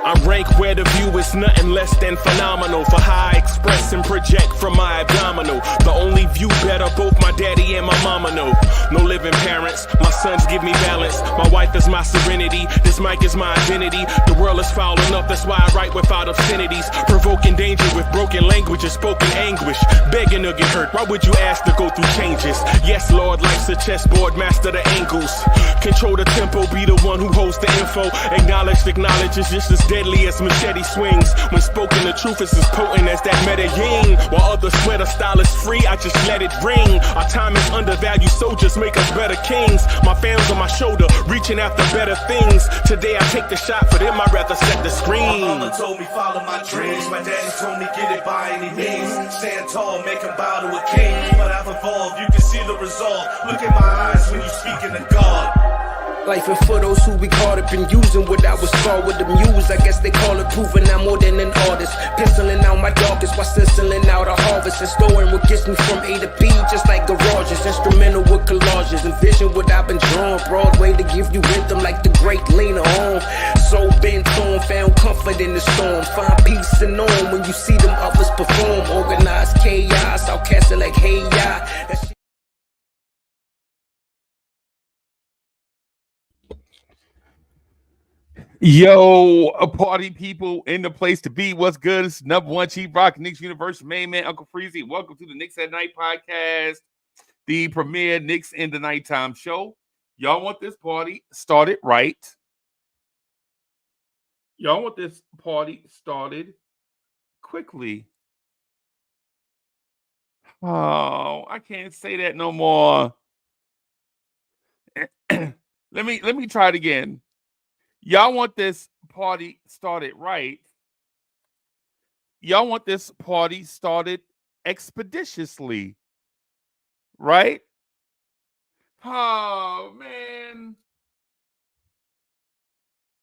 I rank where the view is nothing less than phenomenal. For how I express and project from my abdominal. The only view better, both my daddy and my mama know. No living parents, my sons give me balance. My wife is my serenity, this mic is my identity. The world is foul enough, that's why I write without obscenities. Provoking danger with broken language and spoken anguish. Begging to get hurt, why would you ask to go through changes? Yes, Lord, life's a chessboard, master the angles. Control the tempo, be the one who holds the info. Acknowledge is just as deadly as machete swings. When spoken, the truth is as potent as that Medellin. While others swear the style is free, I just let it ring. Our time is undervalued, soldiers make us better kings. My fans on my shoulder, reaching after better things. Today I take the shot, for them I'd rather set the screen. My mama told me follow my dreams. My daddy told me get it by any means. Stand tall, make him bow to a king. But I've evolved, you can see the resolve. Look in my eyes when you speaking to God. Life and for those who we caught up in using what I was taught with the muse. I guess they call it proving I'm more than an artist. Penciling out my darkest while stenciling out a harvest. And storing what gets me from A to B, just like garages. Instrumental with collages. Envision what I've been drawing. Broadway to give you rhythm like the great Lena Horne. So bent on, found comfort in the storm. Find peace and on when you see them others perform. Organized chaos, I'll cast it like hey ya. Yo, party people in the place to be. What's good? It's number one Chief Rock, Knicks Universe, main man, Uncle Freezie. Welcome to the Knicks at Night podcast, the premier Knicks in the Nighttime show. Y'all want this party started right? Y'all want this party started quickly? Oh, I can't say that no more. Let me try it again. Y'all want this party started right? Y'all want this party started expeditiously, right? Oh, man.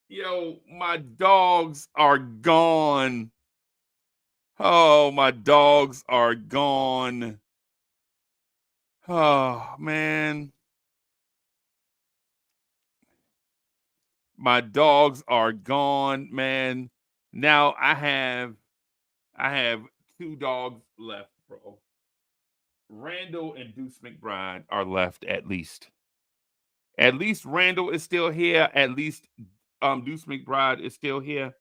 Yo, my dogs are gone. Oh, my dogs are gone. Oh, man. My dogs are gone, man. Now I have two dogs left, bro. Randall and Deuce McBride are left at least. At least Randall is still here. At least Deuce McBride is still here.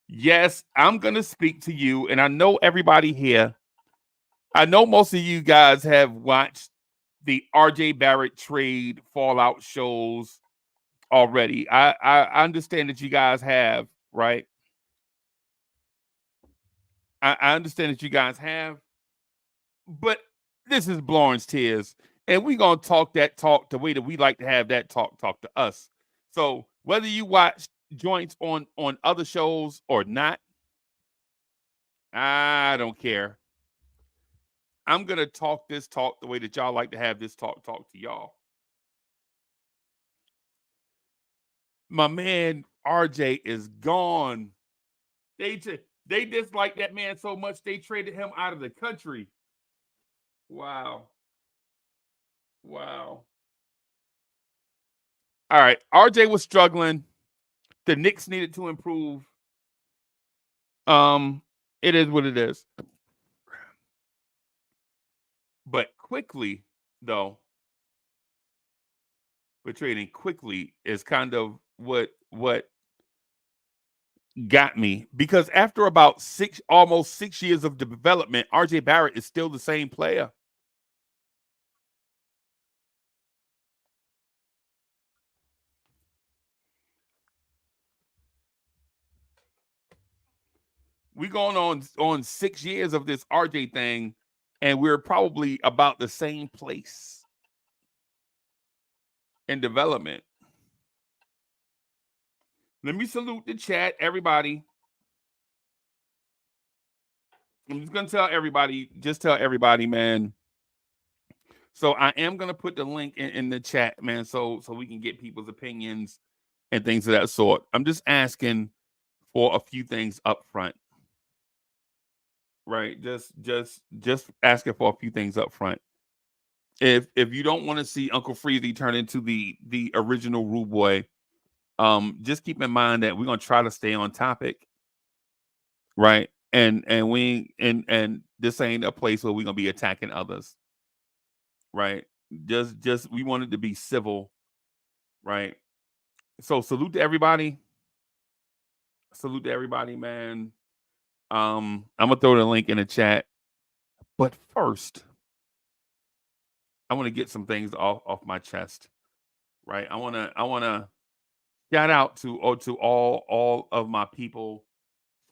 Yes, I'm gonna speak to you, and I know everybody here. I know most of you guys have watched the RJ Barrett trade fallout shows already. I understand that you guys have, right? I understand that you guys have, but this is Blorange Tears, and we're gonna talk that talk the way that we like to have that talk to us. So whether you watch joints on other shows or not, I don't care. I'm gonna talk this talk the way that y'all like to have this talk to y'all. My man RJ is gone. They dislike that man so much they traded him out of the country. Wow. All right. RJ was struggling. The Knicks needed to improve. It is what it is. But quickly, though, but trading quickly is kind of what got me, because after about almost 6 years of development, RJ Barrett is still the same player. We going on 6 years of this RJ thing, and we're probably about the same place in development. Let me salute the chat, everybody. I'm just gonna tell everybody, man. So I am gonna put the link in the chat, man, so we can get people's opinions and things of that sort. I'm just asking for a few things up front. Right, just asking for a few things up front. if you don't want to see Uncle Freezie turn into the original Rude Boy, just keep in mind that we're gonna try to stay on topic, right? And this ain't a place where we're gonna be attacking others, right? Just we wanted to be civil, right? So salute to everybody. Salute to everybody, man. I'm gonna throw the link in the chat, but first, I want to get some things off my chest, right? I wanna shout out to all of my people.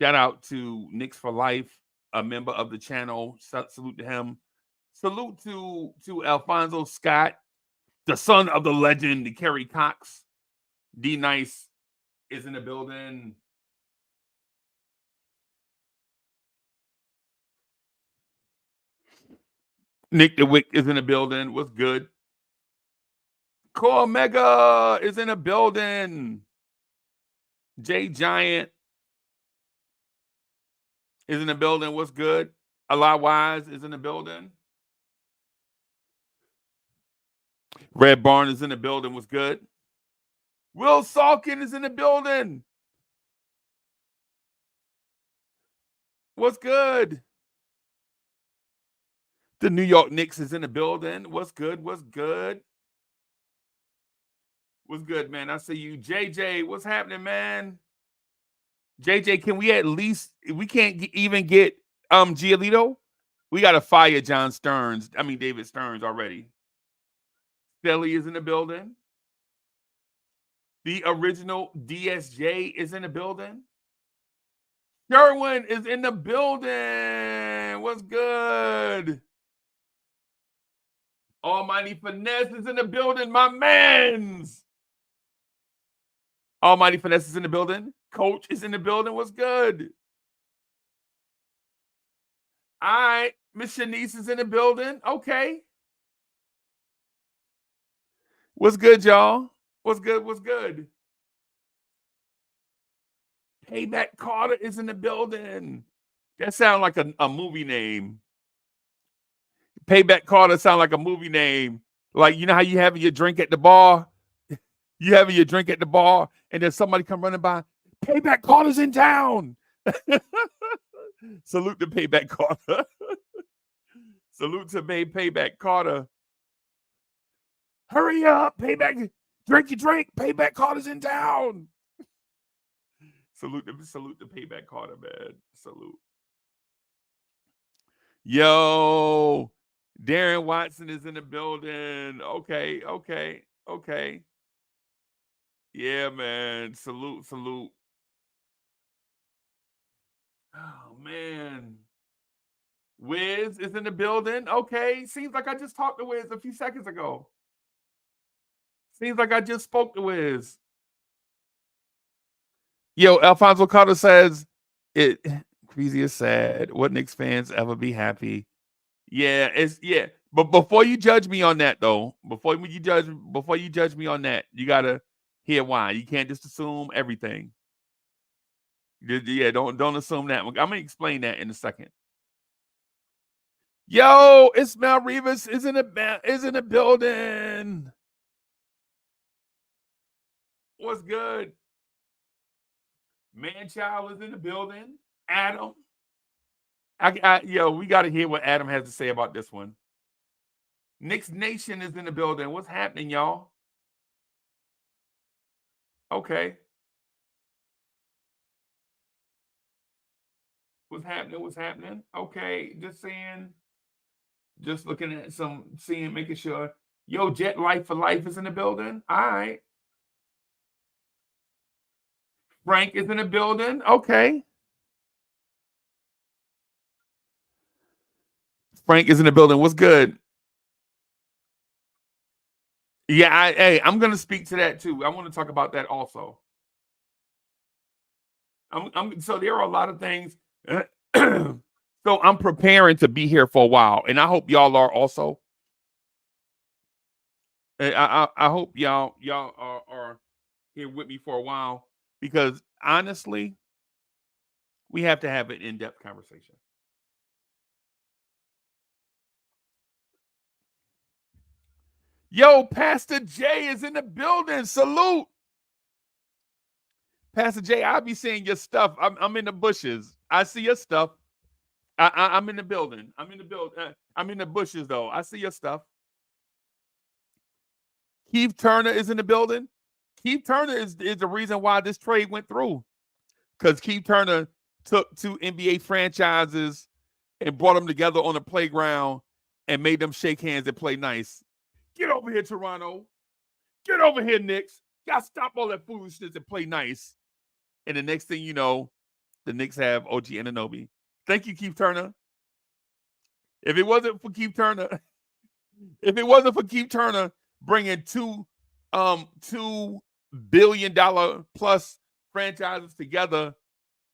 Shout out to Knicks for Life, a member of the channel. Salute to him. Salute to Alfonso Scott, the son of the legend, Kerry Cox. D Nice is in the building. Nick the Wick is in the building. What's good? Core Mega is in the building. Jay Giant is in the building. What's good? A Lot Wise is in the building. Red Barn is in the building. What's good? Will Salkin is in the building. What's good? The New York Knicks is in the building. What's good? What's good? What's good, man? I see you. JJ, what's happening, man? JJ, can we at least, we can't even get Giolito? We got to fire David Stearns already. Philly is in the building. The original DSJ is in the building. Sherwin is in the building. What's good? Almighty Finesse is in the building, my mans. Almighty Finesse is in the building. Coach is in the building. What's good? All right. Miss Shanice is in the building. Okay. What's good, y'all? What's good? What's good? Payback Carter is in the building. That sounds like a movie name. Payback Carter sounds like a movie name. Like, you know how you having your drink at the bar? You having your drink at the bar, and then somebody come running by. Payback Carter's in town. Salute to Payback Carter. Salute to Payback Carter. Hurry up, Payback. Drink your drink. Payback Carter's in town. Salute to Payback Carter, man. Salute. Yo, Darren Watson is in the building. Okay. Yeah, man. Salute. Oh, man. Wiz is in the building. Okay. Seems like I just talked to Wiz a few seconds ago. Seems like I just spoke to Wiz. Yo, Alfonso Carter says, Freezie is sad. Would Knicks fans ever be happy? Yeah. But before you judge me on that, though, before you judge me on that, you gotta hear why. You can't just assume everything. Yeah, don't assume that. I'm gonna explain that in a second. Yo, Ismail Rivas is in the building. What's good? Manchild is in the building. Adam. We got to hear what Adam has to say about this one. Knicks Nation is in the building. What's happening, y'all? Okay. What's happening? Okay, just looking at making sure. Yo, Jet Life for Life is in the building. All right. Frank is in the building. Okay. Frank is in the building. What's good? Yeah, I'm going to speak to that too. I want to talk about that also. So there are a lot of things. So I'm preparing to be here for a while, and I hope y'all are also. I hope y'all are here with me for a while, because honestly, we have to have an in-depth conversation. Yo, Pastor J is in the building. Salute. Pastor J, I'll be seeing your stuff. I'm in the bushes. I see your stuff. I'm in the building. I'm in the building. I'm in the bushes, though. I see your stuff. Keith Turner is in the building. Keith Turner is the reason why this trade went through. Because Keith Turner took two NBA franchises and brought them together on the playground and made them shake hands and play nice. Get over here, Toronto. Get over here, Knicks. Y'all stop all that foolishness and play nice. And the next thing you know, the Knicks have OG Anunoby. Thank you, Keith Turner. If it wasn't for Keith Turner, bringing $2 billion plus franchises together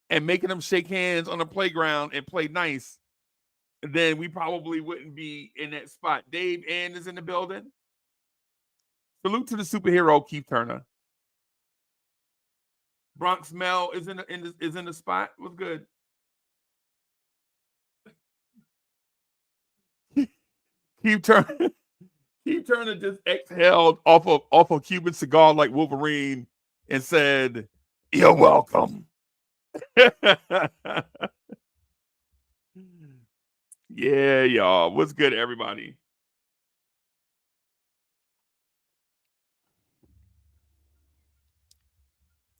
and making them shake hands on the playground and play nice, then we probably wouldn't be in that spot. Dave Ann is in the building. Salute to the superhero Keith Turner. Bronx Mel is in the spot. What's good? Keith Turner just exhaled off a Cuban cigar like Wolverine and said, "You're welcome." Yeah, y'all. What's good, everybody?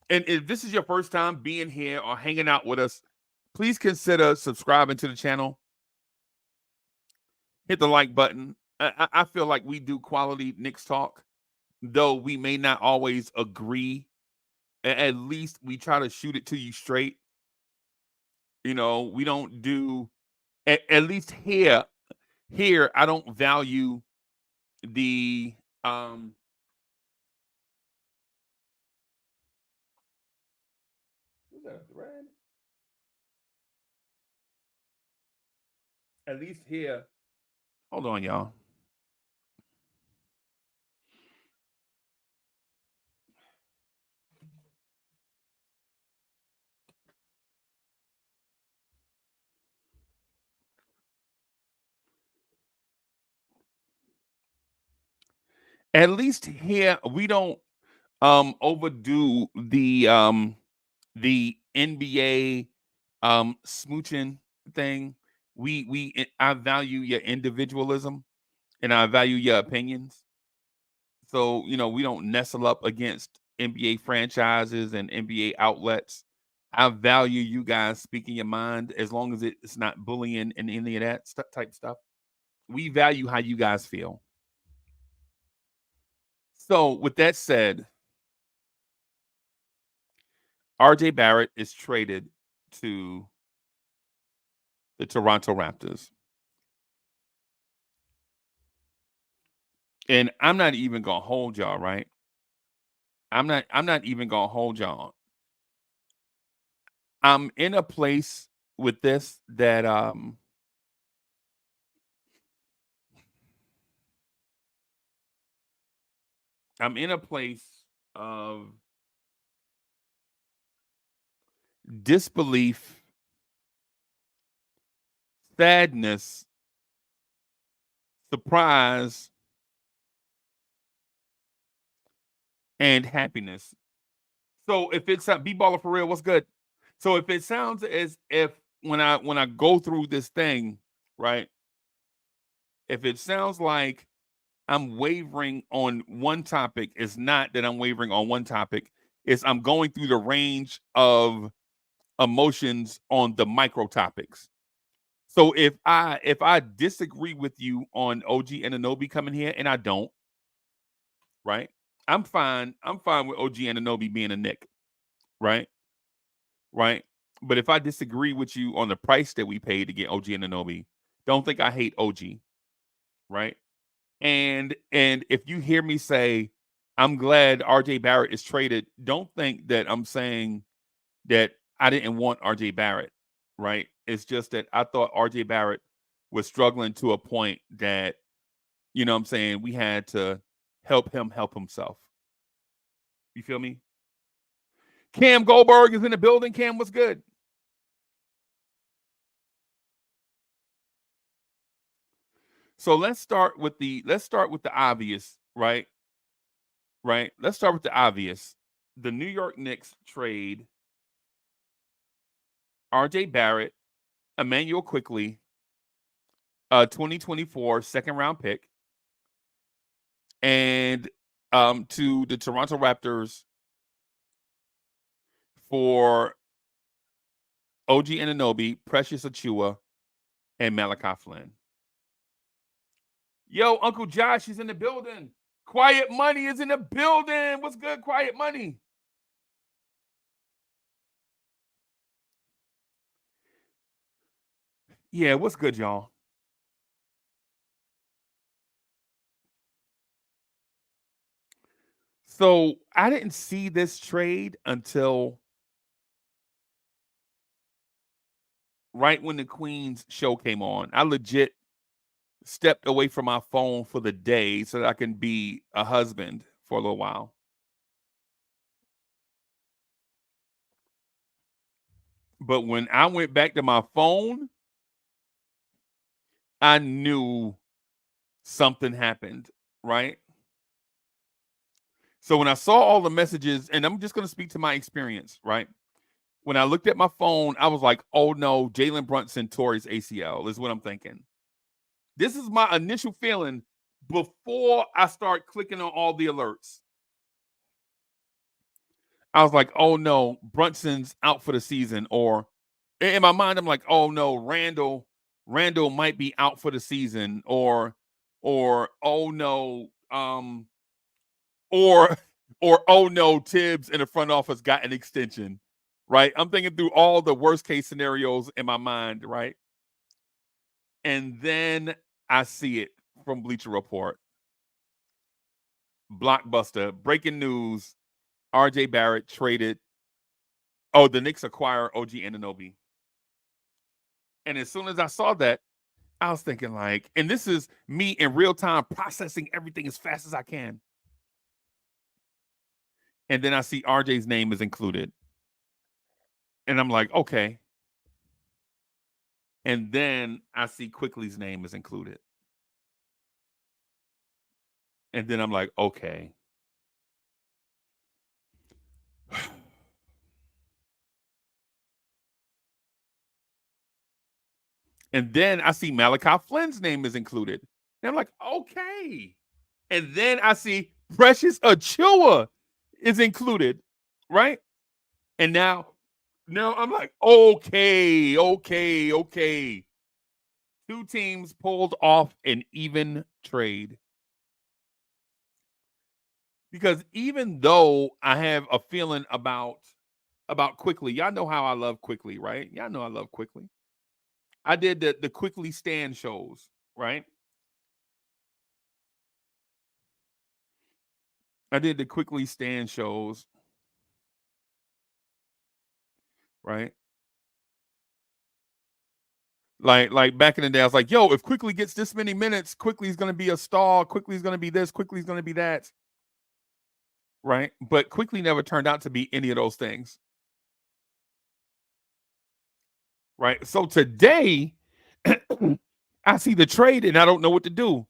And if this is your first time being here or hanging out with us, please consider subscribing to the channel. Hit the like button. I feel like we do quality Knicks talk, though we may not always agree. At least we try to shoot it to you straight. You know, we don't do, at least here, I don't value the what's that, thread? At least here, hold on, y'all. At least here we don't overdo the NBA smooching thing. I value your individualism and I value your opinions. So, you know, we don't nestle up against NBA franchises and NBA outlets. I value you guys speaking your mind as long as it's not bullying and any of that type stuff. We value how you guys feel. So, with that said, RJ Barrett is traded to the Toronto Raptors. And I'm not even gonna hold y'all, right? I'm not even gonna hold y'all. I'm in a place with this that I'm in a place of disbelief, sadness, surprise, and happiness. So if it's B-baller for real, what's good? So if it sounds as if when I go through this thing, right? If it sounds like I'm wavering on one topic, it's not that I'm wavering on one topic. It's I'm going through the range of emotions on the micro topics. So if I disagree with you on OG Anunoby coming here, and I don't, right? I'm fine. I'm fine with OG Anunoby being a Knick, right? Right. But if I disagree with you on the price that we paid to get OG Anunoby, don't think I hate OG, right? And if you hear me say I'm glad RJ Barrett is traded, don't think that I'm saying that I didn't want RJ Barrett, right? It's just that I thought RJ Barrett was struggling to a point that, you know what I'm saying, we had to help him help himself. You feel me? Cam Goldberg is in the building. Cam, what's good? So let's start with the obvious. right? Right. Let's start with the obvious. The New York Knicks trade RJ Barrett, Emmanuel Quickly, a 2024 second round pick, and to the Toronto Raptors for OG Anunoby, Precious Achua, and Malachi Flynn. Yo, Uncle Josh is in the building. Quiet Money is in the building. What's good, Quiet Money? Yeah, what's good, y'all? So I didn't see this trade until right when the Queen's show came on. I legit stepped away from my phone for the day so that I can be a husband for a little while. But when I went back to my phone, I knew something happened, right? So when I saw all the messages, and I'm just going to speak to my experience, right? When I looked at my phone, I was like, oh no, Jalen Brunson tore his ACL, is what I'm thinking. This is my initial feeling before I start clicking on all the alerts. I was like, oh no, Brunson's out for the season. Or in my mind, I'm like, oh no, Randall might be out for the season. Or oh no, or oh no, Tibbs in the front office got an extension. Right? I'm thinking through all the worst case scenarios in my mind, right? And then I see it from Bleacher Report. Blockbuster, breaking news. RJ Barrett traded. Oh, the Knicks acquire OG Anunoby. And as soon as I saw that, I was thinking like, and this is me in real time processing everything as fast as I can. And then I see RJ's name is included. And I'm like, okay. And then I see Quickly's name is included. And then I'm like, okay. And then I see Malachi Flynn's name is included. And I'm like, okay. And then I see Precious Achua is included, right? And now I'm like, okay. Two teams pulled off an even trade. Because even though I have a feeling about Quickly, y'all know how I love Quickly, right? Y'all know I love Quickly. I did the Quickly stand shows, right? I did the Quickly stand shows, right? Like back in the day, I was like, yo, if Quickly gets this many minutes, Quickly's gonna be a star, Quickly's gonna be this, Quickly's gonna be that. Right? But Quickly never turned out to be any of those things. Right. So today I see the trade and I don't know what to do.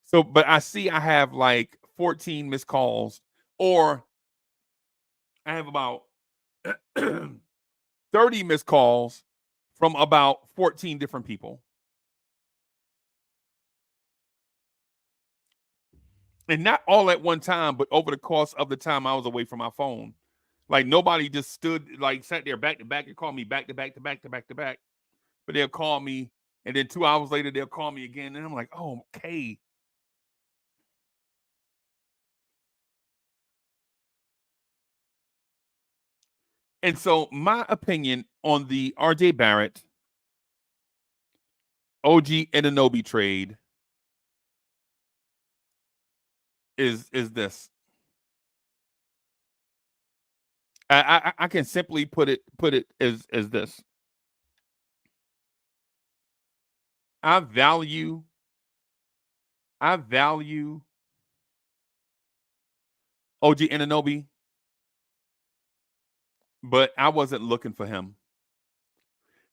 So, but I see I have like 14 missed calls, or I have about 30 missed calls from about 14 different people. And not all at one time, but over the course of the time I was away from my phone. Like nobody just sat there back to back and called me back to back to back to back to back. But they'll call me, and then 2 hours later they'll call me again, and I'm like, oh, okay. And so my opinion on the RJ Barrett, OG Anunoby trade is this. I can simply put it as this. I value OG Anunoby, but I wasn't looking for him.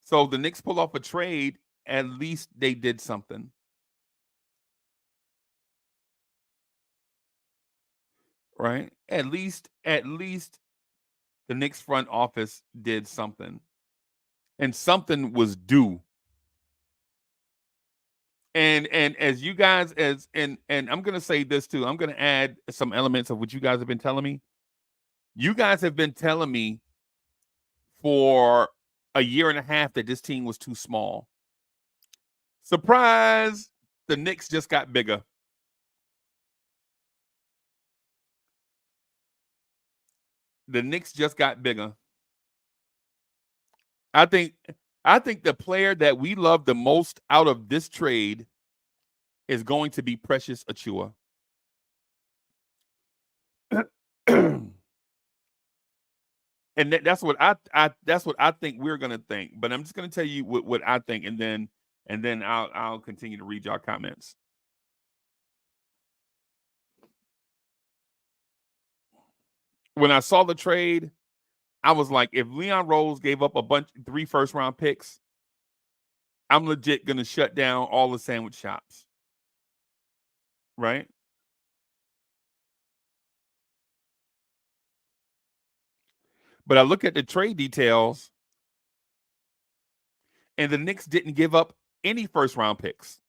So the Knicks pull off a trade. At least they did something. right? At least the Knicks front office did something, and something was due. And as you guys and I'm gonna say this too. I'm gonna add some elements of what you guys have been telling me. You guys have been telling me for a year and a half that this team was too small. Surprise! The Knicks just got bigger. The Knicks just got bigger. I think I think the player that we love the most out of this trade is going to be Precious Achua. And that's what that's what I think we're gonna think. But I'm just gonna tell you what I think, and then I'll continue to read y'all comments. When I saw the trade, I was like, if Leon Rose gave up a bunch 3 first round picks, I'm legit gonna shut down all the sandwich shops. Right? But I look at the trade details, and the Knicks didn't give up any first round picks.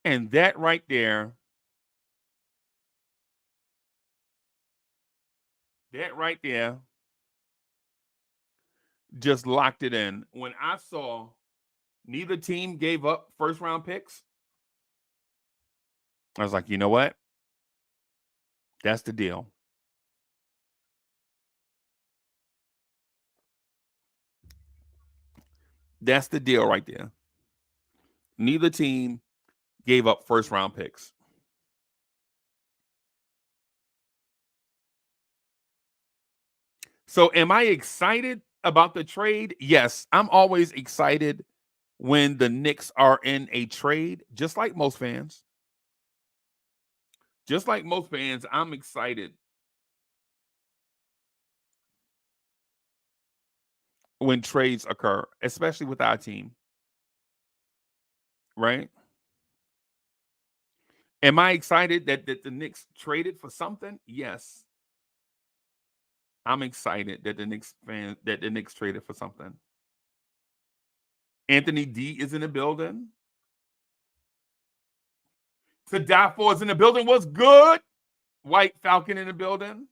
And that right there, just locked it in. When I saw neither team gave up first round picks, I was like, you know what? That's the deal. That's the deal right there. Neither team gave up first round picks. So am I excited about the trade? Yes, I'm always excited when the Knicks are in a trade, just like most fans. Just like most fans, I'm excited when trades occur, especially with our team. Right? Am I excited that the Knicks traded for something? Yes. I'm excited that the Knicks traded for something. Anthony D is in the building. To Die For is in the building. What's good? White Falcon in the building.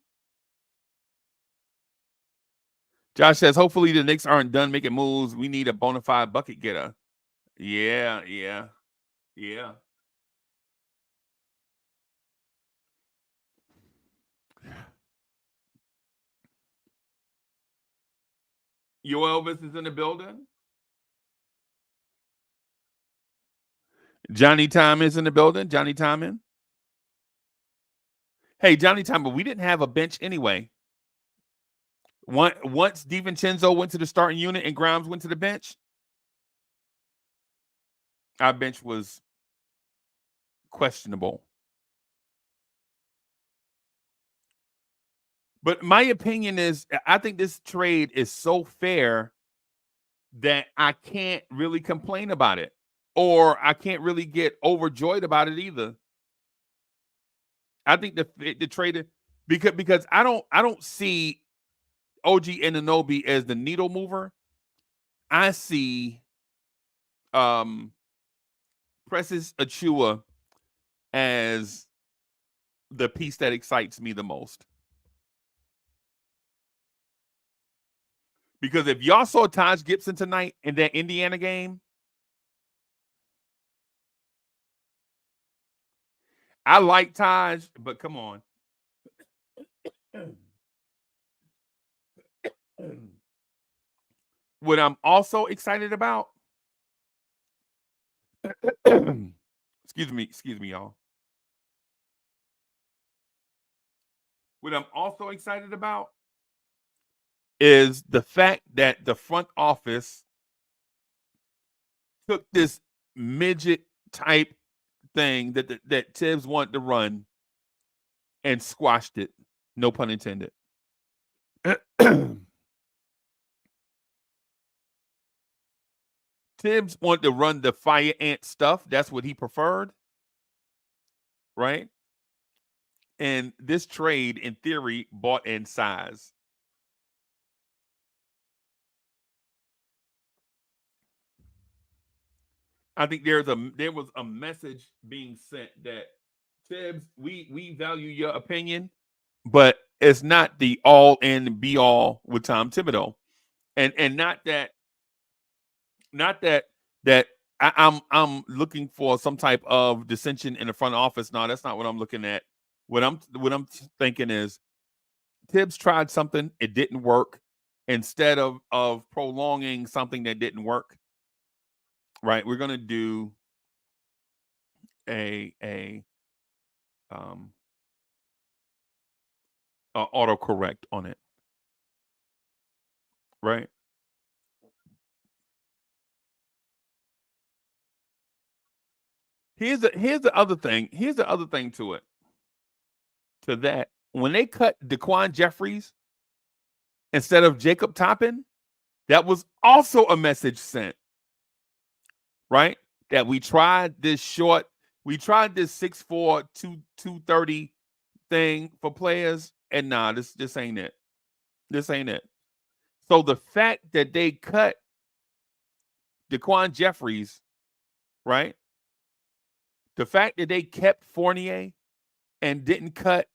Josh says, hopefully the Knicks aren't done making moves. We need a bona fide bucket getter. Yeah. Yo Elvis is in the building. Johnny Time is in the building. Johnny Time. Hey, Johnny Time, but we didn't have a bench anyway. Once DiVincenzo went to the starting unit and Grimes went to the bench, our bench was questionable. But my opinion is, I think this trade is so fair that I can't really complain about it, or I can't really get overjoyed about it either. I think the trade, because I don't see OG Anunoby as the needle mover. I see Precious Achua as the piece that excites me the most. Because if y'all saw Taj Gibson tonight in that Indiana game, I like Taj, but come on. What I'm also excited about, excuse me, y'all. What I'm also excited about is the fact that the front office took this midget type thing that Tibbs wanted to run and squashed it. No pun intended. Tibbs wanted to run the fire ant stuff. That's what he preferred. right? And this trade, in theory, bought in size. I think there was a message being sent that Tibbs, we value your opinion, but it's not the all in be all with Tom Thibodeau. And not that that I'm looking for some type of dissension in the front office. No, that's not what I'm looking at. What I'm thinking is Tibbs tried something, it didn't work. Instead of prolonging something that didn't work, right? We're gonna do a um autocorrect on it, right? Here's the other thing. Here's the other thing to it. To that, when they cut Daquan Jeffries instead of Jacob Toppin, that was also a message sent, right? That we tried this 6'4", 230 thing for players, and nah, this ain't it. This ain't it. So the fact that they cut Daquan Jeffries, right? The fact that they kept Fournier and didn't cut,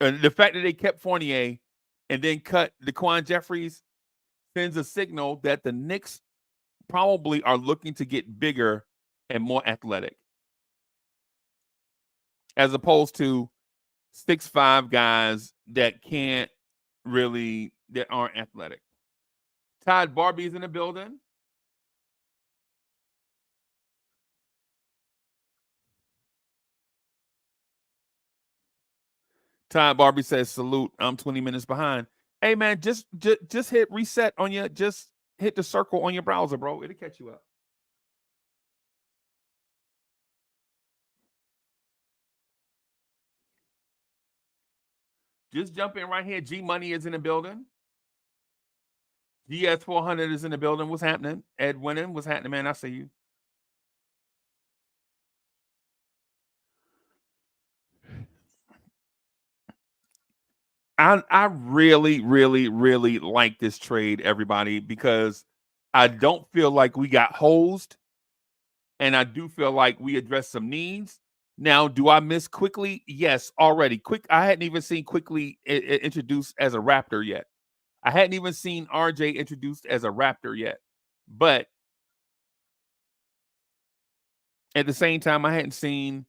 the fact that they kept Fournier and then cut Daquan Jeffries sends a signal that the Knicks probably are looking to get bigger and more athletic, as opposed to 6'5" guys that aren't athletic. Todd Barbie's in the building. Todd Barbie says, "Salute. I'm 20 minutes behind." Hey man, just hit reset on your. Just hit the circle on your browser, bro. It'll catch you up. Just jump in right here. G Money is in the building. GS 400 is in the building. What's happening? Ed Winning, what's happening, man? I see you. I really, really, really like this trade, everybody, because I don't feel like we got hosed, and I do feel like we addressed some needs. Now, do I miss Quickly? Yes, already. I hadn't even seen Quickly introduced as a Raptor yet. I hadn't even seen RJ introduced as a Raptor yet. But at the same time, I hadn't seen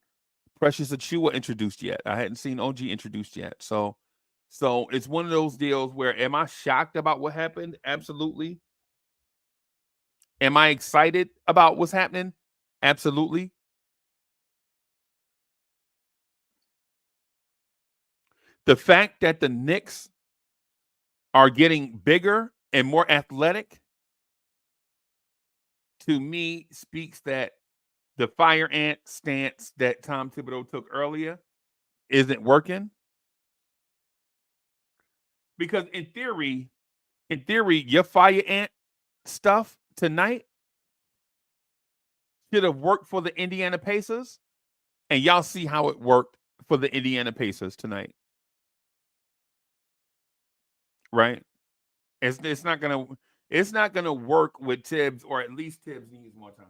Precious Achua introduced yet. I hadn't seen OG introduced yet. So it's one of those deals where, am I shocked about what happened? Absolutely. Am I excited about what's happening? Absolutely. The fact that the Knicks are getting bigger and more athletic, to me, speaks that the fire ant stance that Tom Thibodeau took earlier isn't working. Because in theory, your fire ant stuff tonight should have worked for the Indiana Pacers, and y'all see how it worked for the Indiana Pacers tonight, right? It's not gonna work with Tibbs, or at least Tibbs needs more time.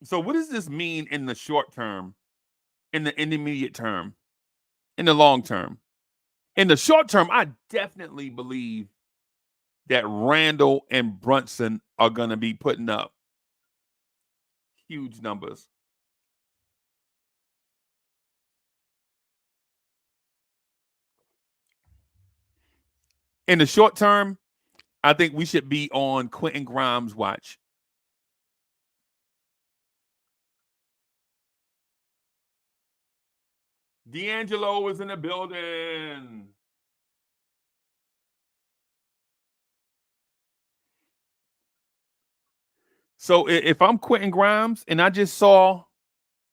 So what does this mean in the short term, in the intermediate term, in the long term? In the short term, I definitely believe that Randall and Brunson are going to be putting up huge numbers. In the short term, I think we should be on Quentin Grimes' watch. D'Angelo is in the building. So if I'm Quentin Grimes and I just saw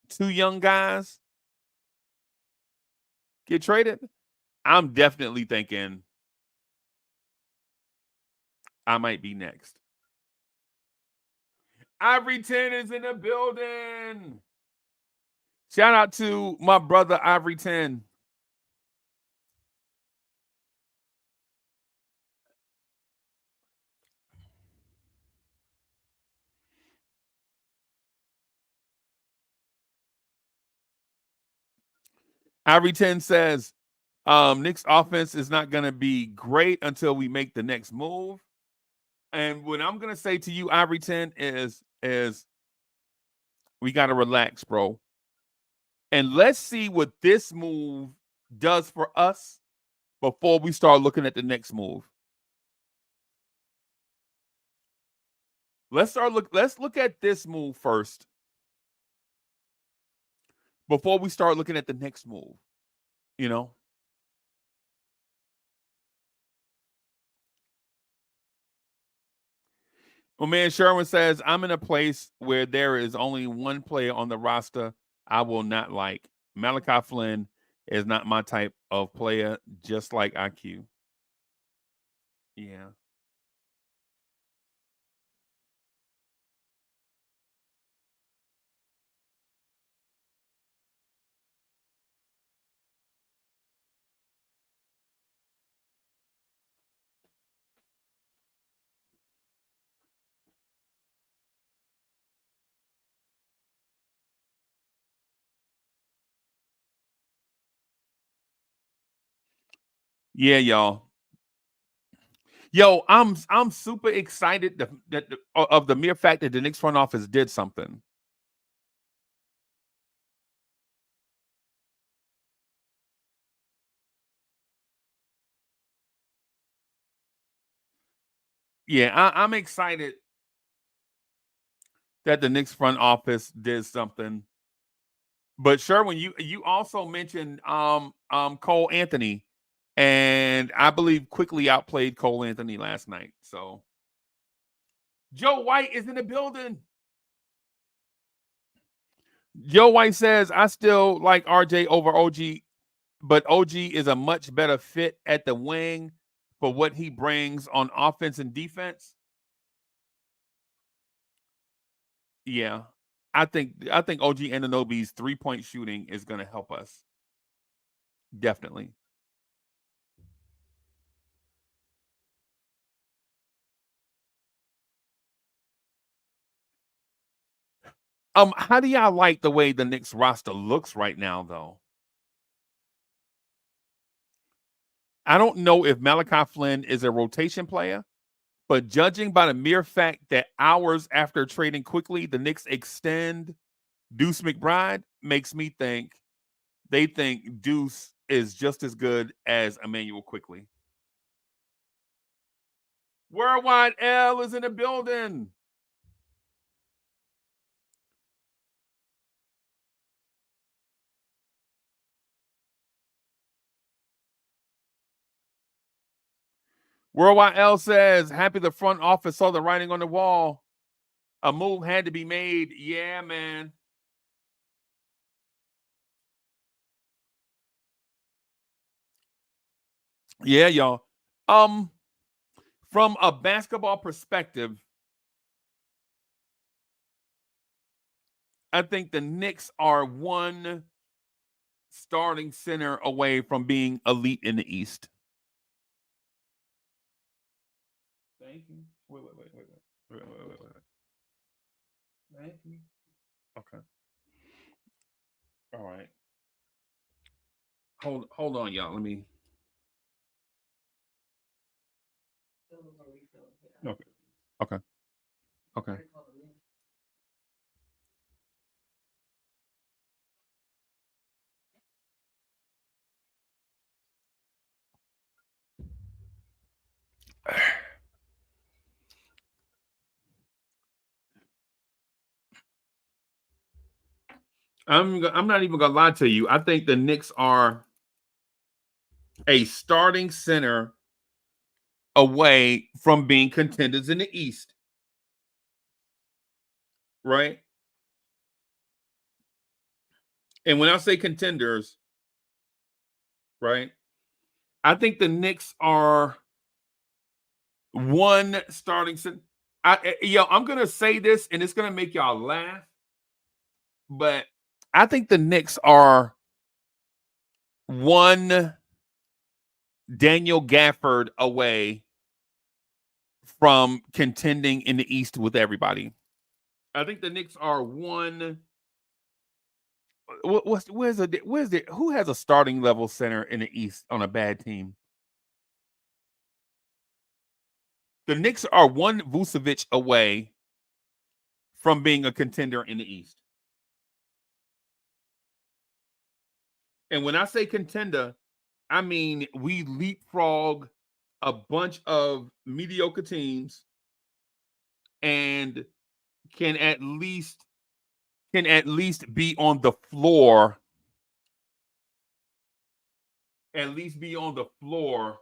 two young guys get traded, I'm definitely thinking I might be next. Ivory 10 is in the building. Shout out to my brother Ivory 10. Ivory 10 says, Knicks offense is not going to be great until we make the next move. And what I'm going to say to you, Ivory 10, is we got to relax, bro. And let's see what this move does for us before we start looking at the next move. Let's look at this move first before we start looking at the next move. You know? Well, man, Sherwin says, I'm in a place where there is only one player on the roster I will not like. Malachi Flynn is not my type of player, just like IQ. Yeah. Yeah, y'all. Yo, I'm super excited of the mere fact that the Knicks front office did something. Yeah, I'm excited that the Knicks front office did something. But Sherwin, you also mentioned Cole Anthony, and I believe quickly outplayed Cole Anthony last night. So Joe White is in the building. Joe White says, I still like RJ over OG, but OG is a much better fit at the wing for what he brings on offense and defense. Yeah. I think OG Anunoby's 3-point shooting is going to help us. Definitely. How do y'all like the way the Knicks roster looks right now, though? I don't know if Malachi Flynn is a rotation player, but judging by the mere fact that hours after trading quickly, the Knicks extend Deuce McBride makes me think they think Deuce is just as good as Emmanuel Quickly. Worldwide L is in the building. Worldwide L says, happy the front office saw the writing on the wall. A move had to be made. Yeah, man. Yeah, y'all. From a basketball perspective, I think the Knicks are one starting center away from being elite in the East. Thank you. Wait. Thank you. Okay. All right. Hold on, y'all. Let me. Okay. Okay. Okay. I'm not even gonna lie to you. I think the Knicks are a starting center away from being contenders in the East. Right? And when I say contenders, right? I think the Knicks are one starting. I'm gonna say this, and it's gonna make y'all laugh, but I think the Knicks are one Daniel Gafford away from contending in the East with everybody. I think the Knicks are one. Who has a starting level center in the East on a bad team? The Knicks are one Vucevic away from being a contender in the East. And when I say contender, I mean we leapfrog a bunch of mediocre teams and can at least be on the floor. At least be on the floor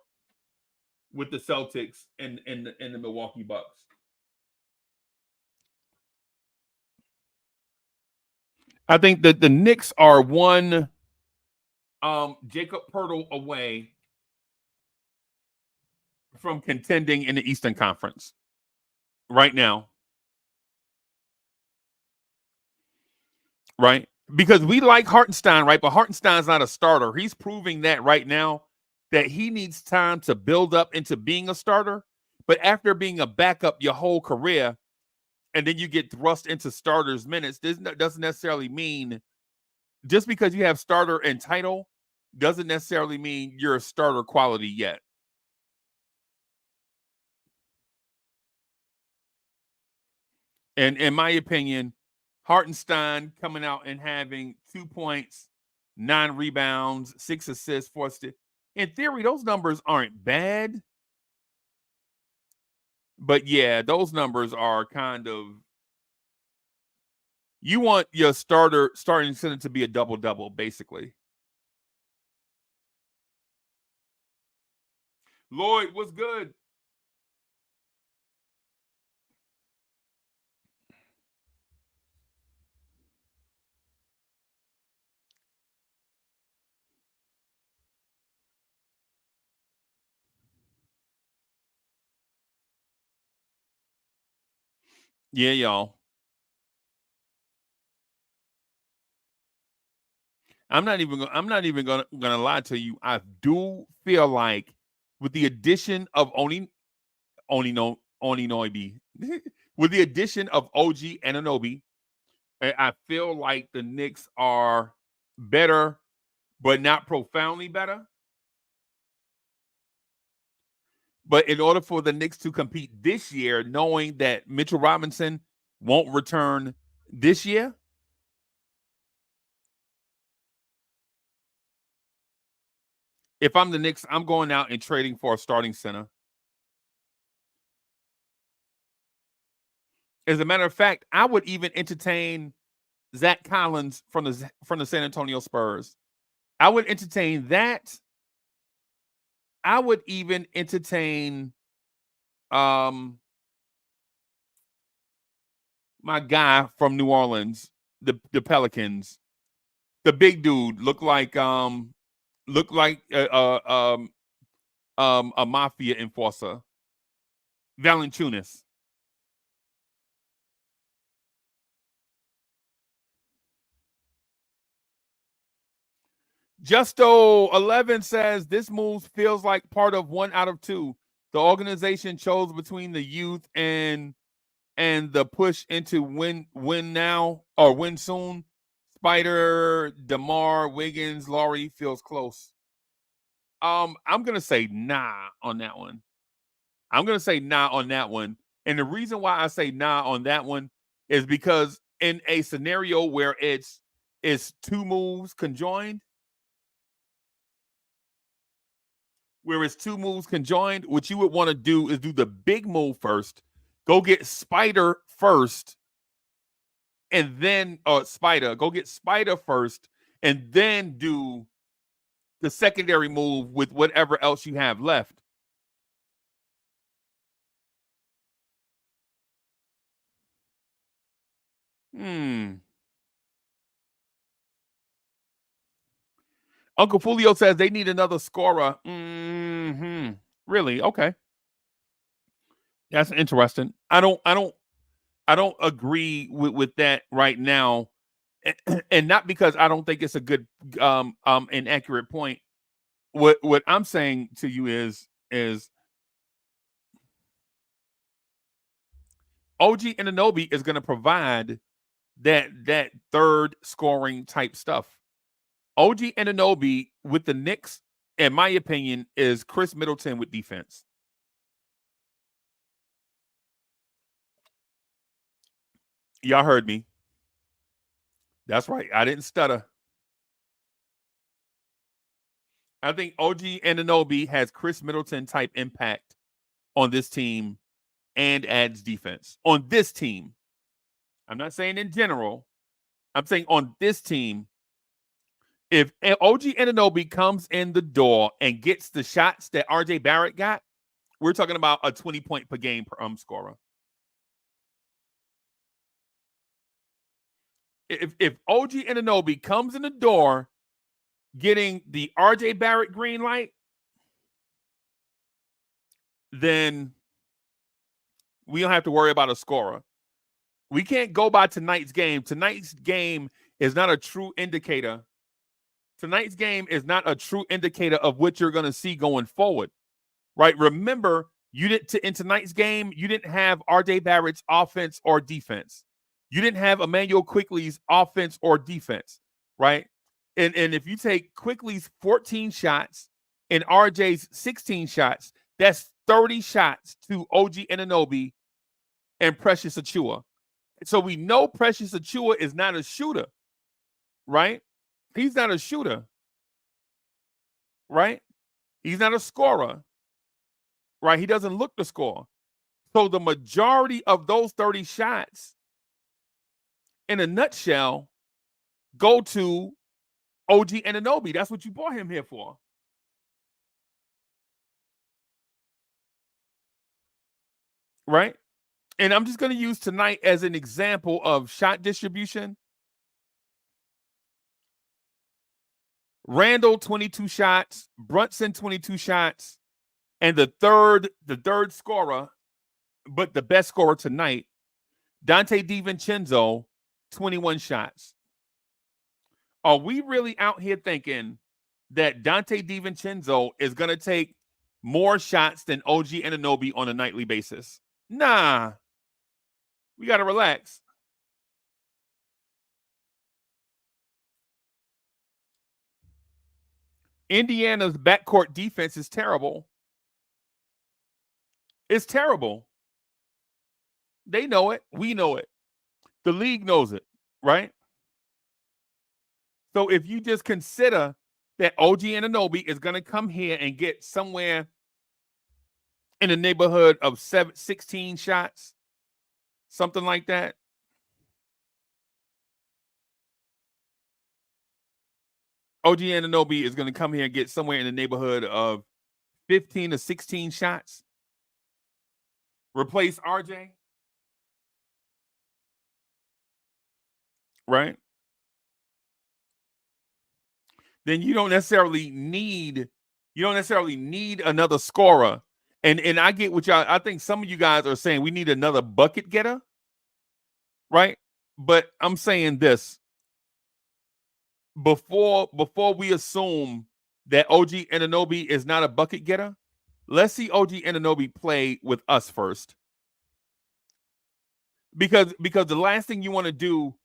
with the Celtics and the Milwaukee Bucks. I think that the Knicks are one Jacob Poeltl away from contending in the Eastern Conference right now. Right? Because we like Hartenstein, right? But Hartenstein's not a starter. He's proving that right now that he needs time to build up into being a starter. But after being a backup your whole career, and then you get thrust into starters minutes, this doesn't necessarily mean just because you have starter and title doesn't necessarily mean you're a starter quality yet. And in my opinion, Hartenstein coming out and having 2 points, 9 rebounds, 6 assists, 4 steals. In theory, those numbers aren't bad. But yeah, those numbers are kind of. You want your starting center to be a double-double, basically. Lloyd, what's good? Yeah, y'all. I'm not even gonna lie to you. I do feel like with the addition of Anunoby, with the addition of OG Anunoby, I feel like the Knicks are better, but not profoundly better. But in order for the Knicks to compete this year, knowing that Mitchell Robinson won't return this year, if I'm the Knicks, I'm going out and trading for a starting center. As a matter of fact, I would even entertain Zach Collins from the San Antonio Spurs. I would entertain that. I would even entertain my guy from New Orleans, the Pelicans. The big dude looked like a mafia enforcer. Valanciunas. Justo11 says this move feels like part of 1 out of 2. The organization chose between the youth and the push into win now or win soon. Spider, DeMar, Wiggins, Laurie feels close. I'm gonna say nah on that one. I'm gonna say nah on that one. And the reason why I say nah on that one is because in a scenario where it's 2 moves conjoined, what you would want to do is do the big move first, go get Spider first, and then go get Spider first, and then do the secondary move with whatever else you have left. Uncle Fulio says they need another scorer. Really? Okay. That's interesting. I don't agree with that right now. And not because I don't think it's a good and accurate point. What I'm saying to you is OG Anunoby is going to provide that third scoring type stuff. OG Anunoby with the Knicks, in my opinion, is Chris Middleton with defense. Y'all heard me. That's right. I didn't stutter. I think OG Anunoby has Chris Middleton type impact on this team and adds defense on this team. I'm not saying in general. I'm saying on this team, if OG Anunoby comes in the door and gets the shots that RJ Barrett got, we're talking about a 20-point per game per scorer. If OG Anunoby comes in the door getting the RJ Barrett green light, then we don't have to worry about a scorer. We can't go by tonight's game. Tonight's game is not a true indicator. Tonight's game is not a true indicator of what you're going to see going forward, right? Remember, in tonight's game, you didn't have RJ Barrett's offense or defense. You didn't have Emmanuel Quickly's offense or defense, right? And if you take Quickly's 14 shots and RJ's 16 shots, that's 30 shots to OG Anunoby and Precious Achiuwa. So we know Precious Achiuwa is not a shooter, right? He's not a shooter, right? He's not a scorer, right? He doesn't look to score. So the majority of those 30 shots, in a nutshell, go to OG Anunoby. That's what you brought him here for. Right? And I'm just going to use tonight as an example of shot distribution. Randall, 22 shots. Brunson, 22 shots. And the third scorer, but the best scorer tonight, Dante DiVincenzo, 21 shots. Are we really out here thinking that Dante DiVincenzo is going to take more shots than OG Anunoby on a nightly basis? Nah. We got to relax. Indiana's backcourt defense is terrible. It's terrible. They know it. We know it. The league knows it, right? So if you just consider that OG Anunoby is going to come here and get somewhere in the neighborhood of 16 shots, something like that. OG Anunoby is going to come here and get somewhere in the neighborhood of 15 to 16 shots. Replace RJ. Right? Then you don't necessarily need another scorer. And I get what y'all, I think some of you guys are saying we need another bucket getter. Right? But I'm saying this. Before we assume that OG Anunoby is not a bucket getter, let's see OG Anunoby play with us first. Because the last thing you want to do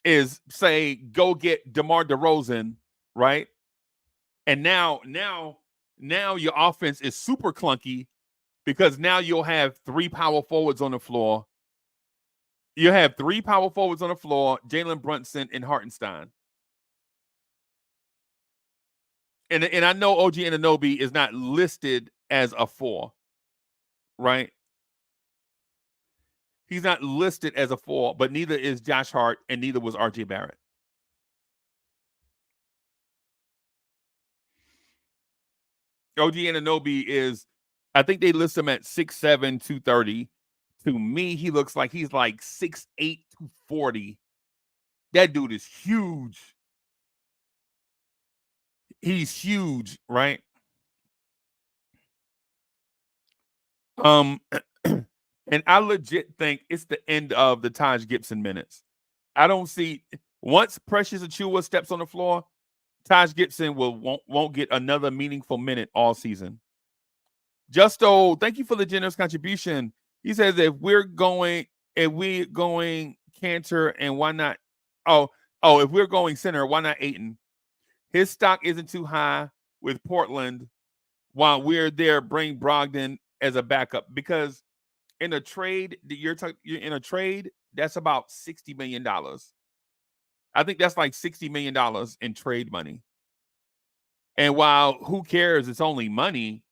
is say go get DeMar DeRozan, right? And now your offense is super clunky because now you'll have three power forwards on the floor. You have three power forwards on the floor, Jalen Brunson and Hartenstein. And I know OG Anunoby is not listed as a 4, right? He's not listed as a 4, but neither is Josh Hart and neither was RJ Barrett. OG Anunoby is, I think they list him at 6'7", 230. To me, he looks like he's like 6'8", 240. That dude is huge. He's huge, right? Um, and I legit think it's the end of the Taj Gibson minutes. I don't see once Precious Achua steps on the floor, Taj Gibson won't get another meaningful minute all season. Justo, thank you for the generous contribution. He says if we're going Cantor and why not? If we're going center, why not Aiton? His stock isn't too high with Portland. While we're there, bring Brogdon as a backup because in a trade you're in a trade that's about $60 million. I think that's like $60 million in trade money. And while who cares, it's only money.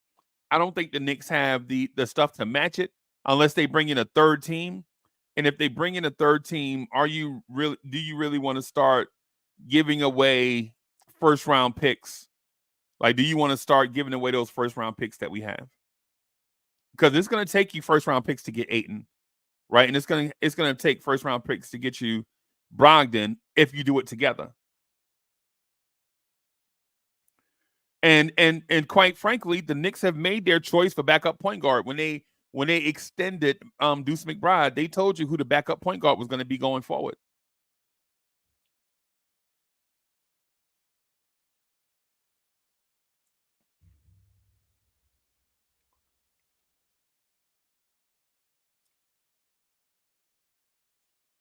I don't think the Knicks have the stuff to match it unless they bring in a third team. And if they bring in a third team, do you really want to start giving away first round picks? Like, do you want to start giving away those first round picks that we have? Because it's going to take you first round picks to get Aiton, right? And it's going to take first round picks to get you Brogdon if you do it together. And quite frankly, the Knicks have made their choice for backup point guard when they extended Deuce McBride. They told you who the backup point guard was going to be going forward.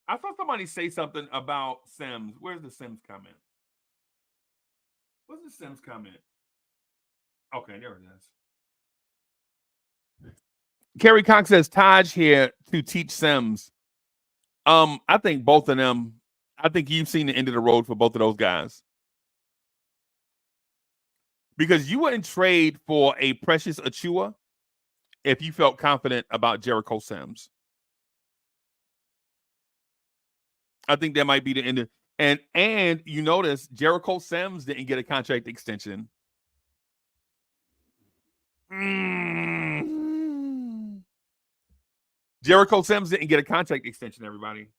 I saw somebody say something about Sims. Where's the Sims comment? What's the Sims comment? Okay, there it is. Kerry Cox says Taj here to teach Sims. I think both of them. I think you've seen the end of the road for both of those guys. Because you wouldn't trade for a Precious Achua if you felt confident about Jericho Sims. I think that might be the end of, and you notice Jericho Sims didn't get a contract extension. Jericho Sims didn't get a contract extension, everybody.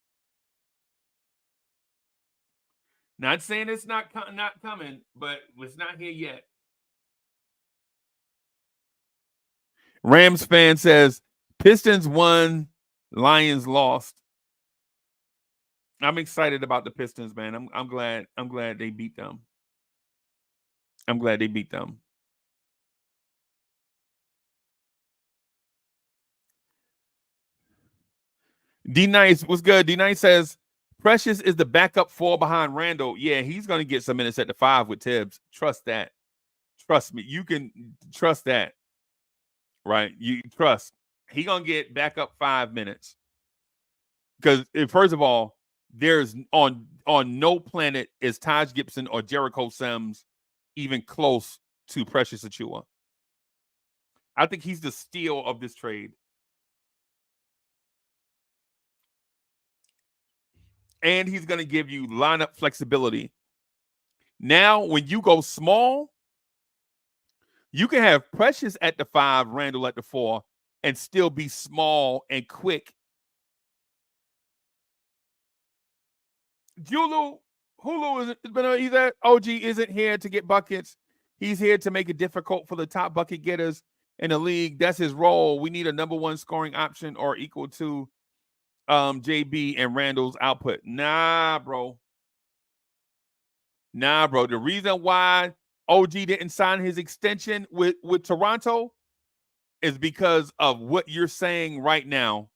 Not saying it's not coming, but it's not here yet. Rams fan says Pistons won, Lions lost. I'm excited about the Pistons, man. I'm glad they beat them. I'm glad they beat them. D Nice, what's good? D Nice says Precious is the backup 4 behind Randall. Yeah, he's gonna get some minutes at the 5 with Tibbs. Trust that. Trust me. You can trust that. Right? You trust. He gonna get backup 5 minutes. Because first of all, there's on no planet is Taj Gibson or Jericho Sims even close to Precious Achua. I think he's the steal of this trade. And he's going to give you lineup flexibility. Now, when you go small, you can have Precious at the 5, Randall at the 4, and still be small and quick. Hulu he's at OG isn't here to get buckets. He's here to make it difficult for the top bucket getters in the league. That's his role. We need a number 1 scoring option or equal to JB and Randall's output. Nah, bro. The reason why OG didn't sign his extension with Toronto is because of what you're saying right now.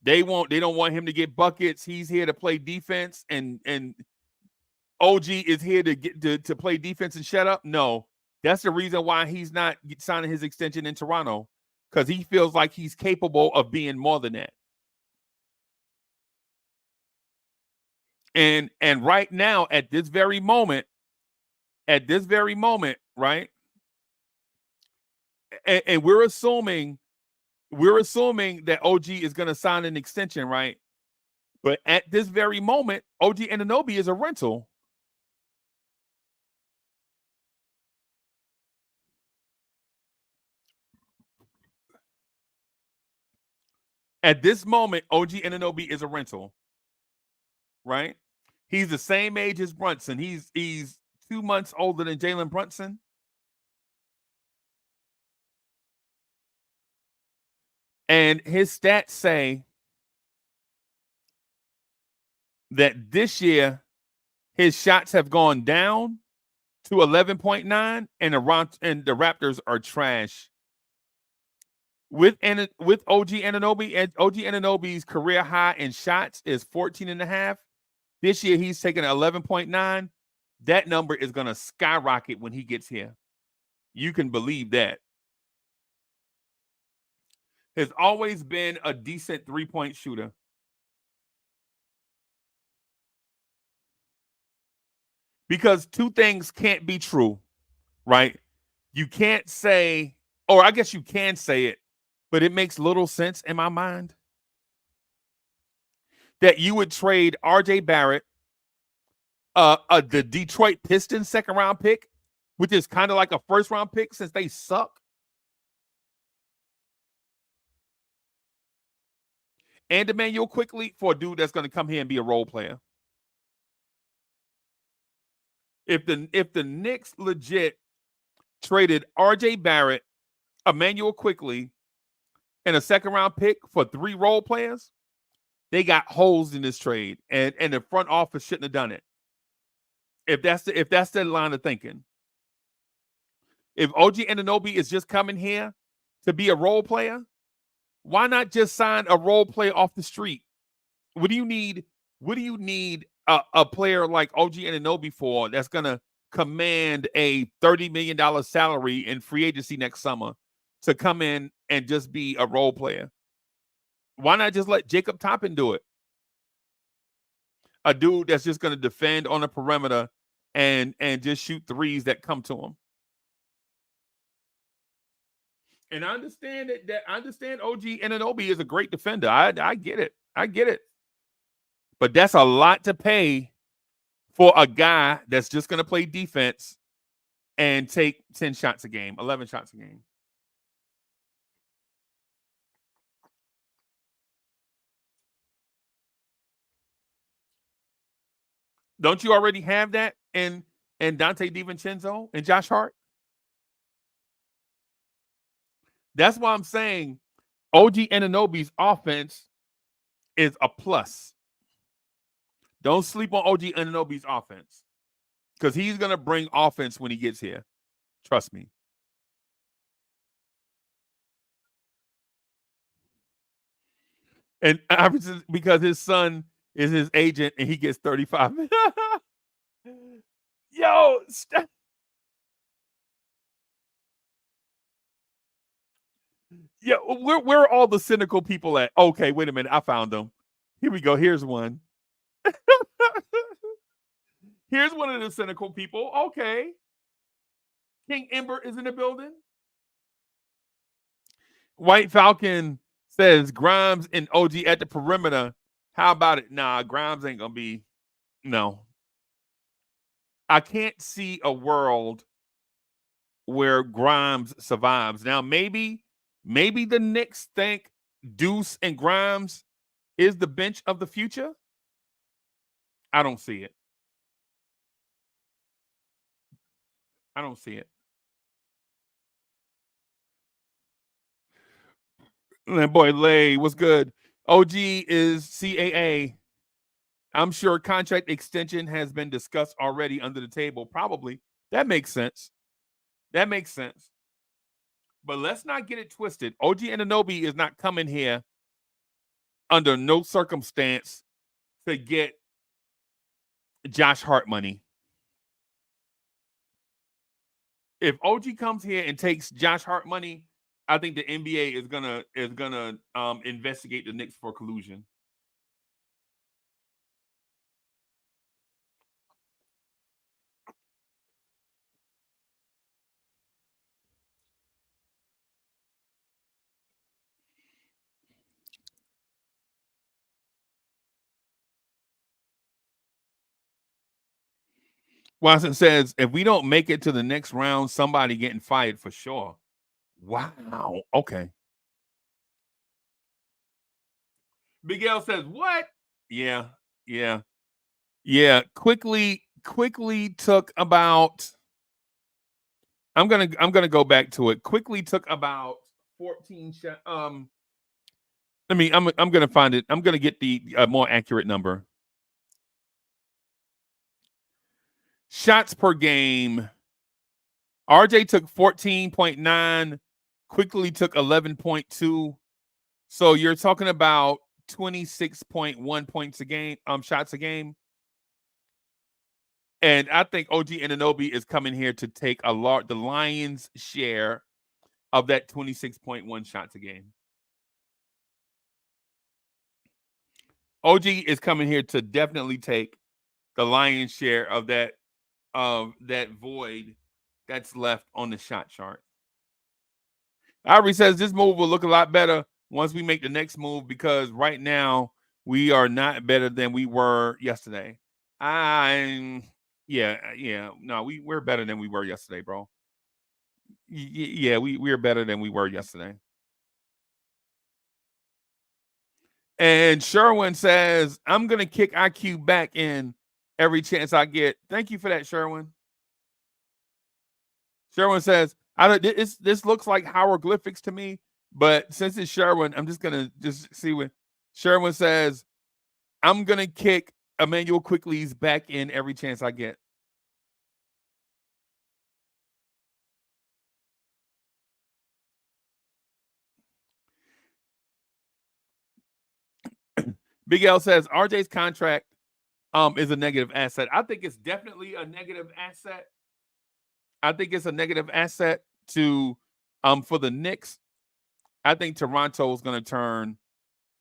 They don't want him to get buckets. He's here to play defense, and OG is here to play defense and shut up. No, that's the reason why he's not signing his extension in Toronto, because he feels like he's capable of being more than that. And right now, at this very moment, right? And we're assuming that OG is going to sign an extension, right? But at this very moment, OG Anunoby is a rental. At this moment, OG Anunoby is a rental, right? He's the same age as Brunson. He's 2 months older than Jalen Brunson. And his stats say that this year his shots have gone down to 11.9, and the Raptors are trash. With OG Anunoby, and OG Anunoby's career high in shots is 14.5. This year he's taking 11.9. That number is going to skyrocket when he gets here. You can believe that. Has always been a decent three-point shooter. Because two things can't be true, right? You can't say, or I guess you can say it, but it makes little sense in my mind that you would trade RJ Barrett, the Detroit Pistons second-round pick, which is kind of like a first-round pick since they suck, and Emmanuel quickly for a dude that's going to come here and be a role player. If the Knicks legit traded RJ Barrett, Emmanuel quickly, and a second-round pick for 3 role players, they got holes in this trade, and the front office shouldn't have done it. If that's the line of thinking. If OG Anunoby is just coming here to be a role player, why not just sign a role player off the street? What do you need? What do you need a player like OG Anunoby for that's gonna command a $30 million salary in free agency next summer to come in and just be a role player? Why not just let Jacob Toppin do it? A dude that's just going to defend on the perimeter and just shoot threes that come to him. And I understand that I understand OG Anunoby is a great defender. I get it. I get it. But that's a lot to pay for a guy that's just going to play defense and take 10 shots a game, 11 shots a game. Don't you already have that in Dante DiVincenzo and Josh Hart? That's why I'm saying OG Anunoby's offense is a plus. Don't sleep on OG Anunoby's offense because he's going to bring offense when he gets here. Trust me. And because his son is his agent and he gets 35. Yo, yeah, where are all the cynical people at? Okay, wait a minute. I found them. Here we go. Here's one. Here's one of the cynical people. Okay. King Ember is in the building. White Falcon says Grimes and OG at the perimeter. How about it? Nah, Grimes ain't going to be. No. I can't see a world where Grimes survives. Now, maybe the Knicks think Deuce and Grimes is the bench of the future. I don't see it. I don't see it. And boy, Lay, what's good? OG is CAA. I'm sure contract extension has been discussed already under the table. Probably. That makes sense. That makes sense. But let's not get it twisted. OG Anunoby is not coming here under no circumstance to get Josh Hart money. If OG comes here and takes Josh Hart money, I think the NBA is gonna investigate the Knicks for collusion. Watson says, if we don't make it to the next round, somebody getting fired for sure. Wow. Okay. Miguel says, what? Yeah. Quickly took about. I'm gonna go back to it. Quickly took about 14 I'm gonna find it. I'm gonna get the more accurate number. Shots per game. RJ took 14.9, quickly took 11.2. So you're talking about 26.1 points a game, shots a game. And I think OG Anunoby is coming here to take the Lions' share of that 26.1 shots a game. OG is coming here to definitely take the Lions' share of that void that's left on the shot chart. Ivory says this move will look a lot better once we make the next move because right now we are not better than we were yesterday. No, we're better than we were yesterday, bro. Yeah, we're better than we were yesterday. And Sherwin says, I'm gonna kick IQ back in every chance I get. Thank you for that, Sherwin. Sherwin says, this looks like hieroglyphics to me, but since it's Sherwin, I'm just gonna see what Sherwin says. I'm gonna kick Emmanuel Quickly's back in every chance I get. Big L says RJ's contract is a negative asset. I think it's definitely a negative asset. I think it's a negative asset to for the Knicks. I think Toronto is going to turn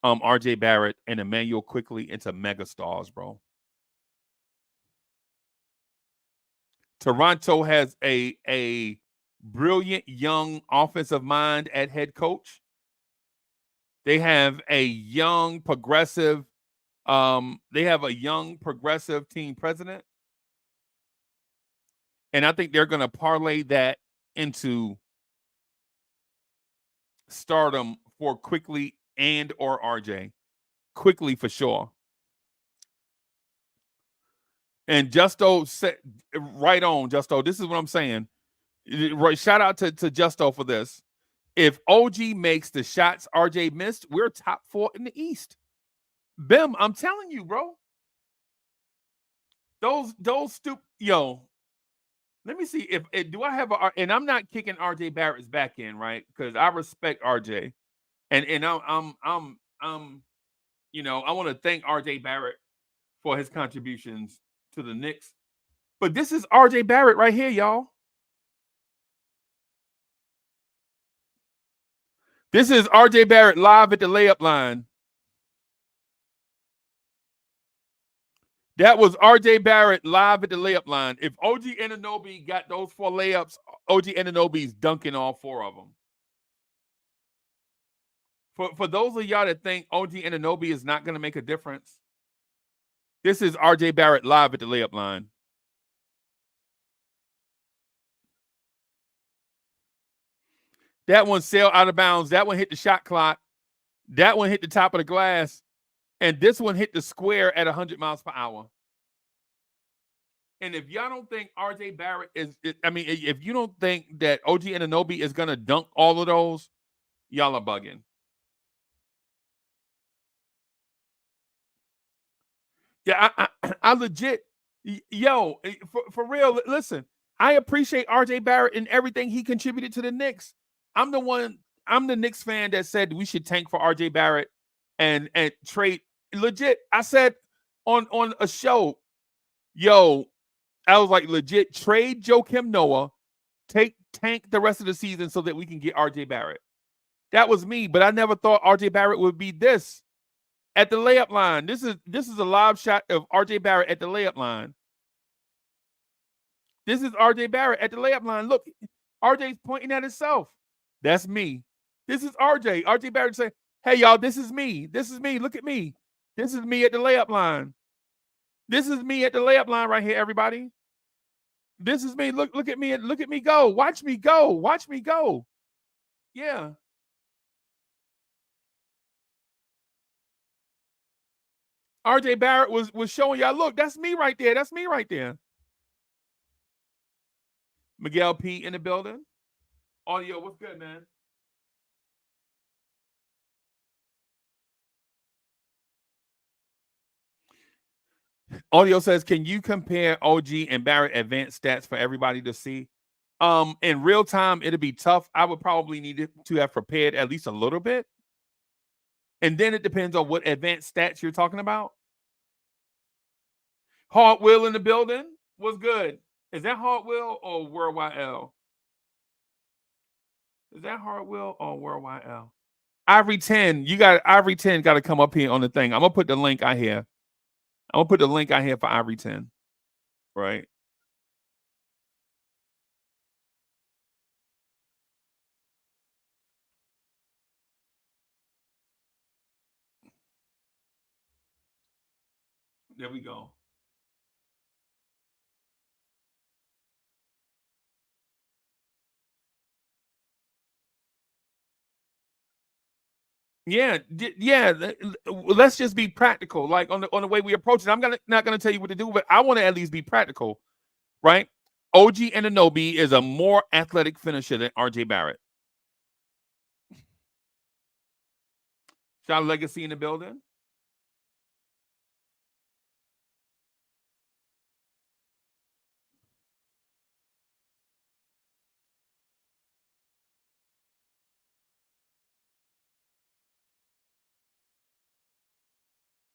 RJ Barrett and Emmanuel Quickly into megastars, bro. Toronto has a brilliant young offensive mind at head coach. They have a young progressive team president. And I think they're going to parlay that into stardom for Quickly and or RJ. Quickly for sure. And Justo said, right on, Justo. This is what I'm saying. Shout out to Justo for this. If OG makes the shots RJ missed, we're top 4 in the East. Bim, I'm telling you, bro. Those stupid Let me see if do I have and I'm not kicking RJ Barrett's back in, right? Because I respect RJ, and I'm I want to thank RJ Barrett for his contributions to the Knicks. But this is RJ Barrett right here, y'all. This is RJ Barrett live at the layup line. That was RJ Barrett live at the layup line. If OG Anunoby got those 4 layups, OG Anunoby's dunking all 4 of them. For those of y'all that think OG Anunoby is not going to make a difference, this is RJ Barrett live at the layup line. That one sailed out of bounds. That one hit the shot clock. That one hit the top of the glass. And this one hit the square at 100 miles per hour. And if y'all don't think RJ Barrett if you don't think that OG Anunoby is going to dunk all of those, y'all are bugging. Yeah, I legit, for real, listen, I appreciate RJ Barrett and everything he contributed to the Knicks. I'm the Knicks fan that said we should tank for RJ Barrett and trade. Legit, I said on a show, I was like, legit, trade Joakim Noah, tank the rest of the season so that we can get RJ Barrett. That was me, but I never thought RJ Barrett would be this at the layup line. This is a live shot of RJ Barrett at the layup line. This is RJ Barrett at the layup line. Look, RJ's pointing at himself. That's me. This is RJ. RJ Barrett saying, hey, y'all, this is me. This is me. Look at me. This is me at the layup line. This is me at the layup line right here, everybody. This is me. Look at me. Look at me go. Watch me go. Watch me go. Yeah. RJ Barrett was showing y'all, look, that's me right there. That's me right there. Miguel P in the building. Audio, what's good, man? Audio says, can you compare OG and Barrett advanced stats for everybody to see? In real time, it'll be tough. I would probably need to have prepared at least a little bit. And then it depends on what advanced stats you're talking about. Hard Will in the building was good. Is that Hard Will or Worldwide L? Is that Hard Will or Worldwide L? Ivory 10, Ivory 10 got to come up here on the thing. I'm gonna put the link out here. I'm gonna put the link out here for Ivory 10. Right. There we go. Yeah. Let's just be practical. Like on the way we approach it. I'm not gonna tell you what to do, but I want to at least be practical, right? OG Anunoby is a more athletic finisher than RJ Barrett. Shot Legacy in the building.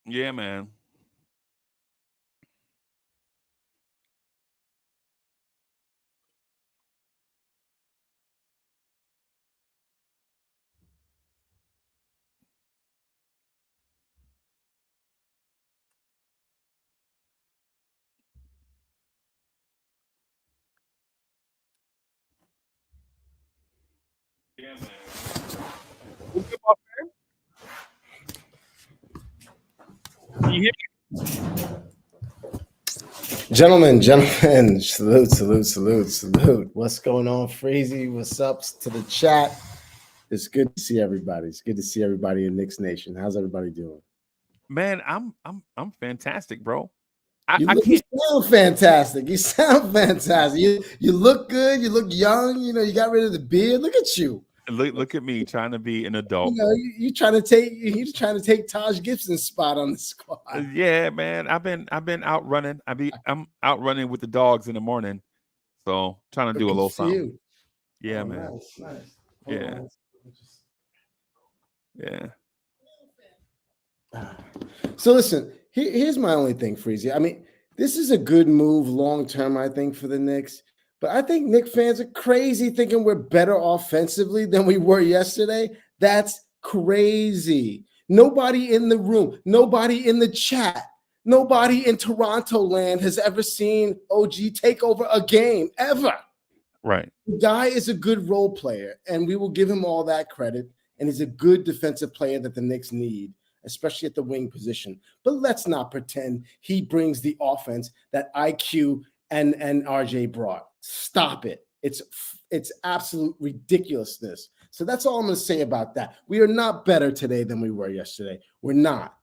Yeah, man. Yeah, man. What's up, man? You hear Gentlemen, salute. What's going on, Freezie? What's up to the chat? It's good to see everybody. It's good to see everybody in Knicks Nation. How's everybody doing? Man, I'm fantastic, bro. You sound fantastic. You sound fantastic. You look good. You look young. You know, you got rid of the beard. Look at you. Look at me trying to be an adult. You know, you trying to take Taj Gibson's spot on the squad. Yeah, man. I've been out running. I'm out running with the dogs in the morning. So trying to do a little something. Yeah, man. Nice. Yeah. Yeah. So listen, here's my only thing, Freezie. I mean, this is a good move long term, I think, for the Knicks. But I think Knicks fans are crazy thinking we're better offensively than we were yesterday. That's crazy. Nobody in the room, nobody in the chat, nobody in Toronto land has ever seen OG take over a game, ever. Right. The guy is a good role player, and we will give him all that credit. And he's a good defensive player that the Knicks need, especially at the wing position. But let's not pretend he brings the offense that IQ and RJ brought. Stop it. It's absolute ridiculousness. So that's all I'm going to say about that. We are not better today than we were yesterday. We're not.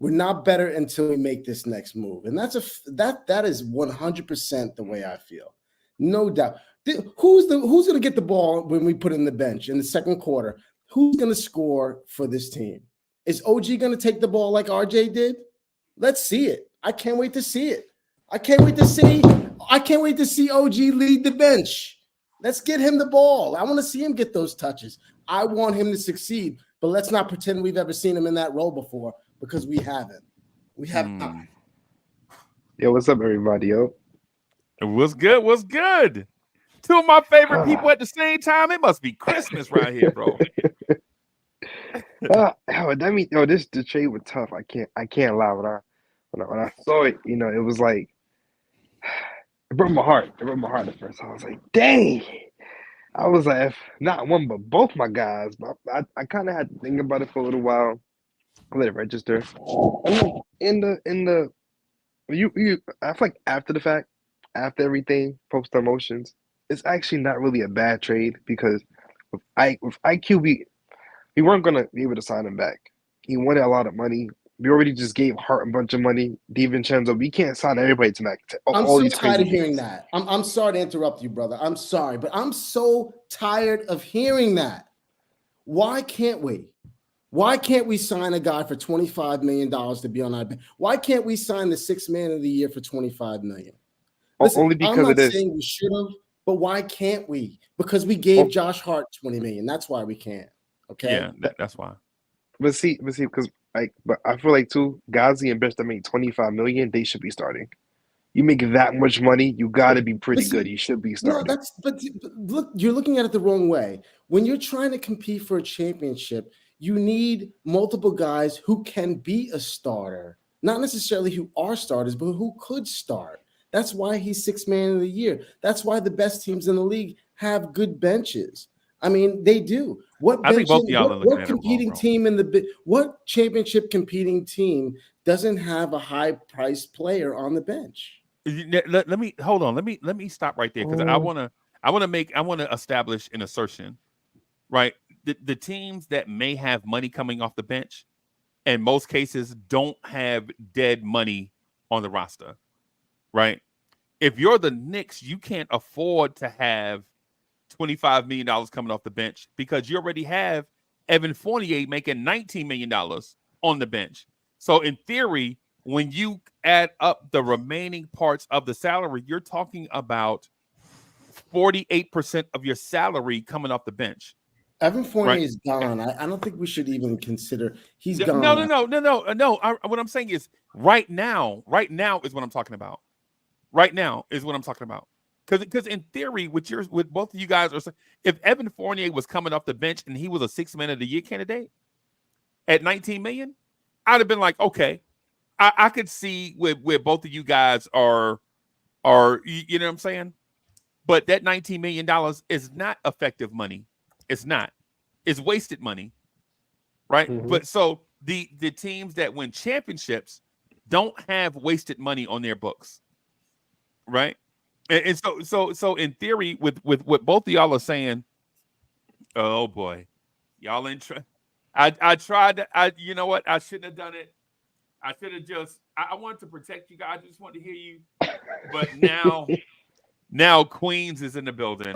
We're not better until we make this next move. And that is 100% the way I feel. No doubt. Who's going to get the ball when we put in the bench in the second quarter? Who's going to score for this team? Is OG going to take the ball like RJ did? Let's see it. I can't wait to see it. I can't wait to see OG lead the bench. Let's get him the ball. I want to see him get those touches. I want him to succeed, but let's not pretend we've ever seen him in that role before, because we haven't. We have not. Yo, what's up, everybody? Yo, What's good? What's good? Two of my favorite people at the same time. It must be Christmas right here, bro. this the trade was tough. I can't lie. When I saw it, you know, it was like it broke my heart. It broke my heart at first. I was like, dang. I was like, if not one but both my guys. But I kind of had to think about it for a little while. I let it register. And I feel like after the fact, after everything, post emotions, it's actually not really a bad trade, because with IQ, we weren't gonna be able to sign him back. He wanted a lot of money. We already just gave Hart a bunch of money. DiVincenzo, we can't sign everybody tonight. I'm so tired of hearing that. I'm sorry to interrupt you, brother. I'm sorry, but I'm so tired of hearing that. Why can't we? Why can't we sign a guy for $25 million to be on our bench? Why can't we sign the sixth man of the year for $25 million? Listen, Only I'm because not of this. saying we should have, but why can't we? Because we gave Josh Hart $20 million. That's why we can't. Okay. Yeah, that's why. But see, because but I feel like too, Ghazi and Best that make 25 million, they should be starting. You make that much money, you got to be pretty good. You should be starting. No, but look, you're looking at it the wrong way. When you're trying to compete for a championship, you need multiple guys who can be a starter, not necessarily who are starters, but who could start. That's why he's sixth man of the year. That's why the best teams in the league have good benches. I mean, they do. I think both of y'all are looking what at it competing wrong, team what championship competing team doesn't have a high priced player on the bench? Let me hold on. Let me stop right there because I want to establish an assertion, right? The teams that may have money coming off the bench, in most cases, don't have dead money on the roster, right? If you're the Knicks, you can't afford to have $25 million coming off the bench because you already have Evan Fournier making $19 million on the bench. So in theory, when you add up the remaining parts of the salary, you're talking about 48% of your salary coming off the bench. Evan Fournier Right. is gone. I don't think we should even consider he's gone. No. What I'm saying is right now is what I'm talking about. Right now is what I'm talking about. Because in theory, with both of you guys, if Evan Fournier was coming off the bench and he was a sixth man of the year candidate at 19 million, I'd have been like, okay, I could see where both of you guys are, you know what I'm saying? But that $19 million is not effective money. It's not. It's wasted money, right? Mhm. But so the teams that win championships don't have wasted money on their books, right? And so in theory, with what both of y'all are saying, oh boy, y'all in. I tried to. You know what? I shouldn't have done it. I should have just. I wanted to protect you guys. I just wanted to hear you. But now Queens is in the building.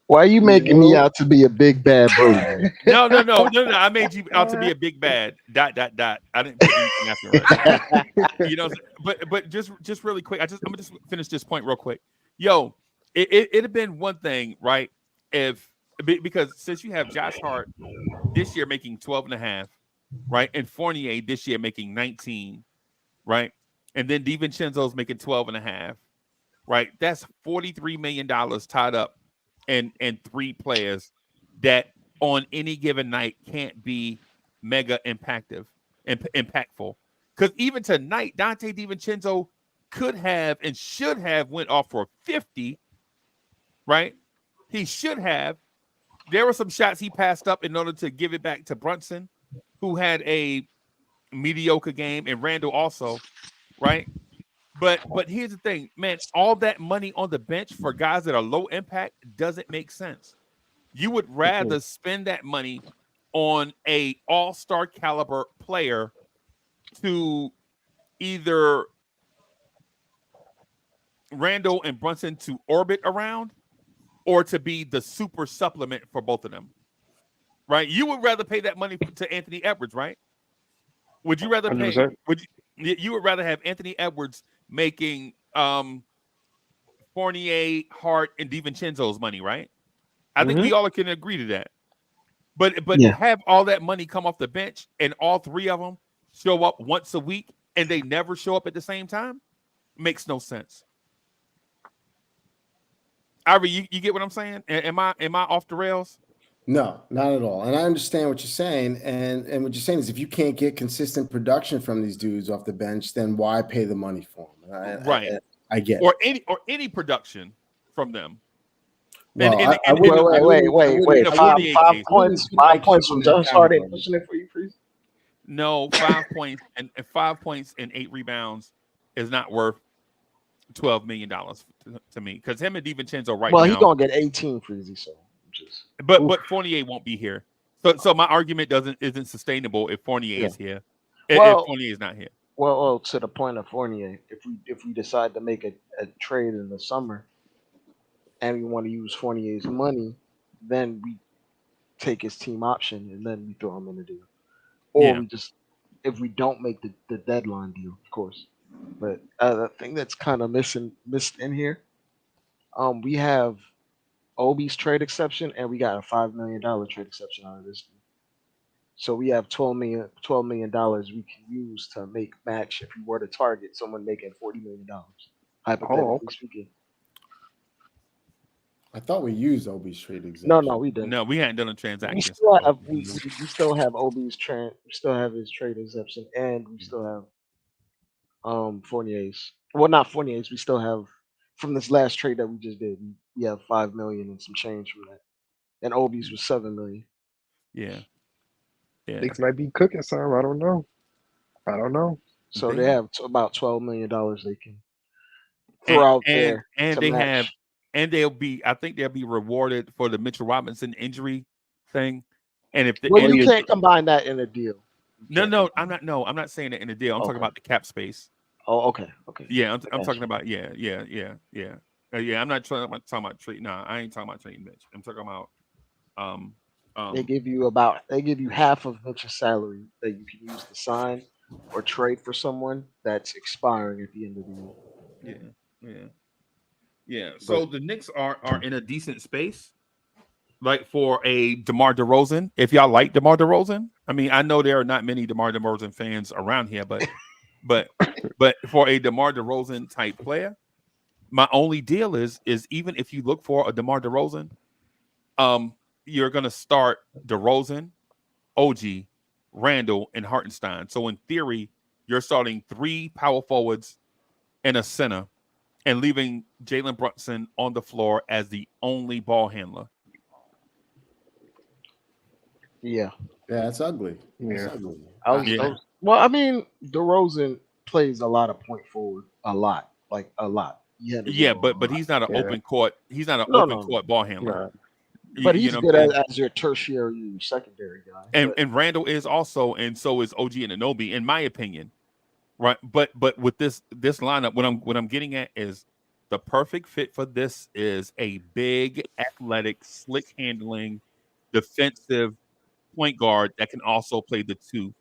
Why are you making me out to be a big bad bully? No. I made you out to be a big bad. ... I didn't put anything after it. You know, but just really quick. I'm gonna just finish this point real quick. Yo, it'd have been one thing, right? Because since you have Josh Hart this year making 12.5, right, and Fournier this year making 19, right, and then DiVincenzo's making 12.5, right. That's $43 million tied up and three players that on any given night can't be mega impactful. Because even tonight, Dante DiVincenzo could have and should have went off for 50, right? He should have. There were some shots he passed up in order to give it back to Brunson, who had a mediocre game, and Randall also, right? But here's the thing, man, all that money on the bench for guys that are low impact doesn't make sense. You would rather spend that money on a all-star caliber player to either Randall and Brunson to orbit around or to be the super supplement for both of them, right? You would rather pay that money to Anthony Edwards, right? Would you rather pay? 100%. You would rather have Anthony Edwards making Fournier, Hart, and DiVincenzo's money, right? I think we all can agree to that. But Yeah. have all that money come off the bench and all three of them show up once a week and they never show up at the same time makes no sense. Ivy, you get what I'm saying? Am I off the rails? No, not at all. And I understand what you're saying. And what you're saying is if you can't get consistent production from these dudes off the bench, then why pay the money for them? Right. I get Or it. any production from them. Well, And I wouldn't. I wouldn't. I in wouldn't. a I Five wouldn't. Fournier five case. I wouldn't points. put 5 IQ points in from that Just Are they category. pushing it for you, Freeze? No, 5 points and 5 points and 8 rebounds is not worth $12 million to me because him and DiVincenzo right Well, he now. gonna get 18, Freezy. So just But Fournier won't be here. So my argument isn't sustainable if Fournier is here. If well, Fournier is not here. well, to the point of Fournier, if we decide to make a trade in the summer and we want to use Fournier's money, then we take his team option and then we throw him in the deal. Or Yeah. we just if we don't make the deadline deal, of course. But the thing that's kind of missed in here, we have Obi's trade exception and we got a $5 million trade exception out of this deal. So we have $12 million we can use to make match if we were to target someone making $40 million, hypothetically speaking. I thought we used Obi's trade exemption. No, we didn't. No, we hadn't done a We transaction. still have we still have Obi's we still have his trade exception, and we still have Fournier's. Well, not Fournier's. We still have from this last trade that we just did. We have 5 million and some change from that, and Obi's was 7 million. Yeah. Knicks might be cooking some. I don't know. So they have about $12 million they can throw out there, and to they match. have, and I think they'll be rewarded for the Mitchell Robinson injury thing. And if you can't combine that in a deal. No, I'm not saying that in a deal. I'm talking about the cap space. Oh, okay. Yeah, I'm talking about yeah. I'm not talking about trade. No, I ain't talking about trading Mitch. I'm talking about they give you half of Mitch's salary that you can use to sign or trade for someone that's expiring at the end of the year. Yeah. So the Knicks are in a decent space, like for a DeMar DeRozan. If y'all like DeMar DeRozan, I mean, I know there are not many DeMar DeRozan fans around here, but for a DeMar DeRozan type player, my only deal is even if you look for a DeMar DeRozan, you're gonna start DeRozan, OG, Randall, and Hartenstein. So in theory, you're starting 3 power forwards and a center, and leaving Jalen Brunson on the floor as the only ball handler. Yeah, that's ugly. That's ugly. Well, I mean, DeRozan plays a lot of point forward, a lot. Yeah, but he's not an open court. He's not an open court ball handler. But he's good as your tertiary, secondary guy. And Randall is also, and so is OG Anunoby, in my opinion. Right, but with this lineup, what I'm getting at is the perfect fit for this is a big, athletic, slick handling, defensive point guard that can also play the 2.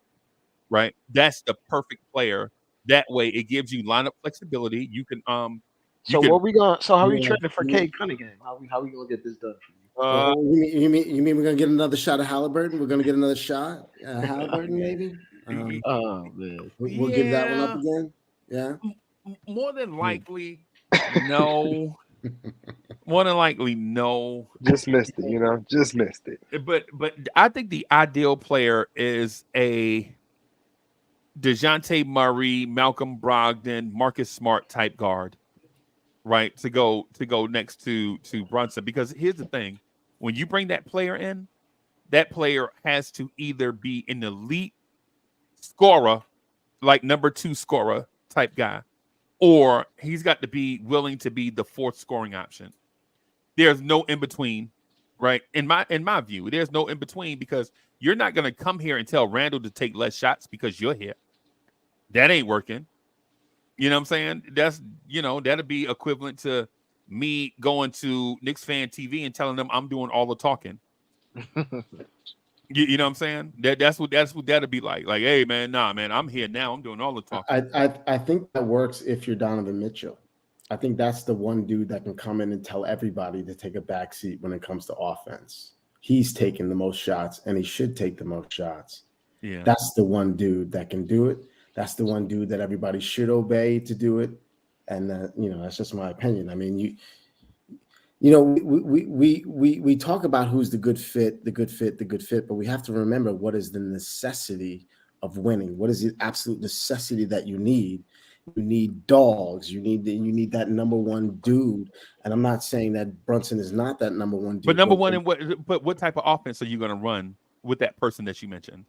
Right, that's the perfect player. That way, it gives you lineup flexibility. You can how are we trading for Cade Cunningham? How we gonna get this done for you? You mean we're gonna get another shot of Halliburton? We're gonna get another shot, Halliburton maybe. Oh man, we'll give that one up again. Yeah, more than likely, no. More than likely, no. Just missed it, Just missed it. But I think the ideal player is a DeJounte Murray, Malcolm Brogdon, Marcus Smart type guard, right? To go next to Brunson. Because here's the thing: when you bring that player in, that player has to either be an elite scorer, like number 2 scorer type guy, or he's got to be willing to be the 4th scoring option. There's no in between, right? In my view, there's no in between because you're not going to come here and tell Randall to take less shots because you're here. That ain't working. You know what I'm saying? That's that'd be equivalent to me going to Knicks fan TV and telling them I'm doing all the talking. You know what I'm saying? That's what that'd be like. Like, hey man, nah man, I'm here now. I'm doing all the talking. I think that works if you're Donovan Mitchell. I think that's the one dude that can come in and tell everybody to take a back seat when it comes to offense. He's taking the most shots, and he should take the most shots. Yeah, that's the one dude that can do it. That's the one dude that everybody should obey to do it. And that's just my opinion. I mean, You know, we talk about who's the good fit, but we have to remember what is the necessity of winning. What is the absolute necessity that you need? You need dogs. You need that number one dude. And I'm not saying that Brunson is not that number one But dude. number one, but what type of offense are you going to run with that person that you mentioned?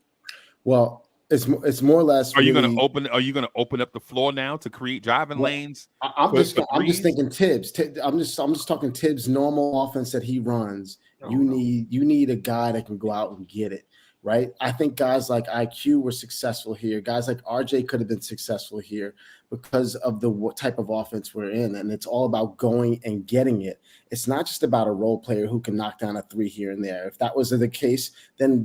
Well, it's more or less. Are you Really, Are you going to open up the floor now to create driving lanes? I'm just threes? thinking Tibbs. I'm just talking Tibbs' normal offense that he runs. You need a guy that can go out and get it, right? I think guys like IQ were successful here. Guys like RJ could have been successful here because of the type of offense we're in, and it's all about going and getting it. It's not just about a role player who can knock down a three here and there. If that was the case, then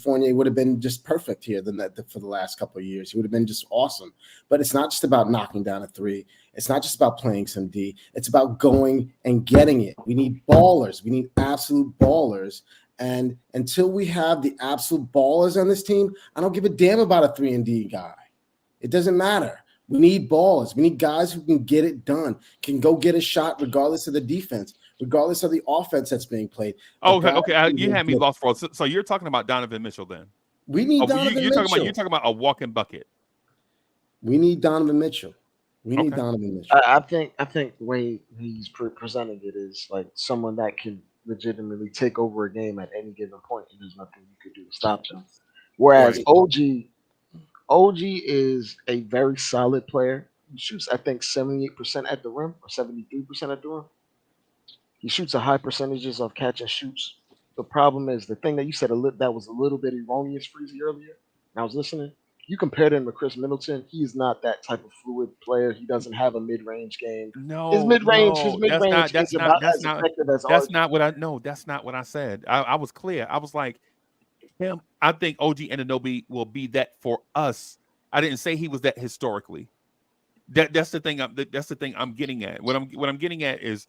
Fournier would have been just perfect here. For the last couple of years, he would have been just awesome. But it's not just about knocking down a three. It's not just about playing some D. It's about going and getting it. We need ballers. We need absolute ballers. And until we have the absolute ballers on this team, I don't give a damn about a 3-and-D guy. It doesn't matter. We need ballers. We need guys who can get it done, can go get a shot regardless of the defense, regardless of the offense that's being played. Oh, okay. You had me lost for. So you're talking about Donovan Mitchell then? We need Donovan Mitchell. You're talking about a walking bucket. We need Donovan Mitchell. Donovan Mitchell. I think the way he's presenting it is like someone that can legitimately take over a game at any given point, and there's nothing you could do to stop them. Whereas Right. OG is a very solid player. He shoots, I think, 78% at the rim or 73% at the rim. He shoots a high percentages of catch and shoots. The problem is the thing that you said that was a little bit erroneous, Freezy, earlier. And I was listening. You compared him to Chris Middleton. He's not that type of fluid player. He doesn't have a mid-range game. His mid-range is about as effective as that's RJ. not what I know. That's not what I said. I was clear. I was like, him. I think OG Anunoby will be that for us. I didn't say he was that historically. That's the thing. That's the thing I'm getting at. What I'm getting at is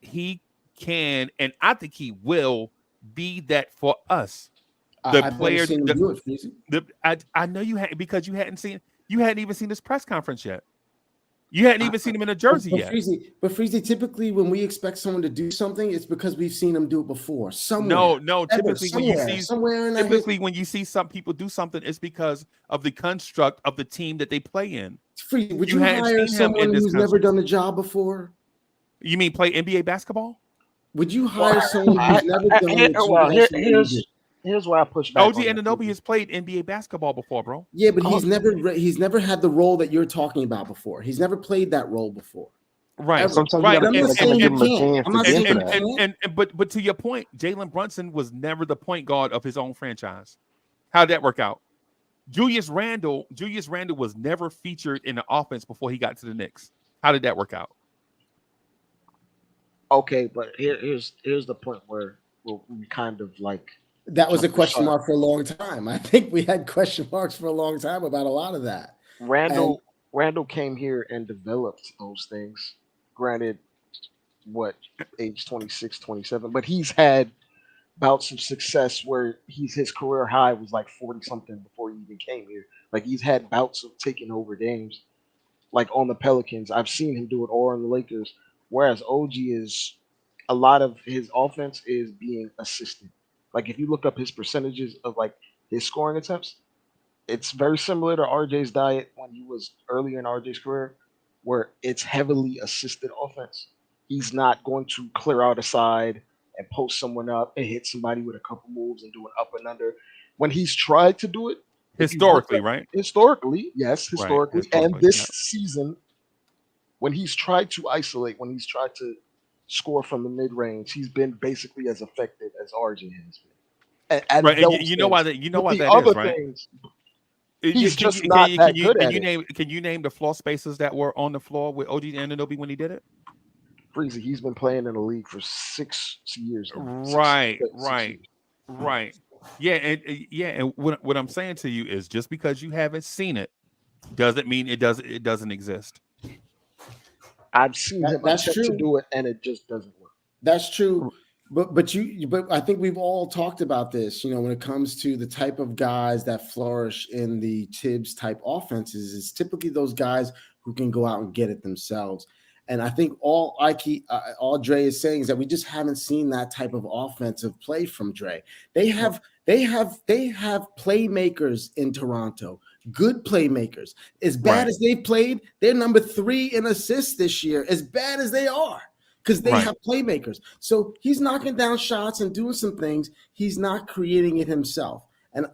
he can, and I think he will be that for us. I've never seen him do it, Freezy. I know you hadn't, because you hadn't even seen his press conference yet. You hadn't even seen him in a jersey yet. Freezy, typically when we expect someone to do something, it's because we've seen them do it before. Somewhere. No. Typically, when you see some people do something, it's because of the construct of the team that they play in. Freezy, would you hire someone who's never done the job before? You mean play NBA basketball? Would you hire someone who's never done the job? Here's where I push back. OG Anunoby has played NBA basketball before, bro. Yeah, but he's never had the role that you're talking about before. He's never played that role before. Right. Sometimes right. you gotta give him a chance. But to your point, Jalen Brunson was never the point guard of his own franchise. How did that work out? Julius Randle was never featured in the offense before he got to the Knicks. How did that work out? Okay, but here's the point where we kind of like. That was a question mark for a long time. I think we had question marks for a long time about a lot of that. Randall came here and developed those things. Granted, age 26, 27, but he's had bouts of success where his career high was like 40 something before he even came here. Like he's had bouts of taking over games, like on the Pelicans. I've seen him do it, or on the Lakers. Whereas OG is, a lot of his offense is being assisted. Like if you look up his percentages of like his scoring attempts, it's very similar to RJ's diet when he was earlier in RJ's career, where it's heavily assisted offense. He's not going to clear out a side and post someone up and hit somebody with a couple moves and do an up and under. When he's tried to do it, historically, right? Historically, yes, historically. Right. And this season, when he's tried to isolate, when he's tried to score from the mid range, he's been basically as effective as RJ has been. Right, and you know why that is, right? He's just not that good at it. Can you name the floor spaces that were on the floor with OG Anunoby when he did it? Freezy, he's been playing in the league for 6 years now. Right. Yeah, and what I'm saying to you is, just because you haven't seen it doesn't mean it doesn't exist. I've seen him attempt to do it, and it just doesn't work. That's true. But I think we've all talked about this, when it comes to the type of guys that flourish in the Tibbs type offenses, is typically those guys who can go out and get it themselves. And I think all Dre is saying is that we just haven't seen that type of offensive play from Dre. They have playmakers in Toronto, good playmakers. As bad as they've played, they're number 3 in assists this year, as bad as they are, because they have playmakers. So he's knocking down shots and doing some things. He's not creating it himself. And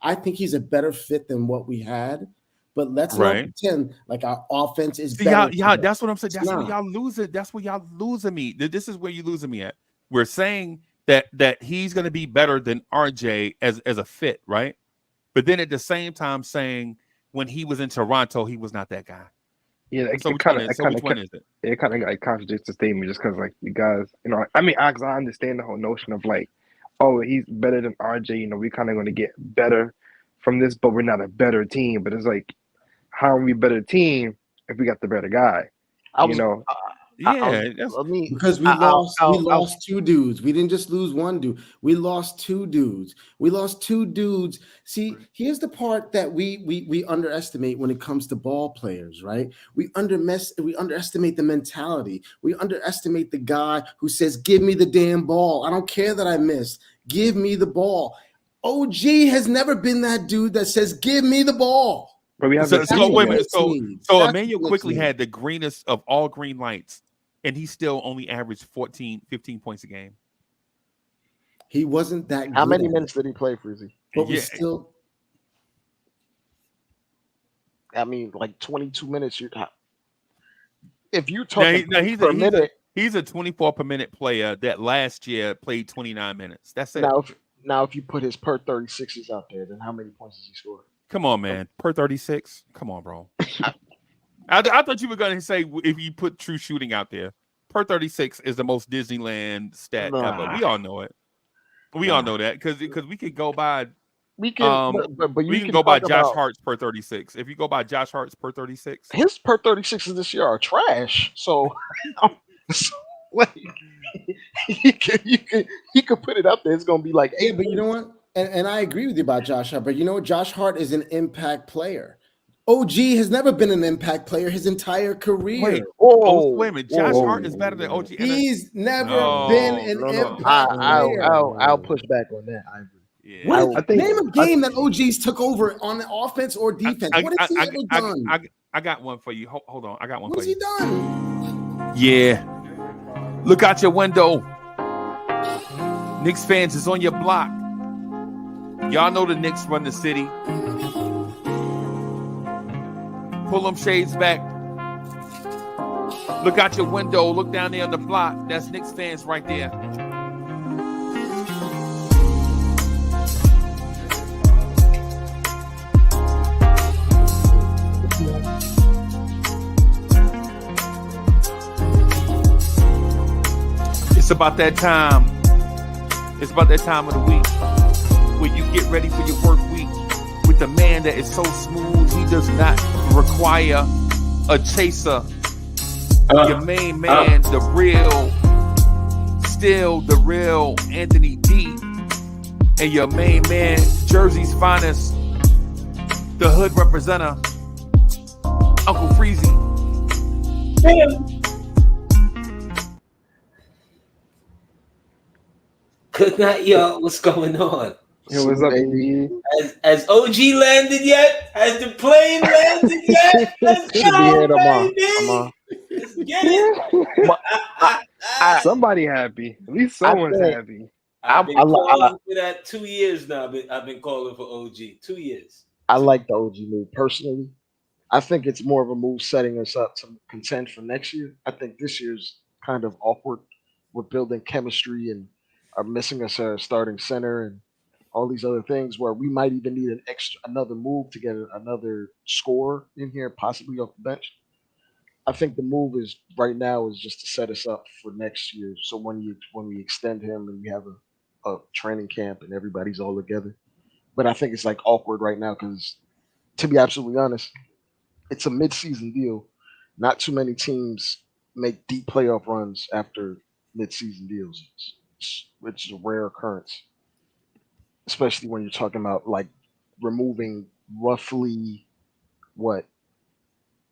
I think he's a better fit than what we had. But let's not pretend like our offense is better. Y'all, that's what I'm saying. That's where y'all losing. That's where y'all losing me. This is where you're losing me at. We're saying that he's going to be better than RJ as a fit, right? But then at the same time saying when he was in Toronto, he was not that guy. Yeah, which one is it? It kind of like contradicts the statement just because like you guys, I mean, I understand the whole notion of like, oh, he's better than RJ. We kind of going to get better from this, but we're not a better team. But it's like, how are we a better team if we got the better guy? Because we lost 2 dudes. We didn't just lose 1 dude. We lost 2 dudes. See, here's the part that we underestimate when it comes to ball players, right? We underestimate the mentality. We underestimate the guy who says, "Give me the damn ball. I don't care that I missed. Give me the ball." OG has never been that dude that says, "Give me the ball." But we have wait a minute. So Emmanuel quickly had the greenest of all green lights, and he still only averaged 14, 15 points a game. He wasn't that good. How many minutes did he play, Freezie? But we still, I mean, like 22 minutes. If you're talking per minute, he's a 24 per minute player that last year played 29 minutes. That's it. Now, if you put his per 36s out there, then how many points does he score? Come on, man. Per 36? Come on, bro. I thought you were going to say if you put true shooting out there. Per 36 is the most Disneyland stat ever. We all know it. We all know that because we could go by. We can, but you can go by Josh Hart's per 36. If you go by Josh Hart's per 36, his per 36s this year are trash. So, he could put it up there. It's going to be like 8. Yeah, but you know what? And I agree with you about Josh Hart, but you know what? Josh Hart is an impact player. OG has never been an impact player his entire career. Wait a minute. Josh Hart is better than OG. He's never been an impact player. I'll push back on that. I agree. Yeah. I think, name a game that OG's took over on the offense or defense. What has he ever done? I got one for you. Hold on. I got one for you. What has he done? Yeah. Look out your window. Knicks fans is on your block. Y'all know the Knicks run the city. Pull them shades back. Look out your window. Look down there on the block. That's Knicks fans right there. It's about that time. It's about that time of the week where you get ready for your work week with a man that is so smooth he does not require a chaser. Your main man, the real Anthony D, and your main man, Jersey's finest, the hood representative, Uncle Freezie. Good night, y'all. What's going on? Hey, what's up, baby? Has OG landed yet? Has the plane landed yet? Let's go, baby. Let's get it. Somebody happy. At least someone's happy. I've been calling for that 2 years now. I've been calling for OG 2 years. I like the OG move personally. I think it's more of a move setting us up to contend for next year. I think this year's kind of awkward. We're building chemistry and are missing us our starting center and all these other things where we might even need another move to get another scorer in here, possibly off the bench. I think the move is right now is just to set us up for next year. So when we extend him and we have a training camp and everybody's all together. But I think it's like awkward right now because, to be absolutely honest, it's a mid-season deal. Not too many teams make deep playoff runs after mid-season deals. It's a rare occurrence, especially when you're talking about like removing roughly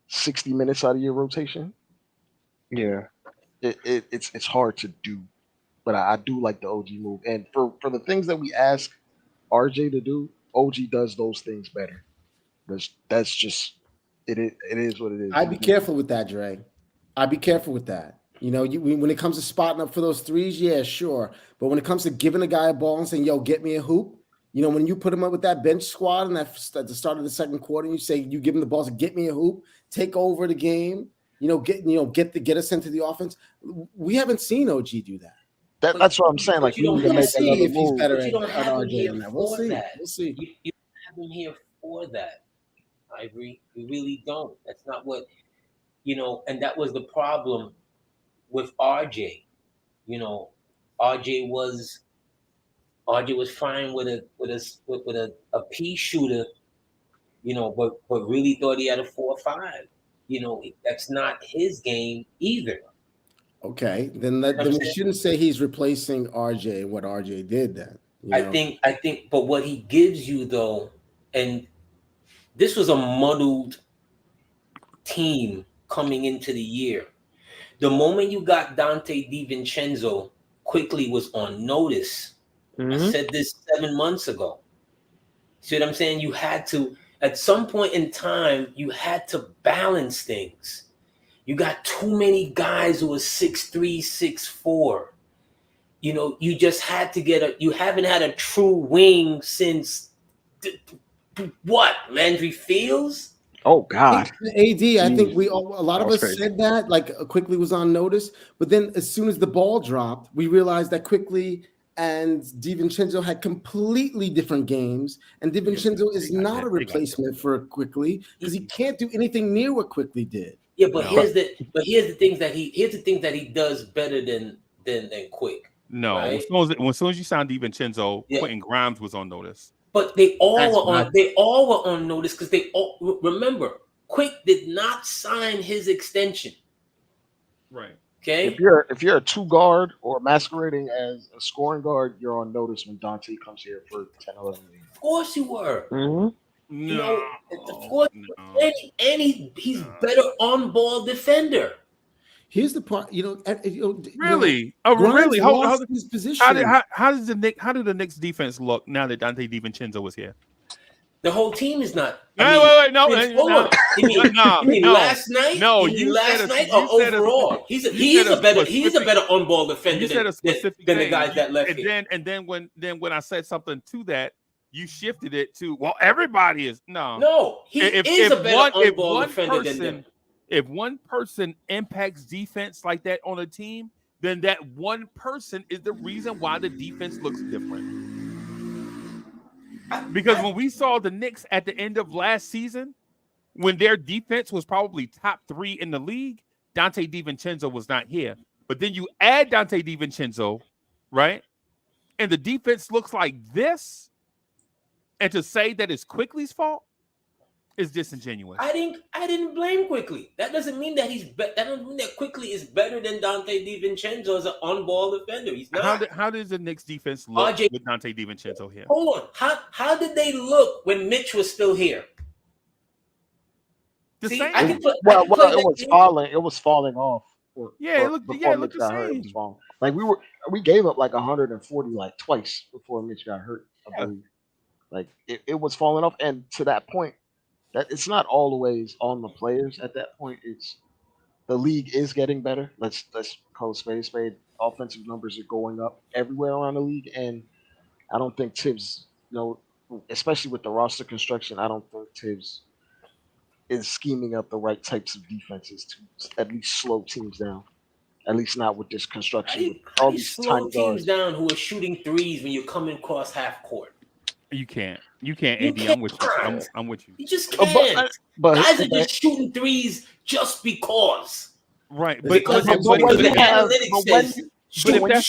60 minutes out of your rotation. Yeah. It's hard to do, but I do like the OG move. And for the things that we ask RJ to do, OG does those things better. That's just it is what it is. I'd be careful with that, Dre. I'd be careful with that. You know, when it comes to spotting up for those threes, yeah, sure. But when it comes to giving a guy a ball and saying, "Yo, get me a hoop," you know, when you put him up with that bench squad and at the start of the second quarter, you say you give him the balls and get me a hoop, take over the game. Get us into the offense. We haven't seen OG do that. That's what I'm saying. Like, you don't we need to We'll make see another if he's move. better But you don't at have him RJ here than that. for We'll see. that. We'll see. You don't have him here for that, Ivory. You really don't. That's not what and that was the problem with RJ. You know, RJ was fine with a pea shooter, but really thought he had a 4 or 5. That's not his game either. Okay, then we shouldn't say he's replacing RJ and what RJ did then. I think, but what he gives you though, and this was a muddled team coming into the year. The moment you got Dante DiVincenzo, quickly was on notice. I said this 7 months ago. See what I'm saying? You had to, at some point in time, you had to balance things. You got too many guys who are 6'3", 6'4". You just had to you haven't had a true wing since what? Landry Fields? Oh God. AD, I think a lot of us crazy. said that, like Quickly was on notice, but then as soon as the ball dropped, we realized that Quickly and DiVincenzo had completely different games, and DiVincenzo is not a replacement for Quickly because he can't do anything near what Quickly did. Yeah, but here's the things that he does better than Quick. No, right? as soon as you signed DiVincenzo, Quentin Grimes was on notice. But they all were on notice because they all remember Quick did not sign his extension. Right. Okay. If you're a 2 guard or masquerading as a scoring guard, you're on notice when Dante comes here for 10, 11 million. Of course you were. No, of course. No. And he's better on ball defender. Here's the part, really? Really? Hold his position. How do the Knicks defense look now that Dante DiVincenzo was here? The whole team is not. Wait, no. You mean last night? No, you last night or overall? He's a better on ball defender than the guys that left here. And then when I said something to that, you shifted it to everybody is no. He is a better on ball defender than them. If one person impacts defense like that on a team, then that one person is the reason why the defense looks different. Because when we saw the Knicks at the end of last season, when their defense was probably top 3 in the league, Dante DiVincenzo was not here. But then you add Dante DiVincenzo, right? And the defense looks like this. And to say that it's Quickly's fault is disingenuous. I didn't blame Quickly. That doesn't mean that that doesn't mean that Quickly is better than Dante DiVincenzo as an on-ball defender. He's not. How does the Knicks defense look with Dante DiVincenzo here? Hold on. How did they look when Mitch was still here? The same. It was falling off. It looked the same. Like we gave up like 140 like twice before Mitch got hurt. I believe. Like it was falling off, and to that point, that it's not always on the players. At that point, it's the league is getting better. Let's call a spade. Offensive numbers are going up everywhere around the league, and I don't think Tibbs, especially with the roster construction, I don't think Tibbs is scheming up the right types of defenses to at least slow teams down. At least not with this construction. All these slow teams down who are shooting threes when you're coming across half court. You can't, AD. I'm with you. I'm with you. You just can't. But guys are just shooting threes just because. Right. But if that's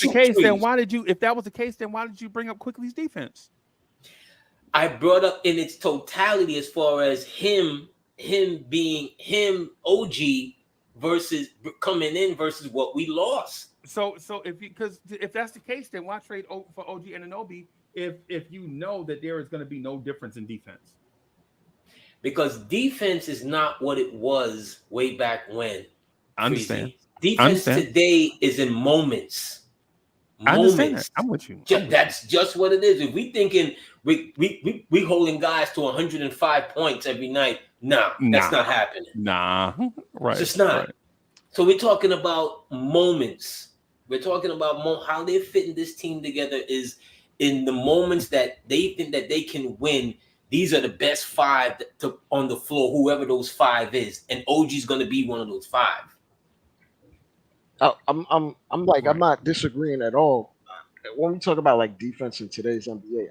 the case, then why did you? If that was the case, then why did you bring up Quickly's defense? I brought up in its totality as far as him being OG versus coming in versus what we lost. So if that's the case, then why trade for OG Anunoby? If you know that there is going to be no difference in defense. Because defense is not what it was way back when. I understand. Defense today is in moments. I understand that. I'm with you. That's just what it is. If we thinking we holding guys to 105 points every night, that's not happening. Right. It's just not. Right. So we're talking about moments. We're talking about how they're fitting this team together is in the moments that they think that they can win. These are the best five on the floor, whoever those five is, and OG's going to be one of those five. I'm not disagreeing at all. When we talk about like defense in today's NBA,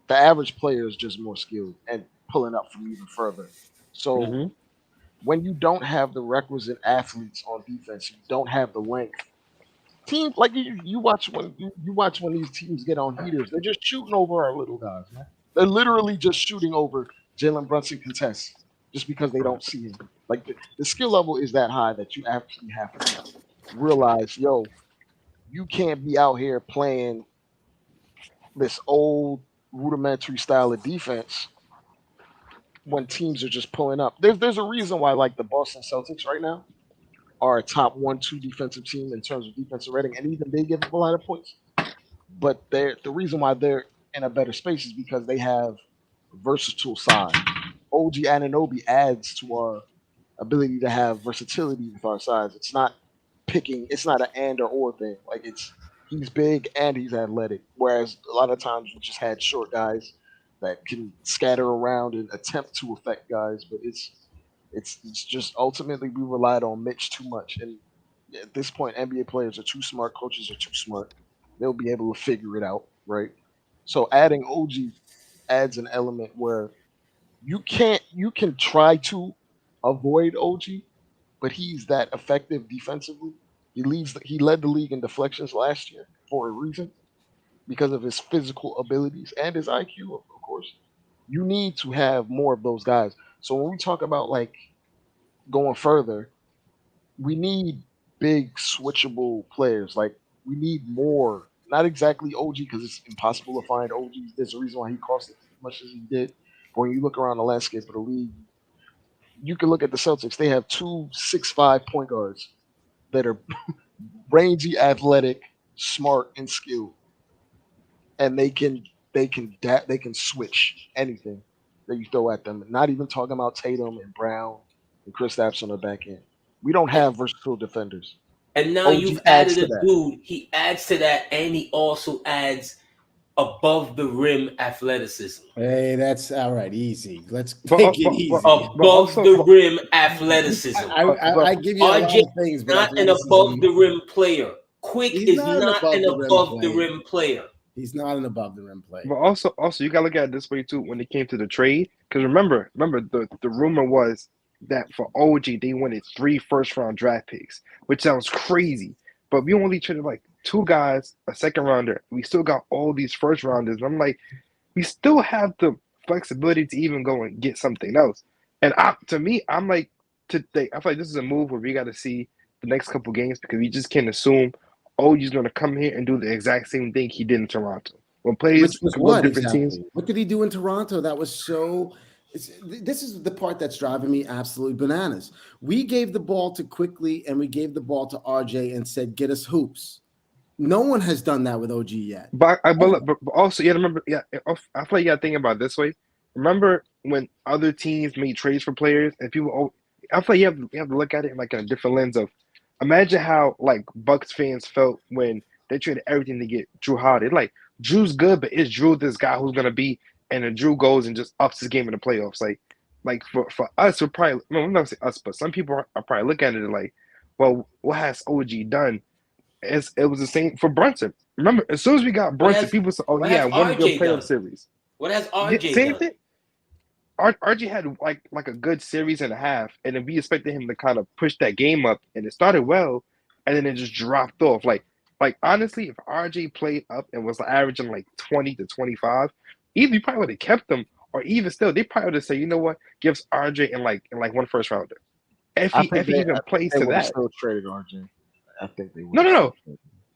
the average player is just more skilled and pulling up from even further. So when you don't have the requisite athletes on defense, you don't have the length. Teams like you watch when these teams get on heaters, they're just shooting over our little guys, man. They're literally just shooting over Jalen Brunson contests just because they don't see him. Like the skill level is that high that you actually have to realize, you can't be out here playing this old rudimentary style of defense when teams are just pulling up. There's a reason why like the Boston Celtics right now are a top 1-2 defensive team in terms of defensive rating, and even they give up a lot of points. But the reason why they're in a better space is because they have versatile size. OG Anunoby adds to our ability to have versatility with our size. It's not an and or thing. Like he's big and he's athletic. Whereas a lot of times we just had short guys that can scatter around and attempt to affect guys, but it's just ultimately we relied on Mitch too much. And at this point, NBA players are too smart, coaches are too smart. They'll be able to figure it out, right? So adding OG adds an element where you can try to avoid OG, but he's that effective defensively. He led the league in deflections last year for a reason, because of his physical abilities and his IQ, of course. You need to have more of those guys. So when we talk about like going further, we need big switchable players. Like we need more, not exactly OG because it's impossible to find OG. There's a reason why he cost as much as he did. But when you look around the landscape of the league, you can look at the Celtics. They have 2 6'5" point guards that are rangy, athletic, smart, and skilled, and they can switch anything that you throw at them. Not even talking about Tatum and Brown and Kristaps on the back end. We don't have versatile defenders. And now you've added a dude. He adds to that, and he also adds above the rim athleticism. Hey, that's all right. Easy. Let's take it easy. Above the rim athleticism. I give you a lot of things, but not an above the rim player. Quick is not an above the rim player. He's not an above the rim player. But also you gotta look at it this way too when it came to the trade. Because remember the rumor was that for OG they wanted 3 first-round draft picks, which sounds crazy. But we only traded like 2 guys, a second rounder. We still got all these first rounders. I'm like, we still have the flexibility to even go and get something else. And I'm like, today, I feel like this is a move where we got to see the next couple games because we just can't assume OG's going to come here and do the exact same thing he did in Toronto. When plays different teams. What did he do in Toronto? That was so. This is the part that's driving me absolutely bananas. We gave the ball to Quickly and we gave the ball to RJ and said, "Get us hoops." No one has done that with OG yet. But also, remember, I feel like you got to think about it this way. Remember when other teams made trades for players and people? I feel like you have to look at it in like a different lens of. Imagine how like Bucks fans felt when they traded everything to get Drew Holiday. Like Drew's good, but is Drew this guy who's gonna be? And then Drew goes and just ups his game in the playoffs. Like for us, we're probably I'm not saying us, but some people are probably looking at it like, well, what has OG done? It was the same for Brunson. Remember, as soon as we got Brunson, people said, "Oh yeah, one good playoff series." What has RJ same done? Thing. RJ had like a good series and a half, and then we expected him to kind of push that game up, and it started well, and then it just dropped off. Like honestly, if RJ played up and was averaging like 20 to 25, either you probably would have kept him, or even still, they probably would have said, you know what, give us RJ in like 1 first rounder. If he even plays to that, still traded RJ. I think they would. No.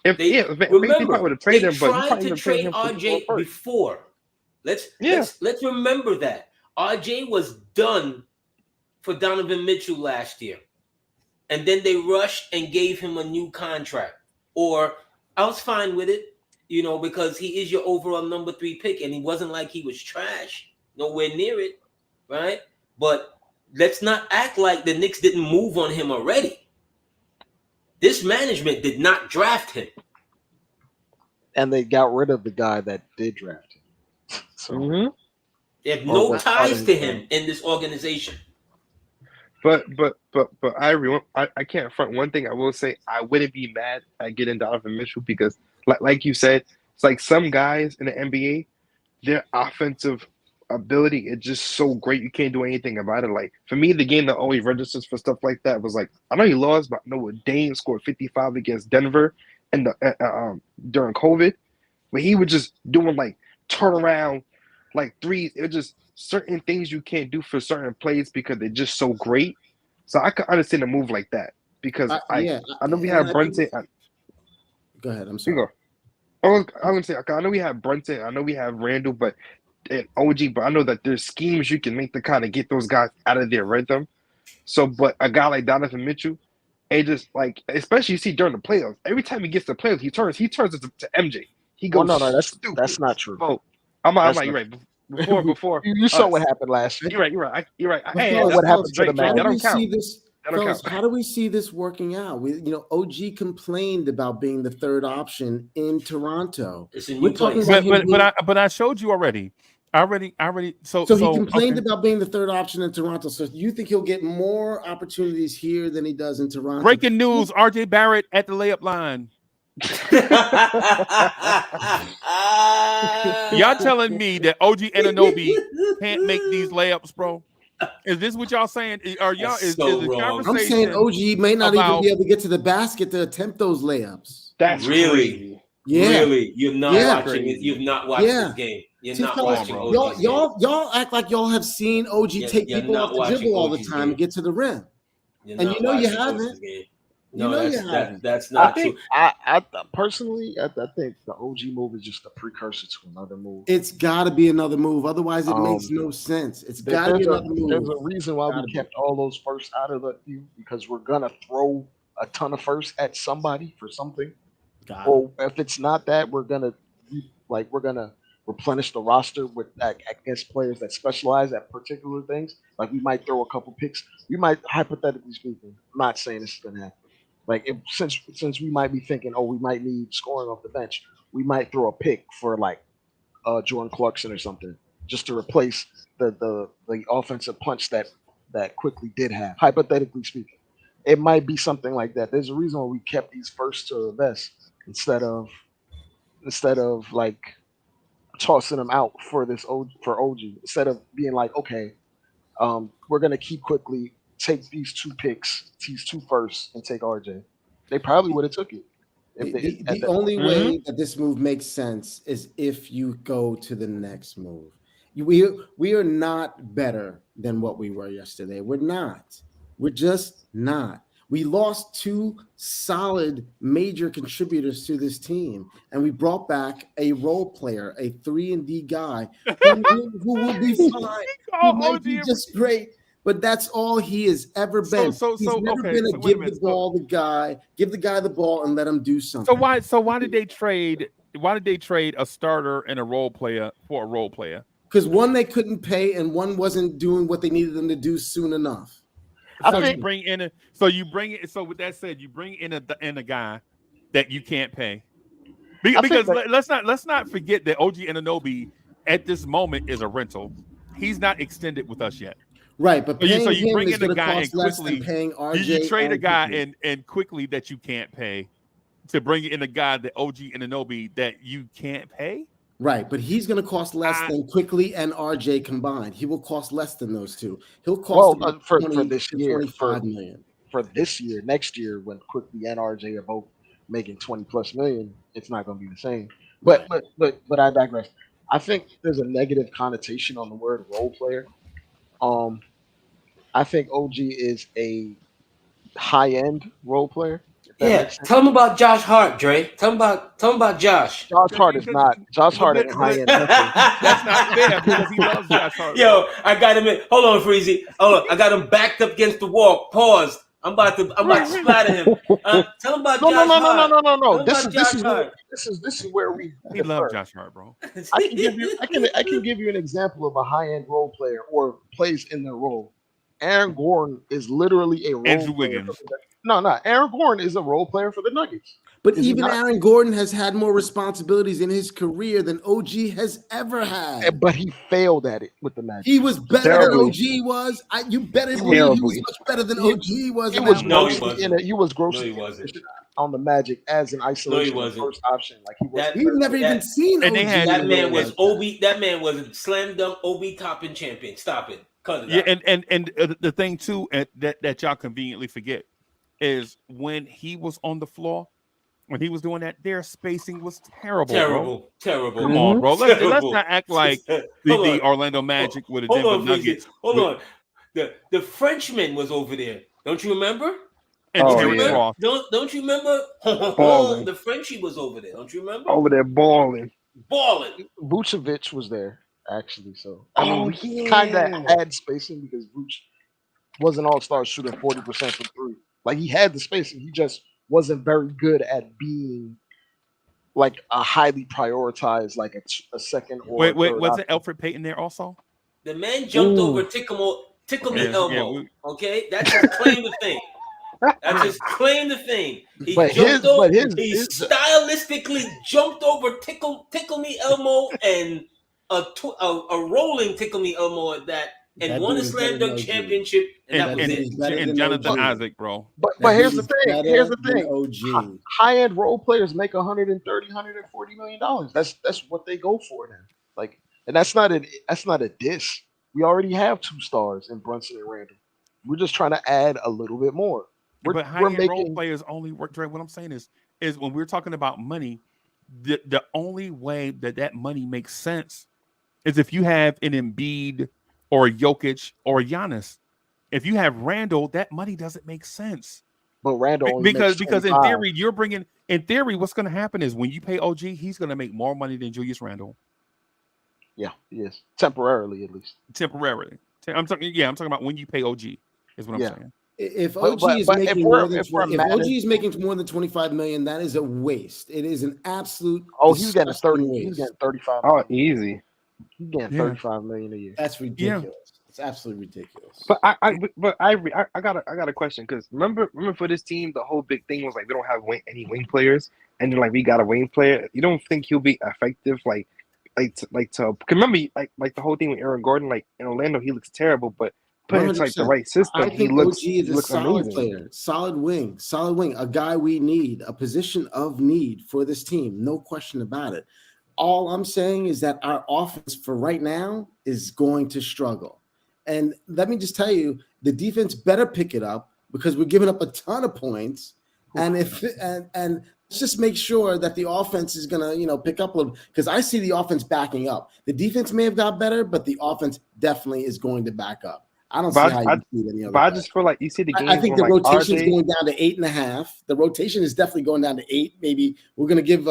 They probably would have traded him, but tried to trade RJ before. Let's remember that RJ was done for Donovan Mitchell last year. and then they rushed and gave him a new contract. Or I was fine with it, you know, because he is your overall number 3 pick, and he wasn't like he was trash, nowhere near it, right? But let's not act like the Knicks didn't move on him already. This management did not draft him. And they got rid of the guy that did draft him. So They have no ties to him in this organization. But I can't front. One thing I will say, I wouldn't be mad at getting Donovan Mitchell because, like you said, it's like some guys in the NBA, their offensive ability is just so great you can't do anything about it. Like for me, the game that always registers for stuff like that was like, I know he lost, but I know what Dame scored 55 against Denver and during COVID, but he was just doing like turnaround like threes. It was just certain things you can't do for certain plays because they're just so great. So I could understand a move like that because I know we have Brunson. Go ahead. I'm sorry. I was gonna say, I know we have Brunson. I know we have Randall, but and OG. But I know that there's schemes you can make to kind of get those guys out of their rhythm. So, but a guy like Donovan Mitchell, it just like, especially you see during the playoffs, every time he gets to the playoffs, he turns it to MJ. He goes. No, that's not true. Oh, I'm right. You're right. Before you saw what happened last year. You're right. Hey, what happened to the man? How do we see this? Fellas, how do we see this working out? OG complained about being the third option in Toronto. We're talking about but I showed you already. I already. So he complained about being the third option in Toronto. So you think he'll get more opportunities here than he does in Toronto? Breaking news: RJ Barrett at the layup line. Y'all telling me that OG Anunoby can't make these layups, bro? Is this what y'all saying? Are y'all is the conversation? I'm saying OG may not even be able to get to the basket to attempt those layups. That's really crazy. Yeah. Really, you're not watching it. You've not watched this game. You're not watching OG. Y'all act like y'all have seen OG take people off the dribble all the time and get to the rim. And you know you haven't. No, that's not true. I personally, I think the OG move is just a precursor to another move. It's got to be another move, otherwise it makes no sense. It's got to be another move. There's a reason why we kept all those firsts out of the deal, because we're gonna throw a ton of firsts at somebody for something. Or if it's not that, we're gonna replenish the roster with against players that specialize at particular things. Like we might throw a couple picks. We might, hypothetically speaking, I'm not saying this is gonna happen. Like since we might be thinking, we might need scoring off the bench, we might throw a pick for like Jordan Clarkson or something, just to replace the offensive punch that Quickly did have. Hypothetically speaking, it might be something like that. There's a reason why we kept these first to the best instead of like tossing them out for OG. Instead of being like, okay, we're gonna keep Quickly, take these 2 picks, these 2 firsts, and take RJ. They probably would have took it. The only way that this move makes sense is if you go to the next move. We are not better than what we were yesterday. We're not. We're just not. We lost 2 solid major contributors to this team, and we brought back a role player, a 3-and-D guy who will be fine. Who might be just great. But that's all he has ever been. He's never been a give the guy the ball and let him do something. So why did they trade? Why did they trade a starter and a role player for a role player? Because one they couldn't pay, and one wasn't doing what they needed them to do soon enough. So with that said, you bring in a guy that you can't pay. Because let's not forget that OG Anunoby at this moment is a rental. He's not extended with us yet. Right, but so you bring in a guy and quickly paying RJ. You trade a guy and quickly that you can't pay to bring in a guy that OG Anunoby that you can't pay. Right, but he's going to cost less than Quickly and RJ combined. He will cost less than those two. He'll cost for this year, $25 million. For this year, next year, when Quickly and RJ are both making $20+ million, it's not going to be the same. But I digress. I think there's a negative connotation on the word role player. I think OG is a high-end role player. Yeah, tell him about Josh Hart, Dre. Tell him about Josh. Josh Hart is not. Josh Hart ain't high-end. That's not fair because he loves Josh Hart. Yo, I got him in. Hold on, Freezie. Hold on, I got him backed up against the wall. Pause. I'm about to splatter him. Tell him about No, Josh Hart. no. Tell him This about is where we He loves differ. Josh Hart, bro. I can give you an example of a high-end role player or plays in their role. Aaron Gordon is literally a role Andrew player. Wiggins. No. Aaron Gordon is a role player for the Nuggets. But Is he even not? Aaron Gordon has had more responsibilities in his career than OG has ever had. But he failed at it with the Magic. He was better Terribly. than OG was. You better believe he Terribly. was much better than OG was. He in was that No, role. he wasn't. he was grossly No, he wasn't. inefficient on the Magic as an isolation wasn't. first option. Like he was. We've never even seen And OG. they had- That man like was that. OB. That man was a slam dunk OB topping champion. Stop it. Cut it Yeah, out. and the thing too that y'all conveniently forget is when he was on the floor, when he was doing that, their spacing was terrible. Bro. Terrible. Come on, bro. Let's Terrible. not act like Hold the on. Orlando Magic with the Hold Denver on, Freezie. Nuggets. Hold on. The Frenchman was over there. Don't you remember? And Oh, Terry yeah. Ross. Don't you remember? Balling. The Frenchie was over there. Don't you remember? Over there balling. Balling. Vucevic was there actually. So Yeah. kind of had spacing because Vuce was an all-star shooting 40% from three. Like he had the spacing, he just wasn't very good at being like a highly prioritized, like a second or Wait, third wasn't option. Alfred Payton there also? The man jumped Ooh. over Tickle Me Yeah, Elmo. yeah, Okay, that's his claim to fame. That's his claim to fame. He But jumped his- over. but his- He his- stylistically jumped over Tickle Me Elmo and a rolling Tickle Me Elmo at that, and That won a dude is slam better than dunk OG. championship, and that And, was and, it. He's better and than Jonathan OG. Isaac, bro. But That here's dude the is thing. better Here's the than thing. OG. High-end role players make $130, $140 million. That's what they go for now. Like, and that's not a diss. We already have two stars in Brunson and Randall. We're just trying to add a little bit more. But high-end role players only work. Dre, what I'm saying is when we're talking about money, the only way that money makes sense is if you have an Embiid or a Jokic or a Giannis. If you have Randall, that money doesn't make sense. But Randall only because makes in 25. theory, what's going to happen is when you pay OG, he's going to make more money than Julius Randle. Yeah, he is temporarily at least. Temporarily, I'm talking about when you pay OG is what I'm saying. If But- OG is but making if more we're- than if we're 20 if mad OG at- is making more than 25 million, that is a waste. It is an absolute. Oh, he's getting disgusting 30. He's waste. getting 35. Oh, easy. He's getting Yeah. 35 million a year. That's ridiculous. It's absolutely ridiculous. But I got a question because remember for this team the whole big thing was like we don't have any wing players and then like we got a wing player. You don't think he'll be effective to remember like the whole thing with Aaron Gordon like in Orlando he looks terrible but put into like the 100%. right system I he think looks OG is a solid amazing. player, solid wing, a guy we need, a position of need for this team, no question about it. All I'm saying is that our offense for right now is going to struggle. And let me just tell you, the defense better pick it up because we're giving up a ton of points. And and let's just make sure that the offense is gonna, pick up a little because I see the offense backing up. The defense may have got better, but the offense definitely is going to back up. I don't see how you see it any other But I way. just feel like you see the games I think the when, like, rotation is RJ going down to 8.5. The rotation is definitely going down to 8. Maybe we're gonna give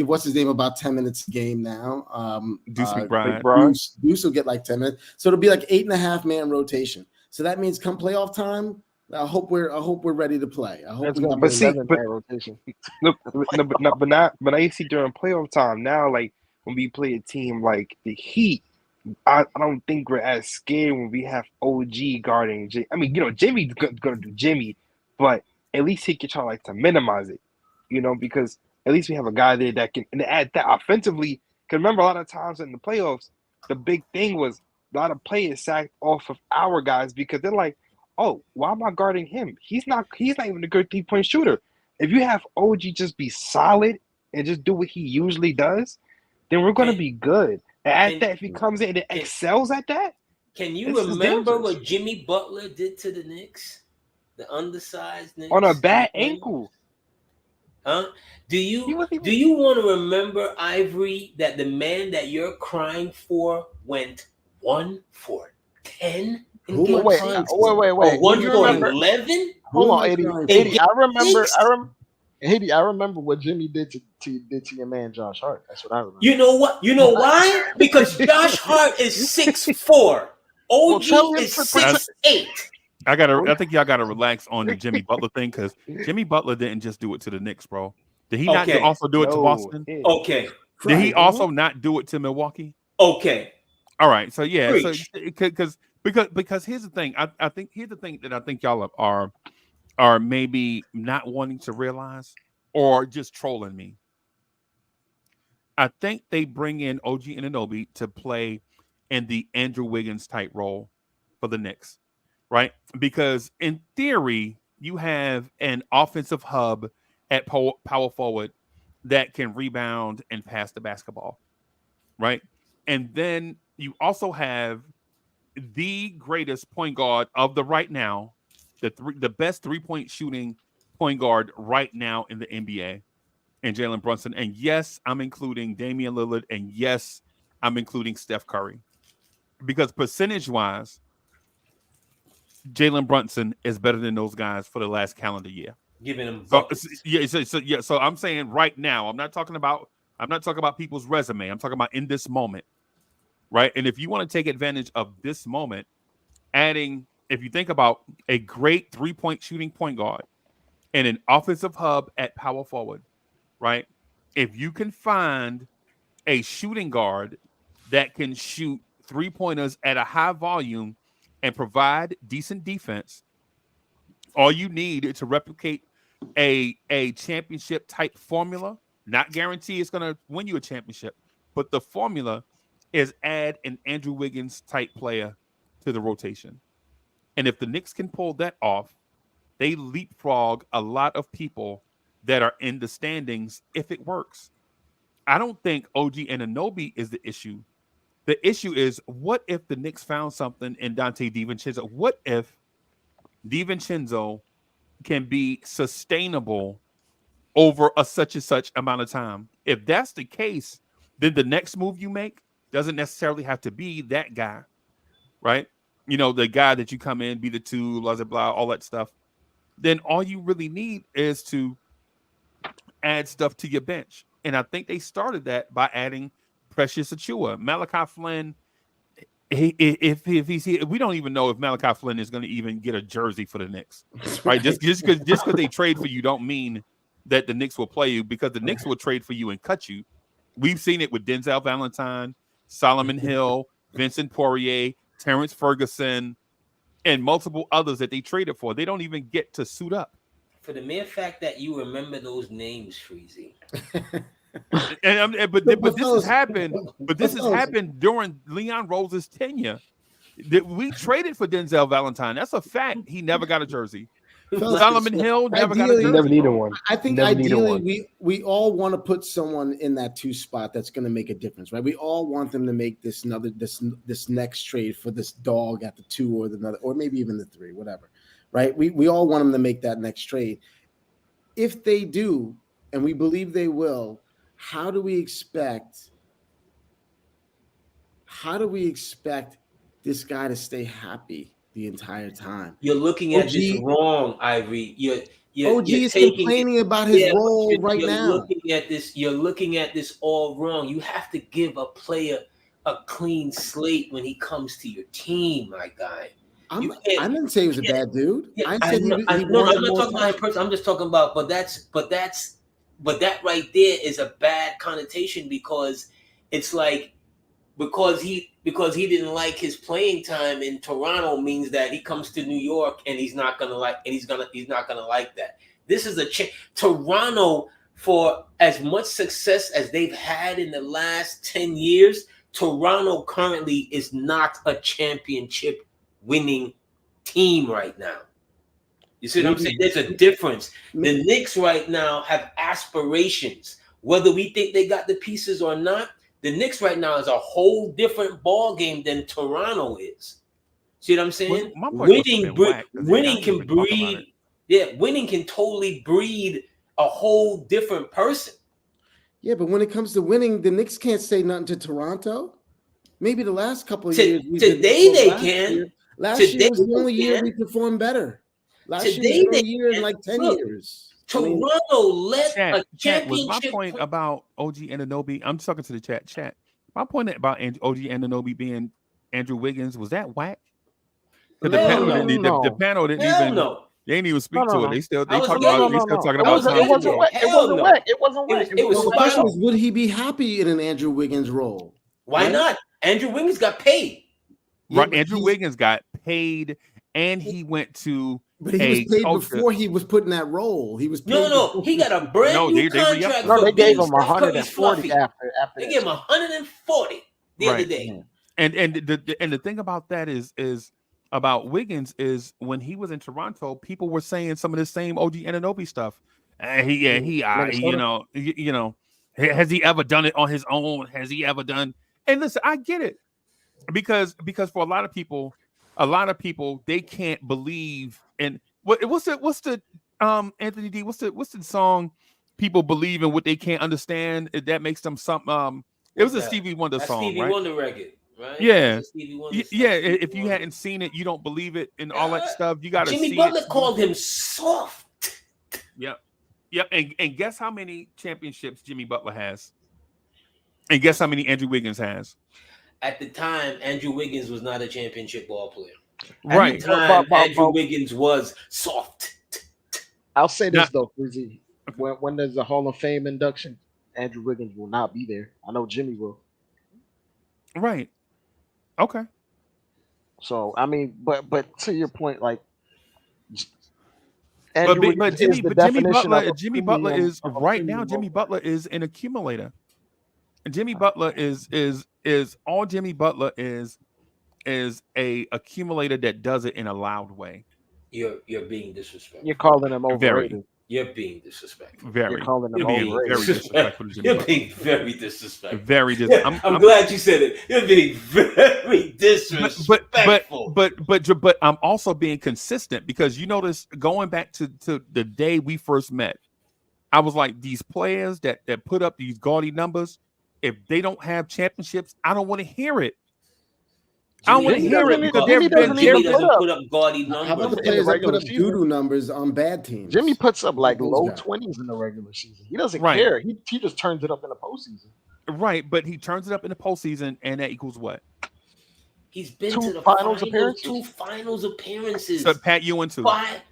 what's his name about 10 minutes a game now. Deuce McBride. Deuce will get like 10 minutes, so it'll be like 8.5 man rotation. So that means come playoff time, I hope we're ready to play. I hope That's we gonna got be But see, 11 but- man rotation. but now you see during playoff time now, like when we play a team like the Heat, I don't think we're as scared when we have OG guarding. I mean, Jimmy's gonna do Jimmy, but at least he can try to minimize it, because at least we have a guy there that can and add that offensively. Because remember, a lot of times in the playoffs, the big thing was a lot of players sacked off of our guys because they're like, oh, why am I guarding him? He's not even a good 3-point shooter. If you have OG just be solid and just do what he usually does, then we're gonna be good. And at that, if he comes in and excels at that, Can you this is remember dangerous. what Jimmy Butler did to the Knicks? The undersized Knicks on a bad ankle, Huh? Do you wasn't even- do you want to remember, Ivory, that the man that you're crying for went 1 for 10 in Who am I game Wait, crying six? for? wait. Oh, 1 You for remember? 11? Hold on, Who am I 80. crying for? 80. I Six? remember what Jimmy did to your man Josh Hart. That's what I remember. You know what? You know why? Because Josh Hart is 6'4". Well, OG tell him is to- 6'8". I think y'all gotta relax on the Jimmy Butler thing because Jimmy Butler didn't just do it to the Knicks, bro. Did he not Okay. also do it to No, Boston? Okay. Did he also not do it to Milwaukee? Okay. All right, so yeah, Preach. because here's the thing. I think here's the thing that I think y'all are maybe not wanting to realize or just trolling me. I think they bring in OG Anunoby to play in the Andrew Wiggins type role for the Knicks, right? Because in theory, you have an offensive hub at power forward that can rebound and pass the basketball, right? And then you also have the greatest point guard of the right now, the best 3-point shooting point guard right now in the NBA, and Jalen Brunson. And yes, I'm including Damian Lillard, and yes, I'm including Steph Curry. Because percentage-wise, Jalen Brunson is better than those guys for the last calendar year. Giving them So buckets. so I'm saying right now, I'm not talking about people's resume. I'm talking about in this moment, right? And if you want to take advantage of this moment, if you think about a great 3-point shooting point guard and an offensive hub at power forward, right? If you can find a shooting guard that can shoot 3-pointers at a high volume and provide decent defense, all you need to replicate a championship type formula, not guarantee it's going to win you a championship, but the formula is add an Andrew Wiggins type player to the rotation. And if the Knicks can pull that off, they leapfrog a lot of people that are in the standings if it works. I don't think OG Anunoby is the issue. The issue is, what if the Knicks found something in Dante DiVincenzo? What if DiVincenzo can be sustainable over a such and such amount of time? If that's the case, then the next move you make doesn't necessarily have to be that guy, right? You know, the guy that you come in, be the two, blah, blah, blah, all that stuff. Then all you really need is to add stuff to your bench. And I think they started that by adding Precious Achiuwa. Malachi Flynn, if he's here, we don't even know if Malachi Flynn is going to even get a jersey for the Knicks, right? Just because they trade for you don't mean that the Knicks will play you, because the Knicks will trade for you and cut you. We've seen it with Denzel Valentine, Solomon Hill, Vincent Poirier, Terrence Ferguson, and multiple others that they traded for. They don't even get to suit up. For the mere fact that you remember those names, Freezie. But this has happened. But this has happened during Leon Rose's tenure. We traded for Denzel Valentine. That's a fact. He never got a jersey. Solomon Hill never got a jersey. Never needed one. I think Never ideally we all want to put someone in that 2 spot that's going to make a difference, right? We all want them to make this next trade for this dog at the 2 or the another, or maybe even the 3, whatever, right? We all want them to make that next trade. If they do, and we believe they will, how do we expect this guy to stay happy the entire time? You're looking at this wrong, Ivory. OG is complaining about his role right now. You're looking at this all wrong. You have to give a player a clean slate when he comes to your team, my guy. I didn't say he was a bad dude. Yeah, I said I'm not talking about him personally. I'm just talking about, but that right there is a bad connotation, because it's like, because he didn't like his playing time in Toronto means that he comes to New York and he's not gonna like that. This is Toronto, for as much success as they've had in the last 10 years, Toronto currently is not a championship winning team right now. You see what I'm saying? There's a difference. The Knicks right now have aspirations. Whether we think they got the pieces or not, the Knicks right now is a whole different ball game than Toronto is. See what I'm saying? Winning can breed. Yeah, winning can totally breed a whole different person. Yeah, but when it comes to winning, the Knicks can't say nothing to Toronto. Maybe the last couple of years. Today they can. Last year was the only year we performed better. Last year was the only year in like 10 years. Toronto let a championship. Was my point about OG Anunoby? I'm talking to the chat. Chat. My point about OG Anunoby being Andrew Wiggins, was that whack? Because the Hell panel no. didn't even. The panel didn't Hell even. no. They didn't even speak No, to no, it. They still. I They was talking getting about. it. They still talking I about. was Tom getting It wasn't Thibodeau. wet. It Hell wasn't no. wet. It wasn't wet. It was The spot question on. is, would he be happy in an Andrew Wiggins role? Why Right? not? Andrew Wiggins got paid. Yeah, Right. but Andrew he's- Wiggins got paid, and he went to. But he was paid culture. before he was put in that role. He was paid No, before he got a brand No, new they re-upped contract him. No, for they being gave him Steph Curry's 140 fluffy. after They that. gave him 140 the other Right. day. And the thing about that is about Wiggins is when he was in Toronto, people were saying some of the same OG Anunoby stuff. Minnesota? Has he ever done it on his own? Has he ever done? And listen, I get it because for a lot of people they can't believe. And what's the Anthony D? What's the song? People believe in what they can't understand. That makes them something. It was a Stevie Wonder That song, Stevie right? Wonder record, right? Yeah. That's a Stevie Wonder Yeah, stuff, Stevie if you Wonder. hadn't seen it, you don't believe it and all that stuff. You got to see Jimmy Butler it. called him soft. Yep. And guess how many championships Jimmy Butler has? And guess how many Andrew Wiggins has? At the time, Andrew Wiggins was not a championship ball player. At Right. the time, Andrew Wiggins was soft. I'll say this Not- though, Freezie. When there's a Hall of Fame induction, Andrew Wiggins will not be there. I know Jimmy will. Right. Okay. So I mean, but to your point, like, But Jimmy Butler premium is right now. Jimmy Butler is an accumulator. And Jimmy Butler is all Jimmy Butler is a accumulator that does it in a loud way. You're being disrespectful. You're calling him overrated. You're being disrespectful. Very. You're calling him You're being overrated. Very disrespectful to Jimmy You're Butler. being very disrespectful. Very I'm glad you said it. You're being very disrespectful. But I'm also being consistent because you notice going back to the day we first met, I was like, these players that put up these gaudy numbers, if they don't have championships, I don't want to hear it. I don't want to hear it because Jimmy even doesn't put up gaudy How about numbers. the players that put regular up season? doo-doo numbers on bad teams? Jimmy puts up like Those low guys. 20s in the regular season. He doesn't Right. care. He just turns it up in the postseason. Right, but he turns it up in the postseason, and that equals what? He's been Two to the finals appearances. two finals appearances. So Pat Ewing too.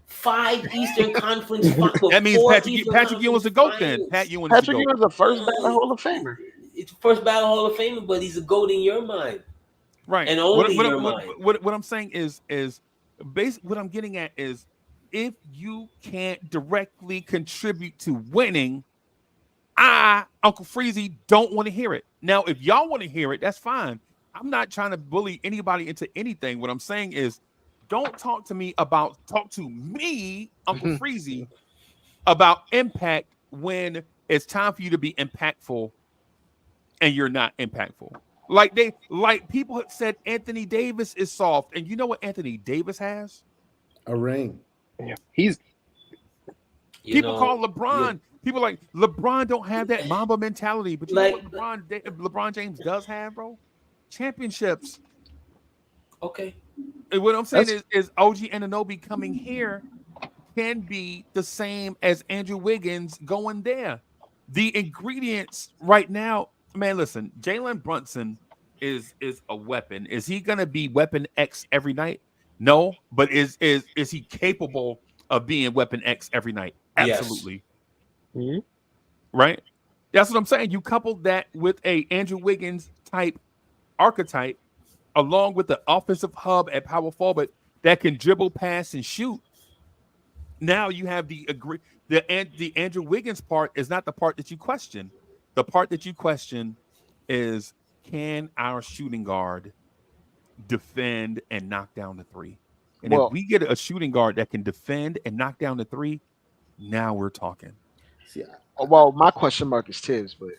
Five Eastern Conference. That means four Patrick Eastern Ewing's the Conference GOAT then. finals. Pat Ewing's the Patrick GOAT. Ewing's the first ballot Hall of Famer. It's first ballot Hall of Famer, but he's a GOAT in your mind. Right. And only what, your what, mind. what I'm saying is what I'm getting at is if you can't directly contribute to winning, Uncle Freezie, don't want to hear it. Now, if y'all want to hear it, that's fine. I'm not trying to bully anybody into anything. What I'm saying is don't talk to me, Uncle Freezie, about impact when it's time for you to be impactful and you're not impactful. Like people have said Anthony Davis is soft. And you know what Anthony Davis has? A ring. Yeah. He's People call LeBron. People like LeBron don't have that Mamba mentality. But you know what LeBron James does have, bro? Championships. Okay. And what I'm saying is OG Anunoby coming here can be the same as Andrew Wiggins going there. The ingredients right now, man, listen, Jalen Brunson is a weapon. Is he gonna be weapon X every night? No, but is he capable of being weapon X every night? Absolutely. Yes. Mm-hmm. Right? That's what I'm saying. You couple that with a Andrew Wiggins type archetype, along with the offensive hub at power forward that can dribble, pass, and shoot. Now you have the Andrew Wiggins part is not the part that you question. The part that you question is, can our shooting guard defend and knock down the three? And if we get a shooting guard that can defend and knock down the three, now we're talking. See, well, my question mark is Tibbs, but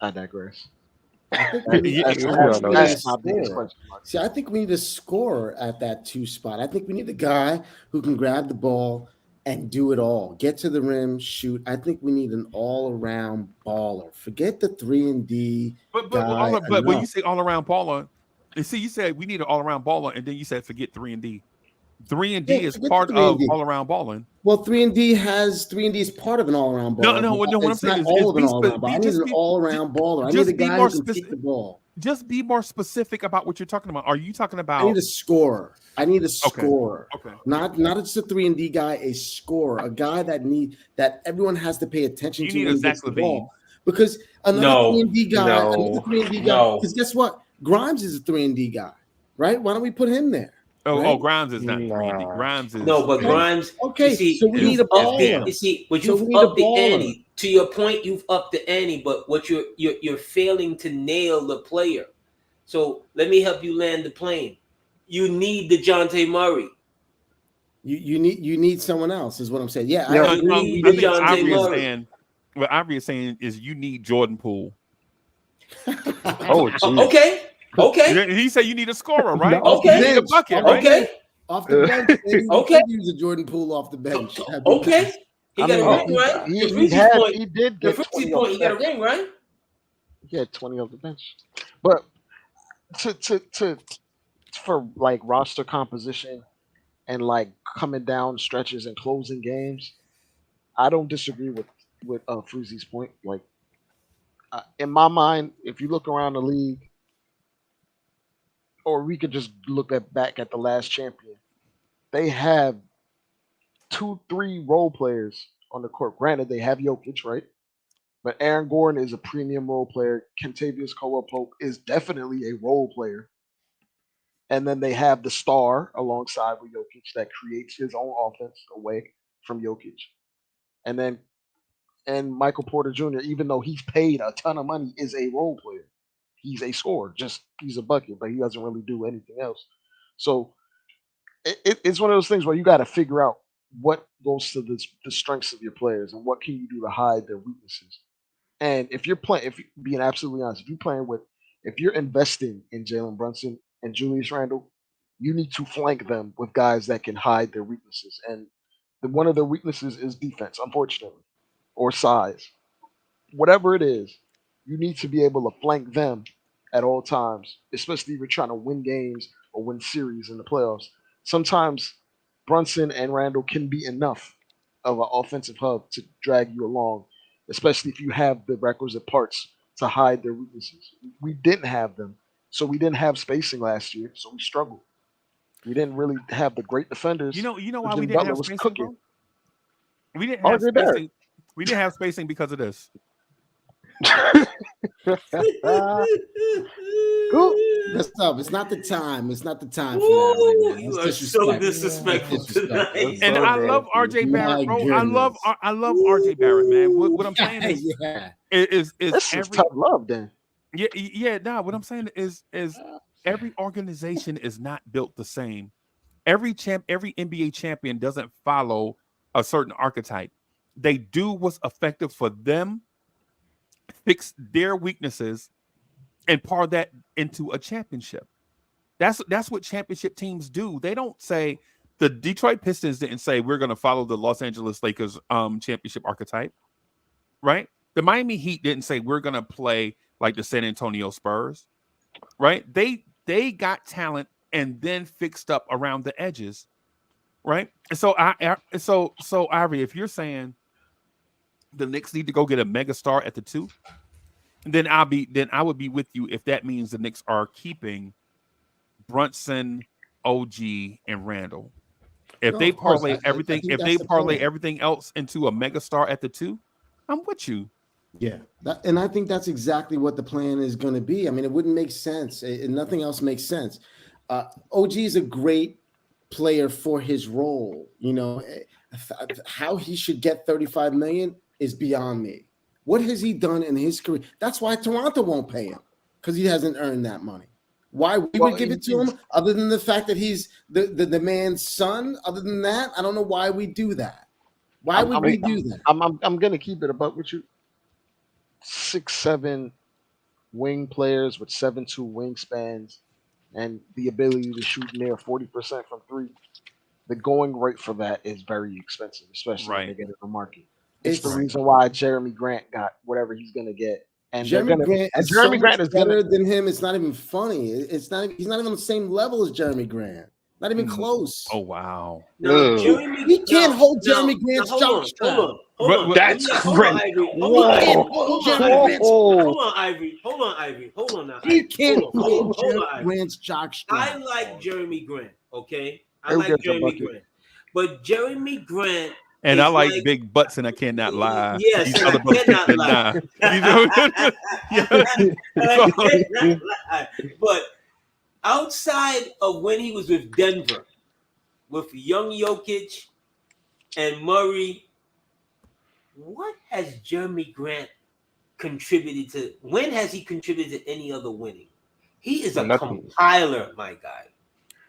I digress. that's my biggest question mark. See, I think we need a scorer at that 2 spot. I think we need a guy who can grab the ball and do it all. Get to the rim, shoot. I think we need an all-around baller. Forget the 3-and-D. But when you say all-around baller, and see, you said we need an all-around baller, and then you said forget 3-and-D. 3-and-D is part of all-around balling. Well, 3-and-D is part of an all-around baller. No. What I'm saying is all of an all-around baller. I need an all-around baller. I need a guy who can take the ball. just be more specific about what you're talking about. Are you talking I about? need a scorer. I need a Okay. scorer. Okay. Not just a 3-and-D guy, a scorer, a guy that everyone has to pay attention You to need when a he Zach gets the Levine. ball. Because another No. 3-and-D guy, No. because guess what? Grimes is a 3-and-D guy, right? Why don't we put him there? Oh, Right? Grimes is not 3-and-D. Nah. Grimes is No, but Okay. Grimes. Okay, You see, so we you've need a upped it. baller. You see, but So you've we need a upped the baller. ante. To your point, you've upped the ante, but what you're failing to nail the player. So let me help you land the plane. You need DeJounte Murray. You need someone else, is what I'm saying. Yeah, Yeah. I agree. You I need think DeJounte Ivory is Murray. saying. What Ivory is saying is you need Jordan Poole. Oh, geez. Okay. He said you need a scorer, right? No. You need a Bench. bucket, right? Okay. Off the bench, baby. We Okay. could use a Jordan Poole off the bench. That'd be Okay. nice. He I got mean, a ring, right? he To did Freezie's get point, 20 off he the got a bench. ring, right? He had 20 off the bench. But to for like roster composition and like coming down stretches and closing games, I don't disagree with Freezie's point. Like in my mind, if you look around the league, or we could just look back at the last champion, they have 2, 3 role players on the court. Granted, they have Jokic, right? But Aaron Gordon is a premium role player. Kentavious Caldwell-Pope is definitely a role player. And then they have the star alongside with Jokic that creates his own offense away from Jokic. And Michael Porter Jr., even though he's paid a ton of money, is a role player. He's a scorer. He's a bucket, but he doesn't really do anything else. So it's one of those things where you got to figure out what goes to the strengths of your players and what can you do to hide their weaknesses. And if you're being absolutely honest, if you're investing in Jalen Brunson and Julius Randle, you need to flank them with guys that can hide their weaknesses. And one of their weaknesses is defense, unfortunately, or size. Whatever it is, you need to be able to flank them at all times, especially if you're trying to win games or win series in the playoffs. Sometimes Brunson and Randle can be enough of an offensive hub to drag you along, especially if you have the requisite parts to hide their weaknesses. We didn't have them, so we didn't have spacing last year, so we struggled. We didn't really have the great defenders. You know why Jimmy we didn't Butler have was spacing, cooking. bro? We didn't have RJ Barrett. spacing. We didn't have spacing because of this. That's up. It's not the time. It's not the time for Ooh, that. Right now. you That's are so disrespectful. disrespectful tonight. And I love RJ Barrett, bro. I love RJ Barrett, man. What I'm saying is, Yeah. This is tough love, then. yeah. Nah, what I'm saying is every organization is not built the same. Every NBA champion doesn't follow a certain archetype. They do what's effective for them, fix their weaknesses, and pour that into a championship. That's what championship teams do. They don't say, the Detroit Pistons didn't say we're going to follow the Los Angeles Lakers championship archetype, right? The Miami Heat didn't say we're going to play like the San Antonio Spurs, right? They got talent and then fixed up around the edges, right? And so so Ivory, if you're saying the Knicks need to go get a mega star at the 2, then I would be with you if that means the Knicks are keeping Brunson, OG, and Randall. If they parlay everything, everything else into a mega star at the 2, I'm with you. Yeah, and I think that's exactly what the plan is going to be. I mean, it wouldn't make sense. Nothing else makes sense. OG is a great player for his role. You know, how he should get $35 million is beyond me. What has he done in his career? That's why Toronto won't pay him, because he hasn't earned that money. Why we would give it to him, other than the fact that he's the man's son? Other than that, I don't know why we do that. Why would we do that? I'm gonna keep it above with you. 6'7" wing players with 7'2" wingspans and the ability to shoot near 40% from 3. The going rate for that is very expensive, especially when they get in the market. It's the reason why Jeremy Grant got whatever he's gonna get. And Jeremy Grant is better than him. It's not even funny. He's not even on the same level as Jeremy Grant. Not even close. Oh wow. Now, Jeremy, He can't hold Jeremy Grant's hold jockstrap. on. That's Hold on, crazy. Ivory. Whoa. Hold on, Ivory. Hold on now. He can't Hold hold on, Ivory. Grant's jockstrap. I like Jeremy Grant, okay? I He'll like get the Jeremy bucket. Grant. But Jeremy Grant And is I like big butts, and I cannot lie. Yes, These and other I brothers cannot can't lie. deny. You know? Yeah. And I cannot lie. But outside of when he was with Denver, with young Jokic and Murray, what has Jeremy Grant contributed to? When has he contributed to any other winning? He is a Nothing. compiler, my guy.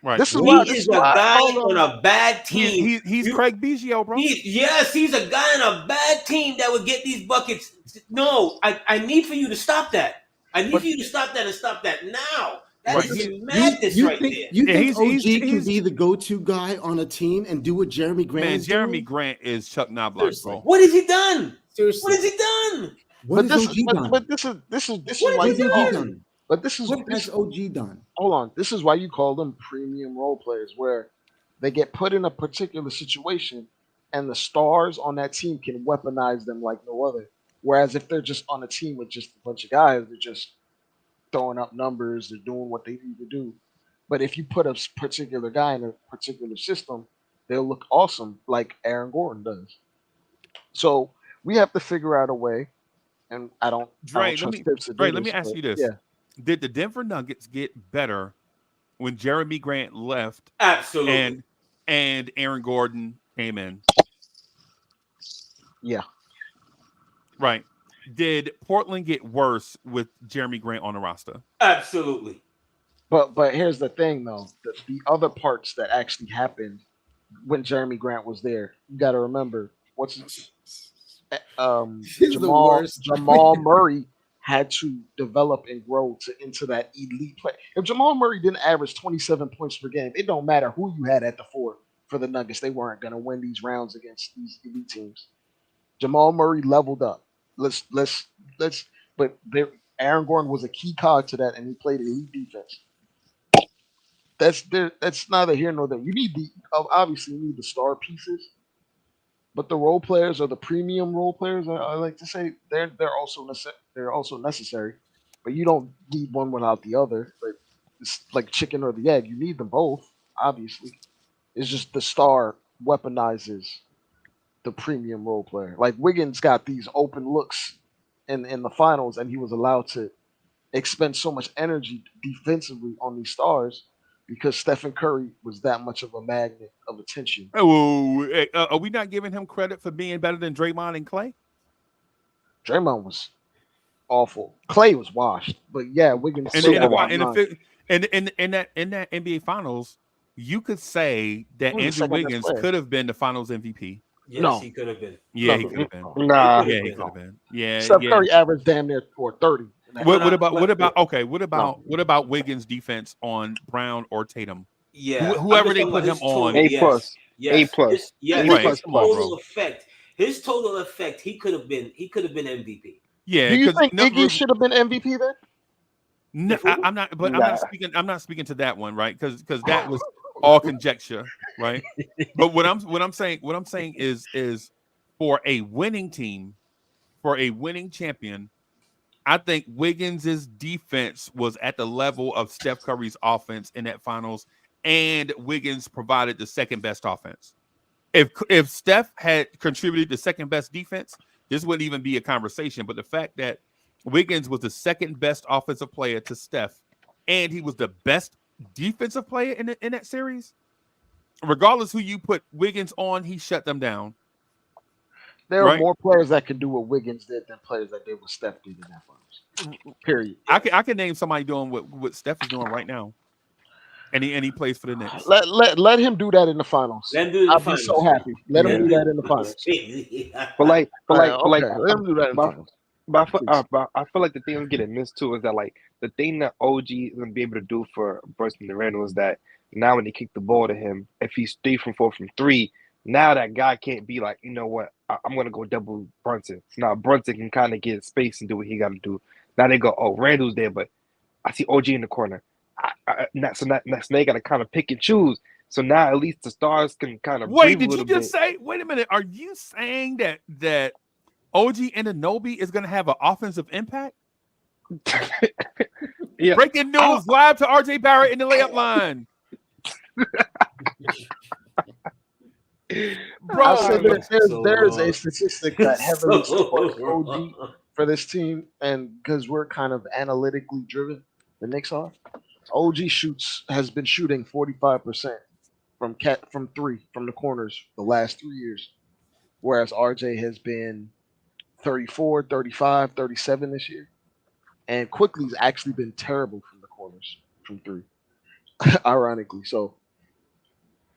Right. This is He why. is a guy on a bad team. He's Craig Biggio, bro. He's a guy on a bad team that would get these buckets. No, I need for you to stop that. I need for you to stop that and stop that now. That Right. is madness right there. You think he's- OG can he's- be the go-to guy on a team and do what Jeremy Grant Man, is Jeremy doing? Grant is Chuck Knobloch, Seriously. bro. What has he done? Seriously. What has he done? What has But OG done? but this is What why has he you done? call, but this is What has OG done? hold on. This is why you call them premium role players, where they get put in a particular situation, and the stars on that team can weaponize them like no other. Whereas if they're just on a team with just a bunch of guys, they're just throwing up numbers, they're doing what they need to do. But if you put a particular guy in a particular system, they'll look awesome, like Aaron Gordon does. So we have to figure out a way, and I don't Dre, trust Tibbs to do Dre, let me this, ask but you this. Yeah, Did the Denver Nuggets get better when Jeremy Grant left Absolutely. and Aaron Gordon came in? yeah. Right. Did Portland get worse with Jeremy Grant on the roster? Absolutely. But here's the thing though, the other parts that actually happened when Jeremy Grant was there, you got to remember He's the Jamal worst. Jamal Murray had to develop and grow into that elite play. If Jamal Murray didn't average 27 points per game, it don't matter who you had at the four for the Nuggets. They weren't going to win these rounds against these elite teams. Jamal Murray leveled up. But Aaron Gordon was a key cog to that, and he played elite defense. That's neither here nor there. You need obviously you need the star pieces, but the role players or the premium role players, I like to say they're also necessary. But you don't need one without the other. But it's like chicken or the egg. You need them both. Obviously, it's just the star weaponizes the premium role player. Like Wiggins got these open looks in the finals, and he was allowed to expend so much energy defensively on these stars because Stephen Curry was that much of a magnet of attention. Oh, are we not giving him credit for being better than Draymond and Clay? Draymond was awful. Clay was washed, but yeah, Wiggins. In that NBA Finals, you could say that Who was the Andrew second best Wiggins player? could have been the Finals MVP. Yes, No. he could have been. Yeah, he could have been. Nah. Yeah, he could have been. Yeah, Steph yeah. Curry averaged damn near 30. What about Wiggins' defense on Brown or Tatum? Yeah. Whoever I'm they just put talking him about on. his A plus. Yes. A plus. Yes. Right. His Come on, total bro. effect. His total effect. He could have been MVP. Yeah, Do you 'cause think no- Iggy should have been MVP then? No, I'm not. But Nah. I'm not speaking to that one, right? Because that was all conjecture, right? But what I'm saying is for a winning team, for a winning champion, I think Wiggins' defense was at the level of Steph Curry's offense in that finals, and Wiggins provided the second best offense. If Steph had contributed the second best defense, this wouldn't even be a conversation. But the fact that Wiggins was the second best offensive player to Steph, and he was the best defensive player in that series, regardless who you put Wiggins on, he shut them down. There are Right. more players that can do what Wiggins did than players that did what Steph did in that finals. Period. I can name somebody doing what Steph is doing right now, and he plays for the Knicks. Let him do that in the finals. Let him do it in the I'll finals. be so happy. Let him do that in the finals. But Okay, let him do that in the but- finals. But I feel like the thing I'm getting missed too is that like the thing that OG is gonna be able to do for Brunson and Randall is that now when they kick the ball to him, if he's 3 from 4 from 3, now that guy can't be like, you know what, I'm gonna go double Brunson. So now Brunson can kind of get space and do what he got to do. Now they go, oh, Randall's there, but I see OG in the corner. So now they got to kind of pick and choose. So now at least the stars can kind of Wait, breathe a did you little just bit. say? Wait a minute. Are you saying that OG Anunoby is going to have an offensive impact? Yeah. Breaking news live to RJ Barrett in the layup line. Bro, I'll say there's So there's a wrong. statistic that heavily supports So OG wrong. for this team, and because we're kind of analytically driven, the Knicks are. OG has been shooting 45% from three from the corners the last 3 years, whereas RJ has been 34, 35, 37 this year, and Quickly's actually been terrible from the corners from three, ironically. So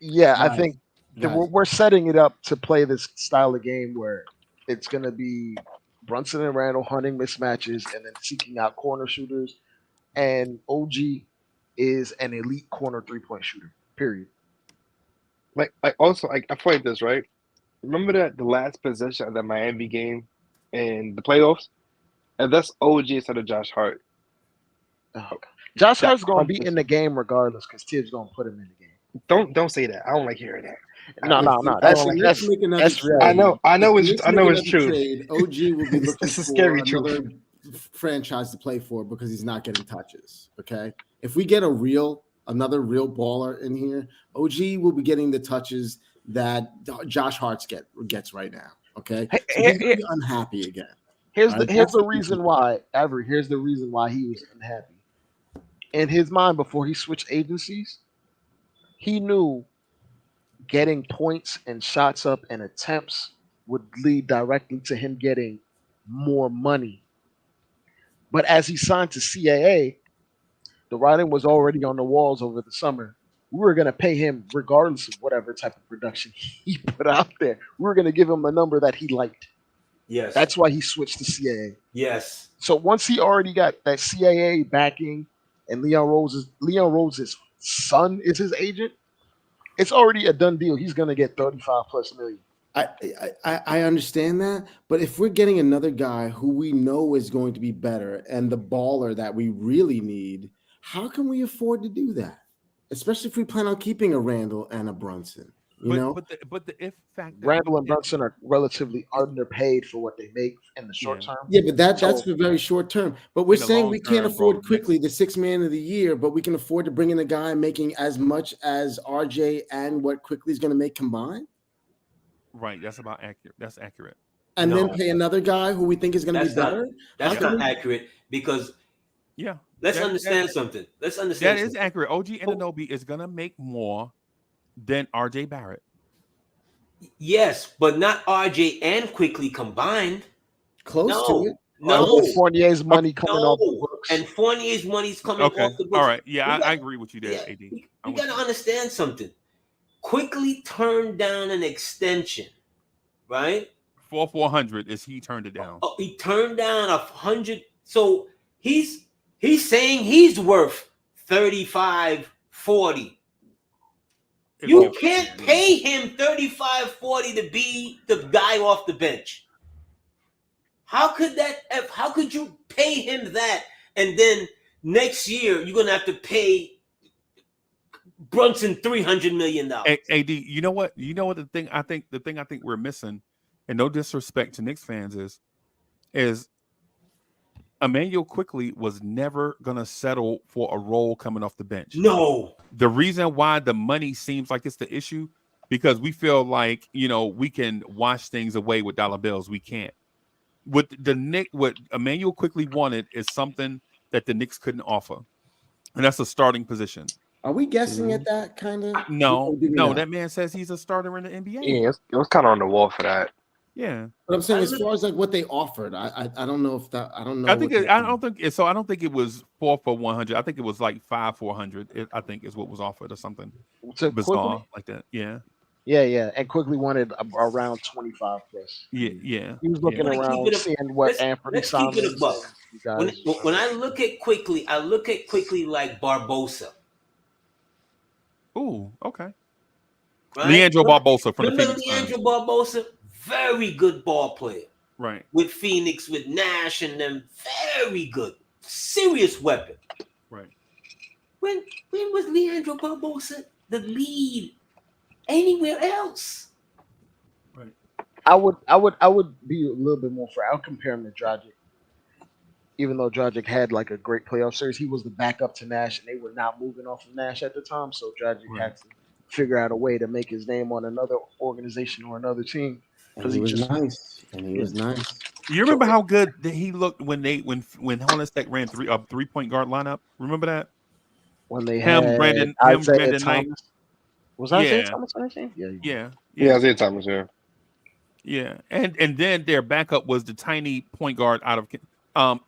yeah, I Guys, think that guys, we're setting it up to play this style of game where it's going to be Brunson and Randall hunting mismatches and then seeking out corner shooters. And OG is an elite corner 3-point shooter. Period. Like also, I feel like this, right? Remember that the last possession of the Miami game in the playoffs, and that's OG instead of Josh Hart. Oh, Josh That Hart's going to be 100%. in the game regardless because Tibbs going to put him in the game. Don't say that. I don't like hearing that. No, if no, the, no. if That's the like Knicks that's make another that's trade, reality. I know if the it's Knicks I make know it's another true. trade, OG will be looking It's a for scary truth. another franchise to play for because he's not getting touches. Okay, if we get another real baller in here, OG will be getting the touches that Josh Hart gets right now. Okay, Hey, so he's gonna be unhappy again. Here's All the right, here's that's the the issue. reason why, Avery. Here's the reason why he was unhappy. In his mind, before he switched agencies, he knew getting points and shots up and attempts would lead directly to him getting more money. But as he signed to CAA, the writing was already on the walls over the summer. We were going to pay him regardless of whatever type of production he put out there. We were going to give him a number that he liked. Yes. That's why he switched to CAA. Yes. So once he already got that CAA backing and Leon Rose's son is his agent, it's already a done deal. He's going to get 35 plus million. I understand that, but if we're getting another guy who we know is going to be better and the baller that we really need, how can we afford to do that? Especially if we plan on keeping a Randall and a Brunson, you know? But the if factor. Randall and Brunson are relatively underpaid for what they make in the short term. Yeah, but that's So- for very short term. But we're In the saying long we can't term, afford bro, quickly the sixth man of the year, but we can afford to bring in a guy making as much as RJ and what Quickly is going to make combined. Right, that's about accurate. That's accurate. And then No. pay another guy who we think is going to be That's not better. that's How can not we- accurate because Yeah, let's that- understand that- something. Let's that understand is something. accurate. OG Anunoby is gonna make more than RJ Barrett. Yes, but not RJ and Quickly combined. Close to No, it. no, with Fournier's money coming off the no. books. And Fournier's money's coming Okay, off the books. all right. Yeah, We got- I agree with you there, yeah, AD. we I'm with got to you. understand something. Quickly turned down an extension, right? 400 is he turned it down. Oh, he turned down 100. So he's saying he's worth 35, 40. You can't pay him 35, 40 to be the guy off the bench. How could you pay him that and then next year you're gonna have to pay Brunson $300 million? AD, you know what? The thing I think we're missing, and no disrespect to Knicks fans, is Emmanuel Quickly was never gonna settle for a role coming off the bench. No. The reason why the money seems like it's the issue, because we feel like, we can wash things away with dollar bills. We can't. What Emmanuel Quickly wanted is something that the Knicks couldn't offer, and that's a starting position. Are we guessing at that kind of? No, that man says he's a starter in the NBA. Yeah, it was kind of on the wall for that. Yeah, But I'm saying, as far as like what they offered, I don't know if that I don't know. I don't think it was 4 for 100. I think it was like 5 for 100. I think is what was offered or something To bizarre Quickly? like that. Yeah. Yeah. And Quickly wanted around 25 plus. Yeah. He was looking Let's around, keep it a- seeing what let's- Anthony let's keep it a Simons buck. and you guys. When I look at Quickly, I look at Quickly like Barbosa. Ooh, okay. Right? Leandro Barbosa from the Remember Phoenix Leandro Suns. Barbosa? Very good ball player. Right. With Phoenix, with Nash and them. Very good. Serious weapon. Right. When was Leandro Barbosa the lead anywhere else. Right. I would be a little bit more fair. I would compare him to Dragic. Even though Dragic had like a great playoff series, he was the backup to Nash, and they were not moving off of Nash at the time. So Dragic Right. had to figure out a way to make his name on another organization or another team And because he he was just nice. And he was nice. You remember how good that he looked when Hornacek ran 3-point guard lineup? Remember that? when they Him, had Brandon Isaiah Knight. Thomas. Was Isaiah Yeah. Thomas on that team? Yeah. Yeah, Isaiah Thomas. Yeah. And then their backup was the tiny point guard out of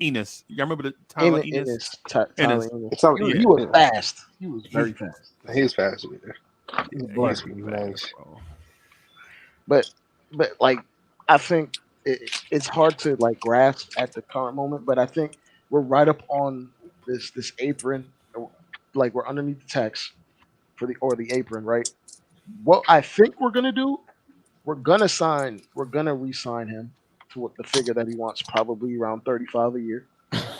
Enos. You remember the Tyler Enos? Tyler Enos. Enos. He was fast. He was very fast. He's fast. He's Yeah, blessed. he's Nice. fast, bro. But like I think it's hard to like grasp at the current moment. But I think we're right up on this apron, like we're underneath the text for the apron, right? What I think we're gonna do, we're gonna re-sign him to what the figure that he wants, probably around 35 a year.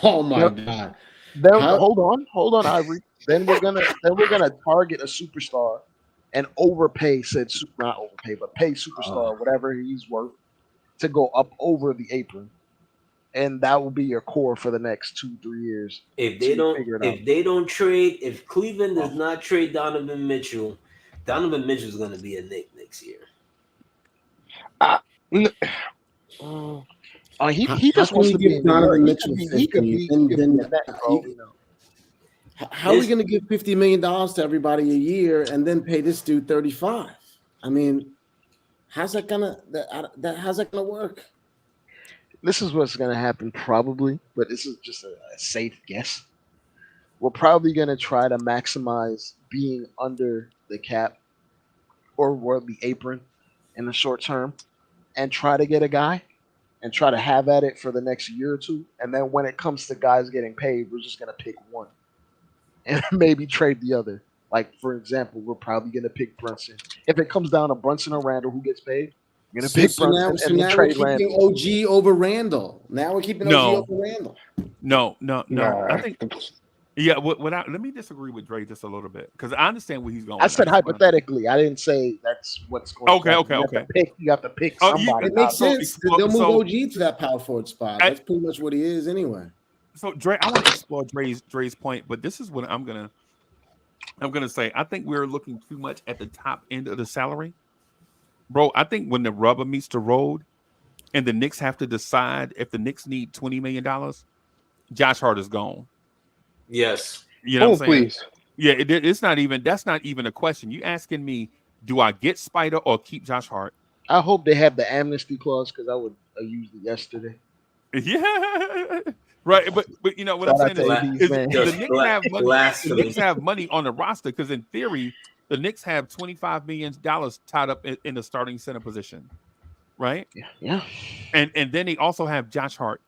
Oh my Yep. God. Then How- hold on, Ivory. Then we're gonna target a superstar and overpay not overpay, but pay superstar whatever he's worth to go up over the apron, and that will be your core for the next 2-3 years. If they don't trade, if Cleveland does not trade Donovan Mitchell is going to be a Knick next year. He just wants to be in Donovan New Mitchell York. He could be a Knick, bro, you know. How are we going to give $50 million to everybody a year and then pay this dude 35? I mean, how's that gonna work? This is what's gonna happen probably, but this is just a safe guess. We're probably gonna try to maximize being under the cap or the apron in the short term, and try to get a guy and try to have at it for the next year or two. And then when it comes to guys getting paid, we're just gonna pick one and maybe trade the other. Like, for example, we're probably going to pick Brunson. If it comes down to Brunson or Randall, who gets paid, we're going to pick Brunson and then trade Randall. Now we're keeping OG over Randall. OG over Randall. No. I think, let me disagree with Dre just a little bit because I understand where he's going. I said hypothetically. I didn't say that's what's going to happen. Okay. You have to pick somebody. It makes sense. They'll move OG to that power forward spot. That's pretty much what he is anyway. So Dre, I want to explore Dre's point, but this is what I'm gonna say. I think we're looking too much at the top end of the salary, bro. I think when the rubber meets the road, and the Knicks have to decide if the Knicks need $20 million, Josh Hart is gone. Yes, you know what I'm saying? Please. Yeah, it's not even. That's not even a question. You asking me, do I get Spider or keep Josh Hart? I hope they have the amnesty clause because I used it yesterday. Yeah. Right, but you know what I'm saying is the Knicks have money. The Knicks have money on the roster because in theory, the Knicks have $25 million tied up in the starting center position, right? Yeah. And then they also have Josh Hart.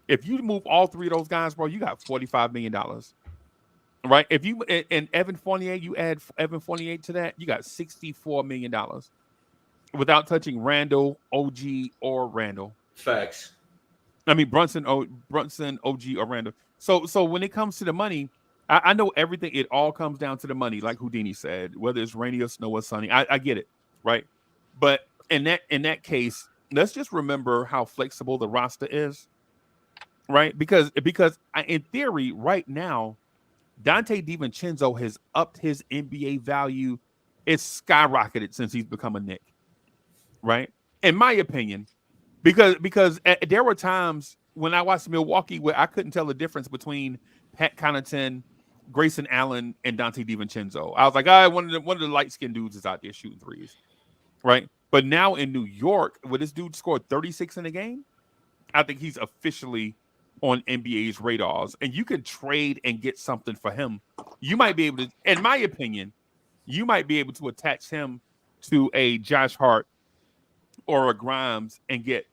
If you move all three of those guys, bro, you got $45 million, right? If you and Evan Fournier, you add Evan Fournier to that, you got $64 million without touching Randall, OG, or Randall. Facts. I mean Brunson, OG, or Randall. So when it comes to the money, I know everything. It all comes down to the money, like Houdini said. Whether it's rainy or snow or sunny, I get it, right? But in that case, let's just remember how flexible the roster is, right? Because in theory, right now, Dante DiVincenzo has upped his NBA value. It's skyrocketed since he's become a Knick, right? In my opinion. Because there were times when I watched Milwaukee where I couldn't tell the difference between Pat Connaughton, Grayson Allen, and Dante DiVincenzo. I was like, one of the light-skinned dudes is out there shooting threes, right? But now in New York, where this dude scored 36 in a game, I think he's officially on NBA's radars. And you can trade and get something for him. You might be able to, in my opinion, you might be able to attach him to a Josh Hart or a Grimes and get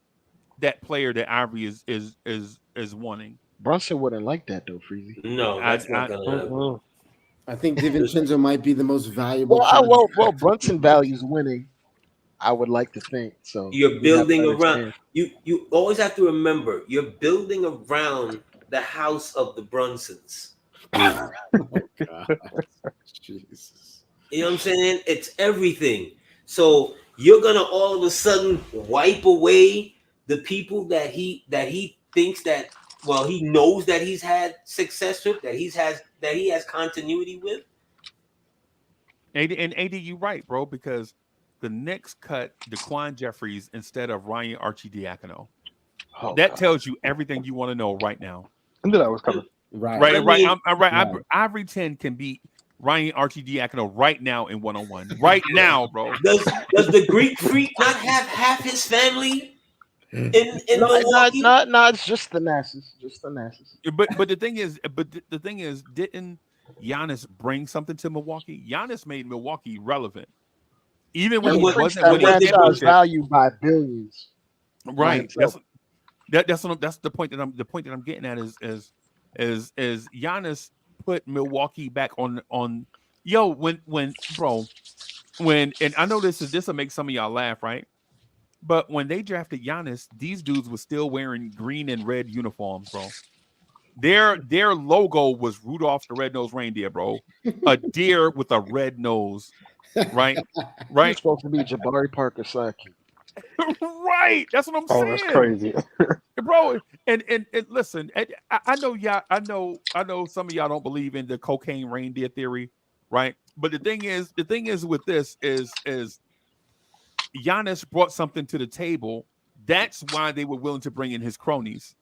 that player that Ivory is wanting. Brunson wouldn't like that though, Freezie. No, that's not gonna happen. I think DiVincenzo might be the most valuable. Well, Brunson values winning. I would like to think so. You're building around. You always have to remember you're building around the house of the Brunsons. Oh my God. Jesus. You know what I'm saying? It's everything. So you're gonna all of a sudden wipe away the people that he thinks that he knows that he's had success with, that he has continuity with. And AD, you right, bro, because the Knicks cut Daquan Jeffries instead of Ryan Arcidiacono. Oh, That God. tells you everything you want to know right now. I knew that was coming. Right. Right, I right. mean- I'm right. Right. Ivory 10 can beat Ryan Arcidiacono right now in 1-on-1. Right now, bro. Does the Greek freak not have half his family in No, Milwaukee? no, it's just the Nassus. Just the Nassus. But the thing is, didn't Giannis bring something to Milwaukee? Giannis made Milwaukee relevant, even when And he what- wasn't That winning franchise championships. value by billions. Right. himself. That's the point that I'm getting at is Giannis put Milwaukee back on and I know this will make some of y'all laugh, right? But when they drafted Giannis, these dudes were still wearing green and red uniforms, bro. Their logo was Rudolph the Red-Nosed Reindeer, bro. A deer with a red nose, right? He's Right? supposed to be Jabari Parker sidekick. Right. That's what I'm Oh, saying. that's crazy. Bro, and listen, I know y'all, I know some of y'all don't believe in the cocaine reindeer theory, right? But the thing is with this is Giannis brought something to the table. That's why they were willing to bring in his cronies,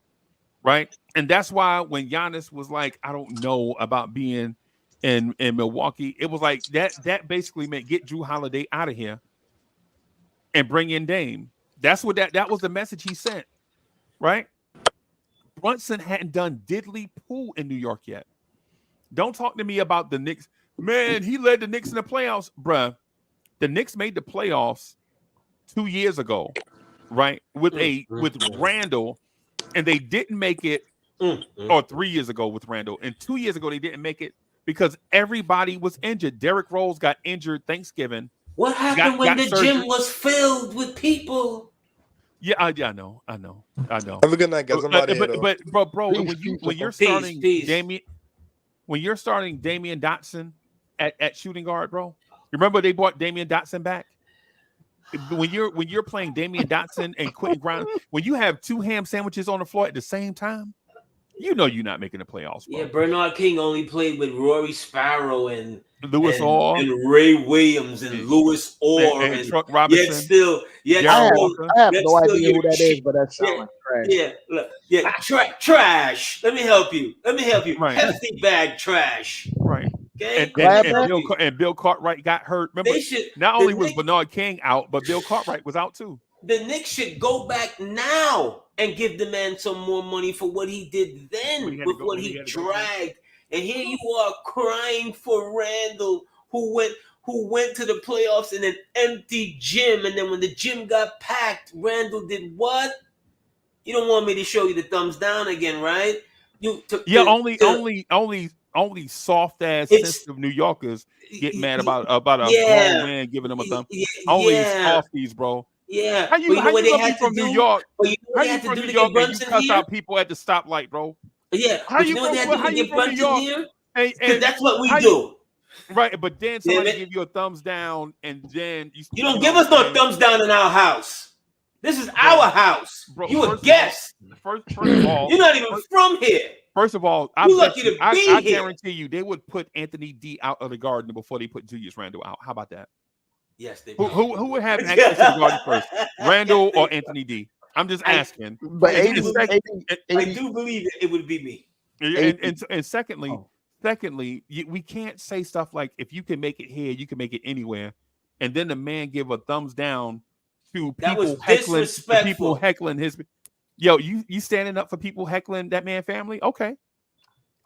right? And that's why when Giannis was like, I don't know about being in Milwaukee, it was like that basically meant get Drew Holiday out of here and bring in Dame. That's what that was the message he sent. Right? Brunson hadn't done diddly poo in New York yet. Don't talk to me about the Knicks. Man, he led the Knicks in the playoffs. Bruh, the Knicks made the playoffs 2 years ago, right? With Randall, and they didn't make it, or 3 years ago with Randall. And 2 years ago, they didn't make it because everybody was injured. Derrick Rose got injured Thanksgiving. What happened when the surgery. gym was filled with people? Yeah, I know. Have a good night, guys. I'm out of here. But bro, Peace, when you're peace, starting peace. Damian Dotson at shooting guard, bro. Remember they brought Damian Dotson back? When you're playing Damian Dotson and Quentin Grimes, when you have two ham sandwiches on the floor at the same time, you know you're not making the playoffs, bro. Yeah, Bernard King only played with Rory Sparrow and Lewis Orr and Ray Williams and Lewis Orr and Truck Robinson. I have no idea who that is, but that sounds like trash. Trash. Let me help you. Right. Hefty bag trash. Right. Okay. And Bill Cartwright got hurt. Remember, not only was Bernard King out, but Bill Cartwright was out too. The Knicks should go back now and give the man some more money for what he did then with what he dragged. And here you are crying for Randall, who went to the playoffs in an empty gym, and then when the gym got packed, Randall did what? You don't want me to show you the thumbs down again, right? Only soft ass sensitive New Yorkers get mad about a grown man giving them a thumb. Only softies, bro. Yeah. How you from New York? How you from New York and you cuss out people at the stoplight, bro? Yeah. How you from New York? Because that's what we do. Right, but then somebody give you a thumbs down, and then you don't give us no thumbs down in our house. This is our house. Bro, you a guest. First of all, you're not even from here. First of all, I guarantee you they would put Anthony D out of the Garden before they put Julius Randle out. How about that? Yes, they who would have access to the Garden first, Randle or Anthony D? I'm just asking. But I do believe it would be me. And secondly, we can't say stuff like, if you can make it here, you can make it anywhere, and then the man give a thumbs down to people heckling his. Yo, you standing up for people heckling that man family? Okay,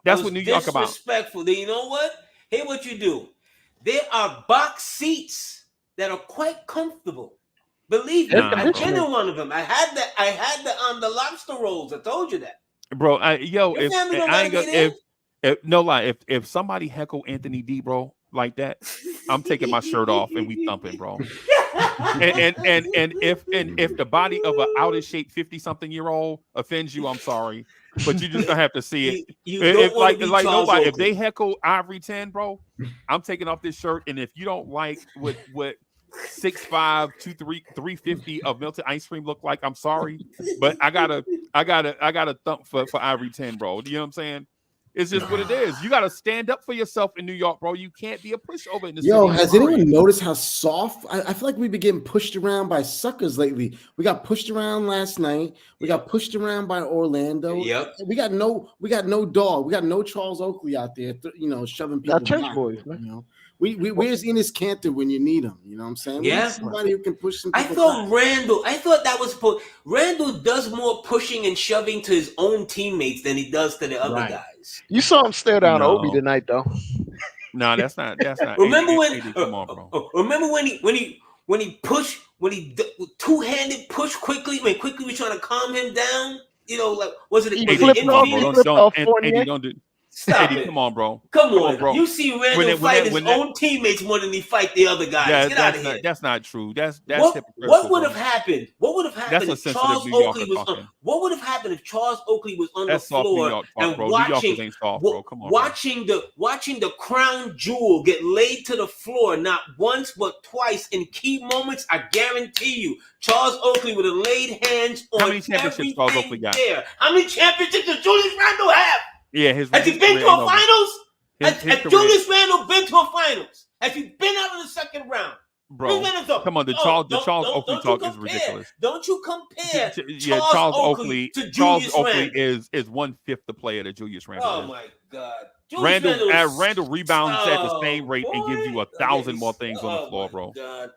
that's what New York about. Disrespectful. Then you know what? Here, what you do? There are box seats that are quite comfortable. Believe me, I've been in one of them. I had the on the lobster rolls. I told you that, bro. If somebody heckle Anthony D, bro, like that, I'm taking my shirt off and we thumping, bro. and if the body of an out of shape 50-something-year-old offends you, I'm sorry. but you just gonna have to see it. You don't want Like to be like Charles nobody, if Oakley. they heckle Ivory 10, bro, I'm taking off this shirt. If they heckle Ivory 10, bro, I'm taking off this shirt. And if you don't like what 6'5", 350 of melted ice cream look like, I'm sorry, but I gotta thump for Ivory 10, bro. You know what I'm saying? It's just what it is. You gotta stand up for yourself in New York, bro. You can't be a pushover in the Yo, city. has anyone noticed how soft? I feel like we've been getting pushed around by suckers lately. We got pushed around last night. We got pushed around by Orlando. Yep. We got no dog. We got no Charles Oakley out there, shoving people Got church back. boys, man. You know, where's Enos Cantor when you need him? You know what I'm saying? We Yeah. need somebody who can push some I people thought back. that was Randall does more pushing and shoving to his own teammates than he does to the other Right. guys. You saw him stare down No. Obi tonight, though. No, that's not. Remember come on, bro. remember when he pushed, two-handed push quickly when quickly was trying to calm him down? You know, like was it? He Was flipped it off, in he Phoenix? flipped off Andy, Fournier. don't do. Stop Eddie, it. come on, bro. Come on, bro. you see Randall fight his own teammates more than he fight the other guys. Get out of here. That's not true. That's What hypocritical. would bro. have happened? What would have That's happened a if sensitive Charles New Yorker Oakley was talking. on? What would have happened if Charles Oakley was on That's the soft New floor York talk, and bro. New Yorkers ain't soft, bro. Come on, watching the crown jewel get laid to the floor not once but twice in key moments? I guarantee you, Charles Oakley would have laid hands on How many championships Charles everything Oakley got? there. How many championships does Julius Randle have? Yeah, Has he been to a finals? Has career- Julius Randle been to a finals? Has he been out of the second round? bro. Come on, the Charles Oakley talk is ridiculous. Don't you compare Charles Oakley to Charles Julius Oakley Randle. is 1/5 the player that Julius Randle Oh is. my God. Julius Randle rebounds at the same rate and gives you 1,000 boy. more things on the floor, my bro. God.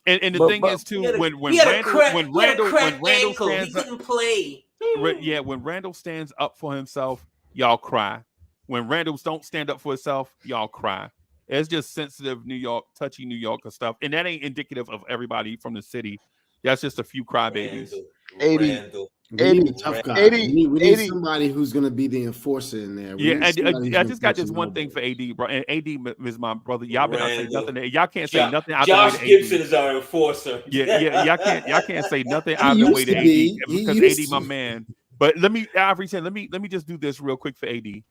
And the thing is too, when Randall stands up, couldn't play. when Randall stands up for himself, y'all cry. When Randall don't stand up for himself, y'all cry. It's just sensitive New York, touchy New Yorker stuff, and that ain't indicative of everybody from the city. That's just a few crybabies. We need a tough guy. We need somebody who's going to be the enforcer in there. I just got this one thing for AD, bro. And AD is my brother. Y'all better not say nothing. Y'all can't say nothing out Josh the way to Gibson AD. is our enforcer. Y'all can't say nothing out the way to AD because AD my man. But let me just do this real quick for AD.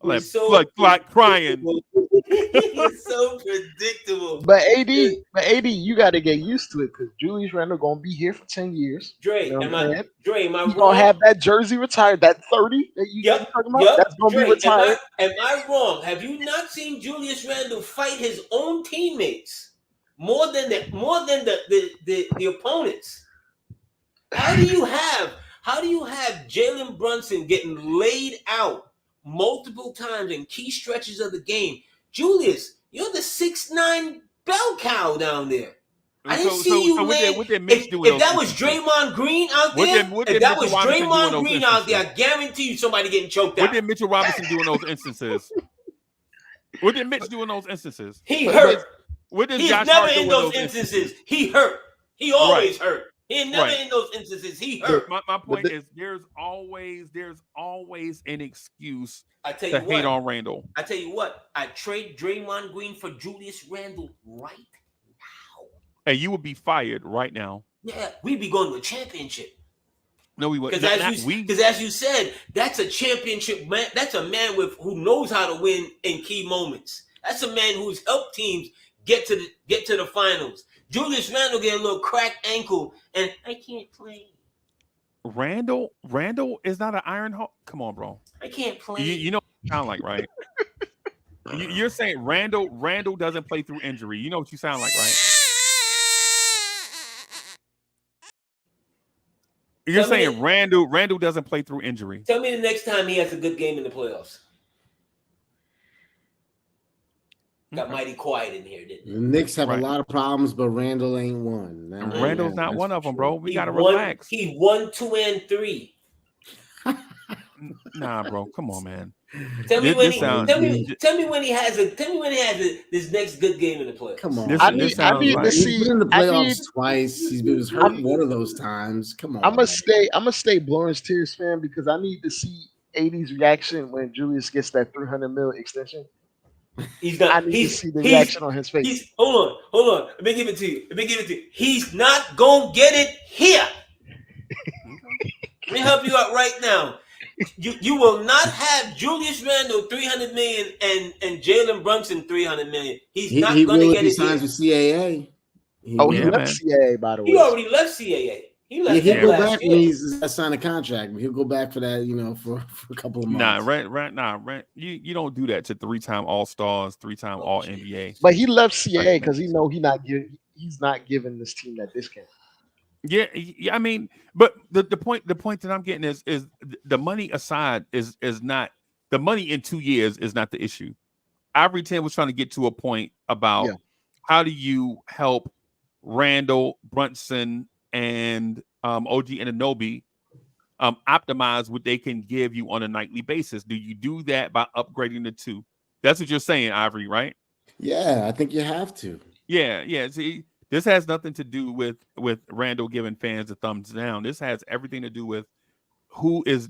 Like crying. He's so predictable. But AD, you got to get used to it because Julius Randle gonna be here for 10 years. Dre, am I He's wrong? gonna have that jersey retired, that 30 that you talking about. That's gonna be retired. Am I wrong? Have you not seen Julius Randle fight his own teammates more than the opponents? How do you have Jalen Brunson getting laid out multiple times in key stretches of the game? Julius, you're the 6'9" bell cow down there. I didn't see you land. If that was Draymond Green out there, I guarantee you somebody getting choked out. What did Mitchell Robinson do in those instances? What did Mitch do in those instances? He hurt. What did He's Josh never Hart do in those instances. He hurt. He always hurt. He never in those instances. He hurt. My point is there's always an excuse to hate on Randall. I tell you what, I trade Draymond Green for Julius Randle right now. And you would be fired right now. Yeah, we'd be going to a championship. No, we wouldn't. Because as you said, that's a championship man. That's a man who knows how to win in key moments. That's a man who's helped teams get to the finals. Julius Randle get a little cracked ankle, and I can't play. Randall is not an iron heart. Come on, bro. I can't play. You know what you sound like, right? You're saying Randall doesn't play through injury. You know what you sound like, right? You're saying Randall doesn't play through injury. Tell me the next time he has a good game in the playoffs. Got mighty quiet in here, didn't it? The Knicks have a lot of problems, but Randall ain't one. Randall's not one of them, bro. We gotta relax. He won 2 and 3. Nah, bro. Come on, man. Tell me when he has this next good game in the playoffs. Come on. I need to see. He's been in the playoffs twice. He was hurt one of those times. Come on. I'm gonna stay Blorange Tears fan because I need to see AD's reaction when Julius gets that $300 million extension. He's I not. need to see the reaction on his face. He's hold on. Let me give it to you. He's not gonna get it here. Let me help you out right now. You will not have Julius Randle 300 million and Jalen Brunson 300 million. He's not He going to will if get he it signs here. with CAA. He Yeah, left man. CAA, by the way. He already left CAA. He left He'll them go last back year. when he's signed a contract. He'll go back for that, for a couple of months. Right. You don't do that to 3-time All-Stars, 3-time All-NBA. But he left CAA because he know he's not giving this team that discount. Yeah. I mean, but the point that I'm getting is the money aside is not the money in 2 years is not the issue. Ivory 10 was trying to get to a point about how do you help Randall, Brunson, and OG Anunoby optimize what they can give you on a nightly basis. Do you do that by upgrading the two? That's what you're saying, Ivory, right? Yeah, I think you have to. Yeah. See, this has nothing to do with Randall giving fans a thumbs down. This has everything to do with who is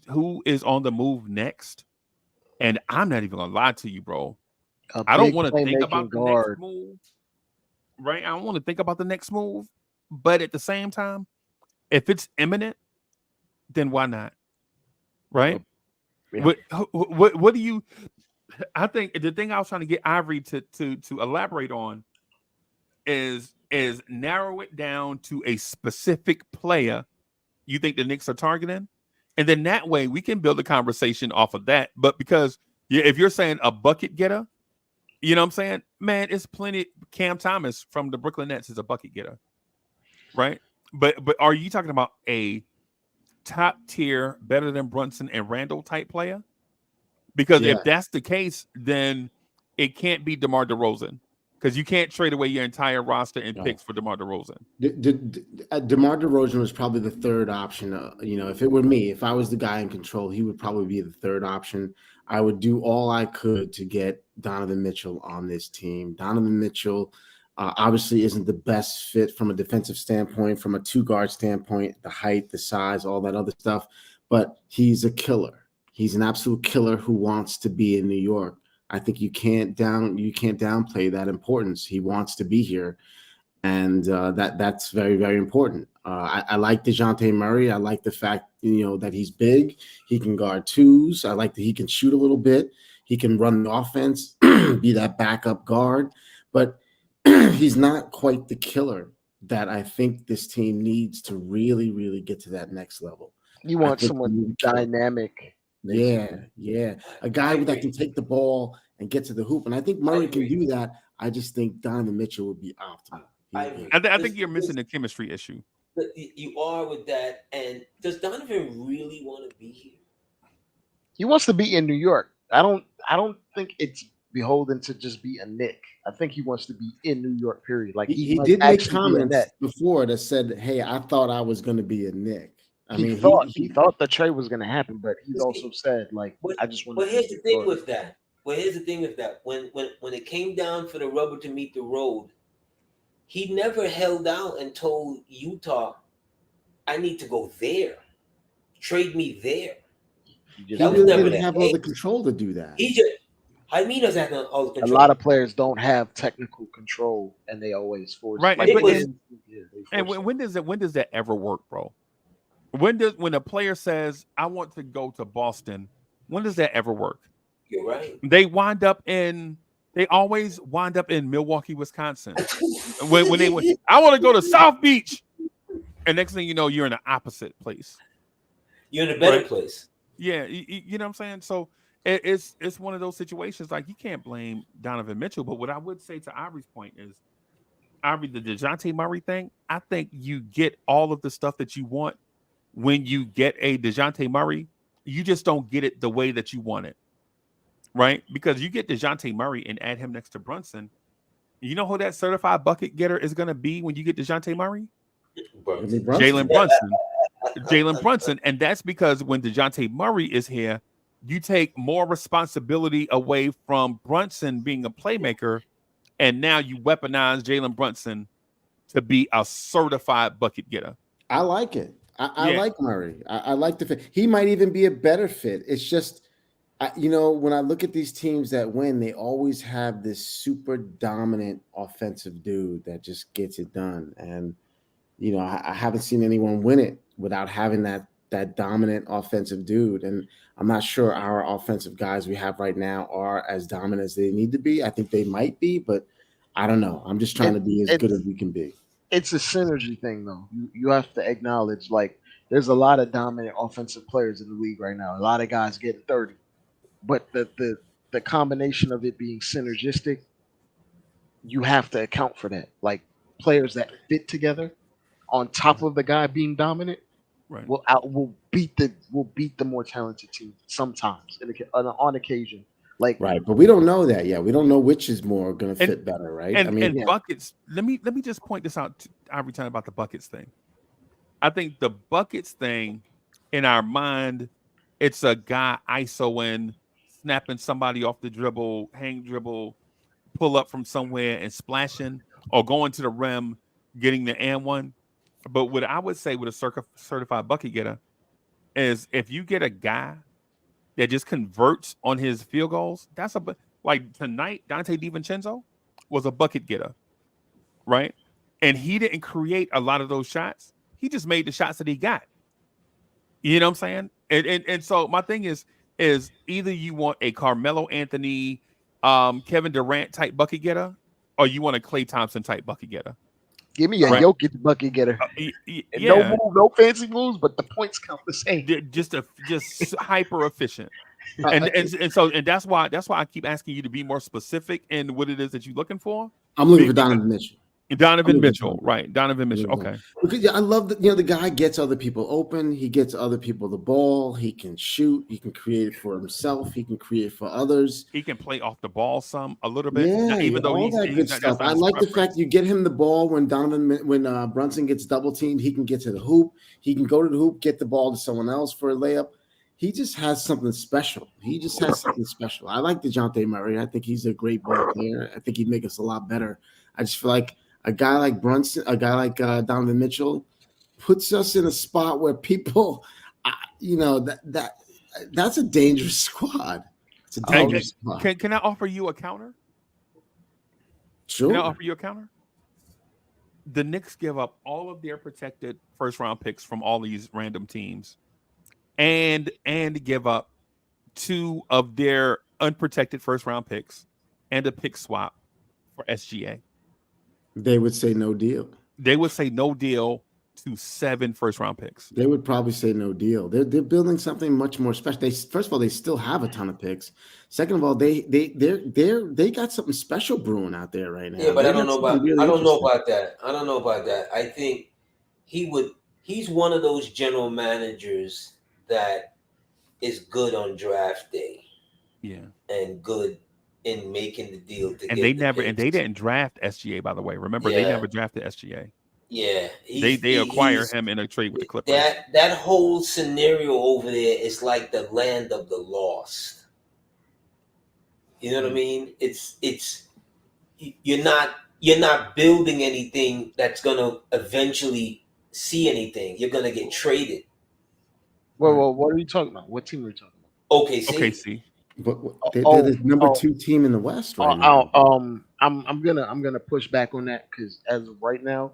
on the move next. And I'm not even gonna lie to you, bro. I don't want to think about the next move, right? I don't want to think about the next move, but at the same time, if it's imminent, then why not? Right? Yeah. What do you? I think the thing I was trying to get Ivory to elaborate on is narrow it down to a specific player you think the Knicks are targeting, and then that way we can build a conversation off of that. But because if you're saying a bucket getter, you know what I'm saying, man, it's plenty. Cam Thomas from the Brooklyn Nets is a bucket getter, right? But are you talking about a top tier, better than Brunson and Randall type player? Because if that's the case, then it can't be DeMar DeRozan, because you can't trade away your entire roster and picks for DeMar DeRozan. DeMar DeRozan was probably the third option. If it were me, if I was the guy in control, he would probably be the third option. I would do all I could to get Donovan Mitchell on this team. Donovan Mitchell obviously isn't the best fit from a defensive standpoint, from a two-guard standpoint, the height, the size, all that other stuff, but he's a killer. He's an absolute killer who wants to be in New York. I think you can't downplay that importance. He wants to be here, and that's very, very important. I like DeJounte Murray. I like the fact that he's big. He can guard twos. I like that he can shoot a little bit. He can run the offense, be that backup guard, but he's not quite the killer that I think this team needs to really, really get to that next level. You want someone dynamic. Yeah. A guy that can take the ball and get to the hoop. And I think Murray can do that. I just think Donovan Mitchell would be optimal. I think you're missing the chemistry issue. You are with that. And does Donovan really want to be here? He wants to be in New York. I don't think it's beholden to just be a Knick. I think he wants to be in New York, period. Like he did make comments before that said, "Hey, I thought I was going to be a Knick." He thought the trade was going to happen, but he's also said, like, I just want. But here's the thing with that. When it came down for the rubber to meet the road, he never held out and told Utah, "I need to go there. Trade me there." He didn't have all the control to do that. I mean, doesn't have all the control. A lot of players don't have technical control, and they always force. Right, and when does that ever work, bro? When a player says, "I want to go to Boston," when does that ever work? You're right. They always wind up in Milwaukee, Wisconsin. when they I want to go to South Beach, and next thing you know, you're in the opposite place. You're in a better place. Yeah, you know what I'm saying. So it's one of those situations. Like, you can't blame Donovan Mitchell, but what I would say to Ivory's point is, Ivory, the DeJounte Murray thing, I think you get all of the stuff that you want. When you get a DeJounte Murray, you just don't get it the way that you want it, right? Because you get DeJounte Murray and add him next to Brunson. You know who that certified bucket getter is going to be when you get DeJounte Murray? Jalen Brunson. Jalen Brunson. And that's because when DeJounte Murray is here, you take more responsibility away from Brunson being a playmaker, and now you weaponize Jalen Brunson to be a certified bucket getter. I like it. I like Murray. I like the fit. He might even be a better fit. It's just When I look at these teams that win, they always have this super dominant offensive dude that just gets it done. And I haven't seen anyone win it without having that dominant offensive dude. And I'm not sure our offensive guys we have right now are as dominant as they need to be. I think they might be, but I don't know. I'm just trying to be as good as we can be. It's a synergy thing, though. You have to acknowledge, like, there's a lot of dominant offensive players in the league right now. A lot of guys getting 30, but the combination of it being synergistic, you have to account for that. Like players that fit together, on top of the guy being dominant, Right. will beat the more talented team sometimes on occasion. Like Right, but we don't know that yet. We don't know which is more going to fit better, right? And buckets. Let me just point this out every time about the buckets thing. I think the buckets thing in our mind, it's a guy isoing, snapping somebody off the dribble, hang dribble, pull up from somewhere and splashing, or going to the rim, getting the and one. But what I would say with a certified bucket getter is if you get a guy that just converts on his field goals, that's like tonight, Dante DiVincenzo was a bucket getter, right? And he didn't create a lot of those shots. He just made the shots that he got. You know what I'm saying? And so my thing is either you want a Carmelo Anthony, Kevin Durant type bucket getter, or you want a Klay Thompson type bucket getter. Give me a Jokic bucket getter. Yeah. No fancy moves, but the points count the same. Just hyper efficient. And that's why I keep asking you to be more specific in what it is that you're looking for. I'm looking for Donovan Mitchell. Donovan Mitchell, right? Donovan Mitchell. Okay. Because I love that the guy gets other people open. He gets other people the ball. He can shoot. He can create it for himself. He can create for others. He can play off the ball a little bit. Yeah, even though all that good stuff. I like the fact you get him the ball when Brunson gets double teamed. He can get to the hoop. He can go to the hoop, get the ball to someone else for a layup. He just has something special. I like DeJounte Murray. I think he's a great ball player. I think he'd make us a lot better. I just feel like a guy like Brunson, a guy like Donovan Mitchell, puts us in a spot where people, that's a dangerous squad. It's a dangerous squad. Can I offer you a counter? Sure. Can I offer you a counter? The Knicks give up all of their protected first round picks from all these random teams, and give up 2 of their unprotected first round picks and a pick swap for SGA. They would say no deal. They would say no deal to 7 first round picks. They would probably say no deal. They're building something much more special. First of all, they still have a ton of picks. Second of all, they got something special brewing out there right now. Yeah, but I don't know about that. I think he's one of those general managers that is good on draft day. Yeah. And good in making the deal and they didn't draft SGA, by the way. Remember, they never drafted SGA. Yeah, they acquire him in a trade with the Clippers. That whole scenario over there is like the land of the lost. You know what I mean? It's you're not building anything that's gonna eventually see anything. You're gonna get traded. Well, what are you talking about? What team are you talking about? OKC. But they're the number 2 team in the West right now. I'm gonna push back on that because as of right now,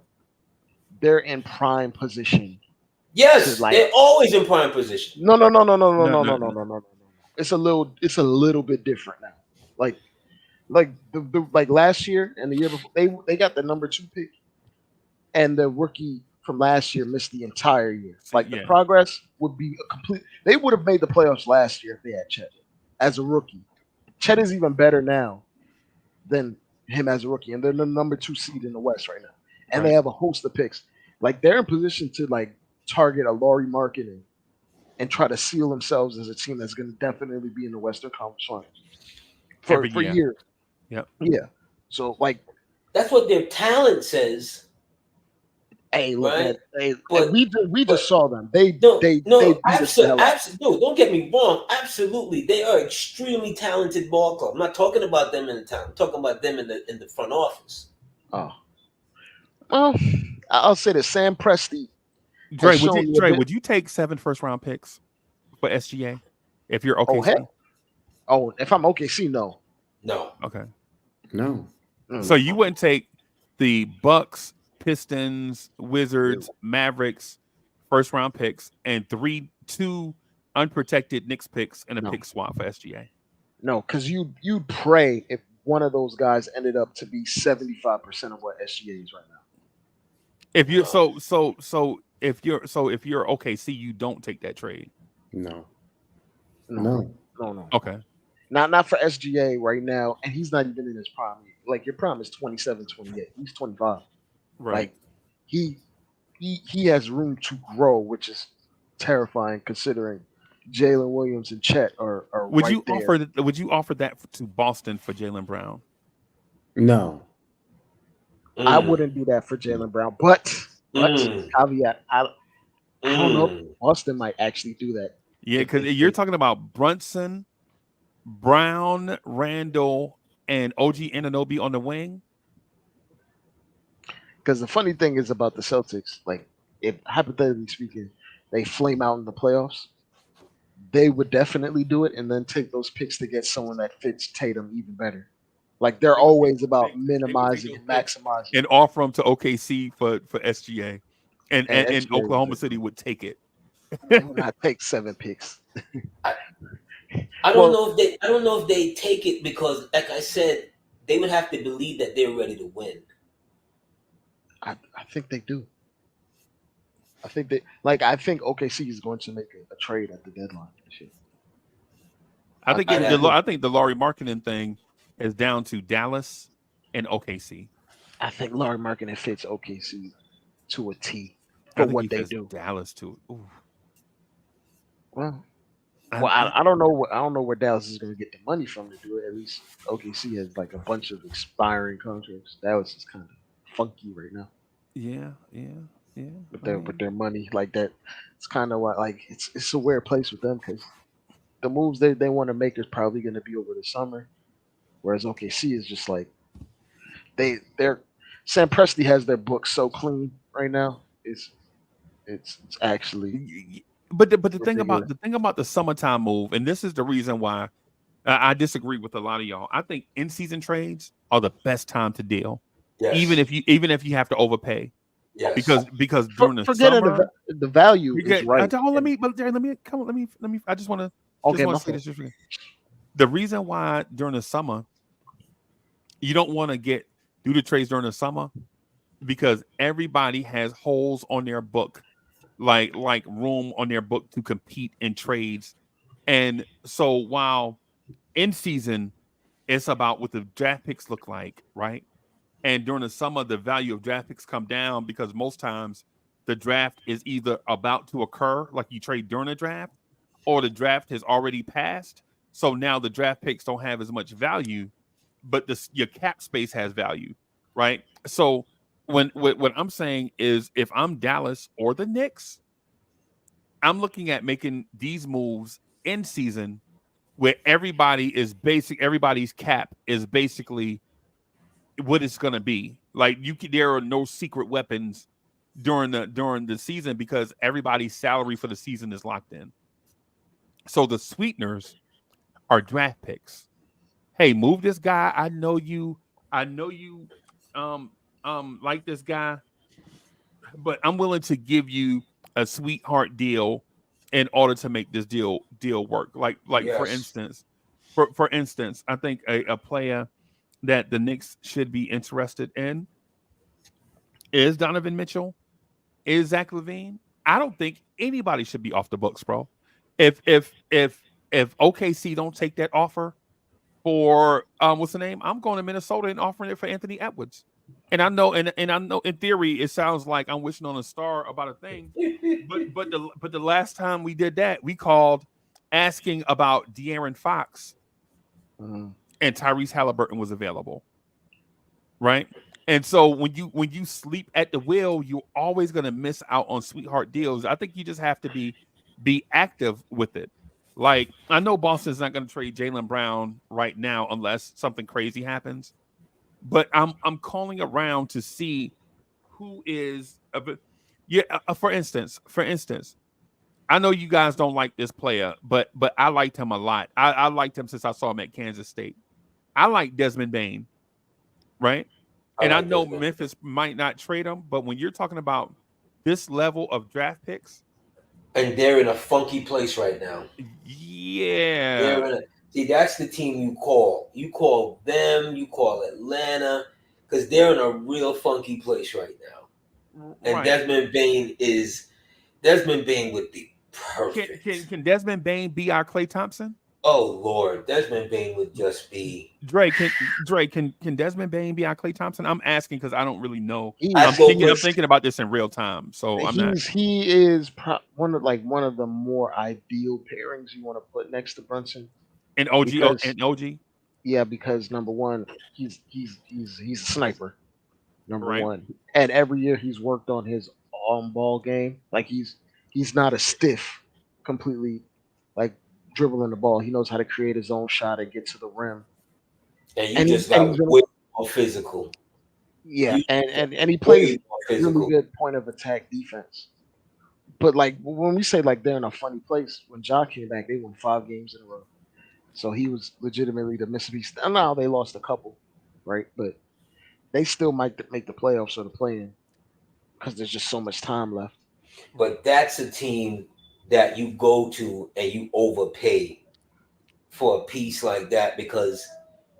they're in prime position. Yes, they're always in prime position. No. It's a little bit different now. Like last year and the year before, they got the number 2 pick, and the rookie from last year missed the entire year. Like the progress would be a complete. They would have made the playoffs last year if they had Chet as a rookie. Chet is even better now than him as a rookie, and they're the number 2 seed in the West right now. And they have a host of picks. Like they're in position to like target a Laurie Marketing and try to seal themselves as a team that's going to definitely be in the Western Conference Finals for years. Yep. Yeah. So like that's what their talent says. Hey, look right? we just saw them. Absolutely. Don't get me wrong. Absolutely, they are extremely talented ball club. I'm not talking about them in the town. I'm talking about them in the front office. Oh, well, I'll say that Sam Presti. Dre, would you take 7 first round picks for SGA if you're OKC? Oh, if I'm OKC, no. No. Okay. No. So you wouldn't take the Bucks, Pistons, Wizards, Mavericks, first round picks, and two unprotected Knicks picks and a No. pick swap for SGA. No, because you'd pray if one of those guys ended up to be 75% of what SGA is right now. If you're if you're OKC, you don't take that trade. No. No. Okay. Not for SGA right now, and he's not even in his prime. Like your prime is 27, 28. He's 25. Right. Like he has room to grow, which is terrifying considering Jalen Williams and Chet are Would right you there. Would you offer that to Boston for Jaylen Brown? No. I wouldn't do that for Jaylen Brown, but caveat, I don't know if Boston might actually do that. Yeah, because you're talking about Brunson, Brown, Randall, and OG Anunoby on the wing. Because the funny thing is about the Celtics, like if hypothetically speaking, they flame out in the playoffs, they would definitely do it and then take those picks to get someone that fits Tatum even better. Like they're always about minimizing and maximizing. And offer them to OKC for SGA. And SGA Oklahoma City would take it. They would not take 7 picks. I don't know if they take it because, like I said, they would have to believe that they're ready to win. I think they do. I think OKC is going to make a trade at the deadline this year. I think the Lauri Markkinen thing is down to Dallas and OKC. I think Lauri Markkinen fits OKC to a T for what they do. Dallas to ooh. Well, I don't know. I don't know where Dallas is going to get the money from to do it. At least OKC has like a bunch of expiring contracts. Dallas is kind of funky right now. Yeah. With their money like that, it's kind of like it's a weird place with them because the moves they want to make is probably going to be over the summer, whereas OKC is just like they're Sam Presti has their book so clean right now. It's actually. But the thing about the summertime move, and this is the reason why I disagree with a lot of y'all. I think in-season trades are the best time to deal, even if you have to overpay. Yes. Because during the summer, the value is right. Let me. I just want to say this. The reason why during the summer you don't want to do the trades during the summer because everybody has holes on their book. Like room on their book to compete in trades. And so while in season, it's about what the draft picks look like, right? And during the summer, the value of draft picks come down because most times the draft is either about to occur, like you trade during the draft, or the draft has already passed. So now the draft picks don't have as much value, but your cap space has value, right? So what I'm saying is if I'm Dallas or the Knicks, I'm looking at making these moves in season where everybody's cap is basically what it's going to be. Like there are no secret weapons during the season because everybody's salary for the season is locked in. So the sweeteners are draft picks. Hey, move this guy. I know you like this guy, but I'm willing to give you a sweetheart deal in order to make this deal work. Like yes. for instance, I think a player that the Knicks should be interested in is Donovan Mitchell, is Zach LaVine. I don't think anybody should be off the books, bro. If OKC don't take that offer for what's the name? I'm going to Minnesota and offering it for Anthony Edwards. And I know, and I know in theory, it sounds like I'm wishing on a star about a thing. but the last time we did that, we called asking about De'Aaron Fox, and Tyrese Halliburton was available, right? And so when you sleep at the wheel, you're always going to miss out on sweetheart deals. I think you just have to be active with it. Like I know Boston's not going to trade Jaylen Brown right now unless something crazy happens. But I'm calling around to see who is for instance, I know you guys don't like this player, but I liked him a lot. I liked him since I saw him at Kansas State. I like Desmond Bain, right? And I like know Desmond. Memphis might not trade him, but when you're talking about this level of draft picks, And they're in a funky place right now. yeah, See, that's the team you call. You call them, you call Atlanta, because they're in a real funky place right now. And right. Desmond Bain would be perfect. Can Desmond Bain be our Klay Thompson? Oh Lord, Desmond Bain would just be. Can Desmond Bain be our Klay Thompson? I'm asking because I don't really know. I'm thinking about this in real time, so I'm not. He is one of the more ideal pairings you want to put next to Brunson. And OG. Yeah, because number one, he's a sniper. Number Right. one, and every year he's worked on his on-ball game. Like he's not a stiff, completely like dribbling the ball. He knows how to create his own shot and get to the rim. And you just got way more physical. Yeah, and he plays really good point of attack defense. But like when we say like they're in a funny place, when Ja came back, they won 5 games in a row. So he was legitimately the Mississippi. Now they lost a couple, right? But they still might make the playoffs or the play-in because there's just so much time left. But that's a team that you go to and you overpay for a piece like that because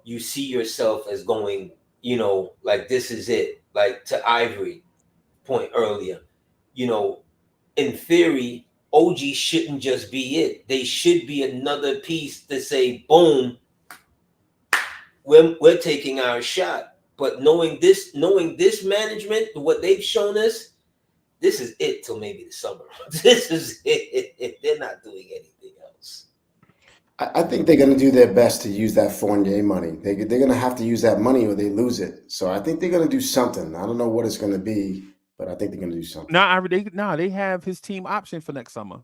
you see yourself as going, like this is it. Like to Ivory point earlier, in theory, OG shouldn't just be it. They should be another piece to say, boom, we're taking our shot. But knowing this management, what they've shown us, this is it till maybe the summer. This is it. They're not doing anything else. I think they're going to do their best to use that Fournier money. They're going to have to use that money or they lose it. So I think they're going to do something. I don't know what it's going to be, but I think they're going to do something. They have his team option for next summer.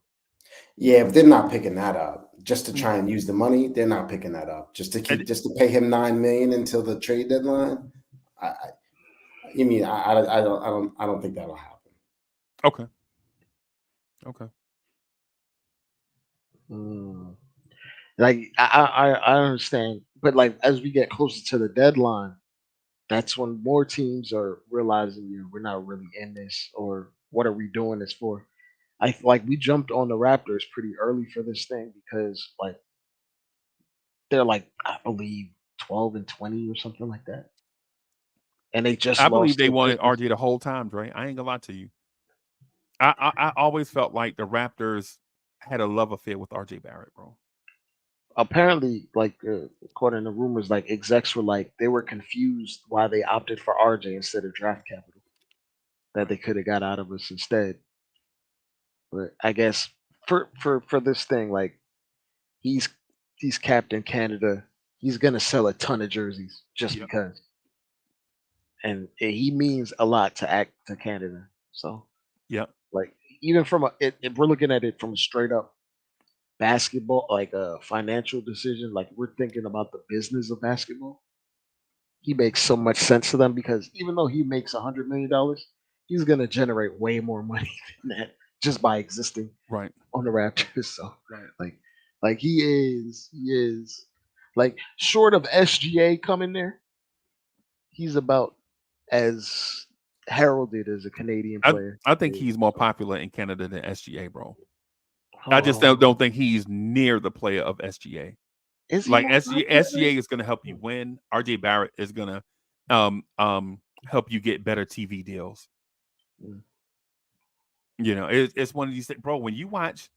Yeah, but they're not picking that up just to try and use the money. They're not picking that up just to pay him $9 million until the trade deadline. I don't think that'll happen. Okay. Like I understand, but like as we get closer to the deadline, that's when more teams are realizing we're not really in this, or what are we doing this for? I feel like we jumped on the Raptors pretty early for this thing because like they're like I believe 12-20 or something like that, and they just I believe they wanted RJ the whole time, Dre. I ain't gonna lie to you. I always felt like the Raptors had a love affair with RJ Barrett, bro. Apparently, like according to rumors, like execs were like they were confused why they opted for RJ instead of draft capital that they could have got out of us instead. But I guess for this thing, like he's capped in Canada, he's gonna sell a ton of jerseys just because, and he means a lot to Canada. So like even from if we're looking at it from a straight up basketball, like a financial decision, like we're thinking about the business of basketball, he makes so much sense to them because even though he makes $100 million, he's gonna generate way more money than that just by existing on the Raptors. So like he is like short of SGA coming there, he's about as heralded as a Canadian player. I think he's more popular in Canada than SGA, bro. I just don't think he's near the player of SGA. Like SGA is going to help you win. RJ Barrett is going to help you get better TV deals. It's one of these things, bro. When you watch,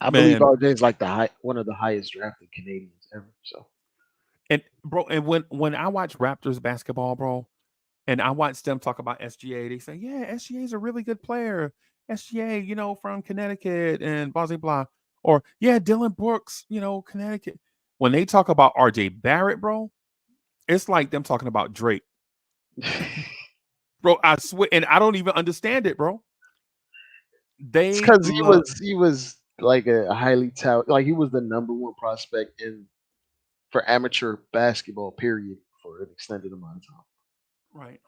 I believe RJ is like one of the highest drafted Canadians ever. So, and when I watch Raptors basketball, bro, and I watch them talk about SGA, they say, yeah, SGA is a really good player. SGA, from Connecticut and blah, blah, blah. Or, yeah, Dylan Brooks, Connecticut. When they talk about RJ Barrett, bro, it's like them talking about Drake. Bro, I swear, and I don't even understand it, bro. It's because he was like a highly talented, like he was the number one prospect for amateur basketball, period, for an extended amount of time. Right.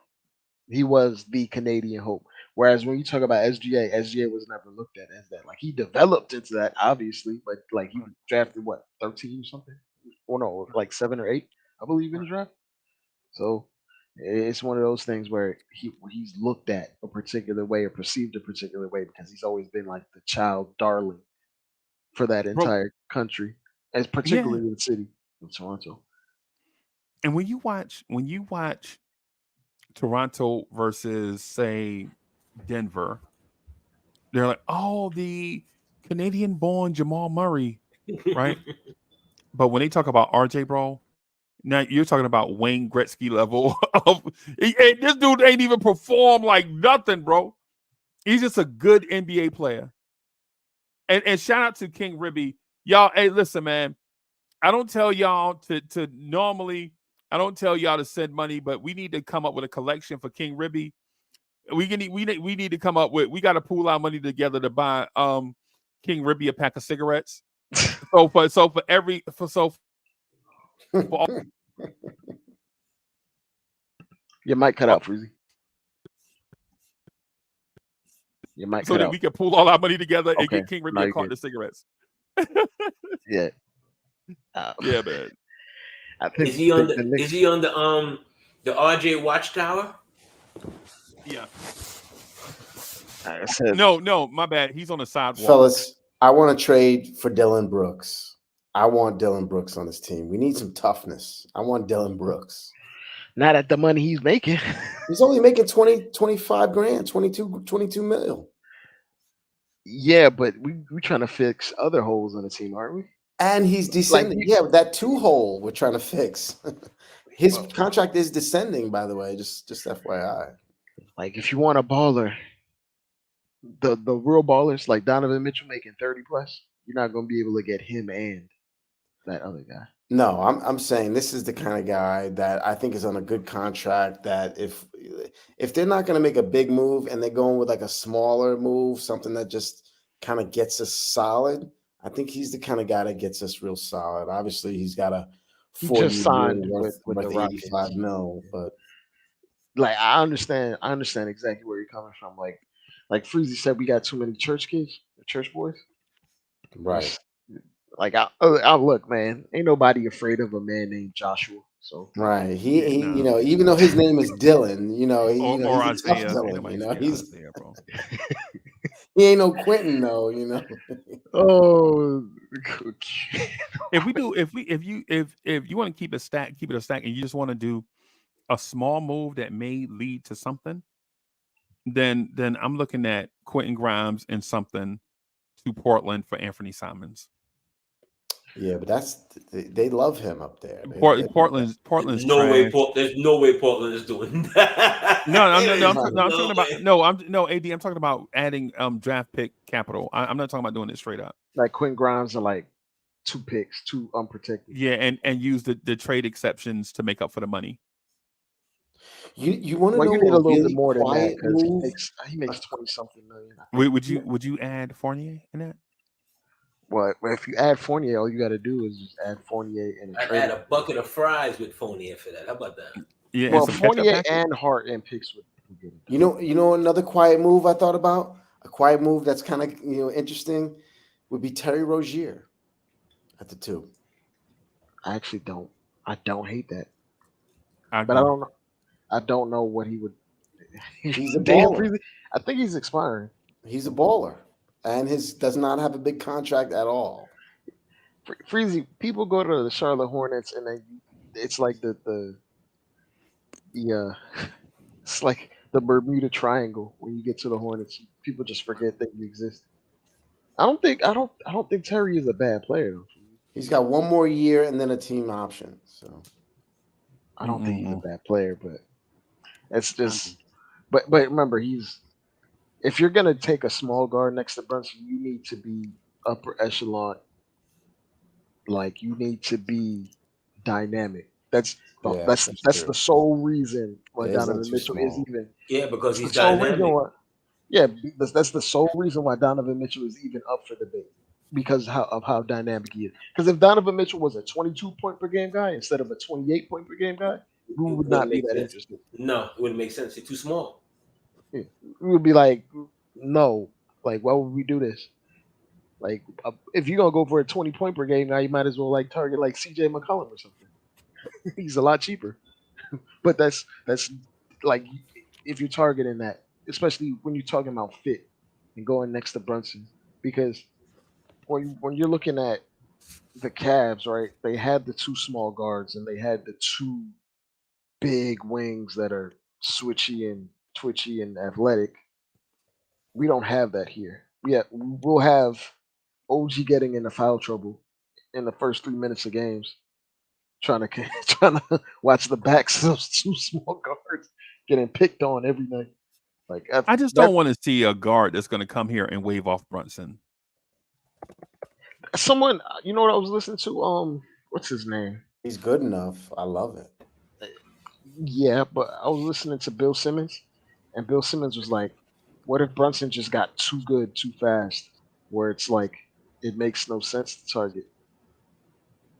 He was the Canadian hope. Whereas when you talk about SGA was never looked at as that. Like he developed into that, obviously, but like he was drafted what 13 or something, or no, like 7 or 8, I believe, in the draft. So it's one of those things where he's looked at a particular way or perceived a particular way because he's always been like the child darling for that Bro, entire country, as yeah. particularly in the city of Toronto. And when you watch Toronto versus say Denver, they're like, oh, the Canadian-born Jamal Murray, right? But when they talk about RJ, bro, now you're talking about Wayne Gretzky level of this dude ain't even performed like nothing, bro. He's just a good NBA player. And shout out to King Ribby. Y'all, hey, listen, man. I don't tell y'all to normally, I don't tell y'all to send money, but we need to come up with a collection for King Ribby. We need to come up with, we got to pool our money together to buy King Ribby a pack of cigarettes. For all, Your mic cut out, Freezy. Your mic so cut that out. we can pool all our money together and Okay. get King Ribby Now a you're carton good. of cigarettes. Yeah. Yeah, man. I think Is he on the the Knicks. is he on the RJ Watchtower? Yeah. I said, No, my bad. He's on the sidewalk. Fellas, I want to trade for Dylan Brooks. I want Dylan Brooks on this team. We need some toughness. I want Dylan Brooks. not at the money he's making. He's only making 20, 25 grand, 22 mil. Yeah, but we trying to fix other holes on the team, aren't we? And he's descending. Yeah, that 2-hole we're trying to fix. His contract is descending, by the way, just FYI. Like if you want a baller, the real ballers like Donovan Mitchell making 30 plus, you're not gonna be able to get him and that other guy. No, I'm saying this is the kind of guy that I think is on a good contract that if they're not going to make a big move and they're going with like a smaller move, something that just kind of gets us solid, I think he's the kind of guy that gets us real solid. Obviously, he's got a He 4-year just deal signed worth with the 85 Rockets. mil, but Like I understand exactly where you're coming from. Like Freezy said, we got too many church kids, church boys. right. Like I look, man, ain't nobody afraid of a man named Joshua. So Right. Yeah, He no. you know, even though his name is Dylan, Or he's a tough Isaiah. Ain't Dylan, nobody he's scared of Isaiah, bro. he ain't no Quentin though. oh, If you want to keep it a stack, and you just want to do a small move that may lead to something, then I'm looking at Quentin Grimes and something to Portland for Anthony Simons. Yeah, but they love him up there. Portland's There's trash. there's no way Portland is doing that. I'm talking about adding draft pick capital. I'm not talking about doing it straight up. like Quentin Grimes are like 2 picks, 2 unprotected. Yeah, and use the trade exceptions to make up for the money. You want to Well, know you need a a little really bit more than that quiet because move? he makes 20 something million. Would you add Fournier in that? Well, if you add Fournier, all you got to do is just add Fournier and I'd add a bucket of fries with Fournier for that. How about that? Yeah, well, and some ketchup Fournier packets? and Hart and picks would get it. You know another quiet move I thought about? A quiet move that's kind of interesting would be Terry Rozier at the 2. I actually don't. I don't hate that, I but I do. don't know. I don't know what he would. He's a Damn, baller. Freezy, I think he's expiring. He's a baller, and his does not have a big contract at all. Freezy, people go to the Charlotte Hornets and it's like the it's like the Bermuda Triangle. When you get to the Hornets, people just forget that you exist. I don't think Terry is a bad player though. He's got 1 more year and then a team option. So I don't think he's a bad player, but it's just. But remember, if you're gonna take a small guard next to Brunson, you need to be upper echelon. Like you need to be dynamic. That's the sole reason why Yeah, he's not Donovan too Mitchell is small. even. Yeah, because he's That's the sole reason dynamic. why. Yeah, that's the sole reason why Donovan Mitchell is even up for debate because of how dynamic he is. Because if Donovan Mitchell was a 22 point per game guy instead of a 28 point per game guy, we would wouldn't not be make that sense. interested. No, it wouldn't make sense. You're too small. We would be like, no, like why would we do this? Like if you're gonna go for a 20-point per game, now you might as well like target like CJ McCollum or something. He's a lot cheaper. But that's like if you're targeting that, especially when you're talking about fit and going next to Brunson, because when you're looking at the Cavs, right? They had the two small guards and they had the two big wings that are switchy and twitchy and athletic. We don't have that here. We'll have OG getting into foul trouble in the first 3 minutes of games, trying to trying to watch the backs of those two small guards getting picked on every night. Like I just don't want to see a guard that's going to come here and wave off Brunson. Someone, you know what I was listening to? What's his name? He's good enough. I love it. Yeah, but I was listening to Bill Simmons, and Bill Simmons was like, "What if Brunson just got too good too fast, where it's like it makes no sense to target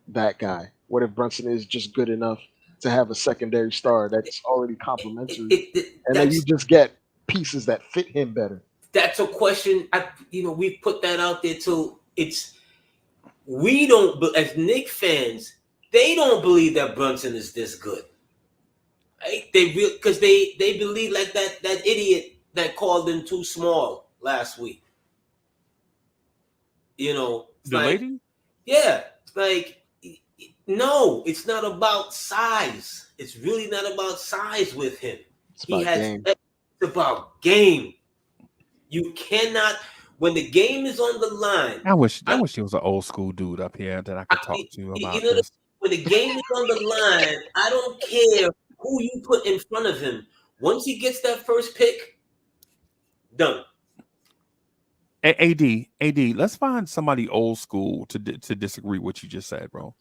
that guy? What if Brunson is just good enough to have a secondary star that's already complimentary, and then you just get pieces that fit him better?" That's a question. We put that out there too. We don't, as Knicks fans, they don't believe that Brunson is this good. Right? Because they believe like that idiot that called him too small last week. The like, lady? Yeah, like no, it's not about size. It's really not about size with him. It's about game. It's about game. You cannot. When the game is on the line, I wish he was an old school dude up here that I could talk to about this. When the game is on the line, I don't care who you put in front of him. Once he gets that first pick, done. AD, let's find somebody old school to disagree with what you just said, bro.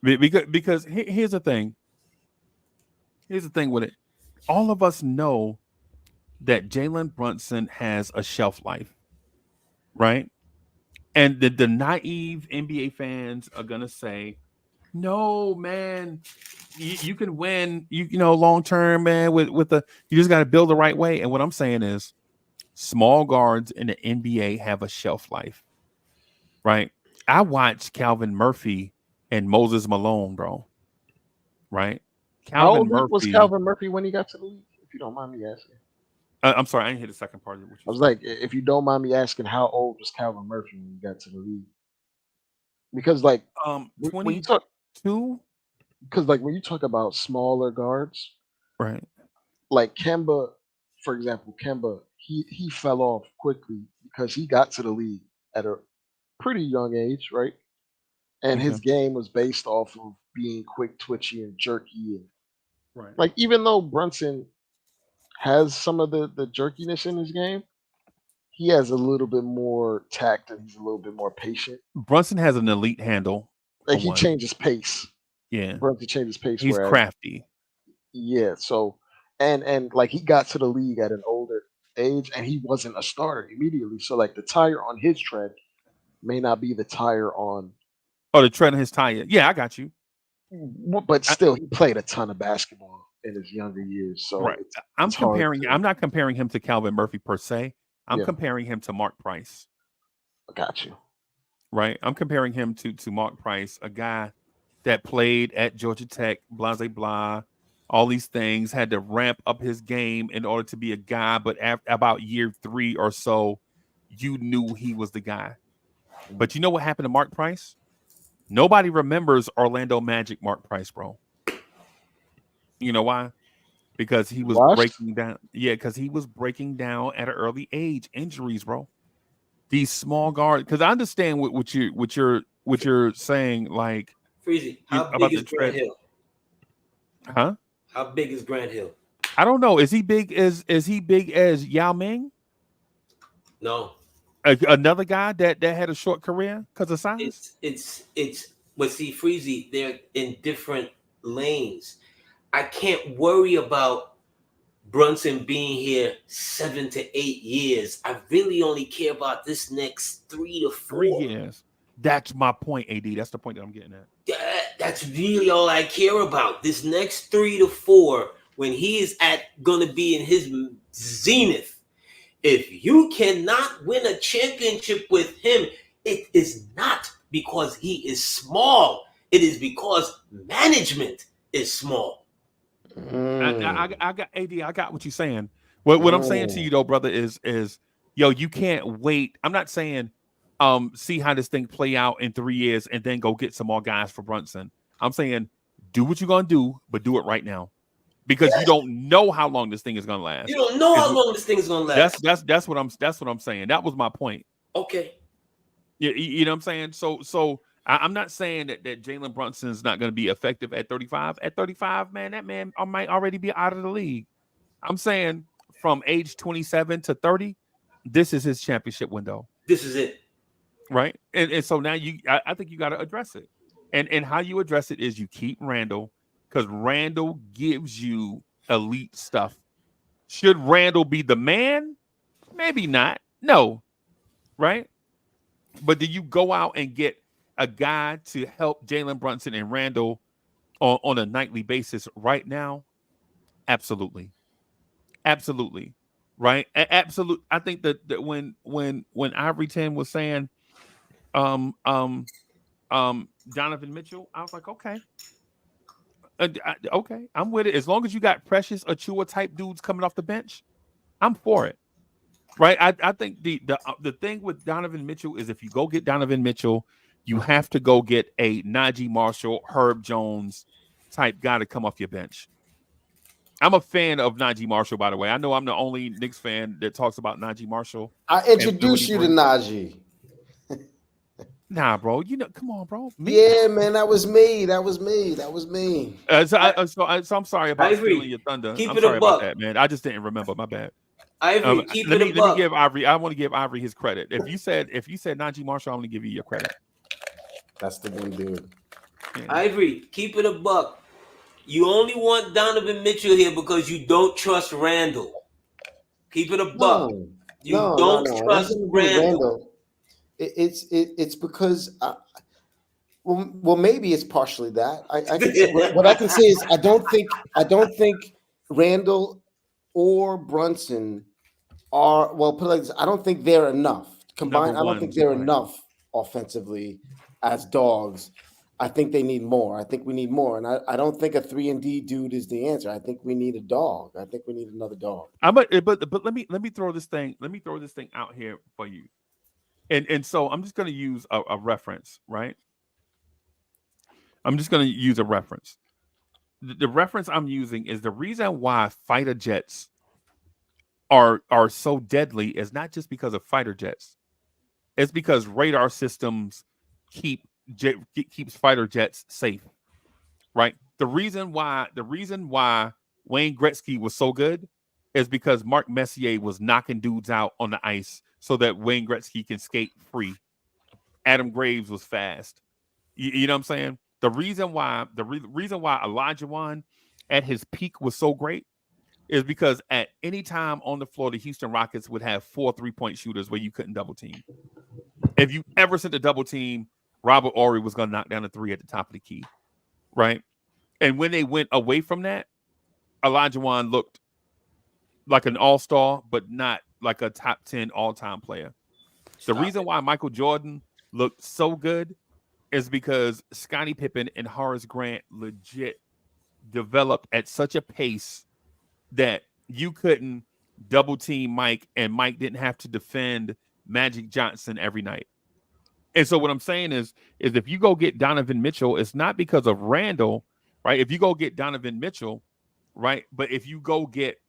Because here's the thing. Here's the thing with it. All of us know that Jalen Brunson has a shelf life, right? And the naive NBA fans are gonna say, "No, man, you can win. Long term, man. With you just got to build the right way." And what I'm saying is, small guards in the NBA have a shelf life, right? I watched Calvin Murphy and Moses Malone, bro. Right? How old was Calvin Murphy when he got to the league? If you don't mind me asking. I'm sorry, I didn't hear the second part of it. I was like, if you don't mind me asking, how old was Calvin Murphy when he got to the league? Because like, 22. Because like when you talk about smaller guards, right? Like Kemba, for example, he fell off quickly because he got to the league at a pretty young age, right? And his game was based off of being quick, twitchy, and jerky. And right. Like even though Brunson has some of the jerkiness in his game, he has a little bit more tact and he's a little bit more patient. Brunson has an elite handle. Like he changes pace. Yeah. Brunson changes pace. He's crafty. Yeah. So and like he got to the league at an older age and he wasn't a starter immediately. So like the tire on his tread may not be the tire on the tread on his tire. Yeah, I got you. But still, he played a ton of basketball in his younger years. So right. I'm not comparing him to Calvin Murphy per se. I'm comparing him to Mark Price. I got you. Right. I'm comparing him to Mark Price, a guy that played at Georgia Tech, blah, blah, blah, all these things, had to ramp up his game in order to be a guy. But about year 3 or so, you knew he was the guy. But you know what happened to Mark Price? Nobody remembers Orlando Magic Mark Price, bro. You know why? Because he was breaking down. Yeah, because he was breaking down at an early age. Injuries, bro. These small guards. Because I understand what you're saying. Like, Freezie, how big is Grant Hill? Huh? How big is Grant Hill? I don't know. Is he big as Yao Ming? No. Another guy that had a short career because of size? But see, Freezie, they're in different lanes. I can't worry about Brunson being here 7 to 8 years. I really only care about this next 3 to 4. 3 years. That's my point, AD. That's the point that I'm getting at. That's really all I care about. This next 3 to 4, when he is gonna be in his zenith. If you cannot win a championship with him, it is not because he is small. It is because management is small. I got AD. I got what you're saying. What I'm saying to you though, brother, is yo, you can't wait. I'm not saying see how this thing play out in 3 years and then go get some more guys for Brunson. I'm saying do what you're gonna do, but do it right now. Because you don't know how long this thing is gonna last. You don't know how long this thing is gonna last. That's what I'm saying. That was my point. Okay. You know what I'm saying? So I'm not saying that Jalen Brunson's not going to be effective at 35. At 35, man, that man might already be out of the league. I'm saying from age 27 to 30, this is his championship window. This is it. Right? And so now I think you got to address it. And how you address it is you keep Randall, because Randall gives you elite stuff. Should Randall be the man? Maybe not. No. Right? But do you go out and get a guy to help Jalen Brunson and Randall on a nightly basis right now? Absolutely. Absolutely. Right? Absolute. I think that when Ivory 10 was saying Donovan Mitchell, I was like, okay. Okay, I'm with it. As long as you got Precious Achua type dudes coming off the bench, I'm for it. Right? I think the thing with Donovan Mitchell is if you go get Donovan Mitchell, you have to go get a Najee Marshall, Herb Jones type guy to come off your bench. I'm a fan of Najee Marshall, by the way. I know I'm the only Knicks fan that talks about Najee Marshall. I introduced you to Najee. Nah, bro. You know, come on, bro. Yeah, man, that was me. So I'm sorry about stealing your thunder. I'm sorry about that, man. I just didn't remember. My bad. Ivory, let me give Ivory. I want to give Ivory his credit. If you said Najee Marshall, I'm gonna give you your credit. That's the one dude. Yeah. Ivory, keep it a buck. You only want Donovan Mitchell here because you don't trust Randall. Keep it a buck. You don't trust Randall. It's because well maybe it's partially that. I can say, what I can say is I don't think Randall or Brunson are put it like this. I don't think they're enough combined. I don't think they're enough offensively as dogs. I think they need more. I think we need more, and I don't think a 3-and-D dude is the answer. I think we need a dog. I think we need another dog. But let me throw this thing. Let me throw this thing out here for you. And so I'm just going to use a reference, right? I'm just going to use a reference. The reference I'm using is the reason why fighter jets are so deadly is not just because of fighter jets. It's because radar systems keeps fighter jets safe, right? The reason why Wayne Gretzky was so good is because Mark Messier was knocking dudes out on the ice so that Wayne Gretzky can skate free. Adam Graves was fast. You know what I'm saying? The reason why Olajuwon at his peak was so great is because at any time on the floor, the Houston Rockets would have 4 3-point shooters where you couldn't double team. If you ever sent a double team, Robert Horry was going to knock down a 3 at the top of the key, right? And when they went away from that, Olajuwon looked like an all-star, but not like a top 10 all-time player. The reason why Michael Jordan looked so good is because Scottie Pippen and Horace Grant legit developed at such a pace that you couldn't double team Mike, and Mike didn't have to defend Magic Johnson every night. And so what I'm saying is if you go get Donovan Mitchell, it's not because of Randall, right? If you go get Donovan Mitchell, right? But if you go get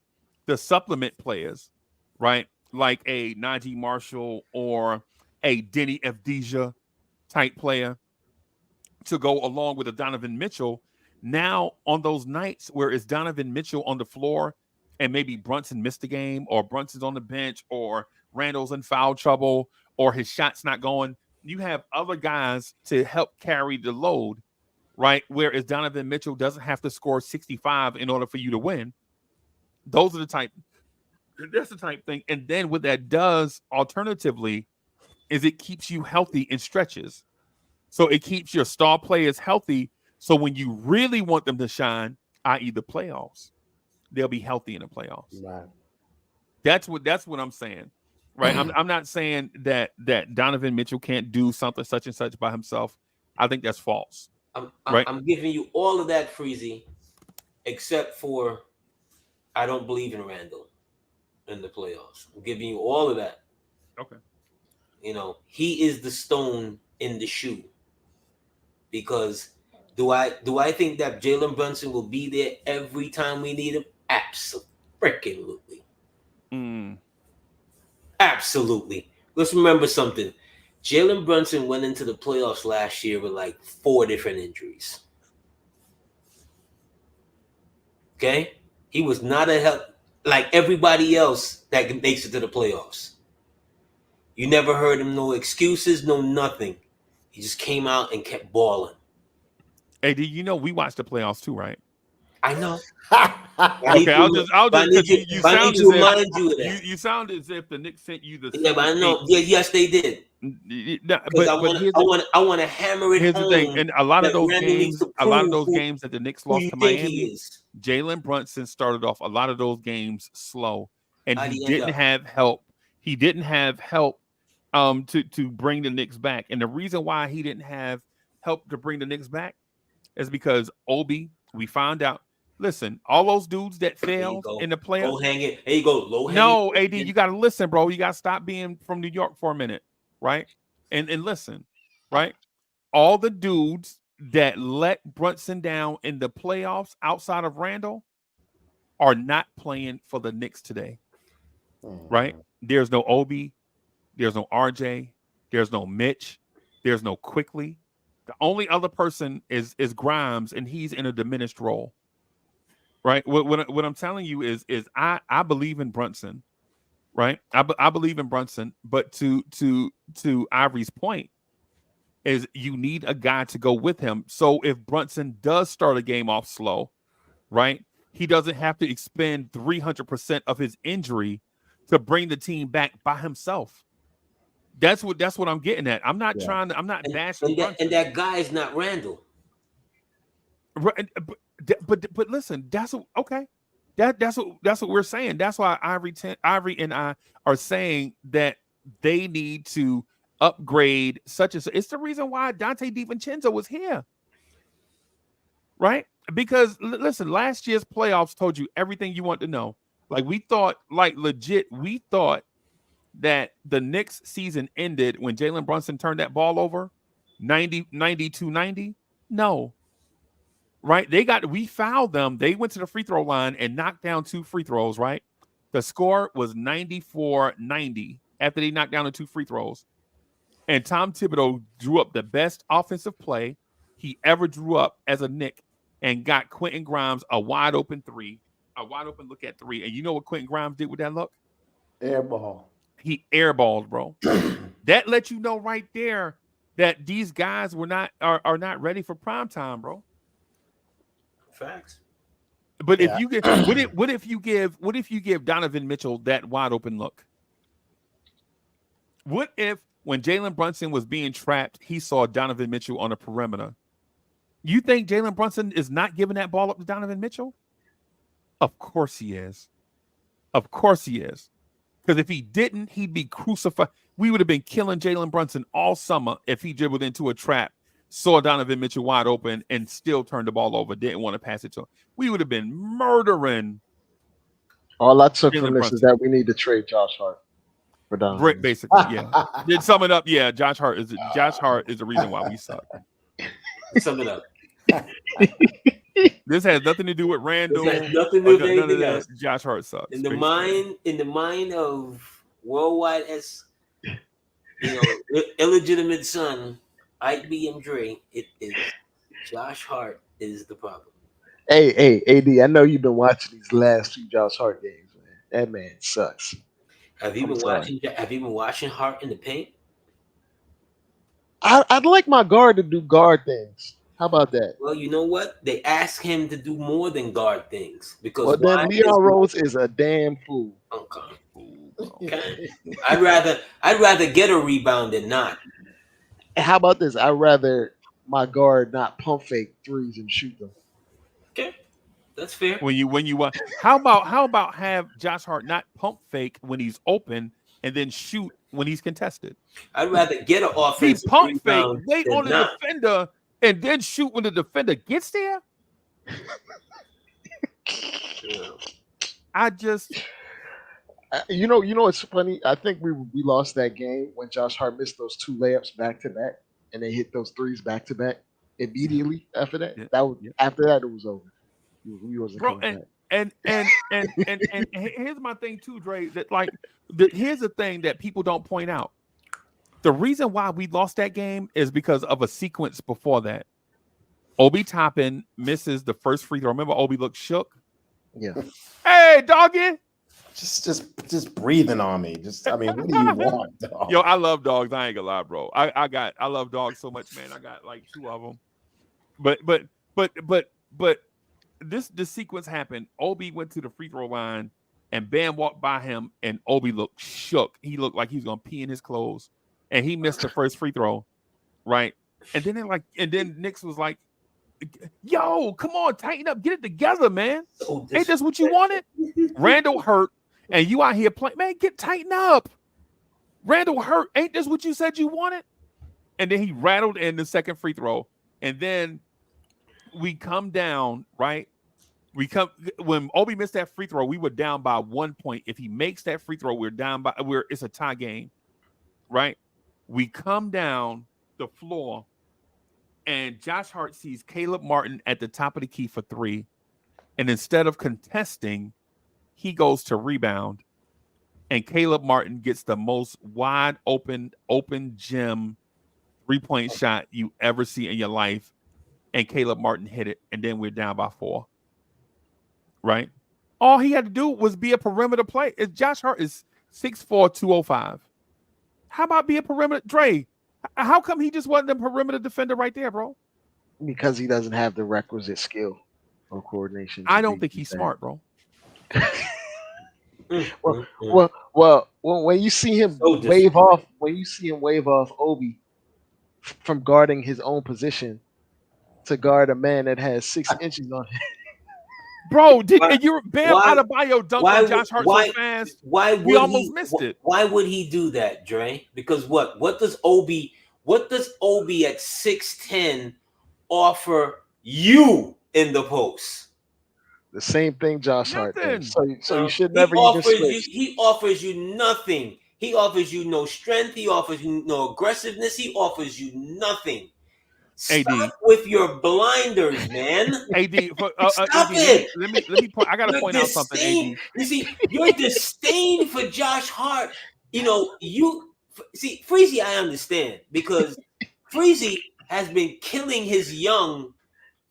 the supplement players, right? Like a Najee Marshall or a Denny Avdija type player to go along with a Donovan Mitchell, now on those nights where it's Donovan Mitchell on the floor and maybe Brunson missed the game or Brunson's on the bench or Randall's in foul trouble or his shot's not going, you have other guys to help carry the load, right? Whereas Donovan Mitchell doesn't have to score 65 in order for you to win. That's the type thing. And then what that does alternatively is it keeps you healthy in stretches. So it keeps your star players healthy So when you really want them to shine, i.e., the playoffs, they'll be healthy in the playoffs. Right. That's what I'm saying. Right. I'm not saying that Donovan Mitchell can't do something such and such by himself. I think that's false. I'm giving you all of that, Freezie, except for I don't believe in Randall in the playoffs. I'm giving you all of that. Okay. He is the stone in the shoe. Because do I think that Jalen Brunson will be there every time we need him? Absolutely. Absolutely. Let's remember something. Jalen Brunson went into the playoffs last year with like 4 different injuries. Okay? He was not a help like everybody else that makes it to the playoffs. You never heard him, no excuses, no nothing. He just came out and kept balling. Hey, we watched the playoffs too, right? I know. Okay, I'll just I need to remind you of that. You sound as if the Knicks sent you the. Yeah, but I know. Yeah, yes, they did. But I want to hammer it here's home. The thing, and a lot of those games that the Knicks lost to Miami, Jalen Brunson started off a lot of those games slow, and he didn't have help. He didn't have help to bring the Knicks back, and the reason why he didn't have help to bring the Knicks back is because Obi. We found out. Listen, all those dudes that failed in the playoffs. Low hanging. There you go. Low hanging. No, AD, you got to listen, bro. You got to stop being from New York for a minute, right? And listen, right? All the dudes that let Brunson down in the playoffs outside of Randall are not playing for the Knicks today, right? There's no Obi. There's no RJ. There's no Mitch. There's no Quickly. The only other person is Grimes, and he's in a diminished role. Right. What I'm telling you is I believe in Brunson, right? I believe in Brunson, but to Ivory's point is you need a guy to go with him. So if Brunson does start a game off slow, right, he doesn't have to expend 300% of his injury to bring the team back by himself. That's what I'm getting at. I'm not bashing Brunson. And that guy is not Randall. Right, but listen, that's okay. That's what we're saying. That's why Ivory and I are saying that they need to upgrade such as. It's the reason why Dante DiVincenzo was here, right? Because listen, last year's playoffs told you everything you want to know. Like we thought that the Knicks season ended when Jalen Brunson turned that ball over, 92-90. No. Right? We fouled them. They went to the free throw line and knocked down 2 free throws, right? The score was 94-90 after they knocked down the 2 free throws. And Tom Thibodeau drew up the best offensive play he ever drew up as a Knick and got Quentin Grimes a wide open look at 3. And you know what Quentin Grimes did with that look? Airball. He airballed, bro. That lets you know right there that these guys are not ready for prime time, bro. Facts. But if you get what if you give Donovan Mitchell that wide open look? What if when Jalen Brunson was being trapped, he saw Donovan Mitchell on the perimeter? You think Jalen Brunson is not giving that ball up to Donovan Mitchell? Of course he is. Of course he is. Because if he didn't, he'd be crucified. We would have been killing Jalen Brunson all summer if he dribbled into a trap, saw Donovan Mitchell wide open, and still turned the ball over, didn't want to pass it to him. We would have been murdering. All I took Jalen from this Brunson. is that we need to trade Josh Hart for Donovan. Basically, yeah. Did sum it up? Yeah, Josh Hart is the reason why we suck. Sum it up. This has nothing to do with Randall. This has nothing to do with anything else. Josh Hart sucks. In the mind of worldwide illegitimate son, Ike B. and Dre, it is Josh Hart is the problem. Hey, AD, I know you've been watching these last 2 Josh Hart games, man. That man sucks. Have you been watching Hart in the paint? I'd like my guard to do guard things. How about that? Well, you know what? They ask him to do more than guard things because then Leon Rose is a damn fool. Okay. I'd rather get a rebound than not. How about this? I'd rather my guard not pump fake threes and shoot them. Okay, that's fair. When you want, how about have Josh Hart not pump fake when he's open and then shoot when he's contested? I'd rather get an He offensive pump fake, rebound wait than on the not. defender, and then shoot when the defender gets there. I just You know what's funny? I think we lost that game when Josh Hart missed those 2 layups back to back, and they hit those threes back to back immediately after that. Yeah. That was Yeah. after that it was over. We wasn't bro, coming back. and here's my thing too, Dre. That like here's the thing that people don't point out. The reason why we lost that game is because of a sequence before that. Obi Toppin misses the first free throw. Remember, Obi looked shook. Yeah. Hey, doggy. Just breathing on me. I mean, what do you want, dog? Yo, I love dogs. I ain't gonna lie, bro. I love dogs so much, man. I got like 2 of them. But this sequence happened. Obi went to the free throw line, and Bam walked by him, and Obi looked shook. He looked like he was gonna pee in his clothes, and he missed the first free throw, right? And then Knicks was like, "Yo, come on, tighten up, get it together, man. Ain't this what you wanted?" Randall hurt, and you out here playing, man. Tighten up. Randall hurt. Ain't this what you said you wanted? And then he rattled in the second free throw, and then we come down, right? When Obi missed that free throw, we were down by 1 point. If he makes that free throw, it's a tie game, right? We come down the floor, and Josh Hart sees Caleb Martin at the top of the key for 3, and instead of contesting, he goes to rebound, and Caleb Martin gets the most wide open gym 3-point shot you ever see in your life. And Caleb Martin hit it, and then we're down by 4. Right? All he had to do was be a perimeter player. Josh Hart is 6'4", 205. How about be a perimeter? Dre, how come he just wasn't a perimeter defender right there, bro? Because he doesn't have the requisite skill or coordination. I don't think he's smart, bro. Well, when you see him wave off Obi from guarding his own position to guard a man that has 6 inches on him. Bro, Bam Adebayo dunked on Josh Hart so fast? We almost missed it. Why would he do that, Dre? Because what does Obi at 6'10" offer you in the post? The same thing Josh Hart did. So you should He never even switch. He offers you nothing. He offers you no strength. He offers you no aggressiveness. He offers you nothing. Stop with your blinders, man. Stop it. Let me point. I gotta point out something. AD. You see, your disdain for Josh Hart. You know, see Freezie. I understand because Freezie has been killing his young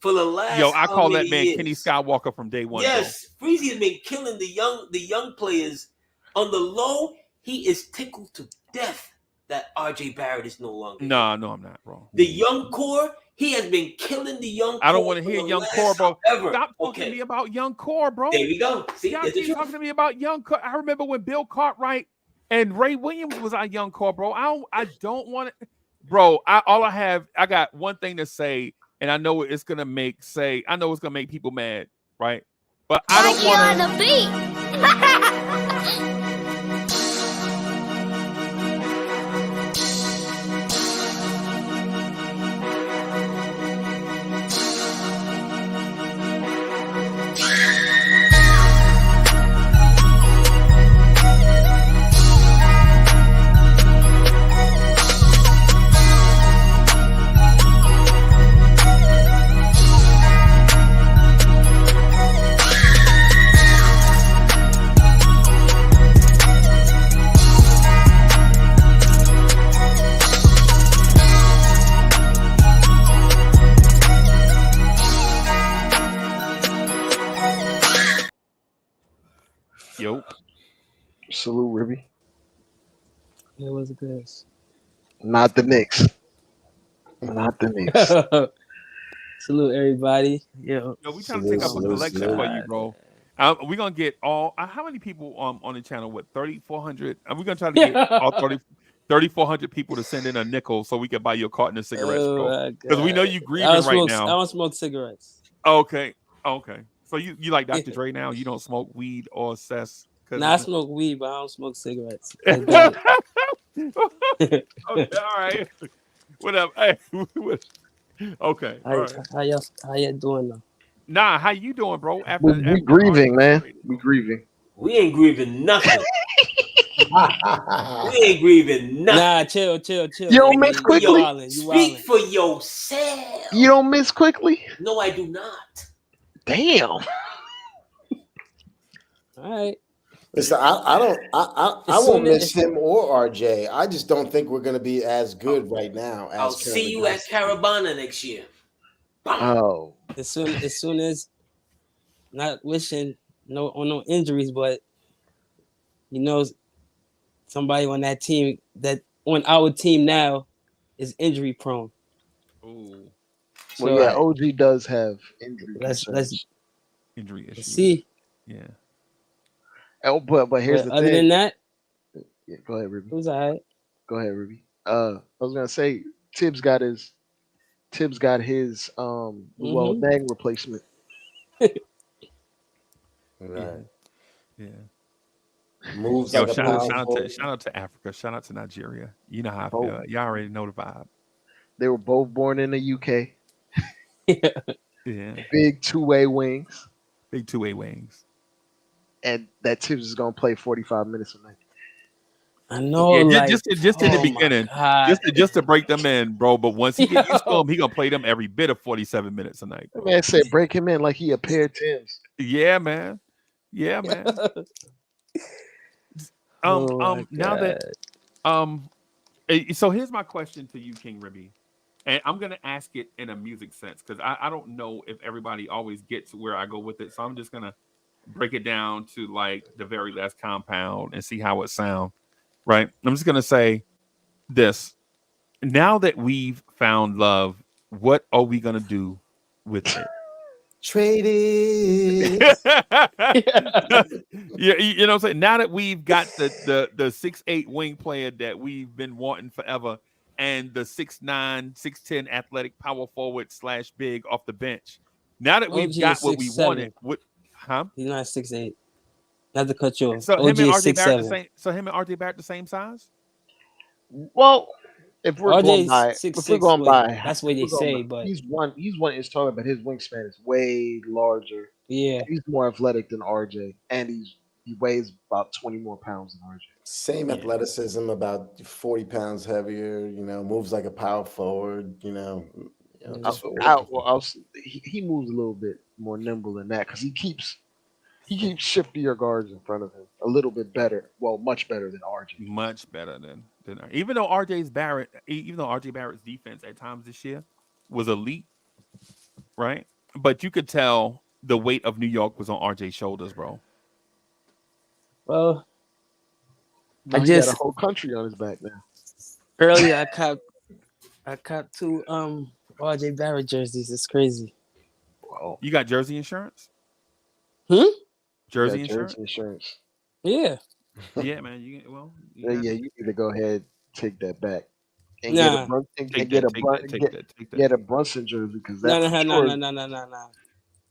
for the last. Yo, I call that man years. Kenny Skywalker from day one. Yes, Freezie has been killing the young players on the low. He is tickled to death that RJ Barrett is no longer. No, I'm not, bro. The young core, he has been killing the young core. I don't want to hear young core, bro. Ever. Stop talking to me about young core, bro. There we go. See, y'all keep talking to me about young core. I remember when Bill Cartwright and Ray Williams was our young core, bro. I don't want it, bro. I got one thing to say, and I know it's gonna make people mad, right? But I don't want to. Yo. Salute, Ribby. Yeah, what's it this? Not the Knicks. Not the Knicks. Salute everybody. Yo, we trying to take up a collection for you, bro. We're gonna get all. How many people on the channel? What 3,400? Are we gonna try to get all 30? 3,400 people to send in a nickel so we can buy you a carton of cigarettes, Oh bro. my Because we know God. you I grieving don't right smoke. now. I don't smoke cigarettes. Okay. So you like Dr. Dre now? You don't smoke weed or cess? Nah, I smoke weed, but I don't smoke cigarettes. I got Okay, all right. Whatever. Hey, okay, all right. How y'all doing now? Nah, how you doing, bro? We grieving, man. We grieving. We ain't grieving nothing. We ain't grieving nothing. Nah, chill. You don't miss quickly? Speak for yourself. You don't miss quickly? No, I do not. Damn. All right. Listen, I won't miss him or RJ. I just don't think we're going to be as good right now. I'll see you at Caravana next year. Oh. As soon as, not wishing no injuries, but somebody on that team that on our team now is injury prone. Ooh. So Well, yeah, OG does have injury concerns. Injury issues. See. Yeah. Oh, but here's the other thing. than that, yeah, go ahead, Ruby. It was all right. Go ahead, Ruby. I was gonna say Tibbs got his well Dang replacement. Right. Yeah. Moves Yo, like shout a out to Africa. Shout out to Nigeria. You know how I feel. Y'all already know the vibe. They were both born in the UK. Yeah. Big two-way wings. Big two-way wings. And that Tibbs is gonna play 45 minutes a night. I know, yeah, just in the beginning, just to break them in, bro. But once he get used to them, he gonna play them every bit of 47 minutes a night. Bro. Man said break him in like he a pair of Timbs. Yeah, man. Yeah, man. Now that so here's my question to you, King Ribby, and I'm gonna ask it in a music sense because I don't know if everybody always gets where I go with it, so I'm just gonna break it down to like the very last compound and see how it sounds. Right. I'm just going to say this. Now that we've found love, what are we going to do with it? Trade it. Yeah, you know what I'm saying? Now that we've got the 6'8" wing player that we've been wanting forever and the 6'9", 6'10" athletic power forward / big off the bench. Now that we've got what we wanted, he's not 6'8". Not to cut you off. So OG him and is RJ Barrett 6'7". the same. So him and RJ Barrett the same size. Well, if we're going by, that's what they say. But he's 1 inch taller, but his wingspan is way larger. Yeah, he's more athletic than RJ, and he weighs about 20 more pounds than RJ. Same athleticism, about 40 pounds heavier. Moves like a power forward. He moves a little bit more nimble than that because he keeps shiftier guards in front of him a little bit better. Well, much better than RJ. Much better than even though RJ Barrett's defense at times this year was elite, right? But you could tell the weight of New York was on RJ's shoulders, bro. Well, he got a whole country on his back now. Earlier, I copped 2 RJ Barrett jerseys. It's crazy. Wow. You got jersey insurance? Jersey insurance? Yeah. Yeah, man. You need to go ahead, take that back, and get a Brunson jersey because that's no.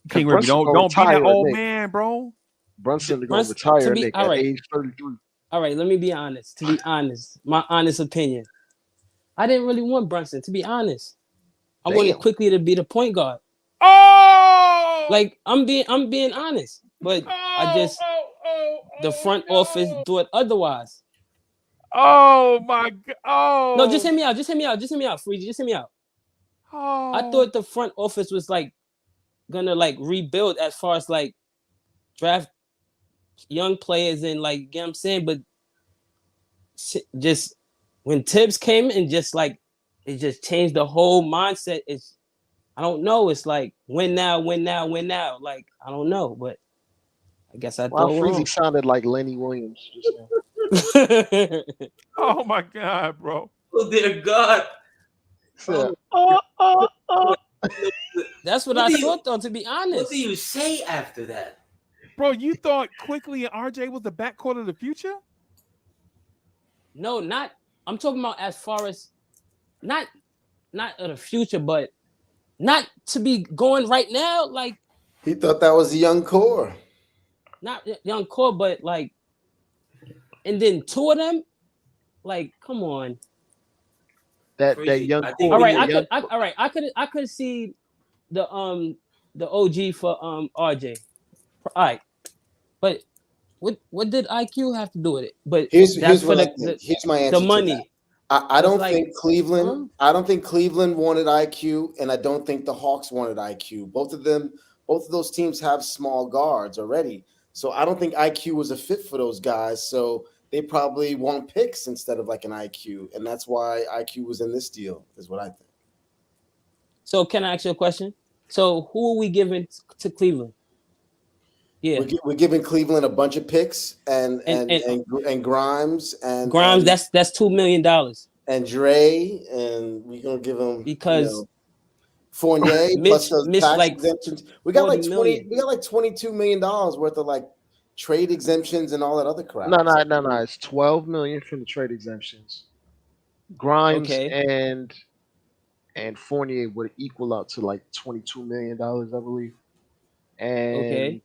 King Ribby, don't be that old man, bro. Brunson gonna retire Nick at age 33. All right, let me be honest. To be honest, my honest opinion, I didn't really want Brunson. To be honest, I wanted Quickly to be the point guard. Oh, like I'm being honest, but the front office thought otherwise. Oh my god! Oh no, just hear me out, Freezie. Just hear me out. Oh. I thought the front office was gonna rebuild as far as draft young players and you know what I'm saying, but just when Tibbs came and it just changed the whole mindset. I don't know. It's win now. I don't know, but I guess I thought Freezie sounded like Lenny Williams just now. Oh my god, bro! Oh dear God! That's what I thought, though. To be honest, what do you say after that, bro? You thought Quickly and RJ was the backcourt of the future? No, not I'm talking about as far as not of the future, but not to be going right now. Like He thought that was a young core. not young core, but like, and then two of them. Like, come on. That Freezie, young I think core. All right, we need all right, I could see the OG for RJ. All right, but what did IQ have to do with it? But that's Here's for what I think. Here's my the answer to that. money. I It's don't like, think Cleveland. huh? I don't think Cleveland wanted IQ, and I don't think the Hawks wanted IQ. Both of those teams have small guards already. So I don't think IQ was a fit for those guys. So they probably want picks instead of like an IQ, and that's why IQ was in this deal. Is what I think. So can I ask you a question? So who are we giving to Cleveland? Yeah, We're giving Cleveland a bunch of picks and and Grimes and Grimes. That's $2 million and Dre, and we're gonna give them because Fournier plus Mitch those missed tax like exemptions. We got 40 like 20. million We got like $22 million worth of like trade exemptions and all that other crap. No. It's 12 million from the trade exemptions. Grimes Okay. and Fournier would equal out to like $22 million, I believe. And Okay.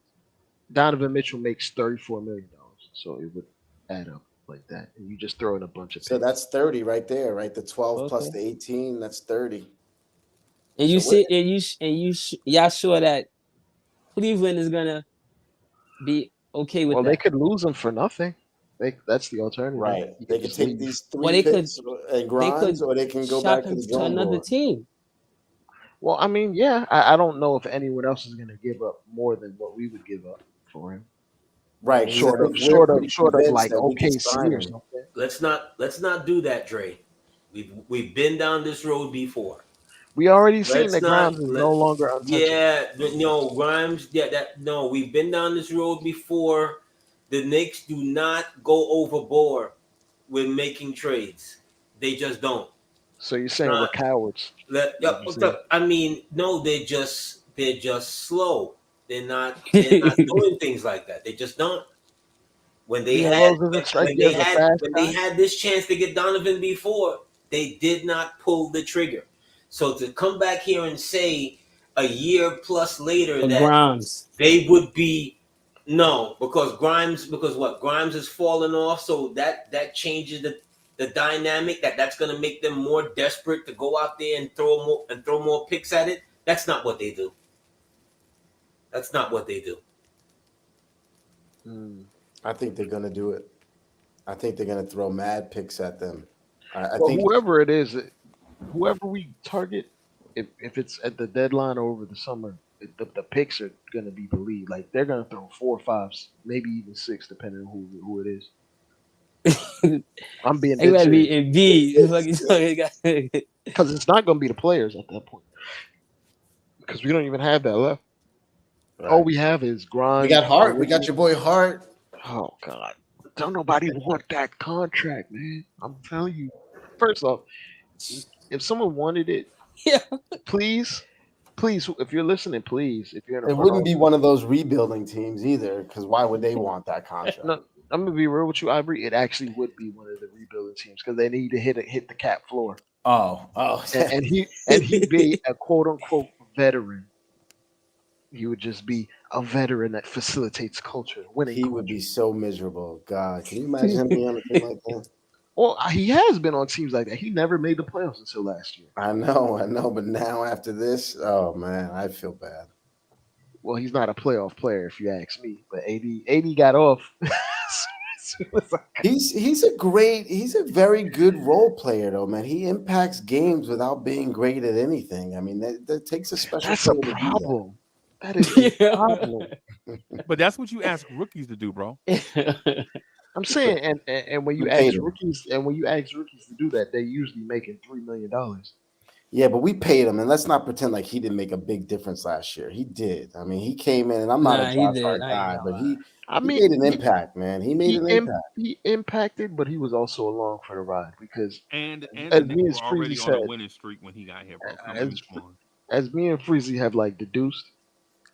Donovan Mitchell makes $34 million, so it would add up like that. And you just throw in a bunch of So picks. that's 30 right there, right? The 12 plus Okay. the 18, that's 30. And you So see, y'all sure that Cleveland is gonna be okay with Well, they that? could lose them for nothing. That's the alternative. Right. You They could could just take leave. these Well, three picks and Grimes, or they can go shop back to him the to drawing another board. team. Well, I mean, yeah, I don't know if anyone else is going to give up more than what we would give up for him. Right. 'cause Short I of think we're pretty short of convinced like that we can OKC sign or him. something. let's not do that, Dre. We've been down this road before. We already seen Let's that not Grimes is let no longer untouchable. yeah, no, Grimes, no, we've been down this road before. The Knicks do not go overboard with making trades. They just don't. So you're saying we're Not cowards? I mean, no, they're just slow. They're not doing things like that. They just don't. When they Rose doesn't strike you as a fast when guy? they had this chance to get Donovan before, they did not pull the trigger. So to come back here and say a year plus later For that Grimes. they would be because Grimes is falling off, so that changes the dynamic that's going to make them more desperate to go out there and throw more picks at it. That's not what they do. That's not what they do. I think they're going to do it. I think they're going to throw mad picks at them. I Well, think whoever it is, whoever we target, if it's at the deadline or over the summer, the picks are going to be believed. Like they're going to throw 4 or 5s, maybe even 6, depending on who it is. I'm being They gotta be serious. in B. Because it's not going to be the players at that point. Because we don't even have that left. Right. All we have is Grimes. we got Hart. We got your boy Hart. Oh God! Don't nobody want that contract, man. I'm telling you. First off, if someone wanted it, Yeah. please, if you're listening, please, if you're in a It wouldn't be one of those rebuilding teams either, because why would they want that contract? No, I'm gonna be real with you, Ivory. It actually would be one of the rebuilding teams because they need to hit the cap floor. Oh. and he'd be a quote unquote veteran. He would just be a veteran that facilitates culture. Winning. He would be so miserable. God, can you imagine him being on a team like that? Well, he has been on teams like that. He never made the playoffs until last year. I know, but now after this, oh man, I feel bad. Well, he's not a playoff player, if you ask me. But AD got off. He's a very good role player though, man. He impacts games without being great at anything. I mean, that takes a special. That's a player to do that. problem. That is a problem. But that's what you ask rookies to do, bro. I'm saying, and when you We ask paid him. rookies to do that, they're usually making $3 million. Yeah, but we paid him, and let's not pretend like he didn't make a big difference last year. He did. I mean, he came in, and I'm not Nah, a he Josh did. Hart I ain't guy, gonna but lie. I he mean, made an impact, man. He made an impact. He impacted, but he was also along for the ride because, And as the me Knicks and were already Freezie on a said, winning streak when he got here, bro. as me and Freezie have like deduced,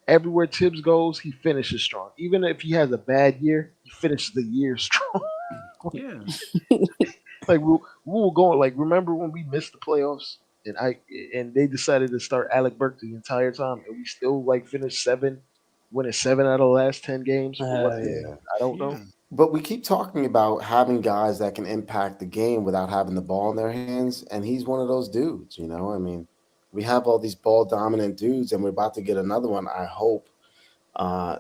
everywhere Tibbs goes, he finishes strong. Even if he has a bad year, he finishes the year strong. Yeah. Like we were going. Like remember when we missed the playoffs and they decided to start Alec Burks the entire time, and we still like finished winning 7 out of the last 10 games for what Yeah. reason? I don't know. But we keep talking about having guys that can impact the game without having the ball in their hands, and he's one of those dudes. I mean, we have all these ball dominant dudes, and we're about to get another one. I hope.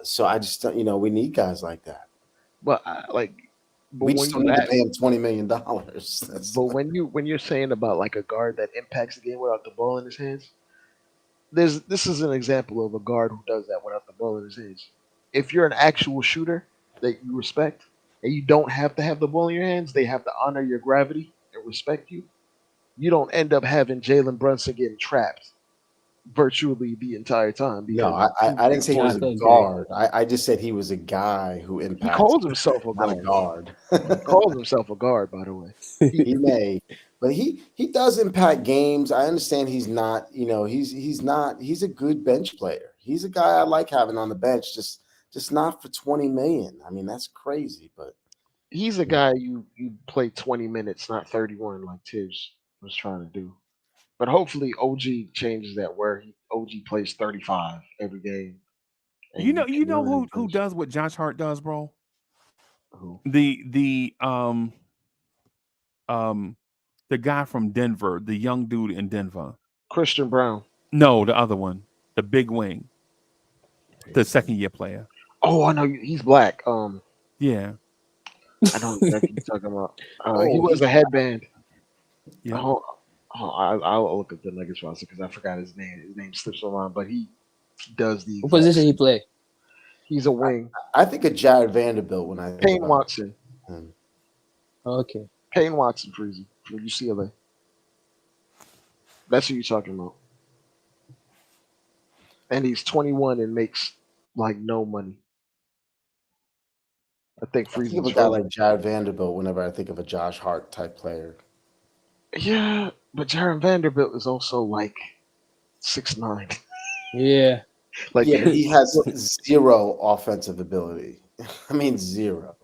So I just don't. We need guys like that. But but We when just don't you need to at, pay him $20 million. That's but when you're saying about like a guard that impacts the game without the ball in his hands, this is an example of a guard who does that without the ball in his hands. If you're an actual shooter that you respect and you don't have to have the ball in your hands, they have to honor your gravity and respect you. You don't end up having Jalen Brunson getting trapped virtually the entire time no, because I didn't say he I was a could agree. guard. I just said he was a guy who he impacts, calls himself a not a guard. guard. He calls himself a guard, by the way. He may, but he does impact games. I understand he's not. He's not. He's a good bench player. He's a guy I like having on the bench. Just not for 20 million. I mean, that's crazy. But He's a guy you play 20 minutes, not 31 like Tibbs was trying to do. But hopefully OG changes that where OG plays 35 every game, and you You can know run him who bench. does what Josh Hart does, bro? Who? The the guy from Denver, the young dude in Denver. Christian Brown. No, the other one, the big wing, the second year player. Oh, I know he's black. Yeah, I know exactly what you're talking about. He oh, wears a headband. yeah. I'll look at the Nuggets roster because I forgot his name. His name slips my mind, but he does the What exact position he same. play? He's a wing. I think of Jared Vanderbilt when I think Payne about Watson. him. Okay. Payne Watson, Freezie from UCLA. That's who you're talking about. And he's 21 and makes like no money. I think I think of Freezie's a guy further. like Jared Vanderbilt whenever I think of a Josh Hart type player. Yeah, but Jaron Vanderbilt is also like 6'9". Yeah. Like Yeah, but he has zero offensive ability. I mean, zero.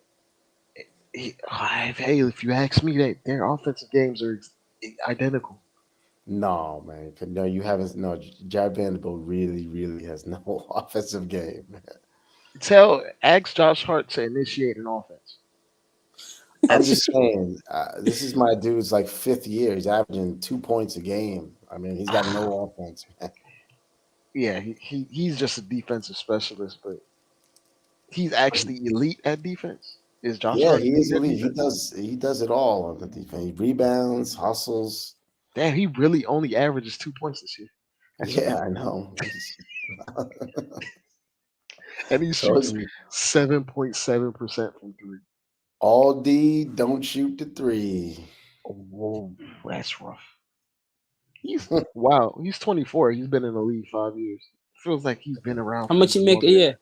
hey, if you ask me, their offensive games are identical. No, man. No, you haven't. No, Jared Vanderbilt really, really has no offensive game. Ask Josh Hart to initiate an offense. I'm just saying, this is my dude's like 5th year. He's averaging 2 points a game. I mean, he's got no offense, man. Yeah, he's just a defensive specialist, but he's actually elite at defense. Is Josh Yeah, Hart he is elite at elite. defense? He does it all on the defense. He rebounds, hustles. Damn, he really only averages 2 points this year. That's Yeah, crazy. I know. And he Told shoots you. 7.7% from three. All D, don't shoot the 3. Whoa, that's rough. He's 24. He's been in the league 5 years. Feels like he's been around. How much you make a year?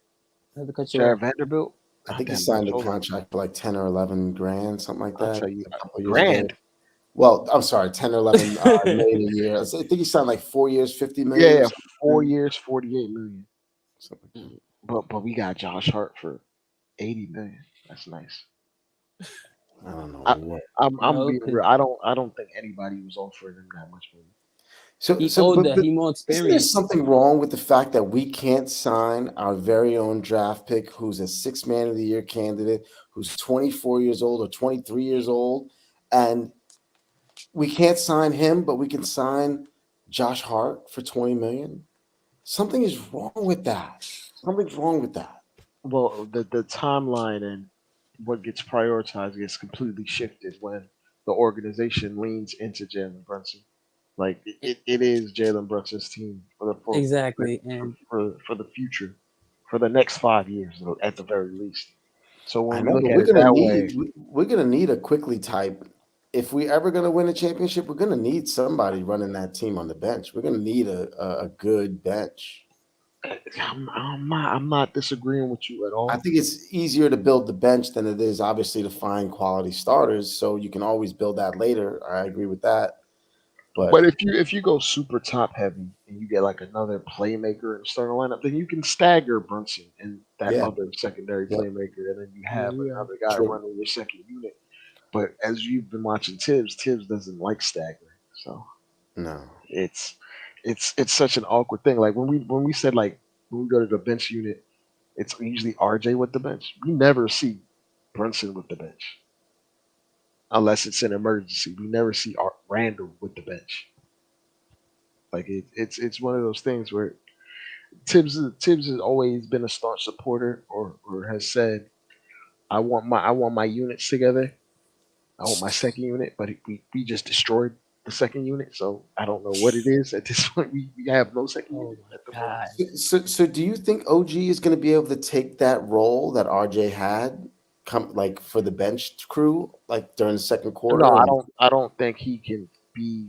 I have to cut you Jared off. Vanderbilt. I think he damn, signed a hold on. contract for like 10 or 11 grand, something like that. I'll tell you, a couple years grand. ago. Well, I'm sorry, 10 or 11 million a year. I think he signed like 4 years, 50 million. Yeah, or something. 4 years, 48 million. Something like that. But we got Josh Hart for 80 million. That's nice. I don't know. I'm being Okay. real. I don't think anybody was offering him that much money. He older. but He more isn't there experienced. something wrong with the fact that we can't sign our very own draft pick who's a 6th man of the year candidate, who's 24 years old or 23 years old, and we can't sign him, but we can sign Josh Hart for 20 million? Something is wrong with that. Something's wrong with that. Well, the timeline and what gets prioritized gets completely shifted when the organization leans into Jalen Brunson. Like it is Jalen Brunson's team for Exactly. And for the future, for the next 5 years at the very least. So when I we know, look but at it that way, we're gonna need a quickly type. If we ever gonna win a championship, we're gonna need somebody running that team on the bench. We're gonna need a good bench. I'm not disagreeing with you at all. I think it's easier to build the bench than it is obviously to find quality starters. So you can always build that later. I agree with that. But if you go super top heavy and you get like another playmaker in the starting lineup, then you can stagger Brunson and that Yeah. other secondary Yeah. playmaker, and then you have another guy True. running your second unit. But as you've been watching Tibbs, Tibbs doesn't like staggering. So No. it's it's such an awkward thing. Like when we said like when we go to the bench unit, it's usually RJ with the bench. We never see Brunson with the bench unless it's an emergency. We never see Randall with the bench. Like it's one of those things where Tibbs has always been a staunch supporter, or has said, I want my units together. I want my second unit, but we just destroyed the second unit, so I don't know what it is at this point. We have no second Oh unit my at the moment. god. So do you think OG is going to be able to take that role that RJ had, come like for the bench crew, like during the second No, quarter? And I don't think he can be.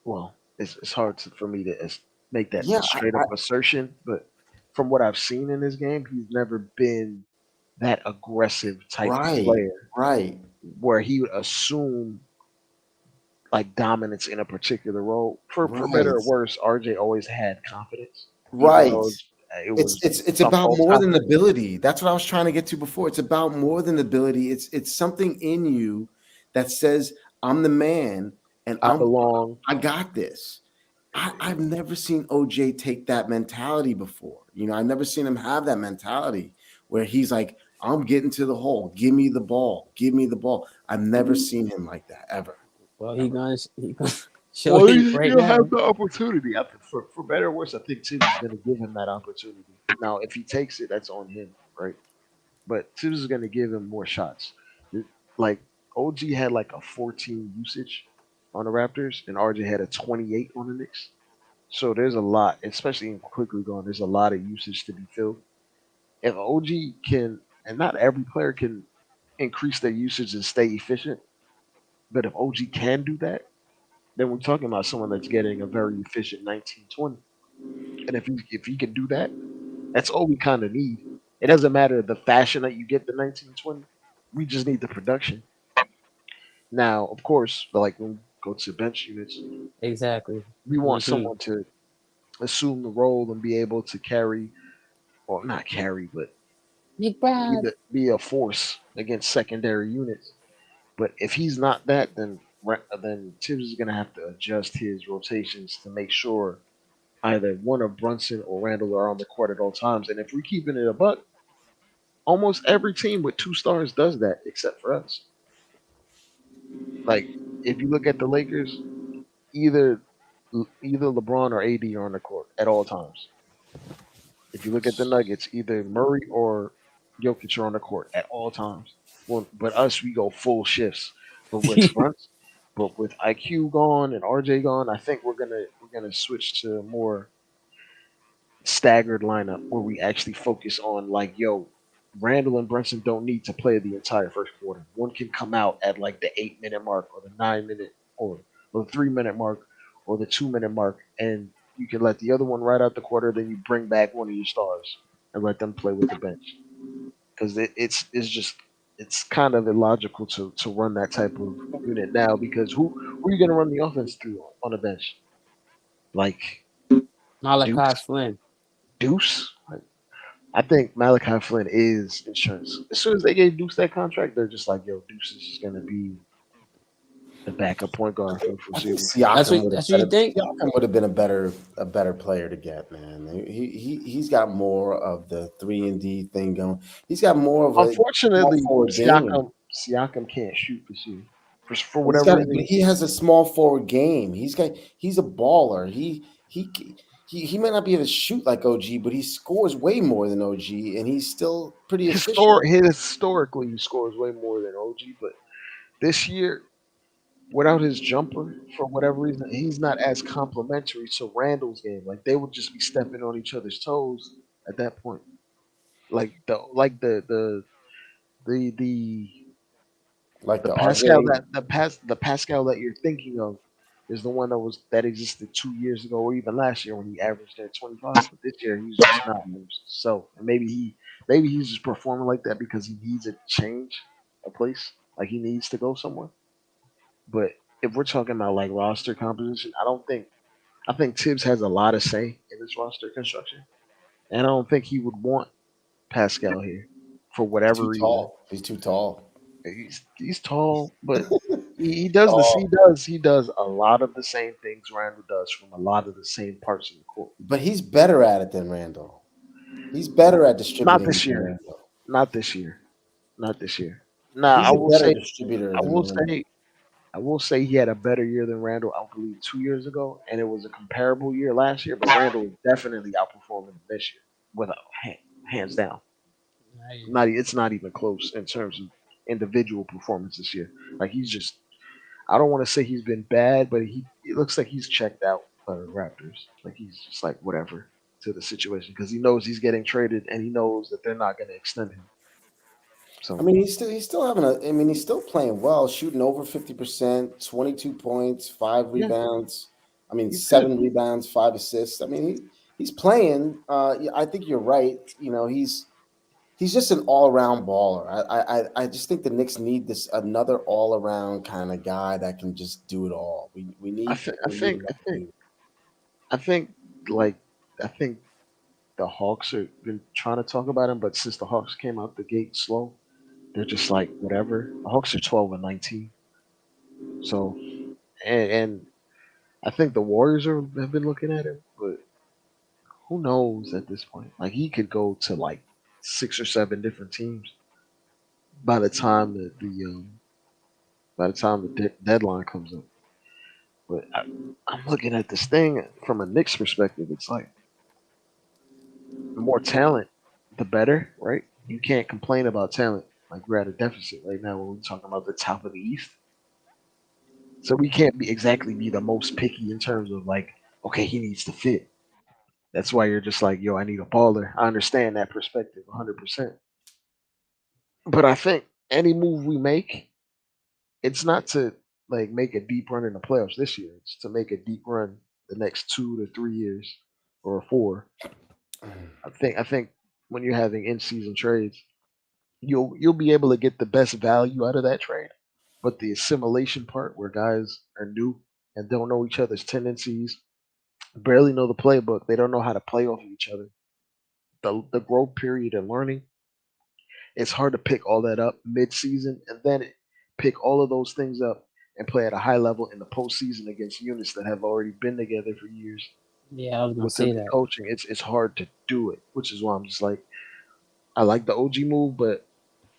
Well, it's hard for me to make that yeah, straight up assertion, but from what I've seen in his game, he's never been that aggressive type right, player right, where he would assume like dominance in a particular role. For better right, or worse, RJ always had confidence, even right. though it It's was it's it's some about false more than confidence. ability. That's what I was trying to get to before. It's about more than ability. It's something in you that says, I'm the man and I belong. I got this. I've never seen OJ take that mentality before. I've never seen him have that mentality where he's like, I'm getting to the hole. Give me the ball. Give me the ball. I've never seen him like that ever. Well, Ever. he gonna show Well, you right he'll have now. the opportunity. For better or worse, I think Tibbs is going to give him that opportunity. Now, if he takes it, that's on him, right? But Tibbs is going to give him more shots. Like OG had like a 14 usage on the Raptors, and RJ had a 28 on the Knicks. So there's a lot, especially in quickly going. There's a lot of usage to be filled. If OG can, and not every player can increase their usage and stay efficient, but if OG can do that, then we're talking about someone that's getting a very efficient 19-20. And if he can do that, that's all we kind of need. It doesn't matter the fashion that you get the 19-20. We just need the production. Now, of course, like when we go to bench units, Exactly. we want Hmm. someone to assume the role and be able to carry, or not carry, but Big Brad. be a force against secondary units. But if he's not that, then Tibbs is gonna have to adjust his rotations to make sure either one of Brunson or Randall are on the court at all times. And if we're keeping it a buck, almost every team with two stars does that, except for us. Like if you look at the Lakers, either either LeBron or AD are on the court at all times. If you look at the Nuggets, either Murray or Jokic are on the court at all times. Well, but us, we go full shifts. But with Brunson, but with IQ gone and RJ gone, I think we're gonna switch to a more staggered lineup where we actually focus on like, yo, Randall and Brunson don't need to play the entire first quarter. One can come out at like the 8 minute mark or the 9 minute or the 3 minute mark or the 2 minute mark, and you can let the other one ride out the quarter. Then you bring back one of your stars and let them play with the bench because it's just it's kind of illogical to run that type of unit now because who are you going to run the offense through on the bench? Like Malachi Deuce, Flynn. Deuce. I think Malachi Flynn is insurance. As soon as they gave Deuce that contract, they're just like, yo, Deuce is going to be the backup point guard for the I think foreseeable future. That's what you think? Siakam would have been a better player to get, man. He's got more of the 3-and-D thing going. He's got more of a small Unfortunately, forward game. Siakam can't shoot this year for But whatever but reason. he has a small forward game. He's a baller. He might not be able to shoot like OG, but he scores way more than OG, and he's still pretty efficient. Historically, he scores way more than OG, but this year, without his jumper, for whatever reason, he's not as complimentary to Randall's game. Like they would just be stepping on each other's toes at that point. Like the Like The the Pascal RJ. that the Pascal that you're thinking of is the one that existed 2 years ago or even last year when he averaged at 25. But this year he's just not so. And maybe he's just performing like that because he needs a change, a place, like he needs to go somewhere. But if we're talking about like roster composition, I think Tibbs has a lot of say in this roster construction, and I don't think he would want Pascal here for He's whatever too reason. tall. He's too tall. He's tall, but he does this. Oh, He does a lot of the same things Randall does from a lot of the same parts of the court. but he's better at it than Randall. He's better at Not distributing this than year. Randall. Not this year. Not this year. Now He's a better distributor I than will Randall. say, I will say he had a better year than Randall, I believe, 2 years ago, and it was a comparable year last year. But Randall is definitely outperforming him this year, without hands down. It's not even close in terms of individual performance this year. Like he's just, I don't want to say he's been bad, but it looks like he's checked out by the Raptors. Like he's just like whatever to the situation because he knows he's getting traded and he knows that they're not going to extend him. So I mean, he's still having a. I mean, he's still playing well, shooting over 50%, 22 points, 5 yeah, rebounds. I mean, he's good. 7 rebounds, 5 assists. I mean, he's playing. Yeah, I think you're right. You know, he's just an all around baller. I just think the Knicks need another all around kind of guy that can just do it all. We I need think I we need think I another think dude. I think like I think the Hawks have been trying to talk about him, but since the Hawks came out the gate slow, they're just like whatever. The Hawks are 12-19, so and I think the Warriors have been looking at him, but who knows at this point? Like he could go to like 6 or 7 different teams by the time that the deadline comes up. But I'm looking at this thing from a Knicks perspective. It's like the more talent, the better, right? You can't complain about talent. Like we're at a deficit right now when we're talking about the top of the East. So we can't exactly be the most picky in terms of like, okay, he needs to fit. That's why you're just like, yo, I need a baller. I understand that perspective 100%. But I think any move we make, it's not to like make a deep run in the playoffs this year. It's to make a deep run the next 2 to 3 years or 4. I think when you're having in season trades, you'll be able to get the best value out of that trade. But the assimilation part where guys are new and don't know each other's tendencies, barely know the playbook, they don't know how to play off of each other. The growth period and learning, it's hard to pick all that up mid-season and then pick all of those things up and play at a high level in the postseason against units that have already been together for years Yeah, I was gonna with them say that. coaching. It's hard to do it, which is why I'm just like, I like the OG move, but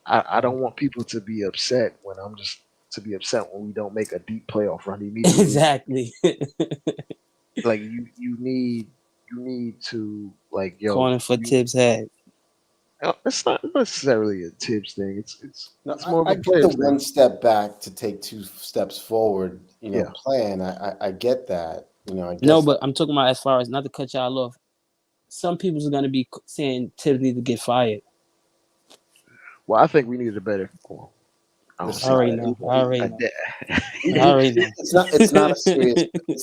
I don't want people to be upset when we don't make a deep playoff run immediately. Exactly. Like you need to like Calling for Tibbs' head. it's not necessarily a Tibbs thing. No, It's more of I a get players the thing. one step back to take 2 steps forward. You know, Yeah. plan. I get that. You know, I No, guess but I'm talking about as far as not to cut y'all off. Some people are gonna be saying Tibbs needs to get fired. Well, I think we need a better. Well, I don't I see already that. know. I already I know. de- I already know. it's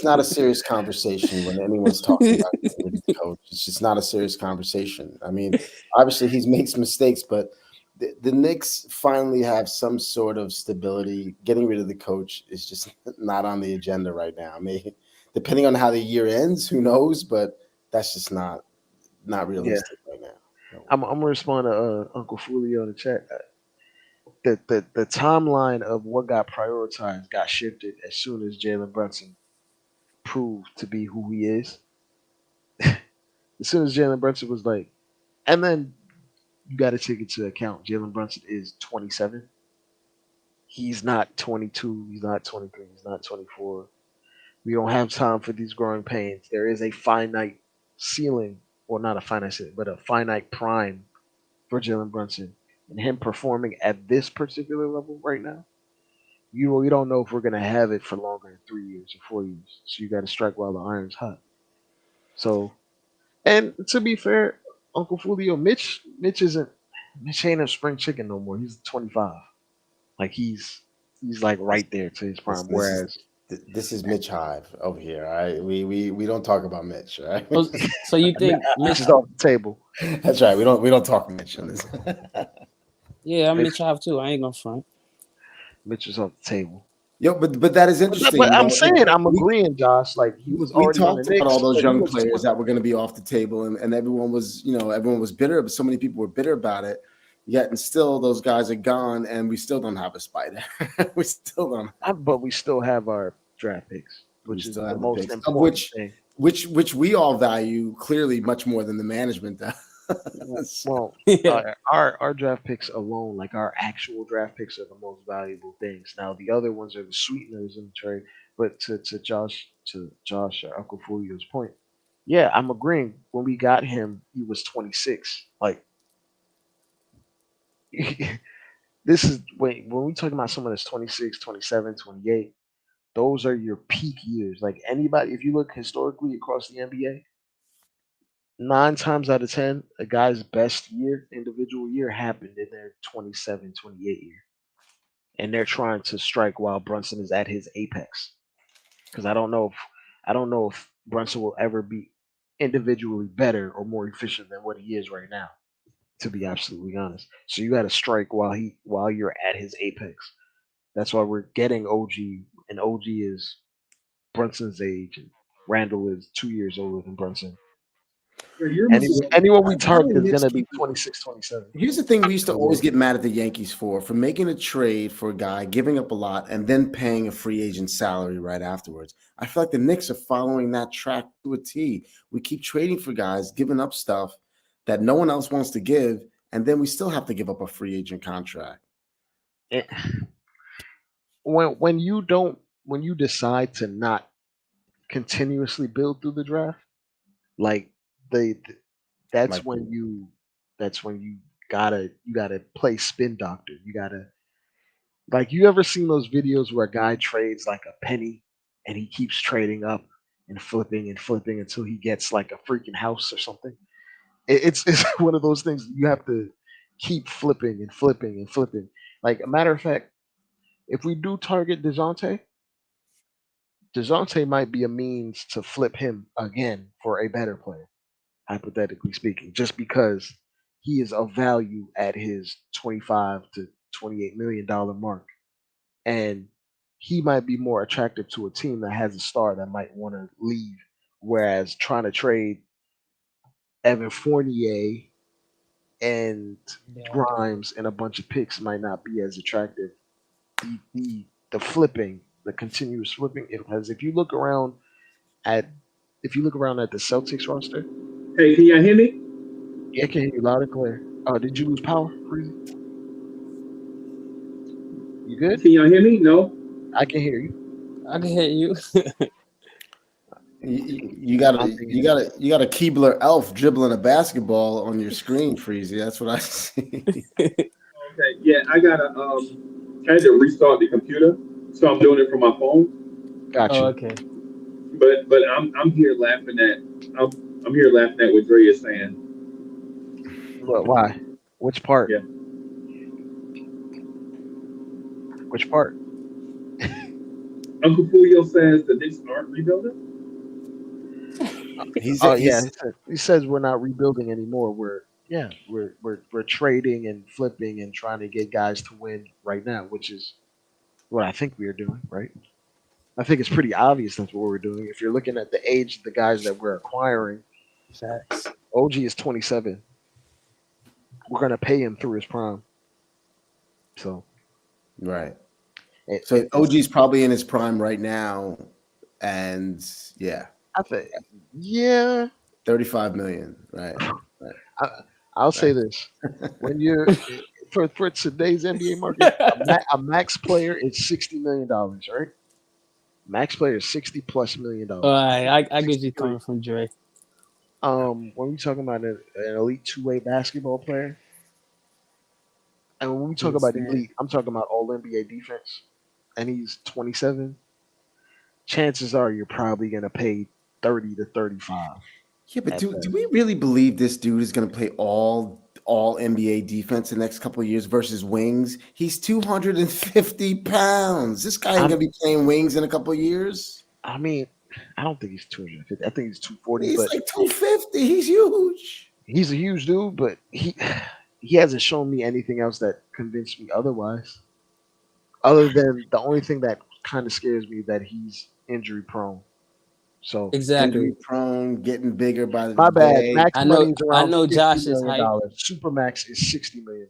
not a serious conversation when anyone's talking about getting rid of the coach. It's just not a serious conversation. I mean, obviously he makes mistakes, but the Knicks finally have some sort of stability. Getting rid of the coach is just not on the agenda right now. I mean, depending on how the year ends, who knows? But that's just not yeah, realistic right now. No. I'm gonna respond to Uncle Fulio in the chat. The timeline of what got prioritized got shifted as soon as Jalen Brunson proved to be who he is. As soon as Jalen Brunson was like, and then you got to take into account Jalen Brunson is 27. He's not 22. He's not 23. He's not 24. We don't have time for these growing pains. There is a finite ceiling, or not a finite ceiling, but a finite prime for Jalen Brunson. And him performing at this particular level right now, you don't know if we're gonna have it for longer than 3 years or 4 years. So you got to strike while the iron's hot. So, and to be fair, Uncle Fulio, Mitch ain't a spring chicken no more. He's 25. Like he's like right there to his prime. Whereas This is Mitch Hive over here. All right, we don't talk about Mitch. All right. So you think Mitch Mitch? is off the table. That's right. We don't talk Mitch on this. Yeah, I'm Mitch Hive too. I ain't gonna front. Mitch is off the table. Yo, but that is interesting. But you I'm know, saying I'm agreeing, Josh. Like he was we already on the talked about all Knicks, those but he young was players that were going to be off the table, and everyone was, everyone was bitter. But so many people were bitter about it. Yet and still, those guys are gone, and we still don't have a spider. We still don't. But we still have our draft picks, We which is still the have the most picks, of important thing. which we all value clearly much more than the management does. Well, Yeah. our draft picks alone, like our actual draft picks, are the most valuable things. Now the other ones are the sweeteners in the trade. But to Josh or Uncle Fulio's point, yeah, I'm agreeing. When we got him, he was 26. Like this is when we talking about someone that's 26, 27, 28. Those are your peak years. Like anybody, if you look historically across the NBA, 9 times out of 10, a guy's best year, individual year, happened in their 27, 28 year. And they're trying to strike while Brunson is at his apex. Because I don't know if Brunson will ever be individually better or more efficient than what he is right now, to be absolutely honest. So you gotta strike while you're at his apex. That's why we're getting OG, and OG is Brunson's age, and Randall is 2 years older than Brunson. Anyone we target is going to be 26, 27. Here's the thing we used to always get mad at the Yankees for making a trade for a guy, giving up a lot, and then paying a free agent salary right afterwards. I feel like the Knicks are following that track to a T. We keep trading for guys, giving up stuff that no one else wants to give, and then we still have to give up a free agent contract. When you decide to not continuously build through the draft, like that's Like- when you gotta play spin doctor. You gotta, like, you ever seen those videos where a guy trades like a penny and he keeps trading up and flipping until he gets like a freaking house or something? It's one of those things you have to keep flipping and flipping and flipping. Like, a matter of fact, if we do target DeJounte might be a means to flip him again for a better player, hypothetically speaking, just because he is of value at his 25 to $28 million mark, and he might be more attractive to a team that has a star that might want to leave. Whereas trying to trade Evan Fournier and Grimes and a bunch of picks might not be as attractive. The flipping, the continuous flipping, because if you look around at the Celtics roster. Hey, can y'all hear me? Yeah, I can hear you loud and clear. Oh, did you lose power, Freezie? You good? Can y'all hear me? No. I can hear you. I can hear you. You got a Keebler elf dribbling a basketball on your screen, Freezy. That's what I see. Okay. Yeah, I had to restart the computer, so I'm doing it from my phone. Gotcha. Oh, okay. But I'm here laughing at what Dre is saying. What? Why? Which part? Yeah. Which part? Uncle Julio says the Knicks aren't rebuilding. He says we're not rebuilding anymore. We're trading and flipping and trying to get guys to win right now, which is what I think we are doing, right? I think it's pretty obvious that's what we're doing. If you're looking at the age of the guys that we're acquiring, Facts. OG is 27. We're gonna pay him through his prime. So, right. So OG's probably in his prime right now, and yeah, I think 35 million. Right. I'll say this: when you're for today's NBA market, a max player is $60 million, right? Max player is $60+ million. All right, I get you coming from Dre. When we talking about an elite two-way basketball player, and when we talk about elite, I'm talking about all NBA defense, and he's 27. Chances are you're probably gonna pay 30 to 35. Yeah, but do we really believe this dude is going to play all NBA defense the next couple of years versus wings? He's 250 pounds. This guy ain't going to be playing wings in a couple of years. I mean, I don't think he's 250. I think he's 240. He's like 250. He's huge. He's a huge dude, but he hasn't shown me anything else that convinced me otherwise. Other than the only thing that kind of scares me that he's injury prone. So Exactly. Injury prone, getting bigger by the my bad. day. Max I money know. is I around know. $50 Josh is million. hype. Supermax is $60 million.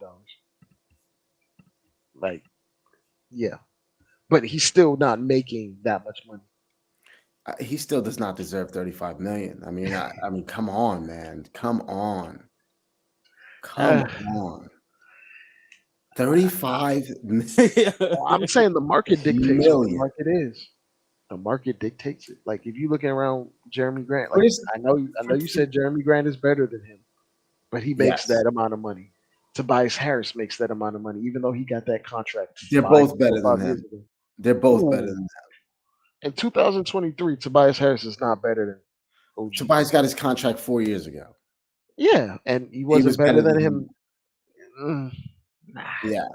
Like, yeah, but he's still not making that much money. He still does not deserve 35 million. I mean, come on, man. Come on. Come on. 35 Well, I'm saying the market dictates what the million. market is. The market dictates it. Like if you looking around Jeremy Grant, But like it's- I know you said Jeremy Grant is better than him, but he makes Yes. that amount of money. Tobias Harris makes that amount of money, even though he got that contract. They're both better than 5 years him. ago. They're both Ooh. better than him. In 2023, Tobias Harris is not better than OG. Tobias got his contract 4 years ago. Yeah, and he wasn't was better better than than him. Yeah.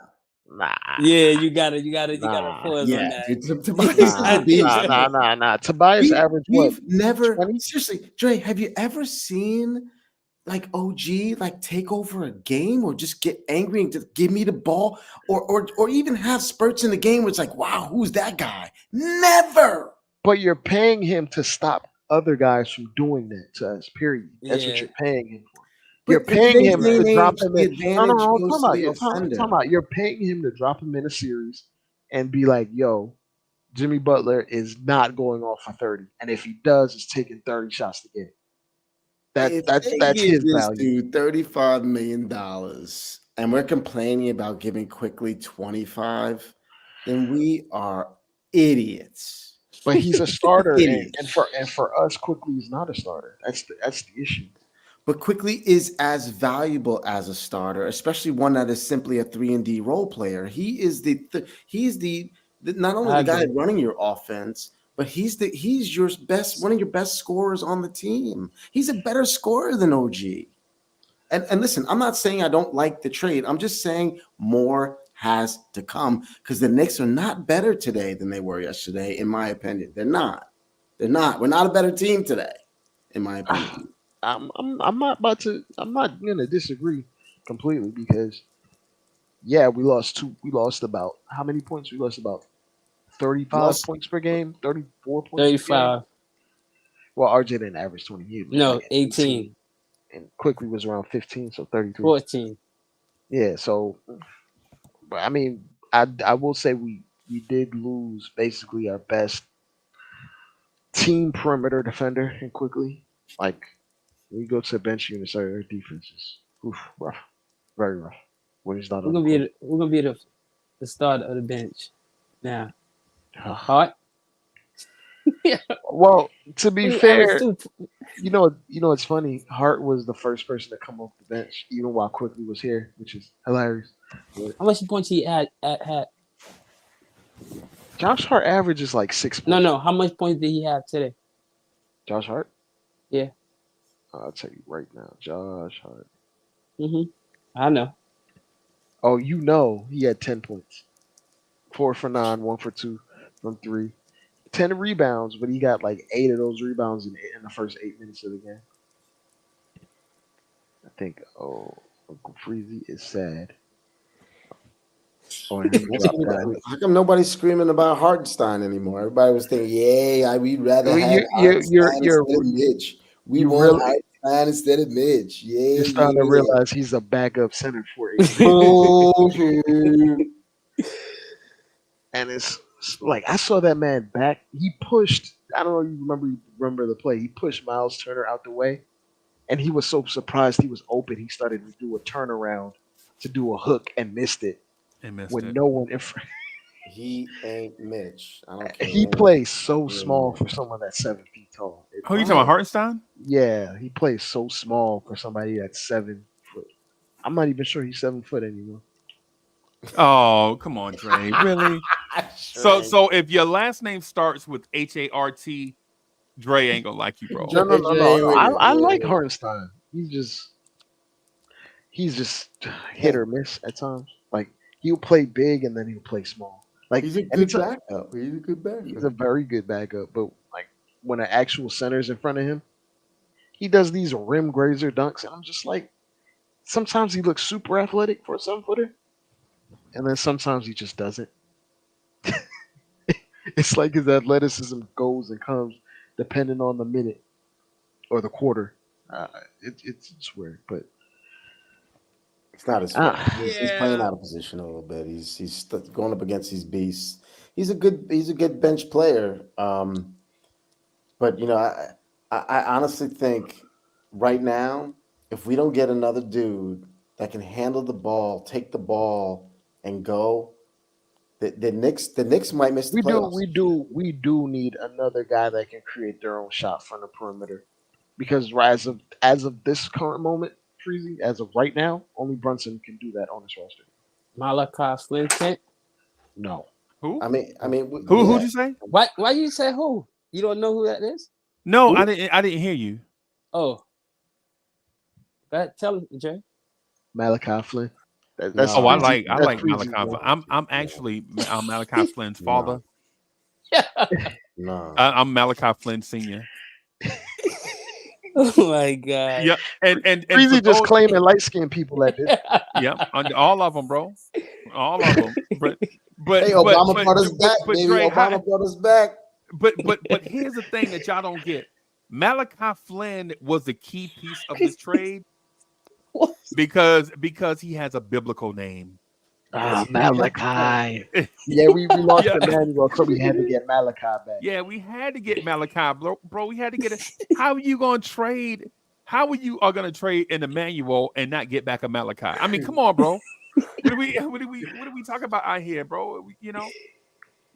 Nah. Yeah, you gotta pause on Yeah. that. Dude, Tobias is a beast. Nah. Tobias averaged what? We've never 20? seriously, Dre, have you ever seen like OG like take over a game or just get angry and just give me the ball or even have spurts in the game where it's like, wow, who's that guy? Never. But you're paying him to stop other guys from doing that to us. Period. That's what Yeah. you're paying him for. You're But paying today's him day to and drop age, him the in. advantage No, goes time to the out. Time offender. out. You're paying him to drop him in a series and be like, yo, Jimmy Butler is not going off for 30. And if he does, it's taking 30 shots to get it. If they That's give his this value. dude $35 million and we're complaining about giving quickly 25, then we are idiots. But he's a starter, Idiots. and for us, quickly he's not a starter. That's the issue. But quickly is as valuable as a starter, especially one that is simply a 3-and-D role player. He is he's the not only I the guy agree. running your offense, but he's your best, one of your best scorers on the team. He's a better scorer than OG. And listen, I'm not saying I don't like the trade. I'm just saying more has to come because the Knicks are not better today than they were yesterday, in my opinion. They're not. They're not. We're not a better team today, in my opinion. I'm not gonna disagree completely because yeah, we lost about how many points? We lost about 35 points per game, 34 points per game. 35. Well, RJ didn't average 20. He was No, like 18. and quickly was around 15, so 33. 14. Yeah, so but I mean, I will say we did lose basically our best team perimeter defender and quickly. Like when you go to the bench unit, sorry, their defense is rough, very rough. When he's not We're on gonna be the start of the bench now. Hart. Well, to be He fair, averaged you know it's funny. Hart was the first person to come off the bench, even while Quickly was here, which is hilarious. How much points he had? Josh Hart averages like 6 points. No. How much points did he have today? Josh Hart? Yeah. I'll tell you right now, Josh Hart. I know. Oh, you know he had 10 points. 4 for 9, 1 for 2 from 3. 10 rebounds, but he got like 8 of those rebounds in the first 8 minutes of the game. I think, Uncle Freezie is sad. Oh, and he dropped down. How come nobody's screaming about Hartenstein anymore? Everybody was thinking, "Yay, we'd rather Well, have Hartenstein instead of Midge. We you want really- Hartenstein instead of Midge." Yay, You're starting to yeah. realize he's a backup center for a Bullshit. and it's like I saw that man back. He pushed. I don't know if you remember the play. He pushed Miles Turner out the way, and he was so surprised he was open. He started to do a turnaround to do a hook and missed it. And missed with it. no one in front. He ain't Mitch. I don't care. He plays so small for someone that's 7 feet tall. Oh, you talking about Hartenstein? Yeah, he plays so small for somebody that's 7 foot. I'm not even sure he's 7 foot anymore. Oh, come on, Dre. Really? So if your last name starts with Hart, Dre ain't gonna like you, bro. No. I like Hartenstein. He's just hit or miss at times. Like he'll play big and then he'll play small. Like He's a good backup. He's a good backup. He's a very good backup, but like when an actual center's in front of him, he does these rim grazer dunks, and I'm just like, sometimes he looks super athletic for a 7-footer, and then sometimes he just doesn't. It's like his athleticism goes and comes. depending on the minute or the quarter. It's weird, but It's not his fault. He's playing Yeah. out of position a little bit. He's going up against these beasts. He's a good bench player. But I honestly think right now, if we don't get another dude that can handle the ball, take the ball, and go, the Knicks might miss the playoffs. we do need another guy that can create their own shot from the perimeter. Because as of this current moment, Freezy, as of right now, only Brunson can do that on this roster. Malachi Flynn can't. No. Who? I mean, Who'd you say? Why you say who? You don't know who that is? No, Who? I didn't hear you. Oh. Tell him, Jay. Malachi Flynn. I like Freezy's Malachi. man. I'm actually Malachi Flynn's father. No. I'm Malachi Flynn Senior. Oh my god. Yeah, and Freezy just claiming light skinned people at this. Yeah, all of them, bro. All of them. But Hey, Obama brought us back, baby. Dre, Obama brought us back. But here's the thing that y'all don't get. Malachi Flynn was the key piece of this trade because he has a biblical name. Malachi. Yeah, we lost Emmanuel, so we had to get Malachi back. Yeah, we had to get Malachi, bro. We had to get it. How are you going to trade? How are you going to trade in Emmanuel and not get back a Malachi? I mean, come on, bro. What are we talking about out here, bro?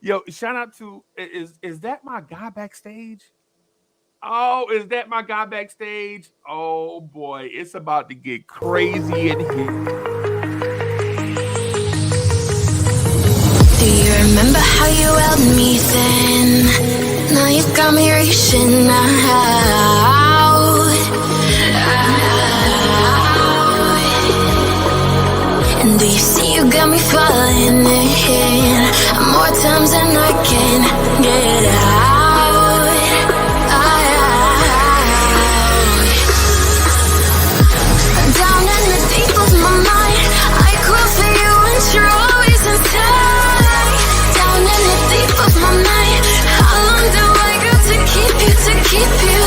Yo, shout out to is that my guy backstage? Oh, is that my guy backstage? Oh boy, it's about to get crazy in here. Do you remember how you held me then? Now you've got me reaching out. And do you see you got me falling in more times than I can get out. Down in the deep of my mind, I crawl for you and you're always inside. Down in the deep of my mind, how long do I got to keep you, to keep you?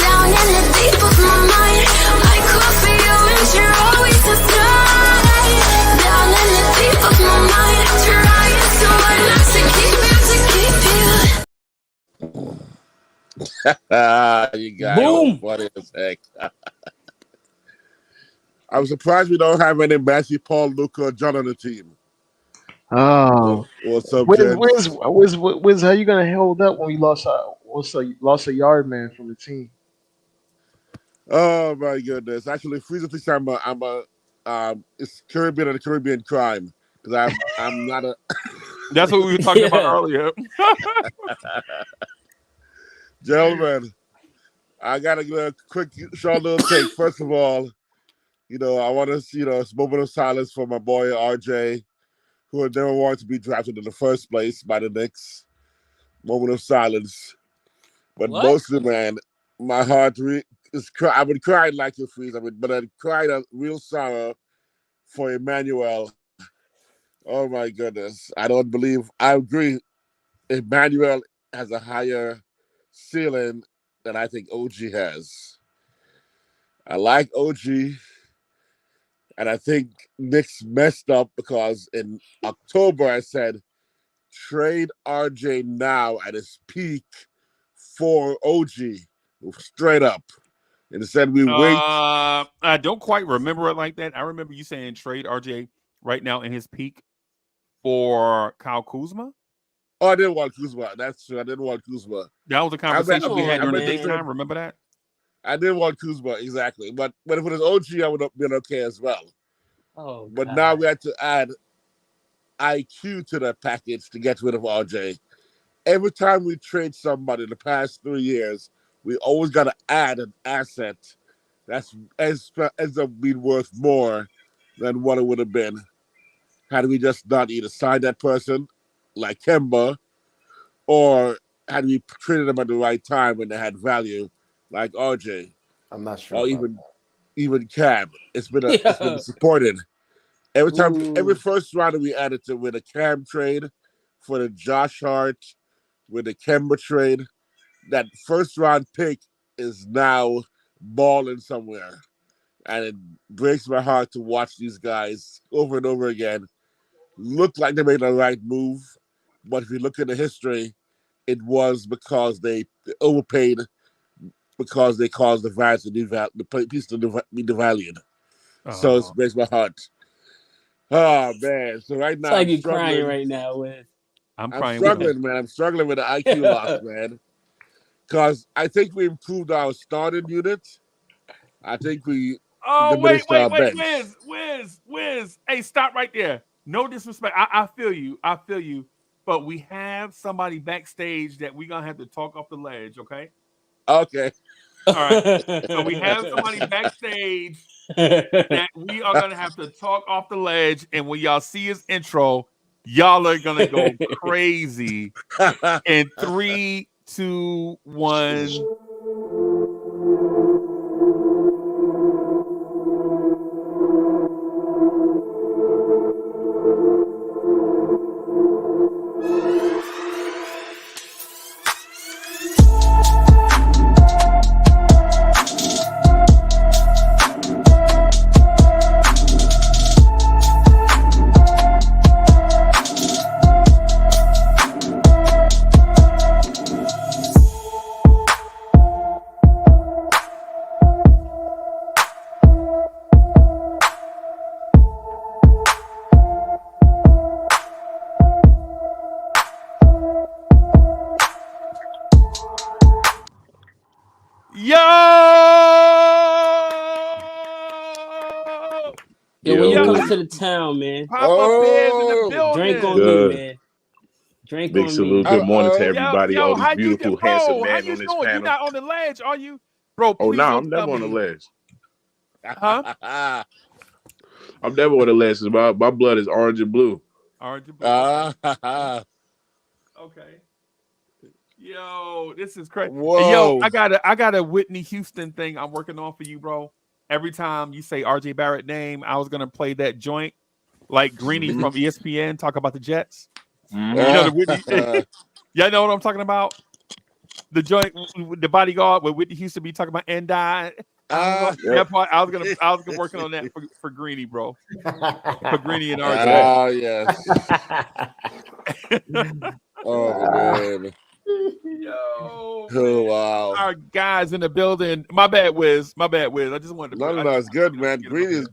Down in the deep of my mind, I crawl for you and you're always inside. Down in the deep of my mind, trying so hard not to keep you, to keep you. You got Boom. it. What is heck? I'm surprised we don't have any Matthew, Paul, Luca, or John on the team. Oh, What's up, Wiz, how you gonna hold up when we lost a yard man from the team? Oh my goodness! Actually, Freezer thinks I'm a it's Caribbean and Caribbean crime because I'm not a. That's what we were talking about earlier. Gentlemen, I got to give a quick, short little take. First of all, I want to, it's a moment of silence for my boy RJ, who had never wanted to be drafted in the first place by the Knicks. Moment of silence. But mostly, man, my heart is crying. I've been crying like you, Freeze. But I cried a real sorrow for Emmanuel. Oh my goodness. I agree. Emmanuel has a higher ceiling than I think OG has. I like OG, and I think Knicks messed up because in October I said trade RJ now at his peak for OG, straight up. And instead we wait. I don't quite remember it like that. I remember you saying trade RJ right now in his peak for Kyle Kuzma. Oh, I didn't want Kuzma. That's true. I didn't want Kuzma. That was the conversation we had during the daytime. Remember that? I didn't want Kuzma, exactly. But if it was OG, I would have been okay as well. Oh, but now we had to add IQ to the package to get rid of RJ. Every time we trade somebody in the past 3 years, we always got to add an asset that's ends up being worth more than what it would have been had we just not either signed that person like Kemba, or had we traded them at the right time when they had value, like RJ. I'm not sure. Or even Cam. It's been supported. Every first round we added to with a Cam trade, for the Josh Hart, with the Kemba trade, that first round pick is now balling somewhere. And it breaks my heart to watch these guys over and over again look like they made the right move. But if you look at the history, it was because they overpaid because they caused the value to the piece to be devalued. So it breaks my heart. Oh man! So right It's now like I'm you're struggling. crying right now, Wiz. I'm I'm crying struggling, man. I'm struggling with the IQ loss, man. Because I think we improved our starting unit. I think we Oh, diminished our bench. Wiz. Hey, stop right there. No disrespect. I feel you. I feel you. But we have somebody backstage that we're gonna have to talk off the ledge, okay? Okay. All right. So we have somebody backstage that we are gonna have to talk off the ledge, and when y'all see his intro, y'all are gonna go crazy. In 3, 2, 1. Yo! Yo, when you Yo. coming to the town, man? Papa Bears in the building. Drink on me, Good. man. Drink Big on salute. me. Good morning to everybody. Yo, All these how you beautiful, bro? handsome How men you on this doing? You panel. not on the ledge, are you, bro? Oh, Please no, don't I'm never tell on the me. ledge. Huh? I'm never on the ledge. My blood is orange and blue. Orange and blue. Okay. Yo, this is crazy. Whoa. Yo, I got a Whitney Houston thing I'm working on for you, bro. Every time you say RJ Barrett name, I was gonna play that joint like Greeny from ESPN talk about the Jets. You know the Whitney. Y'all know what I'm talking about? The joint with the bodyguard where Whitney Houston be talking about and die. That part I was gonna working on that for Greeny, bro. For Greeny and RJ. Yes. Oh man. Yo, Oh wow. our guys in the building. My bad, Wiz. I just wanted to. No, it's good, man. Green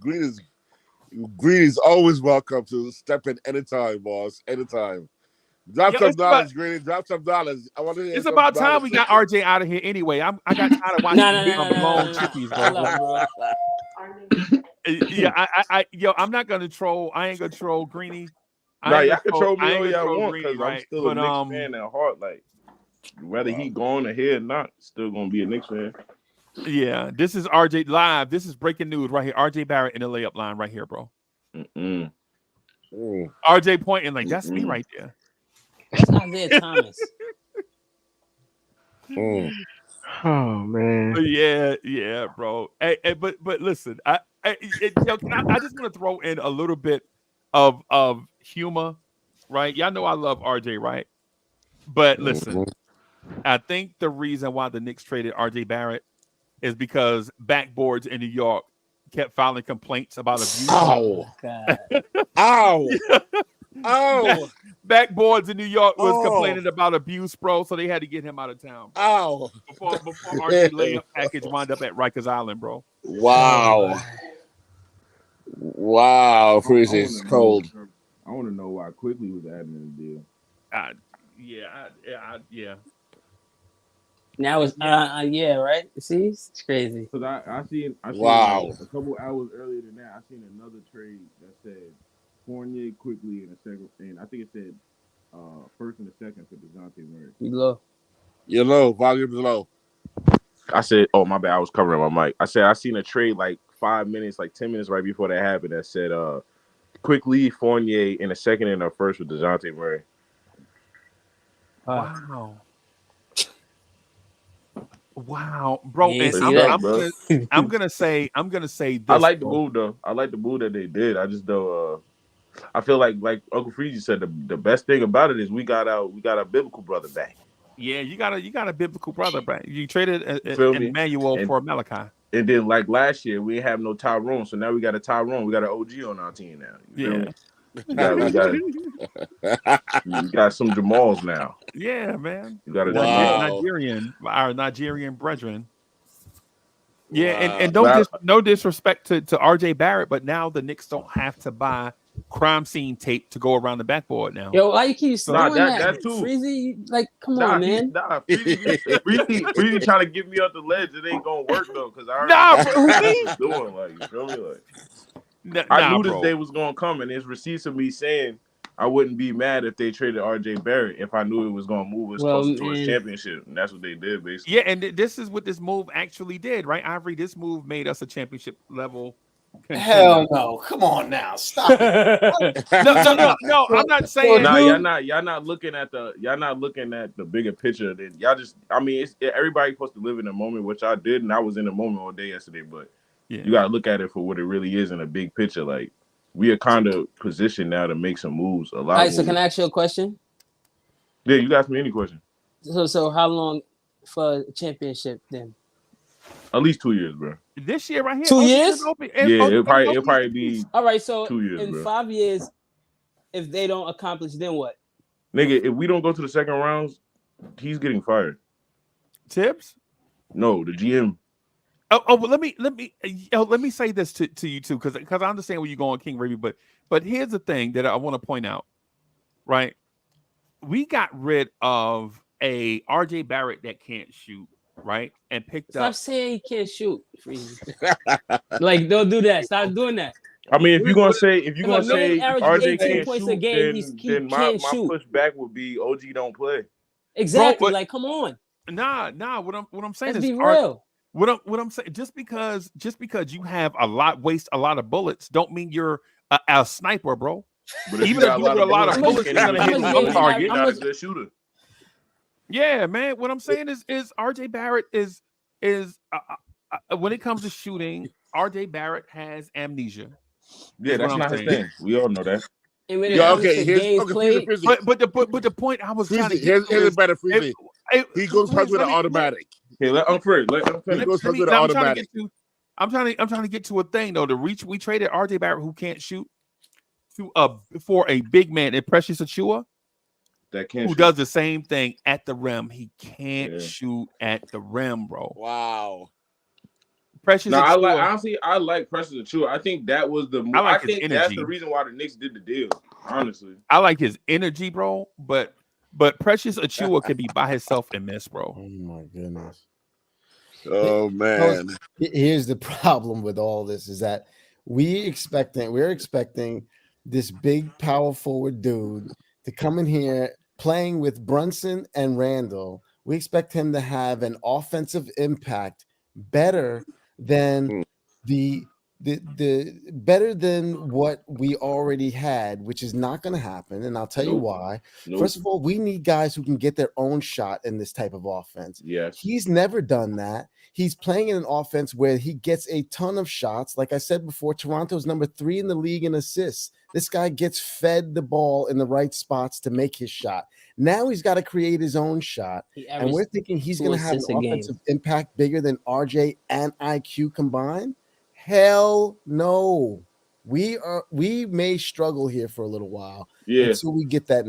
is always welcome to step in anytime, boss. Anytime. Drop some dollars, Greeny. Drop some dollars. I want to hear It's some about dollars. time we got RJ out of here anyway. I got tired of watching him from blown chippies, bro. Yeah, yo, I'm not gonna troll. I ain't gonna troll Greeny. Nah, y'all can troll me all gonna y'all troll want Greeny, because I'm right? still a But Knicks fan at heart. Like, whether he going ahead or not, still gonna be a Knicks fan. Yeah, this is RJ live. This is breaking news right here. RJ Barrett in the layup line right here, bro. RJ pointing like that's me right there. That's Isaiah Thomas. Oh man. Yeah, bro. Hey, but listen, I just want to throw in a little bit of humor, right? Y'all know I love RJ, right? But listen, I think the reason why the Knicks traded RJ Barrett is because backboards in New York kept filing complaints about abuse. Ow! God. Ow! Oh! Backboards in New York was complaining about abuse, bro. So they had to get him out of town. Ow! Before RJ layup package wound up at Rikers Island, bro. Wow! Wow, Freezie is cold. I want to know why Quickly was adding in the deal. Yeah. Now it's yeah, right? See, it's crazy. Because I seen Wow. Like, a couple hours earlier than that, I seen another trade that said Fournier Quickly in a second, and I think it said first and a second for DeJounte Murray. You're low. Volume's low. I said, oh my bad, I was covering my mic. I said I seen a trade like 5 minutes, like 10 minutes right before that happened that said Quickly, Fournier in a second and a first with DeJounte Murray. Wow, bro. Yeah, and I'm gonna say this. I like the move though. I like the move that they did. I just don't. I feel like Uncle Freezie said, the best thing about it is we got our biblical brother back. Yeah, you got a biblical brother, but you traded Feel me? Emmanuel And, for Malachi. and then like last year, we didn't have no Tyrone, so now we got a Tyrone. We got an OG on our team now. You feel me? We got some Jamals now. Yeah, man. You got a Wow. Our Nigerian brethren. Yeah, Wow. and no disrespect to RJ Barrett, but now the Knicks don't have to buy crime scene tape to go around the backboard now. Yo, why you keep doing that too. Freezie, like, come on, man. Freezie trying to get me off the ledge. It ain't gonna work though, because I already doing like, you feel me? Like, I knew this day was gonna come, and there's receipts of me saying I wouldn't be mad if they traded RJ Barrett if I knew it was gonna move us closer to a championship, and that's what they did basically. Yeah, and this is what this move actually did, right, Ivory? This move made us a championship level contender. Hell no! Come on now, stop it. No. I'm not saying. Nah, y'all not looking at the bigger picture. Then y'all just, I mean, everybody's supposed to live in the moment, which I did, and I was in the moment all day yesterday. But you gotta look at it for what it really is in a big picture. Like, we are kind of positioned now to make some moves. All right, so can I ask you a question? Yeah, you can ask me any question. So how long for a championship then? At least 2 years, bro. This year right here. 2 years? Yeah, it'll probably be. All right, so 2 years, in bro. 5 years, if they don't accomplish, then what? Nigga, if we don't go to the second rounds, he's getting fired. Tibbs? No, the GM. Oh, but let me say this to you too, because I understand where you're going, King Ruby. But here's the thing that I want to point out, right? We got rid of a RJ Barrett that can't shoot, right? And picked up. Stop saying he can't shoot. Like, don't do that. Stop doing that. I mean, if you're gonna say RJ can't points shoot, a game, then my pushback would be OG don't play. Exactly. Bro, like, come on. Nah. What I'm saying Let's is be real. What I'm saying, just because you have waste a lot of bullets, don't mean you're a sniper, bro. But even if you have a lot of bullets, you're gonna hit one target. Not a good shooter. Yeah, man. What I'm saying is RJ Barrett is when it comes to shooting, RJ Barrett has amnesia. Yeah, that's not his thing. We all know that. But the point I was trying to get here's a better Freezie. He goes first with an automatic. Okay, let him He goes first with an automatic. I'm trying to get to a thing though. We traded RJ Barrett, who can't shoot, for a big man in Precious Achua, who does the same thing at the rim. He can't shoot at the rim, bro. Wow. Precious. No, I like Precious Achua. I think that was the move. I think that's the reason why the Knicks did the deal. Honestly, I like his energy, bro. But Precious Achua can be by himself and miss, bro. Oh my goodness. Oh man. Here's the problem with all this is that we're expecting this big power forward dude to come in here playing with Brunson and Randall. We expect him to have an offensive impact better than better than what we already had, which is not going to happen. And I'll tell you why. First of all, we need guys who can get their own shot in this type of offense. Yes. He's never done that. He's playing in an offense where he gets a ton of shots. Like I said before, Toronto's number 3 in the league in assists. This guy gets fed the ball in the right spots to make his shot. Now he's got to create his own shot. And we're thinking he's going to have an offensive impact bigger than RJ and IQ combined. Hell no. We may struggle here for a little while until we get that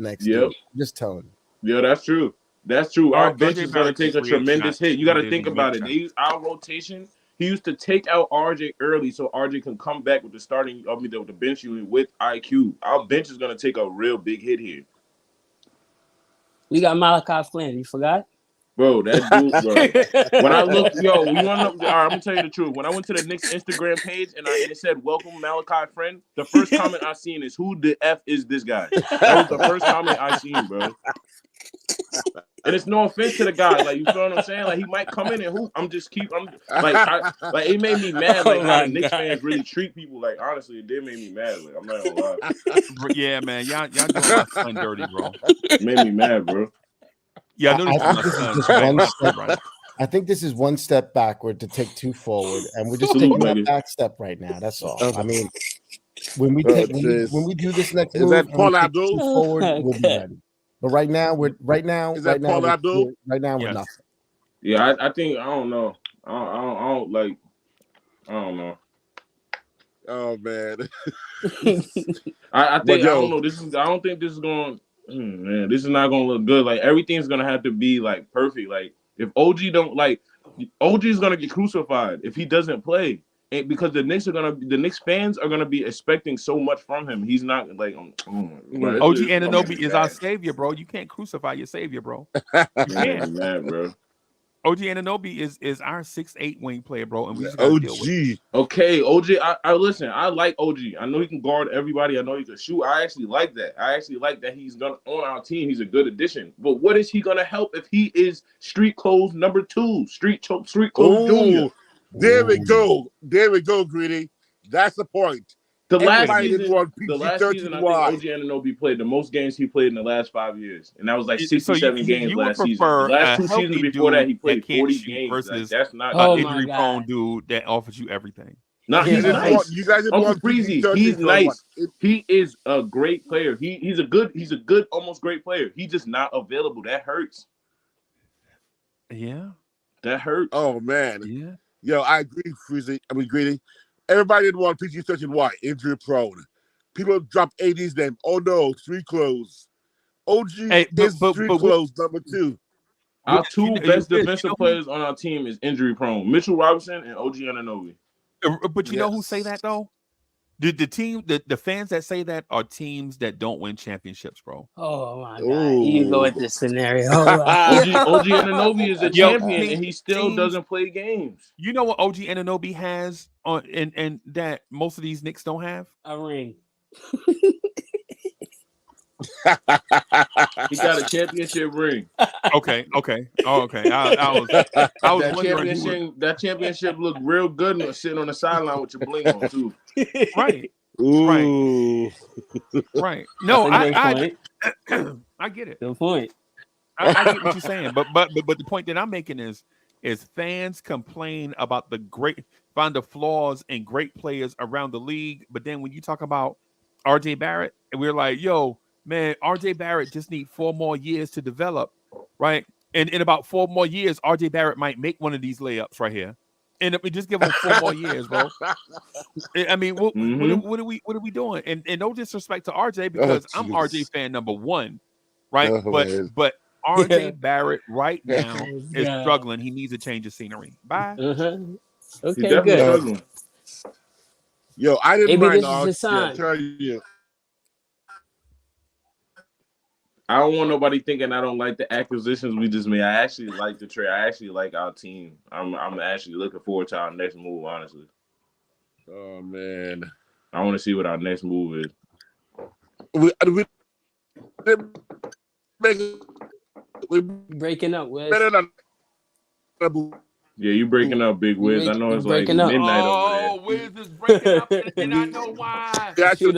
next deal. I'm just telling you. Yeah, that's true. That's true. Our bench is going to take a tremendous hit. You got to think about it. Our rotation, he used to take out RJ early so RJ can come back with the bench unit with IQ. Our bench is going to take a real big hit here. We got Malachi Flynn. You forgot? Bro, that dude, bro. When I looked, you want to know? All right, I'm going to tell you the truth. When I went to the Knicks Instagram page and it said, "Welcome, Malachi Friend," the first comment I seen is, "Who the F is this guy?" That was the first comment I seen, bro. And it's no offense to the guy, like, you feel what I'm saying? Like, he might come in and hoop. It made me mad, like, how the Knicks fans really treat people. Like, honestly, it did make me mad. Like, I'm not gonna lie. Yeah, man, y'all doing my son dirty, bro. It made me mad, bro. Yeah, I think this is one step backward to take 2 forward, and we're just taking that back step right now. That's all. I mean, when we do this next move, that Paul Abdul? 2 forward, we'll be ready. But right now we're Is that Paul Abdul? Right now we're Yes. nothing. Yeah, I think I don't know. I don't like. I don't know. Oh man. I But think I yo, don't know. I don't think this is going. Man, this is not going to look good. Like everything's going to have to be like perfect. Like if OG don't like, OG is going to get crucified if he doesn't play. And because the Knicks fans are gonna be expecting so much from him. He's not like, bro, OG Anunoby is our savior, bro. You can't crucify your savior, bro. You can't, man, bro. OG Anunoby is our 6'8" wing player, bro, and we just gotta deal with it. Okay, OG. I listen. I like OG. I know he can guard everybody. I know he can shoot. I actually like that. I actually like that he's gonna on our team. He's a good addition. But what is he gonna help if he is street clothes number 2, street clothes junior? There we go. There we go, Greedy. That's the point. The last Everybody season, didn't want I think PG-13Y. OG Anunoby played the most games he played in the last 5 years, and that was like So 67 games you would last season. The prefer last a 2 seasons healthy before that, he dude played that can't 40 shoot games. Like, versus that's not an injury-prone dude that offers you everything. No, he's nice. You guys didn't Uncle want Freezie, PG-13 he's for nice. what? He is a great player. He's a good, almost great player. He's just not available. That hurts. Yeah. That hurts. Oh man. Yeah. Yo, I agree, Freezie. I mean, Greedy. Everybody didn't want PG-13Y, injury prone. People drop AD's name. Oh no, street clothes. OG is street clothes number 2. Our two best defensive players on our team is injury prone: Mitchell Robinson and OG Anunoby. But you know who say that though? The fans that say that are teams that don't win championships, bro. Oh my god! You go with this scenario. OG Anunoby is a champion, and he still doesn't play games. You know what OG Anunoby has on, and that most of these Knicks don't have? A ring. He got a championship ring. Okay. Oh, okay. I was that wondering that championship looked real good sitting on the sideline with your bling on too. Right. Ooh. Right. No, I get it. Good point. I get what you're saying, but the point that I'm making is fans complain about find the flaws in great players around the league, but then when you talk about RJ Barrett, and we're like, yo, man, RJ Barrett just need 4 more years to develop, right? And in about 4 more years, RJ Barrett might make one of these layups right here. And if we just give him 4 more years, bro. I mean, what are we doing? And no disrespect to RJ, because I'm RJ fan number 1, right? But RJ Barrett right now is struggling. He needs a change of scenery. Bye. Okay, good. Yo, I didn't mind RJ. tell you. I don't want nobody thinking I don't like the acquisitions we just made. I actually like the trade. I actually like our team. I'm actually looking forward to our next move, honestly. Oh man. I want to see what our next move is. We breaking up, Wiz. Yeah, you breaking up, Big Wiz. I know it's like midnight over there. Oh, Wiz is breaking up, and I know why. Wiz is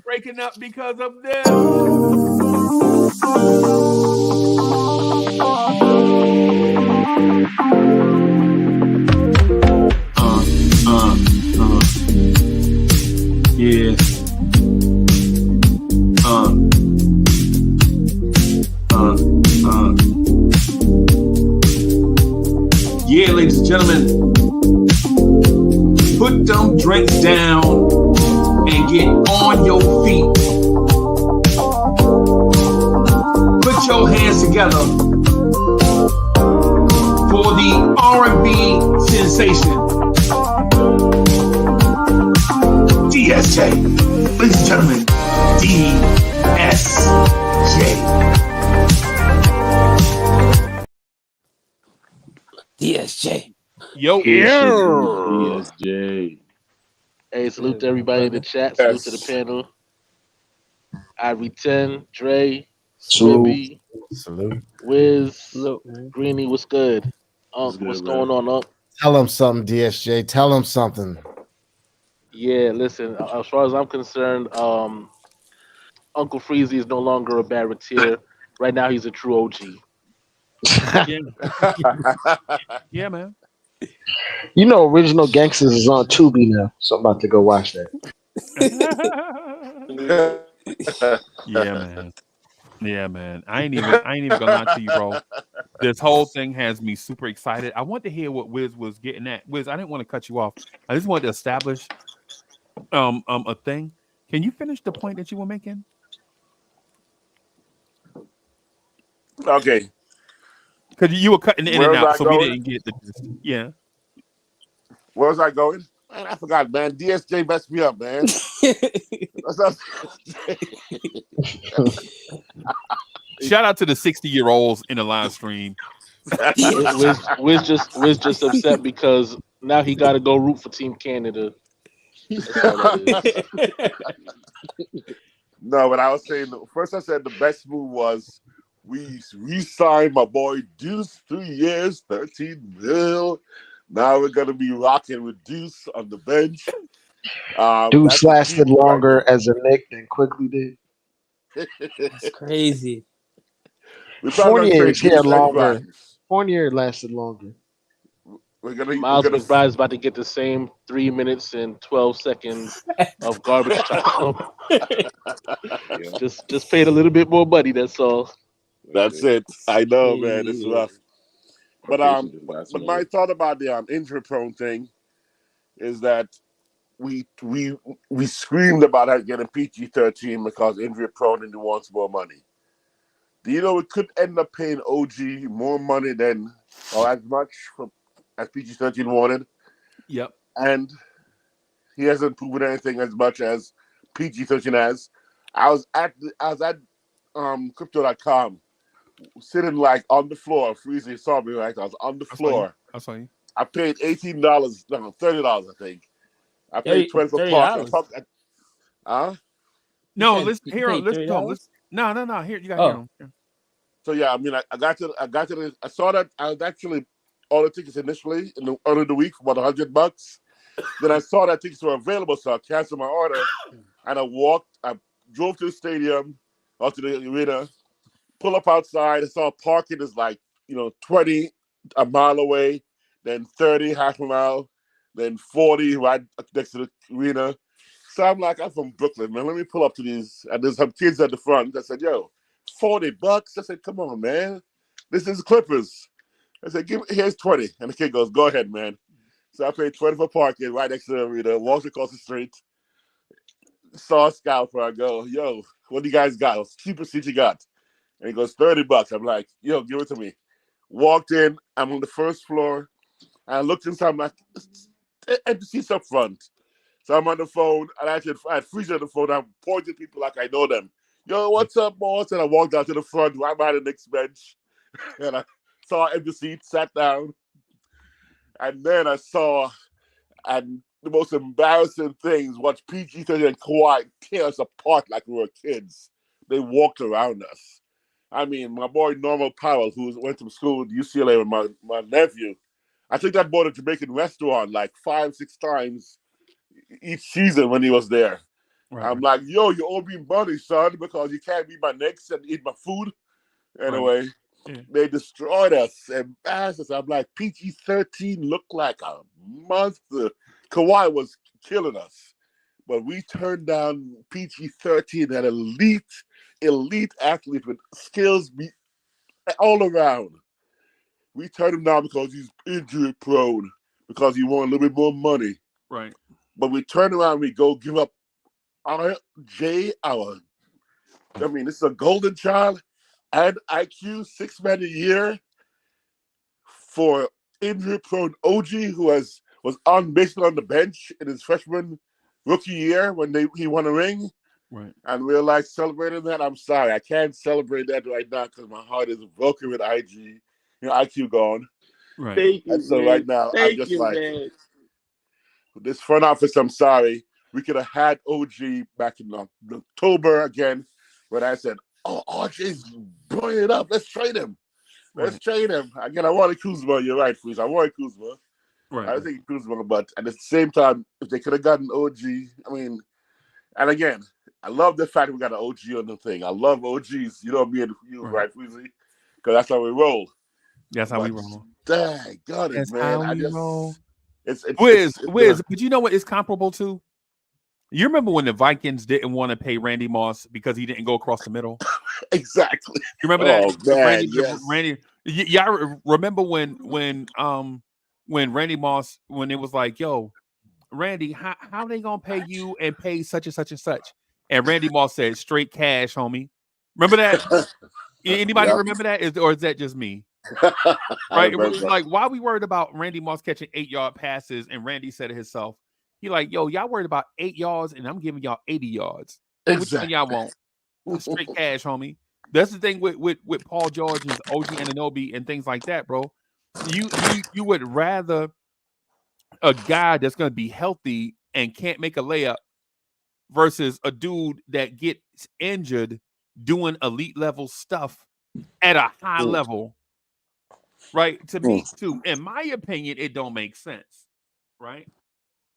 breaking up because of this. Yeah. Yeah, ladies and gentlemen, put them drinks down and get on your feet. Put your hands together for the R&B sensation, DSJ. Ladies and gentlemen, DSJ. Yo. DSJ. Hey, salute to everybody in the chat. Salute to the panel. Ivory 10, Dre, Swibby, Salute. Wiz, Greeny, what's good? What's going on, Unc? Tell him something, DSJ. Tell him something. Yeah, listen, as far as I'm concerned, Uncle Freezie is no longer a Barrettier. Right now, he's a true OG. Yeah, man. You know, Original Gangsters is on Tubi now, so I'm about to go watch that. Yeah, man. Yeah, man. I ain't even gonna lie to you, bro. This whole thing has me super excited. I want to hear what Wiz was getting at. Wiz, I didn't want to cut you off. I just wanted to establish a thing. Can you finish the point that you were making? Okay. Because you were cutting in Where and was out, I so we going? didn't get the yeah. Where was I going? Man, I forgot, man. DSJ messed me up, man. Shout out to the 60-year-olds in the live stream. Wiz just upset because now he got to go root for Team Canada. That's all that is. No, but I was saying, first I said the best move was we re-signed my boy Deuce 3 years, 13 mil. Now we're going to be rocking with Deuce on the bench. Deuce lasted right longer as a Knick than Quickly did. That's crazy. We're probably going to Fournier trade is here Deuce longer. anyway. Fournier lasted longer. Miles McBride's about to get the same 3 minutes and 12 seconds of garbage time. Just paid a little bit more money. That's all. That's it. I know, man. It's rough. But my thought about the injury prone thing is that we screamed about getting PG-13 because injury prone and he wants more money. Do you know we could end up paying OG more money than or as much as PG-13 wanted? Yep. And he hasn't proven anything as much as PG-13 has. I was at crypto.com sitting like on the floor. Freezie saw me, right? I was on the floor. I saw you. I paid $18, no, $30, I think. I paid $20 for parking. Huh? No, listen here. Listen to him. Listen. No. Here you got to hear him. So yeah, I mean, I saw that I was actually ordered tickets initially in the early of the week for about $100. Then I saw that tickets were available, so I canceled my order and I drove to the stadium or to the arena, pull up outside. I saw parking is like 20 a mile away, then 30 half a mile, then 40 right next to the arena. So I'm like, I'm from Brooklyn, man. Let me pull up to these. And there's some kids at the front. I said, yo, $40. I said, come on, man. This is Clippers. I said, here's 20. And the kid goes, go ahead, man. So I paid 20 for parking right next to the arena, walked across the street, saw a scalper. I go, yo, what do you guys got? What's the cheapest seat you got? And he goes, $30. I'm like, yo, give it to me. Walked in. I'm on the first floor. And I looked inside. I'm like, empty seats up front. So I'm on the phone. And I had Freezie on the phone. I'm pointing people like I know them. Yo, what's up, boss? And I walked out to the front, right behind the Knicks bench. And I saw an empty seat, sat down. And then I saw, and the most embarrassing things, watch PG-13 and Kawhi tear us apart like we were kids. They walked around us. I mean, my boy Normal Powell, who went to school at UCLA with my nephew, I took that boy to a Jamaican restaurant like 5-6 times each season when he was there. Right. I'm like, yo, you owe me money, son, because you can't be my Knicks and eat my food. Anyway, they destroyed us, embarrassed us. I'm like, PG-13 looked like a monster. Kawhi was killing us. But we turned down PG-13, that elite athlete with skills all around. We turned him down because he's injury prone, because he wanted a little bit more money. Right. But we turn around and we go give up this is a golden child and IQ 6-man a year for injury prone OG who was basically on the bench in his freshman rookie year when he won a ring. Right. And we're like celebrating that. I'm sorry, I can't celebrate that right now because my heart is broken with IQ gone. Right. Thank you, and so man. right now, I'm just like, this front office, I'm sorry. We could have had OG back in October again when I said, oh, RJ's blowing it up. Let's trade him. Let's trade him. Again, I wanted Kuzma. You're right, Freeze. I wanted Kuzma. Right. I was thinking Kuzma, but at the same time, if they could have gotten OG, I mean, and again, I love the fact we got an OG on the thing. I love OGs. You know me and you, right, Freezie? Because that's how we roll. That's how we roll. Dang, got it, that's man. How we roll. It's Wiz, but you know what it's comparable to? You remember when the Vikings didn't want to pay Randy Moss because he didn't go across the middle? Exactly. You remember that? Oh man, Randy. yes. Y'all remember when Randy Moss, when it was like, yo, Randy, how they gonna pay you and pay such and such and such? And Randy Moss said, straight cash, homie. Remember that? Anybody Yep. remember that? Or is that just me? I Right? It was remember. like, why we worried about Randy Moss catching 8-yard passes? And Randy said it himself. He like, yo, y'all worried about 8 yards, and I'm giving y'all 80 yards. Which one Exactly. y'all want? Straight cash, homie. That's the thing with Paul George and OG Anunoby and things like that, bro. You would rather a guy that's going to be healthy and can't make a layup versus a dude that gets injured doing elite level stuff at a high level, right? To me, too, in my opinion, it don't make sense, right?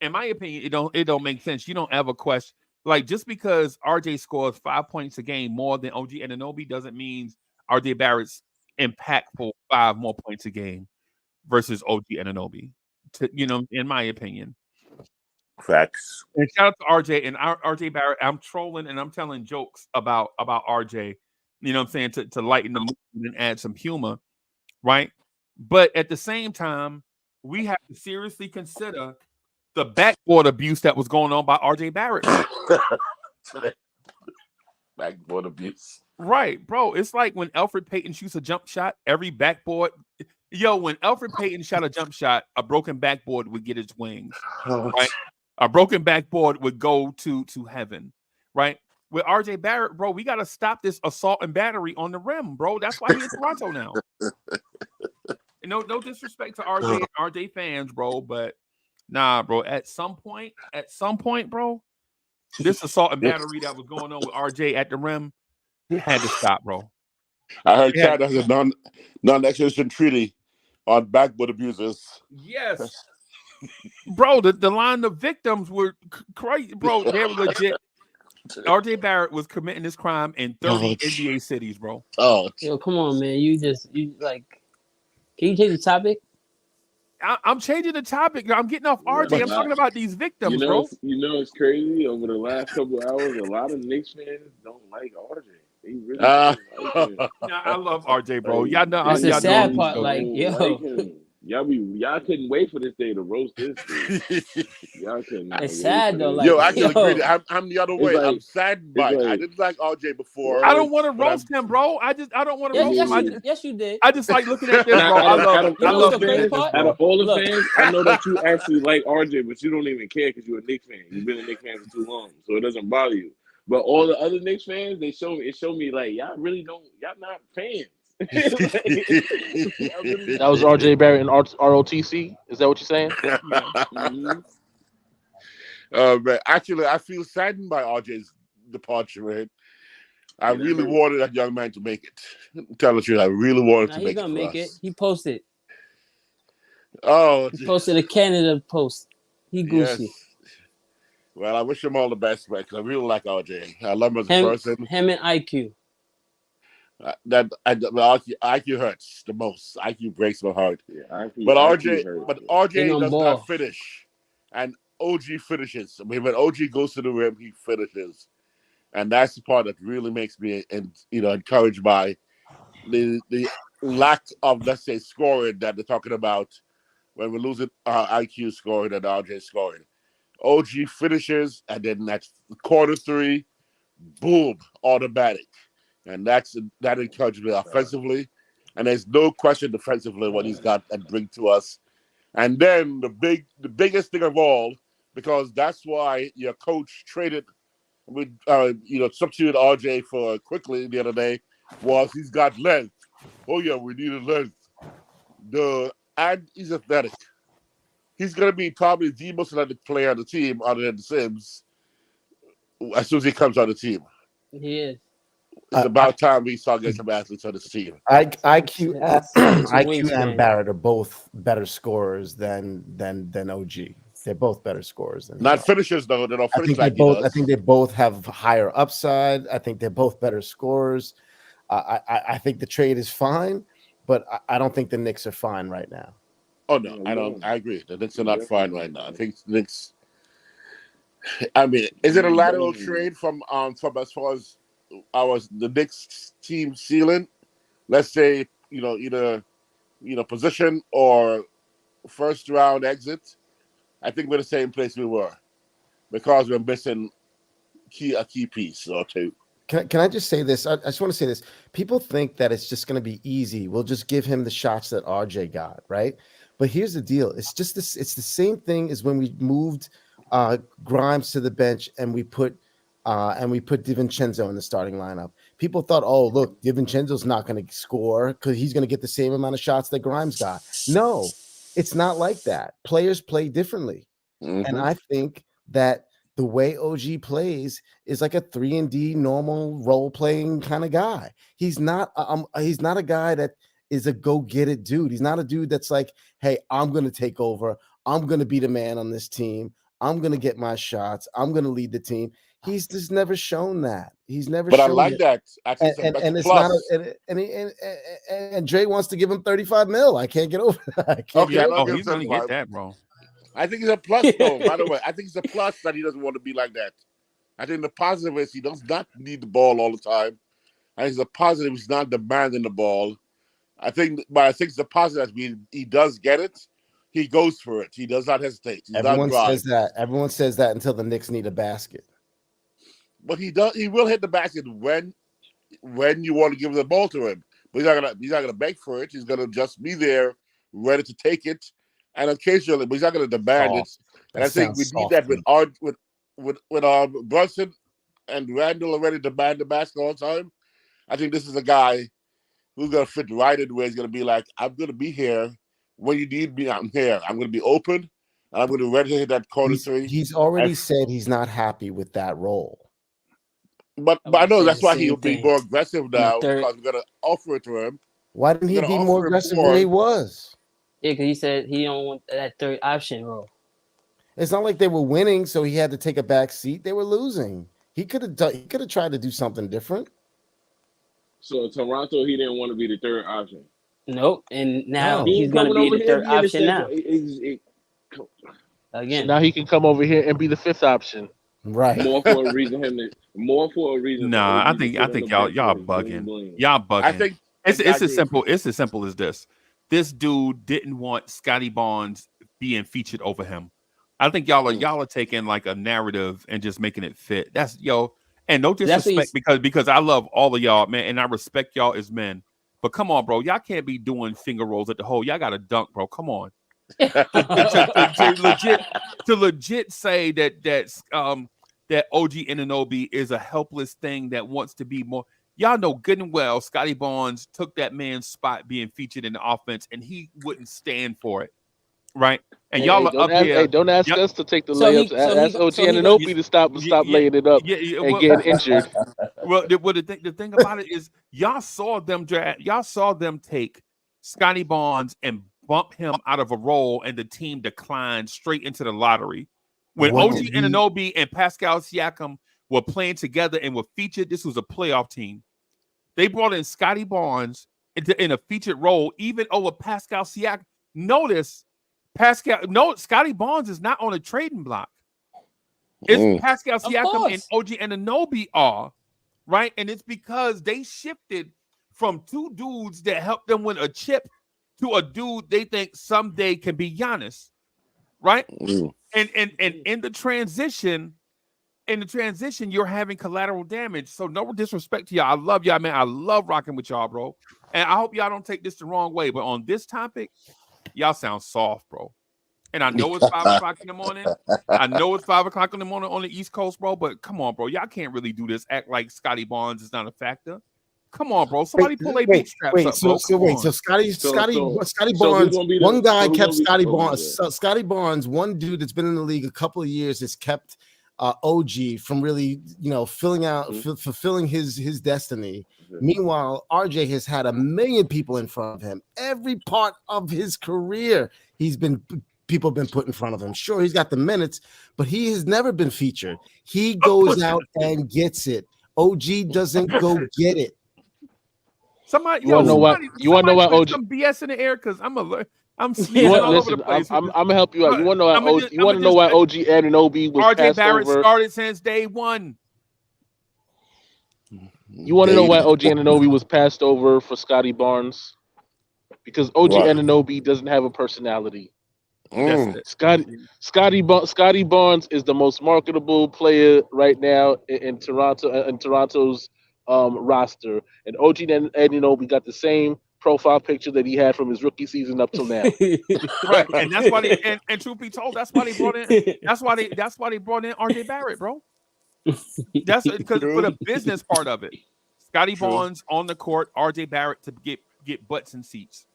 In my opinion, it don't make sense. You don't ever question, like, just because RJ scores 5 points a game more than OG Anunoby doesn't mean RJ Barrett's impactful 5 more points a game versus OG Anunoby. In my opinion. Facts. And shout out to RJ and RJ Barrett. I'm trolling and I'm telling jokes about RJ. You know what I'm saying, to lighten the mood and add some humor, right? But at the same time, we have to seriously consider the backboard abuse that was going on by RJ Barrett. Backboard abuse. Right, bro. It's like when Alfred Payton shoots a jump shot, every backboard. Yo, when Alfred Payton shot a jump shot, a broken backboard would get its wings. Right? A broken backboard would go to heaven. Right? With RJ Barrett, bro, we got to stop this assault and battery on the rim, bro. That's why he's in Toronto now. No disrespect to RJ and RJ fans, bro, but nah, bro. At some point, bro, this assault and battery that was going on with RJ at the rim had to stop, bro. I heard China has a non-extradition treaty on backboard abusers. Yes, bro. The line of victims were crazy, bro. They were legit. RJ Barrett was committing this crime in 30 NBA cities, bro. Oh, yo, come on, man. You like. Can you change the topic? I'm changing the topic. I'm getting off RJ. I'm talking about these victims, bro. It's crazy. Over the last couple of hours, a lot of Knicks fans don't like RJ. They really don't like him. Yeah, I love RJ, bro. Like, Y'all know. That's the y'all sad know part. so. Like, yo, like him. Y'all couldn't wait for this day to roast this dude. Y'all couldn't. it's sad though. Like, Yo, I can agree. I'm the other way. like- I'm saddened by it. I didn't like RJ before. I don't want to roast him, bro. I don't want to roast him. Yes, you did. I just like looking at this, bro. Out of all the crazy fans, part? out of all the Look. fans, I know that you actually like RJ, but you don't even care because you're a Knicks fan. You've been a Knicks fan for too long, so it doesn't bother you. But all the other Knicks fans, it showed me like y'all really don't, y'all not fans. That was RJ Barrett and ROTC. Is that what you're saying? Man, actually, I feel saddened by RJ's departure, man. I really wanted that young man to make it. Tell the truth, I really wanted to He's make it. gonna for make us. it. He posted. Oh, He posted a Canada post. He goosey. yes. Well, I wish him all the best, man, because I really like RJ. I love him as a Him, person. him and IQ. The IQ hurts the most. IQ breaks my heart. Yeah, But IQ hurts, RJ on does ball. not finish, and OG finishes. I mean, when OG goes to the rim, he finishes, and that's the part that really makes me, encouraged by the lack of, let's say, scoring that they're talking about when we're losing IQ scoring and RJ scoring. OG finishes, and then that's quarter three, boom, automatic. And that encourages me offensively. And there's no question defensively what he's got and bring to us. And then the biggest thing of all, because that's why your coach traded with substituted RJ for Quickly the other day, was he's got length. Oh yeah, we needed length. And he's athletic. He's gonna be probably the most athletic player on the team other than the Sims as soon as he comes on the team. He is. It's about time we start getting some athletes on this team. IQ and wingspan. Barrett are both better scorers than OG. They're both better scorers than Not finishers though. They don't I finish think like they both. he I does. think they both have higher upside. I think they're both better scorers. I think the trade is fine, but I don't think the Knicks are fine right now. Oh no, I don't. I agree. The Knicks are not fine right now. I think the Knicks. I mean, is it a lateral trade from as far as the Knicks team ceiling, let's say, either position or first round exit, I think we're the same place we were because we're missing a key piece or two. Can I just say this? I just want to say this. People think that it's just going to be easy. We'll just give him the shots that RJ got, right? But here's the deal. It's just this. It's the same thing as when we moved Grimes to the bench and we put DiVincenzo in the starting lineup. People thought, oh, look, DiVincenzo's not going to score because he's going to get the same amount of shots that Grimes got. No, it's not like that. Players play differently. Mm-hmm. And I think that the way OG plays is like a 3-and-D normal role-playing kind of guy. He's not a guy that is a go-get-it dude. He's not a dude that's like, hey, I'm going to take over. I'm going to be the man on this team. I'm going to get my shots. I'm going to lead the team. He's just never shown that. He's never. But shown I like that. And it's plus. And Dre wants to give him $35 million. I can't get over that. He's going to get that, bro. I think it's a plus, though. By the way, I think it's a plus that he doesn't want to be like that. I think the positive is he does not need the ball all the time. I think the positive he's not demanding the ball. I think the positive is he does get it. He goes for it. He does not hesitate. Everyone says that. Everyone says that until the Knicks need a basket. But he does. He will hit the basket when you want to give the ball to him. But he's not gonna beg for it. He's gonna just be there, ready to take it. And occasionally, but he's not going to demand it. And I think we need that with Brunson and Randall already demand the basket all the time. I think this is a guy who's going to fit right in where he's going to be like, I'm going to be here when you need me. I'm here. I'm going to be open, and I'm going to be ready to hit that corner three. He's already said he's not happy with that role. But I know that's why he'll be more aggressive now because we're going to offer it to him. Why didn't he be more aggressive where he was? Yeah, because he said he don't want that third option role. It's not like they were winning, so he had to take a back seat. They were losing. He could have tried to do something different. So Toronto, he didn't want to be the third option. Nope, and now he's going to be the third option now. Again, now he can come over here and be the fifth option. Right. More for a reason. Nah, I think y'all bugging. Y'all bugging. I think it's as simple as this. This dude didn't want Scotty Barnes being featured over him. I think y'all are taking like a narrative and just making it fit. That's and no disrespect because I love all of y'all, man, and I respect y'all as men. But come on, bro, y'all can't be doing finger rolls at the hole. Y'all got to dunk, bro. Come on. to legit say that OG Anunoby is a helpless thing that wants to be more. Y'all know good and well Scotty Barnes took that man's spot being featured in the offense, and he wouldn't stand for it, right? And y'all are up here. Hey, don't ask us to take the layups. Ask OG Anunoby to stop laying it up and getting injured. Well, the thing about it is y'all saw them take Scotty Barnes and bump him out of a role, and the team declined straight into the lottery. When OG Anunoby and Pascal Siakam were playing together and were featured, this was a playoff team. They brought in Scotty Barnes in a featured role, even over Pascal Siakam. Notice, Scotty Barnes is not on a trading block. It's Pascal Siakam and OG Anunoby are, right? And it's because they shifted from two dudes that helped them win a chip to a dude they think someday can be Giannis, right? And in the transition, you're having collateral damage. So no disrespect to y'all. I love y'all, man. I love rocking with y'all, bro. And I hope y'all don't take this the wrong way. But on this topic, y'all sound soft, bro. And I know it's 5 o'clock in the morning. I know it's 5 o'clock in the morning on the East Coast, bro. But come on, bro. Y'all can't really do this. Act like Scotty Barnes is not a factor. Come on, bro. Somebody pull their bootstraps up, bro. So Scotty Barnes, one guy kept Scotty Barnes. Scotty Barnes, one dude that's been in the league a couple of years, has kept OG from really, fulfilling his destiny. Meanwhile, RJ has had a million people in front of him. Every part of his career, people have been put in front of him. Sure, he's got the minutes, but he has never been featured. He goes out and gets it. OG doesn't go get it. Somebody, you want to know why OG some BS in the air because I'm over the place. I'm gonna help you out. You want to know why OG Anunoby was RJ passed Barrett over? Started since day one. You want to know why OG Anunoby was passed over for Scotty Barnes? Because OG Right. Anunoby doesn't have a personality. Mm. Scotty Barnes is the most marketable player right now in Toronto's roster, and OG Anunoby got the same profile picture that he had from his rookie season up till now. Right, and that's why they and truth be told, that's why they brought in RJ Barrett, bro. That's because for the business part of it. Scotty Barnes on the court, RJ Barrett to get butts and seats.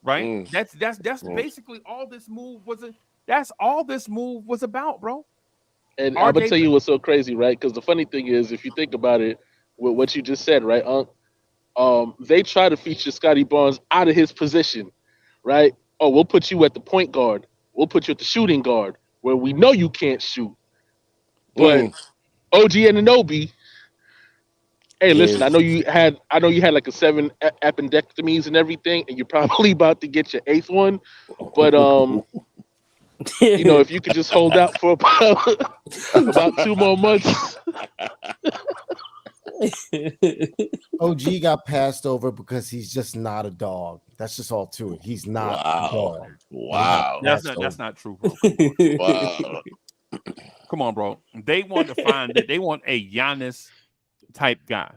Right? That's basically all this move was. That's all this move was about, bro. And I'm gonna tell you what's so crazy, right? Because the funny thing is, if you think about it, with what you just said, right, they try to feature Scotty Barnes out of his position, right? Oh, we'll put you at the point guard. We'll put you at the shooting guard, where we know you can't shoot. But OG Anunoby, hey, listen, I know you had like 7 appendectomies and everything, and you're probably about to get your 8th one. But you know, if you could just hold out for about 2 more months. OG got passed over because he's just not a dog. That's just all to it. He's not a dog. Wow. That's not true, bro. Wow. Come on, bro. They want to find it. They want a Giannis type guy.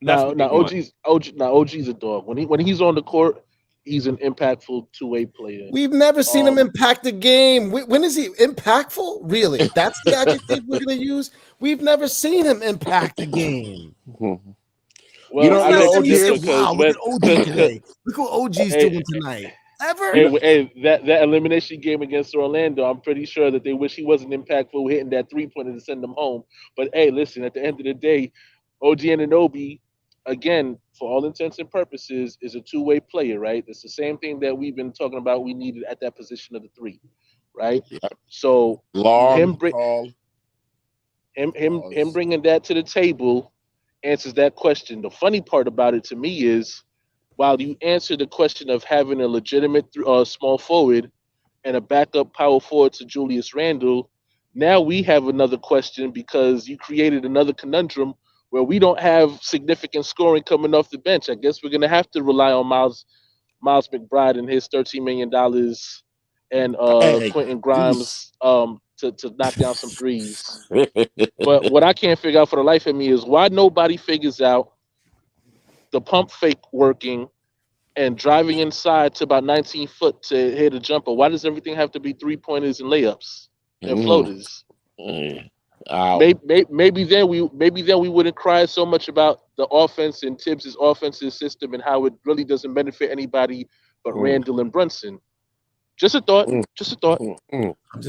OG's a dog. When he's on the court, he's an impactful 2-way player. We've never seen him impact a game. When is he impactful? Really? That's the adjective we're going to use? We've never seen him impact a game. Well, you know, look at OG today. Look what OG's doing tonight. Ever? Hey, that elimination game against Orlando, I'm pretty sure that they wish he wasn't impactful hitting that 3-pointer to send them home. But hey, listen, at the end of the day, OG Anunoby, again, for all intents and purposes, is a 2-way player, right? It's the same thing that we've been talking about we needed at that position of the 3, right? Yep. So him bringing that to the table answers that question. The funny part about it to me is, while you answer the question of having a legitimate small forward and a backup power forward to Julius Randle, now we have another question because you created another conundrum where we don't have significant scoring coming off the bench. I guess we're going to have to rely on Miles McBride and his $13 million and Quentin Grimes to knock down some threes. But what I can't figure out for the life of me is why nobody figures out the pump fake working and driving inside to about 19 foot to hit a jumper. Why does everything have to be 3-pointers and layups and floaters? Maybe then we wouldn't cry so much about the offense and Tibbs' offensive system and how it really doesn't benefit anybody but Randall and Brunson. Just a thought.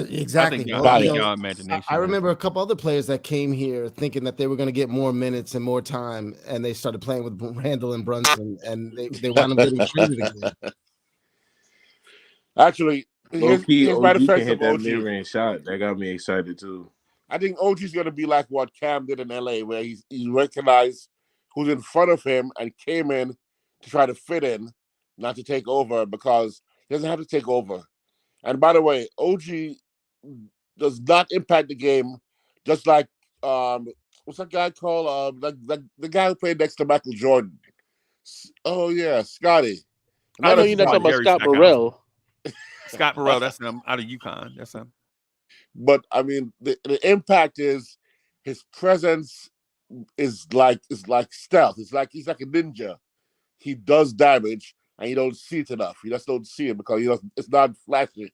Exactly. I remember a couple other players that came here thinking that they were going to get more minutes and more time, and they started playing with Randall and Brunson, and they wound up getting traded again. Actually, OG can hit that mid-range shot. That got me excited too. I think OG's going to be like what Cam did in LA, where he recognized who's in front of him and came in to try to fit in, not to take over, because he doesn't have to take over. And by the way, OG does not impact the game, just like what's that guy called? The guy who played next to Michael Jordan. Oh yeah, Scotty. I know you're not talking about Scott Burrell. Scott Burrell, that's him out of UConn. That's him. But I mean, the impact is his presence is like stealth. It's like he's like a ninja. He does damage, and you don't see it enough. You just don't see it because it's not flashy.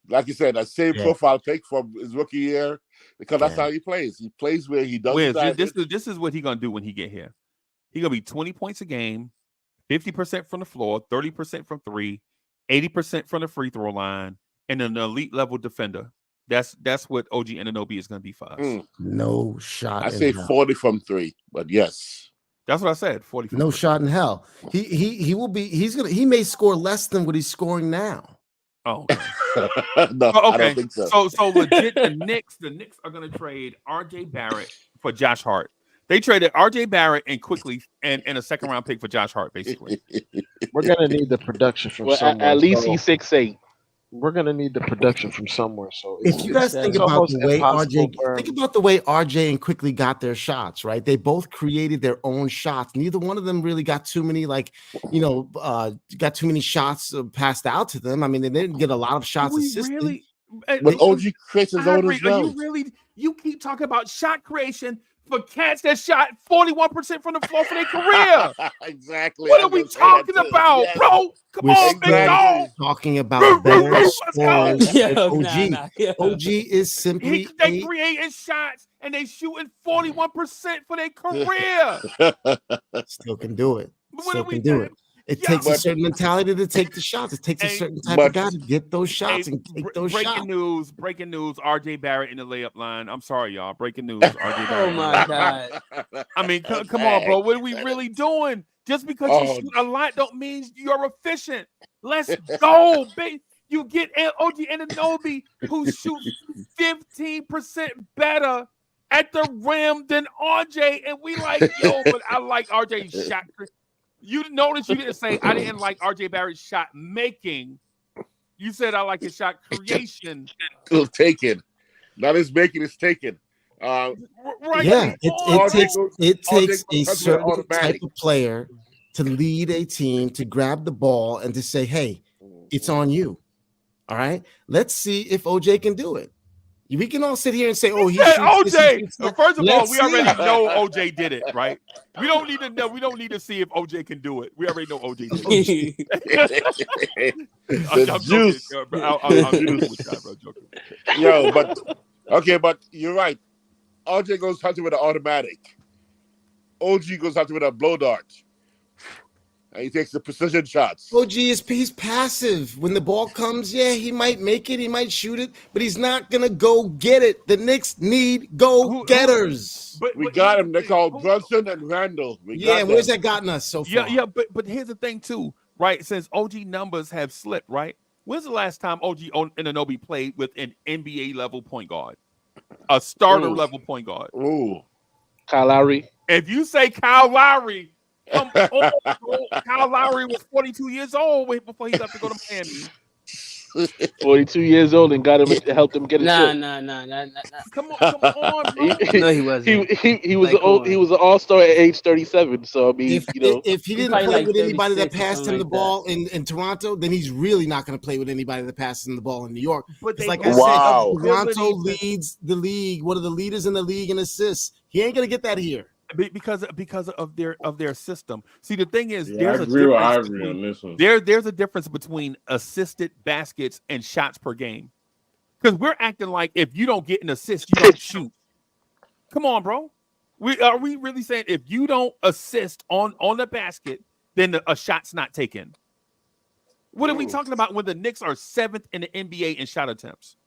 Like you said, that same profile pick from his rookie year, because that's how he plays. He plays where he does damage. This is what he's gonna do when he get here. He's gonna be 20 points a game, 50% from the floor, 30% from 3, 80% from the free throw line, and an elite level defender. That's what OG Anunoby is going to be for us. No shot. I say 40 from 3, but yes, that's what I said. 40. No shot in hell. He will be. He may score less than what he's scoring now. Oh, okay. No, I don't think so. So legit, the Knicks are going to trade RJ Barrett for Josh Hart. They traded RJ Barrett and quickly and a second round pick for Josh Hart. Basically, we're going to need the production from someone. At least he's 6'8". we're gonna need the production from somewhere. So If you guys think it's about almost the way impossible RJ, for think him. about the way RJ and Quickly got their shots, right? They both created their own shots. Neither one of them really got too many, got too many shots passed out to them. I mean, they didn't get a lot of shots We assisted. really, But OG creates his own as well. You keep talking about shot creation for cats that shot 41% from the floor for their career. Exactly. What are we talking about, bro? Come We're on, big dog. talking about better Let's go. scorers than OG. OG is simply They creating shots and they shooting 41% for their career. still can do it. What Still are we can do it. It takes a But- certain mentality to take the shots. It takes a certain type of guy to get those shots and take those shots. Breaking news, RJ Barrett in the layup line. I'm sorry, y'all. Breaking news, RJ Barrett. Oh my God. I mean, come on, bro. What are we really doing? Just because you shoot a lot don't mean you're efficient. Let's go, baby. You get OG Anunoby, who shoots 15% better at the rim than RJ, and we like, yo, but I like RJ's shot. You notice you didn't say I didn't like RJ Barrett's shot making. You said I like his shot creation. Still taken. Not his making, it's taken. Right? Yeah, it takes a certain type of player to lead a team, to grab the ball and to say, hey, it's on you. All right. Let's see if OJ can do it. We can all sit here and say, "Oh, he shoots OJ." First of all, Let's we already see. know OJ did it, right? We don't need to know. We don't need to see if OJ can do it. We already know OJ did it. I'm juice. joking, I'm joking with that, bro. Joking. Yo, but you're right. RJ goes hunting with an automatic. OG goes hunting with a blow dart. And he takes the precision shots. OG he's passive. When the ball comes, yeah, he might make it, he might shoot it, but he's not gonna go get it. The Knicks need go-getters. We got him. They're called Brunson and Randall. Where's that gotten us so far? Yeah, but here's the thing too, right? Since OG numbers have slipped, right? When's the last time OG Anunoby played with an NBA level point guard, a starter level point guard? Ooh, Kyle Lowry. If you say Kyle Lowry. Kyle Lowry was 42 years old before he left to go to Miami. 42 years old and got him helped him get a shot. Nah. Come on, bro. No, he wasn't. He was he was an all-star at age 37. So I mean, if he didn't play with anybody that 36 or passed him the something ball in Toronto, then he's really not going to play with anybody that passes him the ball in New York. But like they- I Wow. said, Toronto leads the league, one of the leaders in the league in assists. He ain't going to get that here. Because of their system. See, the thing is, Yeah, I there's a agree with difference Ivory on this one. There's a difference between assisted baskets and shots per game. Because we're acting like if you don't get an assist, you don't shoot. Come on, bro. Are we really saying if you don't assist on the basket, then a shot's not taken? What are we talking about when the Knicks are 7th in the NBA in shot attempts?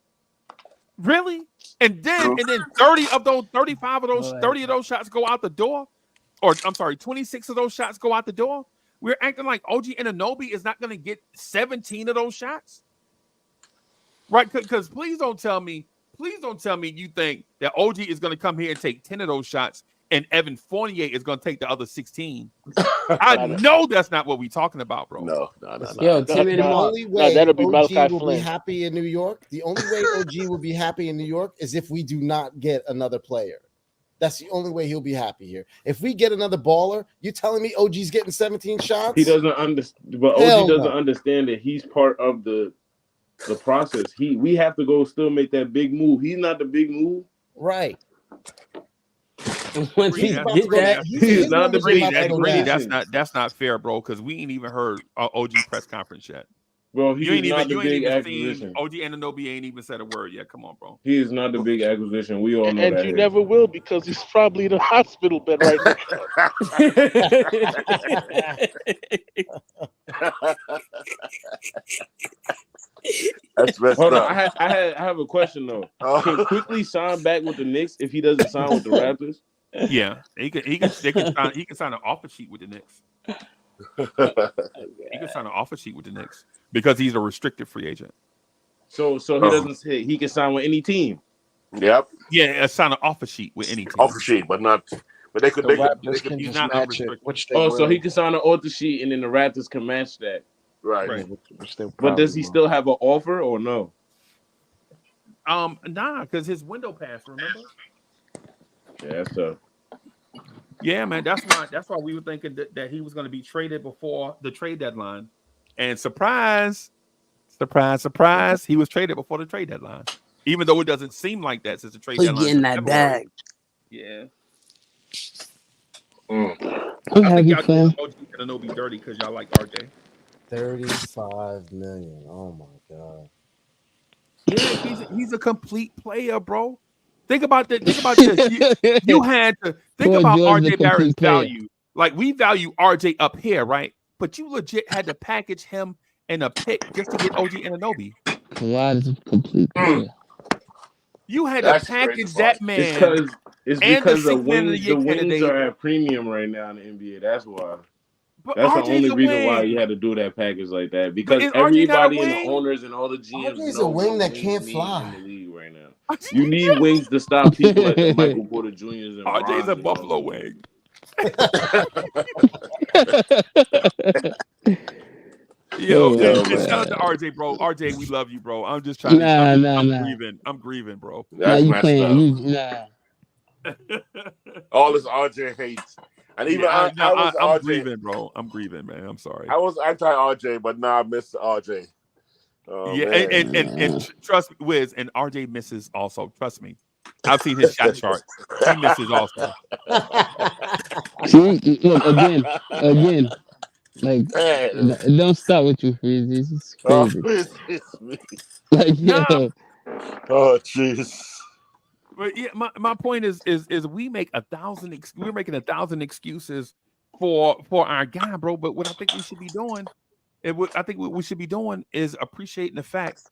Really? And then 30 of those, 35 of those, 30 of those shots go out the door. Or I'm sorry, 26 of those shots go out the door. We're acting like OG Anunoby is not going to get 17 of those shots. Right? Because please don't tell me you think that OG is going to come here and take 10 of those shots and Evan Fournier is going to take the other 16. I know that's not what we're talking about, bro. No. Yo, Tim The only way that'll be OG Malachi will be Flynn. happy in New York. The only way OG will be happy in New York is if we do not get another player. That's the only way he'll be happy here. If we get another baller, you telling me OG's getting 17 shots? He doesn't understand, but Hell OG doesn't no. understand that he's part of the process. We have to go still make that big move. He's not the big move, right? Once he Bree, get that, He's not the big. That's not fair, bro. Because we ain't even heard OG press conference yet. Bro, he You ain't is not even the big seen acquisition. OG Anunoby ain't even said a word yet. Come on, bro. He is not the big acquisition. We all know And that. you never will because he's probably in a hospital bed right That's messed Hold up. on, I have a question though. Can Quickly sign back with the Knicks if he doesn't sign with the Raptors? Yeah, they can sign an offer sheet with the Knicks. He can sign an offer sheet with the Knicks because he's a restricted free agent. So he doesn't say he can sign with any team. Yep. Yeah, sign an offer sheet with any team. Offer sheet, but they could Raptors they can could just not match it, unrestricted. which they Oh, so will. he can sign an author sheet and then the Raptors can match that. Right. Right. Which they But probably does he will. still have an offer or no? Nah, because his window passed. Remember? Yeah, so Yeah, man. That's why we were thinking that he was going to be traded before the trade deadline. And surprise, surprise, surprise, he was traded before the trade deadline. Even though it doesn't seem like that since the trade He deadline's getting in that February. bag. Yeah. Mm. I'm I think happy y'all for him. did OG Anunoby dirty because y'all like RJ. 35 million. Oh my god. Yeah, he's a complete player, bro. Think about that. Think about this. You had to think Paul about George is a RJ Barrett's complete player. value. Like we value RJ up here, right? But you legit had to package him in a pick just to get OG Anunoby. Kawhi is a complete player. You had That's to the crazy package part. that man it's and the because sixth man of the the year wings candidate. are at premium right now in the NBA. That's why. But That's the RJ's only a reason why wing. you had to do that package like that. But Because is RJ not a everybody and the wing? owners and all the GMs RJ's a know wing what that wings can't need fly. in the league right now. You need wings to stop people like the Michael Porter Juniors and RJ's a Bronze and all Buffalo them. wing. Yo, Oh my Yo, and shout out god. to RJ, bro. RJ, we love you, bro. I'm just trying to. I'm grieving. I'm grieving, bro. Nah, that's you messed playing? up. All this RJ hates, and even I was I'm RJ. grieving, bro. I'm grieving, man. I'm sorry. I was anti RJ, but now I miss RJ. Oh Yeah, man. and trust me, Wiz, and RJ misses also. Trust me, I've seen his shot chart. He misses also. See, look again. Like Hey. it don't stop with you, Freeze. This is Oh, crazy. it's me. Like Nah, yo, Oh jeez. but yeah, my point is we make 1,000. We're making 1,000 excuses for our guy, bro. But what I think we should be doing, I think what we should be doing is appreciating the fact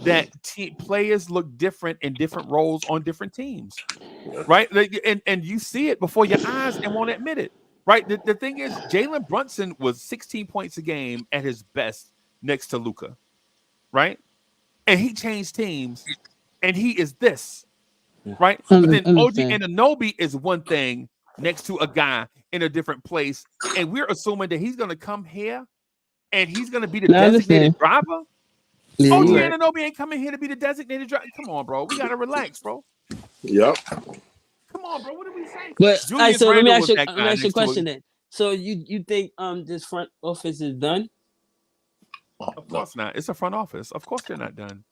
that players look different in different roles on different teams, right? And you see it before your eyes and won't admit it, right? The thing is, Jalen Brunson was 16 points a game at his best next to Luka, right? And he changed teams, and he is this, right? But then OG understand. Anunoby is one thing next to a guy in a different place, and we're assuming that he's going to come here and he's going to be the No, I designated understand. driver. Yeah, OG you right. Anunoby ain't coming here to be the designated driver. Come on, bro. We gotta relax, bro. Yep. Come on, bro. What did we say? But all right, Julius so let me Randle ask was you. that Let me guy ask you a next to question him. then. So you think this front office is done? Of course not. It's a front office. Of course they're not done.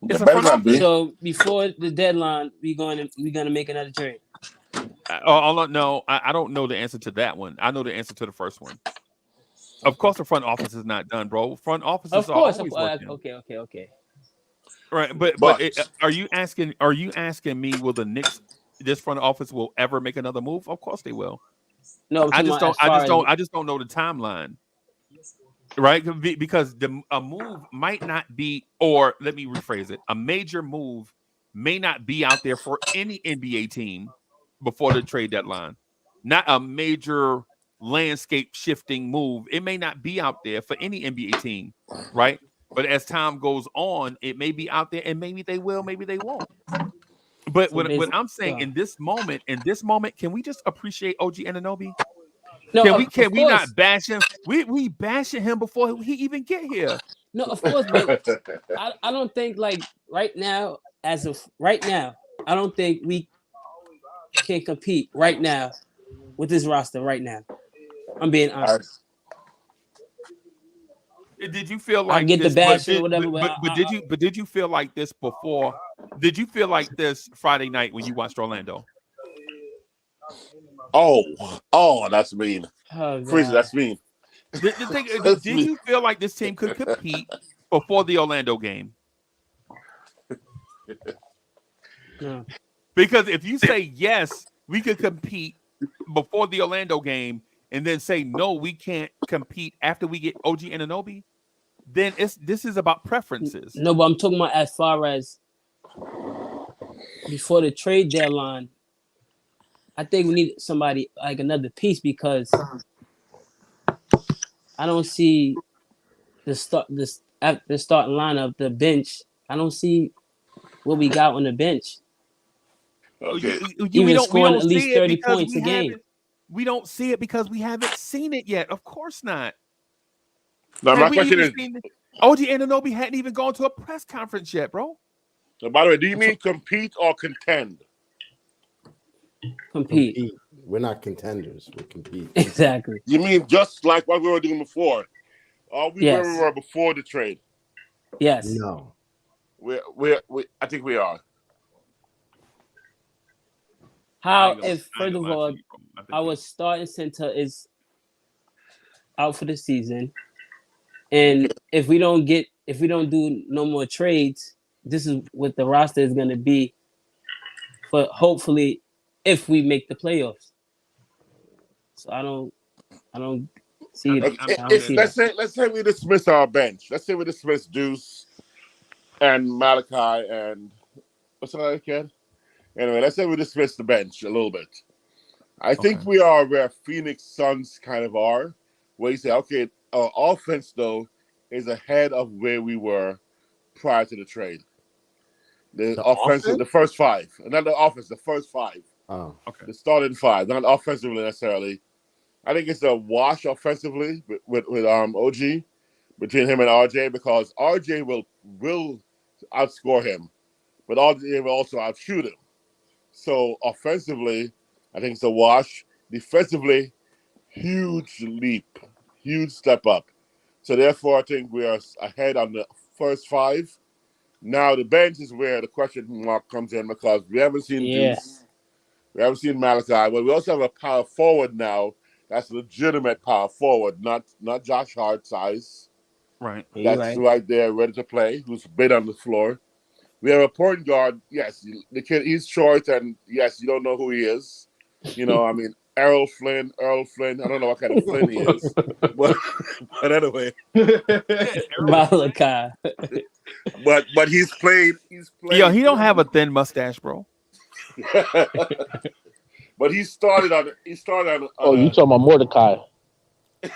It's a front office. So before the deadline, we gonna make another trade. No, I don't know the answer to that one. I know the answer to the first one. Of course, the front office is not done, bro. Front offices Of are course. always working. Okay. Right, but are you asking me? Will the Knicks, this front office, will ever make another move? Of course they will. No, I'm I talking just about don't. as I far just as don't. I just don't know the timeline. Right, because a move might not be, or let me rephrase it: a major move may not be out there for any NBA team before the trade deadline. Not a major landscape shifting move. It may not be out there for any NBA team, right? But as time goes on, it may be out there, and maybe they will, maybe they won't. But So what I'm saying in this moment, can we just appreciate OG Anunoby? No, Can we course. not bash him? We bashing him before he even get here. No, of course, but I don't think like right now, as of right now, I don't think we can compete right now with this roster right now. I'm being honest. Did you feel I like get the this? bashing or whatever, But did you feel like this before? Did you feel like this Friday night when you watched Orlando? Oh, that's mean. Oh, Freezer, that's mean. The thing, did you feel like this team could compete before the Orlando game? No. Because if you say yes, we could compete before the Orlando game, and then say no, we can't compete after we get OG Anunoby, then this is about preferences. No, but I'm talking about as far as before the trade deadline. I think we need somebody like another piece because I don't see the starting lineup, the bench. I don't see what we got on the bench. Okay. Even we scoring don't at least see it 30 because points a game. we don't see it because we haven't seen it yet. Of course not. Now, And my we question even is, seen OG Anunoby hadn't even gone to a press conference yet, bro. so by the way, do you mean compete or contend? Compete. We're not contenders. We compete. Exactly. You mean just like what we were doing before? Are we where we Yes. were before the trade? Yes. No. I think we are. How ain't gonna- if I ain't first of gonna lie to all you, bro. I think our starting center is out for the season, and if we don't do no more trades, this is what the roster is going to be for hopefully if we make the playoffs. So I don't see it. I don't see Let's that. say we dismiss our bench. Let's say we dismiss Deuce and Malachi and what's the other kid? Anyway, let's say we dismiss the bench a little bit. I think we are where Phoenix Suns kind of are, where you say, okay, our offense though is ahead of where we were prior to the trade. The offensive, the first five, not the offense, the first five. Oh, okay. The starting five, not offensively necessarily. I think it's a wash offensively with OG between him and RJ because RJ will outscore him, but RJ will also outshoot him. So offensively, I think it's a wash. Defensively, huge leap, huge step up. So therefore, I think we are ahead on the first five. Now the bench is where the question mark comes in because we haven't seen Deuce, we haven't seen Malachi, but we also have a power forward now. That's legitimate power forward, not Josh Hart size. Right. That's right there, ready to play. Who's been on the floor. We have a point guard. Yes, the kid, he's short, and yes, you don't know who he is. You know, I mean, Earl Flynn. I don't know what kind of Flynn he is, but anyway, Malachi. but he's played. Yo, he don't have a thin mustache, bro. But he started on. Oh, you talking about Mordecai?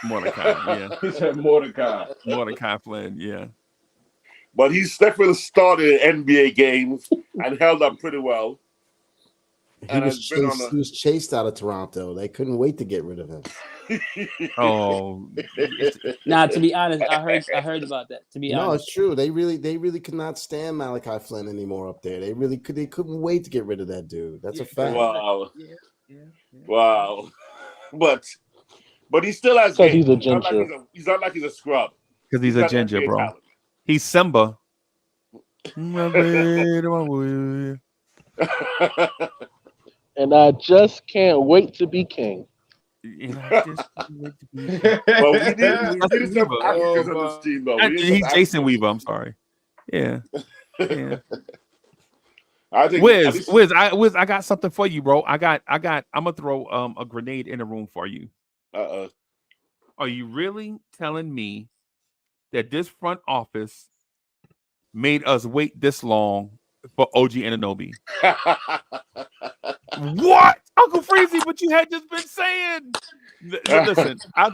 Mordecai, yeah. He said Mordecai. Mordecai Flynn, yeah. But he's definitely started in NBA games and held up pretty well. He was chased out of Toronto. They couldn't wait to get rid of him. Oh, Nah, to be honest, I heard about that. To be No, honest, it's true. They really could not stand Malachi Flynn anymore up there. They couldn't wait to get rid of that dude. That's a fact. Wow. Wow. But he still has. Because he's a ginger. He's not like he's a scrub. Because he's a ginger, NBA bro. talent. He's Simba. And I just can't wait to be king. And I just can't wait to be Well, we did some Africans on this team, though. He's Jason Weaver. I'm sorry. Yeah. Yeah. I think Wiz, I got something for you, bro. I'm gonna throw a grenade in the room for you. Are you really telling me that this front office made us wait this long for OG Anunoby? What, Uncle Freezie? But you had just been saying. Listen, I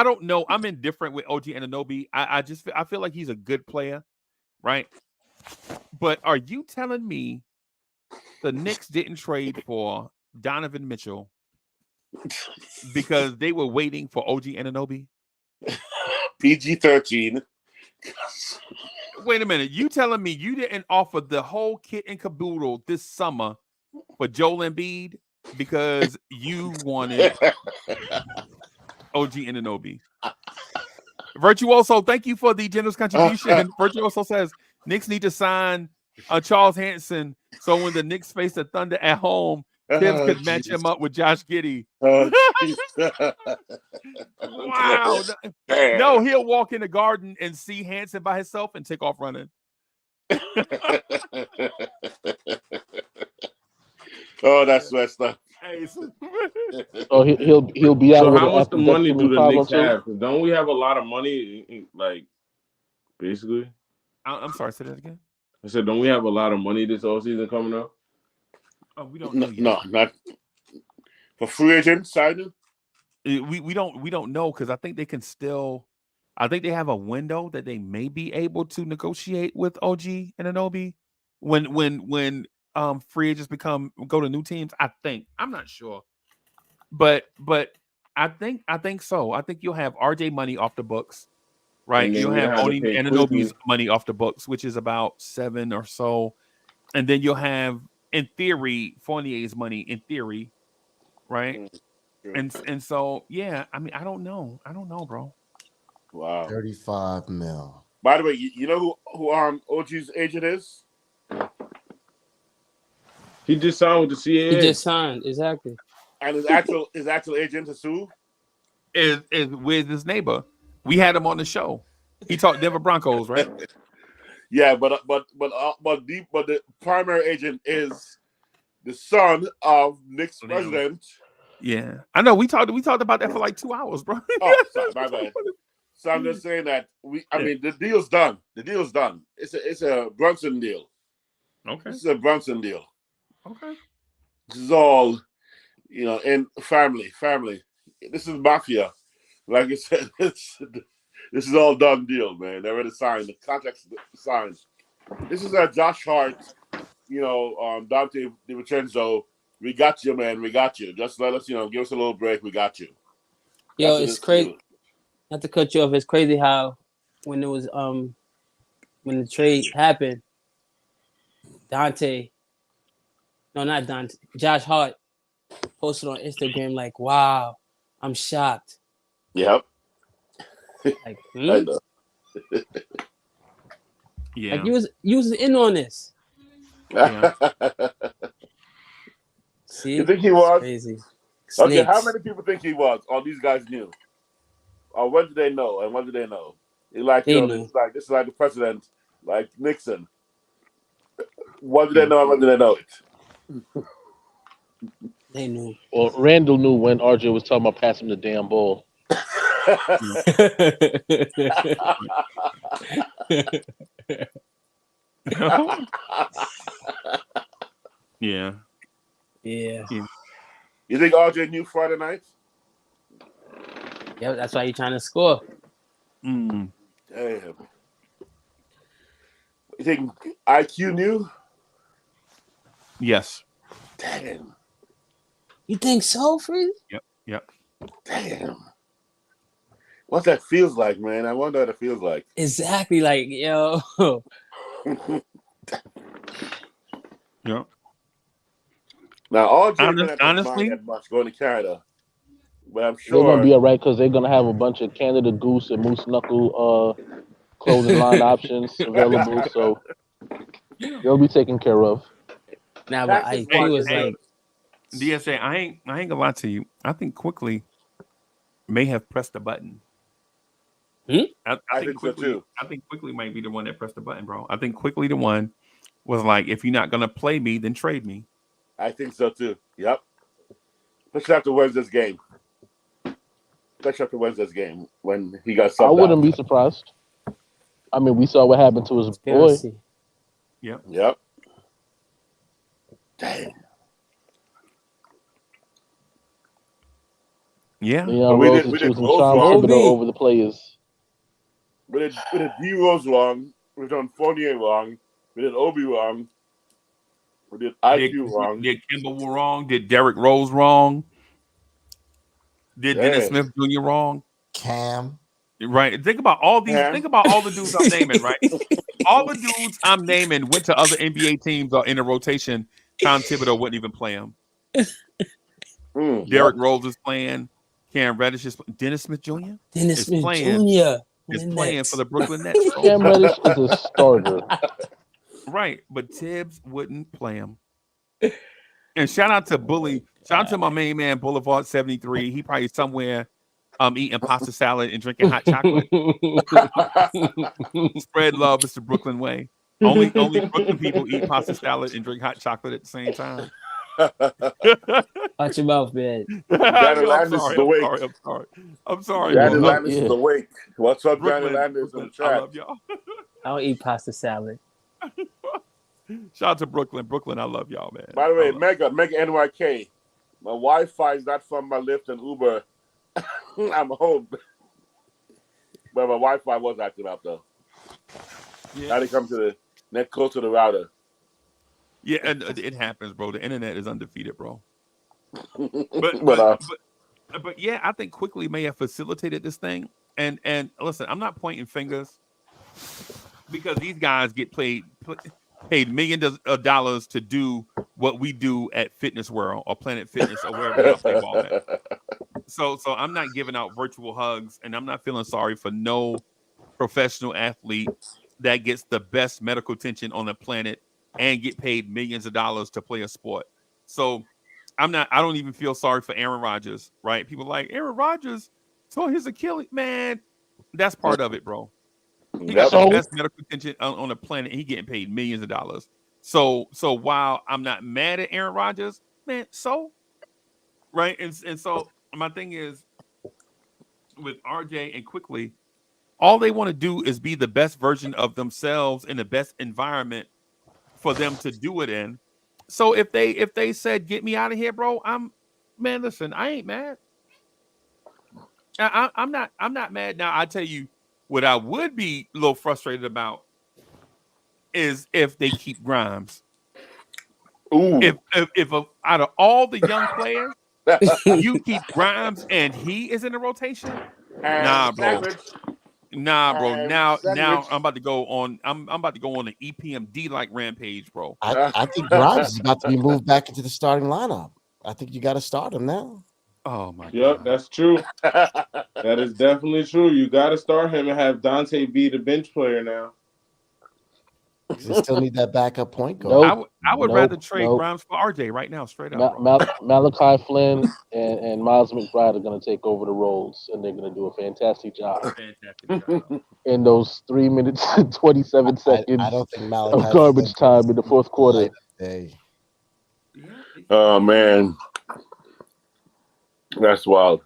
don't know. I'm indifferent with OG Anunoby. I feel like he's a good player, right? But are you telling me the Knicks didn't trade for Donovan Mitchell because they were waiting for OG Anunoby? PG-13. Wait a minute. You telling me you didn't offer the whole kit and caboodle this summer for Joel Embiid because you wanted OG Anunoby? Virtuoso, thank you for the generous contribution. Virtuoso says Knicks need to sign Charles Hanson so when the Knicks face the Thunder at home, Tibbs could match him up with Josh Giddey. Wow. No, he'll walk in the garden and see Hanson by himself and take off running. Oh, that's messed up. Oh, he'll be out. So with how an much the money do the appendectomy Knicks problem, have? 'Cause don't we have a lot of money? Like, basically. I'm sorry. Say that again. I said, don't we have a lot of money this offseason coming up? Oh, we don't know yet. No, not for free agent signing. We don't know because I think they can still. I think they have a window that they may be able to negotiate with OG Anunoby when free agents go to new teams. I think I'm not sure, but I think so. I think you'll have RJ money off the books, right? And then You'll we're have gonna have to only pay Anunoby's Quickie. money off the books, which is about 7 or so, and then you'll have, in theory, Fournier's money. In theory, right? True. And so yeah, I mean, I don't know, bro. Wow. 35 mil. By the way, you know who OG's agent is? He just signed with the CAA. He just signed, exactly. And his actual agent is who? Is with his neighbor. We had him on the show. He talked Denver Broncos, right? Yeah, but the primary agent is the son of Knicks president. Yeah, I know. We talked about that for like 2 hours, bro. Oh, sorry, my bad. So I'm just saying that I mean, the deal's done. The deal's done. It's a Brunson deal. Okay. This is a Brunson deal. Okay. This is all, in family. This is mafia. Like I said, this is all done deal, man. They already signed. The contract's signed. This is a Josh Hart, Dante DiVincenzo. We got you, man. We got you. Just let us, give us a little break. We got you. Yo, it's crazy. Not to cut you off, it's crazy how when it was when the trade happened, Josh Hart posted on Instagram like, "Wow, I'm shocked." Yep. Like, I know. Yeah. Like you was in on this. Yeah. See, you think he was? Crazy. Okay, Snakes. how many people think he was? Or these guys knew? Or when did they know? And when did they know? It's like, They this is like the president, like Nixon. When did they know? And when did they know it? They knew. Well, Randall knew when RJ was talking about passing the damn ball. Yeah. Yeah. You think RJ knew Friday night? Yeah, that's why you're trying to score. Mm. Damn. You think IQ knew? Yes. Damn. You think so, Freezie? Yep. Damn. What that feels like, man. I wonder what it feels like. Exactly, like, yo. Yeah. Now, RJ Honestly, not mind that much going to Canada, but I'm They're gonna sure be all right because they're gonna have a bunch of Canada Goose and Moose Knuckle clothing line options available, so they'll be taken care of. Now, but IQ is like DSA. I ain't gonna lie to you. I think Quickly may have pressed the button. I think Quickly, so too. I think Quickly might be the one that pressed the button, bro. I think Quickly the one was like, if you're not gonna play me, then trade me. I think so too. Yep. Especially after Wednesday's game. When he got subbed I wouldn't out. be surprised. I mean, we saw what happened to his boy. Yep. Damn. Yeah. Leon we Rose did is choosing Rose Sean wrong. Thibodeau over the players. We did D Rose wrong. We done Fournier wrong. We did Obi wrong. We did IQ wrong. Did Kimball wrong? Did Derrick Rose wrong? Did Dennis Smith Jr. wrong? Cam. Right. Think about all these. Think about all the dudes I'm naming. Right. All the dudes I'm naming went to other NBA teams or in a rotation. Tom Thibodeau wouldn't even play them. Derrick Rose is playing. Cam Reddish is Dennis Smith Jr. Dennis Smith playing, Jr. is playing for the Brooklyn Nets. Bro. Cam Reddish is a starter. Right, but Tibbs wouldn't play him. And shout out to Bully. Shout out to my main man, Boulevard 73. He probably somewhere eating pasta salad and drinking hot chocolate. Spread love. It's the Brooklyn way. Only Brooklyn people eat pasta salad and drink hot chocolate at the same time. Watch your mouth, man. Danny Landis is awake. I'm sorry. Danny Landis is awake. What's up, Brooklyn, Danny Landis in the chat? I love y'all. I don't eat pasta salad. Shout out to Brooklyn. Brooklyn, I love y'all, man. By the way, Mega NYK. My Wi-Fi is not from my Lyft and Uber. I'm home. But my Wi-Fi was acting up, though. Yeah. Now they come to the net close to the router. Yeah, and it happens, bro. The internet is undefeated, bro. But yeah, I think Quickly may have facilitated this thing. And listen, I'm not pointing fingers because these guys get paid millions of dollars to do what we do at Fitness World or Planet Fitness or wherever y'all play ball at. So I'm not giving out virtual hugs, and I'm not feeling sorry for no professional athlete that gets the best medical attention on the planet and get paid millions of dollars to play a sport. So I don't even feel sorry for Aaron Rodgers, right? People like Aaron Rodgers tore his Achilles. Man, that's part of it, bro. He got the best medical attention on the planet. He getting paid millions of dollars. So while I'm not mad at Aaron Rodgers, man, right? And so my thing is with RJ and Quickly, all they want to do is be the best version of themselves in the best environment for them to do it in. So if they said get me out of here, bro, listen, I ain't mad. I'm not mad. Now I tell you what I would be a little frustrated about is if they keep Grimes. Ooh. If out of all the young players, you keep Grimes and he is in the rotation, nah, bro. Nah, bro. Now I'm about to go on. I'm about to go on an EPMD like rampage, bro. I think Grimes is about to be moved back into the starting lineup. I think you got to start him now. Oh my Yep, that's true. That is definitely true. You got to start him and have Dante be the bench player now. They still need that backup point guard. I would rather trade Grimes for RJ right now, straight up. Malachi Flynn and Miles McBride are going to take over the roles, and they're going to do a fantastic job. In those 3 minutes and 27 seconds I don't think of garbage time in the fourth quarter. Oh man, that's wild.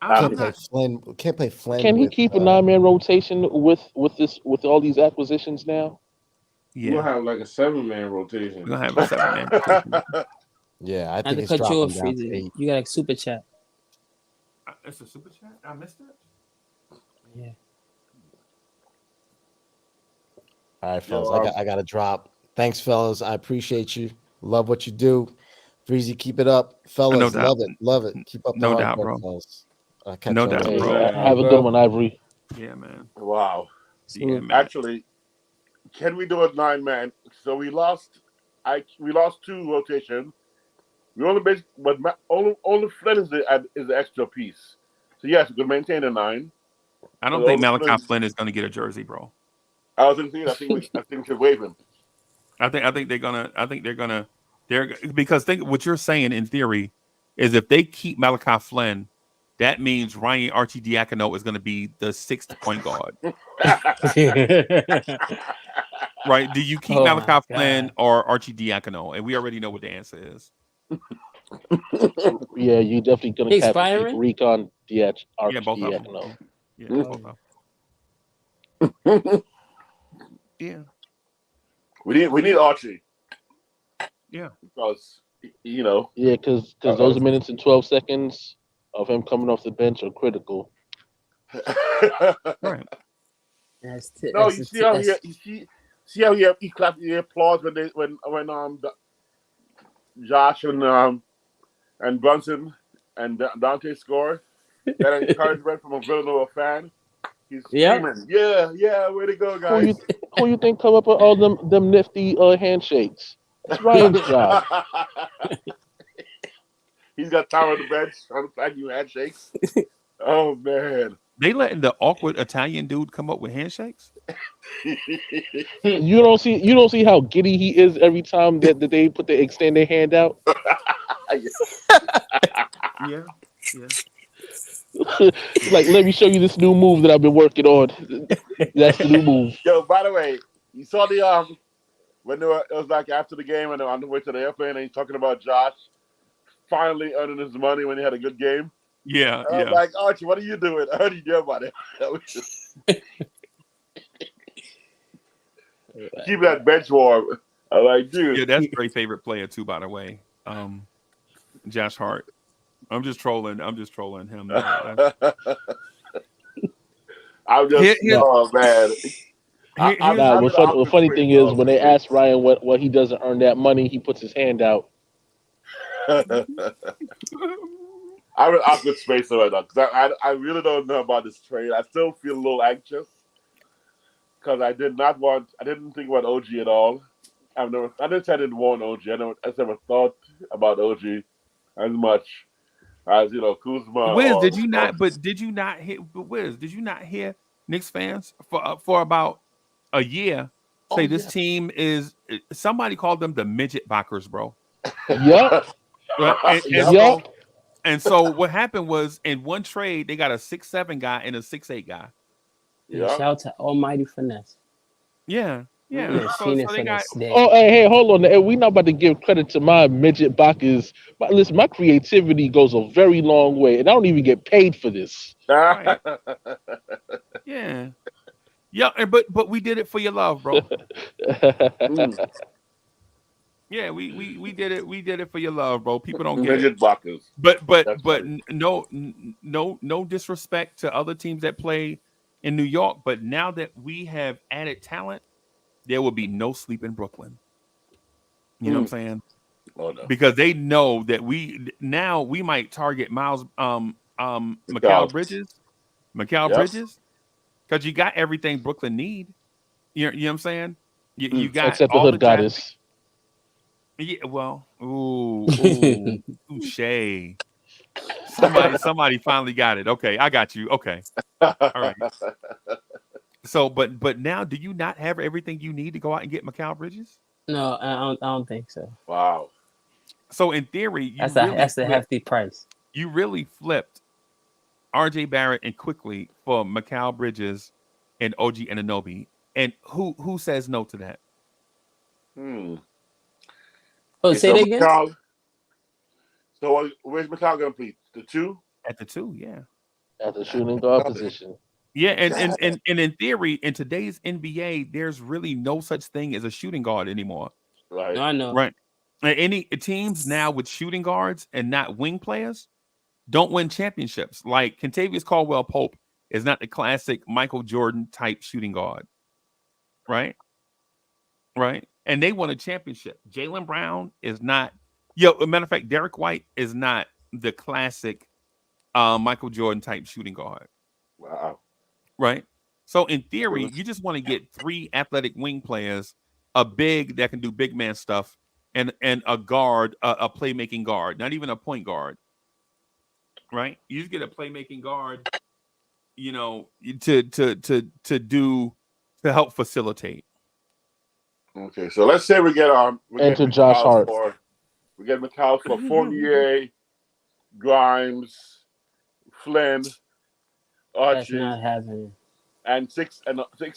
Can't play Flynn. Can he keep a 9-man rotation with all these acquisitions now? Yeah. We'll have like a 7-man rotation. We'll have a 7-man. Yeah, I Not think to it's cut you off, dropping down to Freezie. 8. You got a super chat. It's a super chat. I missed it. Yeah. All right, fellas. I got to drop. Thanks, fellas. I appreciate you. Love what you do. Freezie, keep it up, fellas. No doubt. Love it. Keep up. No the doubt, hard work, bro. fellas. I'll catch No you doubt, later. bro. Have a good one, Ivory. Yeah, man. Wow. Yeah, man. Actually, can we do a 9-man? So we lost 2 rotations. We only but only Flynn is the extra piece. So yes, we can maintain a 9. I don't think Malachi Flynn is going to get a jersey, bro. I was thinking. I think we should waive him. I think they're gonna because think what you're saying in theory is if they keep Malachi Flynn, that means Ryan Arcidiacono is going to be the 6th point guard. Right? Do you keep Malachi Flynn or Arcidiacono? And we already know what the answer is. Yeah, you definitely going to have to keep Recon Arcidiacono. Yeah, both of them. Yeah. We need Archie. Yeah. Because Yeah, because those minutes and 12 seconds of him coming off the bench are critical. Right. No, you see how he clapped, he applauds when Josh and Brunson and Dante score. That encouragement from a Villanova fan. He's screaming, yeah, way to go, guys. Who you think come up with all them nifty handshakes? That's Ryan's job. He's got time on the bench trying to do handshakes. Oh man. They letting the awkward Italian dude come up with handshakes? You don't see how giddy he is every time that they extend their hand out. Yeah. Like, let me show you this new move that I've been working on. That's the new move. Yo, by the way, you saw the when it was like after the game and on the way to the airplane and he's talking about Josh finally earning his money when he had a good game. Yeah, I was like, Archie, what are you doing? I heard you know about it. Keep that bench warm. I'm like, dude. Yeah, that's Dre's favorite player too, by the way. Josh Hart. I'm just trolling him. I'm just, oh man. The funny thing is, when they ask Ryan what he does to earn that money, he puts his hand out. I'm in awkward space right now because I really don't know about this trade. I still feel a little anxious because I didn't think about OG at all. I didn't say I didn't want OG. I never thought about OG as much as Kuzma Wiz, or did you not? But did you not hear? But Wiz, did you not hear Knicks fans for about a year say this team is? Somebody called them the midget backers, bro. Yup. Right? Yup. And so what happened was in one trade they got a 6'7" guy and a 6'8" guy. Yeah. Shout out to Almighty Finesse. Yeah. So they got. Oh, hey, hold on. Hey, we not about to give credit to my midget backers. But listen, my creativity goes a very long way, and I don't even get paid for this. Right. Yeah. Yeah, but we did it for your love, bro. Yeah, we did it. We did it for your love, bro. People don't get it. Backers. But no disrespect to other teams that play in New York. But now that we have added talent, there will be no sleep in Brooklyn. You know what I'm saying? Oh, no. Because they know that we might target Mikal Bridges, Bridges, because you got everything Brooklyn need. You know what I'm saying? You got except all the hood goddess. Yeah, well, touche. Somebody finally got it. Okay, I got you. Okay, all right. So, but now, do you not have everything you need to go out and get Mikal Bridges? No, I don't think so. Wow. So in theory, that's a hefty price. You really flipped RJ Barrett and quickly for Mikal Bridges and OG Anunoby. And who says no to that? Oh, say that again. So where's Mikal going to play? The 2? At the 2, yeah. At the shooting guard position. Yeah, and in theory, in today's NBA, there's really no such thing as a shooting guard anymore. Right. No, I know. Right. Any teams now with shooting guards and not wing players don't win championships. Like Kentavious Caldwell-Pope is not the classic Michael Jordan type shooting guard. Right? Right? And they won a championship. Jaylen Brown is not. As a matter of fact, Derek White is not the classic Michael Jordan type shooting guard. Wow. Right? So in theory, you just want to get 3 athletic wing players, a big that can do big man stuff, and a guard, a playmaking guard, not even a point guard. Right? You just get a playmaking guard, to help facilitate. Okay, so let's say we get Josh Hart. We get Mikal for Fournier, Grimes, Flynn, Archie. That's not happening. And six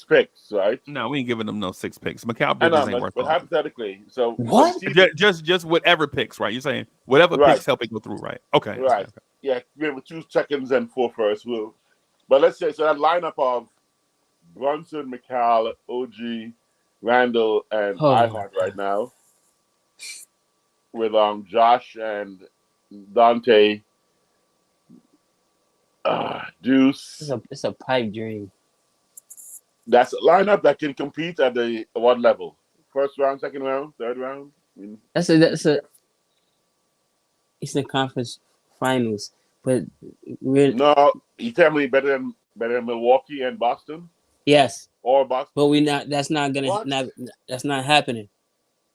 picks, right? No, we ain't giving them no 6 picks. Mikal Bridges ain't worth but hypothetically, so what? Just whatever picks, right? You're saying whatever picks help it go through, right? Okay. Right. Okay. Yeah, we have 2 seconds and 4 firsts. But let's say so that lineup of Brunson, Mikal, OG, Randall, and iHeart right now, with Josh and Dante, Deuce. It's a pipe dream. That's a lineup that can compete at the what level? First round, second round, third round. That's a Eastern Conference Finals, but no, you tell me better than Milwaukee and Boston. Yes, or Boston, but that's not happening.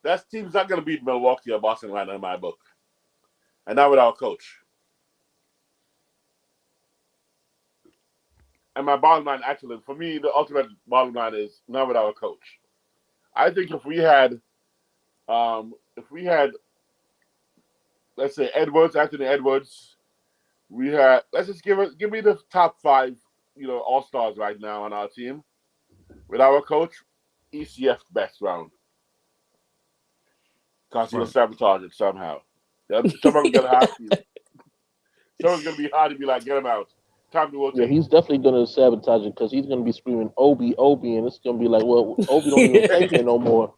That team's not gonna beat Milwaukee or Boston right now in my book, and not with our coach. And my bottom line, actually, for me, the ultimate bottom line is not with our coach. I think if we had, let's say Anthony Edwards, we had. Let's just give me the top 5, all stars right now on our team. With our coach, ECF best round, because he was sabotaged somehow. Someone's gonna be hard to be like, get him out. Time to rotate. Yeah, he's definitely gonna sabotage it because he's gonna be screaming Obi, and it's gonna be like, well, Obi don't even play here no more.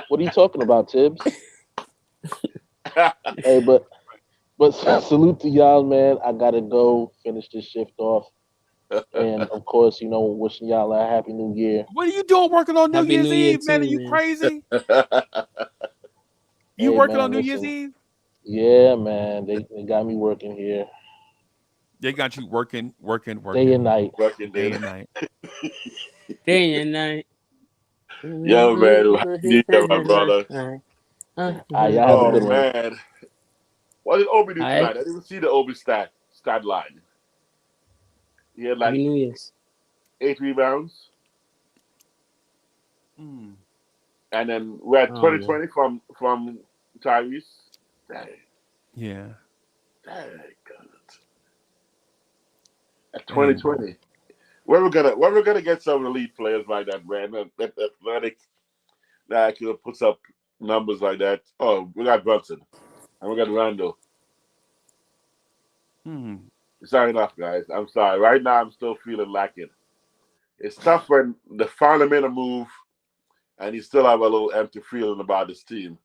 What are you talking about, Tibbs? Hey, but salute to y'all, man. I gotta go finish this shift off, and of course, wishing y'all a happy New Year. What are you doing working on New Year's Eve, man? Are you crazy? You working on New Year's Eve? Yeah, man, they got me working here They got you working, day and night. Working day day. and night. Day and night. Yo, man, happy New Year, my brother. Y'all have a Oh good one. man, what did Obi do Alright. tonight? I didn't even see the Obi stat line. He had like Happy New Year's. 8 rebounds, Mm. and then we're at Oh man. 2020 from Tyrese. Dang, Yeah. dang, God. At Dang, bro. 2020, where we're gonna get some elite players like that, man? That athletic that puts up numbers like that. Oh, we got Brunson and we got Randall. Hmm. It's not enough, guys. I'm sorry. Right now, I'm still feeling lacking. It's tough when the finally made a move and you still have a little empty feeling about this team.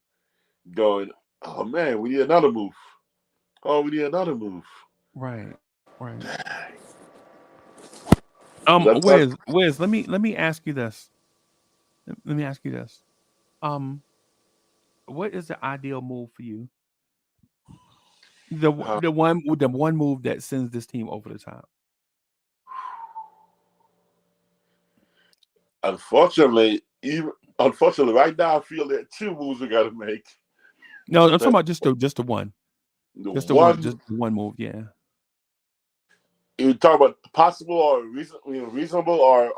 Going, oh man, we need another move. Oh, we need another move. Right. Right. Dang. That- that- Wiz, let me ask you this. Let me ask you this. Um, what is the ideal move for you? The one move that sends this team over the top. unfortunately, right now I feel there are two moves we got to make. No, I'm talking The, about just the one. the Just one the one move, yeah. you talk about possible or reasonable or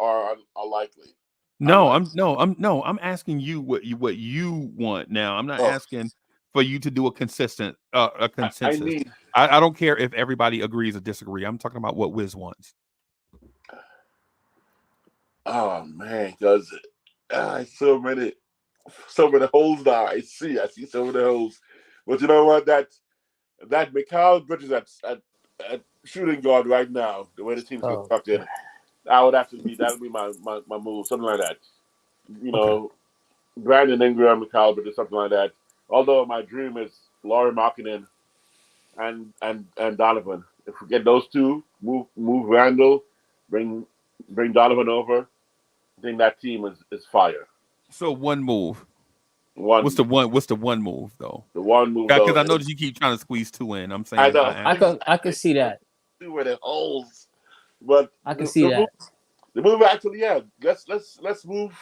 unlikely. Unlikely. I'm asking you what you want now. I'm not Oh, asking for you to do a I consensus. need. I don't care if everybody agrees or disagree. I'm talking about what Wiz wants. Oh man, because so many holes now. I see so many holes. But you know what? That Mikal Bridges at shooting guard right now, the way the team's Oh. constructed, that'll be my move, something like that. You Okay. know, Brandon Ingram, Mikal Bridges, something like that. Although my dream is Laurie Markkinen and Donovan. If we get those two, move Randall, bring Donovan over. I think that team is fire. So one move. What's One the one move though? the one move Because though I know is that you keep trying to squeeze two in. I'm I saying know I could see that. two with the holes, but I could see that. the move actually, yeah. Let's move.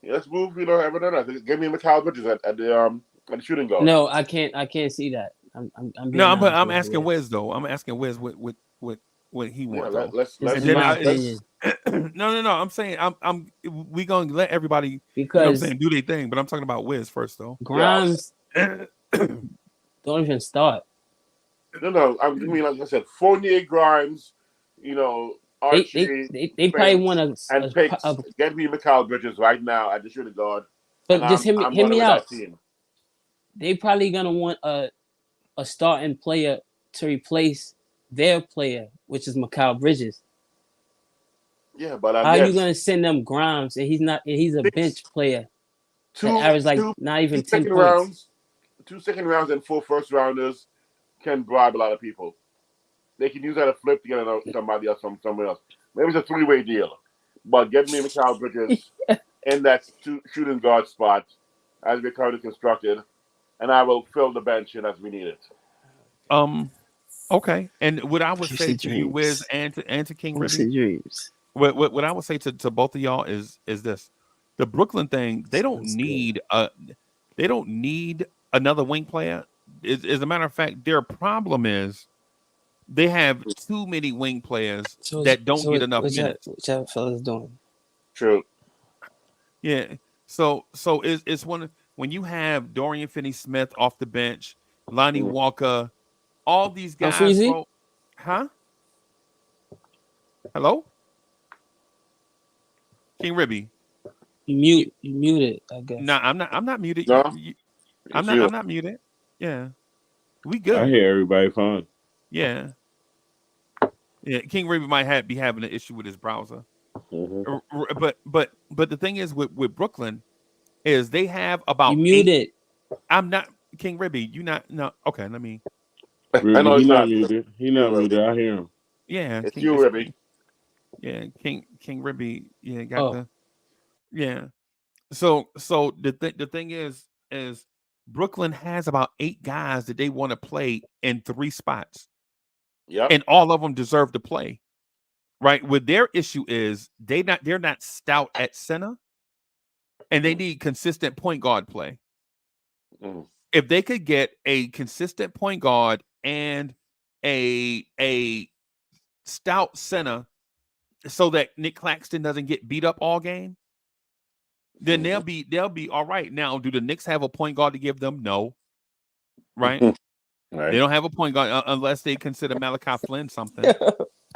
Let's move. You know, everything. I think give me Mikal Bridges at the shooting guard. No, I can't see that. I'm no, being honest I'm with asking you. Wiz though. I'm asking Wiz what he Yeah, want though. This let's is And then my let's opinion. no. I'm saying we gonna let everybody, you know what I'm Because saying, do their thing. But I'm talking about Wiz first though. yeah. Grimes don't even start. No. I mean, like I said, Fournier, Grimes, you know, Archie, They probably Spence, want and Pitts. Get me Mikal Bridges right now at the shooting guard, and but just I'm hear running me with out. that team. They probably gonna want a starting player to replace their player, which is Mikal Bridges. Yeah, but How are you again, gonna send them Grimes and he's not? And he's a bench player that two averaged like two not two even 10 second points. rounds, 2 second rounds, and 4 first rounders can bribe a lot of people. They can use that to flip to get somebody else from somewhere else. Maybe it's a three-way deal, but get me Mikal Bridges in that shooting guard spot as we're currently constructed, and I will fill the bench in as we need it. Okay. And what I would say Lucid to you, Wiz, dreams. and to King Ribby, Lucid dreams. what I would say to both of y'all is this: the Brooklyn thing. Sounds good. They don't need another wing player. As a matter of fact, their problem is they have too many wing players that don't get enough minutes. What y'all fellas doing? True. Yeah. So it's when you have Dorian Finney-Smith off the bench, Lonnie Mm. Walker, all these Uncle guys, Freezie, bro. Huh? Hello? King Ribby. you muted, I No, guess. I'm not muted. No, it's you. I'm not muted. Yeah. We I good. hear everybody fine. Yeah. Yeah. King Ribby might be having an issue with his browser. Mm-hmm. But the thing is with Brooklyn is they have You about 8. muted. I'm not King Ribby. You not no. Okay, let me. I know He it's not not muted. He you, not Ribby. muted. I hear him. Yeah, It's you, Ribby. yeah, King Ribby. Yeah, got Oh, the yeah. So the thing is Brooklyn has about 8 guys that they want to play in 3 spots. Yep. And all of them deserve to play. Right? What their issue is they're not stout at center, and they need consistent point guard play. If they could get a consistent point guard and a stout center so that Nick Claxton doesn't get beat up all game, then they'll be all right. Now, do the Knicks have a point guard to give them? No. Right? Right. They don't have a point guard unless they consider Malachi Flynn something.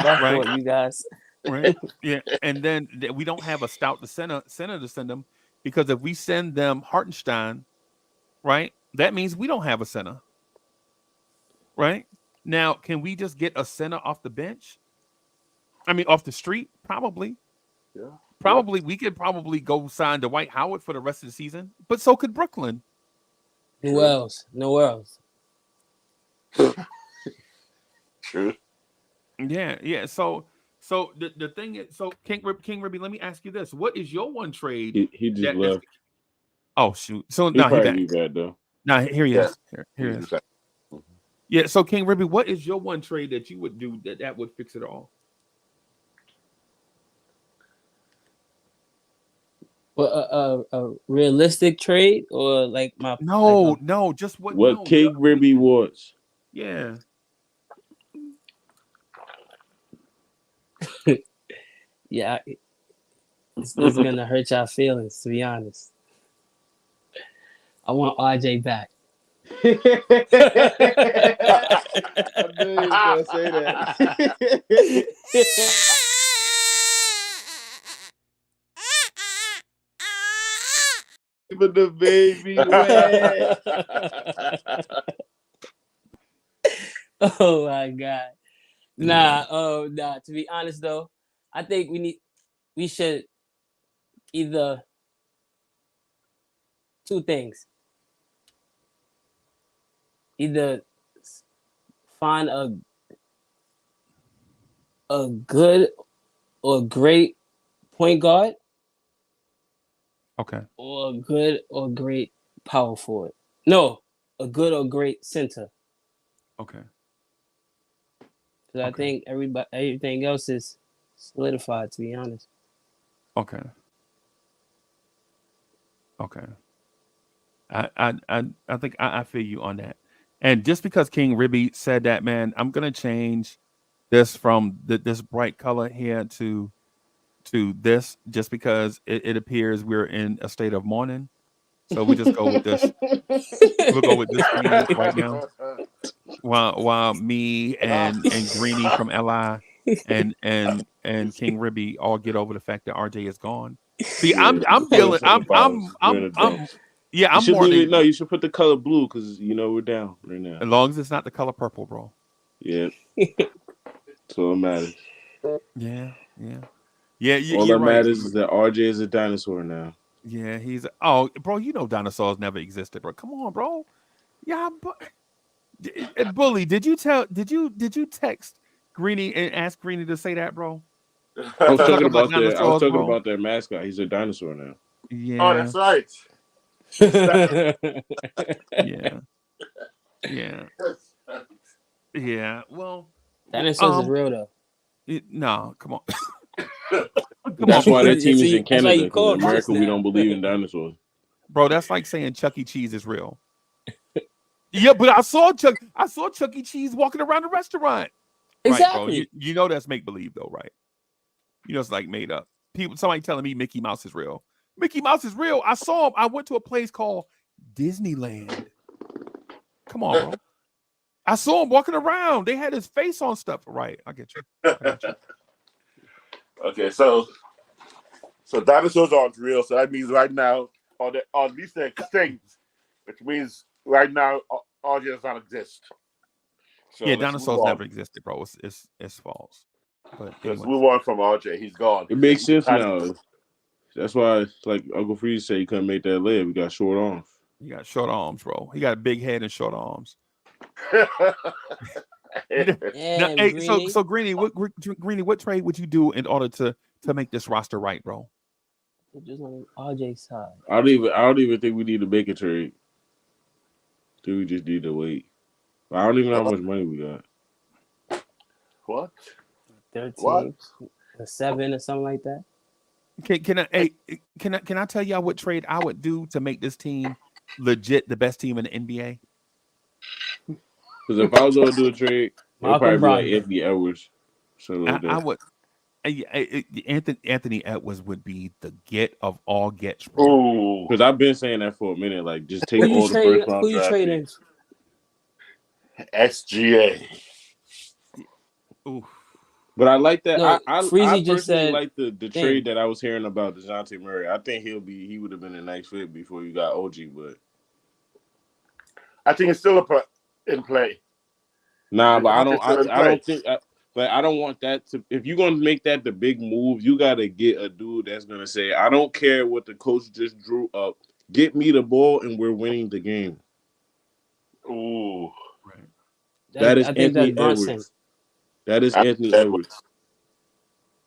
Right, you guys. Right? Yeah. And then we don't have a stout center to send them, because if we send them Hartenstein, right, that means we don't have a center. Right? Now, can we just get a center off the bench? I mean, off the street? Probably. Yeah. Probably. We could probably go sign Dwight Howard for the rest of the season, but so could Brooklyn. Who else? Nowhere else. True. Yeah. So the thing is, so King Ribby, let me ask you this: what is your one trade? He just left. Oh shoot! So He now probably be bad though. Now here he is. Yeah. Here he is. Yeah. So King Ribby, what is your one trade that you would do that would fix it all? Well, a realistic trade, or like my no, just what King Ribby wants. Yeah. Yeah, this is gonna hurt y'all feelings, to be honest. I want RJ back. I knew he was gonna say that. But the baby wet. Oh my god. Nah, to be honest though, I think we should either two things. Either find a good or great point guard. Okay. Or a good or great power forward. No, a good or great center. Okay. Because I think everything else is solidified, to be honest. Okay. I think I feel you on that. And just because King Ribby said that, man, I'm gonna change this from this bright color here to this, just because it appears we're in a state of mourning. So we just go with this. We'll go with this green right now. While me and Greenie from LI and King Ribby all get over the fact that RJ is gone. See, I'm feeling I'm mourning. No, you should put the color blue because we're down right now. As long as it's not the color purple, bro. Yeah. So it matters. Yeah. All that matters is that RJ is a dinosaur now. Yeah, bro, dinosaurs never existed, bro. Come on, bro. Yeah, Bully, did you text Greenie and ask Greenie to say that, bro? I was talking about their mascot. He's a dinosaur now. Yeah. Oh, that's right. Yeah. Well, dinosaurs is real though. No, come on. That's why their team is in Canada. In America, we don't believe in dinosaurs. Bro, that's like saying Chuck E. Cheese is real. Yeah, but I saw Chuck E. Cheese walking around the restaurant. Exactly. Right, bro. That's make believe though, right? It's like made up. Somebody telling me Mickey Mouse is real. Mickey Mouse is real. I saw him. I went to a place called Disneyland. Come on, bro. I saw him walking around. They had his face on stuff. Right. I get you. Okay, so dinosaurs aren't real. So that means right now, or at least they're extinct, which means right now, RJ does not exist. So yeah, dinosaurs never existed, bro. It's false. But let's move on from RJ. He's gone. It makes sense now. That's why, like Uncle Freezie said, he couldn't make that leg. We got short arms. He got short arms, bro. He got a big head and short arms. So Greenie, what trade would you do in order to make this roster right, bro? Just on RJ's side. I don't even think we need to make a trade. Do we just need to wait? I don't even know how much money we got. What? 13, or 7, or something like that. Can I tell y'all what trade I would do to make this team legit the best team in the NBA? Because if I was going to do a trade, it would probably be like Brogdon. Anthony Edwards. I would. Anthony Edwards would be the get of all gets. Oh, because I've been saying that for a minute. Like, just take Who all the trading? first round Who you draft trading? picks. SGA. Ooh. But I like that. No, I Freezie just personally said- like the Damn. trade that I was hearing about DeJounte Murray. I think he would have been a nice fit before you got OG, but I think it's still in play. nah, but I It's still in don't play. think. But I don't want that to. If you're gonna make that the big move, you gotta get a dude that's gonna say, "I don't care what the coach just drew up. Get me the ball, and we're winning the game." Ooh, right. That is I think Anthony that's Brunson. Edwards. That is Anthony Edwards.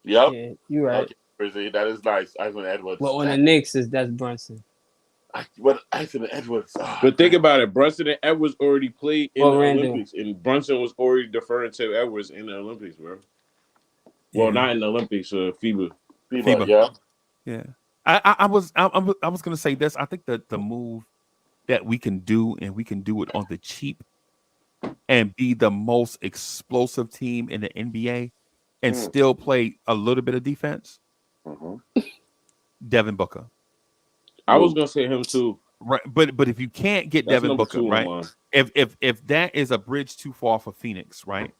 Yep. Yeah, you're right. Okay, Freezie, that is nice. Ivan Edwards. Well, on the Knicks that's Brunson. What Ivan Edwards? Oh, But think about it. Brunson and Edwards already played in the Randall. Olympics, and Brunson was already deferring to Edwards in the Olympics, bro. Well, not in the Olympics, FIBA. FIBA, yeah. I was gonna say this. I think that the move that we can do, and we can do it on the cheap, and be the most explosive team in the NBA, and still play a little bit of defense. Devin Booker. I was gonna say him too. Right, but if you can't get That's Devin number Booker, 2 on right? mine. If that is a bridge too far for Phoenix, right?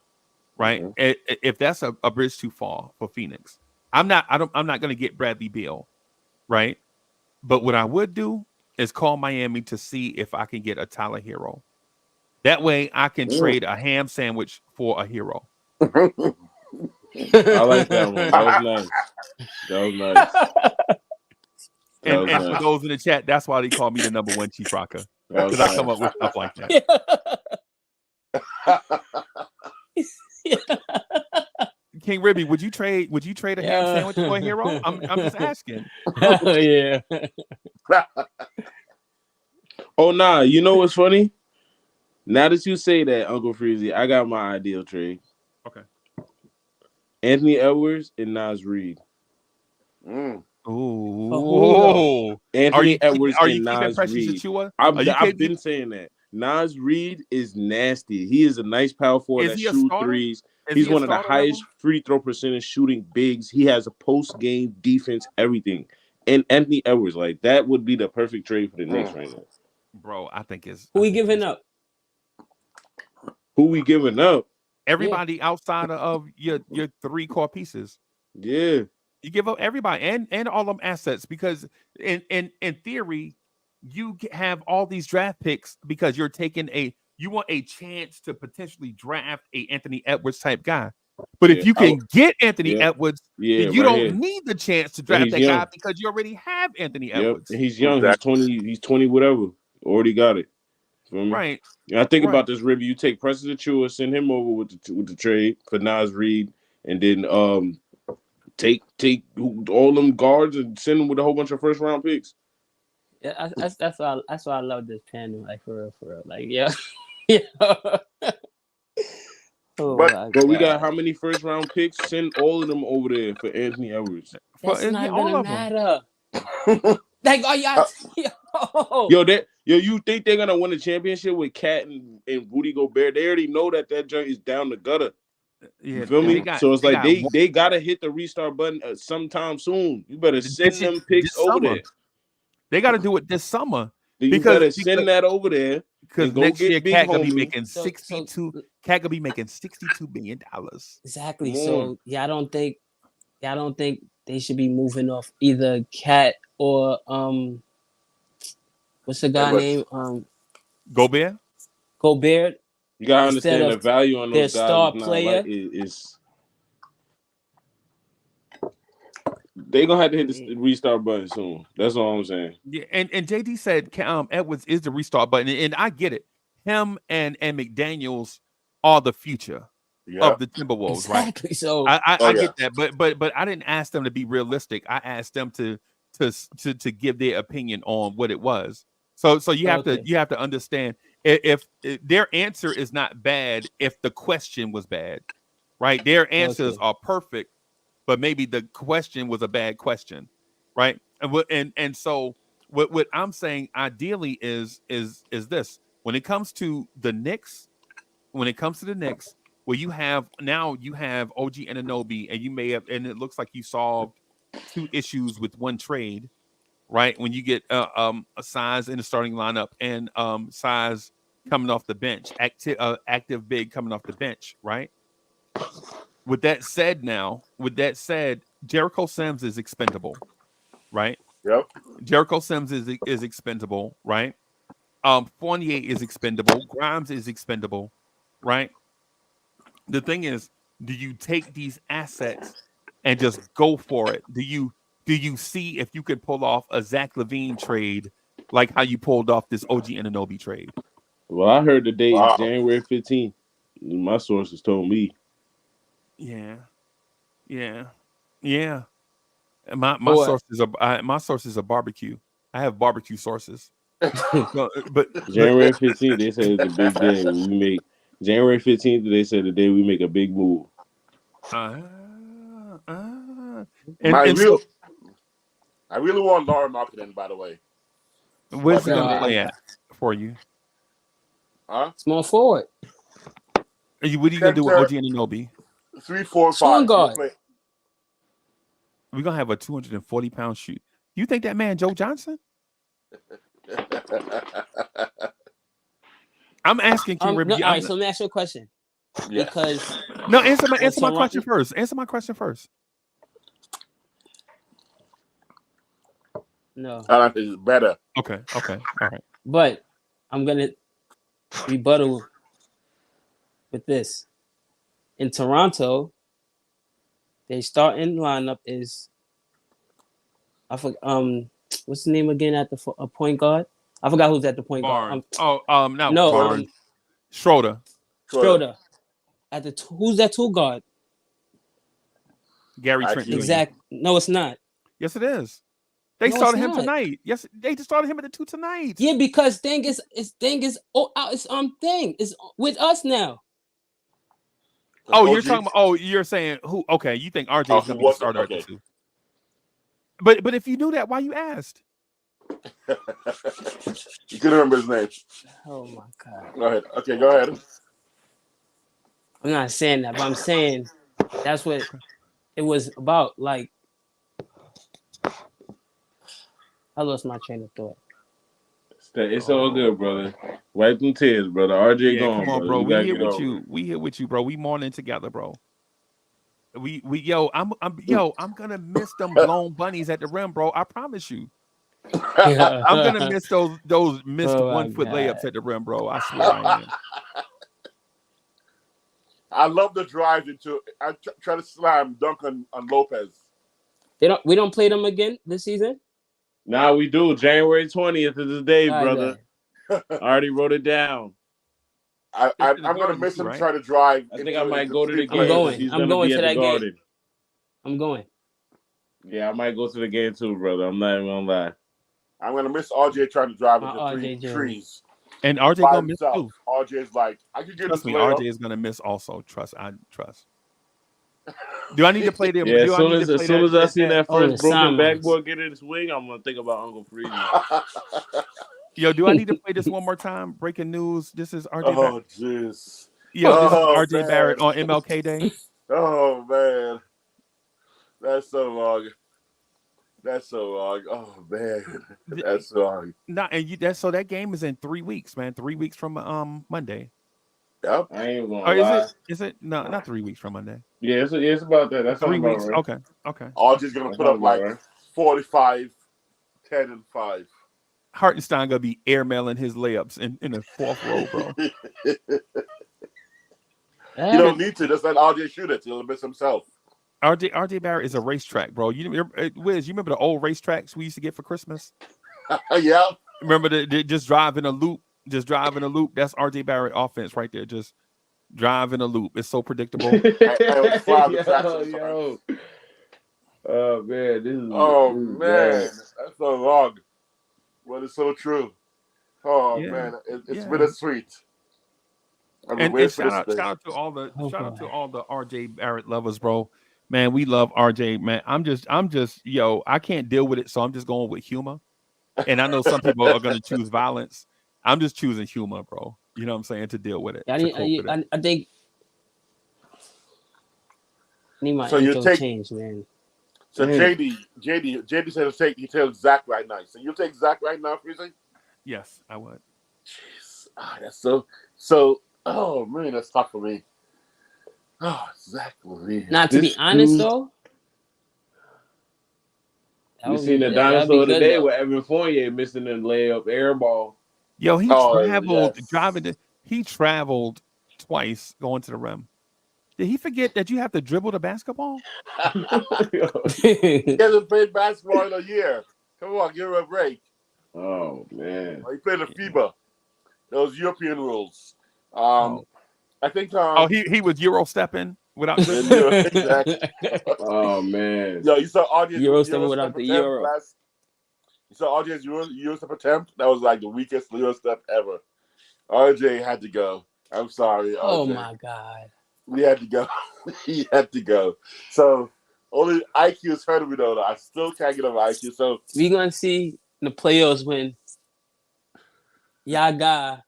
If that's a bridge too far for Phoenix, I'm not gonna get Bradley Beal, right? But what I would do is call Miami to see if I can get a Tyler Hero. That way I can trade a ham sandwich for a hero. I like that one. That was nice. That was nice. And for those in the chat, that's why they call me the number 1 chief rocker. Because I come up with stuff like that. King Ribby, would you trade a ham sandwich for a hero? I'm just asking. Yeah. Oh nah, you know what's funny? Now that you say that, Uncle Freezie, I got my ideal trade. Okay. Anthony Edwards and Nas Reed. Ooh. Anthony Edwards are you and keeping Nas Precious Reed. Achiuwa? I've been saying that. Nas Reed is nasty. He is a nice power forward that shoots threes. He's one of the highest free throw percentage shooting bigs. He has a post game defense, everything. And Anthony Edwards, like that would be the perfect trade for the Knicks right now. Bro, I think it's Who we giving up? Who we giving up? Everybody outside of your 3 core pieces. Yeah. You give up everybody and all them assets because in theory, you have all these draft picks because you're taking you want a chance to potentially draft a Anthony Edwards type guy. But if you can get Anthony Edwards, then you don't need the chance to draft that guy because you already have Anthony Edwards. And he's young. He's 20 whatever. Already got it. Feel me? Right. And I think about this, Ribby. You take Precious Achiuwa, send him over with the trade for Nas Reed, and then take all them guards and send them with a whole bunch of first round picks. Yeah, that's why I love this panel. Like for real. Like yeah. But we got how many first round picks? Send all of them over there for Anthony Edwards. That's not gonna matter. Like, you think they're gonna win a championship with Cat and Rudy Gobert? They already know that joint is down the gutter. Yeah, you feel me? So it's like they gotta hit the restart button sometime soon. You better send them picks over there. They got to do it this summer. You better send that over there because next year Cat gonna be making 62. Cat gonna be making $62 billion. Exactly. So I don't think they should be moving off either Cat or what's the guy name? Gobert. You gotta understand the value on those guys. Star player is they gonna have to hit the restart button soon. That's all I'm saying. Yeah, and JD said Edwards is the restart button, and I get it. Him and McDaniels are the future of the Timberwolves, exactly. Right? So I get that, but I didn't ask them to be realistic. I asked them to give their opinion on what it was. So you have to understand if their answer is not bad, if the question was bad, right? Their answers are perfect, but maybe the question was a bad question, right? And so what I'm saying ideally is this: when it comes to the Knicks, where you have OG Anunoby, and you may have, and it looks like you solved two issues with one trade, right? When you get a size in the starting lineup and size coming off the bench, active big coming off the bench, right? With that said, Jericho Sims is expendable, right? Yep. Jericho Sims is expendable, right? Fournier is expendable. Grimes is expendable, right? The thing is, do you take these assets and just go for it? Do you see if you could pull off a Zach LaVine trade like how you pulled off this OG Anunoby trade? Well, I heard the date is January 15th. My sources told me. Yeah. My sources are barbecue. I have barbecue sources. But January 15th, they said it's a big day. We make January 15th. They said the day we make a big move. I really want Laura Marketing, by the way. Where's he gonna play at for you? Huh? Small forward. What are you gonna do with OG Anunoby? 3, 4, 5. Shooting guard. We're gonna have a 240-pound shoot. You think that man Joe Johnson? I'm asking King Ribby. All right, so let me ask you a question. Yes. Because no, answer my question first. Answer my question first. No. It's better. Okay. All right. But I'm gonna rebuttal with this. In Toronto, their starting lineup is what's the name again at the point guard? I forgot who's at the point guard. Schroeder. Schroeder. At the who's that two guard? Gary Trent. Exactly. No, it's not. Yes, it is. They started him tonight. Yes, they just started him at the 2 tonight. Yeah, because thing is with us now. Oh, you're talking about. Oh, you're saying who? Okay, you think RJ is going to be the starter at the 2? But if you knew that, why you asked? You couldn't remember his name. Oh my God. Go ahead. Okay, go ahead. I'm not saying that, but I'm saying that's what it was about. Like, I lost my train of thought. It's all good, brother. Wipe them tears, brother. RJ gone, come on, bro. We here with you. We here with you, bro. We mourning together, bro. I'm gonna miss them blown bunnies at the rim, bro. I promise you. I'm gonna miss those missed 1 foot layups at the rim, bro. I swear I am. I love the drive into. I try to slam dunk on Lopez. We don't play them again this season. Nah, we do. January 20th is the day, brother. I already wrote it down. I'm gonna miss him try to drive. I think I might go to the game. I'm going to that game. I'm going. Yeah, I might go to the game too, brother. I'm not even gonna lie. I'm gonna miss RJ trying to drive into 3 trees. And RJ gonna miss too. RJ's like, I could get Trust this. me, RJ is gonna miss also. Trust. Do I need to play them? Yeah, as soon as I see that first broken backboard get in the swing, I'm gonna think about Uncle Freezie. Yo, do I need to play this one more time? Breaking news. This is RJ Barrett. Oh, jeez. Yo, this is RJ Barrett on MLK Day. Oh, man. That's so long. Oh, man. That's so long. Nah, and so that game is in 3 weeks, man. 3 weeks from Monday. Yep. I ain't gonna lie. Is it? No, not 3 weeks from Monday. Yeah, it's about that. That's 3 weeks. Right. Okay. RJ's gonna put up like 45, 10, and 5. Hartenstein gonna be airmailing his layups in the 4th row, bro. You don't need to. Just let RJ shoot it. He'll miss himself. RJ Barrett is a racetrack, bro. Wiz, you remember the old racetracks we used to get for Christmas? Yeah. Remember just drive in a loop? Just drive in a loop. That's RJ Barrett offense right there. Just drive in a loop. It's so predictable. Yo. Oh man, this is man, that's so long. But it's so true. Oh Yeah, man, it's yeah. bittersweet. I've been And waiting for shout this out, day. shout out to all the Oh shout out boy. to all the RJ Barrett lovers, bro. Man, we love RJ. Man, I'm just, yo, I can't deal with it, so I'm just going with humor. And I know some people are gonna choose violence. I'm just choosing humor, bro. You know what I'm saying? To deal with it, I to need. cope with it. I think I need my So you intro take changed, man. so JD said he tells Zach right now. So you'll take Zach right now, Freezie? Yes, I would. Jeez. That's so. Oh man, that's tough for me. Oh, Zach Levine. Now, to be This honest dude, though, that we would be seen the good. That'd be dinosaur good today though. with Evan Fournier missing the layup air ball. Yo, he Oh traveled yes. he traveled twice going to the rim. Did he forget that you have to dribble the basketball? He hasn't played basketball in a year. Come on, give him a break. Oh man. He played the FIBA. Those European rules. Oh, I think he was Euro stepping without dribbling. exactly. Oh man. Yo, you saw audience Euro Euro stepping without step the attempt Euro. last. You saw audience Euro step attempt. That was like the weakest Euro step ever. RJ had to go. I'm sorry, RJ. Oh my god. We had to go. He had to go. So only IQ is hurting me though. I still can't get over IQ. So We gonna see in the playoffs when Yaga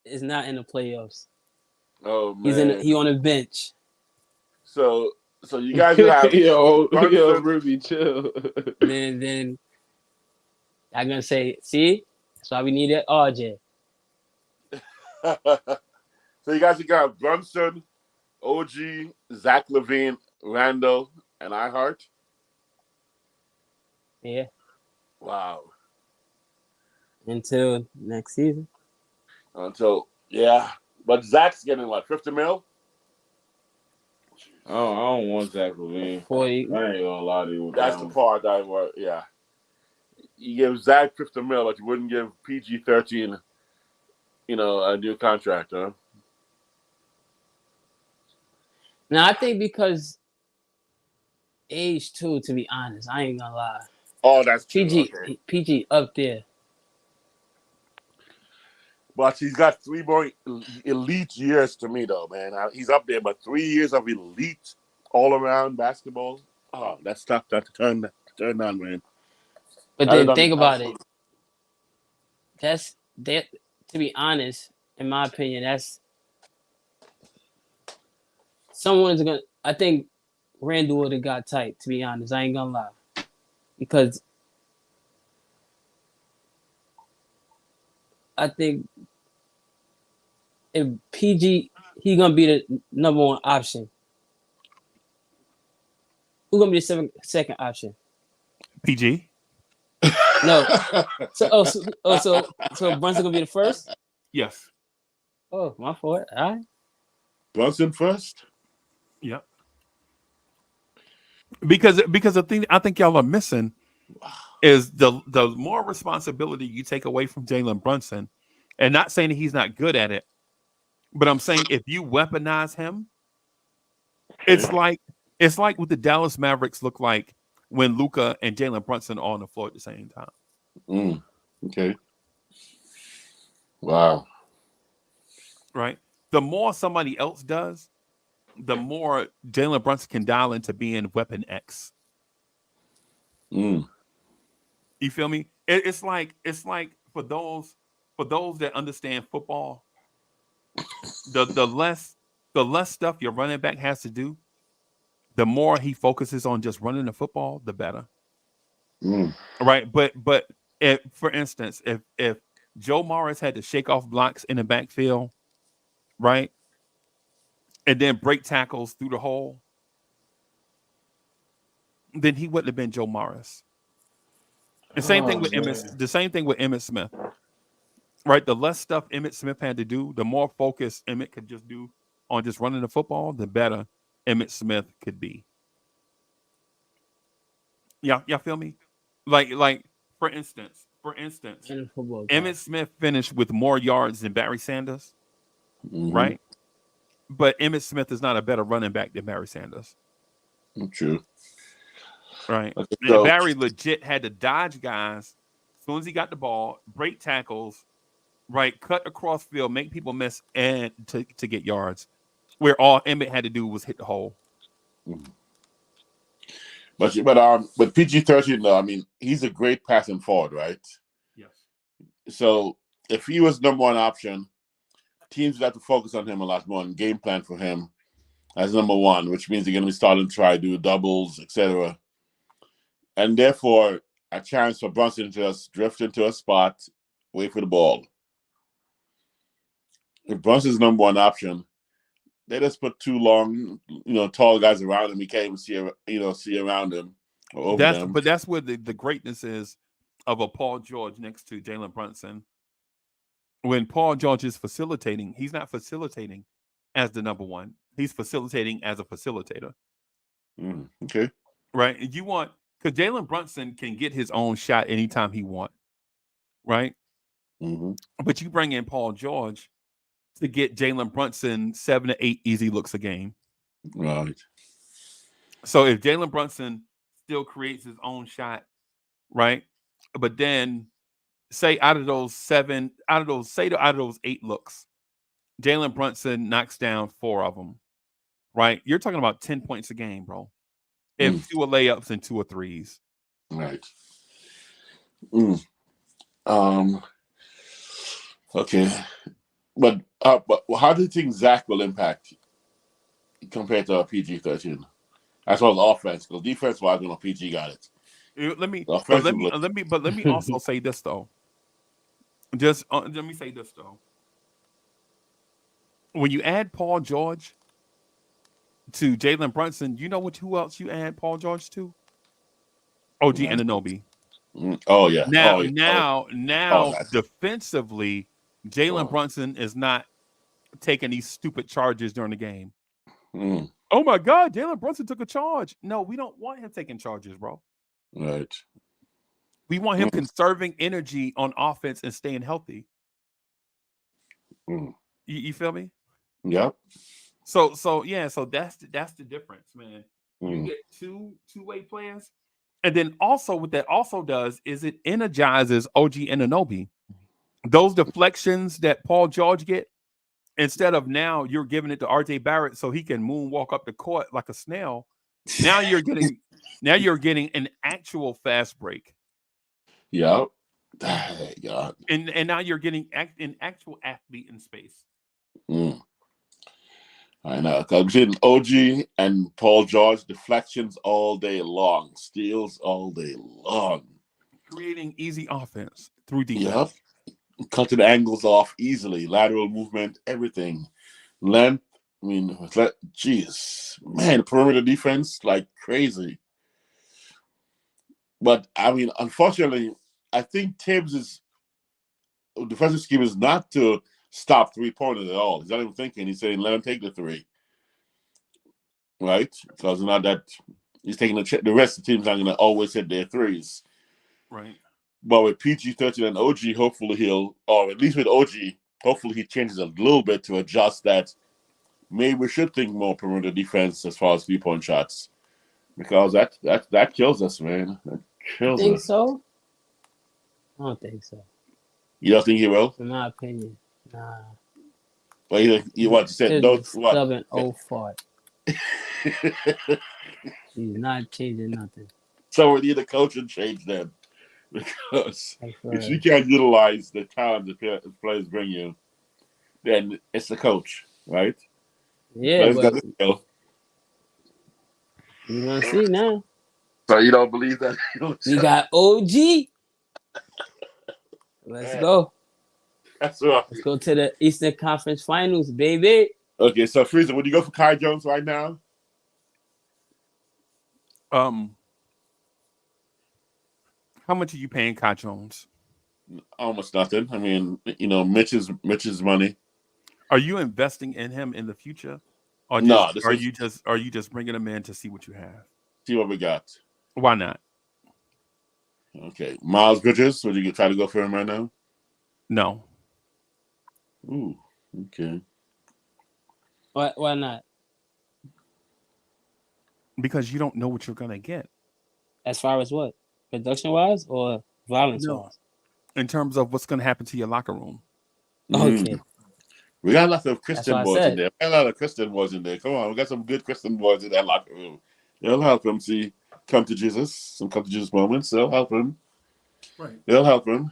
is not in the playoffs. oh man. He on the bench. So you guys will have yo, Brunson. Ruby, chill. Then I'm gonna say, see, that's why we needed RJ. So you guys will have Brunson, OG, Zach Levine, Randall, and iHeart. Yeah. Wow. Until next season. But Zach's getting what, 50 mil? I don't want Zach Levine. I 40. ain't gonna lie to you. That's the part I want. Yeah. You give Zach 50 mil, but you wouldn't give PG-13, a new contract, huh? Now I think because age too, to be honest, I ain't gonna lie. Oh, that's true. Okay. PG up there. But he's got 3 more elite years to me, though, man. He's up there, but 3 years of elite all-around basketball. Oh, that's tough to turn down, man. But then think about it. That's that. To be honest, in my opinion, that's someone's gonna. I think Randall would have got tight. To be honest, I ain't gonna lie, because I think if PG, he gonna be the number one option. Who's gonna be the second option? PG. No. So Brunson gonna be the first? Yes. Oh, my fault. All right. Brunson first? Yep. Because the thing I think y'all are missing is the more responsibility you take away from Jalen Brunson, and not saying that he's not good at it, but I'm saying if you weaponize him, it's like what the Dallas Mavericks look like when Luka and Jalen Brunson are on the floor at the same time. Okay. Wow. Right? The more somebody else does, the more Jalen Brunson can dial into being weapon X. You feel me? It's like for those that understand football, the less stuff your running back has to do, the more he focuses on just running the football, the better. Right? But for instance, if Joe Morris had to shake off blocks in the backfield, right, and then break tackles through the hole, then he wouldn't have been Joe Morris. The same thing with Emmitt Smith. Right? The less stuff Emmitt Smith had to do, the more focus Emmitt could just do on just running the football, the better Emmitt Smith could be. Y'all feel me? Like for instance, Emmitt Smith finished with more yards than Barry Sanders, right? But Emmitt Smith is not a better running back than Barry Sanders. True. Right. So, Barry legit had to dodge guys as soon as he got the ball, break tackles, right? Cut across field, make people miss, and to get yards. Where all Emmett had to do was hit the hole. But PG-13 though, I mean, he's a great passing forward, right? Yes. So if he was number one option, teams would have to focus on him a lot more and game plan for him as number one, which means they're going to be starting to try to do doubles, etc. And therefore, a chance for Brunson to just drift into a spot, wait for the ball. If Brunson's number one option, they just put two long, tall guys around him. He can't even see around him or over them. But that's where the greatness is of a Paul George next to Jalen Brunson. When Paul George is facilitating, he's not facilitating as the number one. He's facilitating as a facilitator. Okay. Right? You want, because Jalen Brunson can get his own shot anytime he wants. Right? Mm-hmm. But you bring in Paul George to get Jalen Brunson 7 to 8 easy looks a game. Right. So if Jalen Brunson still creates his own shot, right? But then say out of those 8 looks, Jalen Brunson knocks down 4 of them, right? You're talking about 10 points a game, bro. If 2 are layups and 2 are threes. Right. Okay. But how do you think Zach will impact compared to PG-13? As well as offense, because defense-wise, PG got it. Let me also say this though. Let me say this though. When you add Paul George to Jalen Brunson, you know who else you add Paul George to? OG Anunoby. Oh yeah. Now, defensively, Jalen Brunson is not taking these stupid charges during the game. Oh my God, Jalen Brunson took a charge. No, we don't want him taking charges, bro. Right. We want him conserving energy on offense and staying healthy. You feel me? Yep. So that's the difference, man. You get two-way players, and then also what that also does is it energizes OG Anunoby. Those deflections that Paul George get, instead of now you're giving it to RJ Barrett so he can moonwalk up the court like a snail. Now you're getting an actual fast break. Yeah. God. And now you're getting an actual athlete in space. I know. Because between OG and Paul George, deflections all day long, steals all day long. Creating easy offense through defense. Yep. Cutting angles off easily, lateral movement, everything. Length, man, perimeter defense, like crazy. But, unfortunately, I think Tibbs' defensive scheme is not to stop three-pointers at all. He's not even thinking. He's saying, let him take the three. Right? Because not that he's taking the rest of the team's not going to always hit their threes. Right. But with PG-13 and OG, hopefully or at least with OG, hopefully he changes a little bit to adjust that. Maybe we should think more perimeter defense as far as three-point shots. Because that kills us, man. That kills us. Think so? I don't think so. You don't think he will? In my opinion, nah. But you want to say don't what? Stubborn old fart. He's not changing nothing. So we need a coach and change them. Because if you can't utilize the talent the players bring you, then it's the coach, right? Yeah, but you're gonna see now. So you don't believe that? You got OG. Let's go. That's right. Let's go to the Eastern Conference Finals, baby. Okay, so Freezer, would you go for Kai Jones right now? How much are you paying Kai Jones? Almost nothing. I mean, Mitch's money. Are you investing in him in the future? Or are you just bringing him in to see what you have? See what we got. Why not? Okay, Miles Bridges. Would you try to go for him right now? No. Ooh. Okay. Why not? Because you don't know what you're gonna get. As far as what? Production wise or violence wise? In terms of what's gonna happen to your locker room. Okay. We got lots of That's Christian what I boys in said. there. We got a lot of Christian boys in there. Come on, we got some good Christian boys in that locker room. They'll help him come to Jesus, some come to Jesus moments. They'll help him. Right. They'll help him.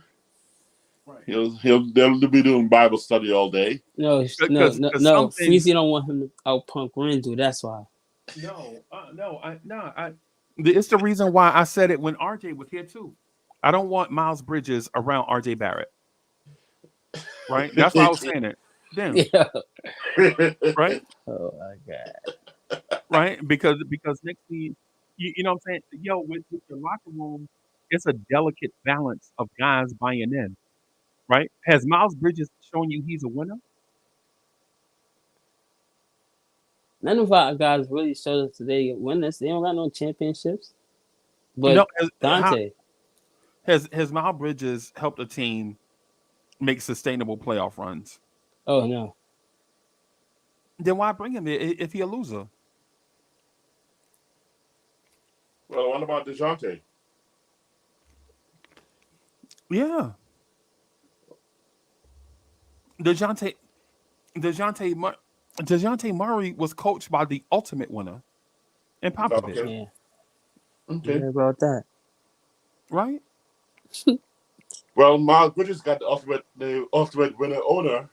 Right. They'll be doing Bible study all day. No, Because no. some things. Freezie don't want him to outpunk Randall. That's why. No, it's the reason why I said it when RJ was here too. I don't want Miles Bridges around RJ Barrett. Right? That's why I was saying it. Then, Yeah. right? Oh my god. Right? Because next thing you know what I'm saying? Yo, with your locker room, it's a delicate balance of guys buying in. Right? Has Miles Bridges shown you he's a winner? None of our guys really showed us today winners. They don't got no championships. But No, Dante. has Miles Bridges helped a team make sustainable playoff runs? Oh no. Then why bring him if he a loser? Well, what about DeJounte? Yeah. DeJounte Murray was coached by the ultimate winner in Popovich. Okay. Yeah. Okay. Yeah, about that. Right? Well, Miles Bridges got the ultimate winner owner.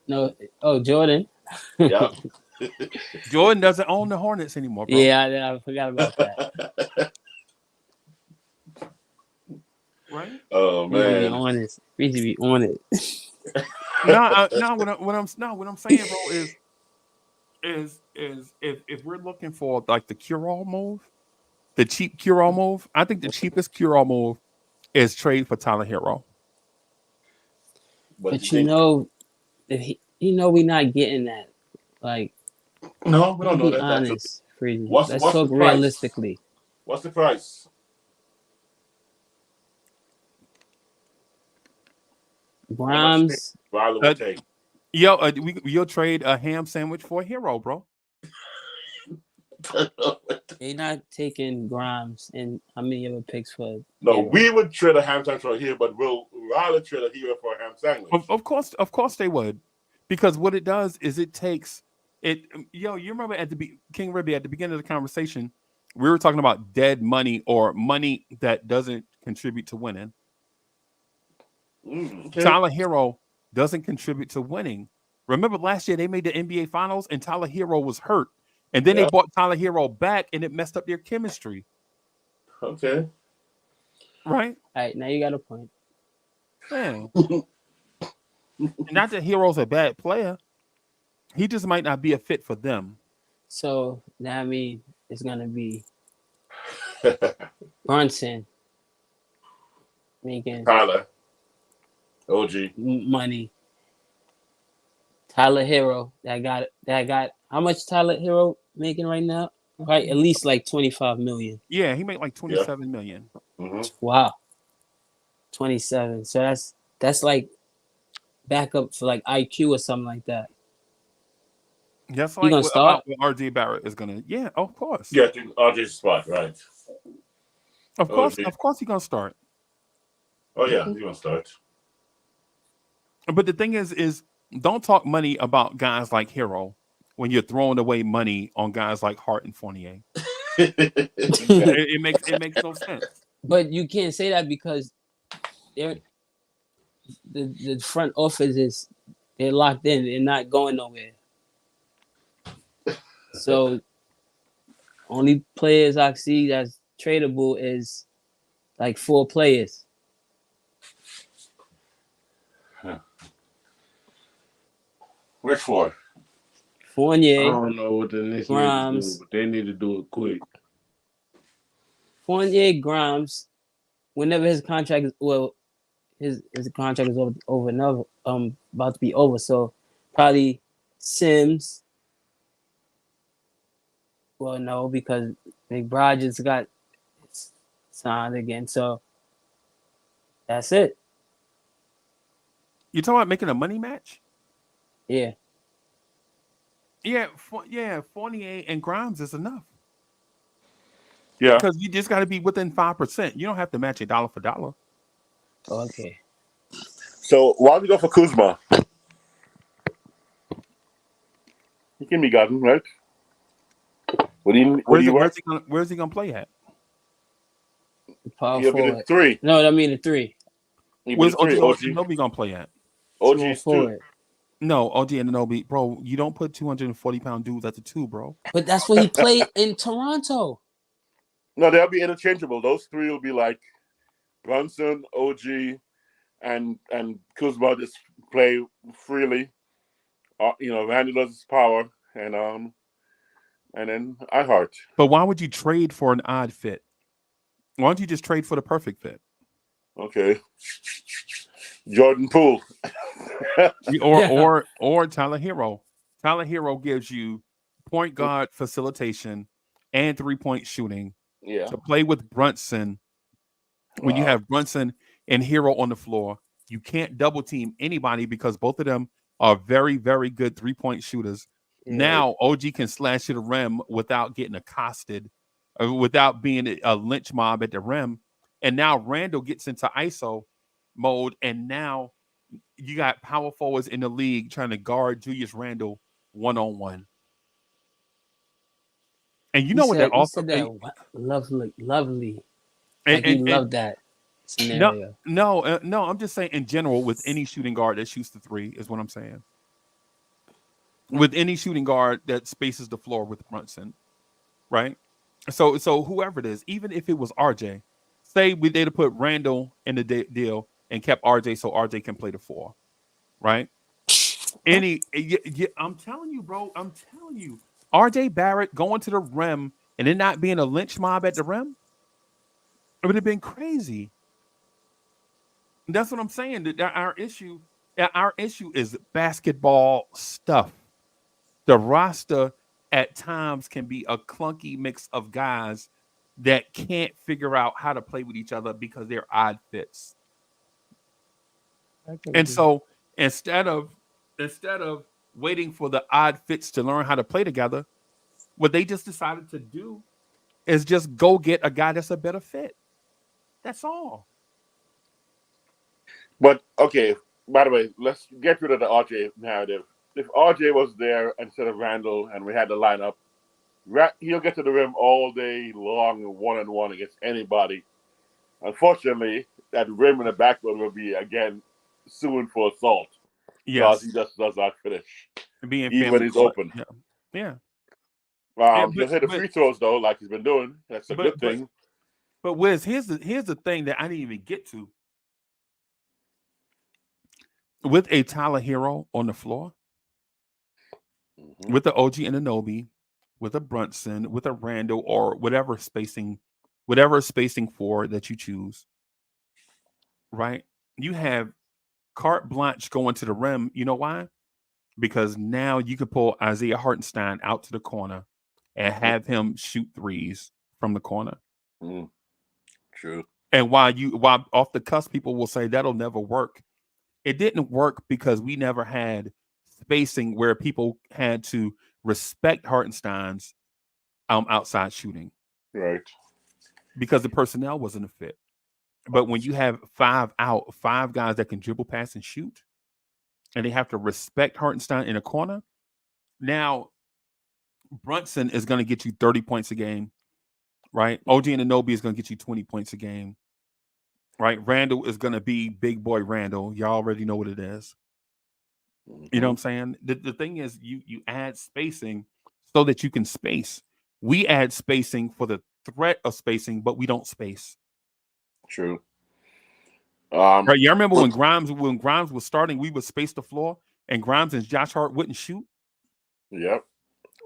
No. Oh, Jordan. Yeah. Jordan doesn't own the Hornets anymore, bro. Yeah, I forgot about that. Right? Oh man. Freezie be on it. What I'm saying, bro, is if we're looking for like the cure-all move, the cheap cure-all move, I think the cheapest cure-all move is trade for Tyler Hero. But you know, we're not getting that. Like, no, we don't know be that. honest, Freezie. What's Let's the talk price? realistically. What's the price? Grimes. Will take. You'll trade a ham sandwich for a hero, bro. They're not taking Grimes and how many other picks for? No, we would trade a ham sandwich right here, but we'll rather trade a hero for a ham sandwich. Of course they would, because what it does is it takes it. You remember at King Ribby at the beginning of the conversation, we were talking about dead money or money that doesn't contribute to winning. Okay. Tyler Hero doesn't contribute to winning. Remember last year they made the NBA Finals and Tyler Hero was hurt, and then they brought Tyler Hero back and it messed up their chemistry. Okay. All Right. right, now you got a point. Yeah. Not that Hero's a bad player. He just might not be a fit for them. So now I mean it's gonna be Brunson making Tyler. OG. money. Tyler Hero that got how much Tyler Hero making right now? Right, at least like 25 million. Yeah, he made like 27 million. Mm-hmm. Wow. 27. So that's like backup for like IQ or something like that. That's He like gonna start? what RJ Barrett is gonna. Yeah, of course. Yeah, RJ's spot, right? Of course OG. he's gonna start. Oh yeah, he's gonna start. But the thing is don't talk money about guys like Hero when you're throwing away money on guys like Hart and Fournier. it makes no sense. But you can't say that because the front office they're locked in. They're not going nowhere. So only players I see that's tradable is like 4 players. Which 4? Fournier. I don't know what the Knicks need to Grimes. do, but they need to do it quick. Fournier, Grimes. Whenever his contract is his contract is over another about to be over. So probably Sims. Well, no, because McBride just got signed again. So that's it. You talking about making a money match? Yeah. Yeah, Fournier and Grimes is enough. Yeah. Because you just got to be within 5%. You don't have to match it dollar for dollar. Okay. So why don't you go for Kuzma? He can be gotten, right? Where's he gonna play at? Power He'll be the forward. 3. No, I mean the 3. Where's OG Anunoby gonna play at? OG's 2. No, OG Anunoby, bro. You don't put 240-pound dudes at the 2, bro. But that's what he played in Toronto. No, they'll be interchangeable. Those 3 will be like Brunson, OG, and Kuzma just play freely. Randy does his power, and then I heart. But why would you trade for an odd fit? Why don't you just trade for the perfect fit? Okay. Jordan Poole. or Tyler Hero. Tyler Hero gives you point guard facilitation and 3-point shooting. Yeah. To play with Brunson, when you have Brunson and Hero on the floor, you can't double team anybody because both of them are very, very good 3-point shooters. Yeah. Now OG can slash to the rim without getting accosted, without being a lynch mob at the rim. And now Randall gets into ISO mode, and now you got power forwards in the league trying to guard Julius Randle one-on-one. And you know what that also said that lovely. Like you love that scenario. No, I'm just saying in general with any shooting guard that shoots the 3 is what I'm saying. With any shooting guard that spaces the floor with Brunson, right? So whoever it is, even if it was RJ, say they'd have put Randall in the deal and kept RJ so RJ can play the 4, right? I'm telling you, bro. I'm telling you, RJ Barrett going to the rim and it not being a lynch mob at the rim, it would have been crazy. That's what I'm saying. That our issue is basketball stuff. The roster at times can be a clunky mix of guys that can't figure out how to play with each other because they're odd fits. And so instead of waiting for the odd fits to learn how to play together, what they just decided to do is just go get a guy that's a better fit. That's all. But okay, by the way, let's get rid of the RJ narrative. If RJ was there instead of Randall and we had the lineup, he'll get to the rim all day long, 1-on-1 against anybody. Unfortunately, that rim in the backboard will be again suing for assault. Because he just does not finish. Even when he's open. Yeah. He'll hit the free throws though, like he's been doing. That's a good thing. But Wiz, here's the thing that I didn't even get to. With a Tyler Hero on the floor, with the OG Anunoby, with a Brunson, with a Randall, or whatever spacing for that you choose, right? You have carte blanche going to the rim. You know why? Because now you could pull Isaiah Hartenstein out to the corner and have him shoot 3s from the corner. True. And while off the cusp, people will say that'll never work. It didn't work because we never had spacing where people had to respect Hartenstein's outside shooting. Right. Because the personnel wasn't a fit. But when you have 5 guys that can dribble, pass, and shoot, and they have to respect Hartenstein in a corner, now Brunson is going to get you 30 points a game, right? OG Anunoby is going to get you 20 points a game. Right, Randall is going to be big boy Randall. Y'all already know what it is. You know what I'm saying? The thing is, you add spacing so that you can space. We add spacing for the threat of spacing, but we don't space. True. Right, you remember when Grimes was starting, we would space the floor, and Grimes and Josh Hart wouldn't shoot. Yep.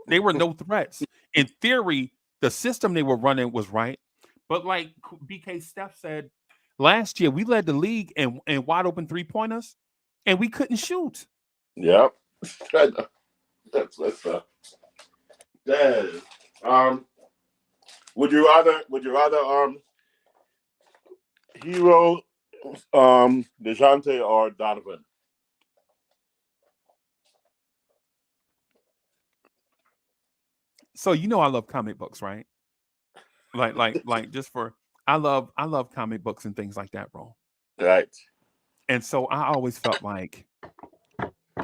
They were no threats. In theory, the system they were running was right, but like BK Steph said. Last year, we led the league in wide open 3-pointers, and we couldn't shoot. Yep. That's that is. Would you rather Hero, DeJounte, or Donovan? So you know I love comic books, right? Like just for I love comic books and things like that, bro. Right. And so I always felt like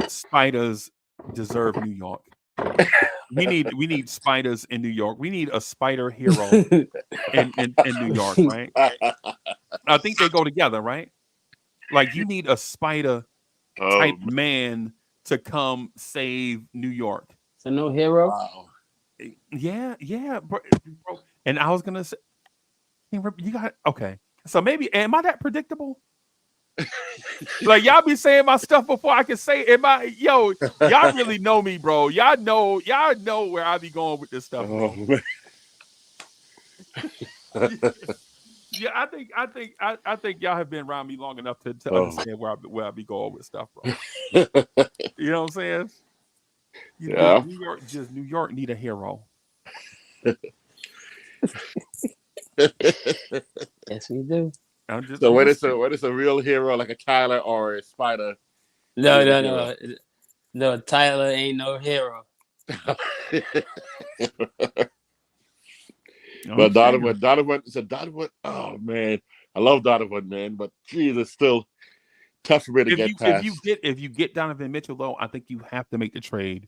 spiders deserve New York. We need spiders in New York. We need a spider hero in New York, right? I think they go together, right? Like you need a spider type man to come save New York. So no hero. Wow. Yeah, bro. And I was gonna say, you got okay. So maybe am I that predictable? Like y'all be saying my stuff before I can say it. Y'all really know me, bro. Y'all know where I be going with this stuff. Oh, man. Yeah, I think y'all have been around me long enough to understand where I be going with stuff, bro. You know what I'm saying? Yeah. New York need a hero. Yes, we do. So when it's a real hero like a Tyler or a Spider? No. Tyler ain't no hero. But Donovan. Oh man, I love Donovan, man. But geez, it's still tough for me to get past. If you get Donovan Mitchell though, I think you have to make the trade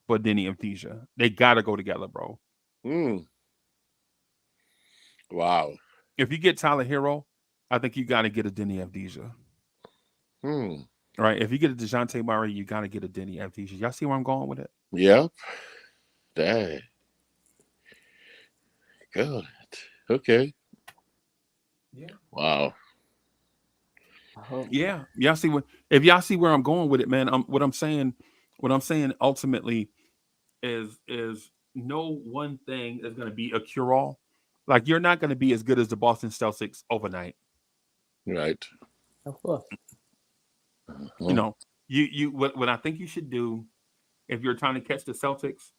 for Denny Avdija. They gotta go together, bro. Wow. If you get Tyler Hero, I think you got to get a Denny Avdija. Right. If you get a DeJounte Murray, you got to get a Denny Avdija. Y'all see where I'm going with it? Yep. Dang. Good. Okay. Yeah. Wow. Yeah. Y'all see if y'all see where I'm going with it, man. What I'm saying ultimately is no one thing is going to be a cure all. Like you're not going to be as good as the Boston Celtics overnight. Right. Of course. You know, you what I think you should do if you're trying to catch the Celtics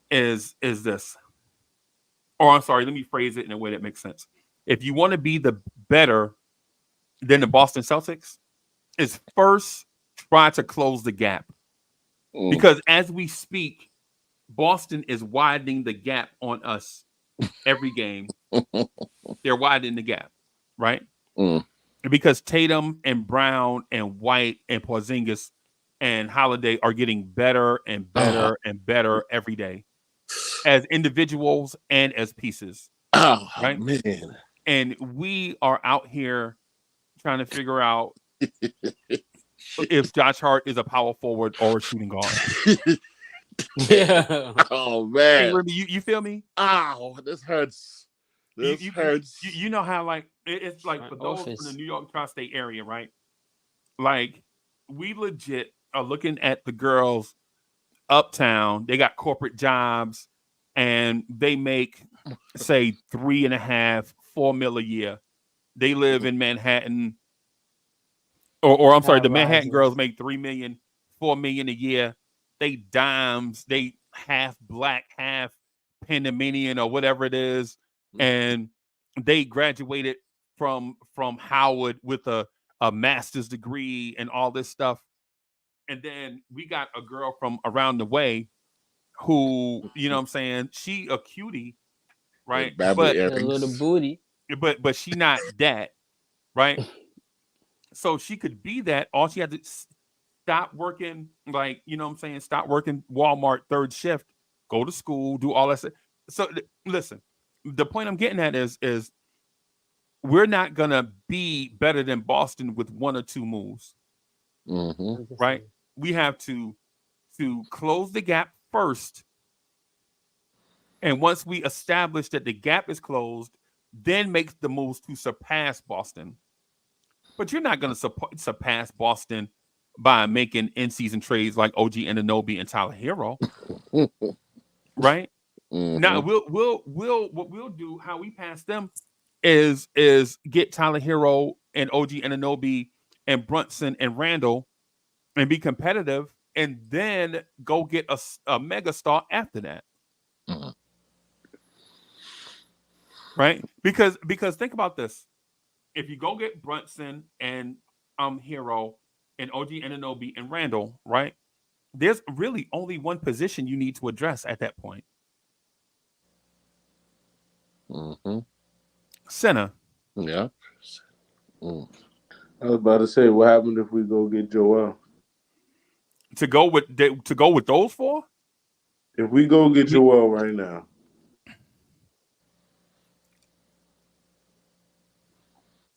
is this. Or I'm sorry, let me phrase it in a way that makes sense. If you want to be the better than the Boston Celtics, is first try to close the gap. Because as we speak, Boston is widening the gap on us every game. They're widening the gap, right? Because Tatum and Brown and White and Porzingis and Holiday are getting better and better and better every day as individuals and as pieces. Right? Man. And we are out here trying to figure out if Josh Hart is a power forward or a shooting guard. Yeah. Oh man. Hey, Ruby, you feel me? Ow, this hurts. This hurts. You know how like it's like for those from the New York tri-state area, right? Like we legit are looking at the girls uptown. They got corporate jobs and they make say $3.5, $4 million a year. They live in Manhattan. Or I'm sorry, the Manhattan girls make $3 million, $4 million a year. They dimes, they half black, half Panamanian or whatever it is. And they graduated from Howard with a master's degree and all this stuff. And then we got a girl from around the way who, you know what I'm saying, she a cutie, right? But a little booty. But she not that, right? So she could be that. All she had to stop working, like, you know what I'm saying, stop working Walmart third shift, go to school, do all that stuff. So listen, the point I'm getting at is we're not gonna be better than Boston with one or two moves. Right? We have to close the gap first. And once we establish that the gap is closed, then make the moves to surpass Boston. But you're not going to surpass Boston by making in-season trades like OG Anunoby and Tyler Hero, right? Now what we'll do, how we pass them, is get Tyler Hero and OG Anunoby and Brunson and Randall and be competitive, and then go get a mega star after that. Right? Because think about this. If you go get Brunson and Hero and OG Anunoby and Randall, right? There's really only one position you need to address at that point. Mm-hmm. Center. Yeah. Mm. I was about to say, what happened if we go get Joel? To go with those four? If we go get Joel right now,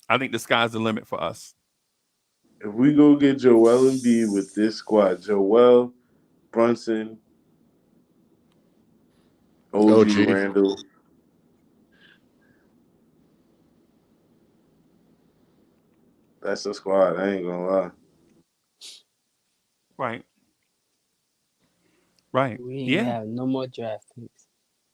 I think the sky's the limit for us. if we go get Joel Embiid with this squad, Joel, Brunson, OG OG. Randall. That's the squad. I ain't gonna lie. Right. Right. We ain't Yeah. have no more draft picks.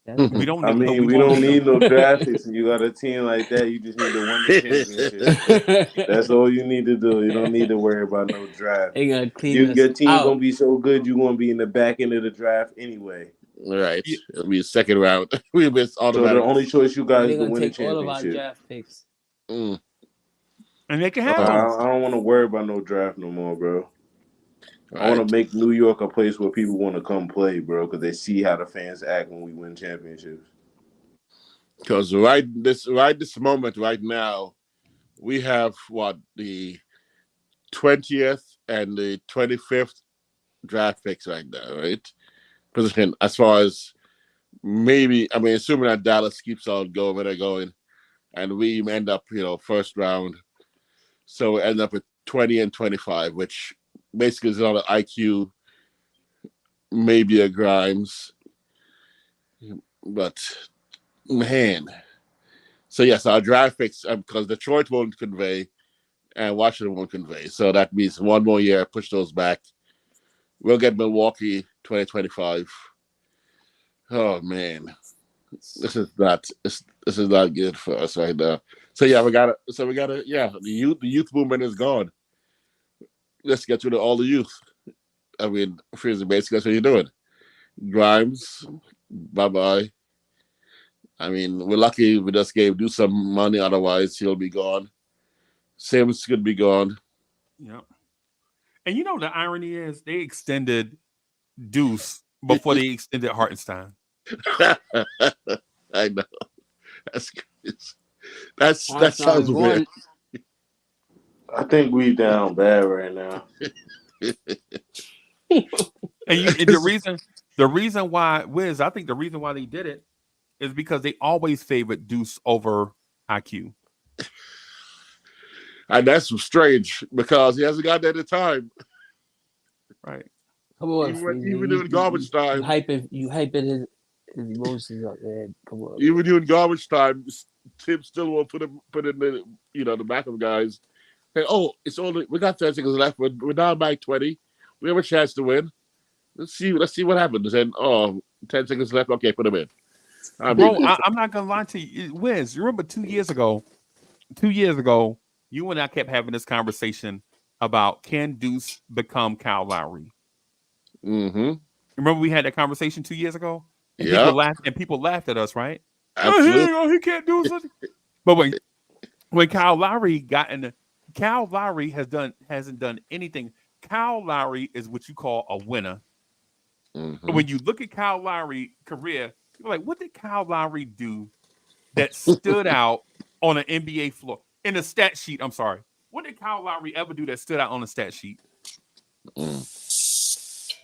We don't I need. mean, we don't need no draft picks. And you got a team like that, you just need to win the championship. That's all you need to do. You don't need to worry about no draft. They gonna clean us Your team out. gonna be so good, you gonna be in the back end of the draft anyway. Right. It'll be a second round. We miss So the automatic. only choice you got They're is to gonna win the take all of our championship. draft picks. Mm. And they can I have them. don't want to worry about no draft no more, bro. I Right. want to make New York a place where people want to come play, bro, because they see how the fans act when we win championships. Because right this moment right now, we have the 20th and the 25th draft picks right now, right? Position as far as maybe, I mean, assuming that Dallas keeps on going where they're going, and we end up, first round, so we end up with 20 and 25, which basically is on an IQ, maybe a Grimes, but man. So yes, our draft picks, because Detroit won't convey and Washington won't convey. So that means one more year, push those back. We'll get Milwaukee 2025. Oh man, this is not good for us right now. So yeah, we gotta the youth movement is gone. Let's get rid of all the youth. I mean, Freezie, basically that's what you're doing. Grimes, bye bye. I mean, we're lucky we just gave Deuce some money, otherwise he'll be gone. Sims could be gone. Yep. And the irony is they extended Deuce before they extended Hartenstein. I know. That sounds weird. I think we down bad right now. And the reason why, Wiz, I think the reason why they did it is because they always favored Deuce over IQ. And that's strange because he hasn't got that at time. Right. Come on, even in garbage time. You hyping his emotions up, man. Come on. Even during garbage time, Tim still won't put in the the backup guys. Hey, we got 10 seconds left. We're down by 20. We have a chance to win. Let's see what happens. And 10 seconds left. Okay, put him in. I'm not gonna lie to you, Wiz. You remember 2 years ago? 2 years ago, you and I kept having this conversation about can Deuce become Kyle Lowry? Mm-hmm. Remember we had that conversation 2 years ago? And people laughed at us, right? Absolutely. He can't do something. But when Kyle Lowry hasn't done anything. Kyle Lowry is what you call a winner. Mm-hmm. When you look at Kyle Lowry's career, you're like, what did Kyle Lowry do that stood out on an NBA floor? In a stat sheet, I'm sorry. What did Kyle Lowry ever do that stood out on a stat sheet?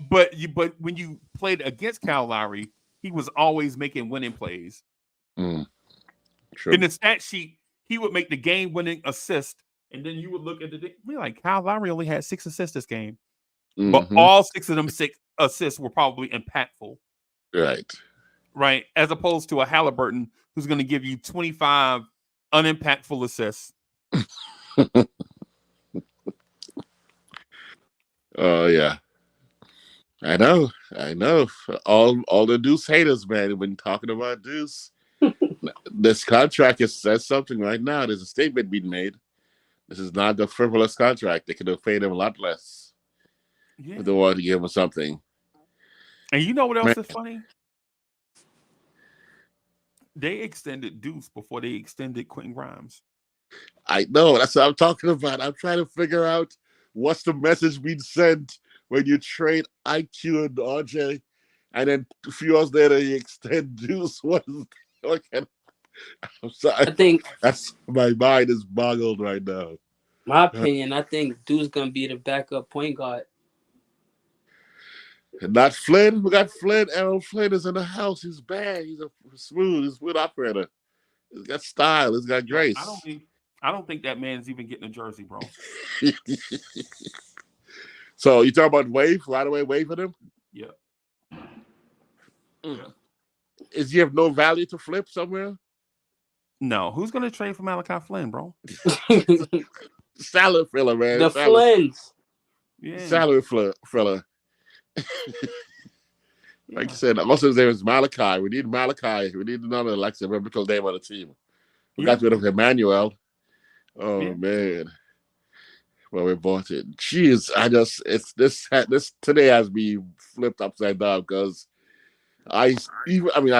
But when you played against Kyle Lowry, he was always making winning plays. True. In the stat sheet, he would make the game-winning assist, and then you would look at we're like, Kyle Lowry only had 6 assists this game. But all 6 of them 6 assists were probably impactful. Right. As opposed to a Halliburton who's going to give you 25 unimpactful assists. Oh yeah. I know. All the Deuce haters, man, when talking about Deuce. This contract says something right now. There's a statement being made. This is not the frivolous contract. They could have paid him a lot less. Yeah. If they wanted to give him something. And you know what else is funny? They extended Deuce before they extended Quentin Grimes. I know. That's what I'm talking about. I'm trying to figure out what's the message being sent when you trade IQ and RJ, and then a few hours later you extend Deuce. What can I'm sorry. I think That's my mind is boggled right now. my opinion. I think Dude's gonna be the backup point guard. And not Flynn. We got Flynn. Aaron Flynn is in the house. He's bad. He's a smooth operator. He's got style. He's got grace. I don't think that man's even getting a jersey, bro. So you talking about wave right away? Waving him? Yeah. Is he have no value to flip somewhere? No. Who's gonna trade for Malachi Flynn, bro? Salad filler, man. The Flynn's. Yeah. Salad filler. Like you said, most of his name is Malachi. We need Malachi. We need another Alexa biblical name on the team. We got rid of Emmanuel. Oh man. Well, we bought it. Jeez, this today has me flipped upside down because I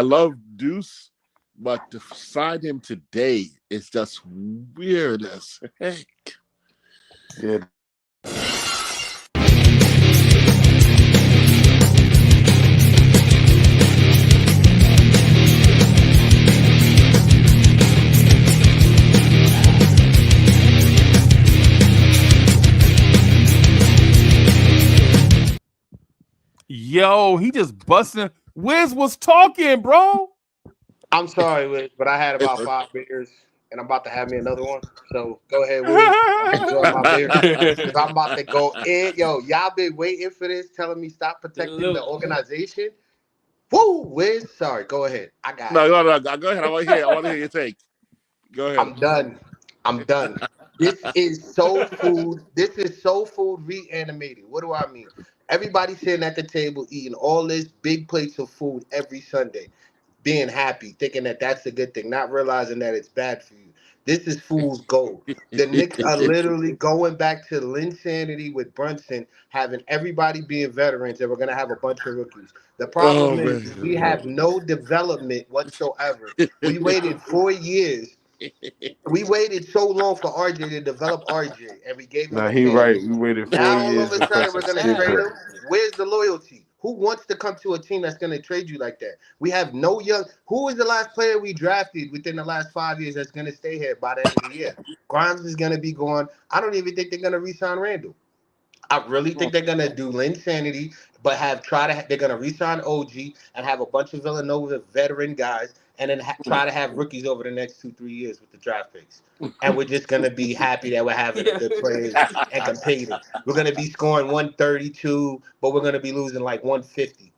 love Deuce, but to sign him today is just weird as heck. Yeah. Yo, he just busting. Wiz was talking, bro. I'm sorry, Wiz, but I had about 5 beers, and I'm about to have me another one. So go ahead, Wiz. I'm enjoying my beer because I'm about to go in. Yo, y'all been waiting for this, telling me stop protecting the organization. Woo, Wiz. Sorry, go ahead. I got No, go ahead. I want to hear your take. Go ahead. I'm done. This is soul food. This is soul food reanimated. What do I mean? Everybody sitting at the table eating all this big plates of food every Sunday, being happy, thinking that that's a good thing, not realizing that it's bad for you. This is fool's gold. The Knicks are literally going back to Linsanity with Brunson, having everybody being veterans, and we're going to have a bunch of rookies. The problem is we have no development whatsoever. We waited 4 years. We waited so long for RJ to develop RJ, and we gave him. Nah, he right. We waited 4 now years. all of a sudden we're gonna trade him. Where's the loyalty? Who wants to come to a team that's gonna trade you like that? We have no young. Who is the last player we drafted within the last 5 years that's gonna stay here by the end of the year? Grimes is gonna be gone. I don't even think they're gonna re-sign Randall. I really think they're gonna do Linsanity, but they're gonna re-sign OG and have a bunch of Villanova veteran guys, and then try to have rookies over the next 2-3 years with the draft picks. And we're just gonna be happy that we're having good players and competing. We're gonna be scoring 132, but we're gonna be losing like 150.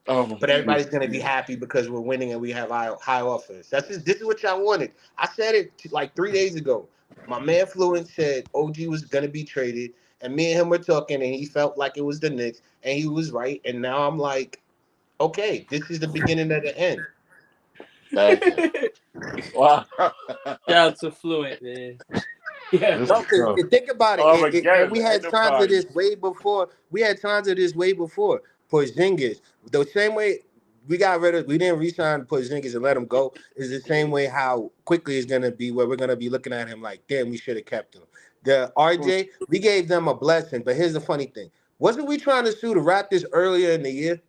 But everybody's gonna be happy because we're winning and we have high offense. This is what y'all wanted. I said it like 3 days ago. My man Fluent said OG was gonna be traded. And me and him were talking, and he felt like it was the Knicks, and he was right. And now I'm like, okay, this is the beginning of the end. Wow. Shout out to Fluent, man. Yeah. No, think about it. And we had times of this way before. Porzingis, the same way we didn't re-sign Porzingis and let him go, is the same way how quickly it's gonna be where we're gonna be looking at him like, damn, we should have kept him. The RJ, we gave them a blessing, but here's the funny thing. Wasn't we trying to sue the Raptors earlier in the year?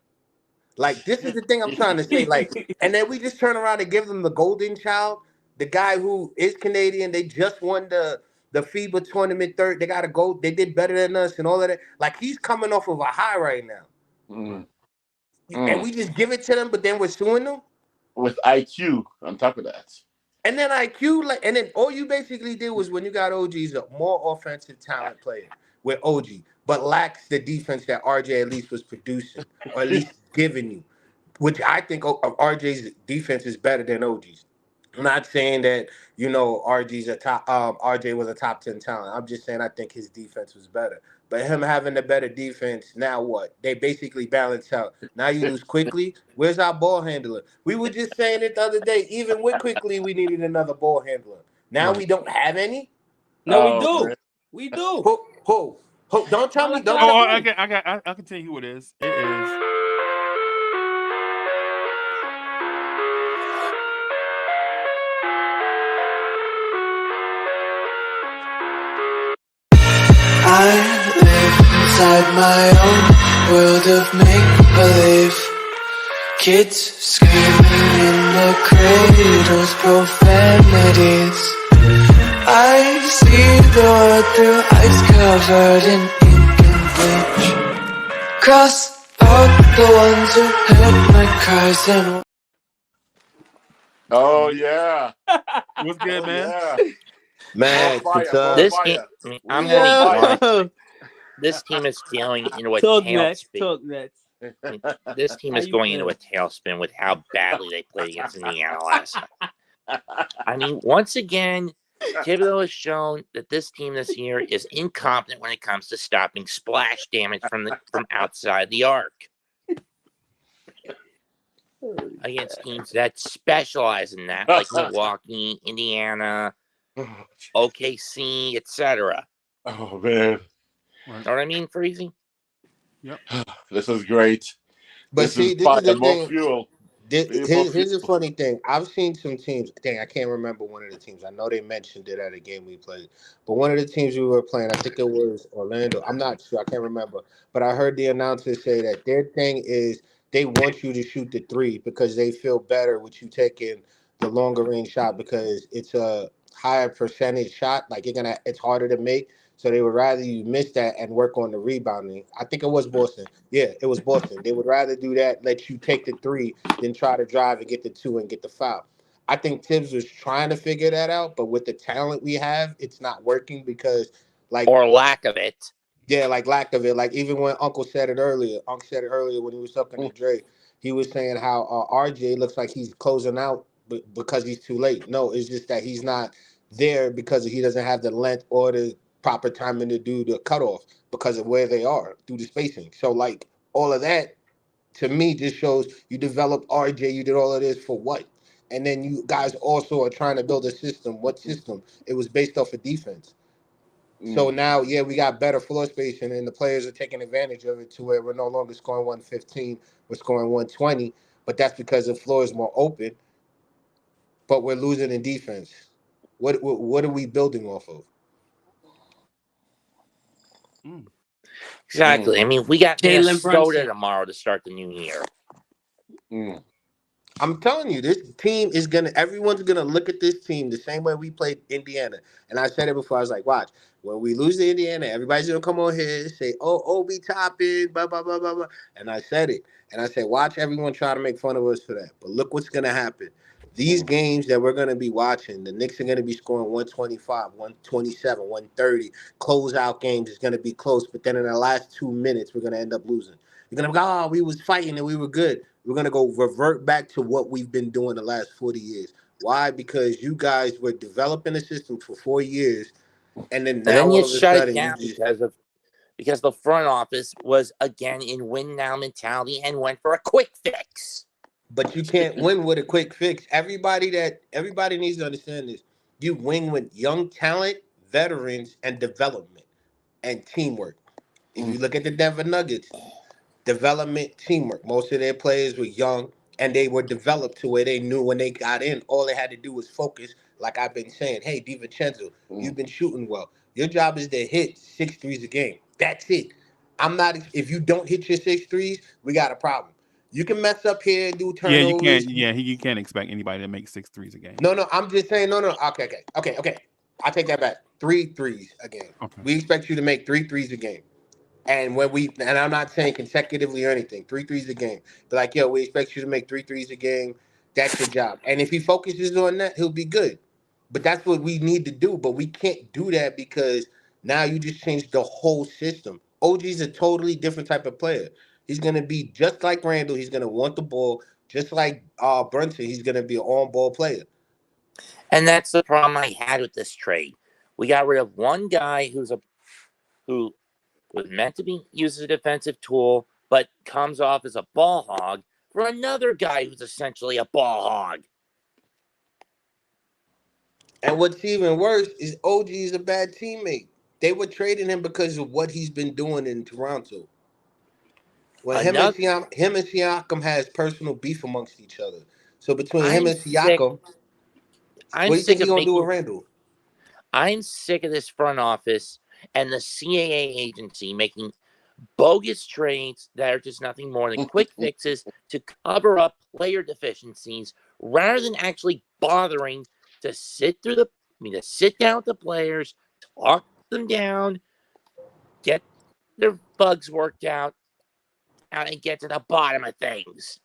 Like, this is the thing I'm trying to say. Like, and then we just turn around and give them the golden child, the guy who is Canadian. They just won the FIBA tournament third. They got to go. They did better than us and all of that. Like, he's coming off of a high right now. And we just give it to them, but then we're suing them? With IQ on top of that. And then IQ, and then all you basically did was when you got OG's a more offensive talent player with OG, but lacks the defense that RJ at least was producing, or at least giving you, which I think RJ's defense is better than OG's. I'm not saying that, RJ was a top 10 talent. I'm just saying I think his defense was better. But him having the better defense, now what? They basically balance out. Now you lose quickly. Where's our ball handler? We were just saying it the other day. Even with quickly, we needed another ball handler. Now we don't have any? No, we do. We do. Who? Don't tell me. I can tell you who it is. It is. I live inside my own world of make-believe. Kids screaming in the cradles, profanities. I see the world through ice covered in ink and bleach. Cross out the ones who heard my cries and Oh yeah. What's good, Oh man? yeah. Man, More it's fire, more This game, fire. I mean, We I'm gonna on be fire. blunt. This team is going into a Talk Nets. tailspin. Talk Nets. I mean, this team How is you going into a feeling? tailspin with how badly they played against Indiana last night. I mean, once again, Thibodeau has shown that this team this year is incompetent when it comes to stopping splash damage from outside the arc against teams that specialize in that, like Milwaukee, Indiana, OKC, etc. Oh man. Know what I mean, Freezie? Yep. This is great. But This is see, this fire, is the more thing. fuel. Here's the funny thing. I've seen some teams. Dang, I can't remember one of the teams. I know they mentioned it at a game we played, but one of the teams we were playing, I think it was Orlando. I'm not sure. I can't remember. But I heard the announcer say that their thing is they want you to shoot the three because they feel better with you taking the longer range shot because it's a higher percentage shot. Like it's harder to make. So they would rather you miss that and work on the rebounding. I think it was Boston. Yeah, it was Boston. They would rather do that, let you take the three, than try to drive and get the two and get the foul. I think Tibbs was trying to figure that out, but with the talent we have, it's not working because, like, or lack of it. Yeah, like lack of it. Like even when Uncle said it earlier, when he was talking to Dre, he was saying how RJ looks like he's closing out because he's too late. No, it's just that he's not there because he doesn't have the length or the proper timing to do the cutoff because of where they are through the spacing. So like all of that to me just shows you developed RJ, you did all of this for what? And then you guys also are trying to build a system. What system? It was based off of defense. So now, yeah, we got better floor spacing, and the players are taking advantage of it to where we're no longer scoring 115, we're scoring 120. But that's because the floor is more open. But we're losing in defense. What are we building off of? Exactly. I mean, we got Jalen Minnesota Brunson. tomorrow to start the new year. I'm telling you, this team is everyone's gonna look at this team the same way we played Indiana. And I said it before, I was like, watch, when we lose to Indiana, everybody's gonna come on here and say, oh, Obi Toppin, blah, blah, blah, blah, blah. And I said it. And I said, watch everyone try to make fun of us for that. But look what's gonna happen. These games that we're gonna be watching, the Knicks are gonna be scoring 125, 127, 130. Closeout games is gonna be close, but then in the last 2 minutes, we're gonna end up losing. You're gonna go, oh, we was fighting and we were good. We're going to go revert back to what we've been doing the last 40 years. Why? Because you guys were developing a system for 4 years, and then now And then all you of a shut it sudden down because the front office was again in win now mentality and went for a quick fix. But you can't win with a quick fix. Everybody needs to understand this. You win with young talent, veterans, and development and teamwork. If you look at the Denver Nuggets, development, teamwork. Most of their players were young and they were developed to where they knew when they got in, all they had to do was focus. Like I've been saying, hey, DiVincenzo, you've been shooting well. Your job is to hit 6 threes a game. That's it. If you don't hit your 6 threes, we got a problem. You can mess up here and do Yeah, you turnovers. can't. Yeah, you can't expect anybody to make 6 threes a game. No, I'm just saying, no. Okay. I take that back. 3 threes a game. Okay. We expect you to make 3 threes a game. And I'm not saying consecutively or anything, 3 threes a game. But like, yo, we expect you to make 3 threes a game. That's your job. And if he focuses on that, he'll be good. But that's what we need to do. But we can't do that because now you just changed the whole system. OG's a totally different type of player. He's gonna be just like Randall. He's gonna want the ball, just like Brunson. He's gonna be an on-ball player. And that's the problem I had with this trade. We got rid of one guy who was meant to be used as a defensive tool, but comes off as a ball hog for another guy who's essentially a ball hog. And what's even worse is OG is a bad teammate. They were trading him because of what he's been doing in Toronto. When him and Siakam has personal beef amongst each other. So between him and Siakam, what do you think he's going to do with Randall? I'm sick of this front office and the CAA agency making bogus trades that are just nothing more than quick fixes to cover up player deficiencies rather than actually bothering to sit down with the players, talk them down, get their bugs worked out, and get to the bottom of things.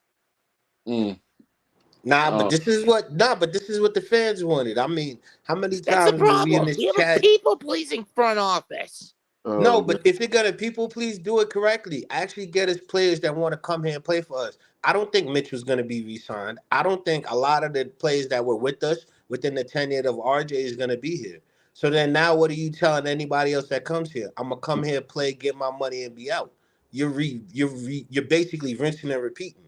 But this is what the fans wanted. I mean, how many That's the times were we in problem. this We have a chat? people-pleasing front office. No, but if you're gonna people please, do it correctly. Actually get us players that want to come here and play for us. I don't think Mitchell's gonna be re-signed. I don't think a lot of the players that were with us within the tenure of RJ is gonna be here. So then now what are you telling anybody else that comes here? I'm gonna come here, play, get my money, and be out. You're basically rinsing and repeating.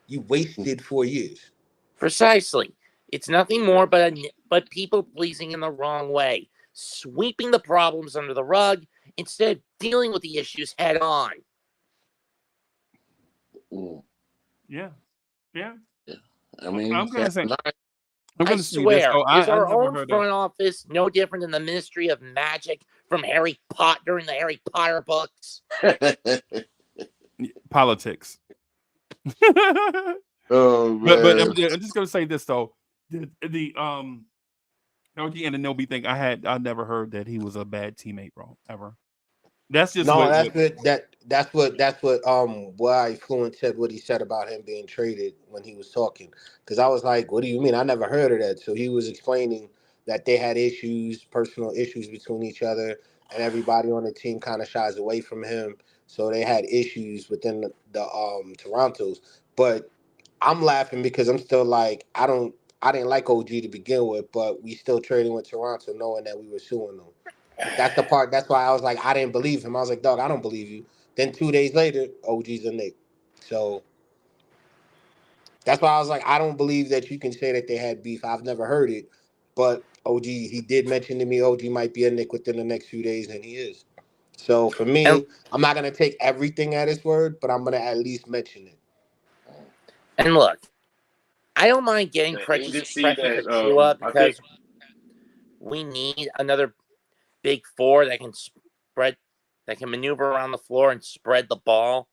You wasted 4 years. Precisely. It's nothing more but people-pleasing in the wrong way, sweeping the problems under the rug instead of dealing with the issues head on. Yeah. I mean, I'm gonna say. I swear, is our own front office no different than the Ministry of Magic from Harry Potter during the Harry Potter books? Politics. Oh man! But I'm just gonna say this though, the OG Anunoby thing. I never heard that he was a bad teammate, bro. Ever. That's just that's what why Fluent said what he said about him being traded when he was talking. Because I was like, what do you mean? I never heard of that. So he was explaining that they had personal issues between each other, and everybody on the team kind of shies away from him. So they had issues within the Toronto's. But I'm laughing because I'm still like, I didn't like OG to begin with, but we still trading with Toronto knowing that we were suing them. That's the part. That's why I was like, I didn't believe him. I was like, dog, I don't believe you. Then 2 days later, OG's a Knick. So that's why I was like, I don't believe that you can say that they had beef. I've never heard it. But OG, he did mention to me OG might be a Knick within the next few days, and he is. So for me, I'm not going to take everything at his word, but I'm going to at least mention it. And look, I don't mind getting pressure for Tua because we need another big four that can maneuver around the floor and spread the ball.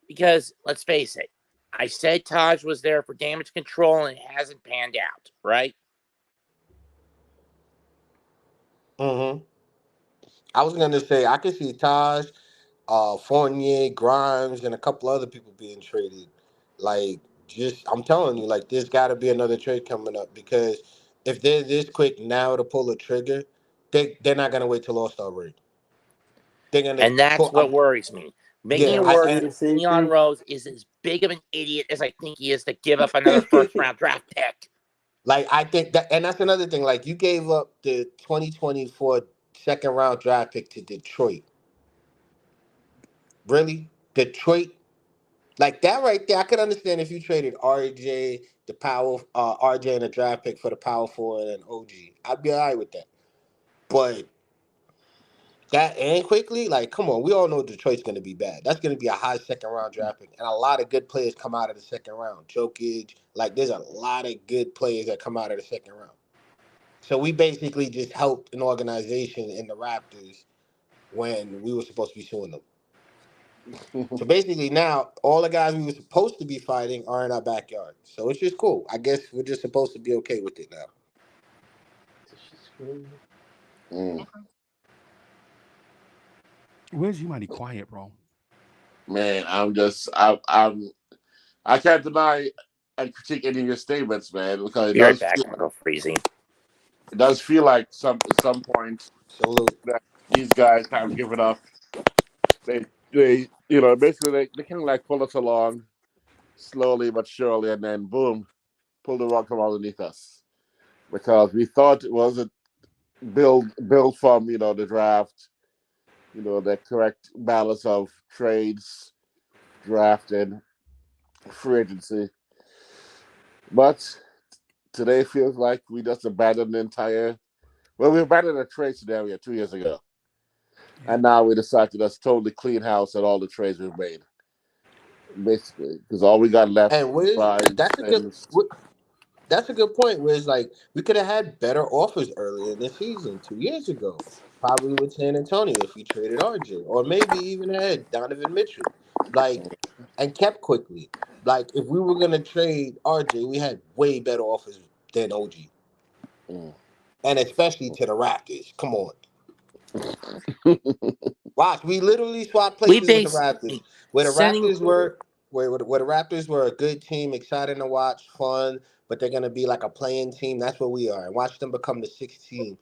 Because let's face it, I said Taj was there for damage control and it hasn't panned out, right? I was going to say, I could see Taj, Fournier, Grimes, and a couple other people being traded. Like, I'm telling you, like, there's got to be another trade coming up because if they're this quick now to pull a trigger, they're not going to wait till All-Star break. And that's what worries me. Making it work with Leon Rose is as big of an idiot as I think he is to give up another first-round draft pick. Like, I think that, and that's another thing. Like, you gave up the 2024 second-round draft pick to Detroit. Really? Detroit? Like, that right there, I could understand if you traded RJ, RJ and a draft pick for the power forward and OG. I'd be all right with that. But that and quickly, like, come on, we all know Detroit's going to be bad. That's going to be a high second-round draft pick. And a lot of good players come out of the second round. Jokic, like, there's a lot of good players that come out of the second round. So we basically just helped an organization in the Raptors when we were supposed to be suing them. So basically now, all the guys we were supposed to be fighting are in our backyard. So it's just cool. I guess we're just supposed to be okay with it now. Where's you mighty quiet, bro? Man, I can't deny and critique any of your statements, man, because it does feel Uncle Freezie. It does feel like at some point that these guys kind of given up. They basically they kind of like pull us along slowly but surely, and then boom, pull the rug from underneath us because we thought it was a build from the draft, the correct balance of trades, draft, and free agency. But today feels like we just abandoned we abandoned a trade scenario 2 years ago. And now we decided to just totally clean house at all the trades we've made. Basically, because all we got left That's a good point. Where it's like we could have had better offers earlier in the season, 2 years ago, probably with San Antonio if we traded RJ, or maybe even had Donovan Mitchell, like, and kept quickly. Like if we were gonna trade RJ, we had way better offers than OG, and especially to the Raptors. Come on, watch. We literally swapped We places with the Raptors, basically where the sending Raptors were. Where the Raptors were a good team, exciting to watch, fun, but they're gonna be like a playing team. That's what we are, and watch them become the sixth team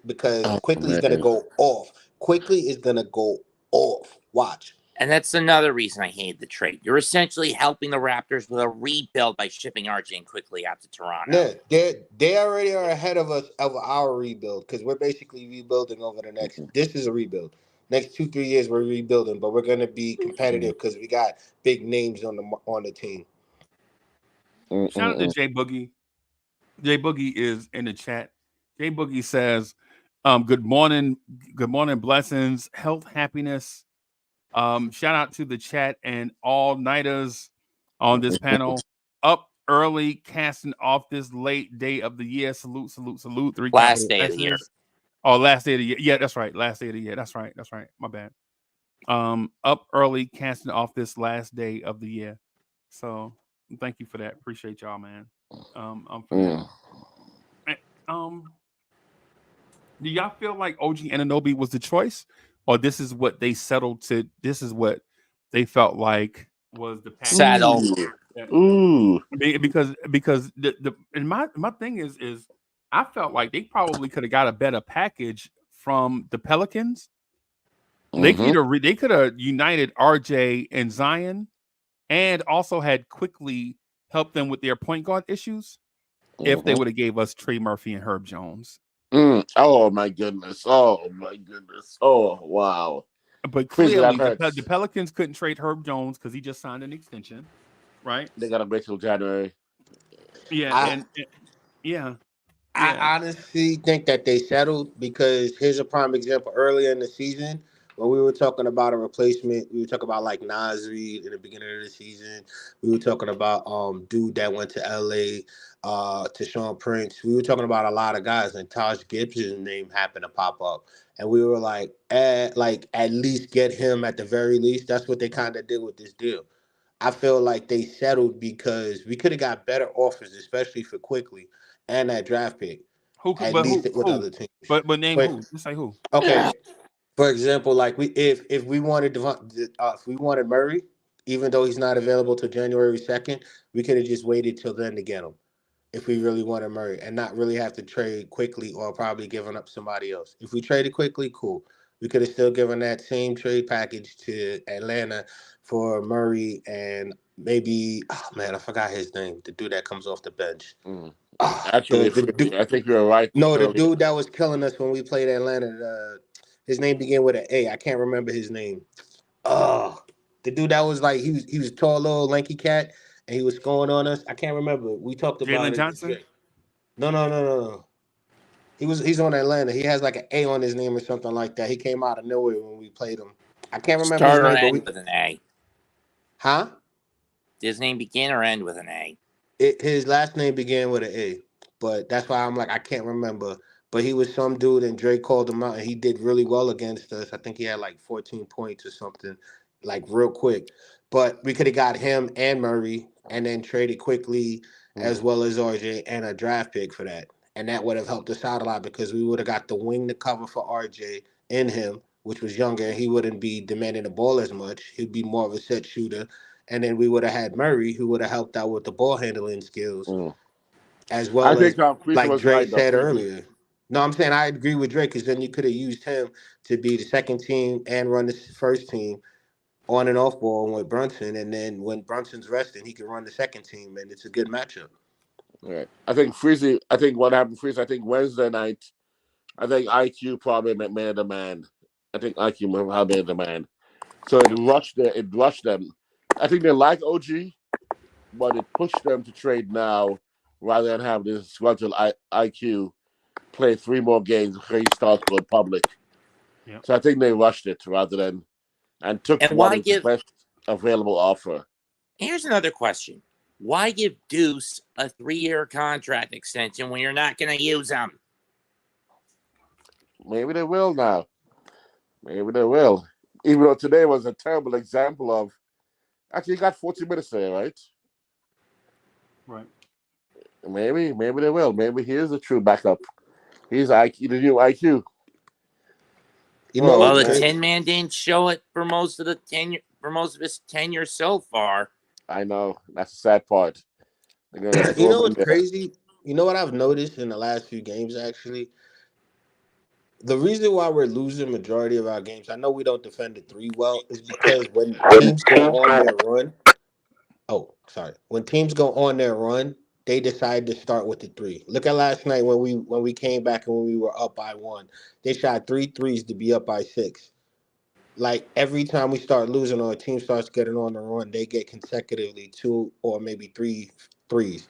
because Oh quickly is gonna man. go off. Quickly is gonna go off. Watch. And that's another reason I hate the trade. You're essentially helping the Raptors with a rebuild by shipping RJ and quickly out to Toronto. No, they already are ahead of us of our rebuild because we're basically rebuilding over the next. This is a rebuild. Next 2-3 years we're rebuilding, but we're gonna be competitive because we got big names on the team. Shout out to Jay Boogie. Jay Boogie is in the chat. Jay Boogie says, good morning, blessings, health, happiness. Shout out to the chat and all nighters on this panel. Up early, casting off this late day of the year. Salute, salute, salute. 3 Last capital day of the year. S's. Oh, last day of the year. Yeah, that's right. Last day of the year. That's right. That's right. My bad. Up early, casting off this last day of the year. So thank you for that. Appreciate y'all, man. For that. Do y'all feel like OG Anunoby was the choice, or this is what they settled to? This is what they felt like was the package. Settle. Because the and my thing is I felt like they probably could have got a better package from the Pelicans. They could have united RJ and Zion, and also had quickly helped them with their point guard issues if they would have gave us Trey Murphy and Herb Jones. Oh my goodness! Oh my goodness! Oh wow! But clearly, the Pelicans couldn't trade Herb Jones because he just signed an extension, right? They got to wait till January. Yeah, I honestly think that they settled because here's a prime example. Earlier in the season, when we were talking about a replacement, we were talking about like Nas Reed in the beginning of the season. We were talking about dude that went to LA, to Sean Prince. We were talking about a lot of guys, and Taj Gibson's name happened to pop up, and we were like, at least get him at the very least. That's what they kind of did with this deal. I feel like they settled because we could have got better offers, especially for Quickly and that draft pick. Who could? At But least who? with Who? other teams. But name who? Just say who. Okay. For example, like if we wanted if we wanted Murray, even though he's not available till January 2nd, we could have just waited till then to get him. If we really wanted Murray and not really have to trade Quickly or probably giving up somebody else. If we traded Quickly, cool. We could have still given that same trade package to Atlanta for Murray and maybe, oh man, I forgot his name. The dude that comes off the bench. Actually, I think you're right. No, the dude that was killing us when we played Atlanta. His name began with an A. I can't remember his name. Oh, the dude that was like he was tall, little, lanky cat, and he was scoring on us. I can't remember. We talked about Jalen it. Johnson? No. He's on Atlanta. He has like an A on his name or something like that. He came out of nowhere when we played him. I can't remember Start or his name. end with an A. Huh? Did his name begin or end with an A? His last name began with an A, but that's why I'm like I can't remember. But he was some dude, and Drake called him out, and he did really well against us. I think he had like 14 points or something, like real quick. But we could have got him and Murray, and then traded Quickly as well as RJ and a draft pick for that, and that would have helped us out a lot because we would have got the wing to cover for RJ in him, which was younger, and he wouldn't be demanding the ball as much. He'd be more of a set shooter. And then we would have had Murray, who would have helped out with the ball handling skills, as well as like Drake said earlier. No, I'm saying I agree with Drake because then you could have used him to be the second team and run the first team on and off ball with Brunson, and then when Brunson's resting, he can run the second team, and it's a good matchup. Right. I think Freezie. I think what happened, Freezie. I think Wednesday night. I think IQ probably made a demand. I think IQ made a demand. So it rushed them. I think they like OG, but it pushed them to trade now rather than have this disgruntled IQ play 3 more games before he starts going public. Yep. So I think they rushed it rather than took And what why is the best available offer. Here's another question. Why give Deuce a 3-year contract extension when you're not going to use him? Maybe they will now. Maybe they will. Even though today was a terrible example of. Actually, he got 40 minutes there, right? Right. Maybe they will. Maybe he is a true backup. He's IQ, the new IQ. Well, the 10-man didn't show it for most of his tenure so far. I know. That's the sad part. You know what's crazy? You know what I've noticed in the last few games, actually? The reason why we're losing majority of our games, I know we don't defend the 3 well, is because when teams go on their run, when teams go on their run, they decide to start with the 3. Look at last night when we came back and when we were up by 1. They shot 3 threes to be up by 6. Like every time we start losing or a team starts getting on the run, they get consecutively 2 or maybe 3 threes.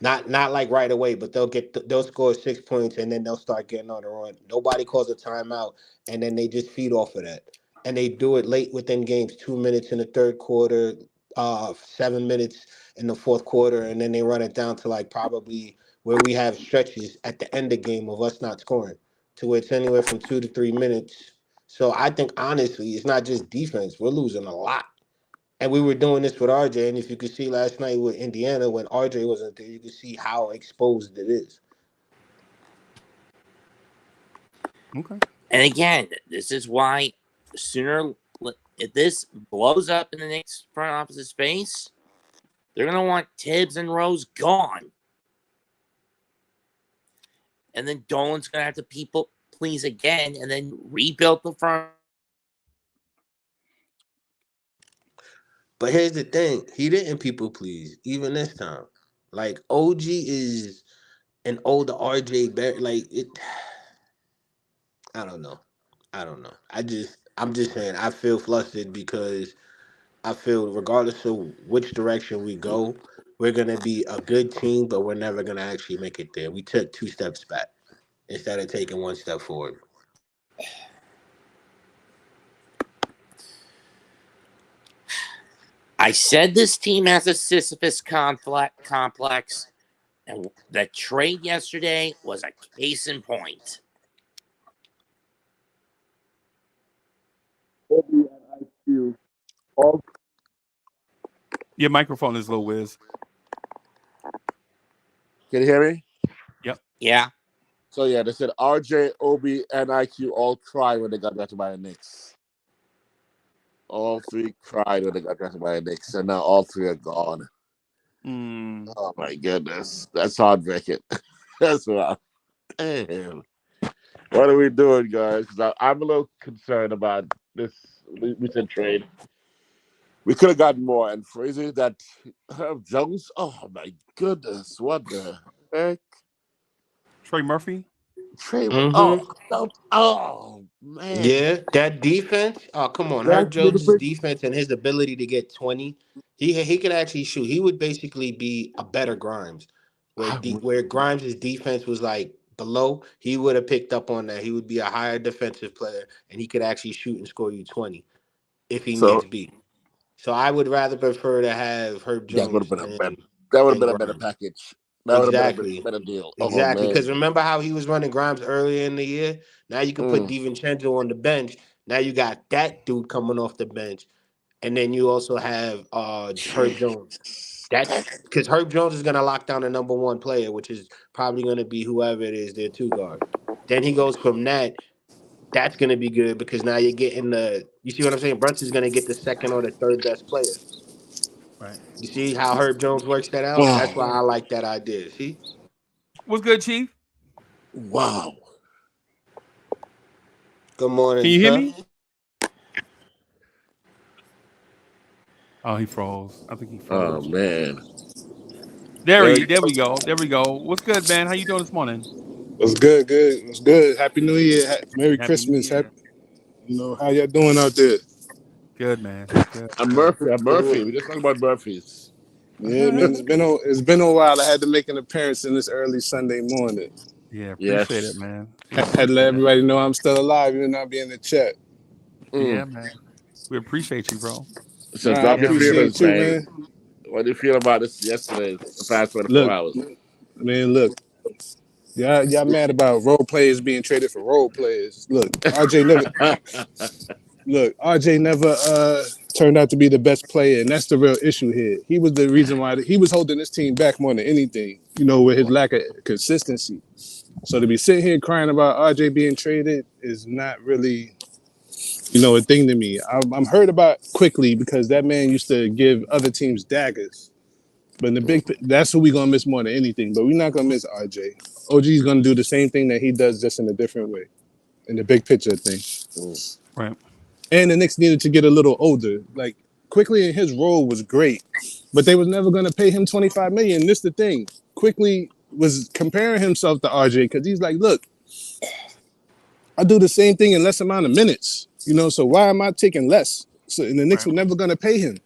Not like right away, but they'll score 6 points and then they'll start getting on the run. Nobody calls a timeout, and then they just feed off of that. And they do it late within games, 2 minutes in the third quarter, 7 minutes in the fourth quarter, and then they run it down to like probably where we have stretches at the end of game of us not scoring, to where it's anywhere from 2 to 3 minutes. So I think honestly, it's not just defense. We're losing a lot. And we were doing this with RJ, and if you could see last night with Indiana, when RJ wasn't there, you could see how exposed it is. Okay. And again, this is why if this blows up in the Knicks front office's face, they're going to want Tibbs and Rose gone. And then Dolan's going to have to people please again and then rebuild the front. But here's the thing. He didn't people please, even this time. Like, OG is an older RJ Barrett. Like, I don't know. I'm just saying, I feel flustered because I feel regardless of which direction we go, we're going to be a good team, but we're never going to actually make it there. We took 2 steps back instead of taking 1 step forward. I said this team has a Sisyphus complex, and that trade yesterday was a case in point. Your microphone is low, Wiz. Can you hear me? Yep. Yeah. So yeah, they said RJ, Obi, and IQ all cried when they got drafted by the Knicks. All 3 cried when they got drafted by the Knicks, and now all 3 are gone. Oh my goodness, that's heartbreaking. That's rough. Damn. What are we doing, guys? Because I'm a little concerned about this recent trade. We could have gotten more. And Freezie, that Herb Jones, oh my goodness, what the heck? Trey Murphy? Oh man. Yeah, that defense. Oh, come on. Herb Jones' defense and his ability to get 20. He could actually shoot. He would basically be a better Grimes. Where Grimes' defense was like below, he would have picked up on that. He would be a higher defensive player, and he could actually shoot and score you 20 if he needs be. So I would rather prefer to have Herb Jones. That would have been a better package. That would have been a better deal. Exactly, because remember how he was running Grimes earlier in the year? Now you can put DiVincenzo on the bench. Now you got that dude coming off the bench, and then you also have Herb Jones. That's because Herb Jones is going to lock down the number 1 player, which is probably going to be whoever it is, their 2 guard. Then he goes from that. That's going to be good because now you're getting you see what I'm saying? Brunson's going to get the 2nd or the 3rd best player. Right. You see how Herb Jones works that out? Wow. That's why I like that idea. See? What's good, Chief? Wow. Good morning. Can you hear me? Oh, he froze. I think he froze. Oh man. There we go. There we go. What's good, man? How you doing this morning? What's good? Good. What's good? Happy New Year. Merry Christmas. New Year. How y'all doing out there? Good, man. Good. I'm Murphy. We just talking about Murphys. Yeah, man. It's been a while. I had to make an appearance in this early Sunday morning. Yeah, appreciate it, man. Had to let everybody know I'm still alive, even though I be in the chat. Yeah, man. We appreciate you, bro. So drop your feelings, man. What do you feel about this yesterday, the past 24 Look, hours? man, look. Y'all mad about role players being traded for role players. Look, RJ never turned out to be the best player, and that's the real issue here. He was the reason why he was holding this team back more than anything, with his lack of consistency. So to be sitting here crying about RJ being traded is not really, a thing to me. I'm hurt about quickly because that man used to give other teams daggers. But in the that's who we're gonna miss more than anything. But we're not gonna miss RJ. OG's gonna do the same thing that he does, just in a different way, in the big picture thing. Right. And the Knicks needed to get a little older. Like Quickly in his role was great, but they was never gonna pay him $25 million. This the thing. Quickly was comparing himself to RJ because he's like, look, I do the same thing in less amount of minutes. So why am I taking less? So and the Knicks were never gonna pay him.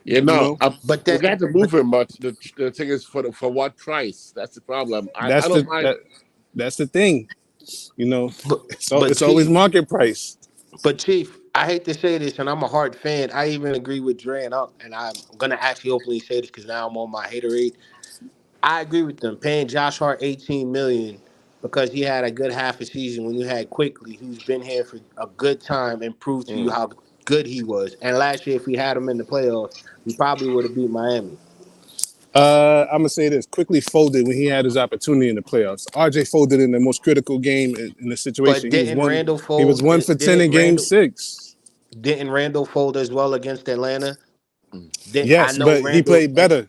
But we got to move him. But the thing is, for what price? That's the problem. I don't mind. That's the thing. It's Chief, always market price. But Chief, I hate to say this, and I'm a hard fan. I even agree with Dre, and I'm gonna actually openly say this because now I'm on my haterade. I agree with them paying Josh Hart $18 million because he had a good half a season when you had Quickly, who's been here for a good time and proved to you how good he was. And last year, if we had him in the playoffs, we probably would have beat Miami. I'm gonna say this: Quickly folded when he had his opportunity in the playoffs. RJ folded in the most critical game in the situation. But didn't Randall fold? He was 1 for 10 in Game 6. Didn't Randall fold as well against Atlanta? Yes, but he played better,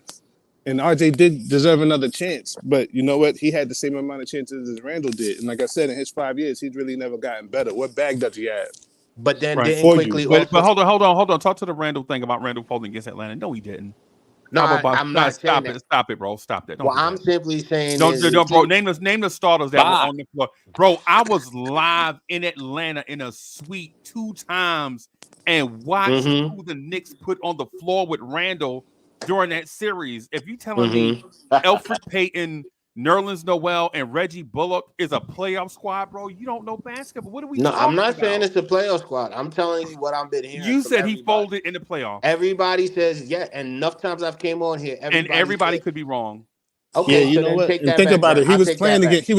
and RJ did deserve another chance. But you know what? He had the same amount of chances as Randall did, and like I said, in his 5 years, he's really never gotten better. What bag does he have? But then didn't Quickly but hold on. Talk to the Randall thing about Randall folding against Atlanta. No, he didn't. No, I'm not saying that. Stop it, bro. Stop that. Well, I'm simply saying don't, bro. Name the starters that were on the floor, bro. I was live in Atlanta in a suite 2 times and watched who the Knicks put on the floor with Randall during that series. If you telling me Elfrid Payton, Nerlens Noel, and Reggie Bullock is a playoff squad, bro, you don't know basketball. What are we talking about? I'm not saying it's a playoff squad. I'm telling you what I've been hearing. You said he folded in the playoffs. Everybody says, yeah, and enough times I've came on here. Everybody could be wrong. Okay, yeah, you know what? And think about it. He was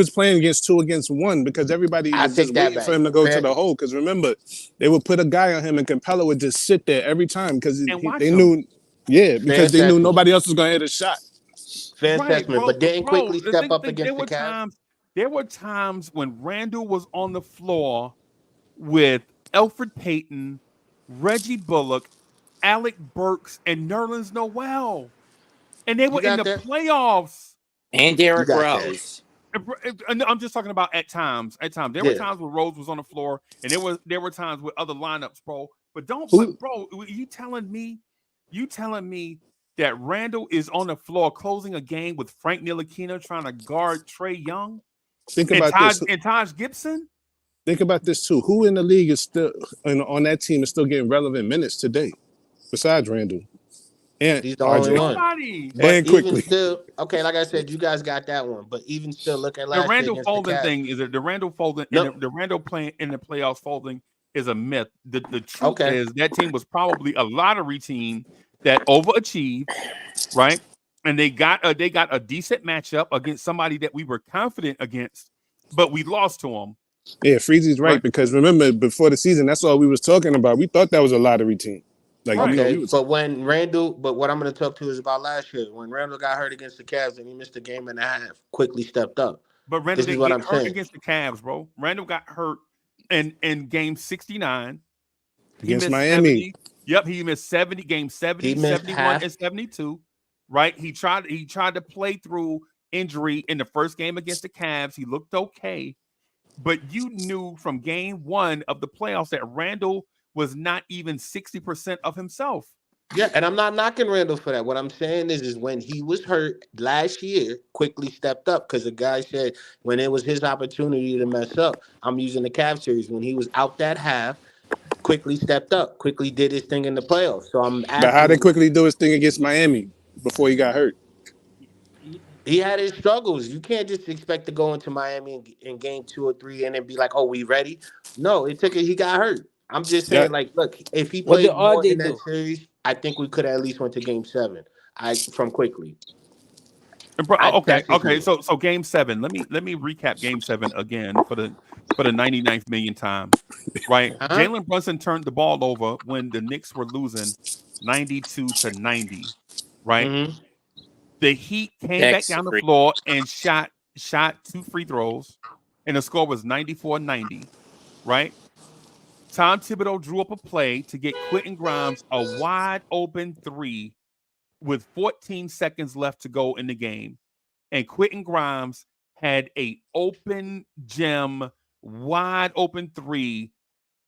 playing against 2 against 1 because everybody was just waiting for him to go to the hole. Because remember, they would put a guy on him, and Capella would just sit there every time because they knew, because they knew nobody else was going to hit a shot. Fair assessment, but didn't Quickly step up against the Cavs. There were times when Randall was on the floor with Elfrid Payton, Reggie Bullock, Alec Burks, and Nerlens Noel. And they were in the playoffs. And Derrick Rose. I'm just talking about at times. There were times where Rose was on the floor, and there were times with other lineups, bro. But bro, you telling me that Randall is on the floor closing a game with Frank Ntilikina trying to guard Trae Young? Think about this. And Taj Gibson? Think about this too. Who in the league is still on that team is still getting relevant minutes today, besides Randall? And he's the only one. But Quickly. Still, okay, like I said, you guys got that one. But even still, look at last the Randall year folding the thing. Is it the Randall folding? The Randall playing in the playoffs folding is a myth. The truth is that team was probably a lottery team that overachieved, right? And they got a decent matchup against somebody that we were confident against, but we lost to them. Yeah, Freezie's right because remember before the season, that's all we was talking about. We thought that was a lottery team. But when Randall, what I'm going to talk to is about last year when Randall got hurt against the Cavs and he missed a game and a half. Quickly stepped up. But Randall didn't get hurt against the Cavs, bro. Randall got hurt in game 69 against Miami. 70. He missed 70 games, 70, 71, and 72. Right? He tried to play through injury in the first game against the Cavs. He looked okay, but you knew from game 1 of the playoffs that Randall was not even 60% of himself. Yeah, and I'm not knocking Randall for that. What I'm saying is when he was hurt last year, Quickly stepped up because the guy said when it was his opportunity to mess up, I'm using the Cavs series. When he was out that half, Quickly stepped up. Quickly did his thing in the playoffs. So I'm asking, but how did Quickly do his thing against Miami before he got hurt? He had his struggles. You can't just expect to go into Miami in game 2 or 3 and then be like, "Oh, we ready?" No, he got hurt. I'm just saying, look, if he played more in that series, I think we could have at least went to game 7. From quickly. Okay. That's just me. So game 7. Let me recap game 7 again for the 99th millionth time. Right. Jalen Brunson turned the ball over when the Knicks were losing 92-90. Right. Mm-hmm. The Heat came back down the floor and shot 2 free throws, and the score was 94-90. Right. Tom Thibodeau drew up a play to get Quentin Grimes a wide open 3 with 14 seconds left to go in the game. And Quentin Grimes had a open gem, wide open 3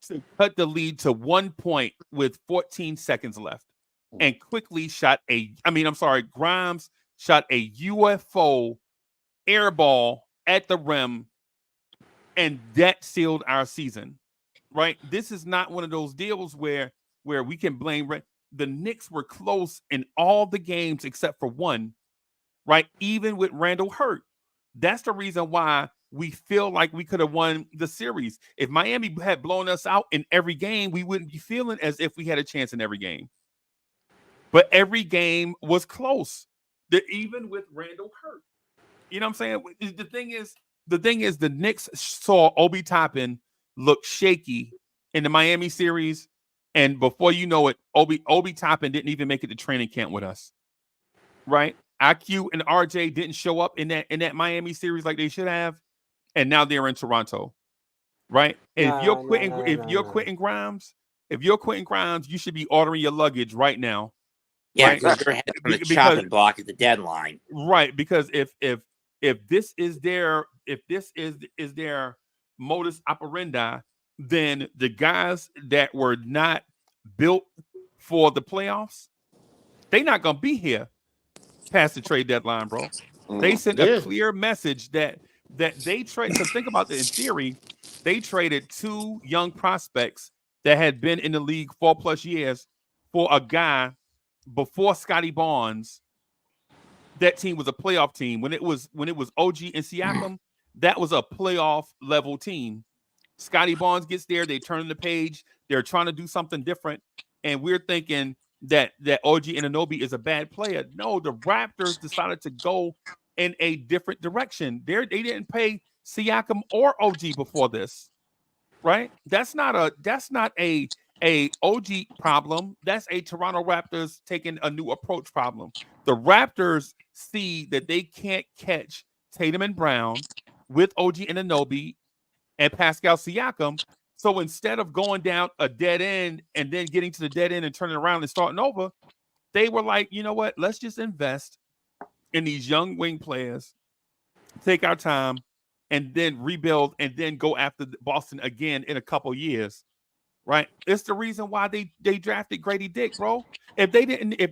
to cut the lead to 1 point with 14 seconds left. And quickly Grimes shot a UFO air ball at the rim, and that sealed our season. Right? This is not one of those deals where we can blame. The Knicks were close in all the games except for one, right? Even with Randall hurt. That's the reason why we feel like we could have won the series. If Miami had blown us out in every game, we wouldn't be feeling as if we had a chance in every game. But every game was close. Even with Randall hurt. You know what I'm saying? The thing is the Knicks saw Obi Toppin look shaky in the Miami series, and before you know it, Obi Toppin didn't even make it to training camp with us, right? IQ and RJ didn't show up in that Miami series like they should have, and now they're in Toronto, right? And if you're Quentin Grimes, you should be ordering your luggage right now. Yeah, right? you're heading on the chopping block at the deadline, right? Because if this is their modus operandi, then the guys that were not built for the playoffs, they're not gonna be here past the trade deadline, bro. They sent a clear message that they trade. Because think about it, in theory, they traded 2 young prospects that had been in the league 4+ years for a guy before Scotty Barnes. That team was a playoff team. When it was OG and Siakam, that was a playoff level team. Scotty Barnes gets there, they turn the page, they're trying to do something different, and we're thinking that OG Anunoby is a bad player. No, the Raptors decided to go in a different direction. They didn't pay Siakam or OG before this, right? That's not a OG problem. That's a Toronto Raptors taking a new approach problem. The Raptors see that they can't catch Tatum and Brown with OG Anunoby and Pascal Siakam. So instead of going down a dead end and then getting to the dead end and turning around and starting over, they were like, you know what? Let's just invest in these young wing players, take our time, and then rebuild and then go after Boston again in a couple years. Right? It's the reason why they drafted Grady Dick, bro. If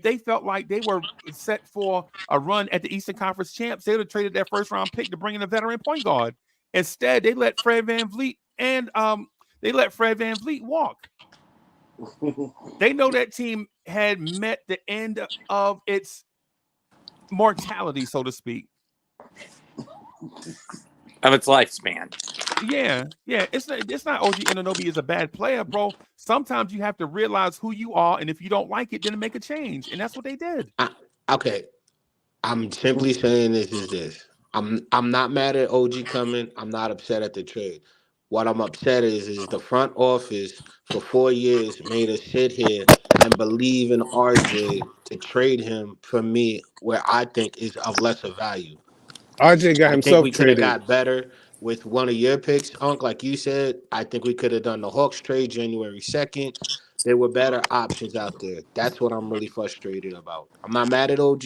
they felt like they were set for a run at the Eastern Conference champs, they would have traded their first round pick to bring in a veteran point guard. Instead, they let Fred VanVleet walk. They know that team had met the end of its mortality, so to speak. Of its lifespan. Yeah. It's not OG Anunoby is a bad player, bro. Sometimes you have to realize who you are, and if you don't like it, then make a change. And that's what they did. Okay. I'm simply saying this. I'm not mad at OG coming. I'm not upset at the trade. What I'm upset is the front office for 4 years made us sit here and believe in RJ to trade him for me where I think is of lesser value. RJ got I think himself we could have traded. got better with one of your picks, Unc. Like you said, I think we could have done the Hawks trade January 2nd. There were better options out there. That's what I'm really frustrated about. I'm not mad at OG.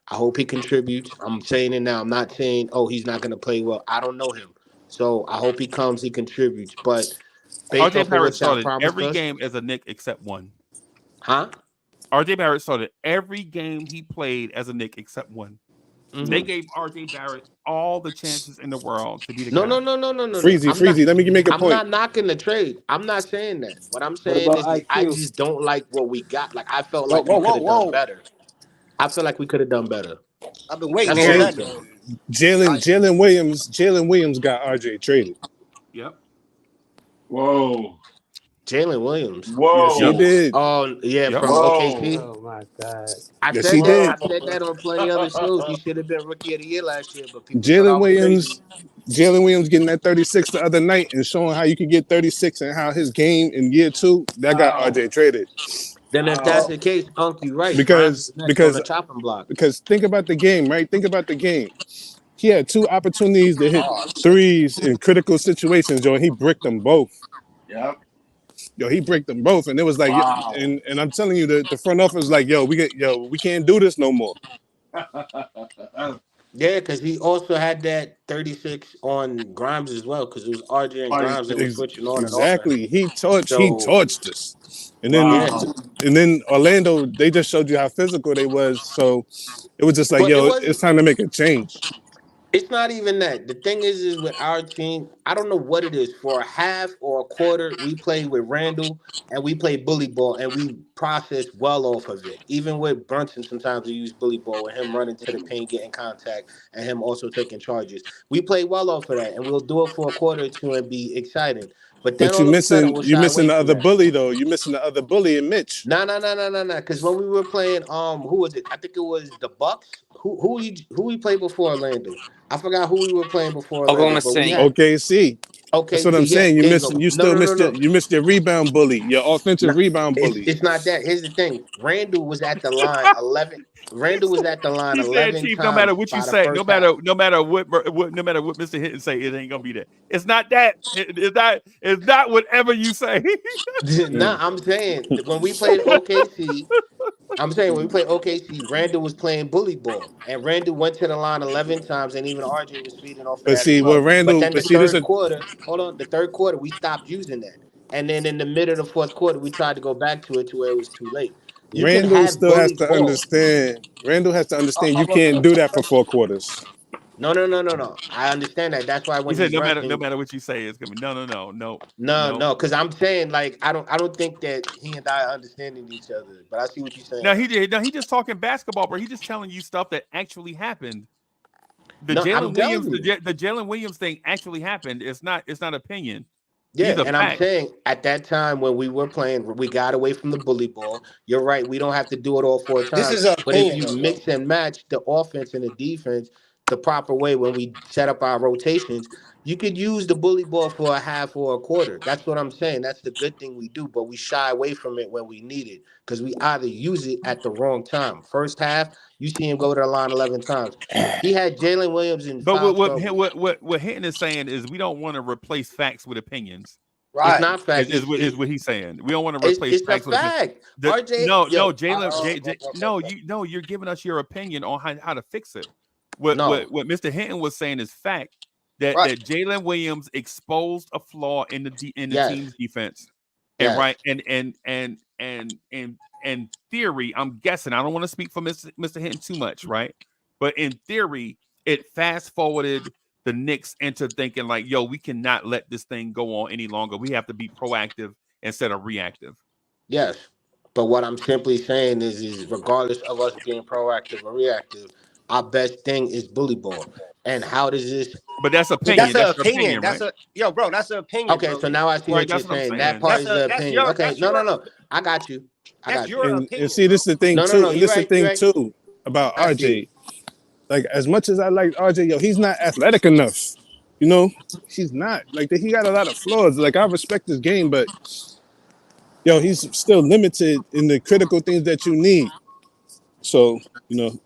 I hope he contributes. I'm saying it now. I'm not saying, oh, he's not going to play well. I don't know him. So I hope he comes, he contributes. But based RJ off of Barrett what y'all started promised every us. game as a Knick except one. Huh? RJ Barrett started every game he played as a Knick except one. Mm-hmm. They gave RJ Barrett all the chances in the world to be the No. guy. Freezie, let me make a I'm point. not knocking the trade. I'm not saying that. What I'm What saying about is I IQ? just don't like what we got. Like I felt Whoa, like we whoa, could whoa, have done whoa! better. I feel like we could have done better. I've been waiting That's to all hear I'm that. saying. Jalen Williams got RJ traded. Yep. Whoa. Jalen Williams. Yes, he Whoa. did. Oh yeah, Yep. from OKC. Whoa. Oh my God. I Yes, said he that. did. I said that on plenty other shows. He should have been rookie of the year last year, but people thought I Jalen was crazy. Williams getting that 36 the other night and showing how you can get 36 and how his game in year 2, that got Wow. RJ traded. Then if that's Wow. the case, Unc, you right. Grimes is Because next on because the chopping block. because think about the game, right? Think about the game. He had 2 opportunities to hit threes in critical situations, yo, and he bricked them both. Yep. Yo, he bricked them both, and it was like, Wow. and I'm telling you, the front office was like, we can't do this no more. Yeah, because he also had that 36 on Grimes as well, because it was RJ and Grimes that were switching on and off at him. Exactly, he So torched us, and yeah, then Orlando, they just showed you how physical they was, so it was just like, but it yo, wasn't. it's time to make a change. It's not even that. The thing is with our team, I don't know what it is. For a half or a quarter, we play with Randall and we play bully ball and we process well off of it. Even with Brunson, sometimes we use bully ball with him running to the paint, getting contact, and him also taking charges. We play well off of that, and we'll do it for a quarter or two and be exciting. But then But all of a sudden, we'll you shy missing away the from other that. bully though. You missing the other bully in Mitch. No. Because when we were playing, who was it? I think it was the Bucks. Who we played before Orlando? I forgot who we were playing before Orlando, Oklahoma but we City. had OKC. That's what OKC. I'm Yeah, saying. there you go. No. You missed your rebound bully, your offensive No, rebound it's bully. it's not that. Here's the thing. Randall was at the line 11. Randall was at the line He said, 11 Chief, no matter times what you by the say, first half. no matter what Mr. Hinton say, it ain't gonna be that. It's not that. It's not whatever you say. Nah, I'm saying that when we played OKC, Randall was playing bully ball, and Randall went to the line 11 times, and even RJ was feeding off of But that as see, well. But then the this third is quarter, hold on, the third quarter we stopped using that, and then in the middle of the fourth quarter we tried to go back to it to where it was too late. You can Randall have still has bully to ball. understand. Randall has to understand you can't do that for 4 quarters. No. I understand that. That's why He when said, he's no matter rushing, what you say, it's gonna be no. no, because I'm saying like I don't think that he and I are understanding each other. But I see what you're saying. No, he did. No, he just talking basketball, bro. He just telling you stuff that actually happened. The No, I'm Jalen Williams, telling you. the Jalen Williams thing actually happened. It's not opinion. Yeah, These are and I'm facts. saying at that time when we were playing, we got away from the bully ball. You're right. We don't have to do it all 4 times. is an But if opinion, you though, bro. mix and match the offense and the defense the proper way when we set up our rotations, you could use the bully ball for a half or a quarter. That's what I'm saying. That's the good thing we do, but we shy away from it when we need it because we either use it at the wrong time. First half, you see him go to the line 11 times. He had Jalen Williams in But foul trouble. what Hinton is saying is we don't want to replace facts with opinions. It's Right. not fact. Is what he's saying. We don't want to replace It's a facts with opinions. fact. RJ, No, yo, Jalen, you're giving us your opinion on how to fix it. What no. Mr. Hinton was saying is fact that Right. Jalen Williams exposed a flaw in the Yes. team's defense, and Yes. right and theory. I'm guessing. I don't want to speak for Mr. Hinton too much, right? But in theory, it fast forwarded the Knicks into thinking like, yo, we cannot let this thing go on any longer. We have to be proactive instead of reactive. Yes. But what I'm simply saying is regardless of us being proactive or reactive, our best thing is bully ball. And how does this? But that's That's opinion. an That's your opinion. opinion, That's right? bro. That's an opinion. Okay, bro. so now I see Right, what you're that's what I'm saying. That saying. part is the That's opinion. your. Okay, That's no. your. I got you. That's your opinion. And see, this is the thing No, too. And you're this is the right. You're thing right. too about I see. RJ. Like as much as I like RJ, yo, he's not athletic enough. You know, he's not. Like he got a lot of flaws. Like I respect his game, but yo, he's still limited in the critical things that you need. So,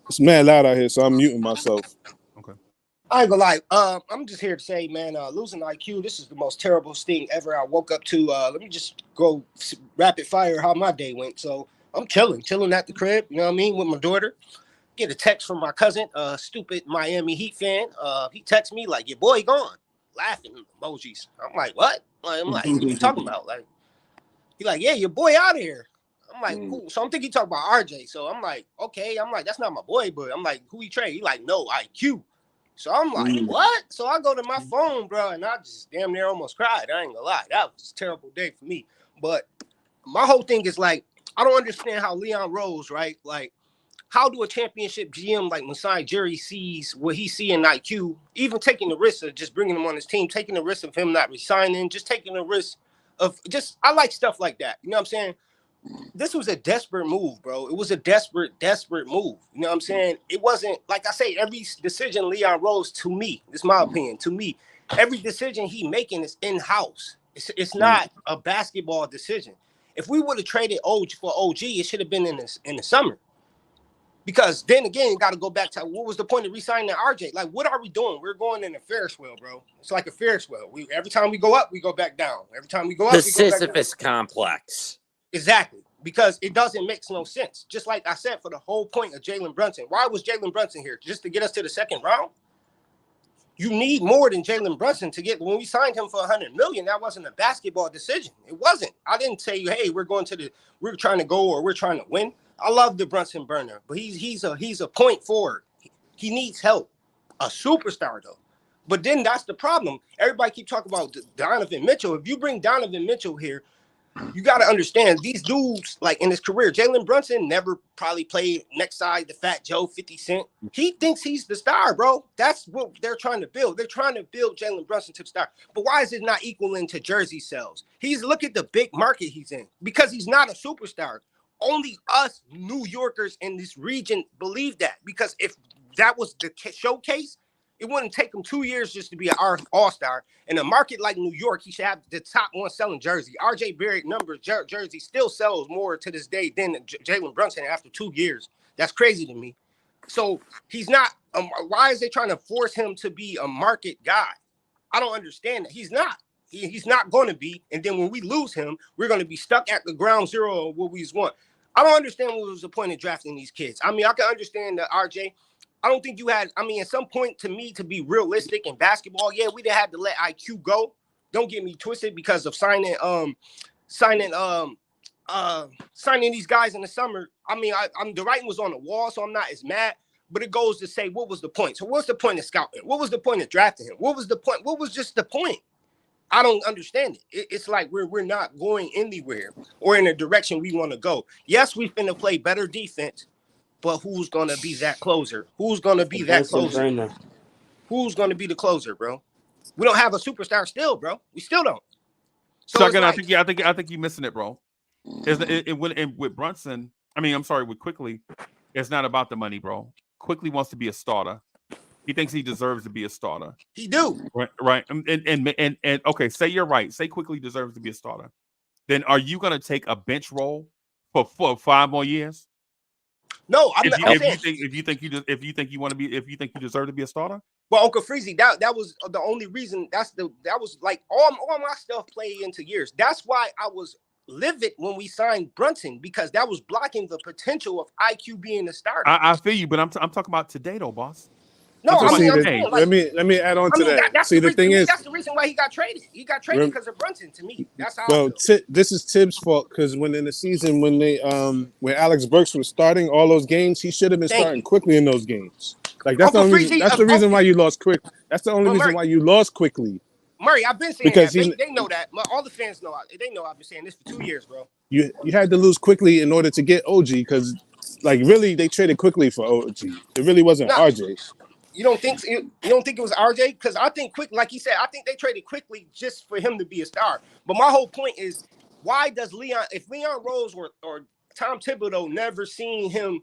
it's mad loud out here, so I'm muting myself. Okay. I ain't gonna lie. I'm just here to say, man, losing IQ. This is the most terrible thing ever. I woke up to. Let me just go rapid fire how my day went. So I'm chilling at the crib. You know what I mean, with my daughter. Get a text from my cousin, stupid Miami Heat fan. He texts me like, "Your boy gone," laughing emojis. I'm like, "What?" I'm like, "What you talking about?" Like, he like, "Yeah, your boy out of here." I'm like, "Who?" So I'm thinking he talking about RJ. So I'm like, "Okay." I'm like, "That's not my boy," but I'm like, "Who he trade?" He like, "No, IQ." So I'm like, "What?" So I go to my phone, bro, and I just damn near almost cried. I ain't gonna lie, that was a terrible day for me. But my whole thing is like, I don't understand how Leon Rose, right? Like, how do a championship GM like Masai Ujiri sees what he see in IQ, even taking the risk of just bringing him on his team, taking the risk of him not resigning, just taking the risk of just I like stuff like that. You know what I'm saying? This was a desperate move, bro. It was a desperate move. You know what I'm saying? It wasn't like I say, every decision Leon Rose, to me, this is my opinion, to me, every decision he making is in-house. It's not a basketball decision. If we would have traded OG for OG, it should have been in the summer. Because then again, you got to go back to what was the point of re-signing RJ? Like, what are we doing? We're going in a Ferris wheel, bro. It's like a Ferris wheel. Every time we go up, we go back down. Every time we go up, The we go back down. Sisyphus complex. Exactly. Because it doesn't make no sense. Just like I said, for the whole point of Jalen Brunson. Why was Jalen Brunson here? Just to get us to the second round? You need more than Jalen Brunson to get. When we signed him for $100 million, that wasn't a basketball decision. It wasn't. I didn't say, hey, we're trying to go or we're trying to win. I love the Brunson burner, but he's a point forward. He needs help. A superstar though. But then that's the problem. Everybody keep talking about Donovan Mitchell. If you bring Donovan Mitchell here, you got to understand these dudes, like in his career, Jalen Brunson never probably played next side, the Fat Joe, 50 Cent. He thinks he's the star, bro. That's what they're trying to build. They're trying to build Jalen Brunson to the star. But why is it not equaling to jersey sales? Look at the big market he's in, because he's not a superstar. Only us New Yorkers in this region believe that, because if that was the showcase, it wouldn't take him 2 years just to be an all-star. In a market like New York, he should have the top one selling jersey. RJ Barrett numbers jersey still sells more to this day than Jalen Brunson after 2 years. That's crazy to me. So he's not. Why is they trying to force him to be a market guy? I don't understand that. He's not. He's not going to be. And then when we lose him, we're going to be stuck at the ground zero of what we want. I don't understand what was the point of drafting these kids. I mean, I can understand that RJ. I don't think you had, at some point, to me, to be realistic in basketball, yeah, we'd have had to let IQ go. Don't get me twisted, because of signing these guys in the summer. The writing was on the wall, so I'm not as mad. But it goes to say, what was the point? So what's the point of scouting? What was the point of drafting him? What was the point? What was just the point? I don't understand it. It's like we're not going anywhere or in a direction we want to go. Yes, we finna play better defense. But who's going to be that closer? Who's going to be that closer? Who's going to be the closer, bro? We don't have a superstar still, bro. We still don't. So again, I think you're missing it, bro. With Brunson, with Quickly, it's not about the money, bro. Quickly wants to be a starter. He thinks he deserves to be a starter. He do. Right. And okay, say you're right. Say Quickly deserves to be a starter. Then are you going to take a bench role for 5 more years? No, I'm not. If you think you deserve to be a starter. Well, Uncle Freezie, that was the only reason. That was like all my stuff played into years. That's why I was livid when we signed Brunson, because that was blocking the potential of IQ being a starter. I feel you, but I'm talking about today, though, boss. No, let me add on to that. See, the thing is, that's the reason why he got traded. He got traded because of Brunson. To me, that's how. Well, this is Tibbs' fault, because when in the season when Alex Burks was starting all those games, he should have been starting Quickly in those games. Like that's the reason why you lost quick. That's the only reason why you lost Quickly. Murray, I've been saying because that. They know that. All the fans know. They know I've been saying this for 2 years, bro. You had to lose Quickly in order to get OG, because really they traded Quickly for OG. It really wasn't RJ. You don't think it was RJ? Because I think like he said, I think they traded Quickly just for him to be a star. But my whole point is, why does if Leon Rose or Tom Thibodeau never seen him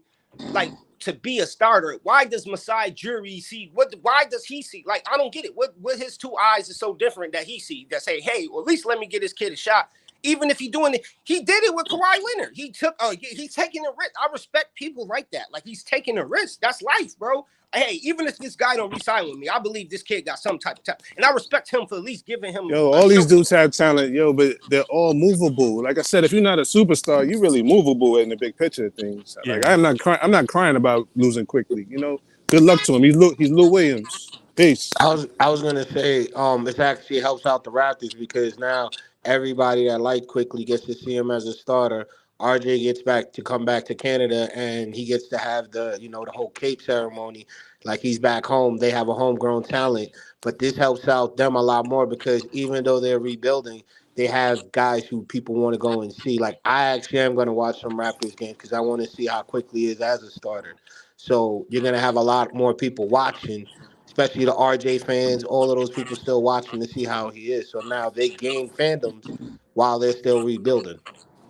to be a starter, why does Masai Ujiri see why does he see? I don't get it. What his 2 eyes is so different that he see that say, hey, well, at least let me get this kid a shot. Even if he did it with Kawhi Leonard. He's taking a risk. I respect people like that. He's taking a risk. That's life, bro. Hey, even if this guy don't re-sign with me, I believe this kid got some type of talent. And I respect him for at least giving him. All these dudes have talent, but they're all movable. Like I said, if you're not a superstar, you're really movable in the big picture of things. Yeah. I'm not crying about losing Quickly. Good luck to him. He's Lou Williams. Peace. I was gonna say, it actually helps out the Raptors, because now everybody that liked Quickly gets to see him as a starter. RJ gets to come back to Canada, and he gets to have the whole Cape ceremony. Like, he's back home. They have a homegrown talent, but this helps out them a lot more, because even though they're rebuilding, they have guys who people want to go and see. Like, I actually am going to watch some Raptors games, because I want to see how Quickly is as a starter. So you're going to have a lot more people watching, especially the RJ fans, all of those people still watching to see how he is. So now they gain fandoms while they're still rebuilding.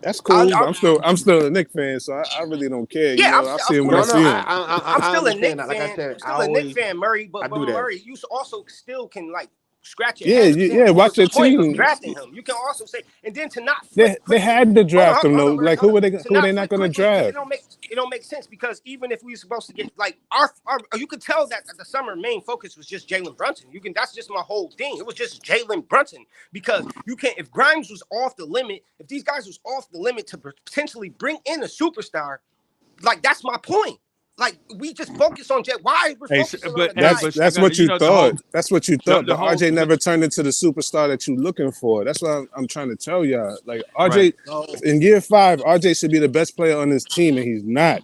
That's cool. But I'm still a Knicks fan, so I really don't care. Yeah, I see him when I No, see him. I'm I still a understand Knicks that. Like I fan. said, I'm still a Knicks fan, Murray. I But do that. Murray, you also still can like scratch your Yeah, head and think what was watch the your point of team. drafting him? You can also say, and then to not flip They quickly. had to draft him Hold though. on, Murray, Like hold on. who To are not they not flip going to quickly, it draft? don't make sense because even if we were supposed to get like our you could tell that the summer main focus was just Jalen Brunson. That's just my whole thing. It was just Jalen Brunson because you can't if Grimes was off the limit, if these guys was off the limit to potentially bring in a superstar, like that's my point. Like we just focus on Jet. Why we're focusing on the guy? That's what you thought. That's what you thought. the But whole- RJ never turned into the superstar that you're looking for. That's what I'm trying to tell y'all. Like RJ Right. in year 5, RJ should be the best player on this team, and he's not.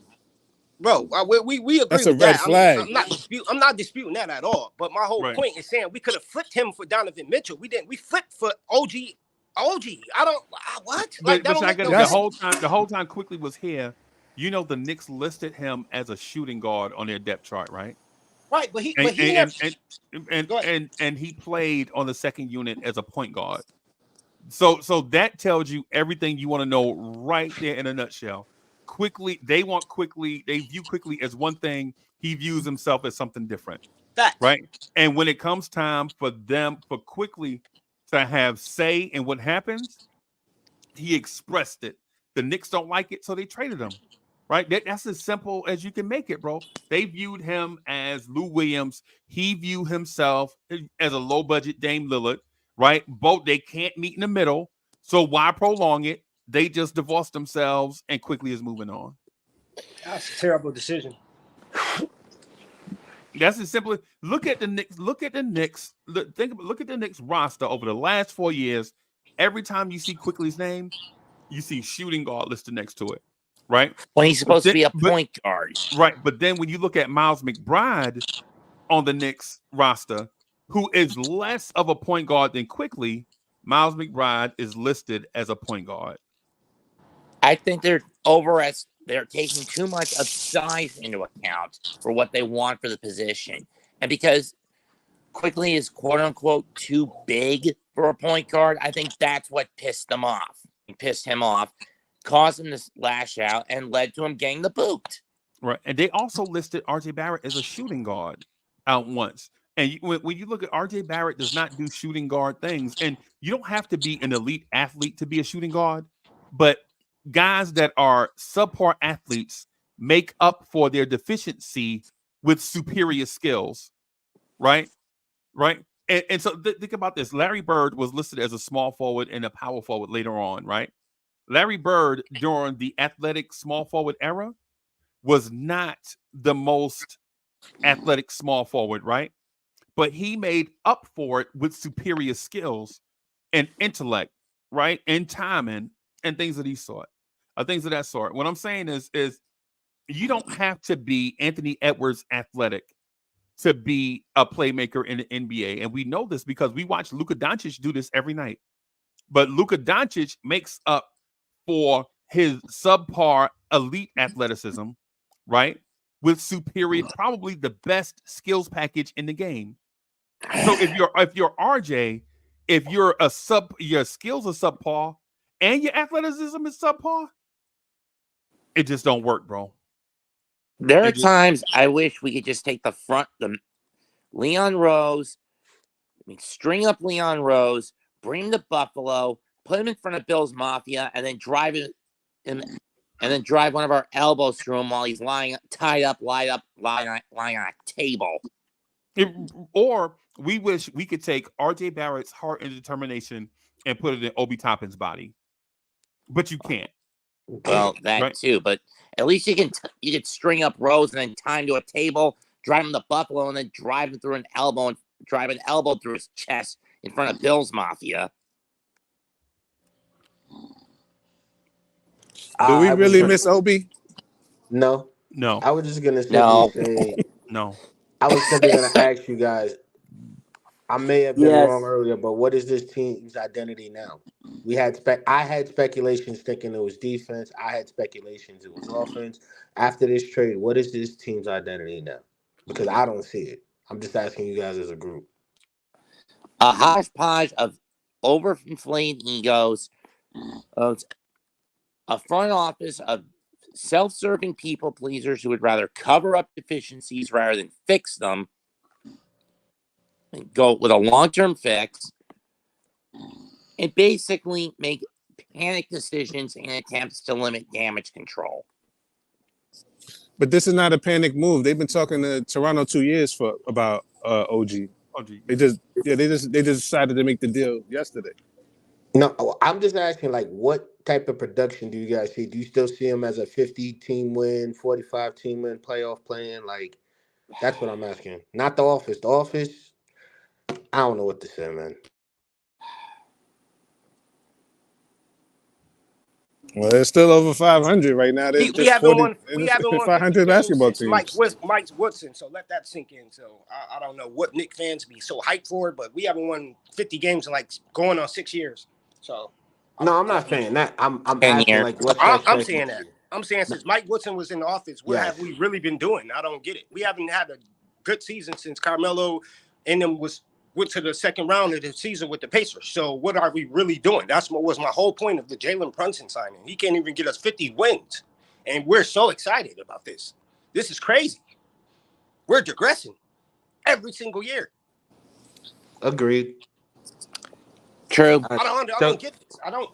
Bro, we agree That's a with red that. flag. I'm not disputing that at all. But my whole point is saying we could have flipped him for Donovan Mitchell. We didn't. We flipped for OG. I don't what? Like that don't make no sense. The whole time Quickly was here, the Knicks listed him as a shooting guard on their depth chart, right? Right, but he And never. and he played on the second unit as a point guard. So that tells you everything you want to know right there in a nutshell. They view Quickly as one thing. He views himself as something different. Facts. Right. And when it comes time for Quickly to have say in what happens, he expressed it. The Knicks don't like it, so they traded him. Right? That's as simple as you can make it, bro. They viewed him as Lou Williams. He viewed himself as a low-budget Dame Lillard, right? Both they can't meet in the middle. So why prolong it? They just divorced themselves and Quickly is moving on. That's a terrible decision. That's as simple as look at the Knicks. Look at the Knicks roster over the last 4 years. Every time you see Quickly's name, you see shooting guard listed next to it. Right? When he's supposed to be a point guard. Right. But then when you look at Miles McBride on the Knicks roster, who is less of a point guard than Quickly, Miles McBride is listed as a point guard. I think they're taking too much of size into account for what they want for the position. And because Quickly is quote unquote too big for a point guard, I think that's what pissed him off. Caused him to lash out and led to him getting the boot. Right. And they also listed RJ Barrett as a shooting guard out once. And when you look at RJ Barrett does not do shooting guard things. And you don't have to be an elite athlete to be a shooting guard. But guys that are subpar athletes make up for their deficiency with superior skills. Right? Right. And so think about this. Larry Bird was listed as a small forward and a power forward later on. Right? Larry Bird, during the athletic small forward era, was not the most athletic small forward, right? But he made up for it with superior skills and intellect, right? And timing and things of that sort. What I'm saying is you don't have to be Anthony Edwards athletic to be a playmaker in the NBA. And we know this because we watch Luka Doncic do this every night. But Luka Doncic makes up for his subpar elite athleticism, right? With superior, probably the best skills package in the game. So if you're RJ, if your skills are subpar and your athleticism is subpar, it just don't work, bro. There are times I wish we could just take the Leon Rose, string up Leon Rose, bring him to Buffalo, put him in front of Bill's Mafia, and then drive one of our elbows through him while he's lying tied up, lying on a table. Or we wish we could take RJ Barrett's heart and determination and put it in Obi Toppin's body, but you can't. Well, that too, but at least you can string up Rose and then tie him to a table, drive him to Buffalo, and then drive him through an elbow and drive an elbow through his chest in front of Bill's Mafia. Do we really miss Obi? No. I was just gonna say no. I was simply gonna ask you guys. I may have been wrong earlier, but what is this team's identity now? I had speculations thinking it was defense. I had speculations it was offense. After this trade, what is this team's identity now? Because I don't see it. I'm just asking you guys as a group. A hodgepodge of overinflated egos A front office of self-serving people pleasers who would rather cover up deficiencies rather than fix them and go with a long-term fix and basically make panic decisions and attempts to limit damage control. But this is not a panic move. They've been talking to Toronto 2 years about OG. They just decided to make the deal yesterday. No, I'm just asking, like, what type of production do you guys see? Do you still see him as a 50-team win, 45-team win playoff playing? Like, that's what I'm asking. Not the office. The office, I don't know what to say, man. Well, it's still over 500 right now. We haven't won 500 basketball teams. Mike Woodson, so let that sink in. So I don't know what Knicks fans be so hyped for, but we haven't won 50 games in like going on 6 years. So no, I'm not saying that. I'm asking like what. I'm saying that. I'm saying since Mike Woodson was in the office, what have we really been doing? I don't get it. We haven't had a good season since Carmelo and them went to the second round of the season with the Pacers. So what are we really doing? That's what was my whole point of the Jalen Brunson signing. He can't even get us 50 wins. And we're so excited about this. This is crazy. We're digressing every single year. Agreed. True. I don't get this. I don't.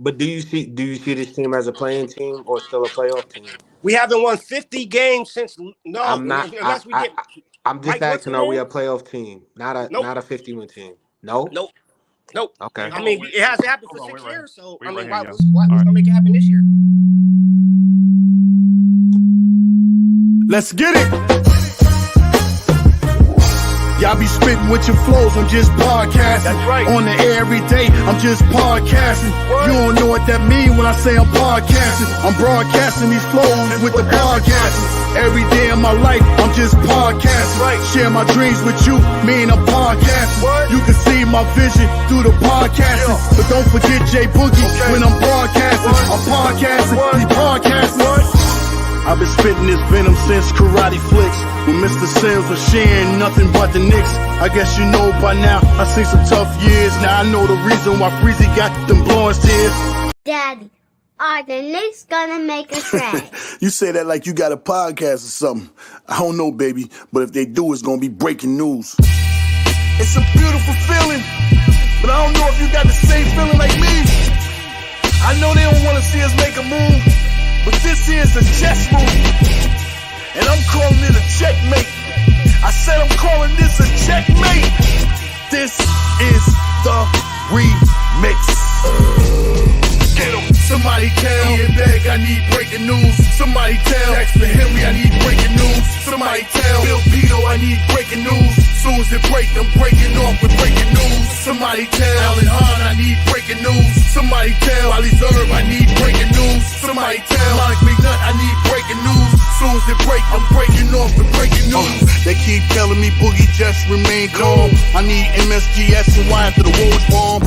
But do you see this team as a playing team or still a playoff team? We haven't won 50 games since I'm just asking, are we a playoff team? Not a 50-win team. No? Nope. Okay. I mean, it hasn't happened for 6 years, so I mean, what's gonna make it happen this year? Let's get it. Y'all be spitting with your flows, I'm just podcasting. That's right. On the air every day, I'm just podcasting. What? You don't know what that mean when I say I'm podcasting. I'm broadcasting these flows with the podcasting. Every day of my life, I'm just podcasting. Right. Share my dreams with you, mean I'm podcasting. What? You can see my vision through the podcasting. Yeah. But don't forget J Boogie when I'm broadcasting. What? I'm podcasting, he's podcasting. What? I've been spitting this venom since Karate Flicks. When Mr. Sims was sharing nothing but the Knicks. I guess you know by now, I seen some tough years. Now I know the reason why Freezie got them Blorange Tears. Daddy, are the Knicks gonna make a trade? You say that like you got a podcast or something. I don't know, baby, but if they do, it's gonna be breaking news. It's a beautiful feeling, but I don't know if you got the same feeling like me. I know they don't want to see us make a move, but this is a chess move, and I'm calling it a checkmate. I said I'm calling this a checkmate. This is the remix. Get 'em. Somebody tell me back, I need breaking news. Somebody tell Dexter Henry, I need breaking news. Somebody tell Bill Pito, I need breaking news. Soon as it break, I'm breaking off with breaking news. Somebody tell Alan Hahn, I need breaking news. Somebody tell Ali Zerb, I need breaking news. Somebody tell Mike McNutt, I need breaking news. Soon as it break, I'm breaking off with breaking news. They keep telling me Boogie just remain calm. I need MSGS and Y after the Woj bomb.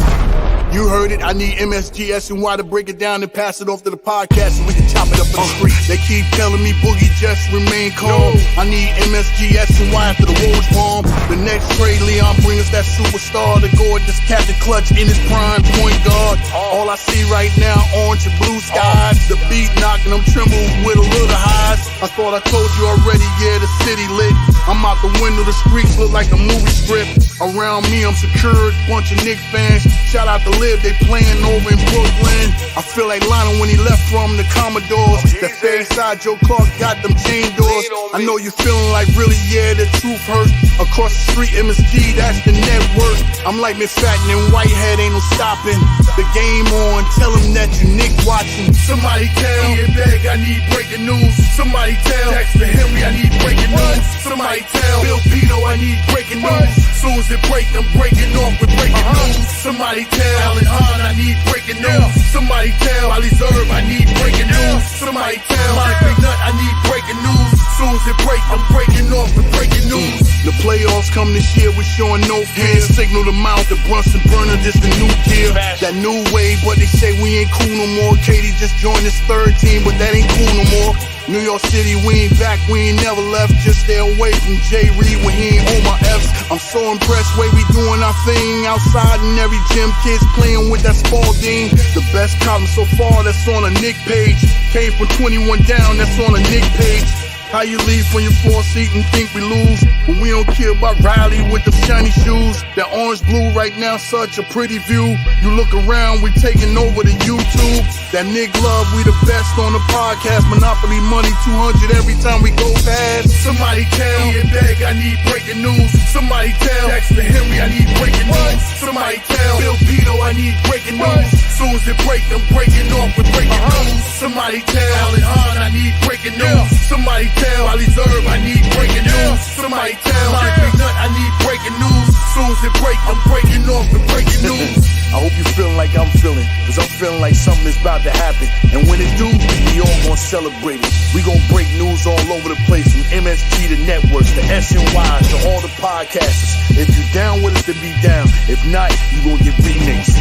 You heard it, I need MSGS and Y to break it down and pass it off to the podcast so we can chop it up in the street. They keep telling me Boogie just remain calm. I need MSGS and Y after the Woj bomb. The next trade, Leon bring us that superstar, the gorgeous Captain Clutch in his prime point guard. All I see right now, orange and blue skies. The beat knocking them tremble with a little highs. I thought I told you already, yeah, the city lit. I'm out the window, the streets look like a movie script. Around me, I'm secured, bunch of Knicks fans. Shout out to Liv, they playing over in Brooklyn. I feel like Lionel when he left from the Commodores. That fade side Joe Clark got them chain doors. I know you're feeling like really, yeah, the truth hurts. Across the street, MSG, that's the network. I'm like McFadden and Whitehead, ain't no stopping. The game on, tell them that you Nick watching. Somebody tell me back, I need breaking news. Somebody tell Dexter Henry, I need breaking news. Somebody tell Bill Pito, I need breaking news. Soon as it break, I'm breaking off with breaking news. Somebody tell Alan Hahn, I need breaking news. Somebody tell Ali Zerb, I need breaking news. Somebody tell Mike McNutt, I need breaking news. Soon as it break, I'm breaking off with breaking news. The playoffs come this year, we're showing no fear. Signal the mouth, the Brunson burner, this the new gear. That new wave, but they say we ain't cool no more. Katie just joined this third team, but that ain't cool no more. New York City, we ain't back, we ain't never left. Just stay away from Jay Reed when he ain't on my F's. I'm so impressed way we doing our thing. Outside in every gym, kids playing with that Spalding. The best column so far that's on a Nick page. Came from 21 down, that's on a Nick page. How you leave from your 4 seat and think we lose? When we don't care about Riley with the shiny shoes. That orange blue right now, such a pretty view. You look around, we taking over the YouTube. That Nick Love, we the best on the podcast. Monopoly money, 200 every time we go past. Somebody tell Ian Begg I need breaking news. Somebody tell Dexter Henry I need breaking news. Somebody tell Bill Pito I need breaking news. Soon as it break, I'm breaking off with breaking news. Somebody tell Alan Hahn I need breaking news. Somebody tell Ali Zerb I need breaking news. Somebody tell Mike McNutt I need breaking news. Soon as it break, I'm breaking off with breaking news. I hope you feeling like I'm feeling, cause I'm feeling like something is about to happen. And when it do, we all gonna celebrate it. We gonna break news all over the place, from MSG to networks, to SNY, to all the podcasters. If you down with us, then be down. If not, you gonna get remixed.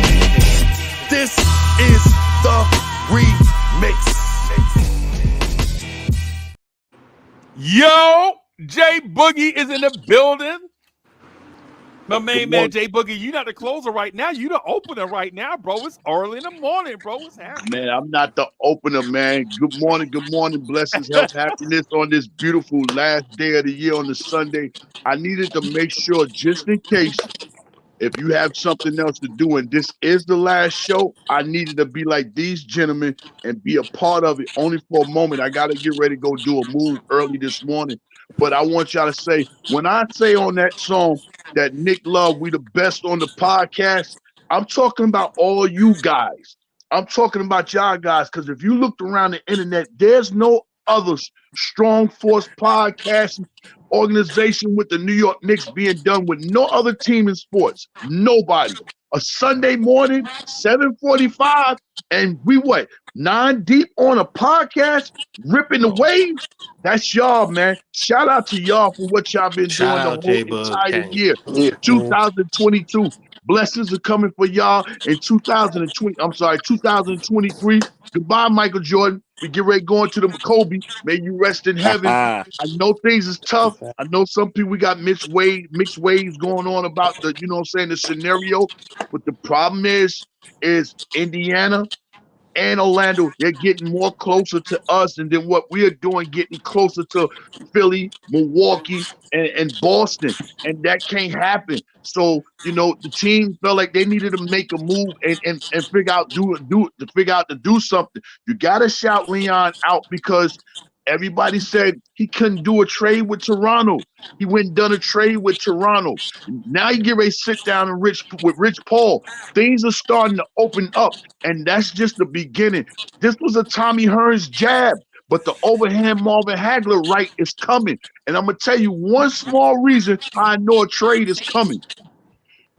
This is the remix. Yo, Jay Boogie is in the building. My main man, Jay Boogie, you not the closer right now. You the opener right now, bro. It's early in the morning, bro. What's happening? Man, I'm not the opener, man. Good morning, blessings, health, happiness on this beautiful last day of the year on the Sunday. I needed to make sure, just in case, if you have something else to do and this is the last show, I needed to be like these gentlemen and be a part of it only for a moment. I got to get ready to go do a move early this morning. But I want y'all to say, when I say on that song that Nick Love, we the best on the podcast, I'm talking about all you guys. I'm talking about y'all guys, because if you looked around the internet, there's no other strong force podcast organization with the New York Knicks being done with no other team in sports. Nobody. A Sunday morning, 7:45, and we what? 9 deep on a podcast, ripping the waves. That's y'all, man. Shout out to y'all for what y'all been Shout doing the out whole J-Bug. entire year. Yeah. 2022. Blessings are coming for y'all in 2023. Goodbye, Michael Jordan. We get ready going to the Kobe. May you rest in heaven. I know things is tough. I know some people, we got mixed waves going on about the, you know what I'm saying, the scenario. But the problem is Indiana and Orlando, they're getting more closer to us, and then what we are doing, getting closer to Philly, Milwaukee, and Boston. And that can't happen. So, you know, the team felt like they needed to make a move and figure out to do something. You gotta shout Leon out, because everybody said he couldn't do a trade with Toronto. He went and done a trade with Toronto. Now you get ready to sit down with Rich Paul. Things are starting to open up, and that's just the beginning. This was a Tommy Hearns jab, but the overhand Marvin Hagler right is coming. And I'm going to tell you one small reason I know a trade is coming.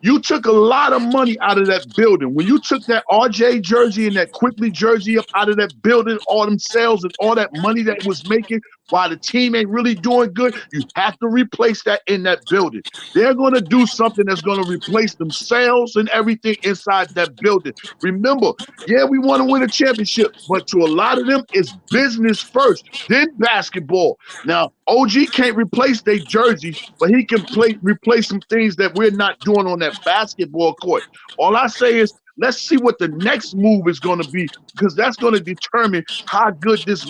You took a lot of money out of that building. When you took that RJ jersey and that Quickly jersey up out of that building, all them sales and all that money that was making, while the team ain't really doing good, you have to replace that in that building. They're going to do something that's going to replace them sales and everything inside that building. Remember, yeah, we want to win a championship, but to a lot of them, it's business first, then basketball. Now, OG can't replace their jerseys, but he can replace some things that we're not doing on that basketball court. All I say is, let's see what the next move is going to be, because that's going to determine how good this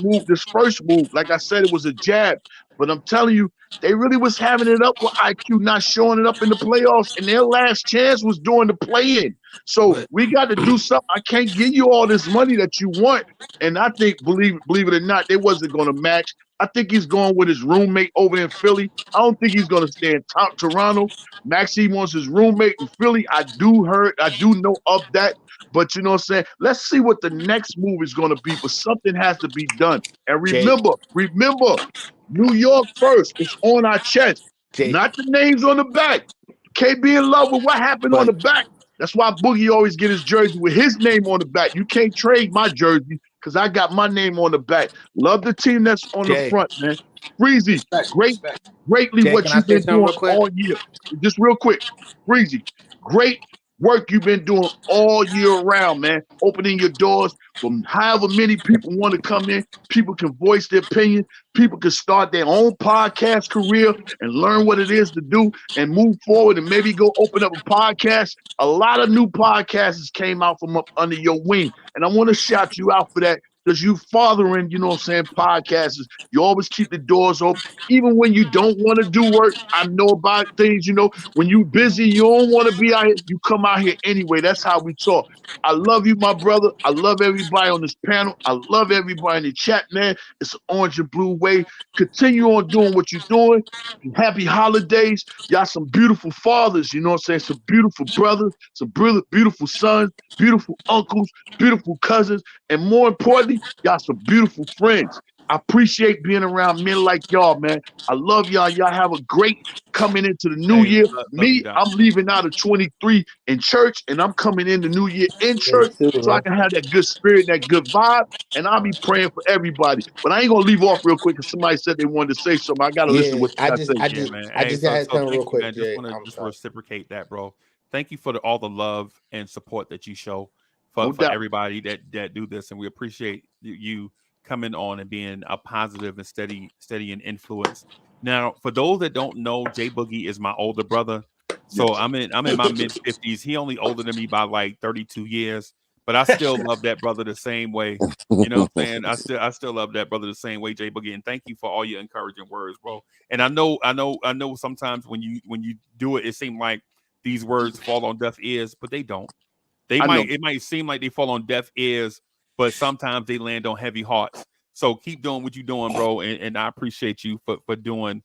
first move, like I said, it was a jab. But I'm telling you, they really was having it up with IQ, not showing it up in the playoffs, and their last chance was during the play-in. So we got to do something. I can't give you all this money that you want. And I think, believe it or not, they wasn't going to match. I think he's going with his roommate over in Philly. I don't think he's going to stay in Toronto. Maxey wants his roommate in Philly. I do know of that. But you know what I'm saying? Let's see what the next move is going to be. But something has to be done. And remember, New York first. It's on our chest. Not the names on the back. Can't be in love with what happened on the back. That's why Boogie always get his jersey with his name on the back. You can't trade my jersey because I got my name on the back. Love the team that's on the front, man. Freezie, greatly what you've been doing all year. Just real quick, Freezie, great work you've been doing all year round, man. Opening your doors from however many people want to come in. People can voice their opinion. People can start their own podcast career and learn what it is to do and move forward and maybe go open up a podcast. A lot of new podcasts came out from up under your wing. And I want to shout you out for that because you fathering, you know what I'm saying, podcasts. You always keep the doors open. Even when you don't want to do work, I know about things, you know, when you busy, you don't want to be out here, you come out here anyway. That's how we talk. I love you, my brother. I love everybody on this panel. I love everybody in the chat, man. It's an orange and blue way. Continue on doing what you're doing. Happy holidays. Y'all some beautiful fathers, you know what I'm saying? Some beautiful brothers, some beautiful sons, beautiful uncles, beautiful cousins, and more importantly, y'all some beautiful friends. I appreciate being around men like y'all, man. I love y'all. Y'all have a great coming into the new year. Me, I'm leaving out of 23 in church, and I'm coming in the new year in church so I can have that good spirit, that good vibe, and I'll be praying for everybody. But I ain't gonna leave off real quick because somebody said they wanted to say something. I gotta listen to what they got to say. Man. I Hey, just so had something thank real you, quick, man. Jay. Just want I'm to sorry. reciprocate that, bro. Thank you for all the love and support that you show for No doubt. everybody that do this, and we appreciate you coming on and being a positive and steady and influence. Now, for those that don't know, Jay Boogie is my older brother. So I'm in my mid 50s. He only older than me by like 32 years, but I still love that brother the same way. You know what I'm saying? I still love that brother the same way, Jay Boogie. And thank you for all your encouraging words, bro. And I know sometimes when you do it, it seems like these words fall on deaf ears, but they don't. It might seem like they fall on deaf ears, but sometimes they land on heavy hearts. So keep doing what you're doing, bro. And I appreciate you for doing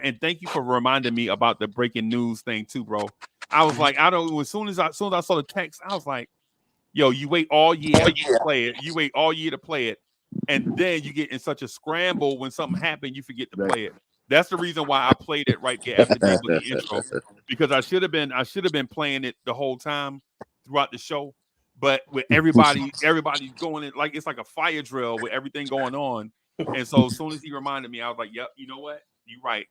and thank you for reminding me about the breaking news thing too, bro. I was like, as soon as I saw the text, I was like, yo, you wait all year to play it. You wait all year to play it. And then you get in such a scramble when something happened, you forget to play it. That's the reason why I played it right there after Jay Boogie intro. Because I should have been playing it the whole time throughout the show. But with everybody going in like it's like a fire drill with everything going on. And so as soon as he reminded me, I was like, yep, you know what? You're right.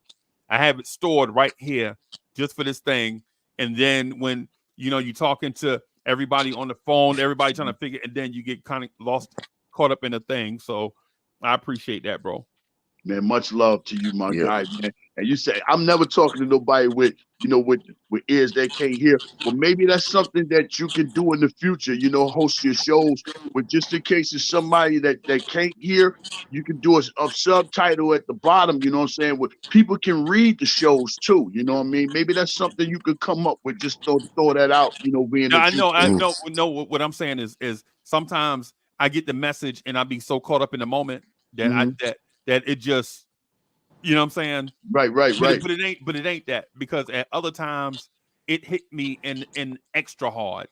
I have it stored right here just for this thing. And then when you're talking to everybody on the phone, everybody trying to figure, and then you get kind of caught up in a thing. So I appreciate that, bro. Man, much love to you, my guy, man. And you say I'm never talking to nobody with ears that can't hear. Well, maybe that's something that you can do in the future. Host your shows with just in case it's somebody that can't hear. You can do a subtitle at the bottom. You know what I'm saying? Where people can read the shows too. You know what I mean? Maybe that's something you could come up with. Just throw that out. Being I know. What I'm saying is sometimes I get the message and I be so caught up in the moment that that it just, you know what I'm saying? Right. But it ain't that, because at other times it hit me in extra hard.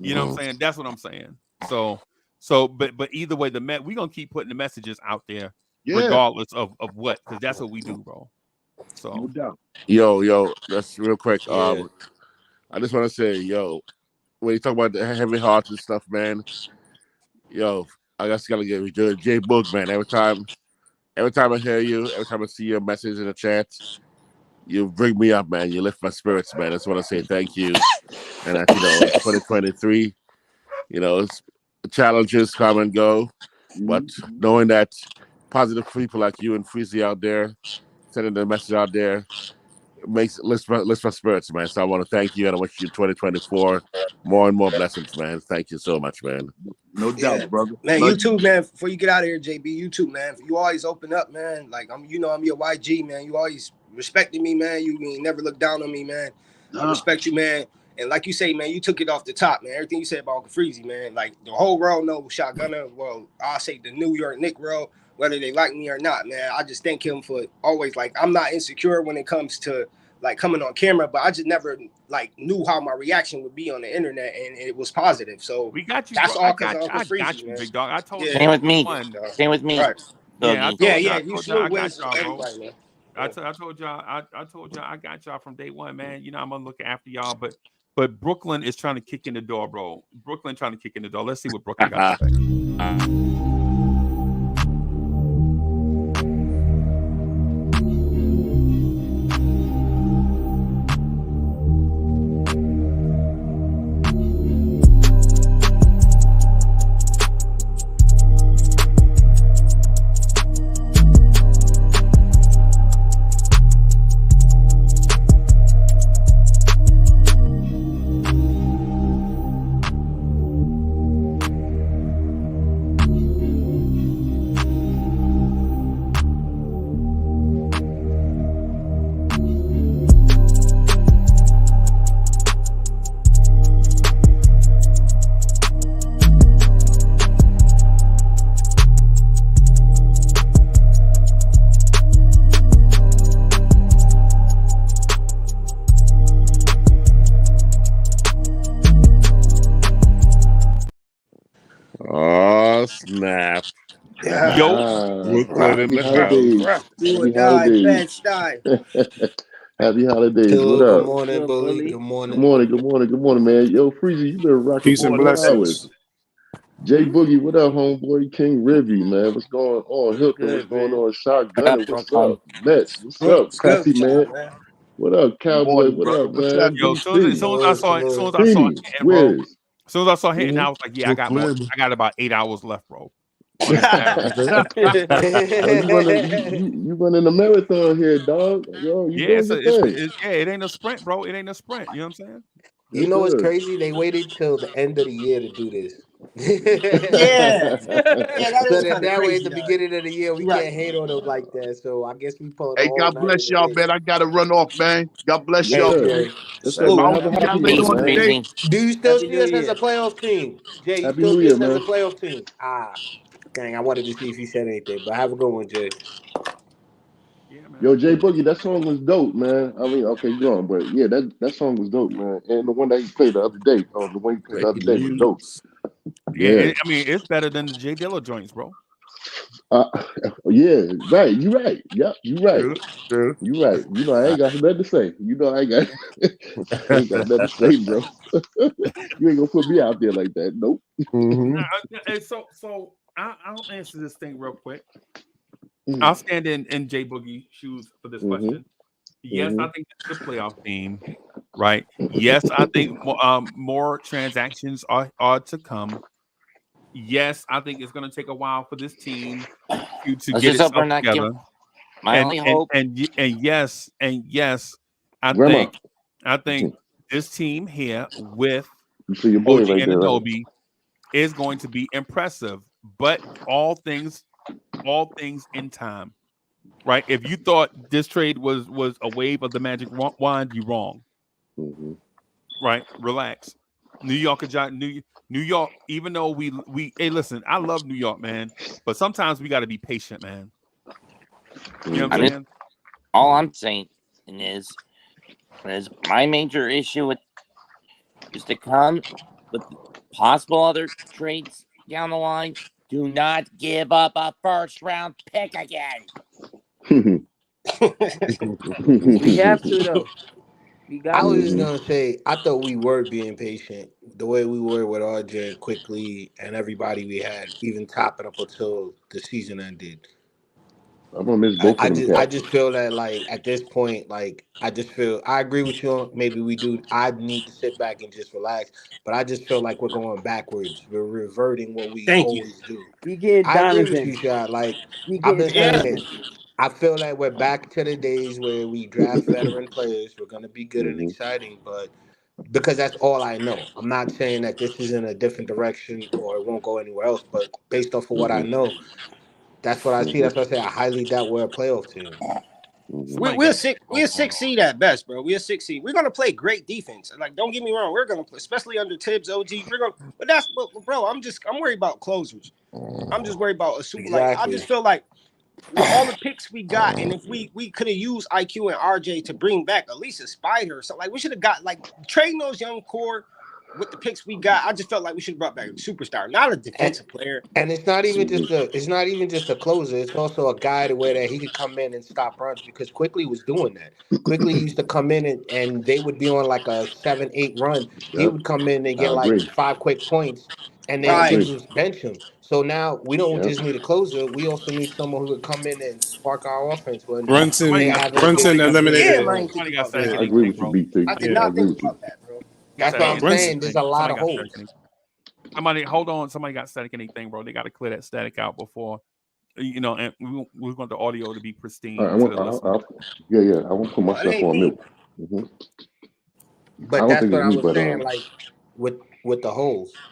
You know what I'm saying? That's what I'm saying. But either way, we're gonna keep putting the messages out there regardless of what, because that's what we do, bro. So no doubt. Yo, that's real quick. Yeah. I just want to say, when you talk about the heavy hearts and stuff, man, I just gotta give you Jay Boog, man. Every time I hear you, every time I see your message in the chat, you bring me up, man. You lift my spirits, man. I just want to say thank you. And that 2023, it's challenges come and go, but knowing that positive people like you and Freezie out there sending the message out there lifts my spirits, man. So I want to thank you, and I wish you 2024 more and more blessings, man. Thank you so much, man. No doubt, brother. Man, you too, man. Before you get out of here, JB, you too, man. You always open up, man. Like I'm your YG, man. You always respected me, man. You never look down on me, man. I respect you, man. And like you say, man, you took it off the top, man. Everything you said about Uncle Freezie, man. Like the whole world knows Shotgunner. Well, I'll say the New York Knicks world, whether they like me or not, man. I just thank him for always, like, I'm not insecure when it comes to like coming on camera, but I just never like knew how my reaction would be on the internet, and it was positive. So we got you. That's bro. all because of Uncle I Freezie, got you, man. big dog. I told you. Same with me. Same with me. Right. Yeah, You should I got y'all, bro. everybody, man. I told y'all I got y'all from day one, man. I'm gonna look after y'all, but Brooklyn is trying to kick in the door, bro. Brooklyn trying to kick in the door. Let's see what Brooklyn got to say. snap. Brooklyn in Happy the house. holidays. Do or Happy die, holidays. Bed-Stuy. Happy holidays. What Tua, good up? morning, Good, Bully. Bully. Good Good morning. morning, good morning, good morning, man. Yo, Freezie, you been rocking Peace for and 4 blessings. hours. Jay Boogie, what up, homeboy? King Rivy, man. What's going on? Hilton, what's Good, going man. on? What up, Shotgunner, what's Brooklyn? up? Mets, what's Good, up? good Sassy, with y'all, man. man. What up, Good Cowboy? morning, What brother. up, What's man? happening? Yo, as DC. soon as I saw it, Salute. hitting, bro. Swizz. As soon as I saw it hitting, Mhm. I was like, yeah, I got more. Brooklyn. I got about 8 hours left, bro. On this Saturday. Oh, you running a marathon here, dog. Yo, you Yeah, doing your thing. it ain't a sprint, bro. It ain't a sprint. You know what I'm saying? You Yes, know what's sir. crazy? They waited till the end of the year to do this. Yeah. Yeah, that So is that kind of that way at crazy, the though. beginning of the year we You're right. can't hate on them like that. So I guess we pulling a Hey, whole God night bless into y'all, this. man. I gotta run off, man. God bless Yes, Hey y'all. sir. Jay, Yes, sir, Salute. man. I'll Have a see y'all happy new later year, Peace, on man. today. Freezy. do you still Happy see New us as a Year. playoff team? Jay, you Happy still New see Year, us as a man. playoff team? Dang, I wanted to see if he said anything, but have a good one, Jay. Yeah, Yo, man. Jay Boogie, that song was dope, man. I mean, okay, go on, but yeah, that song was dope, man. And the one that he played the other day, the one he played the other day was dope. Yeah, Yeah. I mean, it's better than the J Dilla joints, bro. Uh, yeah, right. You right. Yep, you right. True. You right. You know, I ain't got nothing to say. You know, I ain't got, I ain't got nothing to say, bro. You ain't gonna put me out there like that. Nope. Mm-hmm. And so I'll answer this thing real quick. Mm-hmm. I'll stand in J Boogie shoes for this question. Yes, I Mm-hmm. think this is a playoff team, right? Yes, I think more transactions are to come. Yes, I think it's going to take a while for this team to Let's get just hope we're itself not together. my only hope. And yes, I Grandma, think this team here with you see your boy OG right there, right? Anunoby is going to be impressive, but all things in time, right? If you thought this trade was a wave of the magic wand, you're wrong, Mm-hmm. right? Relax. New York, New York. Even though hey, listen, I love New York, man, but sometimes we got to be patient, man. You know what I'm saying? All I'm saying is my major issue with is to come with possible other trades down the line. Do not give up a first round pick again. We have to though. We I got was to. just Mm-hmm. gonna say, I thought we were being patient the way we were with RJ and quickly and everybody we had, even topping up until the season ended. I'm gonna miss both I of them just I cats. just feel that like at this point, like I just feel I agree with you on maybe we do I need to sit back and just relax. But I just feel like we're going backwards. We're reverting what we Thank you. always do. We get I agree with you, Donovan. Shot. Like We I've get been Yeah. saying, Donovan. I feel like we're back to the days where we draft veteran players. We're gonna be good and Mm-hmm. exciting, but because that's all I know. I'm not saying that this is in a different direction or it won't go anywhere else, but based off of what I Mm-hmm. know, that's what I see. Mm-hmm. That's why I say I highly doubt we're a playoff team. Mm-hmm. Somebody We're got six. hold We're on. six seed at best, bro. We're six seed. We're gonna play great defense. Like, don't get me wrong. We're gonna play, especially under Tibbs, OG. We're gonna. But bro, I'm worried about closers. I'm just worried about a super. Like, I just Exactly. feel like with all the picks we got, and if we could have used IQ and RJ to bring back at least a spider or something. Like, we should have got like trading those young core with the picks we got. I just felt like we should have brought back a superstar, not a And defensive player. and Mm-hmm. it's not even just a closer. It's also a guy to where that he could come in and stop runs because Quickly was doing that. Quickly used to come in and they would be on like a 7-8 run. He Yep. would come in and I get like agree. 5 quick points, and I then Right. agree. teams would bench him. So now we don't Yep. just need a closer. We also need someone who would come in and spark our offense when Somebody they're got Brunson having a good Brunson season. eliminated Damn, I him. ain't think somebody got about said that. I Kenny agree thing, with you, bro. BT. I did Yeah. I not agree think with you. about that, bro. Got That's said what I'm Brunson. saying. There's a anything. lot Somebody of got said holes. anything. Somebody hold on. Somebody got static anything, bro. They got to clear that static out before and we want the audio to be All right, pristine to the listener. yeah. I won't put No, it myself ain't on me. mute. Mm-hmm. I But don't that's think what it's I me, was but saying, like with the holes.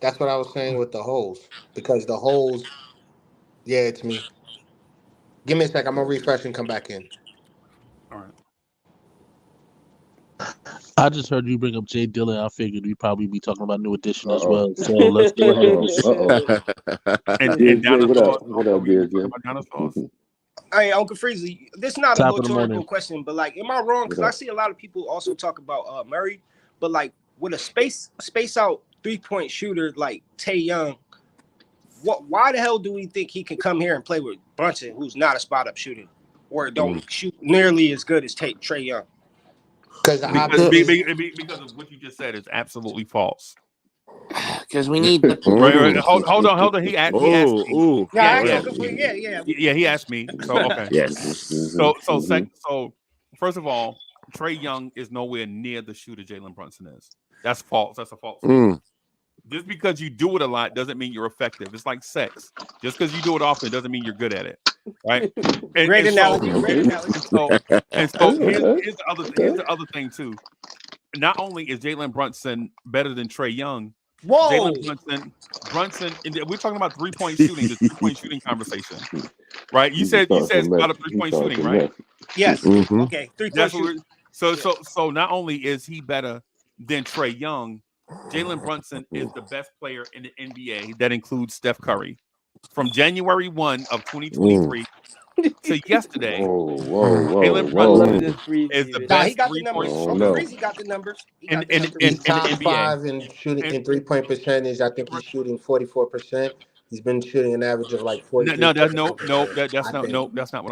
That's what I was saying with the holes. Because the holes, yeah, it's me. Give me a sec. I'm gonna refresh and come back in. All right. I just heard you bring up Jay Dillon. I figured we'd probably be talking about New Edition as uh-oh. well. So let's go ahead and proceed. And Dears J, what up? dinosaurs. What Are up, we Dears talking J? about dinosaurs? Hey, Uncle Freezie, this is not a Top of the rhetorical morning. question, but like, am I wrong? What Because I up? see a lot of people also talk about Murray, but like with a space out 3-point shooter like Tae Young, why the hell do we think he can come here and play with Brunson, who's not a spot up shooter, or don't shoot nearly as good as Trae Young? Because of what you just said is absolutely false. Because we need the right. Hold on. He asked me. Yeah, he asked me. So okay. Yes. So first of all, Trae Young is nowhere near the shooter Jalen Brunson is. That's false. That's a false statement. Just because you do it a lot doesn't mean you're effective. It's like sex. Just because you do it often doesn't mean you're good at it, right? Great analogy. And so here's the other thing too. Not only is Jalen Brunson better than Trae Young, Jalen Brunson, and we're talking about 3-point shooting, the 3-point shooting conversation, right? You said spot up 3-point shooting, right? Yes. Okay. 3-point shooting. So not only is he better than Trae Young, Jalen Brunson is the best player in the NBA. That includes Steph Curry. From January 1 of 2023 to yesterday, Jalen Brunson is the best 3-point shooter. Freezie got the numbers. He's top in the NBA. 5 in shooting in 3-point percentage. I think he's shooting 44%. He's been shooting an average of like 40. That's not what I'm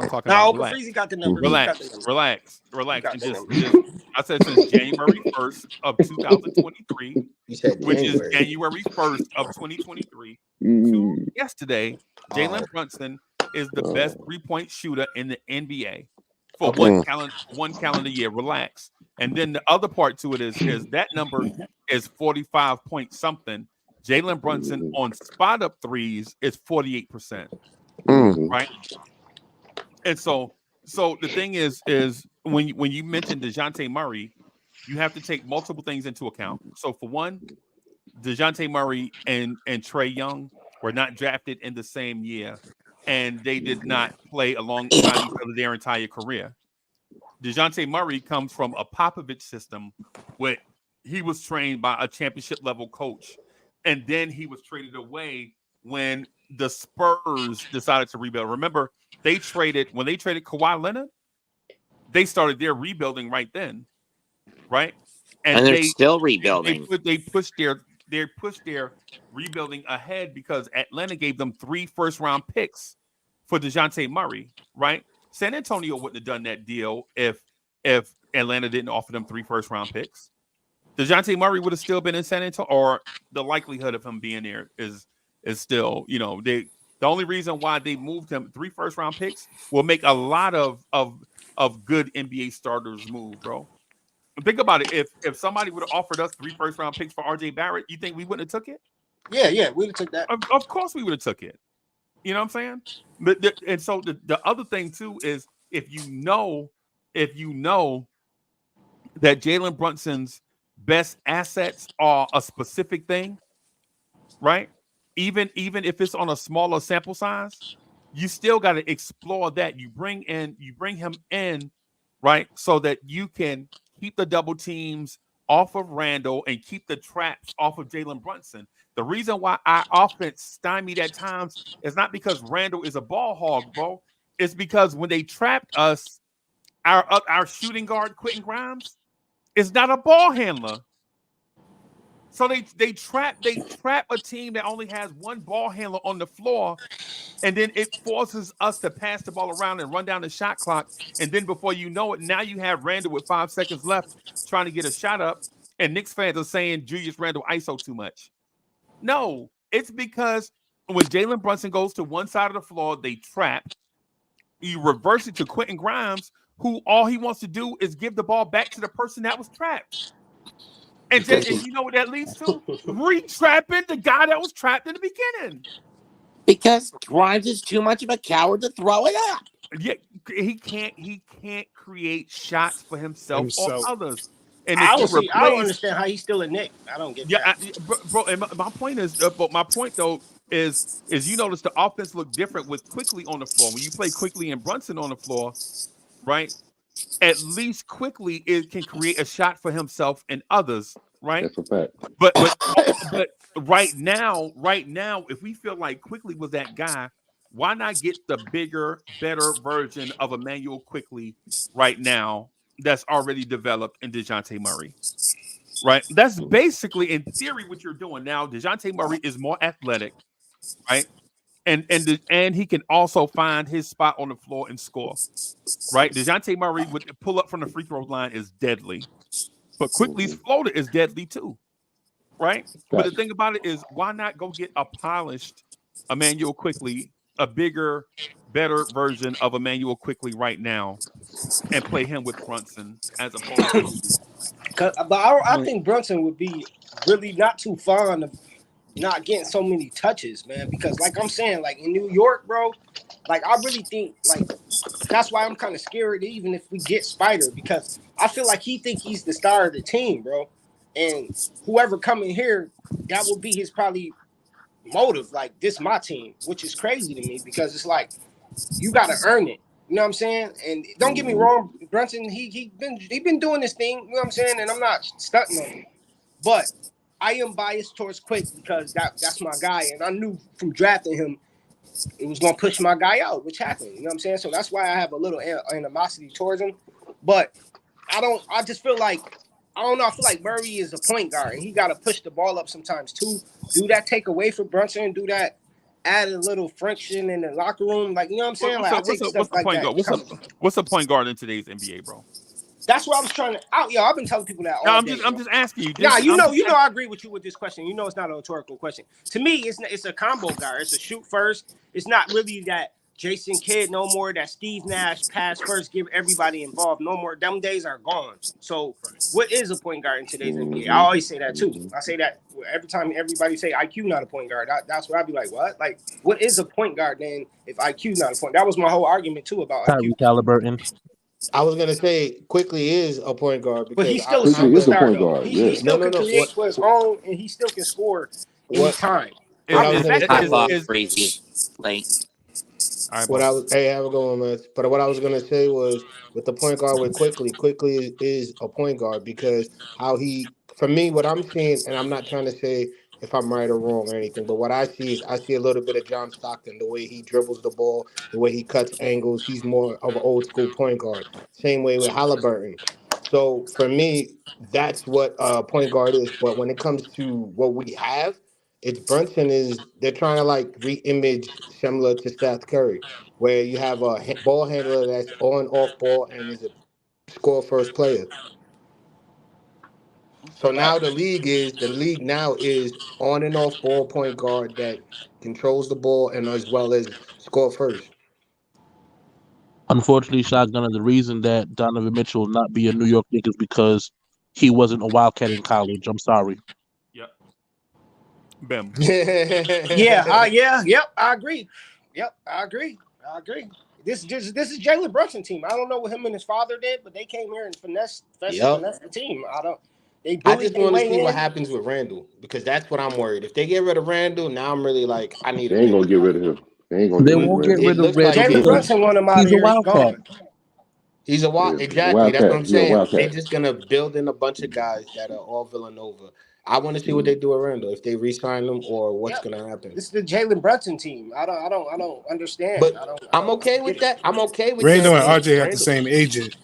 talking about. Uncle Freezie got the numbers. Relax. And just I said since January 1st of 2023, which is January 1st of 2023 to yesterday, Jalen Brunson is the best 3-point shooter in the NBA for one calendar year. Relax. And then the other part to it is that number is 45 point something. Jalen Brunson on spot up threes is 48%. Right. And so the thing is when you mentioned DeJounte Murray, you have to take multiple things into account. So for one, DeJounte Murray and Trae Young were not drafted in the same year, and they did not play alongside each other their entire career. DeJounte Murray comes from a Popovich system where he was trained by a championship level coach. And then he was traded away when the Spurs decided to rebuild. Remember, when they traded Kawhi Leonard, they started their rebuilding right then, right? And they're still rebuilding. They pushed their rebuilding ahead because Atlanta gave them 3 first-round picks for DeJounte Murray, right? San Antonio wouldn't have done that deal if Atlanta didn't offer them 3 first-round picks. DeJounte Murray would have still been in San Antonio, or the likelihood of him being there is still, the only reason why they moved him 3 first-round picks will make a lot of good NBA starters move, bro. Think about it. If somebody would have offered us 3 first-round picks for RJ Barrett, you think we wouldn't have took it? Yeah, we would have took that. Of course we would have took it. You know what I'm saying? And so the other thing too is if you know that Jalen Brunson's best assets are a specific thing, right? Even if it's on a smaller sample size, you still got to explore that. You bring him in, right, so that you can keep the double teams off of Randall and keep the traps off of Jalen Brunson. The reason why our offense stymied at times is not because Randall is a ball hog, bro. It's because when they trapped us, our shooting guard, Quentin Grimes, is not a ball handler. So they trap a team that only has one ball handler on the floor, and then it forces us to pass the ball around and run down the shot clock. And then before you know it, now you have Randall with 5 seconds left trying to get a shot up, and Knicks fans are saying Julius Randle ISO too much. No, it's because when Jalen Brunson goes to one side of the floor, they trap. You reverse it to Quentin Grimes, who all he wants to do is give the ball back to the person that was trapped. And you know what that leads to? Re-trapping the guy that was trapped in the beginning. Because Grimes is too much of a coward to throw it up. Yeah, he can't create shots for himself. Or others. And I don't understand how he's still a Knick. I don't get that. Bro, and my point is, my point though is you notice the offense look different with Quickly on the floor. When you play Quickly and Brunson on the floor, right? At least Quickly it can create a shot for himself and others, right? That's a fact. But right now, if we feel like Quickly was that guy, why not get the bigger, better version of Emmanuel Quickly right now that's already developed in DeJounte Murray? right? That's basically, in theory, what you're doing now. DeJounte Murray is more athletic, right? And he can also find his spot on the floor and score, right? DeJounte Murray with the pull up from the free throw line is deadly, but Quickly's floater is deadly too, right? But the Facts. thing about it is, why not go get a polished Emmanuel Quickly, a bigger, better version of Emmanuel Quickly right now, and play him with Brunson as opposed to But I think Brunson would be really not too fond of not getting so many touches, man. Because like I'm saying, like in New York, bro, like I really think like that's why I'm kind of scared even if we get Spider, because I feel like he think he's the star of the team, bro. And whoever coming here, that will be his probably motive. Like, this my team, which is crazy to me because it's like you gotta earn it. You know what I'm saying? And don't get me wrong, Brunson, he been doing this thing, you know what I'm saying? And I'm not stunting on him. But I am biased towards Quick because that's my guy. And I knew from drafting him it was gonna push my guy out, which happened. You know what I'm saying? So that's why I have a little animosity towards him. But I just feel like I don't know. I feel like Murray is a point guard and he got to push the ball up sometimes too. Do that take away from Brunson? Do that add a little friction in the locker room? Like, you know what I'm saying? Like, I take stuff what's the like point that. guard? What's a point guard in today's NBA, bro? That's what I was trying to out. Yo, I've been telling people that No, all I'm day. just asking you. Nah, you know, I agree with you with this question. You know, it's not a rhetorical question. To me, it's a combo guard. It's a shoot first. It's not really that Jason Kidd no more. That Steve Nash pass first, give everybody involved no more. Them days are gone. So, what is a point guard in today's NBA? I always say that too. I say that every time everybody say IQ not a point guard. That's where I'd be like, what? Like, what is a point guard then if IQ not a point? That was my whole argument too about IQ. Tyrese Halliburton. I was gonna say Quickly is a point guard But because he's still I a Quickly kind is superstar a of point though. guard. He Yeah. still can no. create for his own and he still can score What anytime. what I, I was I, gonna I say love was Freezie. Like, All right, what bro. I was have a going, man. But what I was gonna say was with the point guard with Quickly is a point guard because how he for me what I'm seeing, and I'm not trying to say if I'm right or wrong or anything, but what I see is I see a little bit of John Stockton, the way he dribbles the ball, the way he cuts angles. He's more of an old school point guard. Same way with Halliburton. So for me, that's what point guard is. But when it comes to what we have, it's Brunson is they're trying to like re-image similar to Steph Curry, where you have a ball handler that's on off ball and is a score first player. So now the league now is on and off ball point guard that controls the ball and as well as score first. Unfortunately, Shotgunner, the reason that Donovan Mitchell will not be a New York Knick is because he wasn't a Wildcat in college. I'm sorry. Yep. Bim. Yep, I agree. Yep, I agree. This is Jalen Brunson team. I don't know what him and his father did, but they came here and finesse Yep. the team. They I bullied just their want to way see what in. happens with Randall because that's what I'm worried. If they get rid of Randall, now I'm really like I need a They ain't gonna bigger get rid guy. of him. They ain't gonna They get rid of won't get Randall. It rid of looks like Randall Jalen it. because Brunson want him out of he's a here. He Wildcat. gone. He's a wild, He's a exactly. That's what wildcat. I'm He a saying. They wildcat. just gonna build in a bunch of guys that are all Villanova. I want to see what they do at Randall if they re-sign them or what's Yep. gonna happen. This is the Jalen Brunson team. I don't understand. But I I'm don't okay get with it. that. I'm okay with Randall them. and And RJ got the Randall, same agent.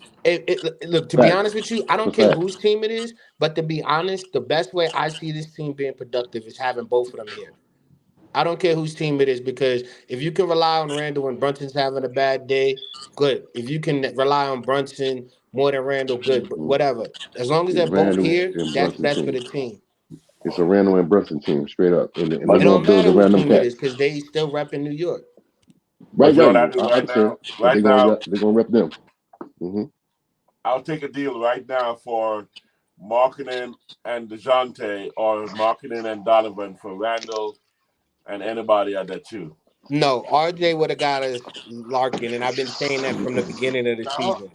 look, to be Facts. honest with you, I That's a don't care fact. whose team it is. But to be honest, the best way I see this team being productive is having both of them here. I don't care whose team it is because if you can rely on Randall when Brunson's having a bad day, good. If you can rely on Brunson more than Randall, good. But Mhm. whatever. As long as It's they're both Randall here, and that's Brunson best for team. the team. It's a Randall and Brunson team, straight up, and they're It But gonna don't build matter whose around them team it cats. is because they still rep in New York. Right, you know right. what I do I right understand, now? but Right now, they're gonna rep them. Hmm. I'll take a deal right now for marketing and DeJounte or marketing and Donovan for Randall and anybody at that too. No, RJ would have got us Larkin, and I've been saying that from the beginning of the No, season.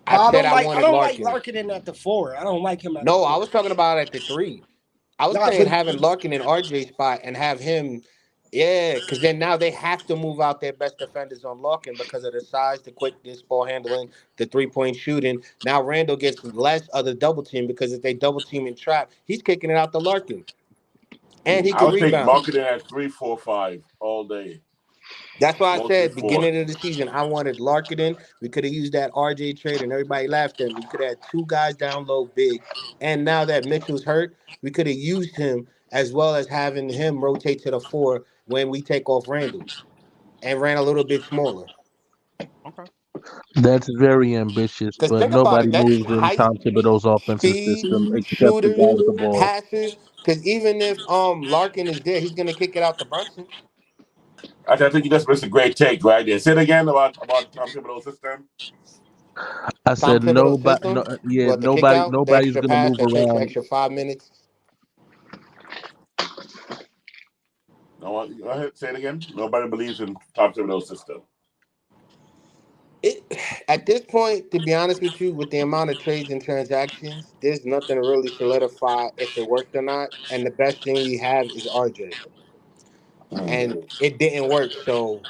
but I said I I wanted don't like Larkin. Larkin in at the four. I don't like him at the No, I four. was talking about at the three. I was No, saying but having Larkin in RJ spot and have him, yeah, because then now they have to move out their best defenders on Larkin because of the size, the quickness, ball handling, the 3-point shooting. Now Randall gets less of the double team because if they double team and trap, he's kicking it out to Larkin. And he can I'll take rebound. marketing at 3, 4, 5 all day. That's why I Mostly said four. beginning of the season, I wanted Larkin. We could have used that RJ trade and everybody laughed at me. You could have had two guys down low big. And now that Mitchell's hurt, we could have used him as well as having him rotate to the four when we take off Randall and ran a little bit smaller. Okay. That's very ambitious, Because but think about nobody it, that's moves in height, Tom Thibodeau's offensive speed, system except the guy shooters, with the ball. passers. Because even if Larkin is there, he's gonna kick it out to Brunson. I think you just missed a great take right there. Say it again about Tom Thibodeau's system. I Tom said Thibodeau's nobody. system, Yeah, what the kick out, the nobody's extra gonna pass move that takes an around. extra 5 minutes. No, go ahead. Say it again. Nobody believes in Tom Thibodeau's system. At this point, to be honest with you, with the amount of trades and transactions, there's nothing to really solidify if it worked or not. And the best thing we have is RJ, and it didn't work. So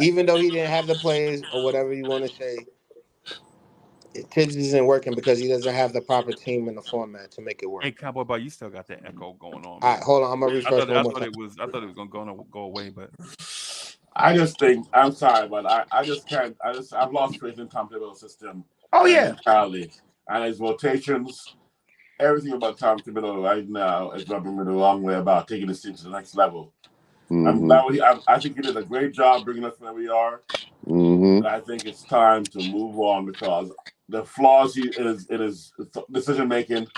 even though he didn't have the players or whatever you want to say, Tibbs isn't working because he doesn't have the proper team in the format to make it work. Hey, Cowboy Boy, you still got that echo going on, All man. right, hold on. I'm gonna refresh one more time. I thought it was gonna go away, but I just think I'm sorry, but I just can't. I've lost faith in Tom Thibodeau's system. Oh and yeah, mentality and his rotations. Everything about Tom Thibodeau right now is rubbing me the wrong way about taking this team to the next level. I think he did a great job bringing us where we are. Mm-hmm. But I think it's time to move on because the flaws in his decision making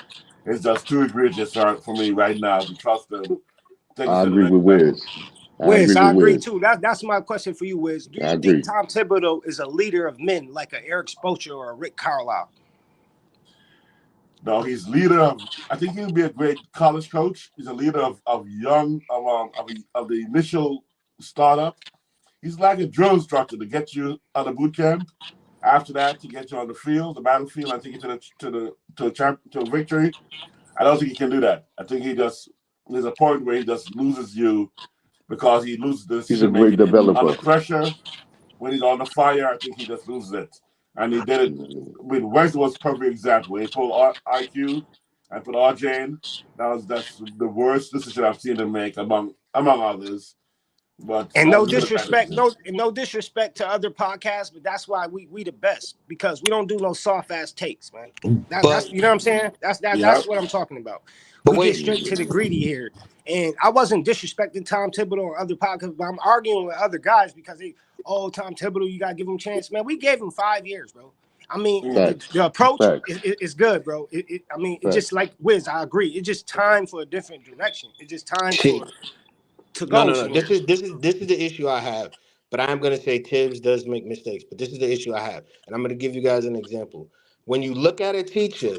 is just too egregious for me right now to trust him. I agree with Wiz. Wiz, I agree too. That's my question for you, Wiz. Do I you agree. think Tom Thibodeau is a leader of men like a Eric Spoelstra or a Rick Carlisle? No, he's leader of. I think he'll be a great college coach. He's a leader of the initial startup. He's like a drill instructor to get you out of boot camp. After that, to get you on the field, the battlefield, and take you to a victory. I don't think he can do that. I think there's a point where he just loses you because he loses the decision making. He's a great developer. Under pressure, when he's on the fire, I think he just loses it. And he did it. I mean, West was a perfect example. He pulled IQ and put RJ in. That's the worst decision I've seen him make among others. But and no disrespect to other podcasts, but that's why we the best, because we don't do no soft ass takes, man. That's you know what I'm saying? That's what I'm talking about. But we get straight to the greedy here. And I wasn't disrespecting Tom Thibodeau or other podcasts, but I'm arguing with other guys because Tom Thibodeau, you gotta give him a chance, man. We gave him 5 years, bro. I mean, the approach is good, bro. It's just like Wiz. I agree. It's just time for a different direction. It's just time to go. No. This is the issue I have. But I'm gonna say Tibbs does make mistakes. But this is the issue I have, and I'm gonna give you guys an example. When you look at a teacher,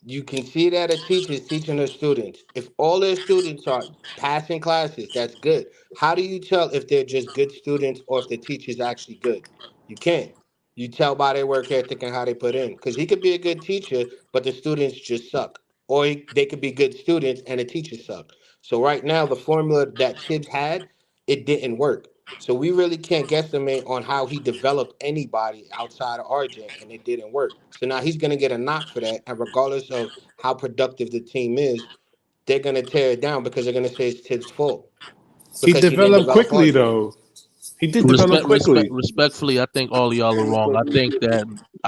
you can see that a teacher is teaching her students. If all their students are passing classes, that's good. How do you tell if they're just good students or if the teacher's actually good? You can't. You tell by their work ethic and how they put in. Because he could be a good teacher, but the students just suck. Or they could be good students and the teachers suck. So right now, the formula that Tibbs had, it didn't work. So we really can't guesstimate on how he developed anybody outside of RJ, and it didn't work. So now he's going to get a knock for that. And regardless of how productive the team is, they're going to tear it down because they're going to say it's Tibbs' fault. He Because he didn't developed develop quickly, RJ. though. He did develop quickly. Respectfully, I think all of y'all are wrong. I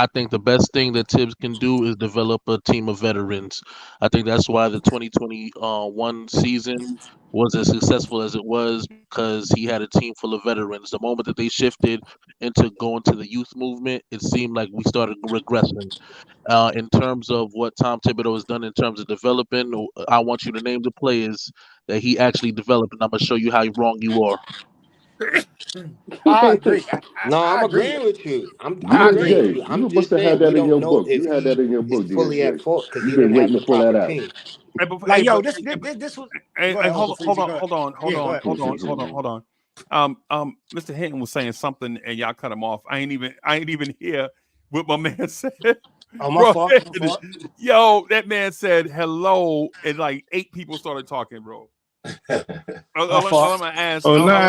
think the best thing that Tibbs can do is develop a team of veterans. I think that's why the 2021 season was as successful as it was, because he had a team full of veterans. The moment that they shifted into going to the youth movement, it seemed like we started regressing. In terms of what Tom Thibodeau has done in terms of developing, I want you to name the players that he actually developed, and I'm going to show you how wrong you are. I agree. No, I'm agree. agreeing with you. I'm I agreeing agree. with you. I'm You just must have had saying we that in your don't know book. if You had that in your he is book, fully at DSJ. fault because he You've been didn't have waiting the to pull that proper out. team. Like, yo, this was. hold on. Mr. Hinton was saying something and y'all cut him off. I ain't even hear what my man said. Oh, my fault. Yo, that man said hello, and like 8 people started talking, bro. I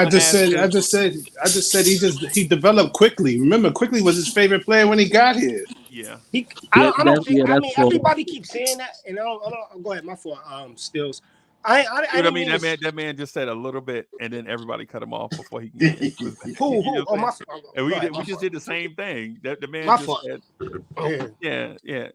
just said he developed quickly. Remember, quickly was his favorite player when he got here. Yeah. I don't think. I mean, everybody keeps saying that, and I don't go ahead. My fault. Stills. I You know what I didn't mean? mean to. That man just said a little bit, and then everybody cut him off before he can get into his bag. Who? You Who? know Oh, what I'm my saying? fault. And Go we ahead, did, my we just fault. did the same thing. The man My just fault. said, Yeah. yeah.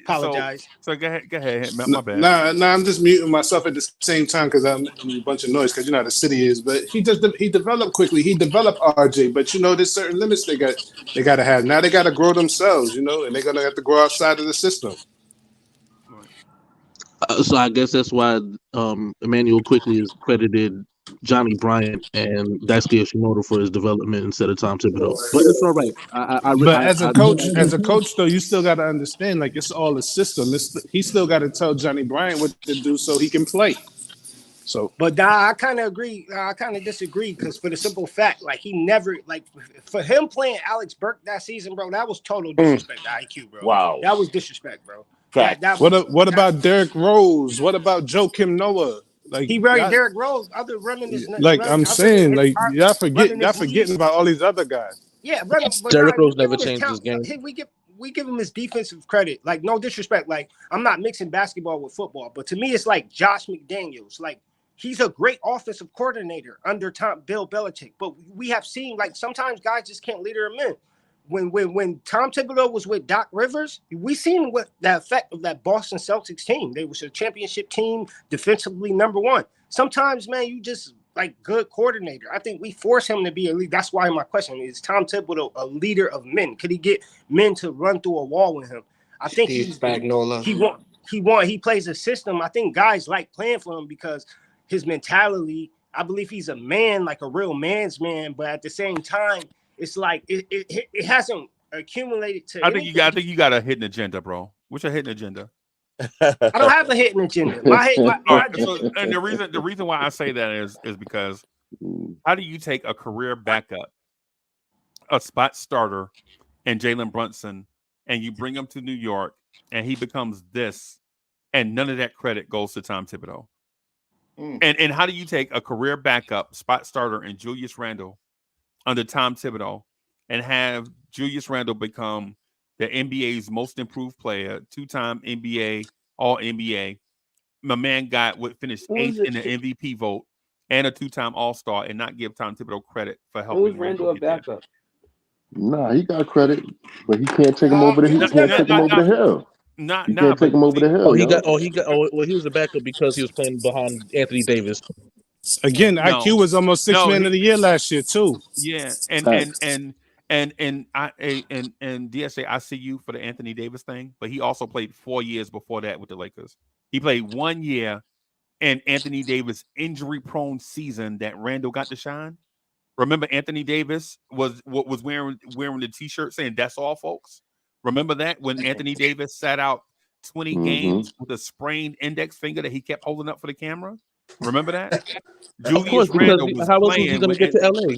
Apologize. So go ahead. My bad. Nah, I'm just muting myself at the same time because I'm making a bunch of noise because you know how the city is. But he developed quickly. He developed RJ, but you know there's certain limits they got to have. Now they got to grow themselves, you know, and they're gonna have to grow outside of the system. So I guess that's why Emmanuel quickly is credited Johnny Bryant and Daisuke Yoshimoto for his development instead of Tom Thibodeau. But it's all right. But as a coach though, you still got to understand like it's all a system. He still got to tell Johnny Bryant what to do so he can play. So, but I kind of agree. I kind of disagree because for the simple fact, like he never, like for him playing Alex Burke that season, bro, that was total disrespect to IQ, bro. Wow. That was disrespect, bro. What about Derrick Rose? What about Joakim Noah? Like he running Derrick Rose, other running his I'm saying, like y'all forgetting lead. about all these other guys. Yeah, running, but Derrick we Rose give never him his changed his talent. game. We give him his defensive credit. Like no disrespect. Like I'm not mixing basketball with football, but to me it's like Josh McDaniels. Like he's a great offensive coordinator under Bill Belichick. But we have seen like sometimes guys just can't lead them in. When Tom Thibodeau was with Doc Rivers, we seen what the effect of that Boston Celtics team. They was a championship team, defensively #1. Sometimes, man, you just like good coordinator. I think we force him to be a leader. That's why my question is: Tom Thibodeau a leader of men? Could he get men to run through a wall with him? I think he plays a system. I think guys like playing for him because his mentality. I believe he's a man, like a real man's man. But at the same time, it's like it hasn't accumulated to. I think you got a hidden agenda, bro. What's your hidden agenda? I don't have a hidden agenda. And the reason why I say that is because how do you take a career backup, a spot starter, and Jalen Brunson, and you bring him to New York, and he becomes this, and none of that credit goes to Tom Thibodeau. And how do you take a career backup, spot starter, and Julius Randle under Tom Thibodeau, and have Julius Randle become the NBA's most improved player, 2-time NBA, All NBA. My man finished 8th in the MVP vote and a 2-time All-Star, and not give Tom Thibodeau credit for helping Who's Randle a backup? Nah, he got credit, but he can't take him over the. He can't take him over the hill. He can't take him over the hill. He was a backup because he was playing behind Anthony Davis. Again, IQ was almost sixth man of the year last year too. Yeah, and DSA, I see you for the Anthony Davis thing, but he also played 4 years before that with the Lakers. He played 1 year in Anthony Davis injury-prone season that Randall got to shine. Remember, Anthony Davis was wearing the T-shirt saying "That's all, folks." Remember that when Anthony Davis sat out 20 games with a sprained index finger that he kept holding up for the camera. Remember that? Julius Randle was how else was playing. he going to get to LA?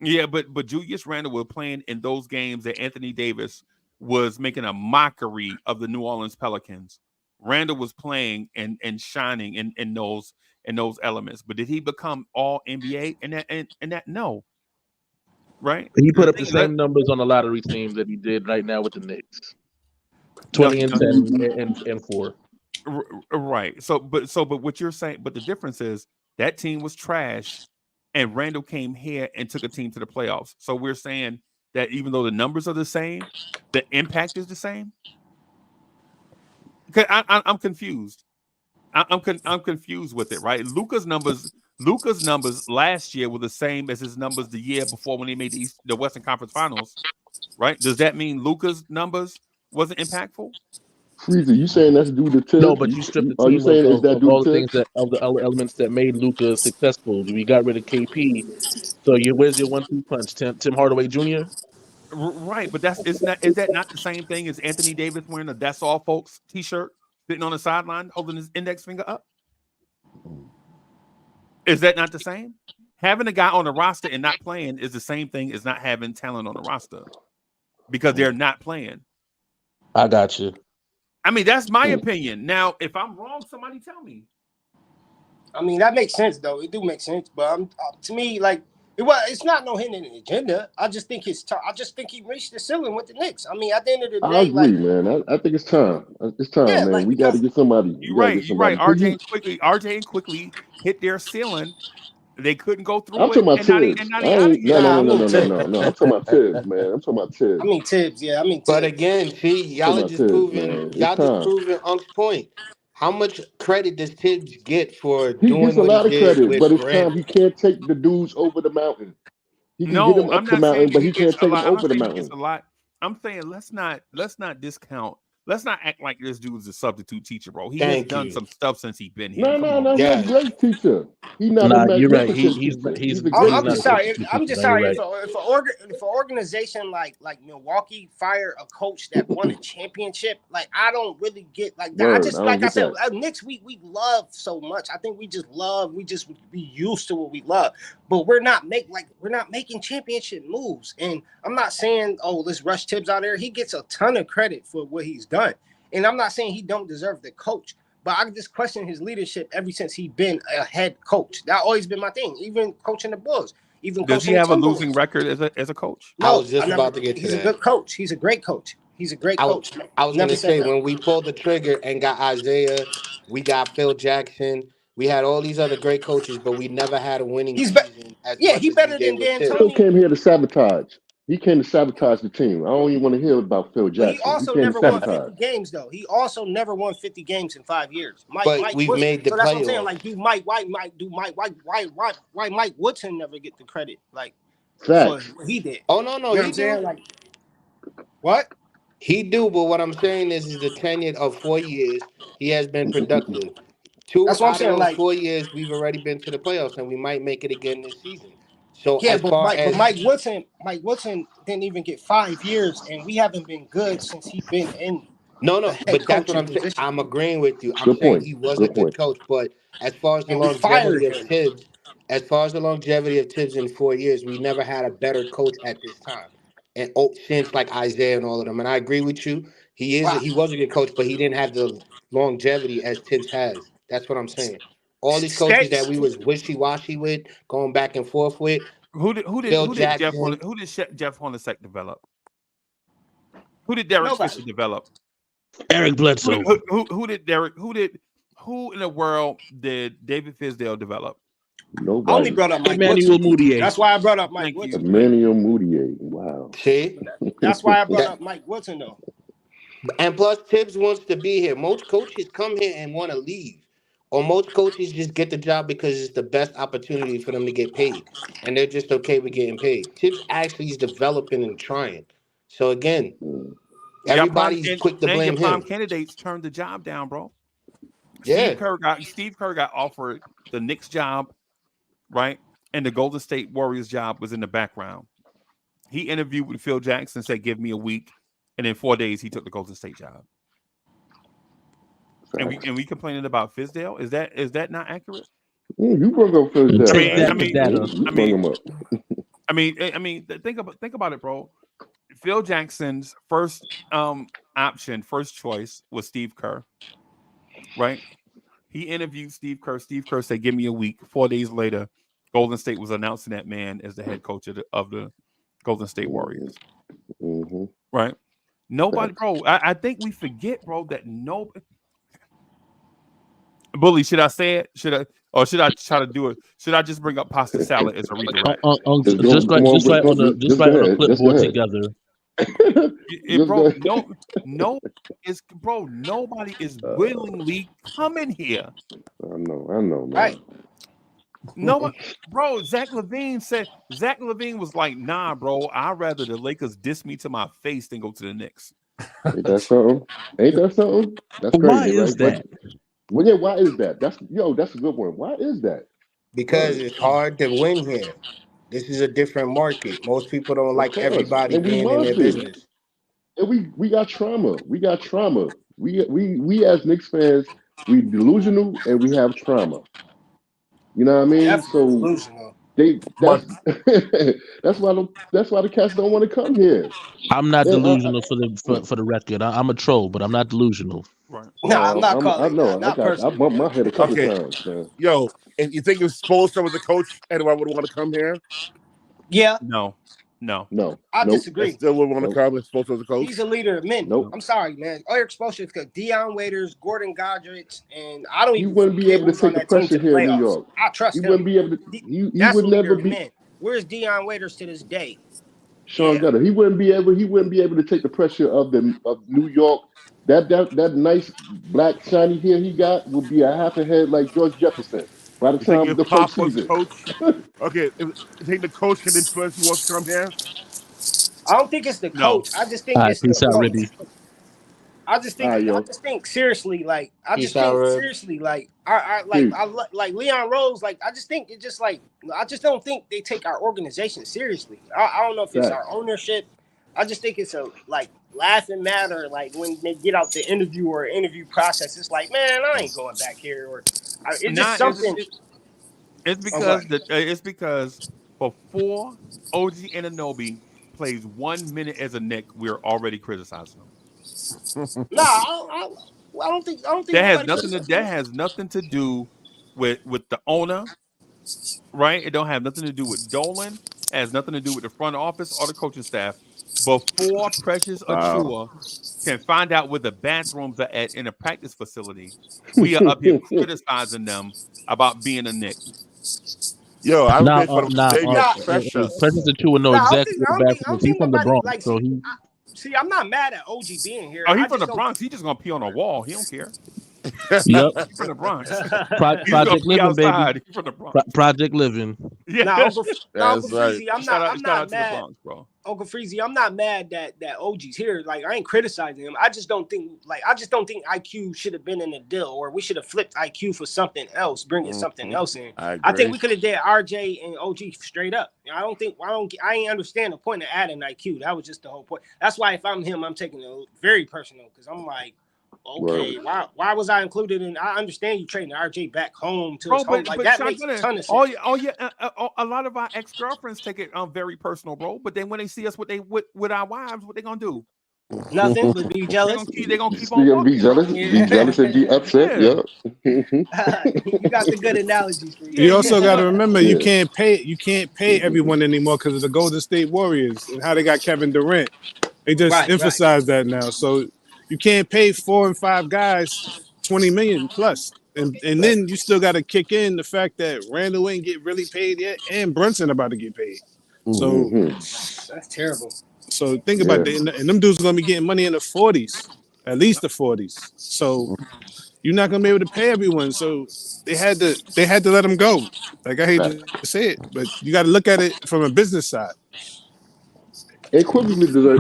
Yeah, but Julius Randle was playing in those games that Anthony Davis was making a mockery of the New Orleans Pelicans. Randle was playing and shining in those elements. But did he become all NBA in that? No. Right? He put up the same numbers on the lottery team that he did right now with the Knicks. 20 and 10 and 4. Right. But what you're saying, but the difference is that team was trash, and Randall came here and took a team to the playoffs. So we're saying that even though the numbers are the same, the impact is the same. Okay, I'm confused. I'm confused with it. Right. Luka's numbers last year were the same as his numbers the year before when he made the Western Conference Finals. Right. Does that mean Luka's numbers wasn't impactful? Freezie, you saying that's due to Tibbs? No, but you stripped the team of all the things of the elements that made Luka successful. We got rid of KP. So where's your 1-2 punch? Tim Hardaway Jr.? Right, but is that not the same thing as Anthony Davis wearing a "That's all, folks" T-shirt, sitting on the sideline holding his index finger up? Is that not the same? Having a guy on the roster and not playing is the same thing as not having talent on the roster because they're not playing. I got you. I mean, that's my opinion. Now, if I'm wrong, somebody tell me. I mean, that makes sense, though. It do make sense. But to me, like, It's not no hidden agenda. I just think I just think he reached the ceiling with the Knicks. I mean, at the end of the I day, agree, like, man. I think it's time. It's time, yeah, man. like We got to because get somebody. We You're got to right. get You're right. somebody. Cause RJ and quickly hit their ceiling. They couldn't go I'm through talking it, about and now Tibbs. they I out of ain't. No, here. no, nah, no, I no, mean no, no, Tibbs. no, no. I'm talking about Tibbs, man. I'm talking about I Tibbs. mean Tibbs. Yeah, I mean But Tibbs. again, see, I'm talking about Tibbs, man. It's y'all just time. proving Unc's point. How much credit does Tibbs get for He gets doing a what he lot of did credit, but with it's time. He Randall? can't take the dudes over the mountain. He can get No, him I'm up the not saying mountain, that but he he gets can't a take him lot. I'm over not the saying he gets mountain. a lot. I'm saying let's not discount. Let's not act like this dude's a substitute teacher, bro. He has Thank done you. some stuff since he's been here. No, Come no, on, no. bro. He's a Yes. great teacher. He's not a Nah, you're right. magnificent teacher. He's a great He's I'm not a just teacher. sorry. substitute I'm teacher. just Now you're sorry right. if an organization like Milwaukee fire a coach that won a championship, like I don't really get like that. I Word. I just don't like I get said, that. Knicks we love so much. I think we just be used to what we love, but we're not making championship moves. And I'm not saying let's rush Tibbs out there. He gets a ton of credit for what he's done, and I'm not saying he don't deserve the coach. But I just question his leadership ever since he been a head coach. That always been my thing. Even coaching the Bulls, even Does he coaching the have a losing Timberwolves. record as a coach? I No, was I just never. about to get to He's a that. good coach. He's a great coach. He's a great I was coach. I was Never gonna said say that. when we pulled the trigger and got Isaiah, we got Phil Jackson, we had all these other great coaches, but we never had a winning He's season as yeah, much he as we better did than with Phil Tibbs. D'Antoni, came here to sabotage. He came to sabotage the team. I don't even want to hear about Phil but he Jackson. He also came to never won sabotage. 50 games though. He also never won 50 games in 5 years. But Mike we've Woodson. made the So that's what I'm saying. playoffs. Like, why Mike Woodson never get the credit like for Facts. what he did? Oh no, no, You know what he I'm do. saying? Like what? He do, but what I'm saying is the tenure of 4 years, he has been productive. Two That's what I'm out of saying. those Like 4 years, we've already been to the playoffs, and we might make it again this season. So yeah, as far but as Mike Woodson didn't even get 5 years, and we haven't been good since he been in no, the no, head but that's what coaching I'm saying. position. I'm agreeing with you. I'm Good saying point. he was a Good good point. coach, but as far as the And we fired longevity of him. Tibbs, as far as the longevity of Tibbs in 4 years, we never had a better coach at this time. And since like Isaiah and all of them, and I agree with you, Wow. he was a good coach, but he didn't have the longevity as Tibbs has. That's what I'm saying. All these coaches that we was wishy washy with, going back and forth with, Phil Jackson. Who did Jeff Hornacek develop? Who did Derek Fisher Nobody. develop? Eric Bledsoe. Who did Derek? Who in the world did David Fisdale develop? I only Nobody. brought up Mike Emmanuel Woodson. Mudiay. That's why I brought up Mike Thank you. Woodson. Emmanuel Mudiay. Wow. See, That's why I brought that up Mike Woodson though. and plus Tibbs wants to be here. Most coaches come here and want to leave, or most coaches just get the job because it's the best opportunity for them to get paid, and they're just okay with getting paid. Tibbs actually is developing and trying. So again, everybody's quick to Your blame prime him. candidates turned the job down, bro. Yeah, Steve Kerr got offered the Knicks job, right? And the Golden State Warriors job was in the background. He interviewed with Phil Jackson, said, "Give me a week," and in 4 days he took the Golden State job. And we complaining about Fizdale. Is that not accurate? You brought up Phil And Jackson. take that for data. You brought him up. Think about it, bro. Phil Jackson's first option, first choice was Steve Kerr, right? He interviewed Steve Kerr. Steve Kerr said, "Give me a week." 4 days later, Golden State was announcing that man as the head coach of the Golden State Warriors. Mm-hmm. Right? Nobody, bro. I think we forget, bro, that nobody. Bully, should I say it? Should I try to do it? Should I just bring up pasta salad as a redirect? Just write on a clipboard ahead. together. Nobody is willingly coming here. I know, man. Right. No, bro. Zach Levine was like, "Nah, bro. I'd rather the Lakers diss me to my face than go to the Knicks." Ain't that something? That's crazy. Why is right? that? Well, yeah, why is that? That's a good one. Why is that? because it's hard to win here. This is a different market. Most people don't Of like course, everybody and we being in their want this. business. And we got trauma. We got trauma. We as Knicks fans, we delusional and we have trauma. You know what I mean? Definitely So delusional. that's that's why the cats don't want to come here. I'm not And delusional for the record. I'm a troll, but I'm not delusional. Right. No, I'm not I calling know. that. Not I personally. bumped my head a couple Okay, times, man. yo, and you think if Spoelstra was the coach, anyone would want to come here? Yeah, No. No, I nope, That's disagree. still what one of nope, Carmen's supposed as a coach. He's a leader of men. nope. I'm sorry, man. Eric Spoelstra because Deion Waiters, Gordon Goddard, and I don't He even wouldn't be forget able to who's on take the that team to pressure the here in New playoffs. York. I He trust wouldn't him. be able to. He That's would a leader never of the be men. Where's Deion Waiters to this day? Sean Yeah. Gutter. He wouldn't be able. He wouldn't be able to take the pressure of New York. That nice black shiny hair he got would be a half a head like George Jefferson by the You think time if the first Pop was season. coach, okay, if, you think the coach can influence who wants to come here? I don't think it's the No. coach. I just All think right, it's the peace out, no. Ribby. All right, I yo, just think seriously, like Peace out, Rib. peace. like Leon Rose, like I just think it just like I just don't think they take our organization seriously. I don't know if it's our Facts. ownership. I just think it's a like laughing matter. Like when they get out the interview or interview process, it's like, man, I ain't going back here. Or it's just Nah, something. What? it's because before OG Anunoby plays 1 minute as a Nick, we're already criticizing him. Nah, I don't think nobody criticizes That him. has nothing to do with the owner, right? It don't have nothing to do with Dolan. It has nothing to do with the front office or the coaching staff. Before Precious Wow. Achua can find out where the bathrooms are at in a practice facility, we are up here criticizing them about being a Nick. Yo, I was Now, made for the baby Nah, President Two would know exactly where the I bathroom don't is. He's think from the nobody Bronx, like so he. see. I'm not mad at OG being here. Oh, he I from just the don't. Bronx. He just gonna pee on a wall. He don't care. Yep. He from the Bronx. He's gonna Project pee Living, baby. outside. He from the Bronx. Project Living. Yeah. Uncle That's right. Freezie, I'm Shout not out to the mad. Bronx, bro. Uncle Freezie, I'm not mad that OG's here. Like I ain't criticizing him. I just don't think IQ should have been in the deal, or we should have flipped IQ for something else, bringing something else in. I I think agree. we could have did RJ and OG straight up. I ain't understand the point of adding IQ. That was just the whole point. That's why if I'm him, I'm taking it very personal because I'm like, okay, Word. why was I included in? I understand you trading RJ back home to his Bro, home. Like but that makes a Shotgunner, ton of sense. a lot of our ex girlfriends take it very personal, bro. But then when they see us with our wives, what they gonna do? Nothing but be They jealous. gonna keep on You're gonna walking, bro. be jealous and be upset. Yeah, Yeah. You got the good analogies for yeah, you. You also got to look, remember Yeah. you can't pay everyone anymore because of the Golden State Warriors and how they got Kevin Durant. They just Right. emphasize that now. So you can't pay 4 and 5 guys 20 million plus. And then you still got to kick in the fact that Randall ain't get really paid yet and Brunson about to get paid. So Hmm. That's terrible. think about Yeah. that. And them dudes gonna be getting money in the 40s, at least the 40s. So you're not gonna be able to pay everyone. So they had to let them go. Like I hate Facts. to say it, but you got to look at it from a business side. And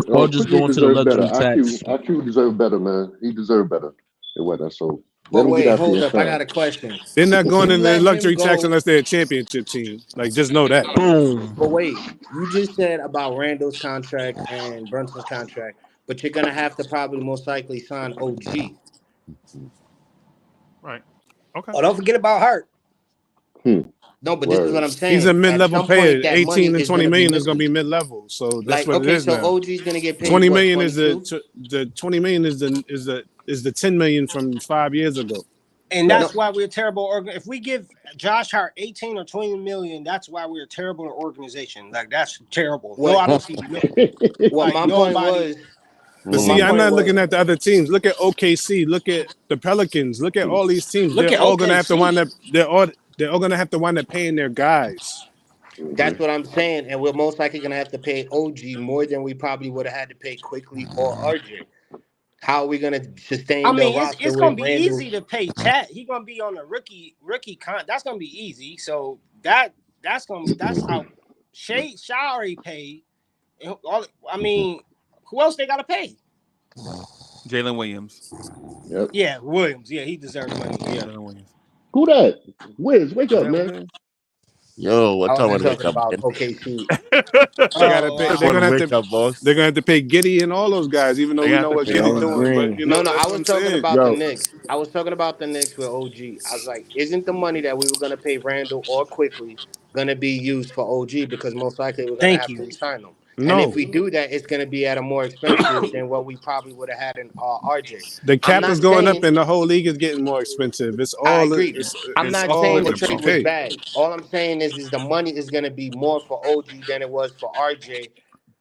Or just Quickly going to the deserved better. luxury tax. IQ deserved better, man. He deserved better than what that. So let But him get wait, out hold there and up. I shine. got a question. They're not going You in the let him luxury tax go, unless they're a championship team. Like just know that. Boom. but wait, you just said about Randall's contract and Brunson's contract, but you're gonna have to probably most likely sign OG. right? Okay. Oh, don't forget about Hart. Hmm. No, but this is what Word. I'm He's a saying. At mid-level some point, player. that money 18 and is 20 gonna be million is going to missing. be mid-level. So that's Like, what it okay, is so now. OG's gonna get paid 20 what, million is 22? the 20 million is the 10 million from 5 years ago. And No, that's why we're terrible. If we give Josh Hart 18 or 20 million, that's why we're a terrible organization. Like that's terrible. No, what I don't see no what like my point nobody. was, But what my see, I'm Mhm. point not was, looking at the other teams. Look at OKC. Look at the Pelicans. Look at all these teams. Look They're at all going to have to wind OKC. up. They're all going to have to wind up paying their guys. that's Mhm. what I'm saying, and we're most likely gonna have to pay OG more than we probably would have had to pay Quickly or RJ. How are we gonna I sustain the mean, roster it's with gonna be Randall? easy to pay Chat. He's gonna be on a rookie con. That's gonna be easy. So that's how Shay already paid. I mean, who else they gotta pay? Jalen Williams. Yep. Yeah, Williams. Yeah, he deserves money. Yeah. Jalen Williams. Who that? Wiz, wake up, Jalen man. Williams. Yo, I what time was I wake talking up, about man? OKC. They got to Oh pay. wow. They're Everyone gonna have wake to. up, boss. They're gonna have to pay Giddy and all those guys, even though They we have know to what pay Giddy all of No, them. doing. But Green. you no, know, no. I that's what was I'm talking saying. about the Yo, Knicks. I was talking about the Knicks with OG. I was like, isn't the money that we were gonna pay Randall or Quickly gonna be used for OG because most likely we're gonna Thank have to you. resign them. And if No, we do that, it's going to be at a more expensive than what we probably would have had in RJ. the I'm cap is not going up, saying and the whole league is getting more expensive. I agree. I'm It's not all saying in the the trade was bouquet. bad. All I'm saying is the money is going to be more for OG than it was for RJ.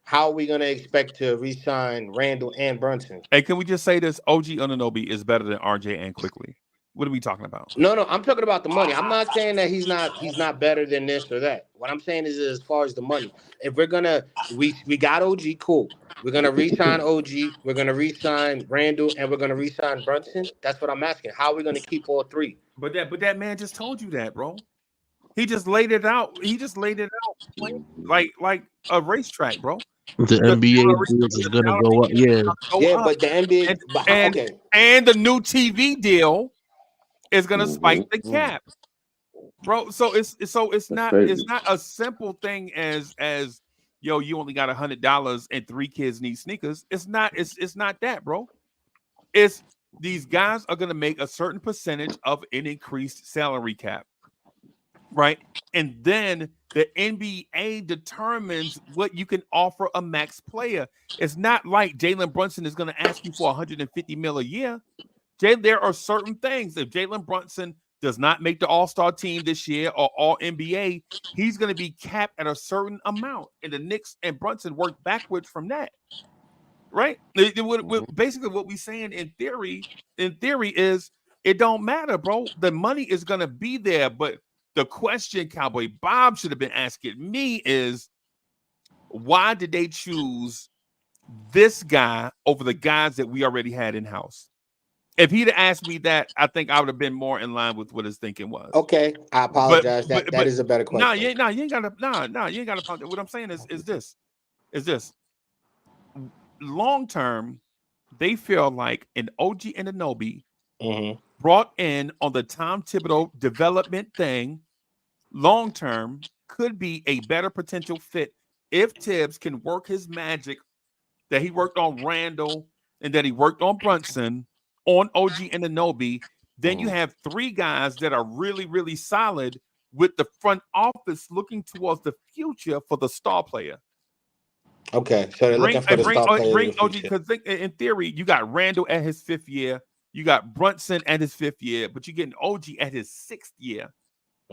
How are we going to expect to re-sign Randall and Brunson? Hey, can we just say this? OG Anunoby is better than RJ and Quickly. What are we talking about? No, I'm talking about the money. I'm not saying that he's not better than this or that. What I'm saying is as far as the money. If we're gonna we got OG, cool. We're gonna re-sign OG, we're gonna re-sign Randall, and we're gonna re-sign Brunson. That's what I'm asking. How are we gonna keep all three? But that man just told you that, bro. He just laid it out. He just laid it out plain, like a racetrack, bro. The The NBA salary, deals is the gonna salary go up. cap Yeah, is gonna go Yeah, up, but the NBA, and but and okay. and the new TV deal is gonna spike the cap, bro. So it's That's not crazy. it's not a simple thing as yo, you only got $100 and 3 kids need sneakers. It's not that, bro. It's these guys are gonna make a certain percentage of an increased salary cap, right? And then the NBA determines what you can offer a max player. It's not like Jalen Brunson is going to ask you for 150 mil a year. There are certain things. If Jalen Brunson does not make the All-Star team this year or All NBA, he's going to be capped at a certain amount. And the Knicks and Brunson work backwards from that, right? Basically, what we're saying in theory is it don't matter, bro. The money is going to be there, but the question Cowboy Bob should have been asking me is why did they choose this guy over the guys that we already had in house? If he'd asked me that, I think I would have been more in line with what his thinking was. Okay, I But apologize. That is a better no, question. you ain't gotta you ain't gotta. What I'm saying is this long term, they feel like an OG and Anunoby Mm-hmm. brought in on the Tom Thibodeau development thing long term could be a better potential fit if Tibbs can work his magic that he worked on Randall and that he worked on Brunson on OG and Anunoby. Then you have three guys that are really, really solid with the front office looking towards the future for the star player. Okay, so they're looking for the star player Bring of the OG future. because in theory you got Randall at his 5th year, you got Brunson at his 5th year, but you're getting OG at his 6th year,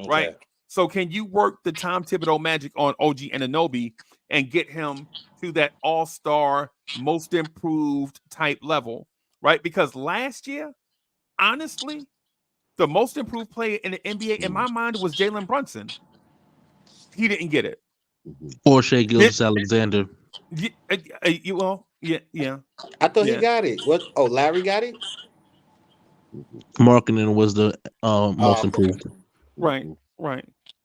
right? Okay. So can you work the Tom Thibodeau magic on OG and Anunoby and get him to that all-star, most improved type level, right? Because last year, honestly, the most improved player in the NBA in my mind was Jalen Brunson. He didn't get it. or Shea Gilgeous-Alexander. Yeah. I thought he got it. What? Oh, Larry got it. Marketing was the most improved. Right.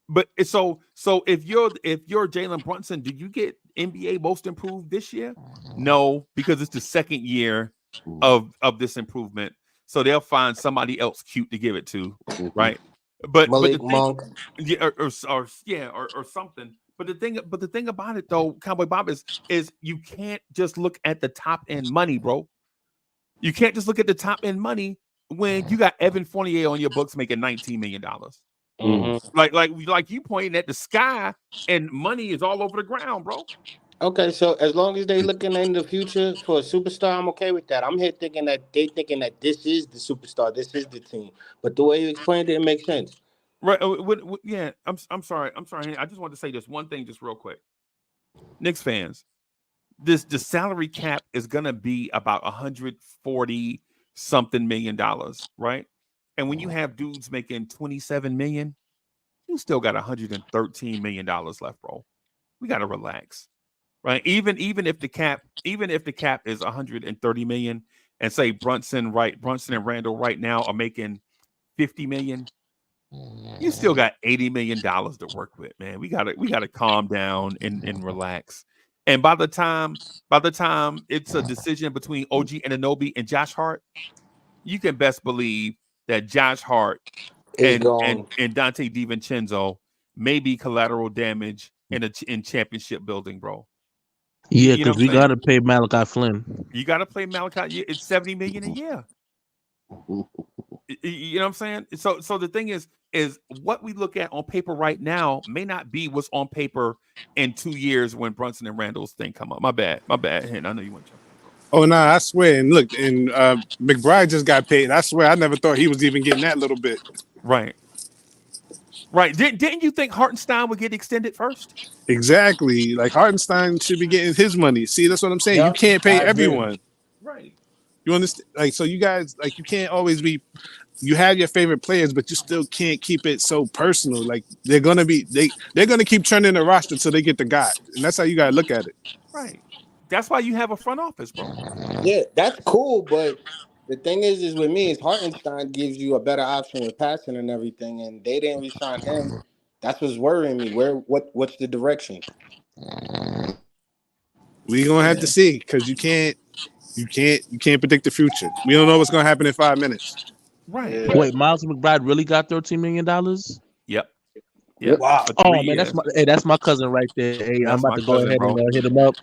But so if you're Jalen Brunson, did you get NBA most improved this year? No, because it's the second year of this improvement. So they'll find somebody else cute to give it to, right? But the Malik thing, Monk. yeah, or something. But the thing about it though, Cowboy Bob is you can't just look at the top end money, bro. You can't just look at the top end money when you got Evan Fournier on your books making $19 million. Mm-hmm. Like you pointing at the sky and money is all over the ground, bro. Okay, so as long as they looking in the future for a superstar, I'm okay with that. I'm here thinking that they thinking that this is the superstar, this is the team. But the way you explained it, it makes sense. Right. Yeah. I'm sorry. I just want to say this one thing just real quick. Knicks fans, the salary cap is gonna be about 140 something $million, right? And when you have dudes making 27 million, you still got $113 million left, bro. We gotta relax. Right? Even if the cap is 130 million and say Brunson and Randall right now are making 50 million, you still got $80 million to work with, man. We gotta calm down and relax. And by the time it's a decision between OG and Anunoby and Josh Hart, you can best believe that Josh Hart Is and gone. Dante DiVincenzo may be collateral damage in championship building, bro. Yeah, You know because what we I'm saying? got to pay Malachi Flynn. You got to play Malachi. It's $70 million a year. You know what I'm saying? So the thing is, is what we look at on paper right now may not be what's on paper in 2 years when Brunson and Randall's thing come up. My bad, Hen. I know you want to jump in, bro. Oh no, I swear. And look, and McBride just got paid. I swear, I never thought he was even getting that little bit. Right. Didn't you think Hartenstein would get extended first? Exactly. Like Hartenstein should be getting his money. See, that's what I'm saying. You can't pay everyone. Right. You understand? Like, so you guys, like, you can't always be. You have your favorite players, but you still can't keep it so personal. Like they're gonna keep turning the roster until they get the guy, and that's how you gotta look at it. Right. That's why you have a front office, bro. Yeah, that's cool, but the thing is with me is Hartenstein gives you a better option with passing and everything, and they didn't resign him. That's what's worrying me. What's the direction? We gonna have to see because you can't predict the future. We don't know what's gonna happen in 5 minutes. Right. Wait, Miles McBride really got $13 million? Yep. Wow. Oh man, that's my cousin right there. Hey, That's I'm about my to go cousin, ahead bro. and hit him up.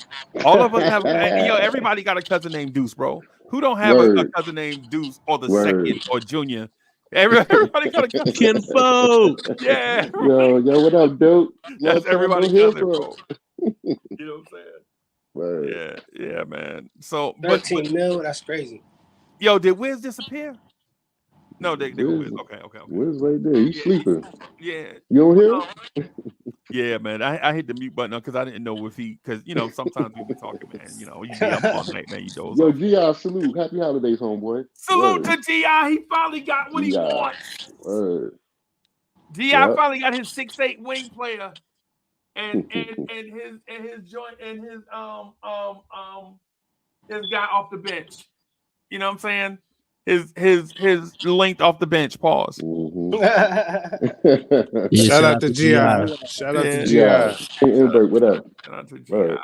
All of us have, everybody got a cousin named Deuce, bro. Who don't have a cousin named Deuce or the second or Junior? Everybody got a cousin. Kinfo. Yeah. Yo, what up, dude? That's everybody's cousin, bro. You know what I'm saying? Word. Yeah, man. So 13 mil, that's crazy. Yo, did Wiz disappear? No, they go Wiz. Okay. Wiz right there. He's sleeping. Yeah. You don't hear? Yeah, man. I hit the mute button because I didn't know if because sometimes we be talking, man. You be up all night, man. You doze Yo, off. G.I. salute. Happy holidays, homeboy. Salute to G.I. He finally got what he wants. Word. G.I. finally got his 6'8" wing player and his joint and his guy off the bench. You know what I'm saying? His length off the bench. Pause. Shout out to G.I. Shout out to G.I. What up? Shout out to G.I. man.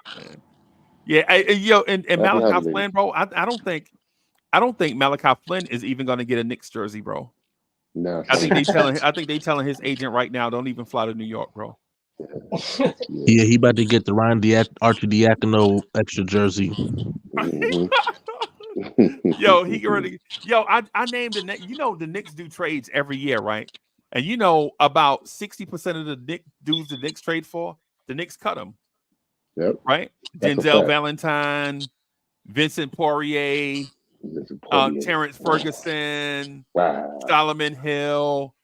Yeah, and Malachi Flynn, bro. I don't think Malachi Flynn is even going to get a Knicks jersey, bro. No, I think they telling his agent right now, don't even fly to New York, bro. Yeah, he about to get the Ryan Archidiakono extra jersey. Yo, he already. Yo, I named the Knicks. The Knicks do trades every year, right? And about 60% of the dudes the Knicks trade for, the Knicks cut them. Yep. Right? That's Denzel Valentine, Vincent Poirier, Terrence Ferguson, Solomon Hill.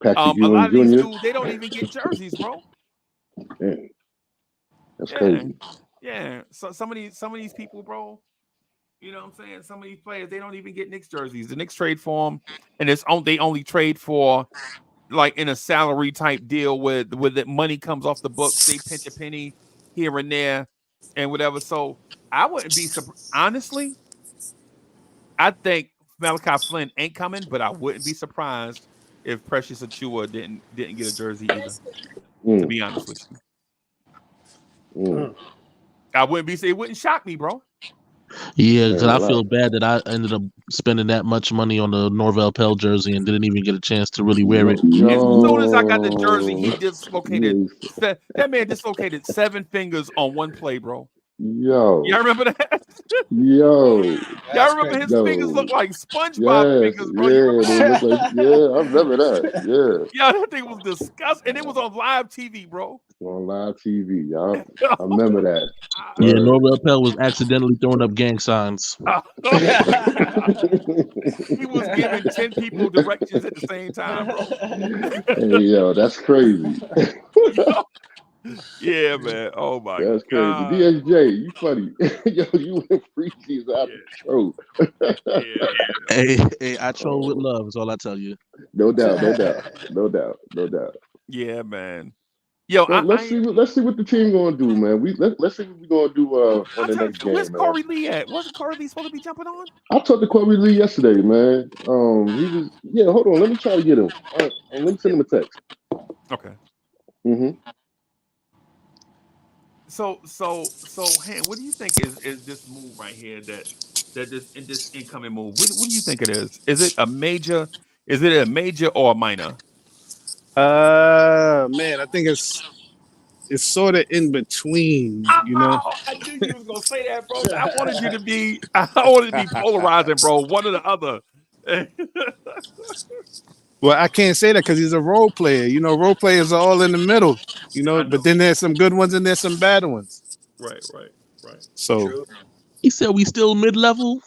A lot of these dudes, they don't even get jerseys, bro. Man, that's crazy. Yeah. So some of these people, bro. You know what I'm saying? Some of these players, they don't even get Knicks jerseys. The Knicks trade for them, and they only trade for like in a salary type deal where the money comes off the books. They pinch a penny here and there and whatever. So I wouldn't be surprised. Honestly, I think Malachi Flynn ain't coming, but I wouldn't be surprised if Precious Achiuwa didn't get a jersey either. To be honest with you, I wouldn't be. It wouldn't shock me, bro. Yeah, because I feel bad that I ended up spending that much money on the Norvell Pell jersey and didn't even get a chance to really wear it. As soon as I got the jersey, he dislocated. That man dislocated 7 fingers on one play, bro. Yo. Y'all remember that? Yo. Y'all remember his fingers look like SpongeBob fingers, bro? I remember that. Yeah, that thing was disgusting. And it was on live TV, bro. On live TV, y'all. I remember that. Yeah, Norvell Pell was accidentally throwing up gang signs. He was giving 10 people directions at the same time, bro. Hey, yo, that's crazy. Yeah, man. Oh my That's God. crazy. DSJ, you funny. Yo, you and Freezie is out of control. Hey, I troll with love, is all I tell you. No doubt. Yeah, man. Yo, let's see what the team gonna do, man. Let's see what we're gonna do on the next game. Where's Corey Lee at? Wasn't Corey Lee supposed to be jumping on? I talked to Corey Lee yesterday, man. He was hold on, let me try to get him. Let me send him a text. Okay. So, Han, what do you think is this move right here that this incoming move? What do you think it is? Is it a major or a minor? Man, I think it's sort of in between, you know. I knew you was gonna say that, bro. I wanted you to be polarizing, bro. One or the other. Well, I can't say that because he's a role player. You know, role players are all in the middle. You know, but then there's some good ones and there's some bad ones. Right. So True. He said we still mid-level.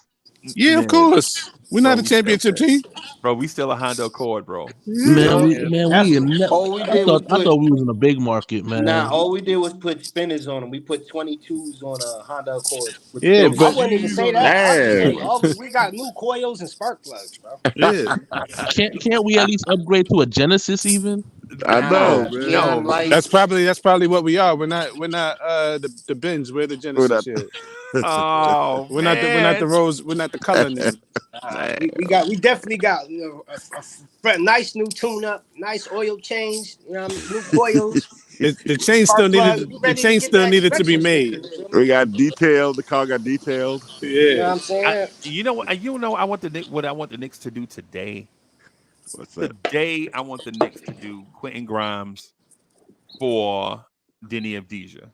yeah, of Man, course, we're bro, not a we still, championship team. bro, we still a Honda Accord, bro. Yeah. Man, No, we in. all we I did was thought put we was in a big market, man. all we did was put spinners on them. We put 22s on a Honda Accord with Yeah, spinners. I but wouldn't even Jeez, say on the that. I'll just say Damn. we got new coils and spark plugs, bro. yeah, Can't we at least upgrade to a Genesis even? I know, Nah, man. neon that's lights. probably what we are. We're not the Benz. We're the Who that? Genesis here. Oh We're not the man, Rose. We're not the color name. We definitely got a nice new tune up, nice oil change, you know what I mean? New coils, The chain still spark needed. plugs. We The ready to chain get still that needed to be correction made. sticker. You feel me? We got detailed. The car got detailed. You know Yeah. what I'm saying? you know what? I want what I want the Knicks to do today. What's that? Today, I want the Knicks to do Quentin Grimes for Denny Avdija.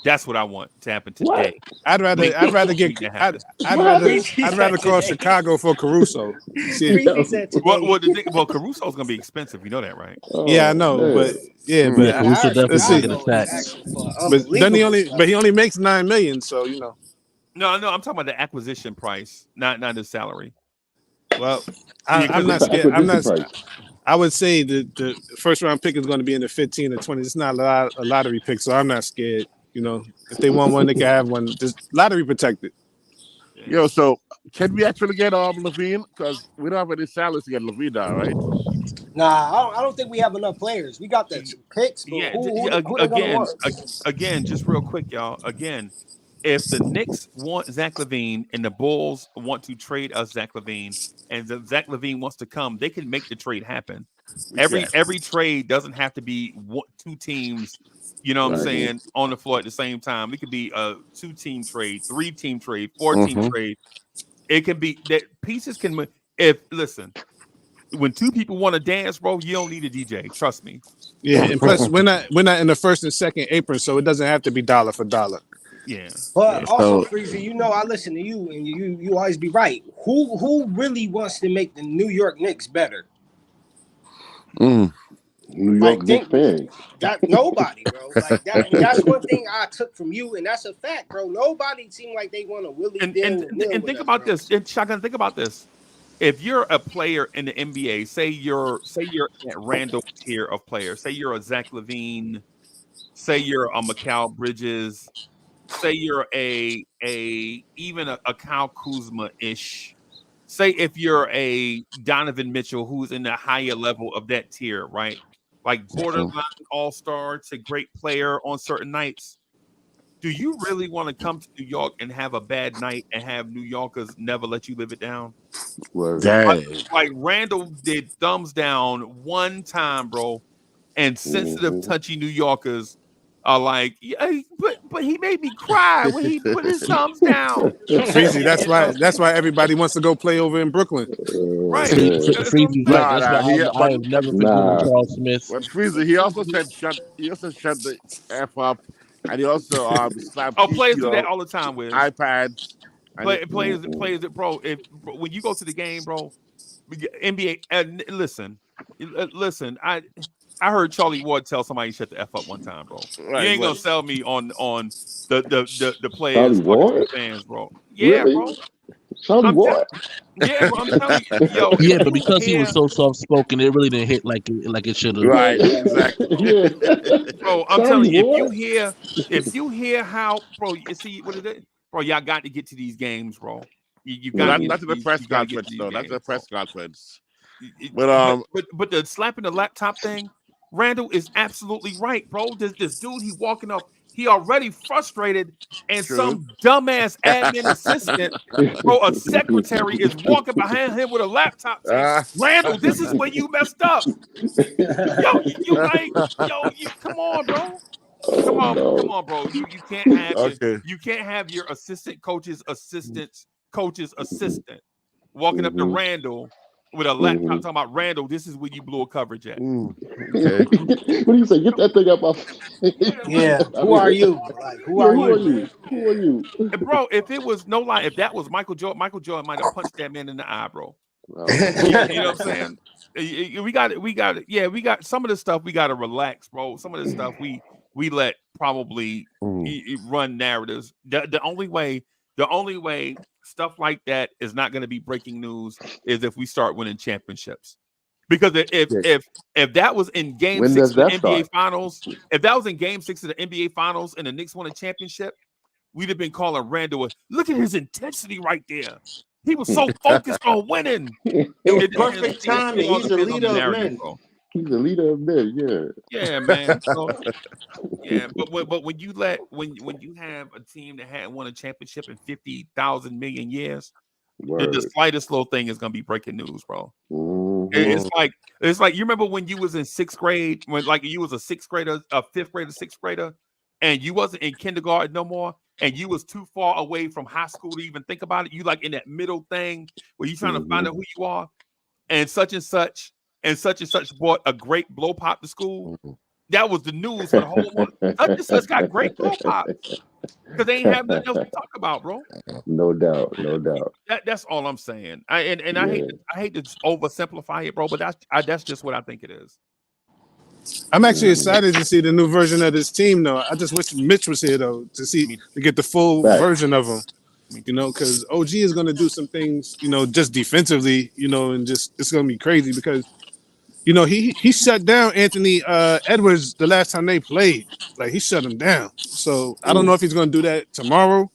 That's what I want to happen today. I'd rather Make that happen. I'd rather call Chicago for Caruso. See, Freezie said today. Well, Caruso's gonna be expensive. You know that, right? yeah, I know, man. but Yeah, Caruso definitely let's see. gonna get a tax. But then he only makes $9 million, so you know. No, I'm talking about the acquisition price, not his salary. Well, Yeah, I'm not What's the scared. I'm acquisition not. price? I would say the first round pick is going to be in the 15 or 20. It's not a lottery pick, so I'm not scared. You know, if they want one, they can have one. Just lottery protected. Yo, so can we actually get Levine? Because we don't have any salaries to get Levine now, right? Nah, I don't think we have enough players. We got the picks, but Yeah. who they gonna want? Again, just real quick, y'all. Again, if the Knicks want Zach LaVine and the Bulls want to trade us Zach LaVine, and Zach LaVine wants to come, they can make the trade happen. Every trade doesn't have to be two teams. You know what I'm saying, on the floor at the same time. It could be a 2-team trade, 3-team trade, 4-team trade. It can be that pieces can move. When two people want to dance, bro, you don't need a DJ. Trust me. Yeah, and plus we're not in the first and second apron, so it doesn't have to be dollar for dollar. Yeah. But also, Freezie, you know I listen to you, and you always be right. Who really wants to make the New York Knicks better? New York Knicks fans. Nobody, bro. Like that's one thing I took from you, and that's a fact, bro. Nobody seemed like they want to really And think about bro. this. And Shotgun, think about this. If you're a player in the NBA, say you're in that random tier of players, say you're a Zach LaVine, say you're a Mikal Bridges, say you're even a Kyle Kuzma-ish. Say if you're a Donovan Mitchell who's in the higher level of that tier, right? Like borderline all-star to great player on certain nights. Do you really want to come to New York and have a bad night and have New Yorkers never let you live it down? Like Randall did thumbs down one time, bro, and sensitive, touchy New Yorkers are like, yeah, but he made me cry when he put his thumbs down. Freezy, that's why everybody wants to go play over in Brooklyn. Right. Freezy's right. That's why I have never forgiven Charles Smith. But Freezy, he also said shut the F up, and he also slapped. Players do that all the time with iPads. Players, bro. When you go to the game, bro, NBA. Listen. I heard Charlie Ward tell somebody to shut the F up one time, bro. Right, you ain't gonna sell me on the players fans, bro. Yeah, really? bro. Charlie Ward. Yeah, bro, I'm telling you, yo. Yeah, but because he was so soft spoken, it really didn't hit like it should have. Right, exactly. Bro, I'm telling you, if you hear how, bro, you see what it is, bro, y'all got to get to these games, bro. You got not to the press conference though. That's the press conference. But the slapping the laptop thing, Randall is absolutely right, bro. This dude, he walking up, he already frustrated, and some dumbass admin assistant, bro, a secretary is walking behind him with a laptop saying, Randall, this is where you messed up. You come on, bro. Come on, bro. You can't have your assistant coach's assistant walking up to Randall with a laptop talking about Randall, this is where you blew a coverage at. Okay. What do you say? Get that thing up off. Yeah. Who are you? Like, who are you? Who are you? Bro, if it was no lie, if that was Michael Jordan might have punched that man in the eye, bro. Oh. You know what I'm saying? We got it. Yeah, we got some of the stuff we got to relax, bro. Some of the stuff we let probably run narratives. The only way stuff like that is not going to be breaking news is if we start winning championships. Because if that was in Game When 6 does of the that NBA start? Finals, if that was in Game 6 of the NBA Finals and the Knicks won a championship, we'd have been calling Randall. Look at his intensity right there. He was so focused on winning. It was perfect timing. It all He's a depends on the leader of narrative, men. bro. He's the leader of men. Yeah. Yeah, man. So yeah, but when you have a team that hadn't won a championship in 50,000 million years, the Word. slightest little thing is gonna be breaking news, bro. Mhm. It's like you remember when you was in sixth grade, when like you was a sixth grader, a fifth grader, sixth grader, and you wasn't in kindergarten no more, and you was too far away from high school to even think about it. You like in that middle thing where you trying to find out who you are, and such and such brought a great blow pop to school. That was the news for the whole month. Such and such got great blow pops because they ain't have nothing else to talk about, bro. No doubt. No doubt. That's all I'm saying. I Yeah. hate to oversimplify it, bro, but that's just what I think it is. I'm actually excited to see the new version of this team, though. I just wish Mitch was here, though, to get the full Right. version of him. You know, because OG is going to do some things, you know, just defensively, you know, and just it's going to be crazy because, you know, he shut down Anthony Edwards the last time they played. Like he shut him down. So I don't know if he's going to do that tomorrow,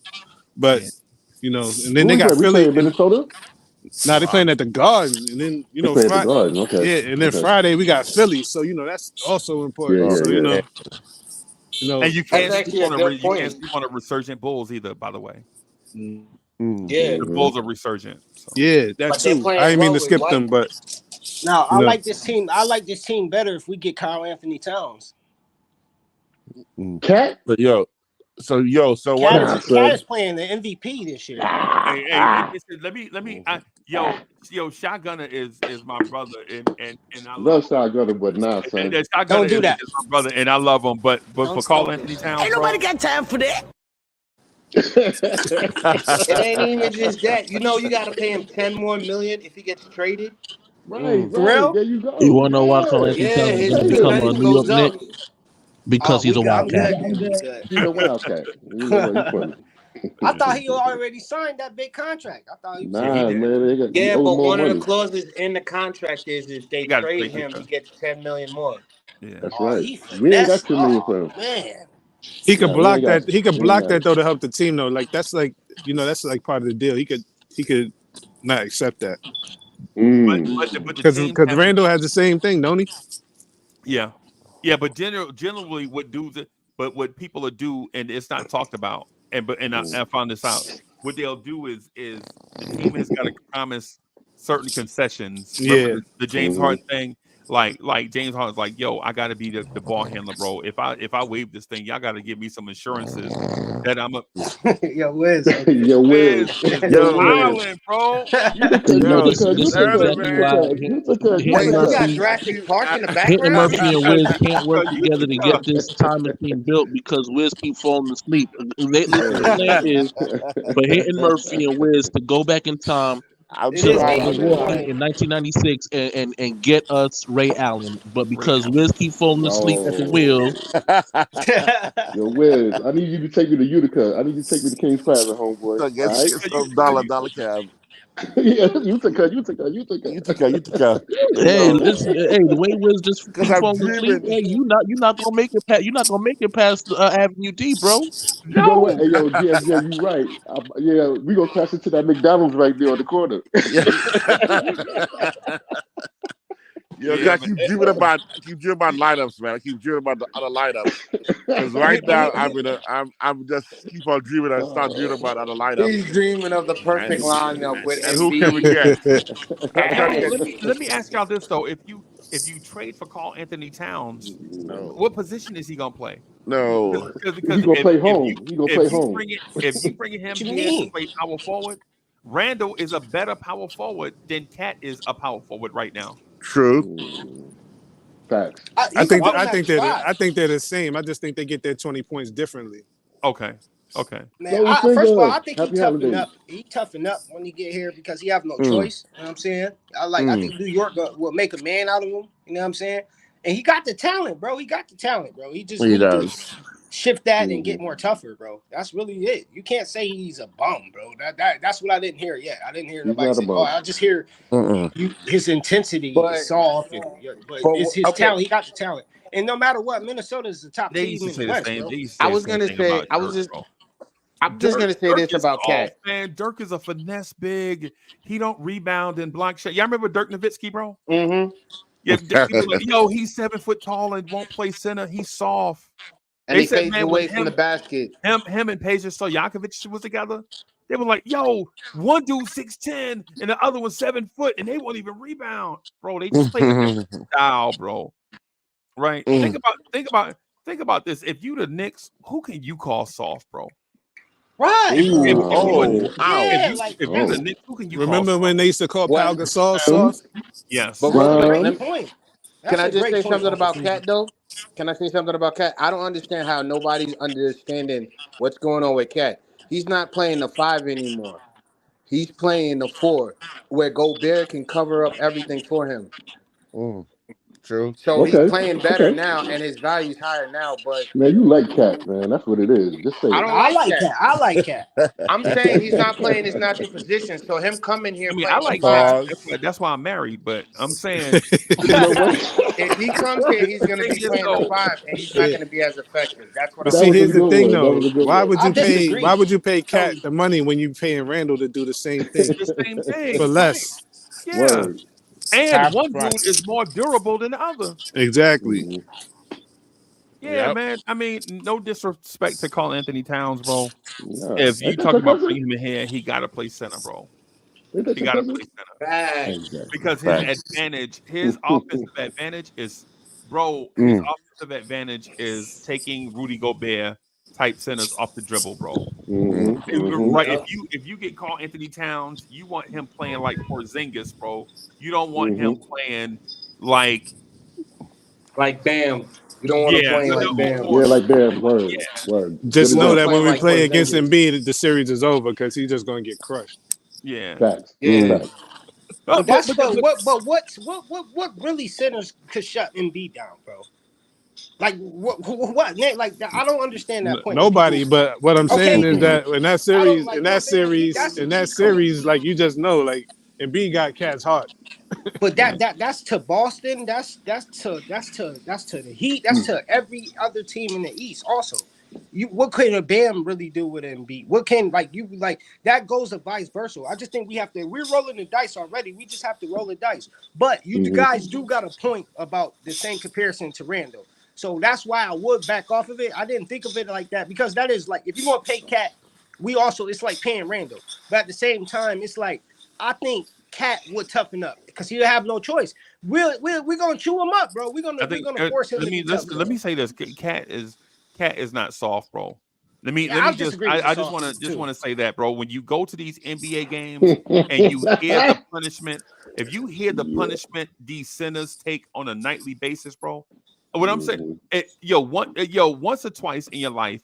but you know, and then Who they is got that? We Philly. playing Minnesota? Nah, they playing at the Garden, and then you They know, play at the Garden. Okay. yeah, and then Okay. Friday we got Philly. So you know that's also important. Yeah, So you know, And you That's can't sleep actually a good you can't point. sleep on a resurgent Bulls either. By the way, Yeah. the Bulls are resurgent. So. yeah, that But they're too. I playing didn't mean well to with skip White. them, but Now you I know. like this team. I like this team better if we get Carl Anthony Towns. Cat? But so what Cat is is, Cat is playing the MVP this year. Hey, listen, let me. Yo, Shotgunner is my brother, and I Love Shotgunner, but nah, son. Shotgunner Don't do that. is my brother, and I love him. But for Carl Anthony Towns, Ain't nobody got time for that. It ain't even just that. You know, you got to pay him $10 more million if he gets traded. Right, For right. real? There you go. You want to know why Carl Yeah. Anthony Yeah, Towns is his going to Say become it. a percentage New York goes up. Knick? Because he's a I'm Wildcat. good. He's a Wildcat. You know what? You funny. I thought he already signed that big contract. I thought he was. Yeah, he Nah, did. man. He Yeah, owes but more one of the money. clauses in the contract is if they He got a trade straight him, he contract. gets $10 million more. Yeah. That's Oh, right. he We ain't got finesse. 10 million for Oh him. man. He could Nah, we block ain't got that. He could we ain't block got that it. though to help the team though. Like that's like you know that's like part of the deal. He could not accept that But the because team has Randall has the same thing, don't he? Yeah, but generally what what people will do, and it's not talked about, and I found this out. What they'll do is the team has got to promise certain concessions. Remember Yeah. the James Harden thing? Like James Harden's like, yo, I got to be the ball handler, bro. If I waive this thing, y'all got to give me some assurances that I'm a Yo, Wiz. Yo, Wiz Wiz. is Yo, Wiz. wilding, bro. This is exactly why You Hitting Wait, you got Murphy, Jurassic Park in the Hitting background? Murphy and Wiz can't work You together to get this time machine built because Wiz keep falling asleep. The plan is for Hitting Murphy and Wiz to go back in time I'm It to is trying. I'm Milwaukee trying. in 1996 and get us Ray Allen. But because Wiz keep falling asleep at the wheel, Yo, Wiz, I need you to take me to Utica. I need you to take me to Kings Plaza, homeboy. So All right? get some dollar cab. Yeah, Utica. Utica. hey, Yo, listen, hey, the way Wiz just because keep I'm falling asleep, dreaming. hey, you're not gonna make it past Avenue D, bro. You know No. what? Hey, yo, GSJ, you right. Yeah, we gonna crash into that McDonald's right there on the corner. Yeah. Yo, Yeah, I keep dreaming about lineups, man. I keep dreaming about the other lineups. Because right now I'm just keep on dreaming and start dreaming about other lineups. He's dreaming of the perfect And lineup with and who can we Embiid. get? I'm trying to Hey, get let me ask y'all this though: if you trade for Carl Anthony Towns, no. what position is he gonna play? No. He gonna play home. He gonna play home. If you bring him What you here to mean? play power forward, Randall is a better power forward than Cat is a power forward right now. True. Facts. He could put him I at think the they're five. I think they're the same. I just think they get their 20 points differently. Okay. Okay. Man, No, say first of go all, I ahead. think he Happy toughened holidays. up. He toughened up when he get here because he have no Mm. choice. You know what I'm saying? I Mm. think New York will make a man out of him. You know what I'm saying? And he got the talent, bro. He got the talent, bro. He just He need to does. shift that and Mm-hmm. get more tougher, bro. That's really it. You can't say he's a bum, bro. That's what I didn't hear yet. I didn't hear He's nobody not a say, "Oh, bum. I just hear Mm-mm. his intensity is But soft," but it's his okay, talent. He got the talent. And no matter what, Minnesota is the top They used team to in the say the West, same. bro. They used to I say the was same gonna thing say about Dirk, bro. I'm just Dirk, gonna say Dirk this is about soft, Cat. man. Dirk is a finesse big. He don't rebound and block shot. Y'all remember Dirk Nowitzki, bro? Mm-hmm. Yeah, people like, he's 7 foot tall and won't play center. He's soft. And They he said, fades man, when away from the basket. him and Peja Stojakovic was together, they were like, yo, one dude 6'10 and the other one 7 foot, and they won't even rebound, bro. They just played a different style, bro. Right? Mm. Think about this. If you the Knicks, who can you call soft, bro? Right, If, Ooh, bro. if you a oh, Yeah, ouch. like if you the Oh. Knicks, who can you call Remember soft? when they used to call Pau What? Gasol Him? soft? Yes. But that's a great Bron? point. can That's I a just great say point, something Uncle about Freezie. Cat though? Can I say something about Cat? I don't understand how nobody's understanding what's going on with Cat. He's not playing the 5 anymore. He's playing the 4, where Gobert can cover up everything for him. Mm. True. So he's Okay. playing better Okay. now, and his value's higher now. But Man, you like Cat, man. That's what it is. Just say I it. don't I like like Cat. Cat. I like Cat. I'm saying he's not playing his natural position. So him coming here I mean, I playing the like Cat. 5, That's Pause. that's why I'm married. But I'm saying, You know what? if he comes here, he's the going to thing be is playing the though, 5, and he's not Yeah. going to be as effective. That's what But I'm That see, was a saying. here's the good thing one. That though. was a good one. I Why disagree. would you pay So Cat the money when you paying Randall to do the same thing the same for thing, right? less? Yeah. Word. And Half one dude price. is more durable than the other. Exactly. Mm-hmm. Yeah, Yep. man. I mean, no disrespect to Carl Anthony Towns, bro. Yeah. If you Ain't that your talking about cousin? putting him in here, he got to play center, bro. Ain't that He your got to cousin? play center Facts. Exactly. because his Facts. advantage, his offensive advantage is, bro. His Mm. offensive advantage is taking Rudy Gobert type centers off the dribble, bro. Mm-hmm. Mm. Mm-hmm. Right? yep. If you get Carl Anthony Towns, you want him playing like Porzingis, bro. You don't want him Mm-hmm. playing like Like Bam. You don't want him yeah, playing like Bam. Yeah, like Bam. yeah, Word. Word. Good Just You want know him advice. that when playing we like play against Porzingis. Embiid, the series is over because he's just gonna get crushed. yeah. Facts. Yeah. Facts. But that's But what really centers could shut Embiid down, bro? Like what? Like I don't understand that point when Nobody, people. but what I'm saying Okay, is that I don't like what Bam. in that series, like you just know, like Embiid got Cat's heart. But Mm. that's to Boston. That's to the Heat. That's to every other team in the East. Also, what can a Bam really do with Embiid? What can like that goes to vice versa. I just think we have to. We're rolling the dice already. We just have to roll the dice. But you Mm-hmm. guys do got a point about the same comparison to Randall. So that's why I would back off of it. I didn't think of it like that because that is like if you want to pay Cat, we also it's like paying Randall. But at the same time, it's like I think Cat would toughen up because he'll have no choice. We're gonna chew him up, bro. We're gonna I we're think gonna force him to be tough. let me say this. Cat is not soft, bro. Yeah, I disagree with the I just want to softness too. say that, bro. When you go to these NBA games and you hear the punishment, if you hear the Yeah. punishment these sinners take on a nightly basis, bro. What I'm saying, Mm-hmm. once or twice in your life,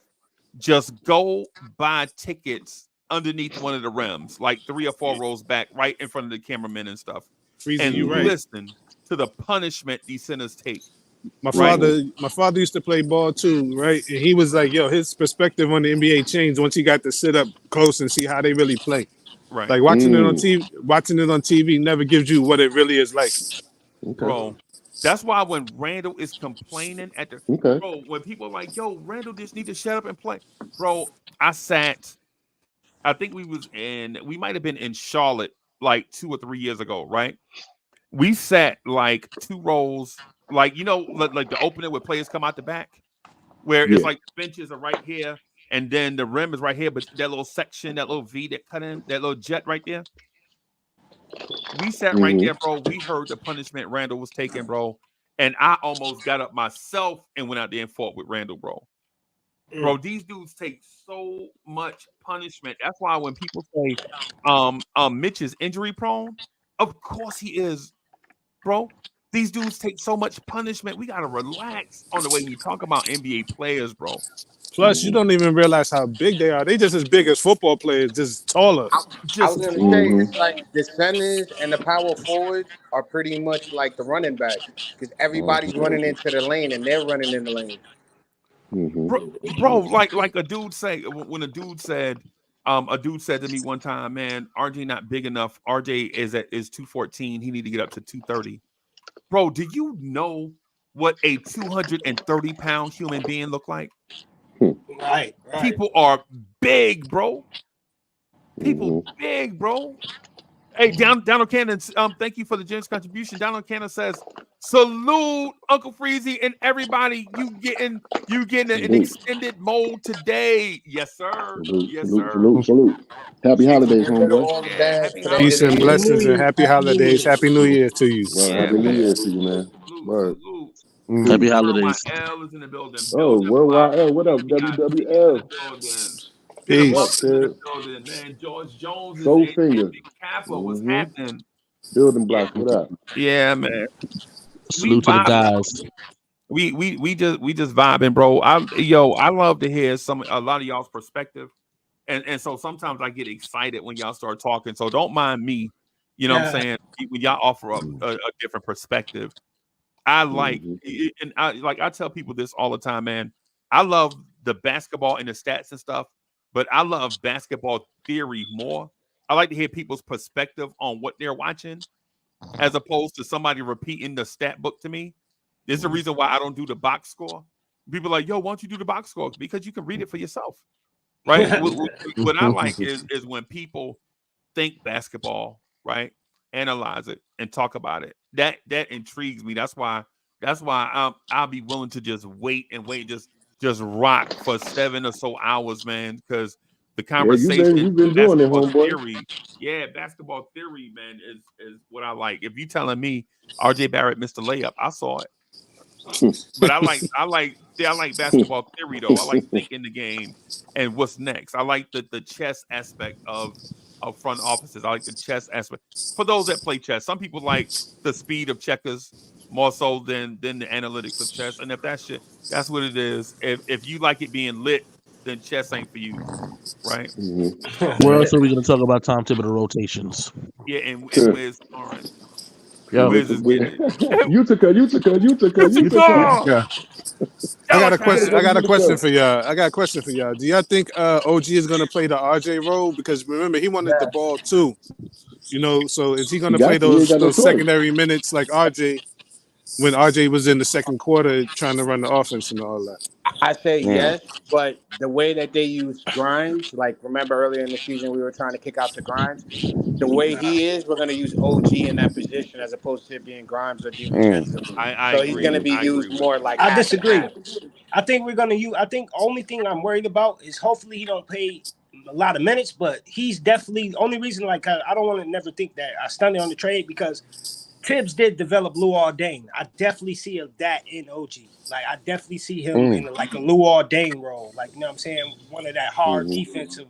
just go buy tickets underneath one of the rims, like 3 or 4 rows back, right in front of the cameramen and stuff, Freezy, and you right. listen to the punishment these sinners take. My Right? father used to play ball too, right? And he was like, yo, his perspective on the NBA changed once he got to sit up close and see how they really play. Right. Like watching it on TV never gives you what it really is like. Okay. Bro. That's why when Randall is complaining at the Okay. bro, when people are like, yo, Randall just need to shut up and play. Bro, I think we might have been in Charlotte like 2 or 3 years ago, right? We sat like 2 rows, like like the opening where players come out the back, where it's Yeah. like the benches are right here, and then the rim is right here, but that little section, that little V that cut in, that little jet right there. We sat right Mm-hmm. there, bro. We heard the punishment Randall was taking, bro. And I almost got up myself and went out there and fought with Randall, bro. Bro, these dudes take so much punishment. That's why when people say Mitch is injury prone, of course he is, bro. These dudes take so much punishment. We gotta relax on the way you talk about NBA players, bro. Plus, you don't even realize how big they are. They just as big as football players, just taller. I was Just gonna say taller. it's like the centers and the power forwards are pretty much like the running backs because everybody's running into the lane and they're running in the lane. Bro, like a dude say when a dude said to me one time, man, RJ not big enough. RJ is 214. He need to get up to 230. Bro, do you know what a 230-pound human being look like? Right. People are big, bro. People big, bro. Hey, Donald Cannon, thank you for the generous contribution. Donald Cannon says, salute Uncle Freezie and everybody. You getting an extended mode today. Yes, sir. Yes, sir. Salute. Happy holidays, Get rid of homeboy. all the Yeah, dads happy to the end of Peace the and holidays. year. blessings and happy holidays. Happy New Year to you. Yeah, Happy New man. Year to you, man. Salute, Word. salute. Happy Peace. holidays. L is in the building. Oh, Worldwide L. What up, We got T in the WWL? building. Peter What Peace. up, Buffett in the kid? building, man. George Jones is Soul in Finger. Big Kappa. What's happening? Building Yeah, blocks. What up? yeah, man. We Salute to the vibing. guys. We just vibing, bro. I love to hear a lot of y'all's perspective. And so sometimes I get excited when y'all start talking. So don't mind me, you know what I'm saying? When y'all offer up a different perspective. I like, and I tell people this all the time, man. I love the basketball and the stats and stuff, but I love basketball theory more. I like to hear people's perspective on what they're watching, as opposed to somebody repeating the stat book to me. There's the reason why I don't do the box score. People are like, yo, why don't you do the box score? Because you can read it for yourself, right? What I like is when people think basketball, right? Analyze it and talk about it. That intrigues me. That's why I'll be willing to just wait and wait, just rock for 7 or so hours, man. Because the Yeah, conversation, you've been doing it, basketball homeboy. theory, basketball theory, man, is what I like. If you telling me RJ Barrett missed a layup, I saw it. But I like basketball theory though. I like thinking the game and what's next. I like the chess aspect of front offices. I like the chess aspect. For those that play chess, some people like the speed of checkers more so than the analytics of chess. And if that's what it is. If you like it being lit, then chess ain't for you, right? Where else are we going to talk about Tom Thibodeau rotations? Yeah, and where's Lawrence? Yo. Wiz is getting it. Utica. Yeah. I got a question. I got a question for y'all. Do y'all think OG is gonna play the RJ role? Because remember, he wanted the ball too. You know, so is he gonna play He ain't got no those choice. secondary minutes like RJ when RJ was in the second quarter trying to run the offense and all that? I say yes, but the way that they use Grimes, like remember earlier in the season we were trying to kick out to Grimes. The way he is, we're going to use OG in that position as opposed to it being Grimes or DiVincenzo. I So he's going to agree. be I agree used with more you. like I half and disagree. half. I think we're gonna use. I think only thing I'm worried about is hopefully he don't play a lot of minutes, but he's definitely the only reason. Like I don't want to never think that I stunned it on the trade because Tibbs did develop Luol Deng. I definitely see that in OG. Like I definitely see him in like a Luol Deng role. Like you know what I'm saying, one of that hard defensive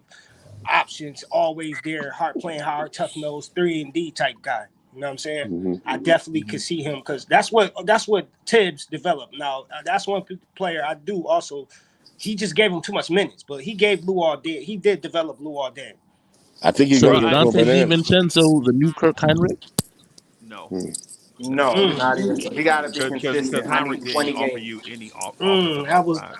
options, always there, hard playing hard, tough nose, 3-and-D type guy. You know what I'm saying? I definitely could see him because that's what Tibbs developed. Now that's one player I do also. He just gave him too much minutes, but he gave Luol Deng. He did develop Luol Deng. I think he's So going is to get Dante Corbin in. DiVincenzo the new Kirk Heinrich? No. No, not even. He got to be Because consistent. I Heinrich need didn't 20 offer games. you any offensive That was. upside.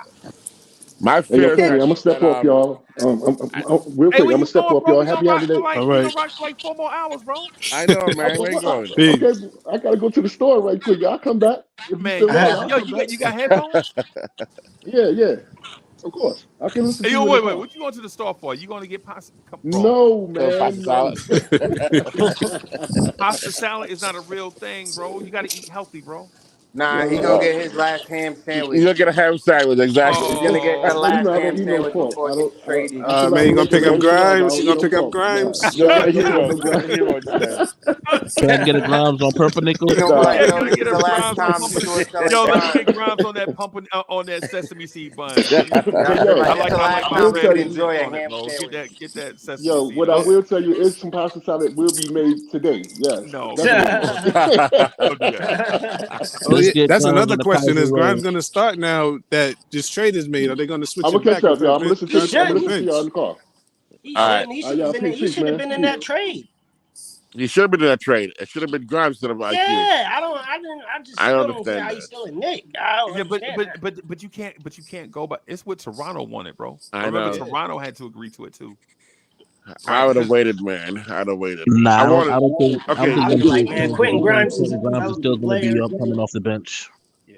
My Hey, yo, fear is Kenny, I'm that gonna step off, y'all. Real Hey, quick, where I'm gonna you step going, off, bro? y'all. We gonna Happy rock for holiday. like All we right. gonna rock for like 4 more hours, bro. I know, man. Where you going? Okay, I gotta go to the store right quick. Y'all come back. If you Man, still on, I'll yo, come back. you got headphones? Yeah, of course. I can listen Hey, to yo, you in the wait, car. what you going to the store for? You going to get pasta? Bro, No, Pasta man, no. salad. pasta salad is not a real thing, bro. You got to eat healthy, bro. Nah, he gonna Yo, get his last ham You're sandwich. gonna get a ham sandwich, exactly. He's gonna get the you last know I ham don't eat no sandwich pork. before it gets traded. Until I Man, you gonna make a pick up vegetable, I Grimes? don't You eat gonna no pick up pork. Nah, Grimes? no, He he won't. no grind. He won't do that. Can I get a Grimes on purplenickel? You know Nah. what Yeah, though? can I This get is a the last Grimes on time you pumping? start selling Yo, let me Grimes. get Grimes on that pumping on that sesame seed bun. Yeah, Yo, like I this like the I like last I that time will you red tell could you. enjoy stick a on it, ham bro. sandwich. Get that sesame Yo, seed what I on will tell you is some pasta salad will be made today. Yes, it. No, definitely. don't do that. Don't do that. Oh Let's yeah, get that's Grimes another on the question. Kaiser Is Grimes roll. gonna start now that this trade is made? Are they gonna switch I'm it gonna catch back and up, put y'all. I'm gonna listen Grimes to He this. I'm on gonna the shouldn't. listen to y'all in bench? the car. He All right. shouldn't. He All right, should have y'all. been. He Peace, should have man. been in Peace. that trade. He should have been in that trade. It should have been Grimes instead of IQ. Yeah, I don't. I didn't. I just I don't still don't get understand how he's that. still a Nick. I don't Yeah, understand that. but you can't go by. It's what Toronto wanted, bro. I Remember, know. Yeah. Toronto had to agree to it too, I right? would have Because waited, man. I'd have waited. Nah, I I don't. wanted. I don't think. I don't Okay. think I'd once be they like, man, exchange the Quentin owner, Grimes is Quentin a Grimes is still developable going to be player. up coming off the bench. yeah,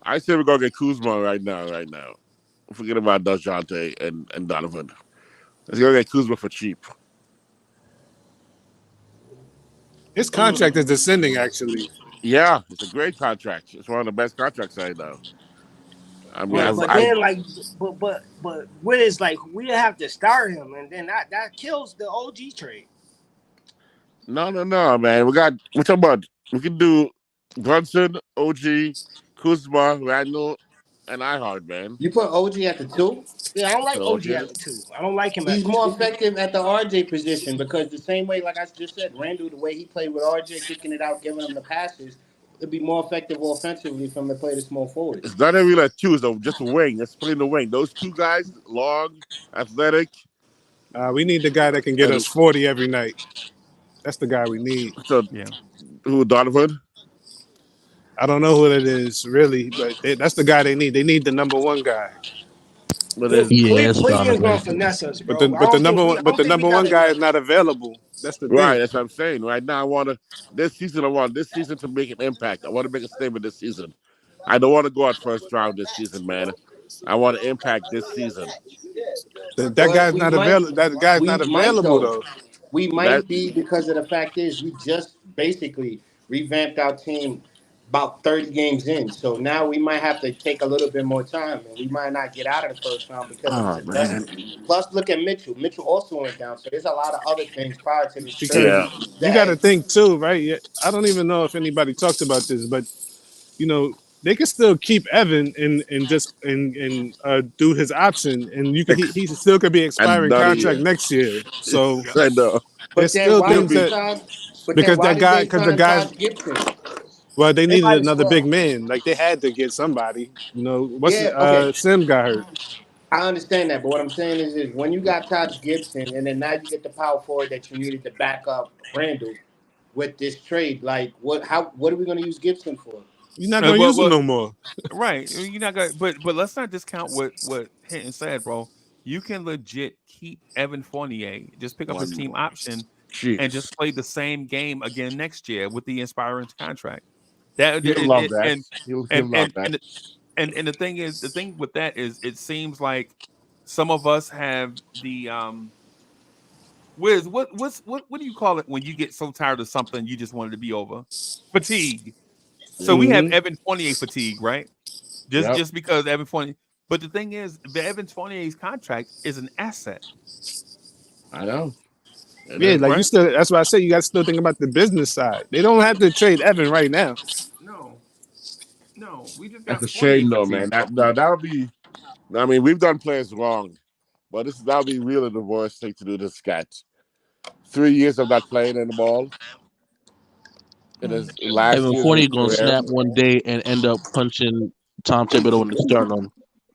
I say we're gonna get Kuzma right now. Right now. Forget about Dejante and Donovan. Let's go get Kuzma for cheap. His contract is descending. Actually, Yeah, it's a great contract. It's one of the best contracts I know. I mean, But I then like but what is like we have to start him and then that kills the OG trade. no, man. We're talking about we can do Brunson, OG, Kuzma, Randall, and Ihard, man. You put OG at the 2. Yeah, I don't like Put OG OG. at the 2. I don't like him at He's the more 2. effective at the RJ position because the same way, like I just said, Randall, the way he played with RJ, kicking it out, giving him the passes, it'd be more effective offensively for him to play the small forward. It's not even like two, though. Just a wing. Just put in the wing. Those two guys, long, athletic. we need the guy that can get And us 40 every night. That's the guy we need. so, yeah. who Donovan? I don't know who that is really, but that's the guy they need. They need the number one guy. But there's Yeah, it's Cleveland's gonna Donovan. finesse us, But bro. I don't think we. I but don't the think we number one got guy enough. is not available. That's the right. thing. That's what I'm saying. Right now, I want to this season. I want this season to make an impact. I want to make a statement this season. I don't want to go out first round this season, man. I want to impact this season. That But guy's not available. That guy's we not might available though. though. We That might be because of the fact is we just basically revamped our team about 30 games in. So now we might have to take a little bit more time and we might not get out of the first round because of this oh man. investment. Plus, look at Mitchell. Mitchell also went down. So there's a lot of other things prior to this trade Because Yeah. you got that to think too, right? I don't even know if anybody talked about this, but they can still keep Evan and just do his option, and he still could be expiring Another contract year. next year. So Yep. I know. but there's then still why He'll did things you be that sign but then because why that did guy they because the sign guys Taj Gibson? well they They needed might as another big well. man. Like they had to get somebody. Yeah, okay. Sim got hurt. I understand that, but what I'm saying is when you got Taj Gibson and then now you get the power forward that you needed to back up Randall with this trade, like what are we gonna use Gibson for? You're not gonna use him no more. Right. You're not gonna but let's not discount what Hinton said, bro. You can legit keep Evan Fournier, just pick up his one team more. option Jeez. and just play the same game again next year with the inspiring contract. That He'll love that. He'll and love that. and the thing with that is it seems like some of us have the Wiz, what do you call it when you get so tired of something you just want it to be over? Fatigue. So we have Mm-hmm. Evan Fournier fatigue, right? Yep. Just because Evan Fournier. But the thing is, the Evan Fournier's contract is an asset, I know. It Yeah, is. like you right? still. That's why I say you got to still think about the business side. They don't have to trade Evan right now. No, no, we just That's got a Fournier shame, though, man. fatigue, bro. That would be. I mean, we've done players wrong, but that would be really the worst thing to do to Scat. 3 years of not playing in the ball in his last Evan years of Fournier his gonna career. snap one day and end up punching Tom Thibodeau in the sternum.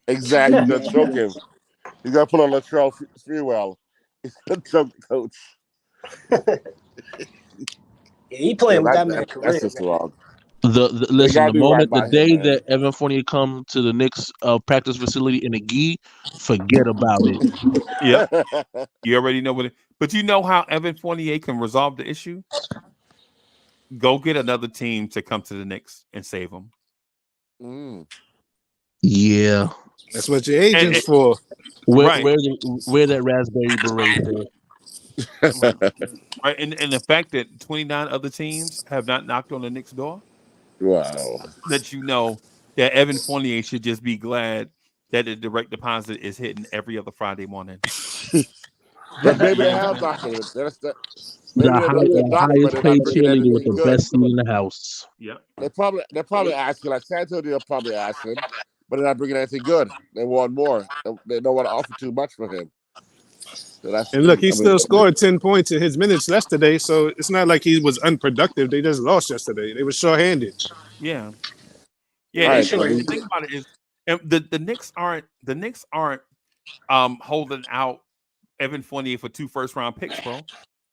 Exactly, gonna choke him. You got to put on Latrell Sprewell. He's gonna choke the coach. Yeah, he playing with that man That's career, just man. wrong. They Listen, gotta the do right moment the by him, day man. that Evan Fournier come to the Knicks practice facility in a gi, forget about it. Yeah, you already know what it. But you know how Evan Fournier can resolve the issue? Go get another team to come to the Knicks and save him. Mm. Yeah, That's what your agent's for. Right, where that raspberry beret, sir? right, and the fact that 29 other teams have not knocked on the Knicks door. Wow. That you know that Evan Fournier should just be glad that the direct deposit is hitting every other Friday morning. But maybe You they know what I'm have saying? knocked him. Maybe The, they're high, maybe they're the knocking, but highest they're not paid bringing cheerleader with anything the good. best seat in the house. Yeah. They're probably asking, like San Antonio probably asking, but they're not bringing anything good. They want more. They don't want to offer too much for him. So that's, And look, he I mean, still scored 10 points in his minutes less today, so it's not like he was unproductive. They just lost yesterday. They were short-handed. Yeah. Yeah. all Yeah, they right. And, I sure. and mean, the thing about it is, the Knicks aren't holding out Evan Fournier for 2 first-round picks, bro.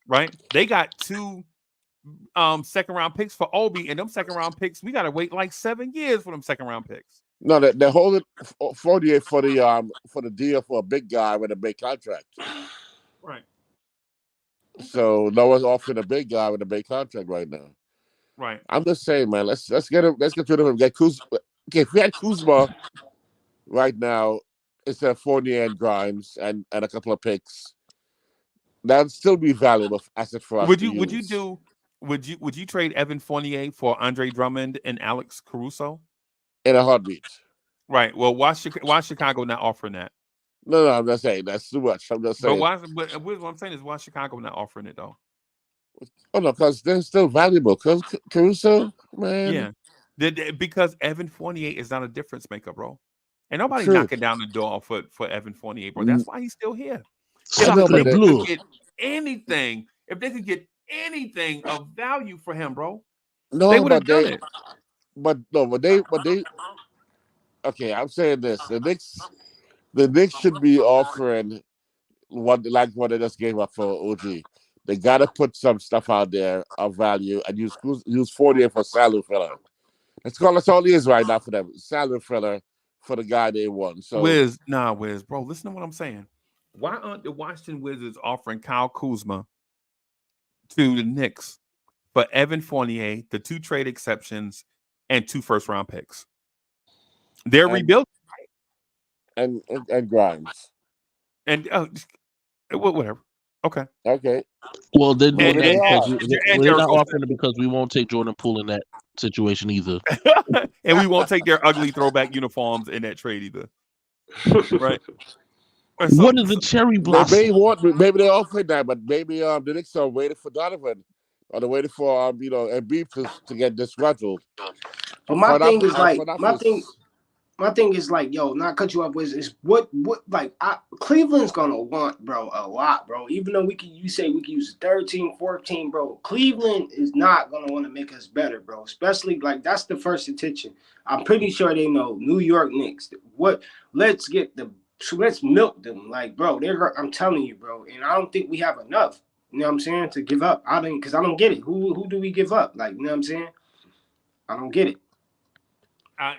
Right? They got 2 second-round picks for Obi, and them second-round picks, we gotta wait like 7 years for them second-round picks. no, they're holding 48 for the deal for a big guy with a big contract. Right. So no one's offering a big guy with a big contract right now. Right. I'm just saying, man. Let's get him. Let's get rid of him. Get Kuzma. Okay, if we had Kuzma right now instead of Fournier and Grimes and a couple of picks, that'd still be valuable asset for us Would to you use would you trade Evan Fournier for Andre Drummond and Alex Caruso? in a heartbeat. Right. Well, why Chicago not offering that? No, I'm not saying that's too much. I'm just But saying. what I'm saying is why Chicago not offering it though? Oh no, because they're still valuable. Because Caruso, man, Yeah. Because Evan Fournier is not a difference maker, bro. And nobody true. knocking down the door for Evan Fournier, bro. That's why he's still here. I If the know, Sacre but Knicks could bleu. get anything, if they could get anything of value for him, bro, they no, would have done it. but no, but they. Okay, I'm saying this: the Knicks should be offering what they just gave up for OG. They got to put some stuff out there of value and use 48 for salary filler. That's all he is right now for them. Salary filler for the guy they won. So Wiz, bro. Listen to what I'm saying. Why aren't the Washington Wizards offering Kyle Kuzma to the Knicks for Evan Fournier, the 2 trade exceptions, and 2 first-round picks? They're and rebuilding, and Grimes. and whatever. Okay, Okay, Well, they're well doing maybe that they because are. and they're Derek not Rose, offering it because we won't take Jordan Poole in that situation either. and we won't take their ugly throwback uniforms in that trade either, right? And so, What is the cherry They blossom? maybe they offered that, but maybe the Knicks are waiting for Donovan, or they're waiting for Embiid to get disgruntled. But my thing is like Front office. my thing is like, yo, not cut you off with is what like Cleveland's gonna want, bro, a lot, bro. Even though you say we can use 13, 14, bro. Cleveland is not gonna want to make us better, bro. Especially like that's the first intention. I'm pretty sure they know New York Knicks. Let's milk them. Like, bro, I'm telling you, bro, and I don't think we have enough. You know what I'm saying? To give up. I don't get it. Who do we give up? Like, you know what I'm saying? I don't get it. I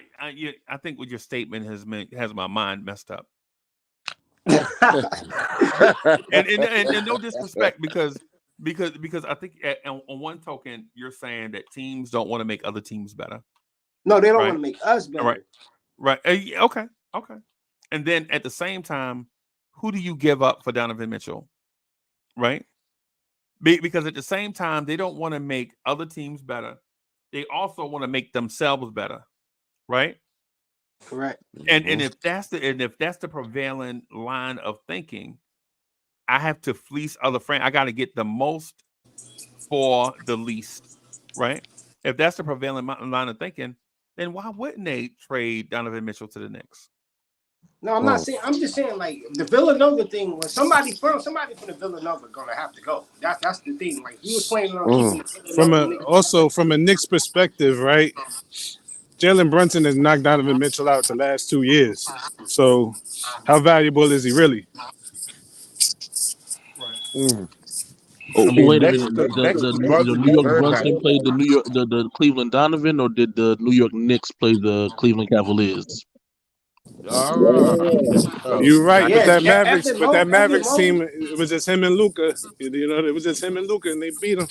think what your statement has my mind messed up. and no disrespect because I think on one token you're saying that teams don't want to make other teams better. No, they don't Right? want to make us better. Right. Okay. And then at the same time, who do you give up for Donovan Mitchell? Right? Because at the same time, they don't want to make other teams better. They also want to make themselves better. Right? Correct. And if that's the prevailing line of thinking, I have to fleece other friends. I got to get the most for the least, right? If that's the prevailing line of thinking, then why wouldn't they trade Donovan Mitchell to the Knicks? No, I'm not saying. I'm just saying like the Villanova thing was somebody from the Villanova gonna have to go. That's the thing. Like he was planning on keeping the Villanova. From a Knicks perspective, right? Jalen Brunson has knocked Donovan Mitchell out the last 2 years. So, how valuable is he really? Right. Oh, I but mean, wait a minute. The New York very Brunson valuable. played the Cleveland Donovan, or did the New York Knicks play the Cleveland Cavaliers? You're right, Yeah, but that Evan Mavericks Mobley. team, it was just him and Luka. It was just him and Luka, and they beat him.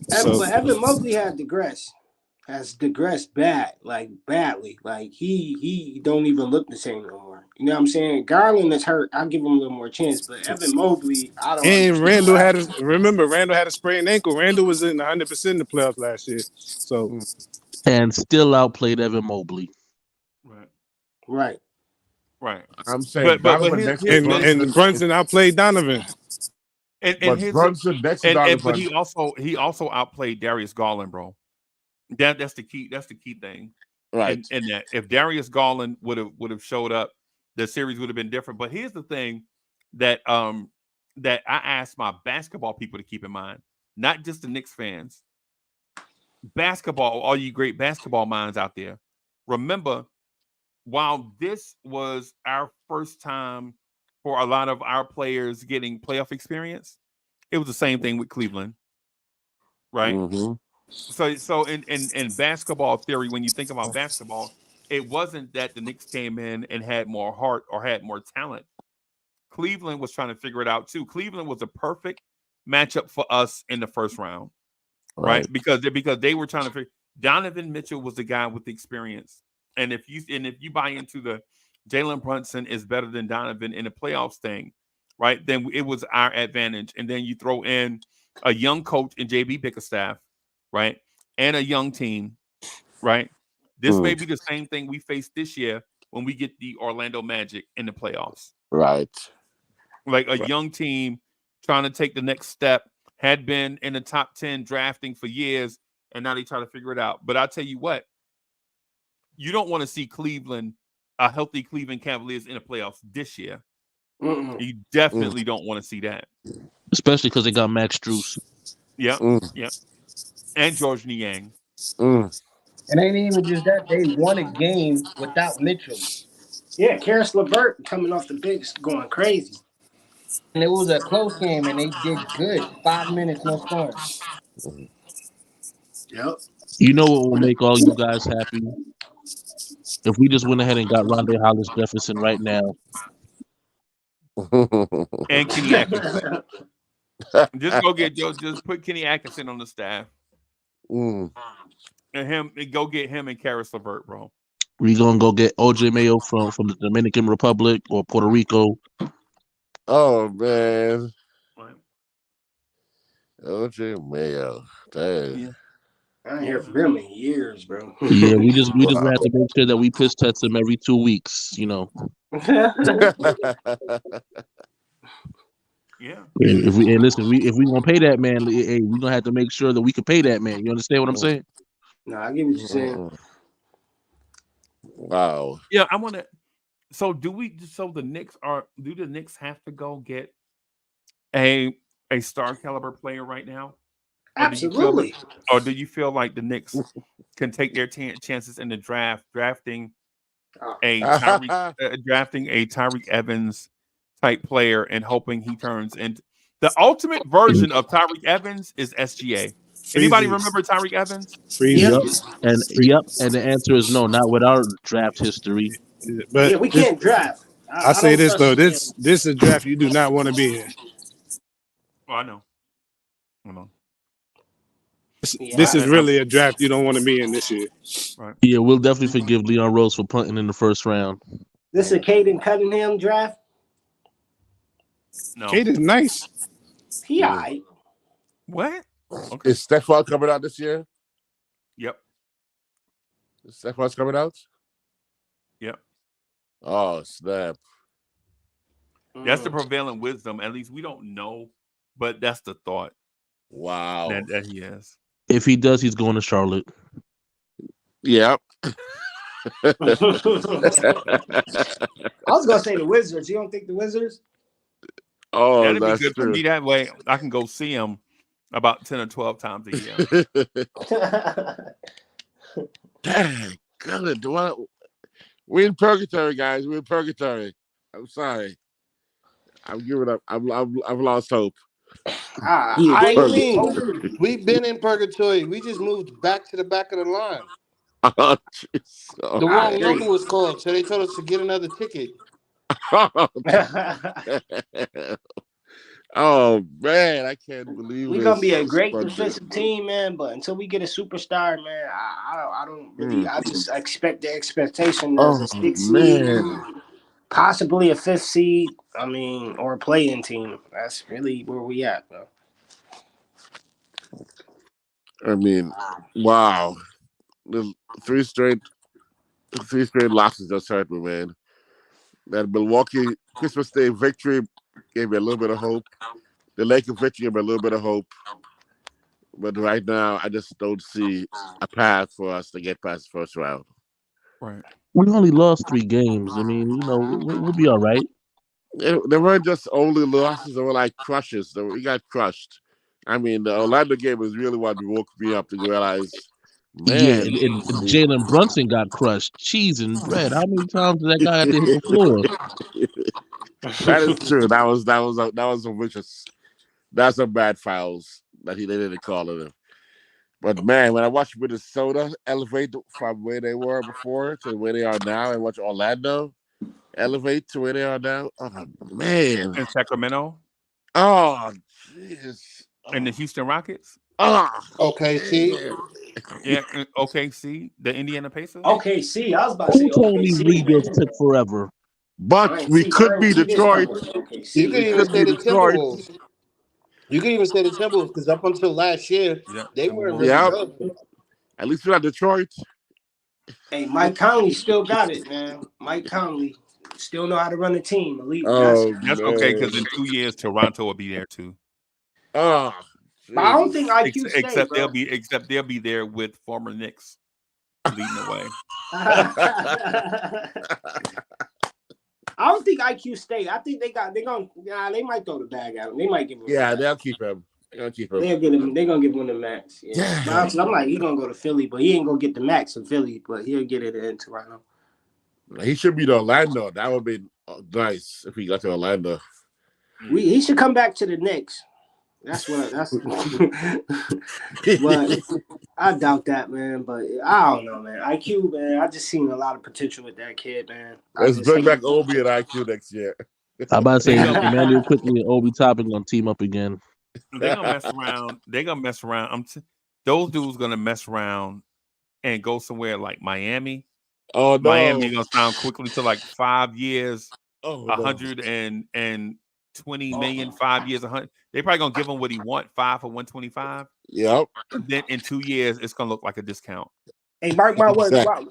But Evan Mobley has digressed badly. Like he don't even look the same no more. You know what I'm saying? Garland is hurt. I'll give him a little more chance. But Evan Mobley, I don't And understand. Randall had a sprained ankle. Randall was in 100% in the playoffs last year. So and still outplayed Evan Mobley. Right. Right. Right. I'm saying But Donovan his next to his his Brunson. And Brunson outplayed Donovan. and But his Brunson next to and but Donovan. he also outplayed Darius Garland, bro. That's the key thing. Right. And that if Darius Garland would have showed up, the series would have been different. But here's the thing that I asked my basketball people to keep in mind, not just the Knicks fans. Basketball, all you great basketball minds out there, remember, while this was our first time for a lot of our players getting playoff experience, it was the same thing with Cleveland, right? Mm-hmm. So in basketball theory, when you think about basketball, it wasn't that the Knicks came in and had more heart or had more talent. Cleveland was trying to figure it out too. Cleveland was a perfect matchup for us in the first round, right? Right. Because they were trying to figure. Donovan Mitchell was the guy with the experience, and if you buy into the Jalen Brunson is better than Donovan in the playoffs thing, right? Then it was our advantage, and then you throw in a young coach in JB Bickerstaff, right, and a young team, right? This may be the same thing we face this year when we get the Orlando Magic in the playoffs. Right. Like a young team trying to take the next step, had been in the top 10 drafting for years, and now they try to figure it out. But I'll tell you what, you don't want to see Cleveland, a healthy Cleveland Cavaliers in the playoffs this year. Mm-mm. You definitely don't want to see that. Especially because they got Max Strus. Yep. Yep. And George Niang. It ain't even just that. They won a game without Mitchell. Yeah, Karis LeVert coming off the bench going crazy. And it was a close game, and they did good. 5 minutes, no scoring. Yep. You know what will make all you guys happy? If we just went ahead and got Rondé Hollis Jefferson right now. And Kenny Atkinson. Just put Kenny Atkinson on the staff. And go get him and Karis LeVert, bro. We gonna go get OJ Mayo from the Dominican Republic or Puerto Rico. Oh man. Right. OJ Mayo. Dang. Yeah. I ain't hear from him in years, bro. Yeah, we just have to make sure that we piss test him every 2 weeks, you know. Yeah. If we gonna pay that man, hey, we gonna have to make sure that we can pay that man. You understand what I'm saying? No, I get what you're saying. Wow. Yeah, I want to. So do the Knicks do the Knicks have to go get a star caliber player right now? Absolutely. Or do you feel like the Knicks can take their chances in the drafting a Tyreke Evans type player and hoping he turns into the ultimate version of Tyreke Evans is SGA. Anybody remember Tyreke Evans? Yep. And the answer is no, not with our draft history. But yeah, we can't draft. I say this though, this is a draft you do not want to be in. Oh, I know. This is really a draft you don't want to be in this year. Right. Yeah, we'll definitely forgive Leon Rose for punting in the first round. This is a Caden Cunningham draft? No. Caden's nice. He alright. What? Okay. Is Stephon coming out this year? Yep. Is Stephon's coming out? Yep. Oh, snap. That's the prevailing wisdom. At least we don't know, but that's the thought. Wow. That he is. If he does, he's going to Charlotte. Yep. I was gonna say the Wizards. You don't think the Wizards? Oh, that'd be that's good true. for me. That way, I can go see him about 10 or 12 times a year. Dang, God, we're in purgatory, guys. We're in purgatory. I'm sorry. I'm giving up. I've lost hope. We've been in purgatory. We just moved back to the back of the line. Oh, the wrong number was called, so they told us to get another ticket. Oh man, I can't believe we're gonna be a great defensive team, man. But until we get a superstar, man, I don't really. I just expect the expectation as a 6th seed, possibly a 5th seed. I mean, or a play-in team. That's really where we at, bro. I mean, wow. The three straight losses just hurt me, man. That Milwaukee Christmas Day victory gave me a little bit of hope. The Lakers victory gave me a little bit of hope. But right now, I just don't see a path for us to get past the first round. Right. We only lost 3 games. I mean, we'll be all right. They weren't just only losses; they were like crushes. We got crushed. I mean, the Orlando game was really what woke me up to realize, Yeah, man, and Jalen Brunson got crushed. Cheese and bread. How many times did that guy have to hit the floor? that is true. That was a vicious. That's some bad fouls that they didn't call on him. But man, when I watch Minnesota elevate from where they were before to where they are now, and watch Orlando elevate to where they are now, oh man, In Sacramento. oh jeez, And the Houston Rockets. oh OKC. Yeah, OKC, the Indiana Pacers. OKC, I was about to Who say told me OKC, rebuilds man. took forever? But we could I be ain't see this Detroit. coming with You OKC. could We even could say be the Detroit. Timberwolves. You could even say the Timberwolves because up until last year, Yeah, they weren't Timberwolves. really Yeah, good. at least we're not Detroit. Hey, Mike Conley still got it, man. Mike Conley still know how to run a team. Elite. Oh That's okay man. because in 2 years Toronto will be there too. Oh, But I don't jeez. think IQ stay, bro. Except they'll be there with former Knicks leading the way. I don't think IQ stay. I think they might throw the bag at him. They might give him. Yeah, they'll keep him. They'll keep him. They're gonna give him the max. Yeah. But I'm like, he's gonna go to Philly, but he ain't gonna get the max in Philly, but he'll get it in Toronto. He should be to Orlando. That would be nice if he got to Orlando. He should come back to the Knicks. That's but I doubt that, man. But I don't know, man. IQ, man. I just seen a lot of potential with that kid, man. Let's bring back Obi and IQ next year. I'm about to say Emmanuel Quickly and Obi Toppin gonna team up again. They're gonna mess around. They're gonna mess around. Those dudes gonna mess around and go somewhere like Miami. Oh no, Miami gonna sound quickly to like 5 years, oh, 120 million, 5 years, 100. They probably gonna give him what he want, 5 for 125. Yep. And then in 2 years, it's gonna look like a discount. Hey, mark my words. Exactly.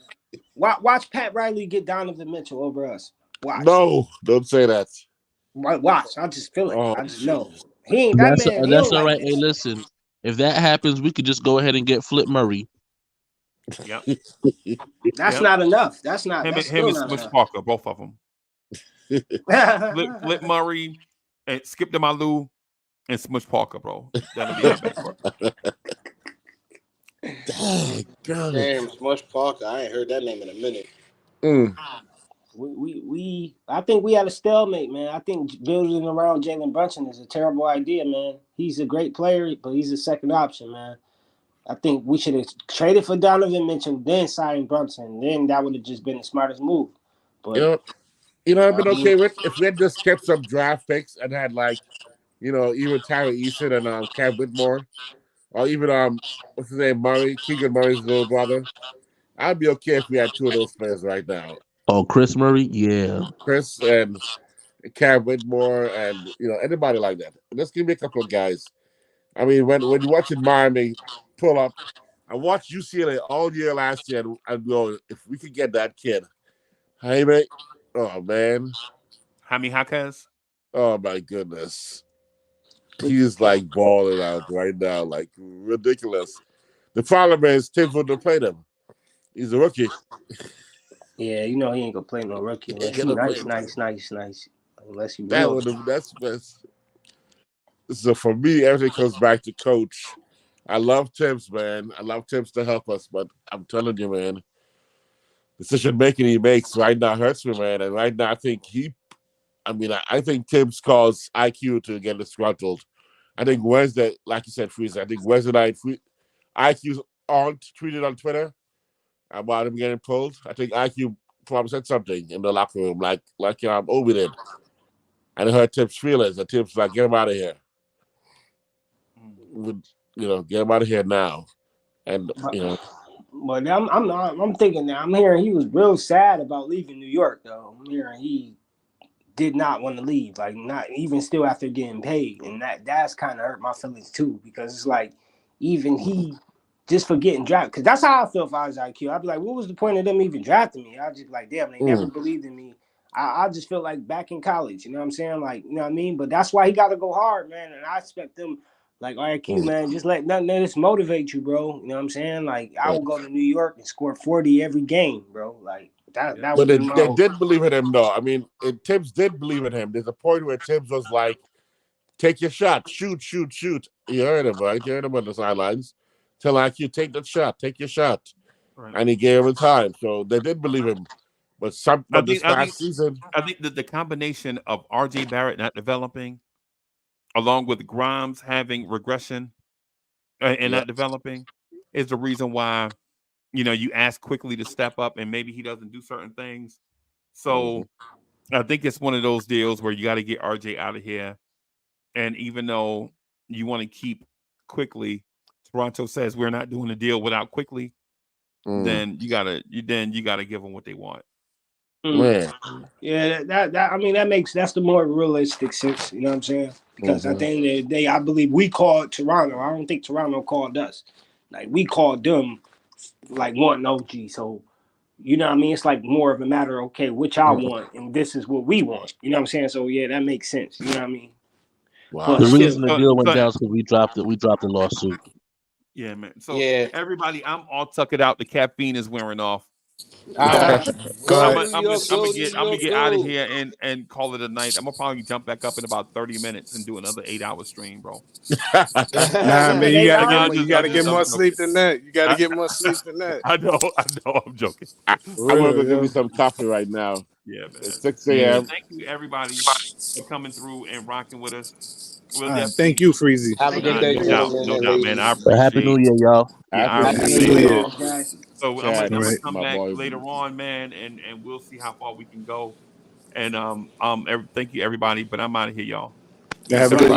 Watch Pat Riley get Donovan Mitchell over us. Watch. No, don't say that. Watch. I just feel it. Oh, I just know. He ain't that man. He That's don't all like right. Hey, this. listen, if that happens, we could just go ahead and get Flip Murray. Yep. That's not enough. That's not. Him That's and still not Smush enough. Parker, both of them. Flip Murray and Skip to Malou and Smush Parker, bro. That'll be our backcourt. Damn, Smush Parker. I ain't heard that name in a minute. I think we had a stalemate, man. I think building around Jalen Brunson is a terrible idea, man. He's a great player, but he's a second option, man. I think we should have traded for Donovan Mitchell, then signed Brunson. Then that would have just been the smartest move. But I've been okay with if we had just kept some draft picks and had even Tyler Eason and Cam Whitmore, or even what's his name, Keegan Murray's little brother. I'd be okay if we had 2 of those players right now. Oh, Chris Murray, yeah. Chris and Cam Whitmore and anybody like that. Just give me a couple of guys. I mean, when you're watching Miami pull up, I watched UCLA all year last year, and I'd go, if we could get that kid, Jaime, oh man, Jaime Jaquez. Oh my goodness, he's like balling out right now, like ridiculous. The problem is Tim wouldn't play him. He's a rookie. Yeah, he ain't gonna play no rookie unless he nice. Unless he real. That's best. So for me, everything comes back to coach. I love Tim's, man. I love Tim's to help us, but I'm telling you, man, decision making he makes right now hurts me, man. And right now, I think I think Tim's caused IQ to get disgruntled. I think Wednesday, like you said, Freezie, I think Wednesday night, IQ's tweeted on Twitter about him getting pulled. I think IQ probably said something in the locker room, like Obi did. And it hurt Tim's feelings. And Tim's like, get him out of here. Get him out of here now. And But I'm thinking now. I'm hearing he was real sad about leaving New York, though. I'm hearing he did not want to leave, like not even still after getting paid, and that's kind of hurt my feelings too, because it's like even he just for getting drafted. Because that's how I feel if I was IQ. I'd be like, what was the point of them even drafting me? I'd just be like, damn, they never believed in me. I just feel like back in college, you know what I'm saying? Like, you know what I mean? But that's why he got to go hard, man. And I expect them, like, IQ, man, just let nothing of this motivate you, bro. You know what I'm saying? Like, I will go to New York and score 40 every game, bro. Like, that But would be they my did believe in him, though. I mean, Tibbs did believe in him. There's a point where Tibbs was like, take your shot, shoot, shoot, shoot. You heard him, right? You heard him on the sidelines. Tell IQ, take the shot, take your shot. Right. And he gave him time. So they did believe him. But this past season, I think that the combination of RJ Barrett not developing, along with Grimes having regression and not developing, is the reason why, you know, you ask quickly to step up and maybe he doesn't do certain things. So I think it's one of those deals where you got to get RJ out of here. And even though you want to keep quickly, Toronto says we're not doing a deal without quickly. Then you gotta give them what they want. Yeah, that I mean that's the more realistic sense, you know what I'm saying? Because at the end of the day, I believe we called Toronto. I don't think Toronto called us. Like we called them like wanting OG. So you know what I mean? It's like more of a matter of okay, which I want and this is what we want. You know what I'm saying? So yeah, that makes sense. You know what I mean? Wow. The reason the deal went down is because we dropped the lawsuit. Yeah, man. So everybody, I'm all tuckered out. The caffeine is wearing off. I'm gonna get out of here and call it a night. I'm gonna probably jump back up in about 30 minutes and do another 8-hour stream, bro. Nah, man, you gotta get more sleep than that. You gotta get more sleep than that. I know, I'm joking. I'm gonna go give me some coffee right now. Yeah, man. It's 6 a.m. Thank you everybody for coming through and rocking with us. Thank you, Freezie. Have a good day, gentlemen. No doubt, man. I appreciate Happy New Year, y'all. Yeah, I Happy appreciate New it, Year. y'all. So I'm Chad, gonna right. come my back boy. later on, man, and we'll see how far we can go. And thank you everybody, but I'm out of here, y'all. Have a good